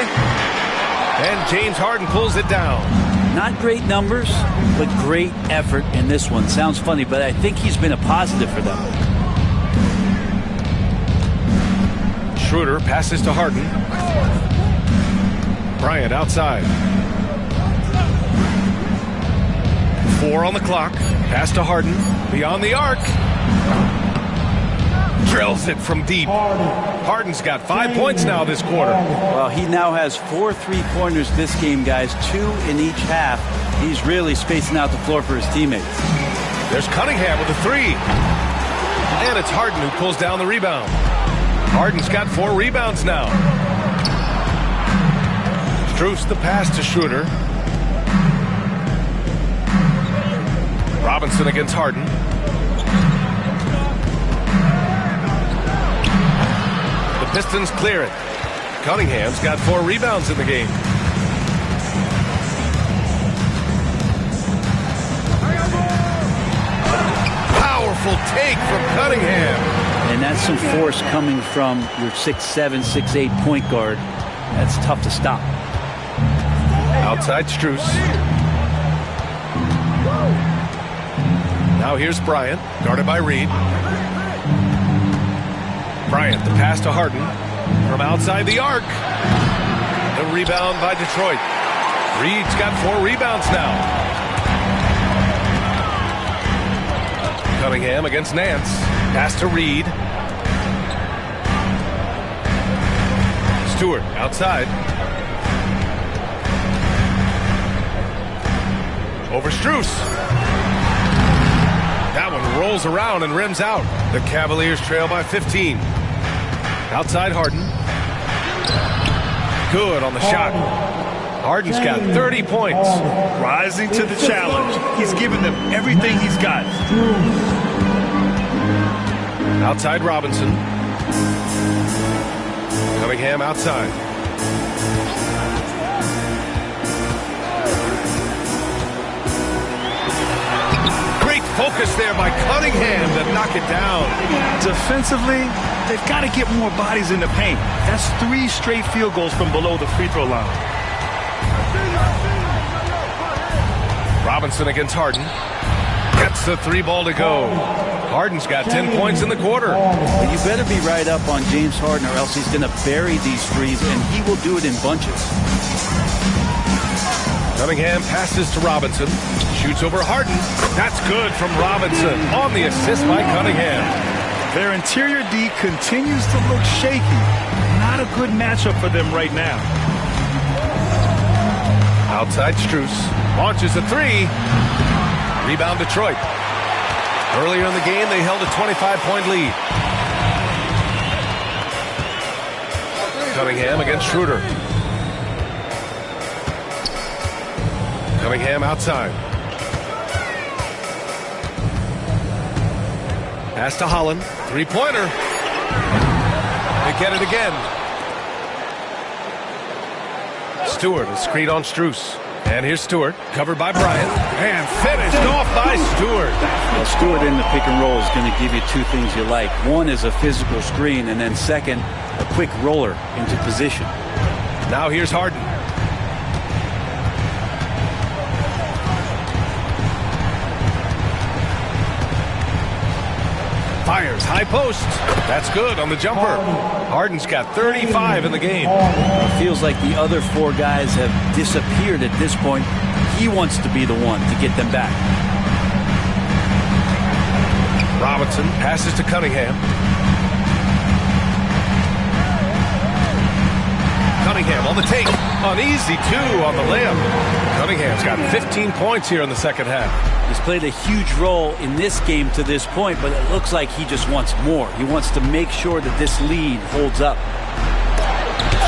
And James Harden pulls it down. Not great numbers, but great effort in this one. Sounds funny, but I think he's been a positive for them. Schroeder passes to Harden. Bryant outside. 4 on the clock. Pass to Harden. Beyond the arc. Drills it from deep. Harden's got 5 points now this quarter. Well, he now has 4 3-pointers this game, guys. 2 in each half. He's really spacing out the floor for his teammates. There's Cunningham with a 3. And it's Harden who pulls down the rebound. Harden's got 4 rebounds now. Strus the pass to Schroeder. Robinson against Harden. The Pistons clear it. Cunningham's got 4 rebounds in the game. Powerful take from Cunningham. And that's some force coming from your 6'7", 6'8" point guard. That's tough to stop. Outside Strus. Now here's Bryant, guarded by Reed. Bryant, the pass to Harden. From outside the arc. The rebound by Detroit. Reed's got 4 rebounds now. Cunningham against Nance. Pass to Reed. Stewart outside. Over Strus. That one rolls around and rims out. The Cavaliers trail by 15. Outside Harden. Good on the shot. Harden's got 30 points. Rising to the challenge. He's given them everything he's got. Outside Robinson. Cunningham outside. Great focus there by Cunningham to knock it down. Defensively, they've got to get more bodies in the paint. That's 3 straight field goals from below the free throw line. Robinson against Harden. Gets the 3 ball to go. Harden's got 10 points in the quarter. But you better be right up on James Harden or else he's going to bury these threes, and he will do it in bunches. Cunningham passes to Robinson. Shoots over Harden. That's good from Robinson on the assist by Cunningham. Their interior D continues to look shaky. Not a good matchup for them right now. Outside Strus. Launches a 3. Rebound Detroit. Earlier in the game, they held a 25-point lead. Cunningham against Schroeder. Cunningham outside. Pass to Holland. 3-pointer. They get it again. Stewart, a screen on Strus. And here's Stewart, covered by Bryant. And finished off by Stewart. Well, Stewart in the pick and roll is going to give you 2 things you like. One is a physical screen, and then second, a quick roller into position. Now here's Harden. Fires, high post. That's good on the jumper. Harden's got 35 in the game. It feels like the other 4 guys have disappeared at this point. He wants to be the one to get them back. Robinson passes to Cunningham. Cunningham on the take. An easy 2 on the layup. Cunningham's got 15 points here in the second half. He's played a huge role in this game to this point, but it looks like he just wants more. He wants to make sure that this lead holds up.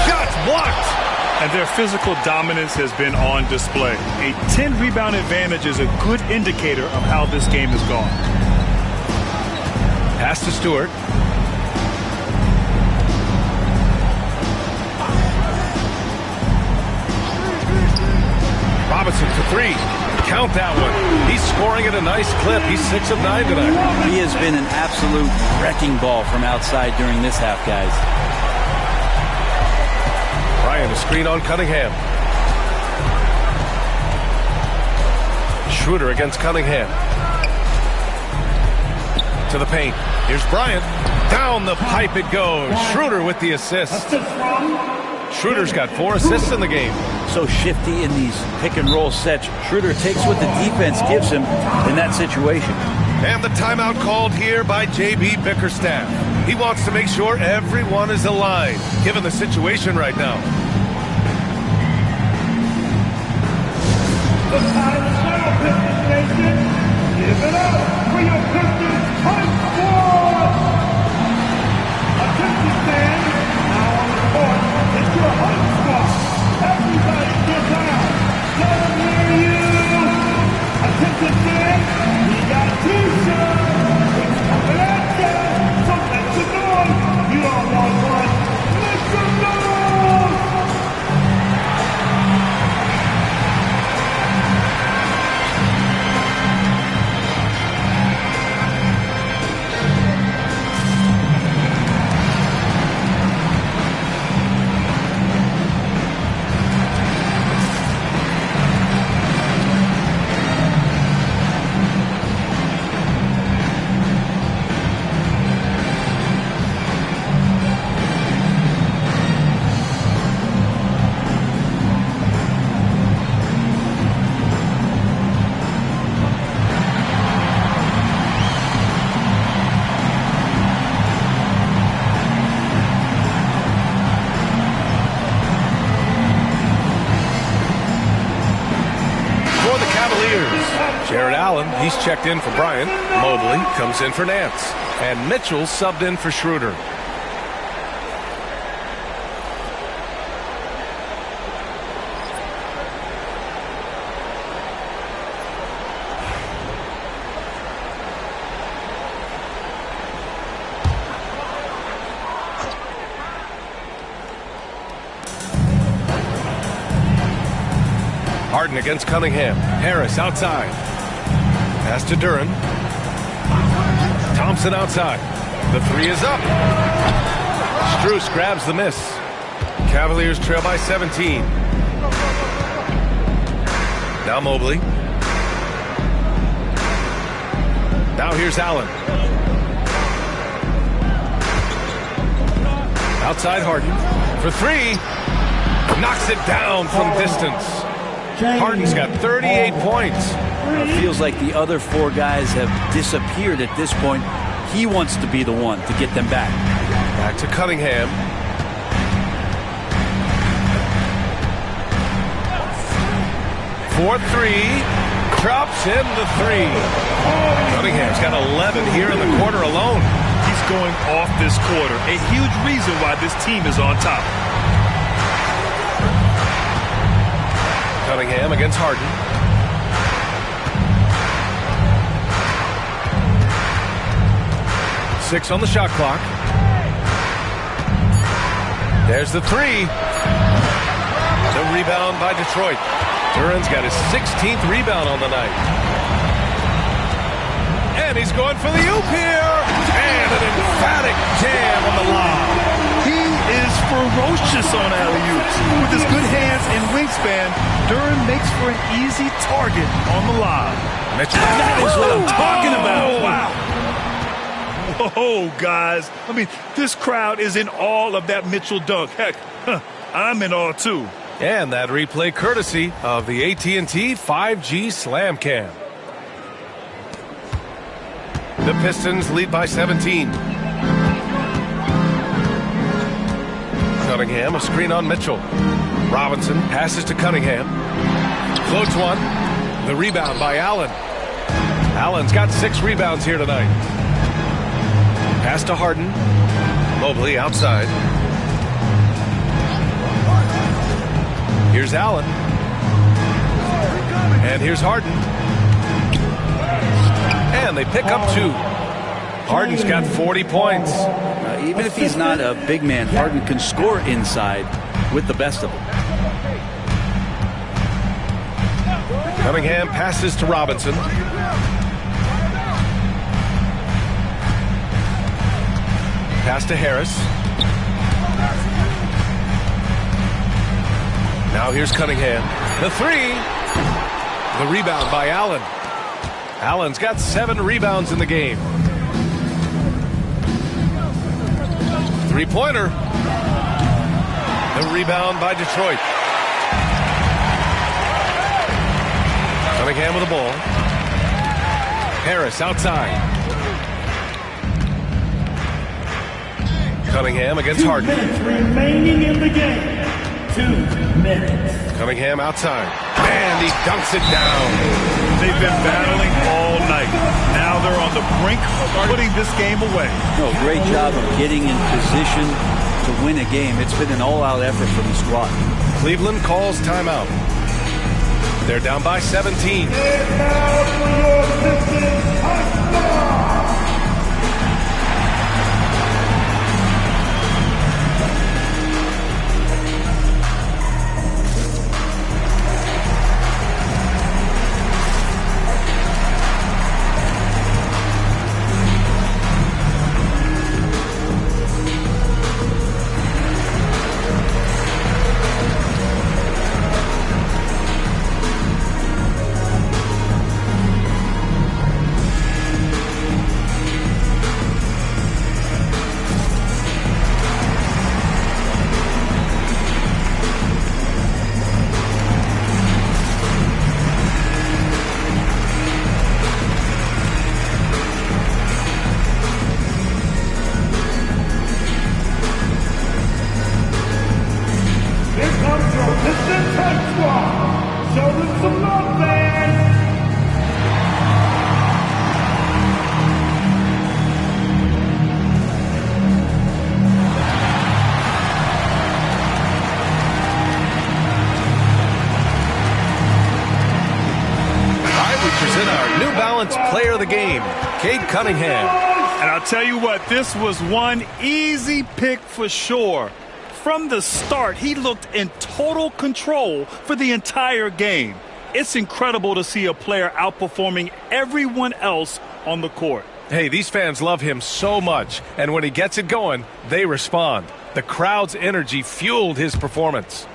Shots blocked! And their physical dominance has been on display. A 10-rebound advantage is a good indicator of how this game has gone. Pass to Stewart. Robinson for 3. Count that one. He's scoring at a nice clip. He's 6 of 9 tonight. He has been an absolute wrecking ball from outside during this half, guys. Bryant, a screen on Cunningham. Schroeder against Cunningham. To the paint. Here's Bryant. Down the pipe it goes. Schroeder with the assist. Schroeder's got 4 assists in the game. So shifty in these pick-and-roll sets. Schroeder takes what the defense gives him in that situation. And the timeout called here by J.B. Bickerstaff. He wants to make sure everyone is aligned, given the situation right now. The time is now, Pistons Nation. Give it up for your Pistons Punch Squad! He's checked in for Bryant. Mobley comes in for Nance. And Mitchell subbed in for Schroeder. Harden against Cunningham. Harris outside. Pass to Duren. Thompson outside. The three is up. Strus grabs the miss. Cavaliers trail by 17. Now Mobley. Now here's Allen. Outside Harden. For three. Knocks it down from distance. Harden's got 38 points. It feels like the other four guys have disappeared at this point. He wants to be the one to get them back. Back to Cunningham. For three. Drops in the three. Cunningham's got 11 here in the quarter alone. He's going off this quarter. A huge reason why this team is on top. Cunningham against Harden. Six on the shot clock. There's the three. The rebound by Detroit. Duren's got his 16th rebound on the night. And he's going for the oop here. And an emphatic jam on the lob. He is ferocious on alley-oops. With his good hands and wingspan, Duren makes for an easy target on the lob. Mitchell. That is what I'm talking about. Wow. Whoa, guys. I mean, this crowd is in awe of that Mitchell dunk. Heck, I'm in awe, too. And that replay courtesy of the AT&T 5G Slam Cam. The Pistons lead by 17. Cunningham, a screen on Mitchell. Robinson passes to Cunningham. Floats one. The rebound by Allen. Allen's got 6 rebounds here tonight. Pass to Harden. Mobley outside. Here's Allen. And here's Harden. And they pick up 2. Harden's got 40 points. Even if he's not a big man, Harden can score inside with the best of them. Cunningham passes to Robinson. Pass to Harris. Now here's Cunningham. The three. The rebound by Allen. Allen's got 7 rebounds in the game. Three-pointer. The rebound by Detroit. Cunningham with the ball. Harris outside. Cunningham against Harden. 2 minutes remaining in the game. 2 minutes. Cunningham outside. And he dunks it down. They've been battling all night. Now they're on the brink of putting this game away. No, great job of getting in position to win a game. It's been an all-out effort from the squad. Cleveland calls timeout. They're down by 17. game, Cade Cunningham. And I'll tell you what, this was one easy pick for sure. From the start, he looked in total control for the entire game. It's incredible to see a player outperforming everyone else on the court. Hey, these fans love him so much, and when he gets it going, they respond. The crowd's energy fueled his performance.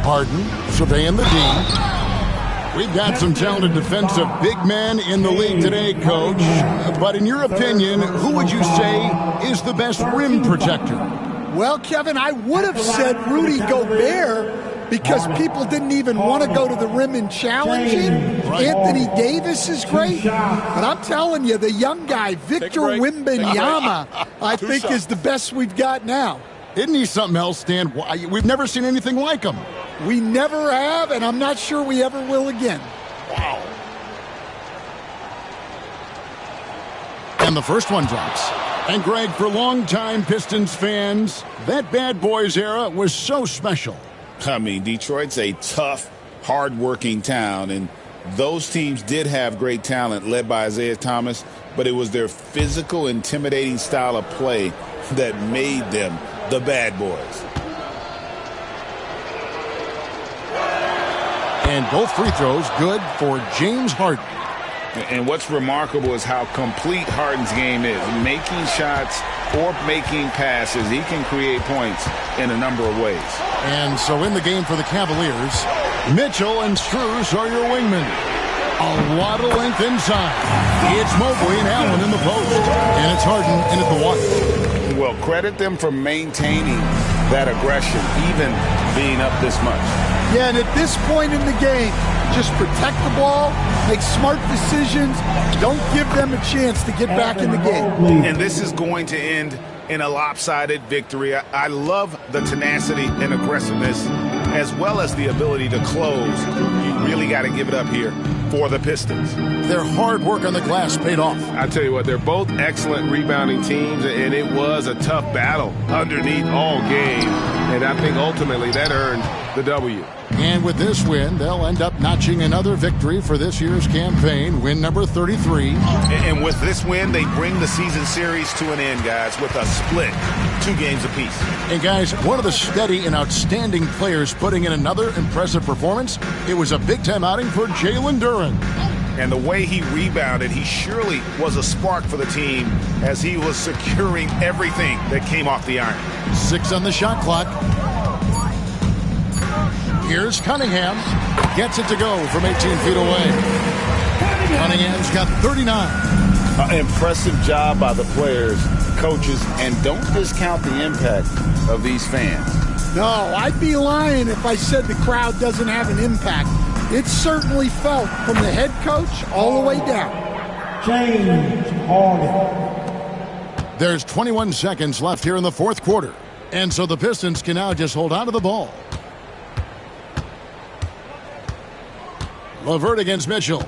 Harden surveying the D. We've got some talented defensive big men in the league today, Coach. But in your opinion, who would you say is the best rim protector? Well, Kevin, I would have said Rudy Gobert, because people didn't even want to go to the rim and challenge him. Anthony Davis is great, but I'm telling you, the young guy, Victor Wembanyama, I think is the best we've got now. Isn't he something else, Stan? We've never seen anything like him. We never have, and I'm not sure we ever will again. Wow. And the first one drops. And Greg, for longtime Pistons fans, that Bad Boys era was so special. I mean, Detroit's a tough, hard-working town, and those teams did have great talent led by Isaiah Thomas, but it was their physical, intimidating style of play that made them the Bad Boys. And both free throws good for James Harden. And what's remarkable is how complete Harden's game is. Making shots or making passes, he can create points in a number of ways. And so in the game for the Cavaliers, Mitchell and Strus are your wingmen. A lot of length inside. It's Mobley and Allen in the post. And it's Harden in at the one. Well, credit them for maintaining that aggression, even being up this much. Yeah, and at this point in the game, just protect the ball, make smart decisions, don't give them a chance to get back in the game. And this is going to end in a lopsided victory. I love the tenacity and aggressiveness as well as the ability to close. You really got to give it up here for the Pistons. Their hard work on the glass paid off. I tell you what, they're both excellent rebounding teams, and it was a tough battle underneath all game. And I think ultimately that earned the W. And with this win, they'll end up notching another victory for this year's campaign, win number 33. And with this win, they bring the season series to an end, guys, with a split, 2 games apiece. And guys, one of the steady and outstanding players putting in another impressive performance, it was a big-time outing for Jalen Duren. And the way he rebounded, he surely was a spark for the team as he was securing everything that came off the iron. 6 on the shot clock. Here's Cunningham. Gets it to go from 18 feet away. Cunningham's got 39. Impressive job by the players, coaches, and don't discount the impact of these fans. No, I'd be lying if I said the crowd doesn't have an impact. It certainly felt from the head coach all the way down. James Harden. There's 21 seconds left here in the fourth quarter. And so the Pistons can now just hold on to the ball. LeVert against Mitchell.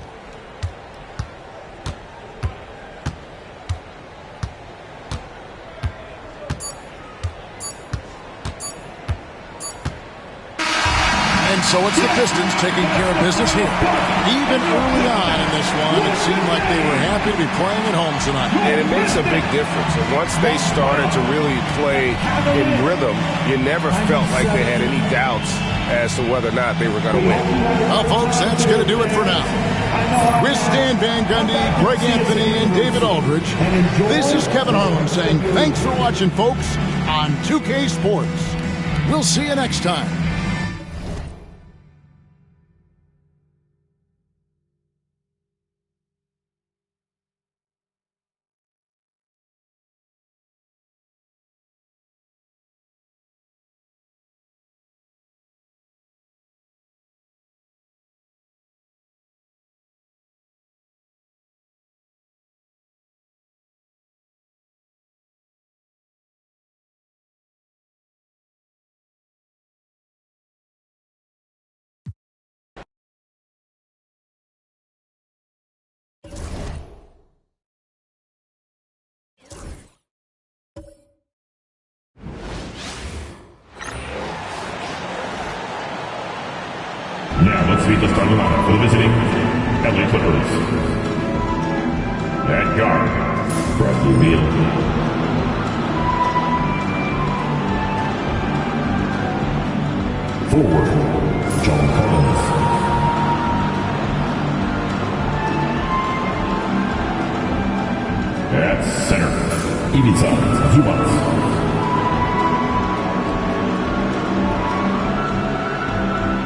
And so it's the Pistons taking care of business here. Even early on in this one, it seemed like they were happy to be playing at home tonight. And it makes a big difference. And once they started to really play in rhythm, you never felt like they had any doubts as to whether or not they were going to win. Well, folks, that's going to do it for now. With Stan Van Gundy, Greg Anthony, and David Aldridge, this is Kevin Harlan saying thanks for watching, folks, on 2K Sports. We'll see you next time. Now let's meet the starting lineup for the visiting LA Clippers. At guard, Bradley Beal. Forward, John Collins. At center, Ivica Zubac.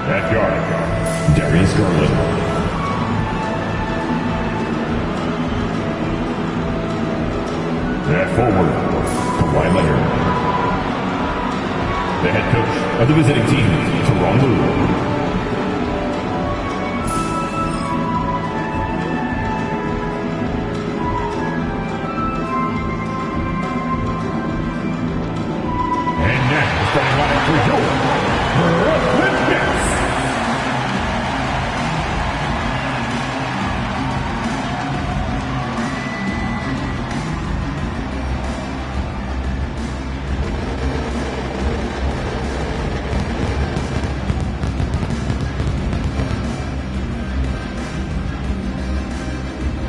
At guard, Darius Garland. At forward, Kawhi Leonard. the head coach of the visiting team, Toronto.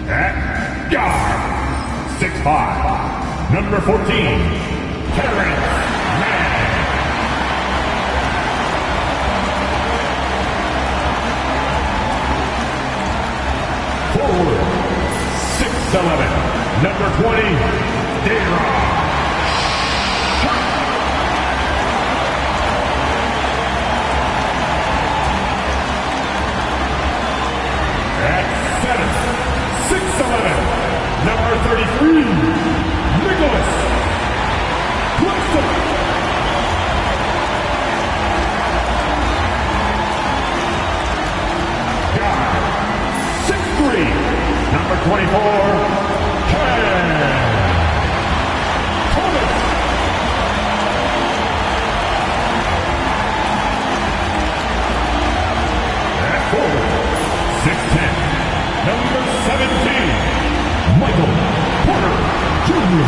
At guard, 6'5", number 14, Terrence Mann. Forward, 6'11", number 20, Dayron. At center, 6'11", number 33, Nicholas Claxton. Guard, 6'3", number 24, Cam Thomas. At forward, 6'10", number 17, Michael Porter Jr.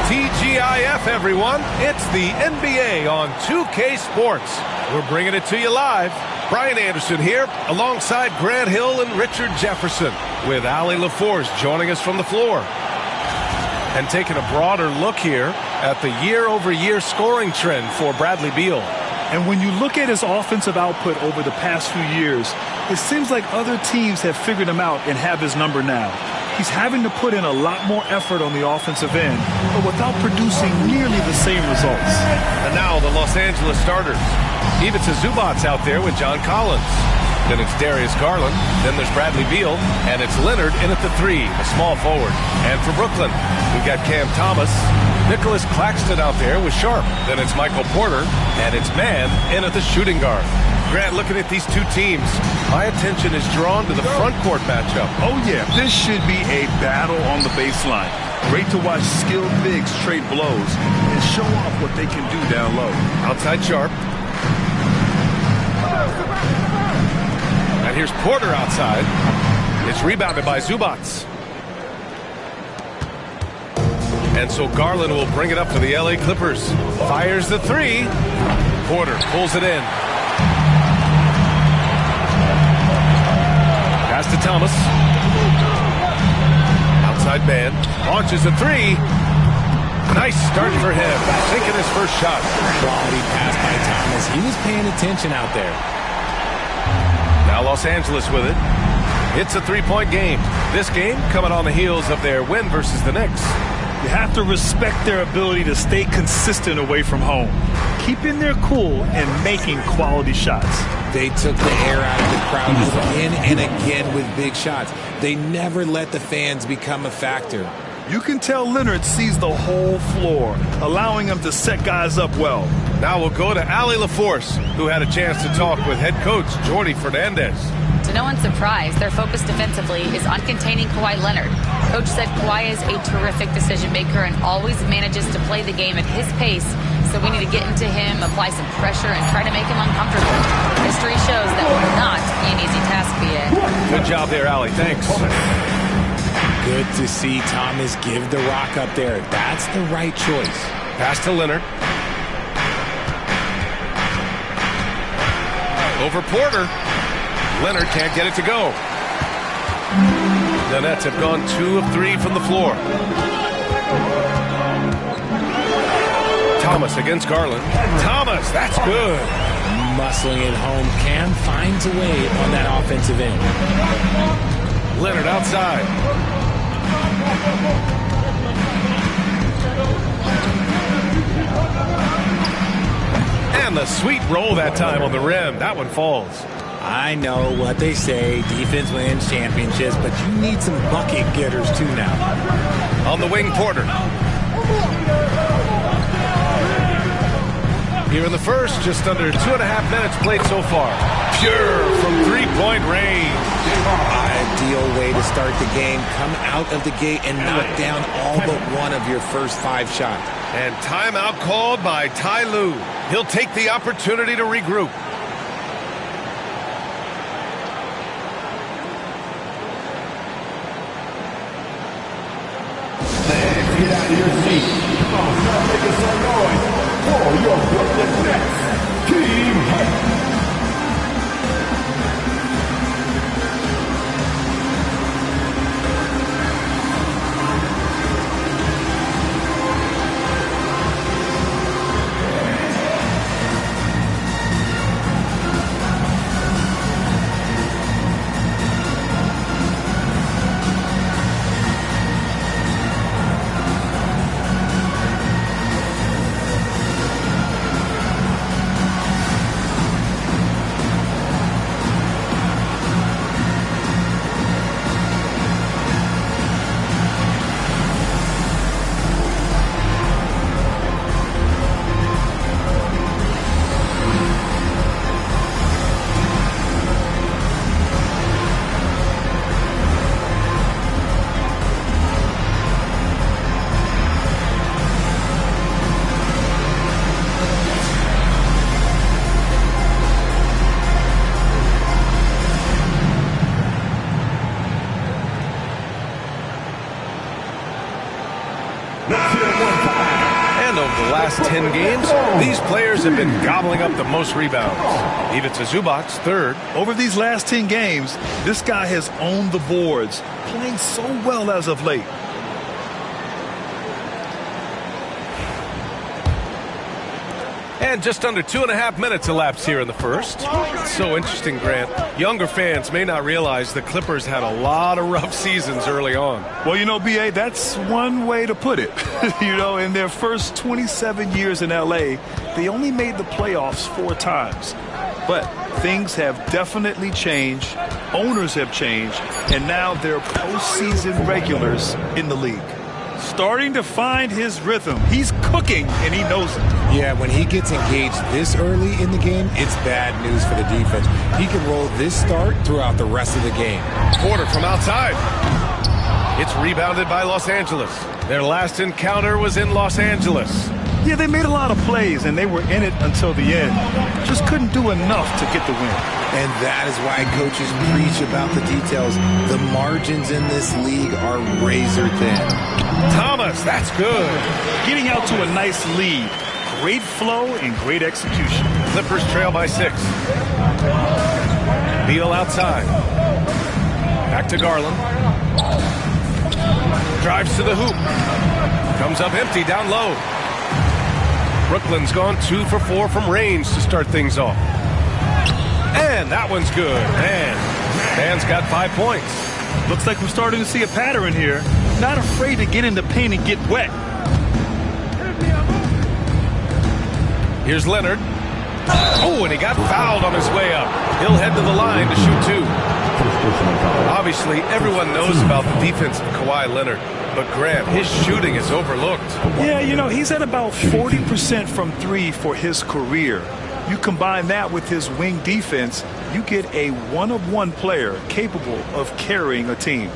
TGIF, everyone. It's the NBA on 2K Sports. We're bringing it to you live. Brian Anderson here alongside Grant Hill and Richard Jefferson with Allie LaForce joining us from the floor. And taking a broader look here at the year-over-year scoring trend for Bradley Beal. And when you look at his offensive output over the past few years, it seems like other teams have figured him out and have his number now. He's having to put in a lot more effort on the offensive end, but without producing nearly the same results. And now the Los Angeles starters. Ivica Zubac's out there with John Collins. Then it's Darius Garland. Then there's Bradley Beal. And it's Leonard in at the 3, a small forward. And for Brooklyn, we've got Cam Thomas. Nicholas Claxton out there with Sharp. Then it's Michael Porter. And it's Mann in at the shooting guard. Grant, looking at these two teams, my attention is drawn to the front court matchup. Oh, yeah. This should be a battle on the baseline. Great to watch skilled bigs trade blows and show off what they can do down low. Outside Sharp. And here's Porter outside. It's rebounded by Zubac. And so Garland will bring it up to the LA Clippers. Fires the 3. Porter pulls it in. Pass to Thomas. Outside man. Launches a 3. Nice start for him. Taking his first shot. Quality pass by Thomas. He was paying attention out there. Now Los Angeles with it. It's a 3-point game. This game coming on the heels of their win versus the Knicks. You have to respect their ability to stay consistent away from home, keeping their cool and making quality shots. They took the air out of the crowd again and again with big shots. They never let the fans become a factor. You can tell Leonard sees the whole floor, allowing him to set guys up well. Now we'll go to Allie LaForce, who had a chance to talk with head coach Jordi Fernandez. To no one's surprise, their focus defensively is on containing Kawhi Leonard. Coach said Kawhi is a terrific decision maker and always manages to play the game at his pace, so we need to get into him, apply some pressure, and try to make him uncomfortable. History shows that will not be an easy task for you. Good job there, Allie. Thanks. Good to see Thomas give the rock up there. That's the right choice. Pass to Leonard. Over Porter. Leonard can't get it to go. The Nets have gone 2 of 3 from the floor. Thomas against Garland. Thomas, that's good. Muscling it home. Cam finds a way on that offensive end. Leonard outside. And the sweet roll that time on the rim. That one falls. I know what they say, defense wins championships, but you need some bucket getters too now. On the wing, Porter. Here in the first, just under 2.5 minutes played so far. Pure from three-point range. Ideal way to start the game. Come out of the gate and knock down all but one of your first 5 shots. And timeout called by Ty Lue. He'll take the opportunity to regroup. Get out of your seat. Come on, start making some noise for your Brooklyn Nets. Team Hype. And over the last 10 games, these players have been gobbling up the most rebounds. Ivica Zubac's third. Over these last 10 games, this guy has owned the boards, playing so well as of late. And just under 2.5 minutes elapsed here in the first. It's so interesting, Grant. Younger fans may not realize the Clippers had a lot of rough seasons early on. Well, you know, B.A., that's one way to put it. You know, in their first 27 years in L.A., they only made the playoffs 4 times. But things have definitely changed. Owners have changed. And now they're postseason regulars in the league. Starting to find his rhythm. He's cooking, and he knows it. Yeah, when he gets engaged this early in the game, it's bad news for the defense. He can roll this start throughout the rest of the game. Porter from outside. It's rebounded by Los Angeles. Their last encounter was in Los Angeles. Yeah, they made a lot of plays, and they were in it until the end. Just couldn't do enough to get the win. And that is why coaches preach about the details. The margins in this league are razor thin. Thomas, that's good. Getting out to a nice lead. Great flow and great execution. Clippers trail by 6. Beal outside. Back to Garland. Drives to the hoop. Comes up empty down low. Brooklyn's gone 2 for 4 from range to start things off. And that one's good. And Man's got 5 points. Looks like we're starting to see a pattern here. Not afraid to get in the paint and get wet. Here's Leonard. Oh, and he got fouled on his way up. He'll head to the line to shoot 2. Obviously, everyone knows about the defense of Kawhi Leonard. But Grant, his shooting is overlooked. Yeah, you know, he's at about 40% from 3 for his career. You combine that with his wing defense, you get a one-of-one player capable of carrying a team.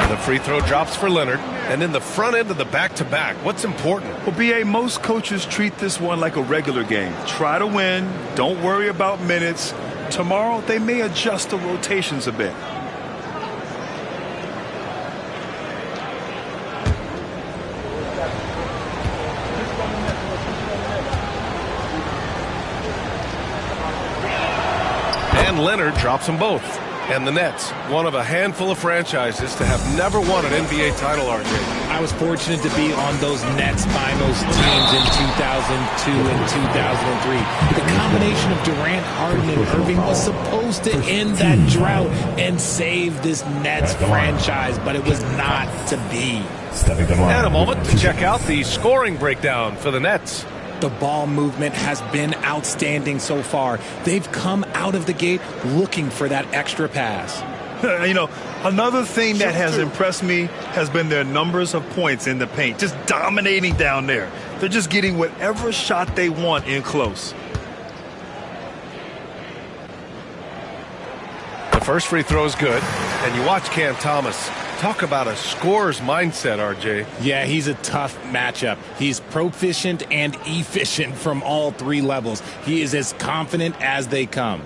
The free throw drops for Leonard. And in the front end of the back-to-back, what's important? Well, B.A., most coaches treat this one like a regular game. Try to win. Don't worry about minutes. Tomorrow, they may adjust the rotations a bit. And Leonard drops them both. And the Nets, one of a handful of franchises to have never won an NBA title, RJ. I was fortunate to be on those Nets finals teams in 2002 and 2003. The combination of Durant, Harden, and Irving was supposed to end that drought and save this Nets franchise, but it was not to be. And a moment to check out the scoring breakdown for the Nets. The ball movement has been outstanding so far. They've come out of the gate looking for that extra pass. You know, another thing that has impressed me has been their numbers of points in the paint, just dominating down there. They're just getting whatever shot they want in close. The first free throw is good, and you watch Cam Thomas. Talk about a scorer's mindset, RJ. Yeah, he's a tough matchup. He's proficient and efficient from all three levels. He is as confident as they come.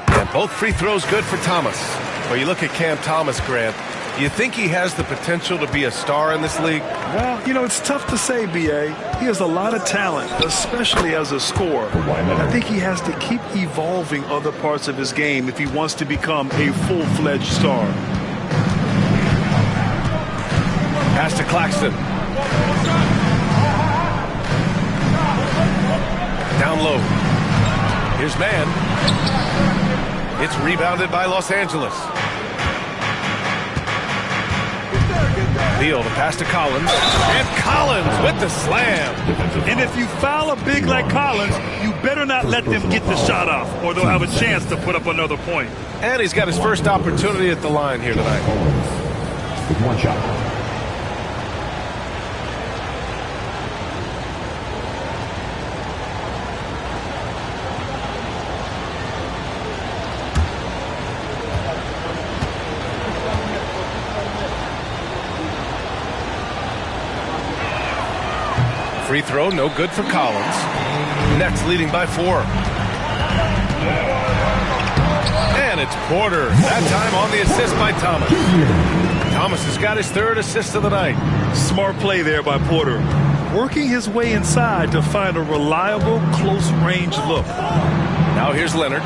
And both free throws good for Thomas. Well, you look at Cam Thomas, Grant. You think he has the potential to be a star in this league? Well, you know, it's tough to say, B.A. He has a lot of talent, especially as a scorer. I think he has to keep evolving other parts of his game if he wants to become a full-fledged star. Pass to Claxton. Down low. Here's man. It's rebounded by Los Angeles. Beal, the pass to Collins. And Collins with the slam. And if you foul a big like Collins, you better not let them get the shot off, or they'll have a chance to put up another point. And he's got his first opportunity at the line here tonight. With one shot. Free throw, no good for Collins. Nets leading by 4. And it's Porter. That time on the assist by Thomas. Thomas has got his third assist of the night. Smart play there by Porter. Working his way inside to find a reliable, close-range look. Now here's Leonard.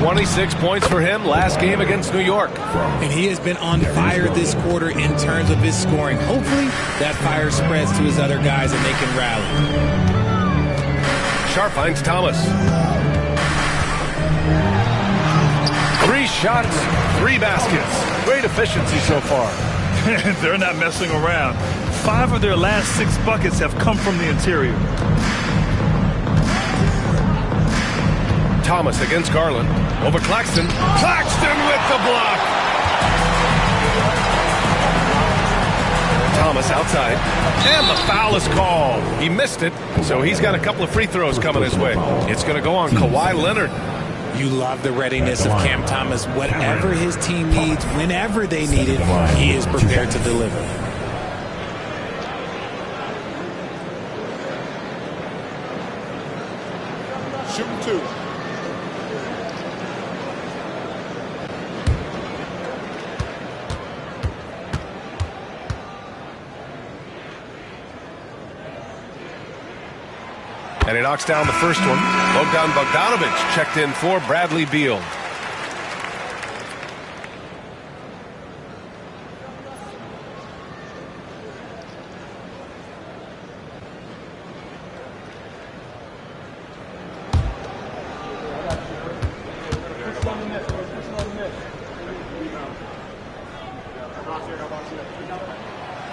26 points for him last game against New York. And he has been on fire this quarter in terms of his scoring. Hopefully that fire spreads to his other guys and they can rally. Sharp finds Thomas. 3 shots, 3 baskets. Great efficiency so far. They're not messing around. 5 of their last 6 buckets have come from the interior. Thomas against Garland. Over Claxton. Claxton with the block. Thomas outside. And the foul is called. He missed it, so he's got a couple of free throws coming his way. It's going to go on Kawhi Leonard. You love the readiness of Cam Thomas. Whatever his team needs, whenever they need it, he is prepared to deliver. Shooting 2. And he knocks down the first one. Bogdan Bogdanović checked in for Bradley Beal.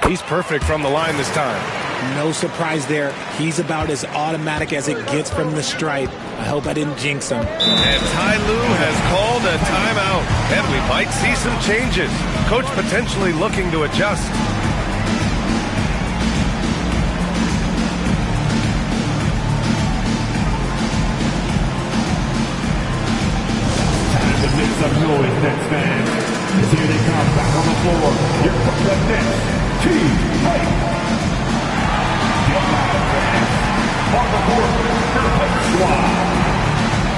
He's perfect from the line this time. No surprise there. He's about as automatic as it gets from the stripe. I hope I didn't jinx him. And Ty Lue has called a timeout. And we might see some changes. Coach potentially looking to adjust. Time to make some noise, Nets fans. As here they come back on the floor. Here comes the Nets. Team on the court, perfect squad.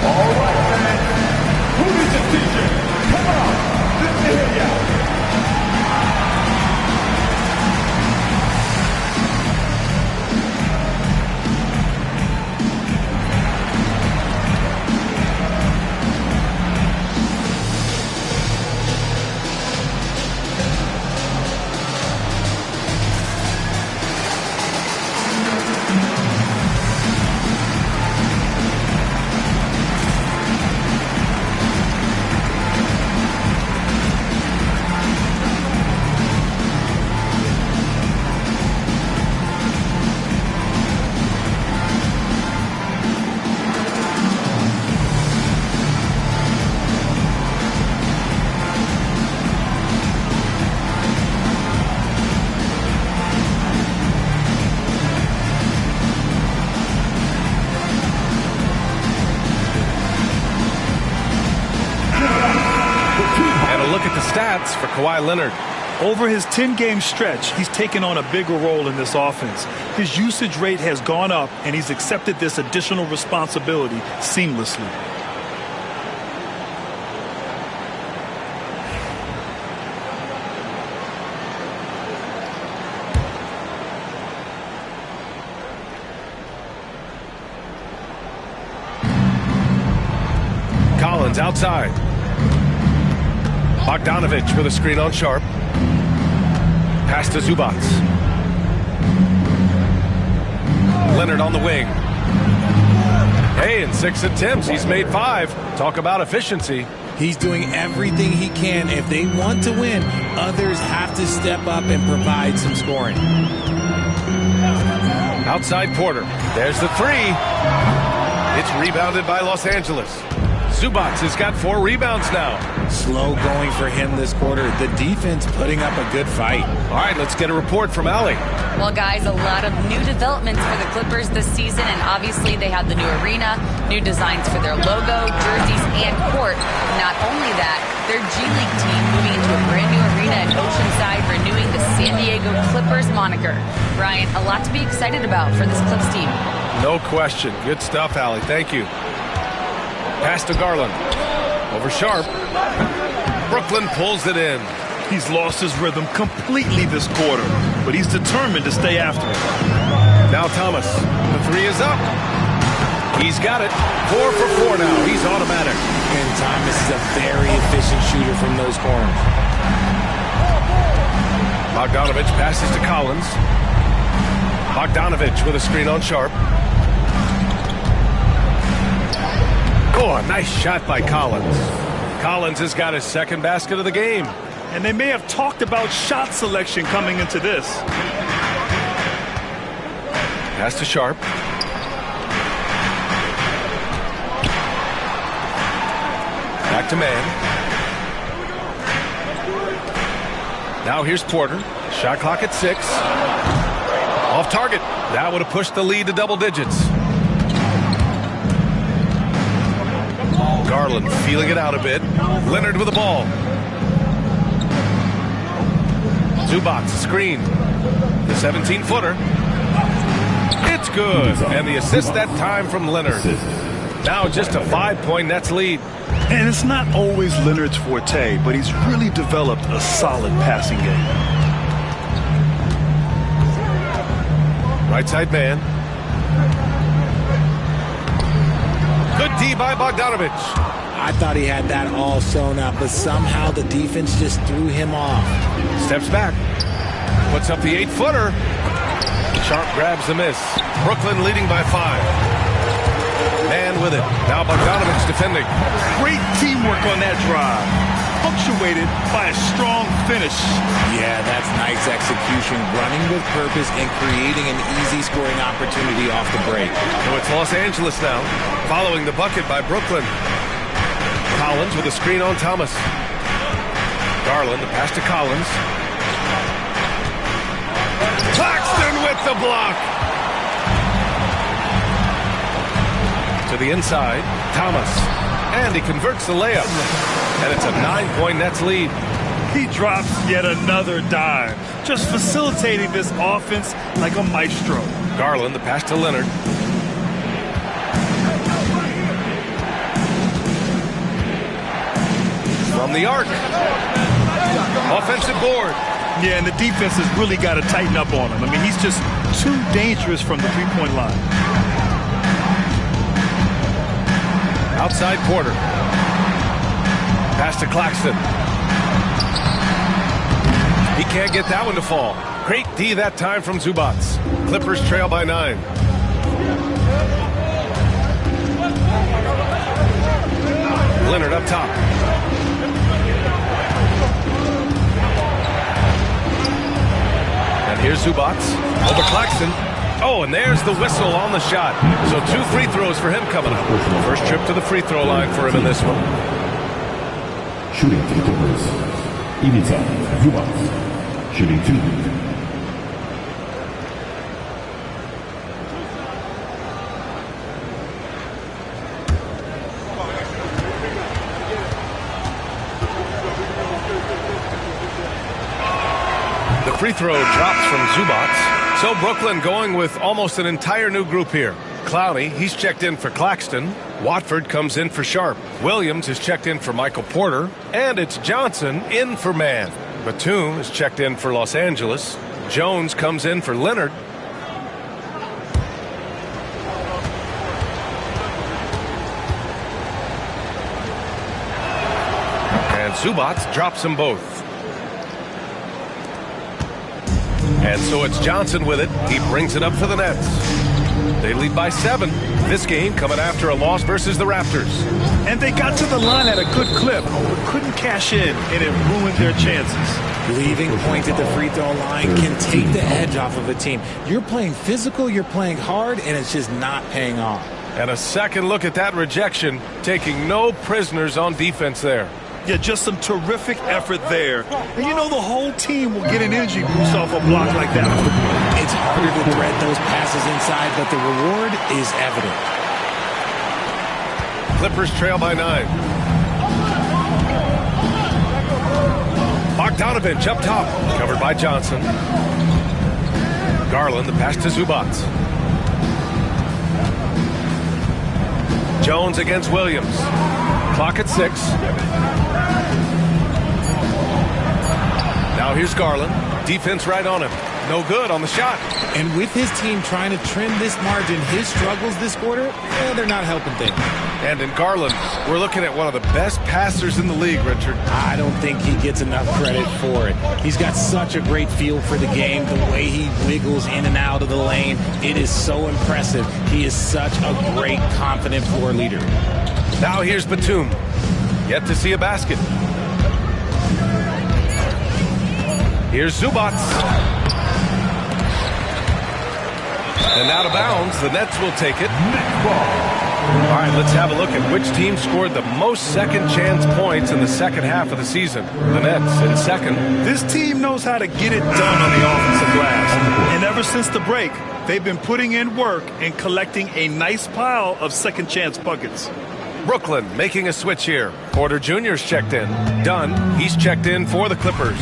All right, fans. Who needs a teacher? Come on, let me hear ya. minutes for Kawhi Leonard. Over his 10-game stretch, he's taken on a bigger role in this offense. His usage rate has gone up, and he's accepted this additional responsibility seamlessly. Collins outside. Bogdanovich with a screen on Sharp. Pass to Zubac. Leonard on the wing. Hey, in 6 attempts, he's made 5. Talk about efficiency. He's doing everything he can. If they want to win, others have to step up and provide some scoring. Outside Porter. There's the 3. It's rebounded by Los Angeles. Zubac has got 4 rebounds now. Slow going for him this quarter. The defense putting up a good fight. All right, let's get a report from Allie. Well, guys, a lot of new developments for the Clippers this season, and obviously they have the new arena, new designs for their logo, jerseys, and court. Not only that, their G League team moving into a brand new arena in Oceanside, renewing the San Diego Clippers moniker. Brian, a lot to be excited about for this Clips team. No question. Good stuff, Allie. Thank you. Pass to Garland. Over Sharp. Brooklyn pulls it in. He's lost his rhythm completely this quarter, but he's determined to stay after it. Now Thomas. The 3 is up. He's got it. 4 for 4 now. He's automatic. And Thomas is a very efficient shooter from those corners. Bogdanovich passes to Collins. Bogdanovich with a screen on Sharp. Oh, a nice shot by Collins. Collins has got his second basket of the game. And they may have talked about shot selection coming into this. Pass to Sharp. Back to man. Now here's Porter. Shot clock at 6. Off target. That would have pushed the lead to double digits. Garland feeling it out a bit. Leonard with the ball. Zubac screen. The 17-footer. It's good. And the assist that time from Leonard. Now just a 5-point Nets lead. And it's not always Leonard's forte, but he's really developed a solid passing game. Right side man. Good D by Bogdanovich. I thought he had that all sewn up, but somehow the defense just threw him off. Steps back. Puts up the 8-footer. Sharp grabs the miss. Brooklyn leading by 5. Man with it. Now Bogdanovich defending. Great teamwork on that drive. Punctuated by a strong finish. Yeah, that's nice execution. Running with purpose and creating an easy scoring opportunity off the break. So it's Los Angeles now, following the bucket by Brooklyn. Collins with a screen on Thomas. Garland, the pass to Collins. Claxton with the block. To the inside, Thomas. And he converts the layup. And it's a 9-point Nets lead. He drops yet another dime, just facilitating this offense like a maestro. Garland, the pass to Leonard. From the arc. Offensive board. Yeah, and the defense has really got to tighten up on him. I mean, he's just too dangerous from the three-point line. Outside Porter. Pass to Claxton. He can't get that one to fall. Great D that time from Zubac. Clippers trail by 9. Leonard up top. And here's Zubac. Over Claxton. Oh, and there's the whistle on the shot. So 2 free throws for him coming up. First trip to the free throw line for him in this one. Shooting for the Clippers. Ivica Zubac. Shooting 2. Free throw drops from Zubats. So Brooklyn going with almost an entire new group here. Clowney, he's checked in for Claxton. Watford comes in for Sharp. Williams is checked in for Michael Porter. And it's Johnson in for Mann. Batum is checked in for Los Angeles. Jones comes in for Leonard. And Zubats drops them both. And so it's Johnson with it. He brings it up for the Nets. They lead by 7. This game coming after a loss versus the Raptors. And they got to the line at a good clip, but couldn't cash in, and it ruined their chances. Leaving point at the free throw line can take the edge off of a team. You're playing physical, you're playing hard, and it's just not paying off. And a second look at that rejection, taking no prisoners on defense there. Yeah, just some terrific effort there. And you know the whole team will get an energy boost off a block like that. It's harder to thread those passes inside, but the reward is evident. Clippers trail by 9. Bogdanovich up top, covered by Johnson. Garland, the pass to Zubats. Jones against Williams. Clock at 6. Now here's Garland. Defense right on him. No good on the shot. And with his team trying to trim this margin, his struggles this quarter, they're not helping things. And in Garland, we're looking at one of the best passers in the league, Richard. I don't think he gets enough credit for it. He's got such a great feel for the game, the way he wiggles in and out of the lane. It is so impressive. He is such a great, confident floor leader. Now here's Batum. Yet to see a basket. Here's Zubats. And out of bounds, the Nets will take it. All right, let's have a look at which team scored the most second chance points in the second half of the season. The Nets in second. This team knows how to get it done on the offensive glass. And ever since the break, they've been putting in work and collecting a nice pile of second chance buckets. Brooklyn making a switch here. Porter Jr.'s checked in. Dunn, he's checked in for the Clippers.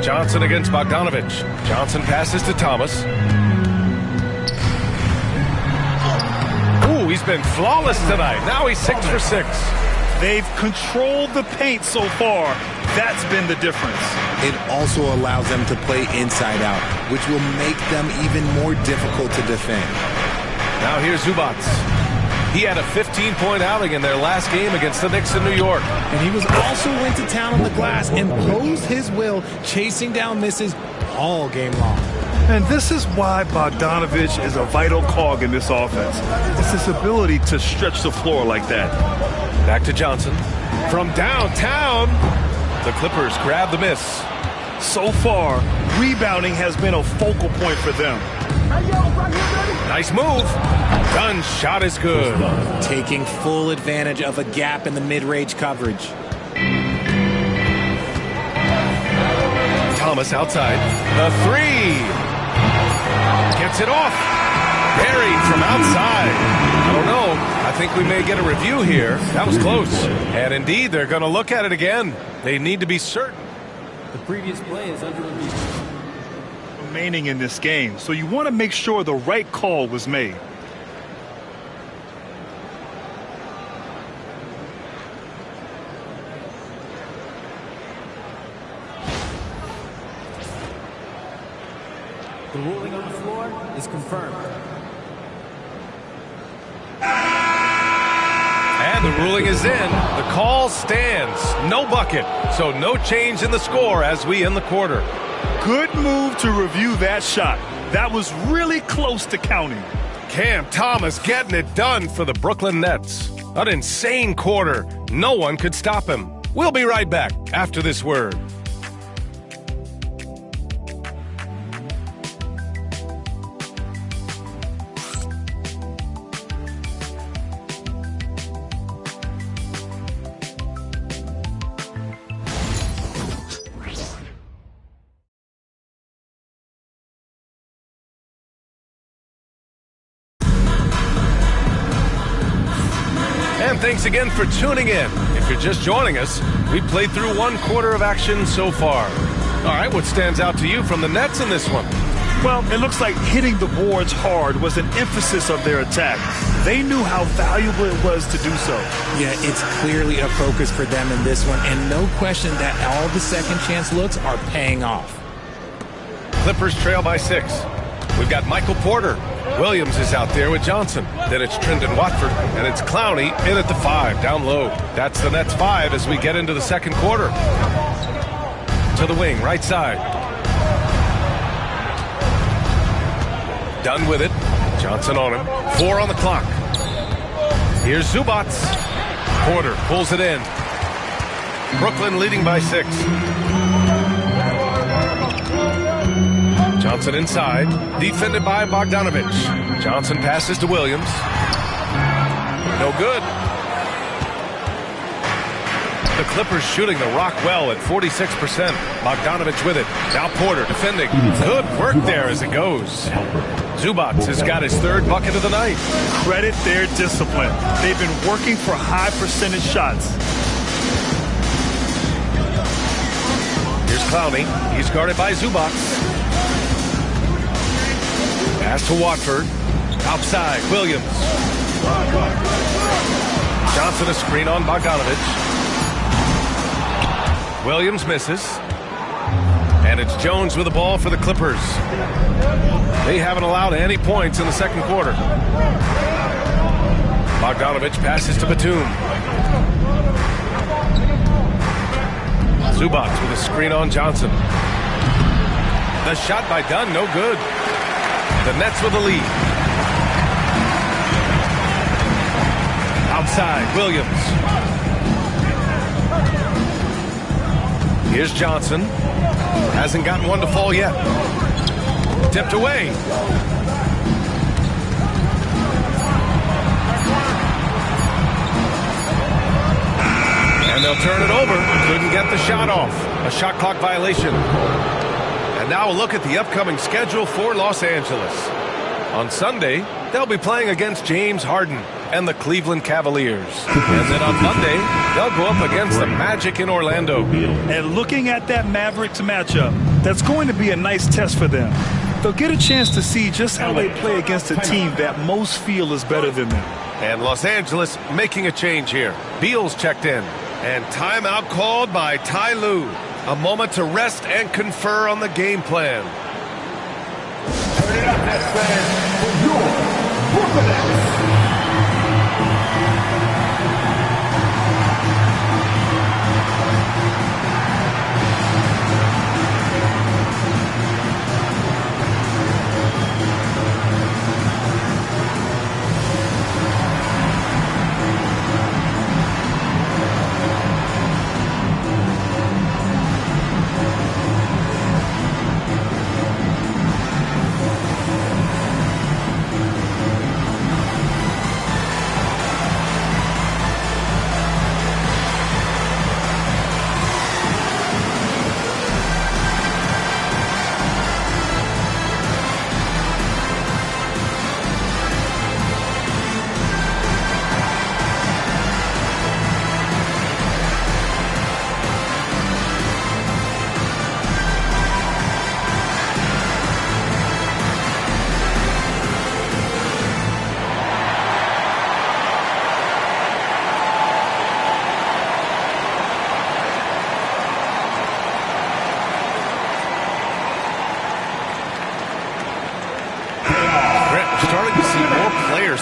Johnson against Bogdanovich. Johnson passes to Thomas. Ooh, he's been flawless tonight. Now he's 6 for 6. They've controlled the paint so far. That's been the difference. It also allows them to play inside out, which will make them even more difficult to defend. Now here's Zubats. He had a 15-point outing in their last game against the Knicks in New York. And he was also went to town on the glass and imposed his will, chasing down misses all game long. And this is why Bogdanovich is a vital cog in this offense. It's his ability to stretch the floor like that. Back to Johnson. From downtown, the Clippers grab the miss. So far, rebounding has been a focal point for them. Nice move. Dunn's shot is good. Taking full advantage of a gap in the mid-range coverage. Thomas outside. The 3. Gets it off. Buried from outside. I don't know. I think we may get a review here. That was close. And indeed, they're going to look at it again. They need to be certain. The previous play is under review. Remaining in this game, so you want to make sure the right call was made. The ruling on the floor is confirmed. And the ruling is in. The call stands. No bucket. So no change in the score as we end the quarter. Good move to review that shot. That was really close to counting. Cam Thomas getting it done for the Brooklyn Nets. An insane quarter. No one could stop him. We'll be right back after this word. And thanks again for tuning in. If If you're just joining us, we played through 1 quarter of action so far. All right, what stands out to you from the Nets in this one? Well, it looks like hitting the boards hard was an emphasis of their attack. They knew how valuable it was to do so. Yeah, it's clearly a focus for them in this one, and no question that all the second chance looks are paying off. Clippers trail by 6. We've got Michael Porter. Williams is out there with Johnson. Then it's Trendon Watford, and it's Clowney in at the 5, down low. That's the Nets 5 as we get into the second quarter. To the wing, right side. Done with it. Johnson on him. 4 on the clock. Here's Zubac. Porter pulls it in. Brooklyn leading by 6. Johnson inside. Defended by Bogdanovich. Johnson passes to Williams. No good. The Clippers shooting the rock well at 46%. Bogdanovich with it. Now Porter defending. Good work there as it goes. Zubac has got his 3rd bucket of the night. Credit their discipline. They've been working for high percentage shots. Here's Clowney. He's guarded by Zubac. Pass to Watford. Outside, Williams. Johnson a screen on Bogdanovich. Williams misses. And it's Jones with the ball for the Clippers. They haven't allowed any points in the second quarter. Bogdanovich passes to Batum. Zubac with a screen on Johnson. The shot by Dunn, no good. The Nets with the lead. Outside, Williams. Here's Johnson. Hasn't gotten one to fall yet. Tipped away. And they'll turn it over. Couldn't get the shot off. A shot clock violation. And now a look at the upcoming schedule for Los Angeles. On Sunday, they'll be playing against James Harden and the Cleveland Cavaliers. And then on Monday, they'll go up against the Magic in Orlando. And looking at that Mavericks matchup, that's going to be a nice test for them. They'll get a chance to see just how they play against a team that most feel is better than them. And Los Angeles making a change here. Beal's checked in. And timeout called by Ty Lue. A moment to rest and confer on the game plan. Turn it up, Nets fans, for your Brooklyn Nets.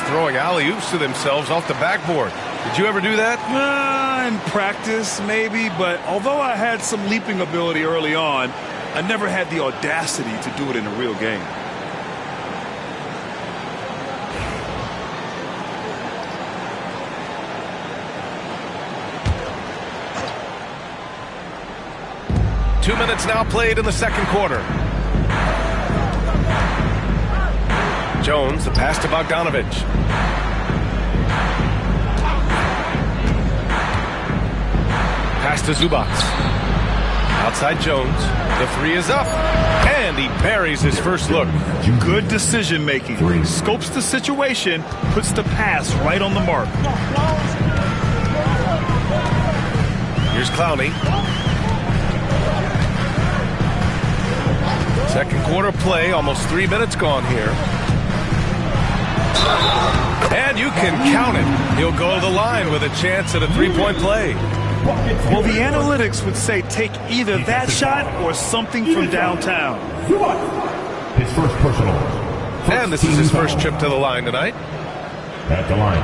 Throwing alley-oops to themselves off the backboard. Did you ever do that? In practice, maybe, but although I had some leaping ability early on, I never had the audacity to do it in a real game. Two minutes now played in the second quarter. Jones, the pass to Bogdanovich. Pass to Zubac. Outside Jones. The 3 is up. And he buries his first look. Good decision making. Scopes the situation, puts the pass right on the mark. Here's Clowney. Second quarter play, almost 3 minutes gone here. And you can count it. He'll go to the line with a chance at a three-point play. Well, the analytics would say take either that shot or something from downtown. His first personal. And this is his first trip to the line tonight. At the line,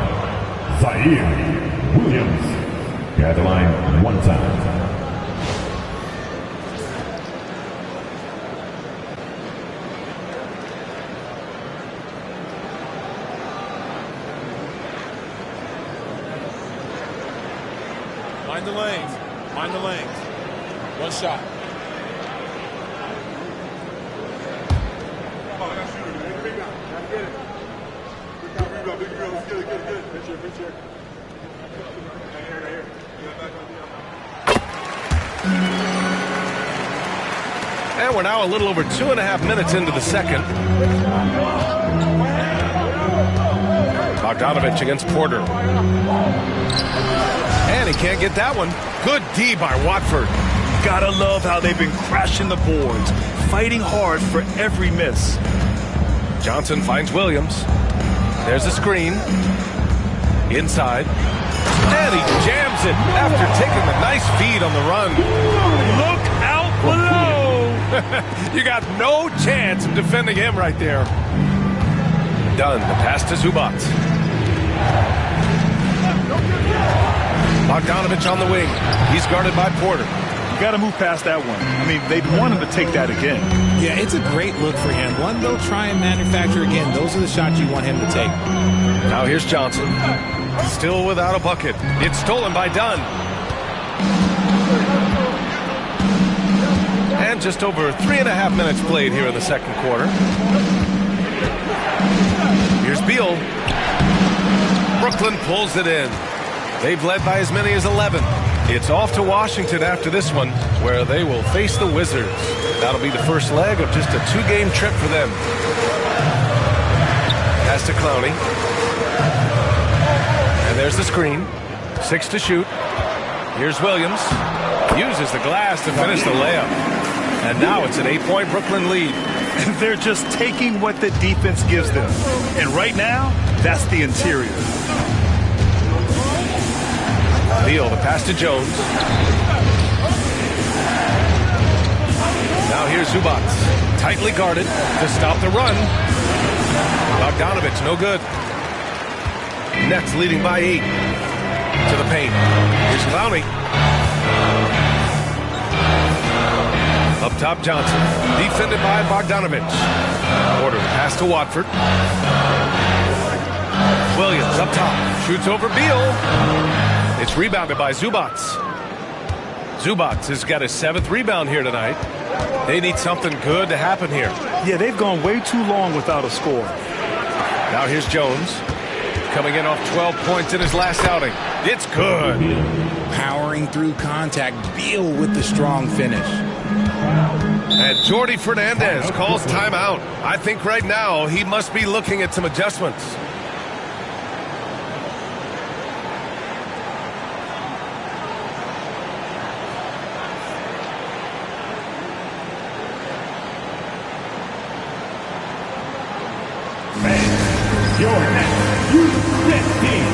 Zaire Williams. At the line one time. Mind the lanes. Mind the lanes. One shot. And we're now a little over 2.5 minutes into the second. Bogdanovich against Porter. And he can't get that one. Good D by Watford. Gotta love how they've been crashing the boards, fighting hard for every miss. Johnson finds Williams. There's a screen. Inside. And he jams it after taking the nice feed on the run. Look out below! You got no chance of defending him right there. Done. The pass to Zubac. Bogdanovich on the wing. He's guarded by Porter. You got to move past that one. I mean, they'd want him to take that again. Yeah, it's a great look for him. One they'll try and manufacture again. Those are the shots you want him to take. Now here's Johnson. Still without a bucket. It's stolen by Dunn. And just over 3.5 minutes played here in the second quarter. Here's Beal. Brooklyn pulls it in. They've led by as many as 11. It's off to Washington after this one, where they will face the Wizards. That'll be the first leg of just a 2-game trip for them. Pass to Clowney. And there's the screen. 6 to shoot. Here's Williams. Uses the glass to finish the layup. And now it's an 8-point Brooklyn lead. They're just taking what the defense gives them. And right now, that's the interior. Beal, the pass to Jones. Now here's Zubac. Tightly guarded to stop the run. Bogdanovich, no good. Nets leading by 8. To the paint. Here's Clowney. Up top, Johnson. Defended by Bogdanovich. Porter, pass to Watford. Williams up top. Shoots over Beal. It's rebounded by Zubac. Zubac has got his 7th rebound here tonight. They need something good to happen here. Yeah, they've gone way too long without a score. Now here's Jones. Coming in off 12 points in his last outing. It's good. Powering through contact. Beal with the strong finish. And Jordi Fernandez calls timeout. I think right now he must be looking at some adjustments. Your next U.S. team.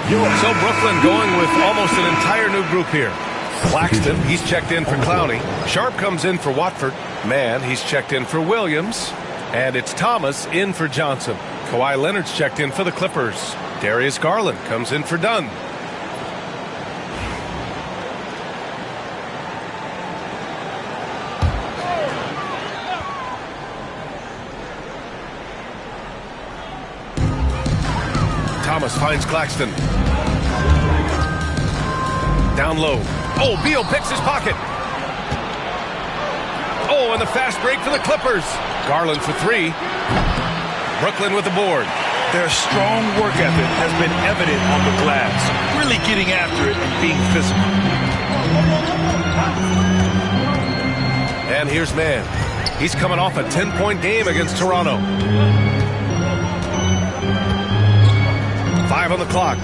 So Brooklyn going with almost an entire new group here. Claxton, he's checked in for Clowney. Sharp comes in for Watford. Mann, he's checked in for Williams. And it's Thomas in for Johnson. Kawhi Leonard's checked in for the Clippers. Darius Garland comes in for Dunn. Thomas finds Claxton. Down low. Oh, Beal picks his pocket. Oh, and the fast break for the Clippers. Garland for three. Brooklyn with the board. Their strong work ethic has been evident on the glass, really getting after it and being physical. And here's Mann. He's coming off a 10-point game against Toronto. 5 on the clock.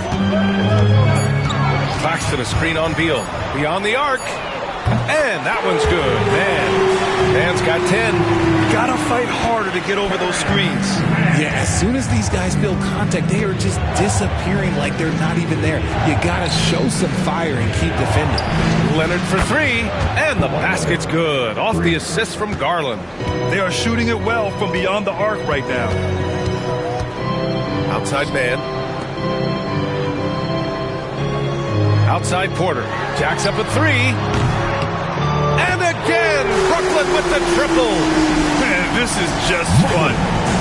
Claxton a screen on Beal. Beyond the arc. And that one's good. Mann's got 10. Gotta fight harder to get over those screens. Yeah, as soon as these guys feel contact, they are just disappearing like they're not even there. You gotta show some fire and keep defending. Leonard for three. And the basket's good. Off the assist from Garland. They are shooting it well from beyond the arc right now. Outside Mann. Outside Porter. Jacks up a three. And again, Brooklyn with the triple. Man, this is just fun.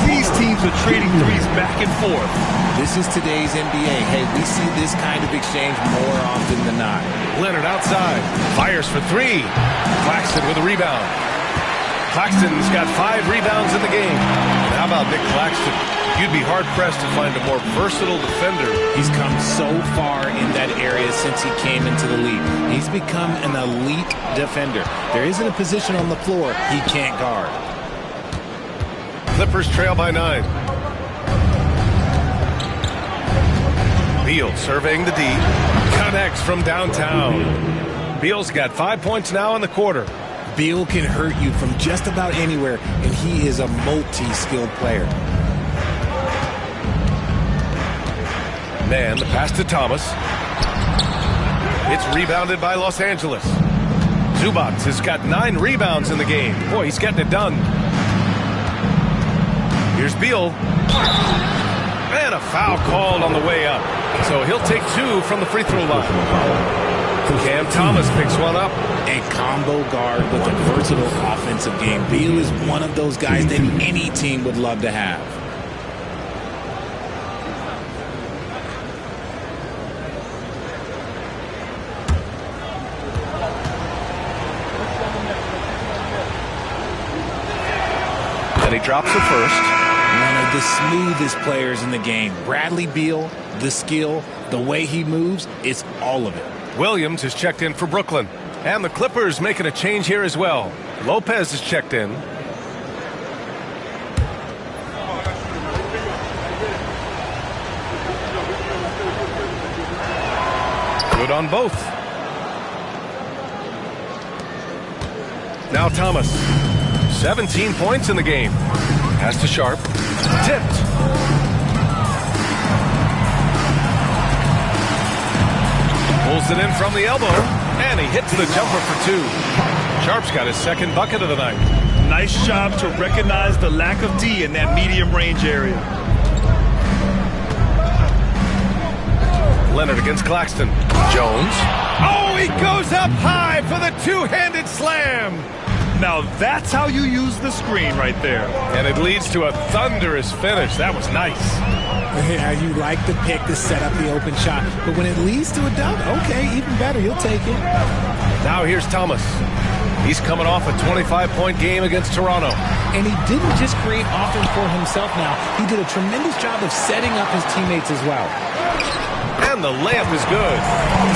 These teams are trading threes back and forth. This is today's NBA. Hey, we see this kind of exchange more often than not. Leonard outside. Fires for three. Claxton with a rebound. Claxton's got 5 rebounds in the game. And how about Nick Claxton? You'd be hard-pressed to find a more versatile defender. He's come so far in that area since he came into the league. He's become an elite defender. There isn't a position on the floor he can't guard. Clippers trail by 9. Beal surveying the D. Connects from downtown. Beal's got 5 points now in the quarter. Beal can hurt you from just about anywhere, and he is a multi-skilled player. Mann, the pass to Thomas. It's rebounded by Los Angeles. Zubac has got 9 rebounds in the game. Boy, he's getting it done. Here's Beal. And a foul called on the way up. So he'll take 2 from the free throw line. Cam Thomas picks one up. A combo guard with a versatile offensive game. Beal is one of those guys that any team would love to have. And he drops the first. One of the smoothest players in the game. Bradley Beal, the skill, the way he moves, it's all of it. Williams is checked in for Brooklyn. And the Clippers making a change here as well. Lopez is checked in. Good on both. Now Thomas. 17 points in the game. Pass to Sharp. Tipped. Pulls it in from the elbow. And he hits the jumper for 2. Sharp's got his second bucket of the night. Nice job to recognize the lack of D in that medium range area. Leonard against Claxton. Jones. Oh, he goes up high for the two-handed slam. Now that's how you use the screen right there. And it leads to a thunderous finish. That was nice. Yeah, you like the pick to set up the open shot. But when it leads to a dunk, okay, even better. You'll take it. Now here's Thomas. He's coming off a 25-point game against Toronto. And he didn't just create offense for himself now. He did a tremendous job of setting up his teammates as well. And the layup is good.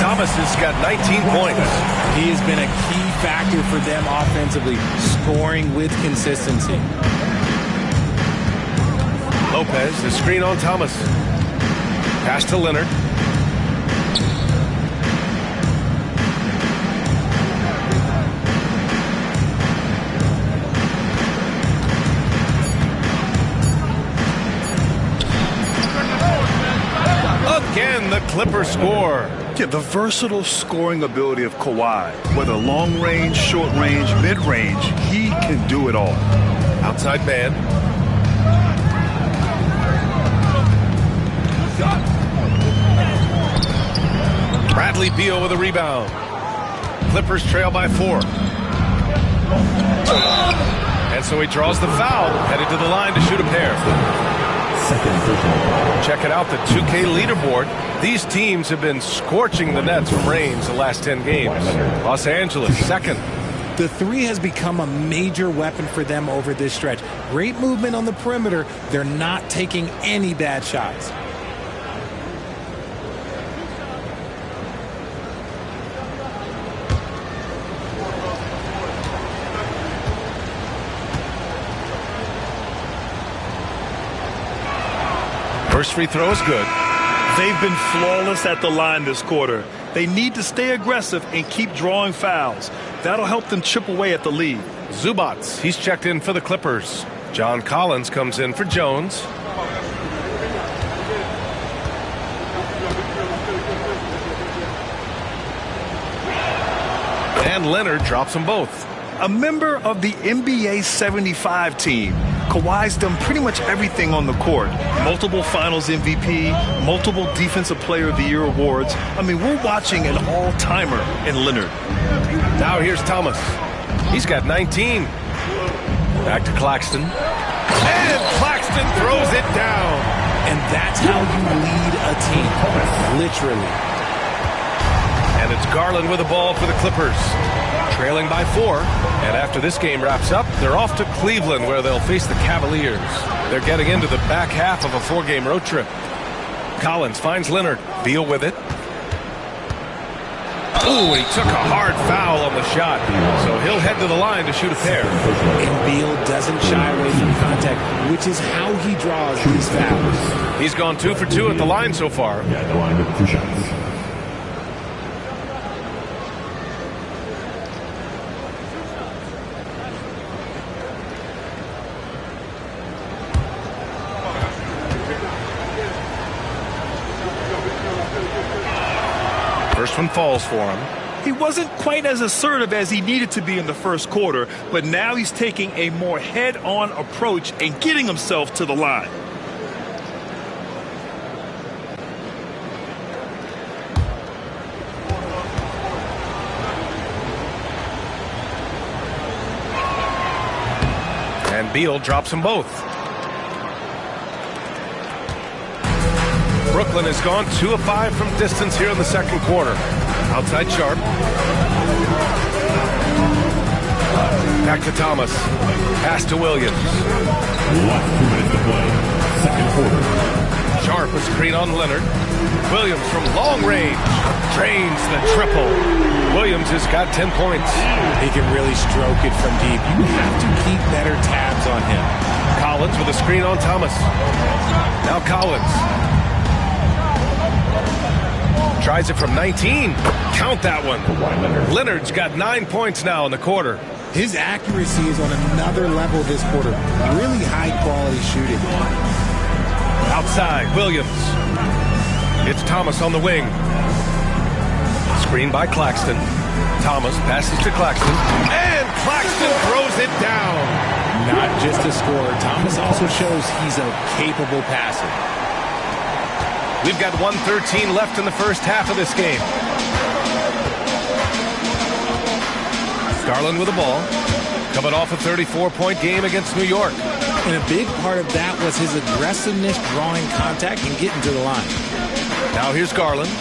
Thomas has got 19 points. He has been a key factor for them offensively, scoring with consistency. Lopez, the screen on Thomas. Pass to Leonard. Again, and the Clippers score. Yeah, the versatile scoring ability of Kawhi, whether long range, short range, mid range, he can do it all. Outside man. Bradley Beal with a rebound. Clippers trail by 4. And so he draws the foul, headed to the line to shoot a pair. Check it out, the 2K leaderboard. These teams have been scorching the Nets from Reigns the last 10 games. Los Angeles, second. The 3 has become a major weapon for them over this stretch. Great movement on the perimeter. They're not taking any bad shots. First free throw is good. They've been flawless at the line this quarter. They need to stay aggressive and keep drawing fouls. That'll help them chip away at the lead. Zubats, he's checked in for the Clippers. John Collins comes in for Jones. And Leonard drops them both. A member of the NBA 75 team, Kawhi's done pretty much everything on the court. Multiple Finals MVP, multiple Defensive Player of the Year awards. I mean, we're watching an all-timer in Leonard. Now here's Thomas. He's got 19. Back to Claxton. And Claxton throws it down. And that's how you lead a team. Literally. And it's Garland with the ball for the Clippers. Trailing by 4. And after this game wraps up, they're off to Cleveland where they'll face the Cavaliers. They're getting into the back half of a 4-game road trip. Collins finds Leonard. Beal with it. Ooh, he took a hard foul on the shot. So he'll head to the line to shoot a pair. And Beal doesn't shy away from contact, which is how he draws these fouls. He's gone 2 for 2 at the line so far. Yeah, the line with 2 shots. First one falls for him. He wasn't quite as assertive as he needed to be in the first quarter, but now he's taking a more head-on approach and getting himself to the line. And Beal drops them both. Brooklyn has gone 2 of 5 from distance here in the second quarter. Outside Sharp. Back to Thomas. Pass to Williams. 2 minutes to play. Second quarter. Sharp a screen on Leonard. Williams from long range. Drains the triple. Williams has got 10 points. He can really stroke it from deep. You have to keep better tabs on him. Collins with a screen on Thomas. Now Collins. Tries it from 19. Count that one. Leonard's got 9 points now in the quarter. His accuracy is on another level this quarter. Really high quality shooting. Outside, Williams. It's Thomas on the wing. Screen by Claxton. Thomas passes to Claxton. And Claxton throws it down. Not just a scorer. Thomas also shows he's a capable passer. We've got 1:13 left in the first half of this game. Garland with the ball. Coming off a 34-point game against New York. And a big part of that was his aggressiveness, drawing contact, and getting to the line. Now here's Garland.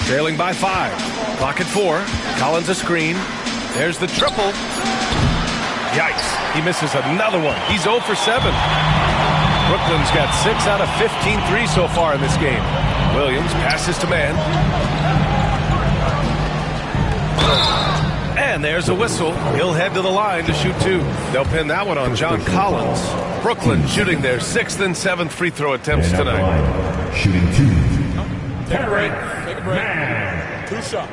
Trailing by 5. Clock at 4. Collins a screen. There's the triple. Yikes. He misses another one. He's 0 for 7. Brooklyn's got 6 out of 15 threes so far in this game. Williams passes to man. And there's a whistle. He'll head to the line to shoot 2. They'll pin that one on John Collins. Brooklyn shooting their 6th and 7th free throw attempts tonight. Shooting 2. Take a break. Take a break. 2 shots.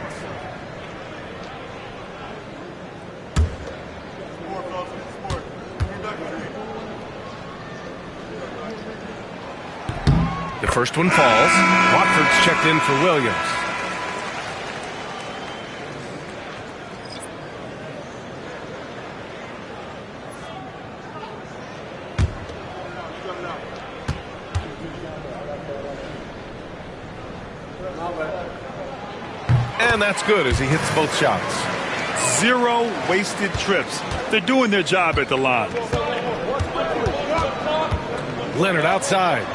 The first one falls. Watford's checked in for Williams. And that's good as he hits both shots. 0 wasted trips. They're doing their job at the line. Leonard outside.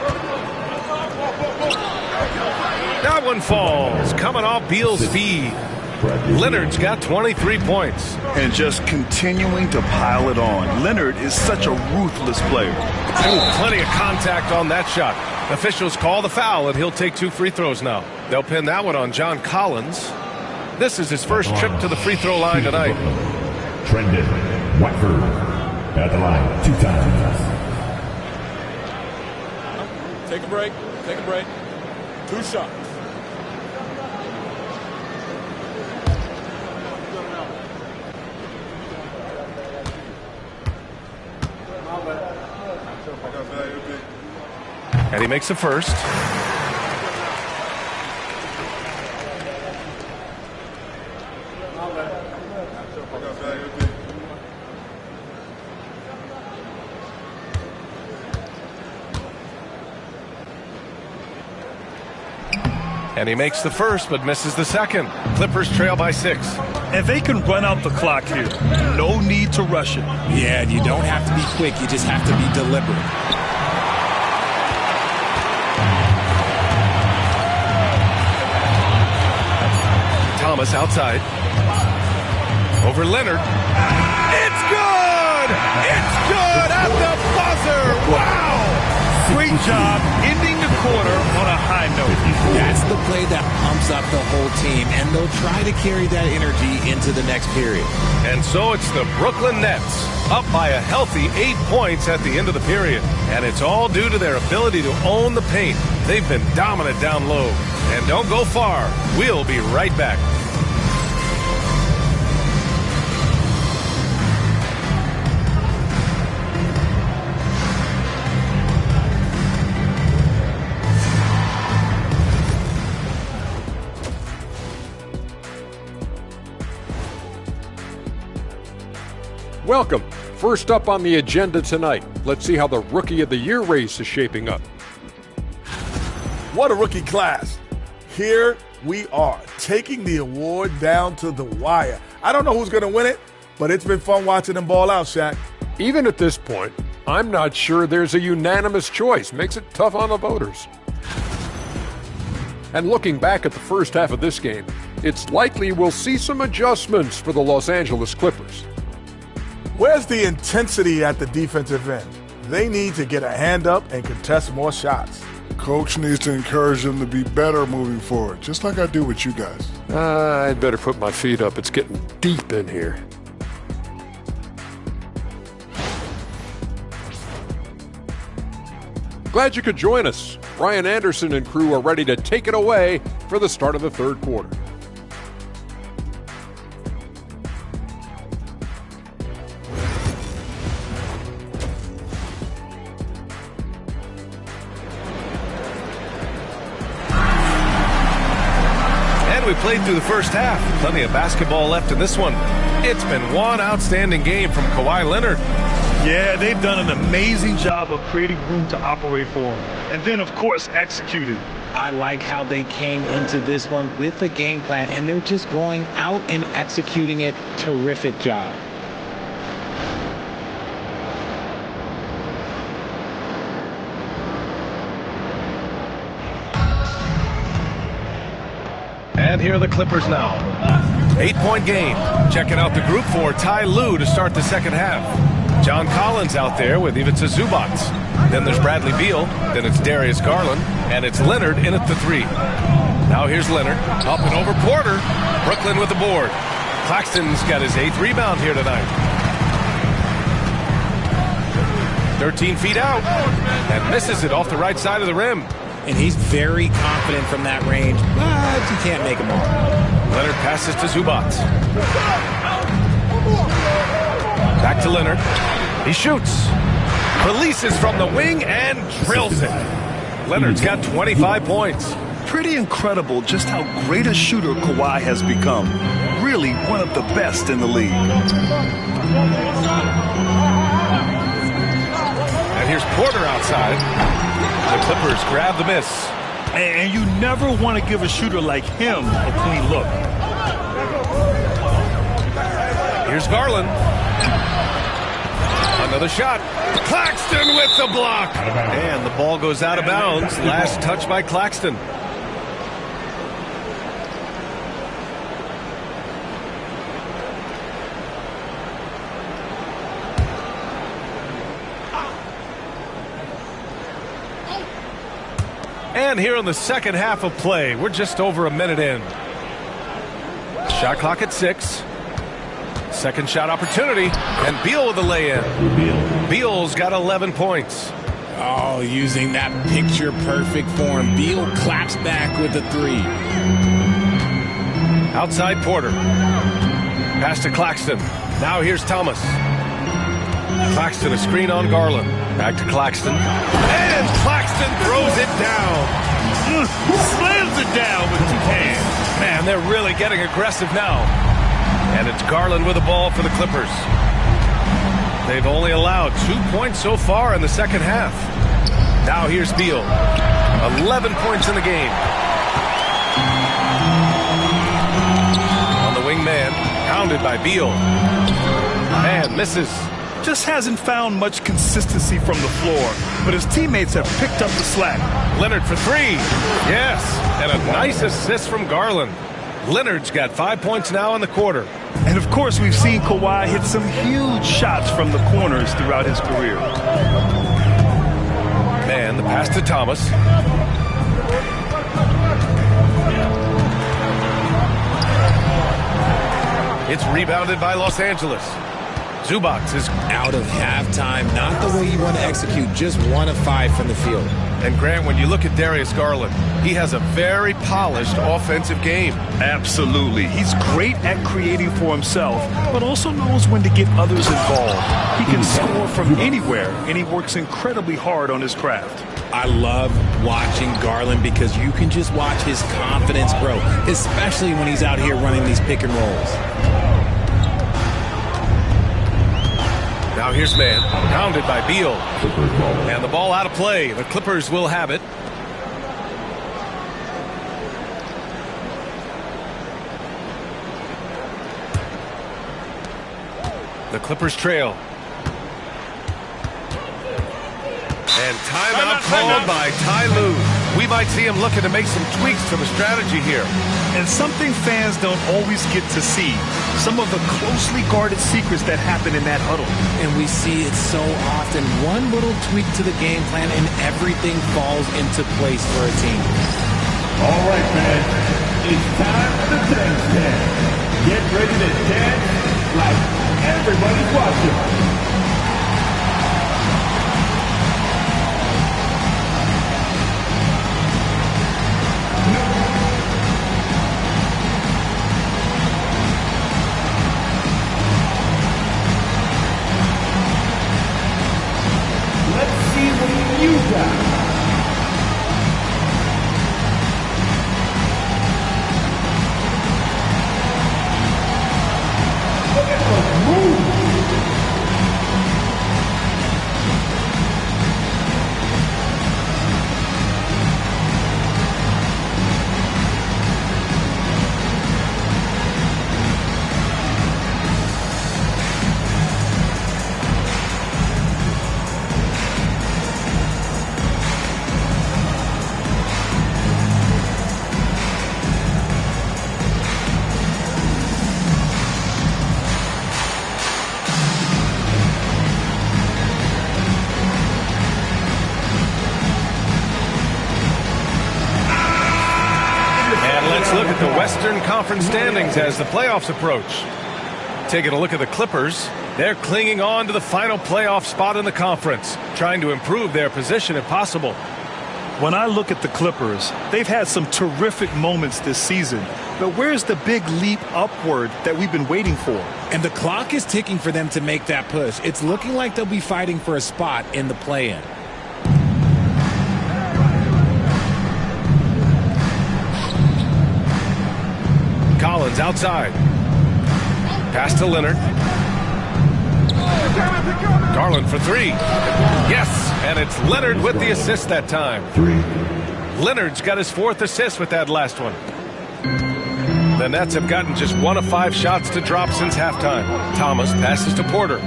That one falls. Coming off Beal's feed. Leonard's got 23 points. And just continuing to pile it on. Leonard is such a ruthless player. Ooh, plenty of contact on that shot. Officials call the foul, and he'll take 2 free throws now. They'll pin that one on John Collins. This is his first trip to the free throw line tonight. Trendon Watford at the line 2 times. Take a break. Take a break. 2 shots. And he makes the first. And he makes the first, but misses the second. Clippers trail by 6. And they can run out the clock here. No need to rush it. Yeah, you don't have to be quick. You just have to be deliberate. Thomas outside. Over Leonard. It's good! It's good at the buzzer! Wow! Great job ending the quarter on a high note. That's the play that pumps up the whole team, and they'll try to carry that energy into the next period. And so it's the Brooklyn Nets, up by a healthy 8 points at the end of the period. And it's all due to their ability to own the paint. They've been dominant down low. And don't go far. We'll be right back. Welcome. First up on the agenda tonight, let's see how the Rookie of the Year race is shaping up. What a rookie class. Here we are, taking the award down to the wire. I don't know who's going to win it, but it's been fun watching them ball out, Shaq. Even at this point, I'm not sure there's a unanimous choice. Makes it tough on the voters. And looking back at the first half of this game, it's likely we'll see some adjustments for the Los Angeles Clippers. Where's the intensity at the defensive end? They need to get a hand up and contest more shots. Coach needs to encourage them to be better moving forward, just like I do with you guys. I'd better put my feet up. It's getting deep in here. Glad you could join us. Brian Anderson and crew are ready to take it away for the start of the third quarter. We played through the first half. Plenty of basketball left in this one. It's been one outstanding game from Kawhi Leonard. Yeah, they've done an amazing job of creating room to operate for him. And then, of course, executed. I like how they came into this one with a game plan, and they're just going out and executing it. Terrific job. And here are the Clippers now. 8-point game. Checking out the group for Ty Lue to start the second half. John Collins out there with Ivica Zubac. Then there's Bradley Beal. Then it's Darius Garland. And it's Leonard in at the 3. Now here's Leonard. Up and over Porter. Brooklyn with the board. Claxton's got his 8th rebound here tonight. 13 feet out. And misses it off the right side of the rim. And he's very confident from that range, but he can't make them all. Leonard passes to Zubac. Back to Leonard. He shoots. Releases from the wing and drills it. Leonard's got 25 points. Pretty incredible just how great a shooter Kawhi has become. Really one of the best in the league. And here's Porter outside. The Clippers grab the miss. And you never want to give a shooter like him a clean look. Here's Garland. Another shot. Claxton with the block. And the ball goes out of bounds. Last touch by Claxton. And here in the second half of play, we're just over a minute in. Shot clock at 6. Second shot opportunity, and Beal with the lay-in. Beal's got 11 points. Oh, using that picture-perfect form. Beal claps back with the 3. Outside Porter. Pass to Claxton. Now here's Thomas. Claxton, a screen on Garland. Back to Claxton. And Claxton throws it down. Slams it down with 2 hands. Man, they're really getting aggressive now. And it's Garland with the ball for the Clippers. They've only allowed 2 points so far in the second half. Now here's Beal. 11 points in the game. On the wingman, pounded by Beal. And misses. Just hasn't found much consistency from the floor, but his teammates have picked up the slack. Leonard for 3. Yes, and a nice assist from Garland. Leonard's got 5 points now in the quarter. And of course, we've seen Kawhi hit some huge shots from the corners throughout his career. Man, the pass to Thomas. It's rebounded by Los Angeles. Zubac is out of halftime. Not the way you want to execute. Just 1 of 5 from the field. And Grant, when you look at Darius Garland, he has a very polished offensive game. Absolutely. He's great at creating for himself, but also knows when to get others involved. He can score from anywhere, and he works incredibly hard on his craft. I love watching Garland because you can just watch his confidence grow, especially when he's out here running these pick and rolls. Now here's man, pounded by Beal. And the ball out of play. The Clippers will have it. The Clippers trail. And timeout called by Ty Lue. We might see him looking to make some tweaks to the strategy here. And something fans don't always get to see. Some of the closely guarded secrets that happen in that huddle. And we see it so often. One little tweak to the game plan and everything falls into place for a team. All right, man. It's time for the dance dance. Get ready to dance like everybody's watching. You got. Look at the move. Let's look at the Western Conference standings as the playoffs approach. Taking a look at the Clippers, they're clinging on to the final playoff spot in the conference, trying to improve their position if possible. When I look at the Clippers, they've had some terrific moments this season. But where's the big leap upward that we've been waiting for? And the clock is ticking for them to make that push. It's looking like they'll be fighting for a spot in the play-in. Collins outside. Pass to Leonard. Garland for three. Yes, and it's Leonard with the assist that time. Leonard's got his 4th assist with that last one. The Nets have gotten just 1 of 5 shots to drop since halftime. Thomas passes to Porter.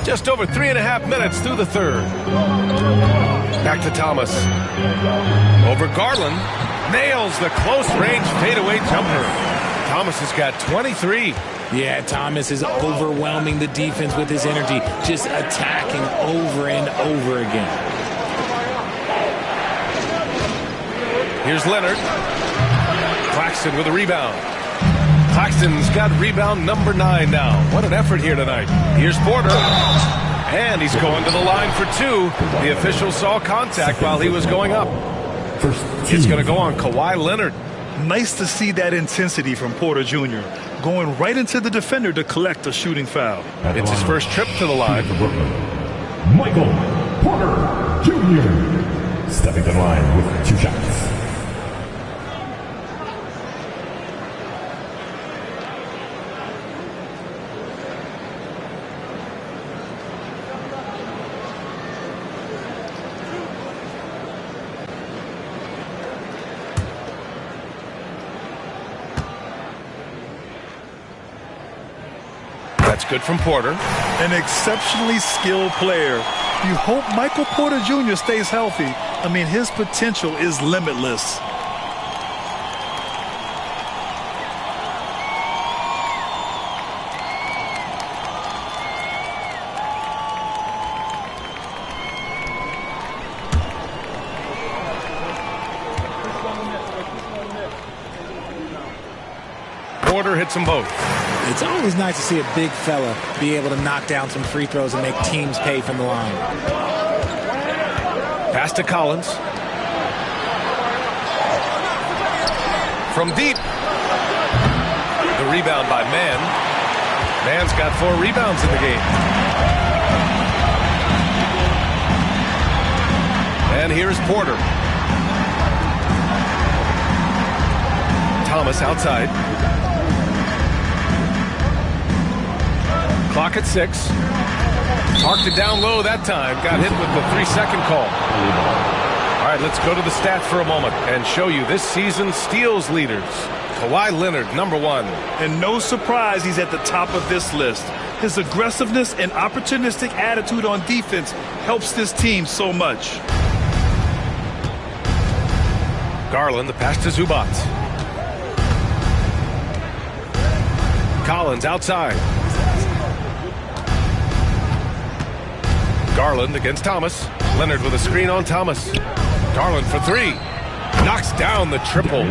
Just over 3.5 minutes through the third. Back to Thomas. Over Garland. Nails the close-range fadeaway jumper. Thomas has got 23. Yeah, Thomas is overwhelming the defense with his energy, just attacking over and over again. Here's Leonard. Claxton with a rebound. Claxton's got rebound number 9 now. What an effort here tonight. Here's Porter. And he's going to the line for 2. The official saw contact while he was going up. It's going to go on Kawhi Leonard. Nice to see that intensity from Porter Jr. going right into the defender to collect a shooting foul. It's his first trip to the line. Michael Porter Jr. stepping to the line with 2 shots. That's good from Porter. An exceptionally skilled player. You hope Michael Porter Jr. stays healthy. I mean, his potential is limitless. Porter hits them both. It's always nice to see a big fella be able to knock down some free throws and make teams pay from the line. Pass to Collins. From deep. The rebound by Mann. Mann's got 4 rebounds in the game. And here's Porter. Thomas outside. Clock at 6. Parked it down low that time. Got hit with the 3-second call. All right, let's go to the stats for a moment and show you this season's steals leaders. Kawhi Leonard, number 1. And no surprise he's at the top of this list. His aggressiveness and opportunistic attitude on defense helps this team so much. Garland, the pass to Zubac. Collins outside. Garland against Thomas. Leonard with a screen on Thomas. Garland for 3. Knocks down the triple.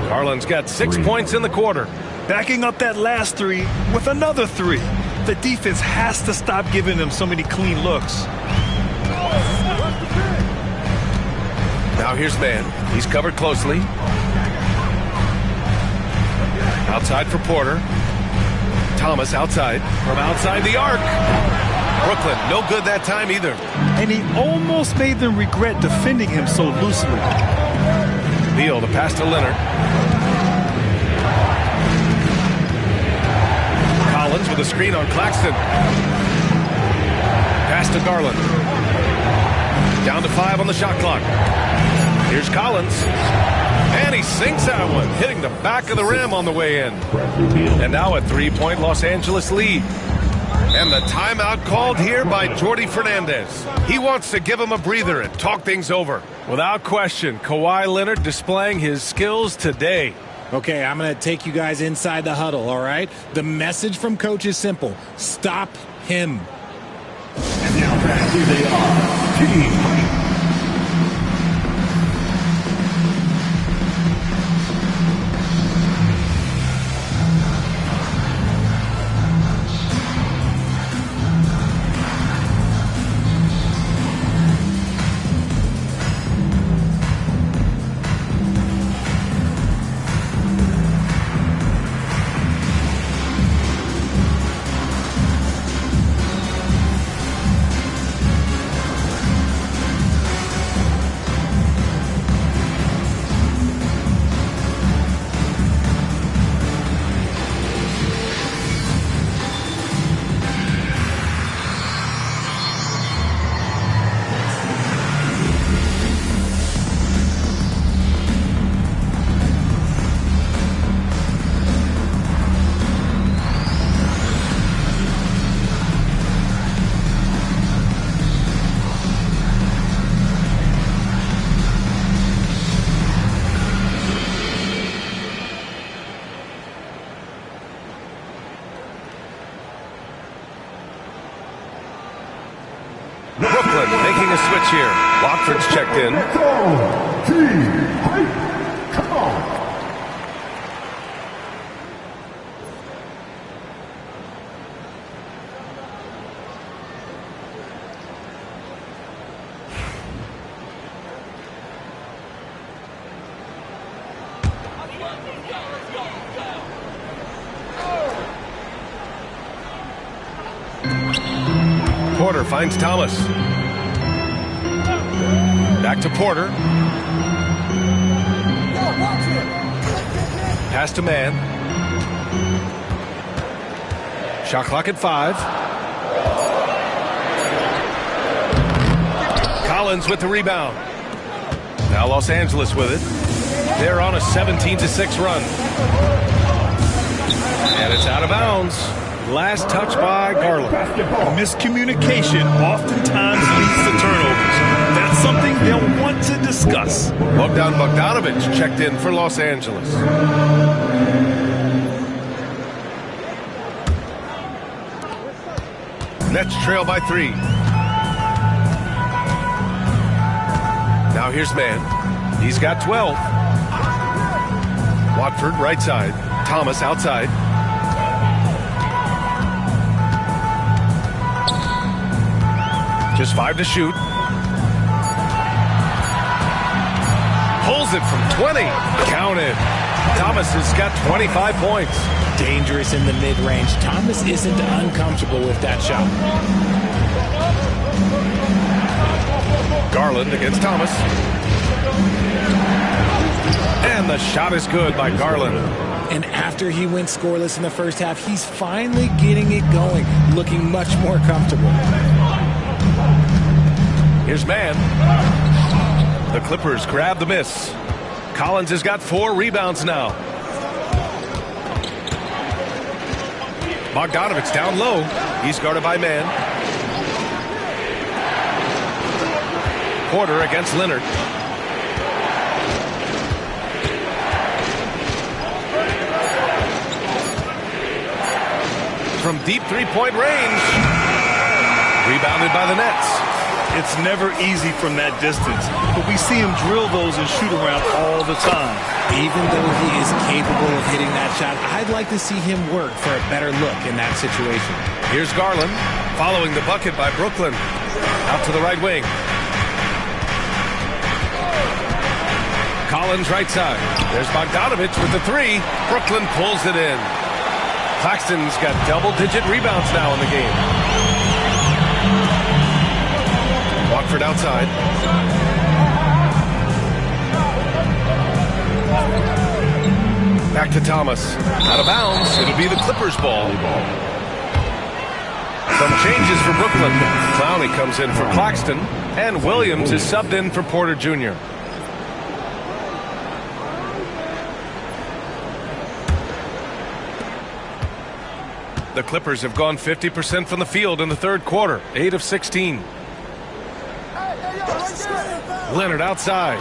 Garland's got 6 points in the quarter. Backing up that last 3 with another 3. The defense has to stop giving them so many clean looks. Now here's Mann. He's covered closely. Outside for Porter. Thomas outside. From outside the arc. Brooklyn, no good that time either. And he almost made them regret defending him so loosely. Beal, the pass to Leonard. Collins with a screen on Claxton. Pass to Garland. Down to 5 on the shot clock. Here's Collins. And he sinks that one, hitting the back of the rim on the way in. And now a 3-point Los Angeles lead. And the timeout called here by Jordi Fernandez. He wants to give him a breather and talk things over. Without question, Kawhi Leonard displaying his skills today. Okay, I'm going to take you guys inside the huddle, all right? The message from Coach is simple. Stop him. And now back where they are. Team fight. Brooklyn making a switch here. Watford's checked in. Porter finds Thomas. Back to Porter. Pass to man. Shot clock at 5. Collins with the rebound. Now Los Angeles with it. They're on a 17-6 run. And it's out of bounds. Last touch by Garland. Miscommunication oftentimes leads to turnovers. That's something they'll want to discuss. Bogdan Bogdanović checked in for Los Angeles. Nets trail by 3. Now here's man. He's got 12. Watford right side. Thomas outside. Just 5 to shoot. Pulls it from 20. Counted. Thomas has got 25 points. Dangerous in the mid-range. Thomas isn't uncomfortable with that shot. Garland against Thomas. And the shot is good by Garland. And after he went scoreless in the first half, he's finally getting it going, looking much more comfortable. Here's man. The Clippers grab the miss. Collins has got 4 rebounds now. Bogdanović down low. He's guarded by man. Porter against Leonard. From deep three-point range. Rebounded by the Nets. It's never easy from that distance, but we see him drill those and shoot around all the time. Even though he is capable of hitting that shot, I'd like to see him work for a better look in that situation. Here's Garland, following the bucket by Brooklyn. Out to the right wing. Collins right side. There's Bogdanović with the 3. Brooklyn pulls it in. Claxton's got double-digit rebounds now in the game. Watford outside. Back to Thomas. Out of bounds. It'll be the Clippers' ball. Some changes for Brooklyn. Clowney comes in for Claxton. And Williams is subbed in for Porter Jr. The Clippers have gone 50% from the field in the third quarter. 8 of 16. Leonard outside.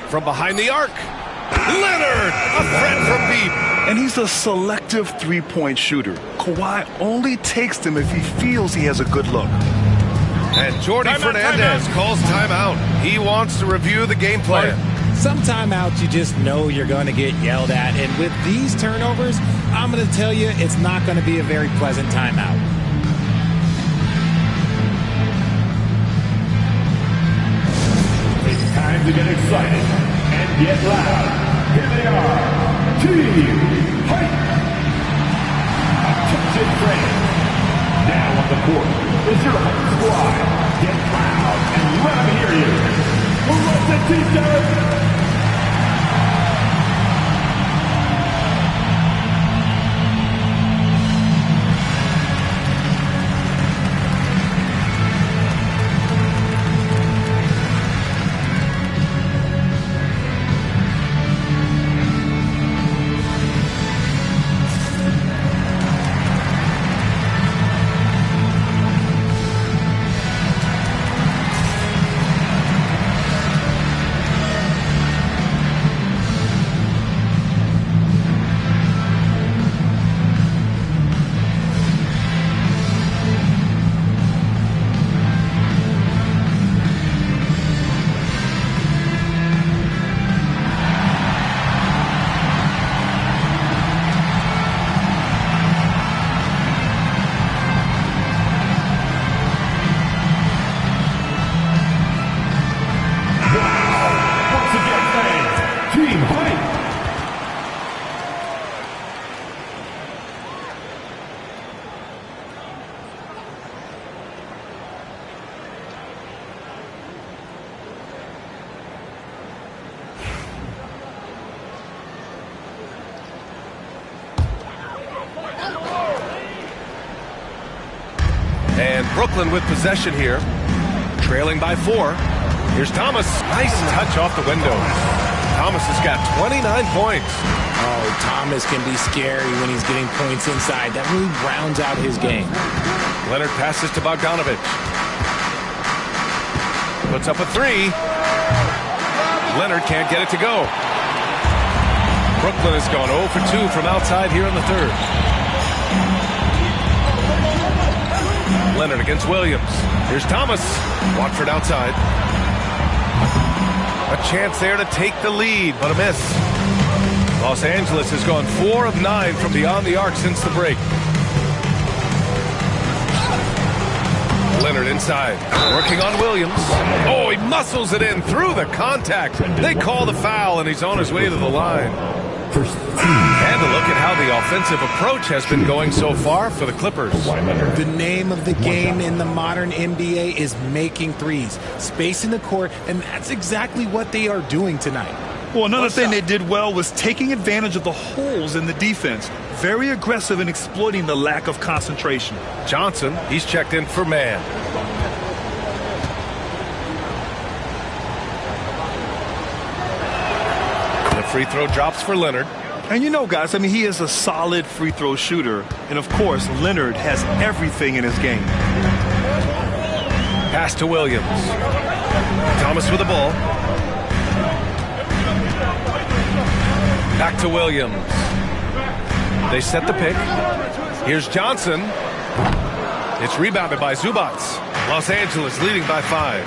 From behind the arc. Leonard, a threat from deep. And he's a selective three-point shooter. Kawhi only takes them if he feels he has a good look. And Jordi Fernandez calls timeout. He wants to review the game plan. Some timeouts you just know you're going to get yelled at. And with these turnovers, I'm going to tell you it's not going to be a very pleasant timeout. It's time to get excited and get loud. Here they are, Team Hype. Attention fans. Now on the court is your home squad. Get loud and let them hear you. Who loves the t-shirt? Brooklyn with possession here. Trailing by 4. Here's Thomas. Nice touch off the window. Thomas has got 29 points. Oh, Thomas can be scary when he's getting points inside. That really rounds out his game. Leonard passes to Bogdanovic. Puts up a 3. Leonard can't get it to go. Brooklyn has gone 0 for 2 from outside here in the third. Leonard against Williams. Here's Thomas. Watford outside. A chance there to take the lead, but a miss. Los Angeles has gone 4 of 9 from beyond the arc since the break. Leonard inside, working on Williams. Oh, he muscles it in through the contact. They call the foul, and he's on his way to the line. And a look at how the offensive approach has been going so far for the Clippers. The name of the game in the modern NBA is making threes, spacing the court, and that's exactly what they are doing tonight. Well, another thing they did well was taking advantage of the holes in the defense. Very aggressive in exploiting the lack of concentration. Johnson, he's checked in for man. The free throw drops for Leonard. And you know, guys, I mean, he is a solid free throw shooter. And, of course, Leonard has everything in his game. Pass to Williams. Thomas with the ball. Back to Williams. They set the pick. Here's Johnson. It's rebounded by Zubac. Los Angeles leading by 5.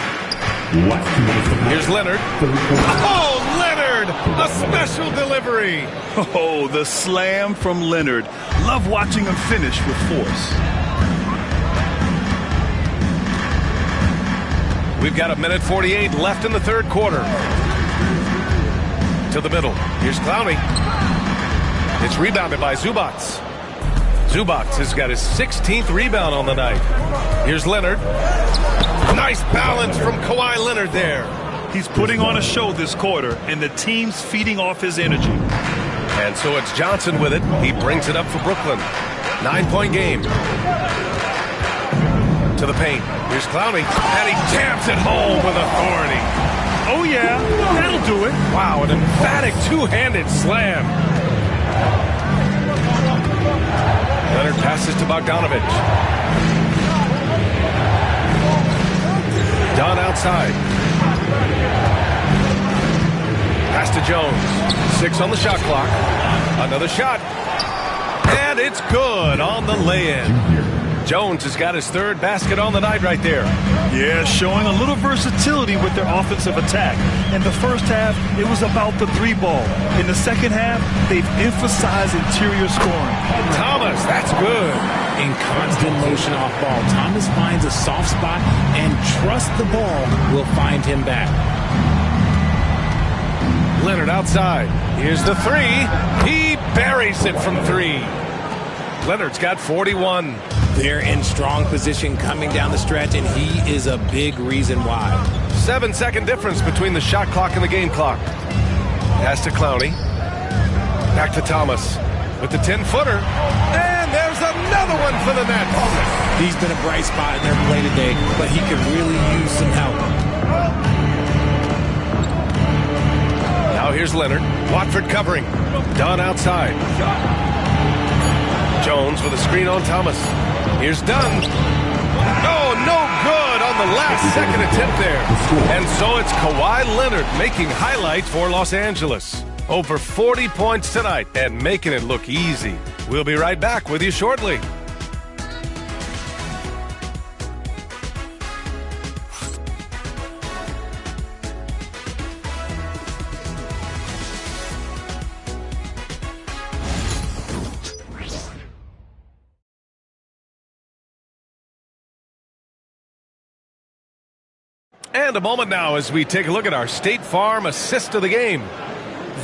Here's Leonard. Oh, Leonard! A special delivery. Oh, the slam from Leonard. Love watching him finish with force. We've got 1:48 left in the third quarter. To the middle. Here's Clowney. It's rebounded by Zubac. Zubac has got his 16th rebound on the night. Here's Leonard. Nice balance from Kawhi Leonard there. He's putting on a show this quarter, and the team's feeding off his energy. And so it's Johnson with it. He brings it up for Brooklyn. 9-point game. To the paint. Here's Clowney. And he jams it home with authority. Oh, yeah. That'll do it. Wow, an emphatic two-handed slam. Leonard passes to Bogdanovic. Dunn outside. Pass to Jones. 6 on the shot clock. Another shot. And it's good on the lay-in. Jones has got his 3rd basket on the night right there. Yeah, showing a little versatility with their offensive attack. In the first half, it was about the 3-ball. In the second half, they've emphasized interior scoring. Thomas, that's good. In constant motion off ball, Thomas finds a soft spot and trusts the ball will find him back. Leonard outside. Here's the 3. He buries it from 3. Leonard's got 41. They're in strong position coming down the stretch, and he is a big reason why. 7-second difference between the shot clock and the game clock. Pass to Clowney. Back to Thomas with the 10-footer. And there's another one for the Nets. He's been a bright spot in their play today, but he could really use some help. Now here's Leonard. Watford covering. Dunn outside. Jones with a screen on Thomas. Here's Dunn. Oh, no good on the last second attempt there. And so it's Kawhi Leonard making highlights for Los Angeles. Over 40 points tonight and making it look easy. We'll be right back with you shortly. And a moment now as we take a look at our State Farm assist of the game.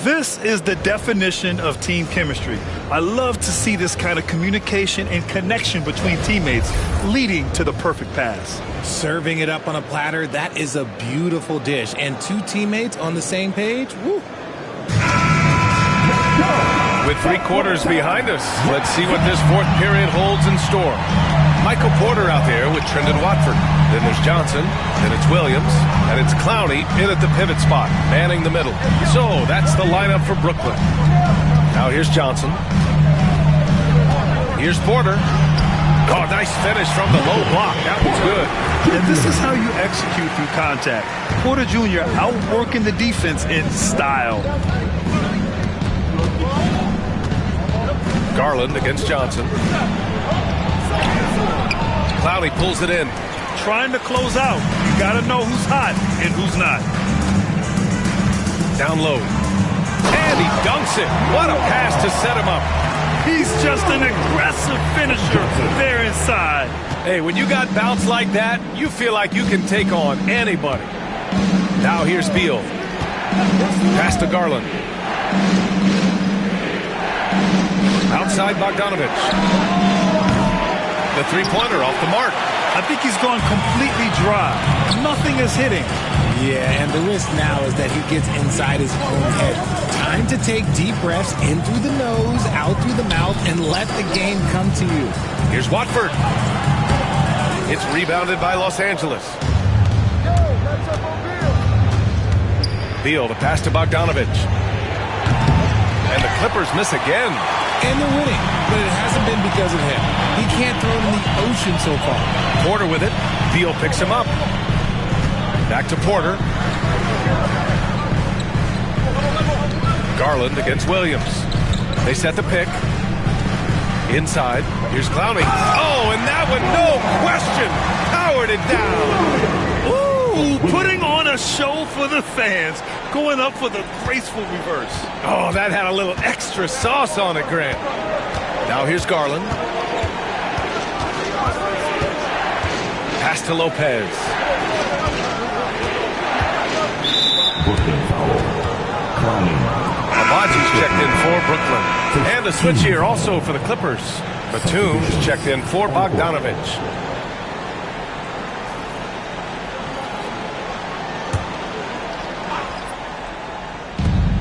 This is the definition of team chemistry. I love to see this kind of communication and connection between teammates leading to the perfect pass. Serving it up on a platter, that is a beautiful dish. And 2 teammates on the same page, woo. With 3 quarters behind us, let's see what this 4th period holds in store. Michael Porter out there with Trendon Watford. Then there's Johnson, then it's Williams, and it's Clowney in at the pivot spot, manning the middle. So that's the lineup for Brooklyn. Now here's Johnson. Here's Porter. Oh, nice finish from the low block. That was good. And this is how you execute through contact. Porter Jr. outworking the defense in style. Garland against Johnson. Clowney pulls it in. Trying to close out. You got to know who's hot and who's not. Down low. And he dunks it. What a pass to set him up. He's just an aggressive finisher there inside. Hey, when you got bounce like that, you feel like you can take on anybody. Now here's Beal. Pass to Garland. Outside Bogdanovich. The three-pointer off the mark. I think he's gone completely dry. Nothing is hitting. Yeah, and the risk now is that he gets inside his own head. Time to take deep breaths in through the nose, out through the mouth, and let the game come to you. Here's Watford. It's rebounded by Los Angeles. Beal, the pass to Bogdanovich. And the Clippers miss again. And they're winning, but it hasn't been because of him. He can't throw it in the ocean so far. Porter with it. Beal picks him up. Back to Porter. Garland against Williams. They set the pick. Inside. Here's Clowney. Oh, and that one, no question, powered it down. Ooh, putting on a show for the fans. Going up for the graceful reverse. Oh, that had a little extra sauce on it, Grant. Now here's Garland. Pass to Lopez. Abaji's checked in for Brooklyn. And a switch here also for the Clippers. Batum's checked in for Bogdanovich.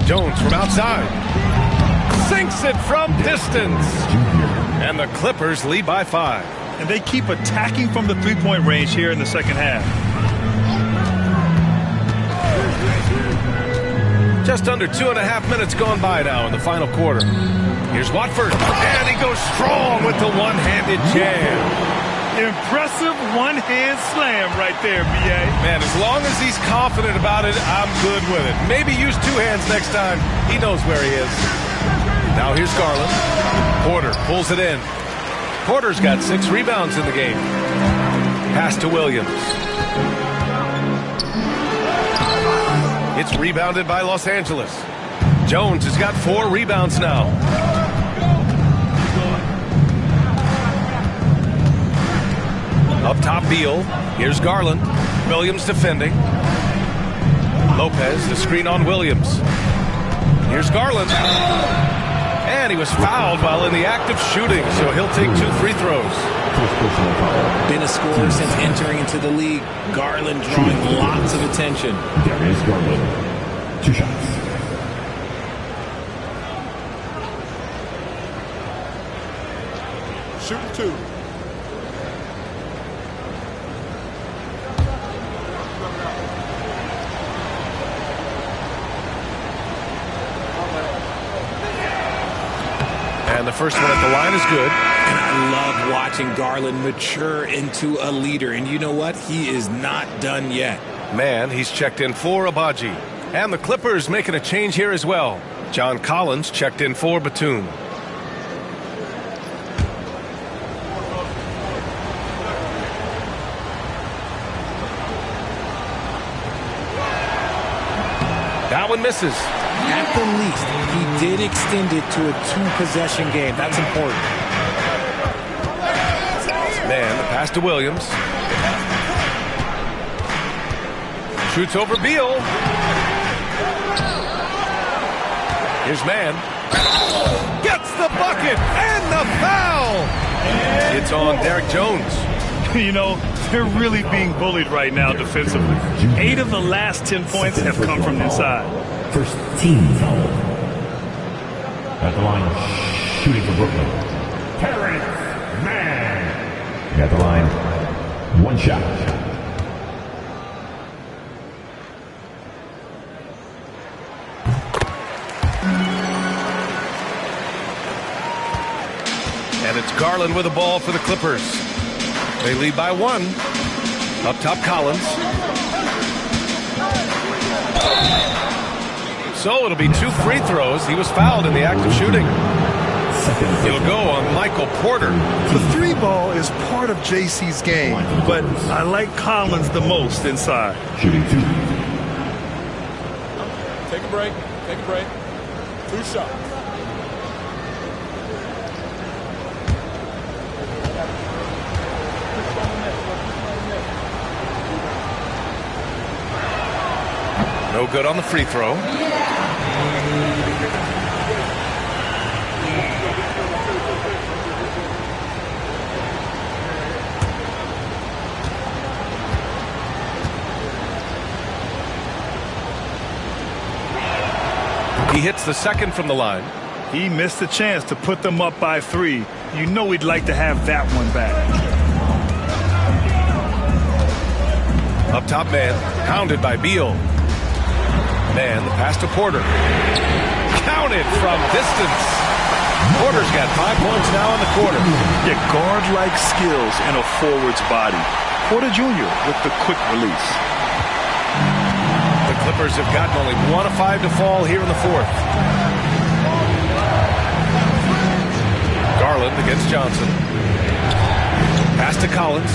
Jones from outside. Sinks it from distance. And the Clippers lead by 5. And they keep attacking from the three-point range here in the second half. Just under 2.5 minutes gone by now in the final quarter. Here's Watford. And he goes strong with the one-handed jam. Impressive one-hand slam right there, B.A. Man, as long as he's confident about it, I'm good with it. Maybe use two hands next time. He knows where he is. Now here's Garland. Porter pulls it in. Porter's got 6 rebounds in the game. Pass to Williams. It's rebounded by Los Angeles. Jones has got 4 rebounds now. Up top, Beal. Here's Garland. Williams defending. Lopez, the screen on Williams. Here's Garland. And he was fouled while in the act of shooting, so he'll take 2 free throws. Been a scorer since entering into the league. Garland drawing lots of attention. Darius Garland, 2 shots. Shoot 2. And the first one at the line is good. And I love watching Garland mature into a leader. And you know what? He is not done yet. Man, he's checked in for Abaji. And the Clippers making a change here as well. John Collins checked in for Batum. That one misses. At the least, he did extend it to a 2-possession game. That's important. Man, the pass to Williams. Shoots over Beal. Here's Man. Gets the bucket and the foul. It's on Derek Jones. You know, they're really being bullied right now defensively. 8 of the last 10 points have come from inside. First team foul. At the line, shooting for Brooklyn, Terrence Mann. At the line, one shot. And it's Garland with the ball for the Clippers. They lead by 1. Up top, Collins. So it'll be 2 free throws. He was fouled in the act of shooting. It'll go on Michael Porter. The 3 ball is part of JC's game, but I like Collins the most inside. Shooting 2. Take a break. Take a break. 2 shots. No good on the free throw. He hits the second from the line. He missed the chance to put them up by 3. You know he'd like to have that one back. Up top, man. Pounded by Beal. Man, the pass to Porter. Counted from distance. Porter's got 5 points now in the quarter. Yeah, guard-like skills in a forward's body. Porter Jr. with the quick release. The Clippers have gotten only 1 of 5 to fall here in the 4th. Garland against Johnson. Pass to Collins.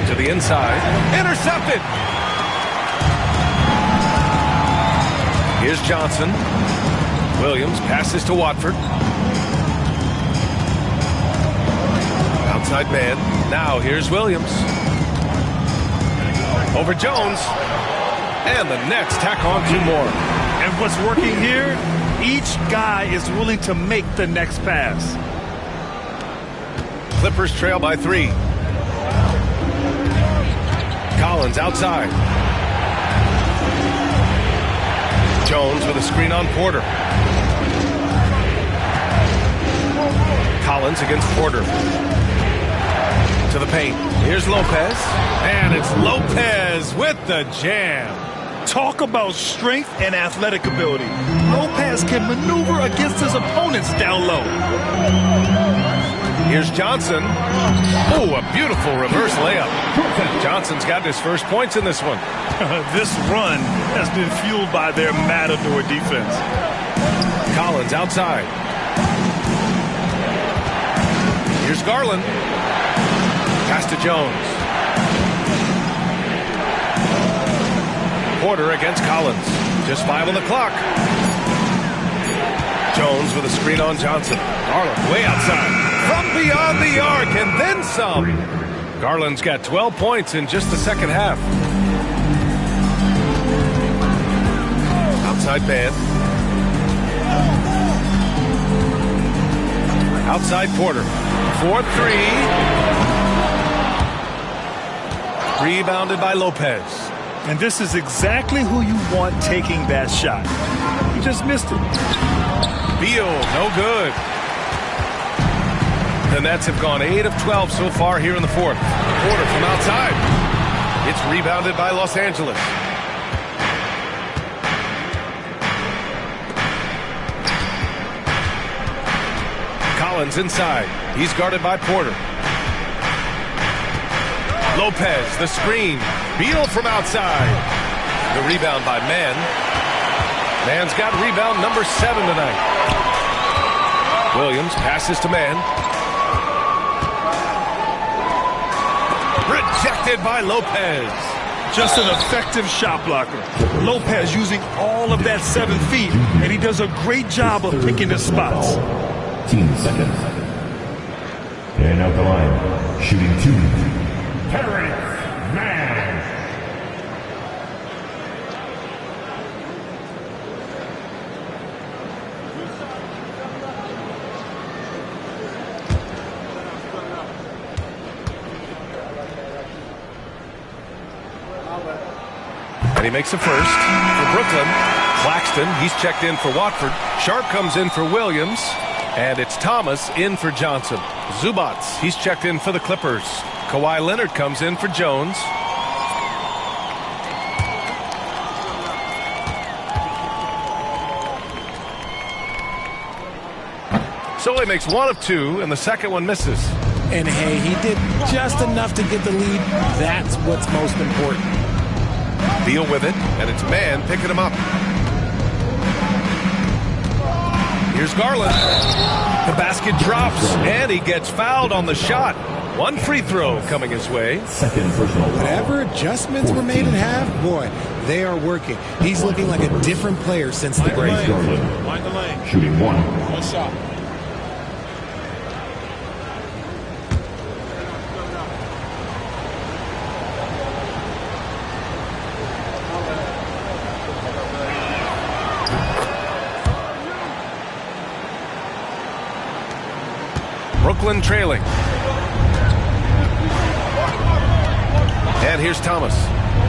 To the inside. Intercepted. Here's Johnson. Williams passes to Watford. Outside man. Now here's Williams. Over Jones. And the Nets tack on 2 more. And what's working here? Each guy is willing to make the next pass. Clippers trail by 3. Collins outside. Jones with a screen on Porter. Collins against Porter. To the paint. Here's Lopez. And it's Lopez with the jam. Talk about strength and athletic ability. Lopez can maneuver against his opponents down low. Here's Johnson. Oh, a beautiful reverse layup. Johnson's got his first points in this one. This run has been fueled by their matador defense. Collins outside. Here's Garland. Pass to Jones. Porter against Collins. Just 5 on the clock. Jones with a screen on Johnson. Garland way outside. From beyond the arc and then some. Garland's got 12 points in just the second half. Outside man. Outside Porter. 4-3. Rebounded by Lopez. And this is exactly who you want taking that shot. He just missed it. Beal, no good. The Nets have gone 8 of 12 so far here in the 4th. Porter from outside. It's rebounded by Los Angeles. Collins inside. He's guarded by Porter. Lopez, the screen. Beal from outside. The rebound by Mann. Mann's got rebound number 7 tonight. Williams passes to Mann. Rejected by Lopez. Just an effective shot blocker. Lopez using all of that 7 feet, and he does a great job of picking his spots. 15 seconds. And out the line, shooting 2. Terrence Mann. And he makes a first for Brooklyn. Claxton, he's checked in for Watford. Sharp comes in for Williams. And it's Thomas in for Johnson. Zubats, he's checked in for the Clippers. Kawhi Leonard comes in for Jones. So he makes one of two, and the second one misses. And hey, he did just enough to get the lead. That's what's most important. Beal with it, and it's Mann picking him up. Here's Garland. The basket drops, and he gets fouled on the shot. One free throw coming his way. Whatever adjustments were made at half, boy, they are working. He's looking like a different player since the break. Mind the lane. Shooting one. One shot. Brooklyn trailing. And here's Thomas.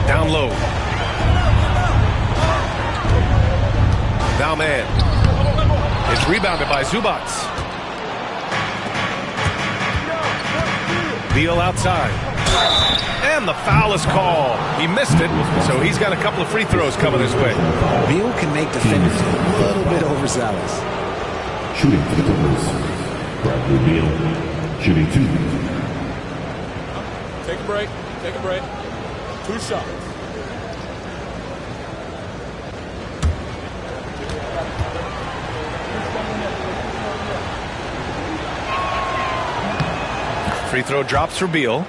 Down low. Now Mann. It's rebounded by Zubats. Beal outside. And the foul is called. He missed it, so he's got a couple of free throws coming his way. Beal can make defenders a little bit overzealous. Shooting for the Clippers. Bradley Beal, shooting two. Take a break. Take a break. 2 shots. Free throw drops for Beal.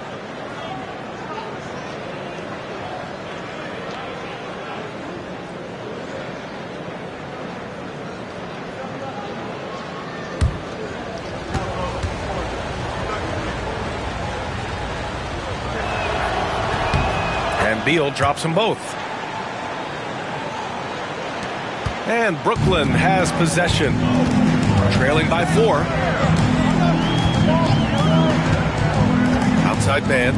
Beal drops them both. And Brooklyn has possession. Trailing by 4. Outside man.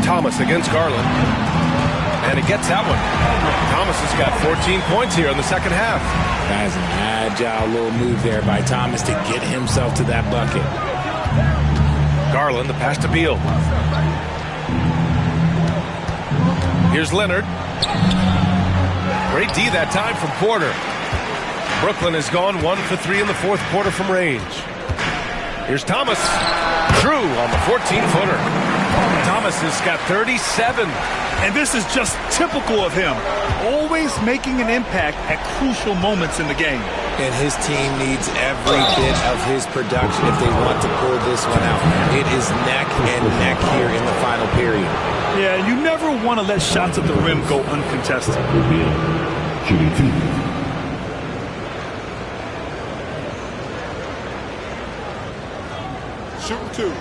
Thomas against Garland. And he gets that one. Thomas has got 14 points here in the second half. That's an agile little move there by Thomas to get himself to that bucket. Garland, the pass to Beal. Here's Leonard. Great D that time from Porter. Brooklyn has gone 1 for 3 in the fourth quarter from range. Here's Thomas. Drew on the 14-footer. Thomas has got 37. And this is just typical of him. Always making an impact at crucial moments in the game. And his team needs every bit of his production if they want to pull this one out. It is neck and neck here in the final period. Yeah, you never want to let shots at the rim go uncontested. Shooting two. Shooting two.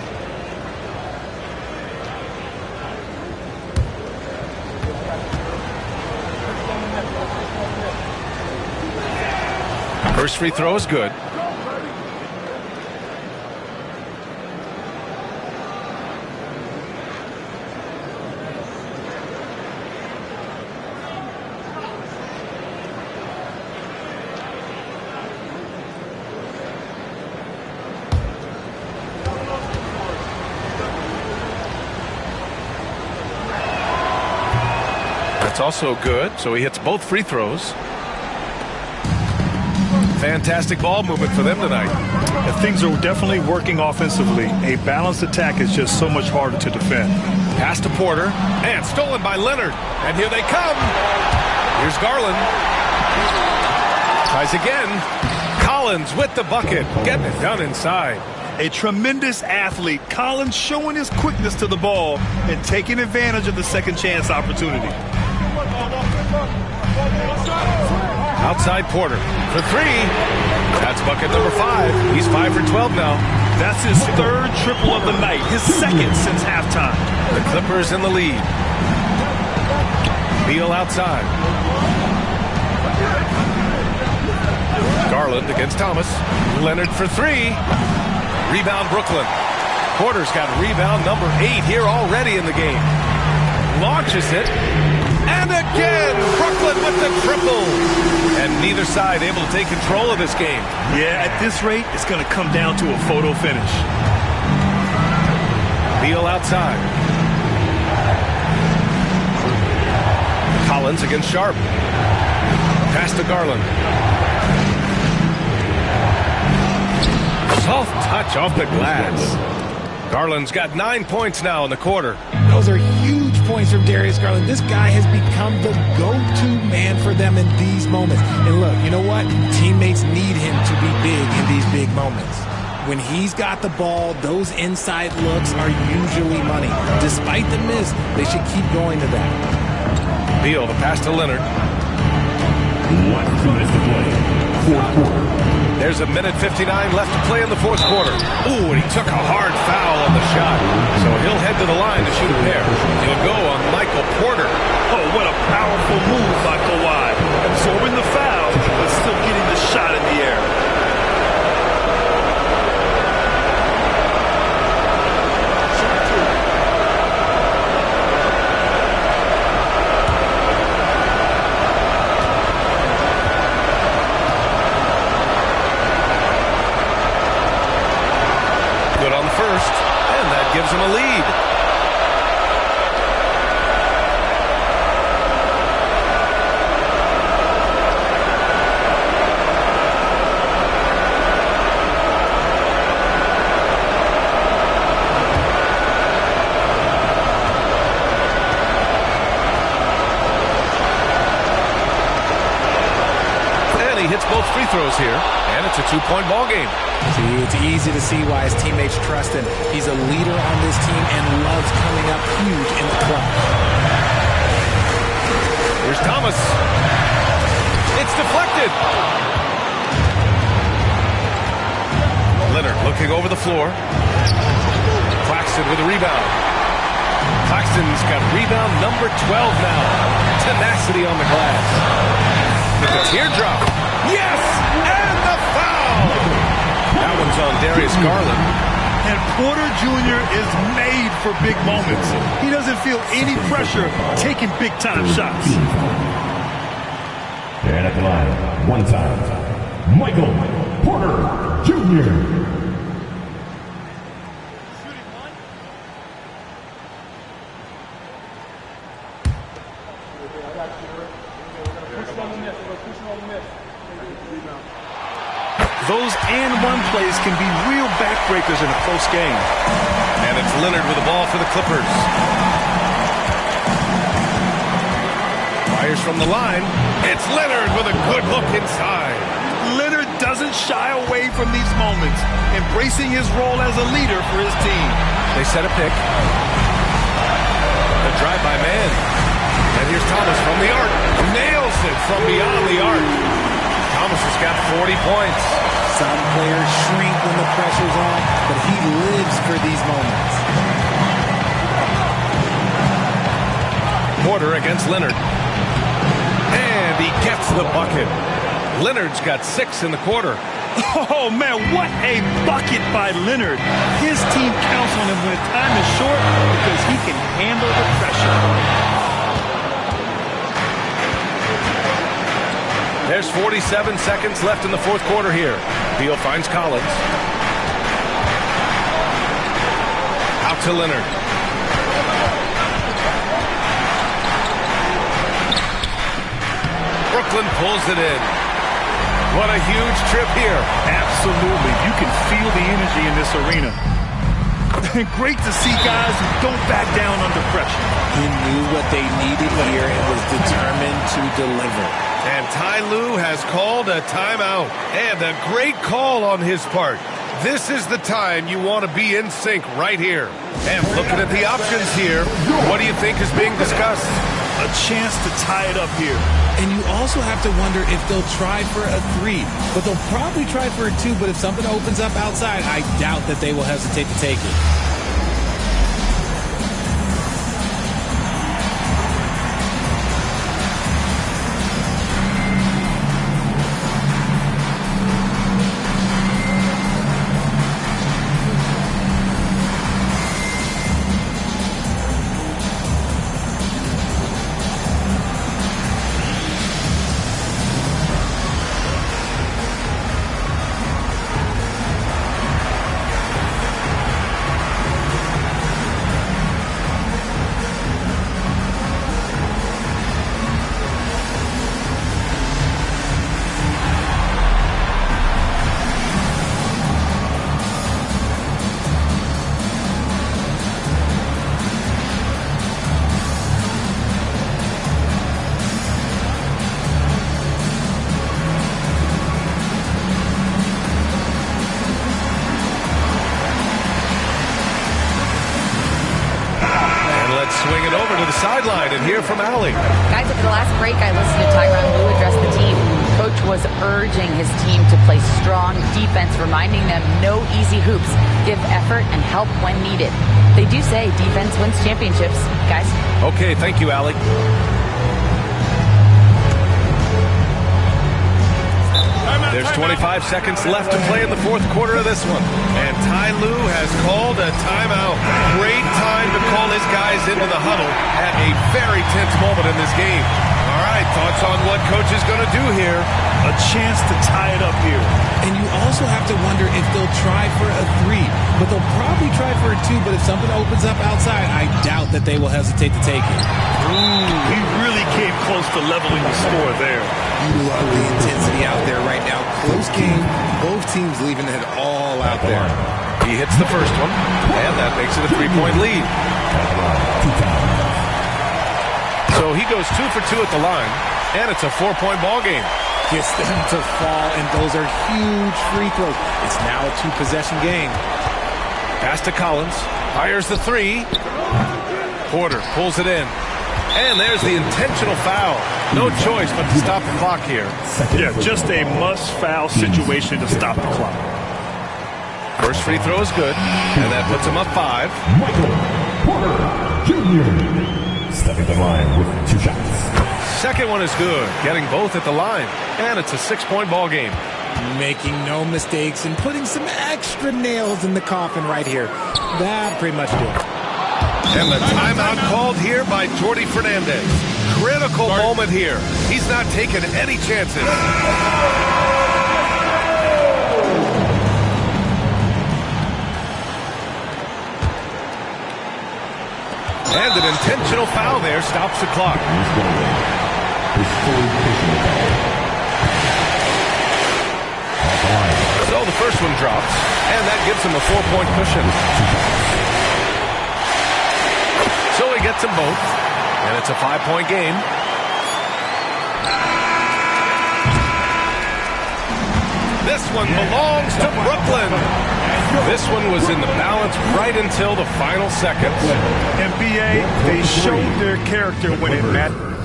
First free throw is good. That's also good, so he hits both free throws. Fantastic ball movement for them tonight. And things are definitely working offensively. A balanced attack is just so much harder to defend. Pass to Porter, and stolen by Leonard. And here they come. Here's Garland. Tries again. Collins with the bucket. Getting it done inside. A tremendous athlete. Collins showing his quickness to the ball and taking advantage of the second chance opportunity. Outside Porter for 3. That's bucket number 5. He's 5 for 12 now. That's his third triple of the night, his second since halftime. The Clippers in the lead. Beal outside. Garland against Thomas. Leonard for 3. Rebound Brooklyn. Porter's got rebound number 8 here already in the game. Launches it. And again, Brooklyn with the triple. And neither side able to take control of this game. Yeah, at this rate, it's going to come down to a photo finish. Beal outside. Collins against Sharp. Pass to Garland. Soft touch off the glass. Garland's got 9 points now in the quarter. Those are huge points from Darius Garland. This guy has become the go-to man for them in these moments. And look, you know what? Teammates need him to be big in these big moments. When he's got the ball, those inside looks are usually money. Despite the miss, they should keep going to that. Beal, the pass to Leonard. 1 minute to play. Fourth quarter. There's a minute 59 left to play in the fourth quarter. Ooh, and he took a hard foul on the shot. So he'll head to the line to shoot a pair. He'll go on Michael Porter. Oh, what a powerful move by Kawhi. Absorbing the foul, but still getting the shot in the air. First, and that gives him a lead. And he hits both free throws here, and it's a 2-point ball game. See, it's easy to see why his teammates trust him. He's a leader on this team and loves coming up huge in the clutch. Here's Thomas. It's deflected. Leonard looking over the floor. Claxton with a rebound. Claxton's got rebound number 12 now. Tenacity on the glass. With the teardrop. Yes! And the foul! That one's on Darius Garland. And Porter Jr. is made for big moments. He doesn't feel any pressure taking big-time shots. And at the line, one time, Michael Porter Jr. Those and-one plays can be real backbreakers in a close game. And it's Leonard with the ball for the Clippers. Fires from the line. It's Leonard with a good look inside. Leonard doesn't shy away from these moments, embracing his role as a leader for his team. They set a pick. The drive by man. And here's Thomas from the arc. Nails it from beyond the arc. Thomas has got 40 points. Some players shrink when the pressure's on, but he lives for these moments. Porter against Leonard. And he gets the bucket. Leonard's got 6 in the quarter. Oh, man, what a bucket by Leonard. His team counts on him when time is short because he can handle the pressure. There's 47 seconds left in the fourth quarter here. Beal finds Collins. Out to Leonard. Brooklyn pulls it in. What a huge trip here. Absolutely. You can feel the energy in this arena. Great to see guys who don't back down under pressure. He knew what they needed here and was determined to deliver. And Ty Lue has called a timeout. And a great call on his part. This is the time you want to be in sync right here. And looking at the options here, what do you think is being discussed? A chance to tie it up here. And you also have to wonder if they'll try for a 3. But they'll probably try for a 2. But if something opens up outside, I doubt that they will hesitate to take it. swing it over to the sideline and hear from Allie. Guys, after the last break, I listened to Tyronn Lue address the team. Coach was urging his team to play strong defense, reminding them no easy hoops, give effort and help when needed. They do say defense wins championships, guys. Okay, thank you, Allie. There's 25 seconds left to play in the fourth quarter of this one. And Ty Lue has called a timeout. Great time to call his guys into the huddle at a very tense moment in this game. All right, thoughts on what Coach is going to do here? A chance to tie it up here. And you also have to wonder if they'll try for a 3. But they'll probably try for a 2. But if something opens up outside, I doubt that they will hesitate to take it. He really came close to leveling the score there. You love the intensity out there right now. Close game. Both teams leaving it all out there. He hits the first one, and that makes it a 3-point lead. So he goes 2 for 2 at the line, and it's a 4-point ball game. Gets them to fall, and those are huge free throws. It's now a 2-possession game. Pass to Collins. Fires the 3. Porter pulls it in. And there's the intentional foul. No choice but to stop the clock here. Yeah, just a must-foul situation to stop the clock. First free throw is good, and that puts him up 5. Michael Porter Jr. stepping the line with 2 shots. Second one is good, getting both at the line, and it's a 6-point ball game. Making no mistakes and putting some extra nails in the coffin right here. That pretty much did it. And the timeout called here by Jordi Fernandez. Critical moment here. He's not taking any chances. And an intentional foul there stops the clock. So the first one drops, and that gives him a 4-point cushion. So he gets them both, and it's a 5-point game. This one belongs to Brooklyn. This one was in the balance right until the final seconds. NBA, they showed their character when it mattered.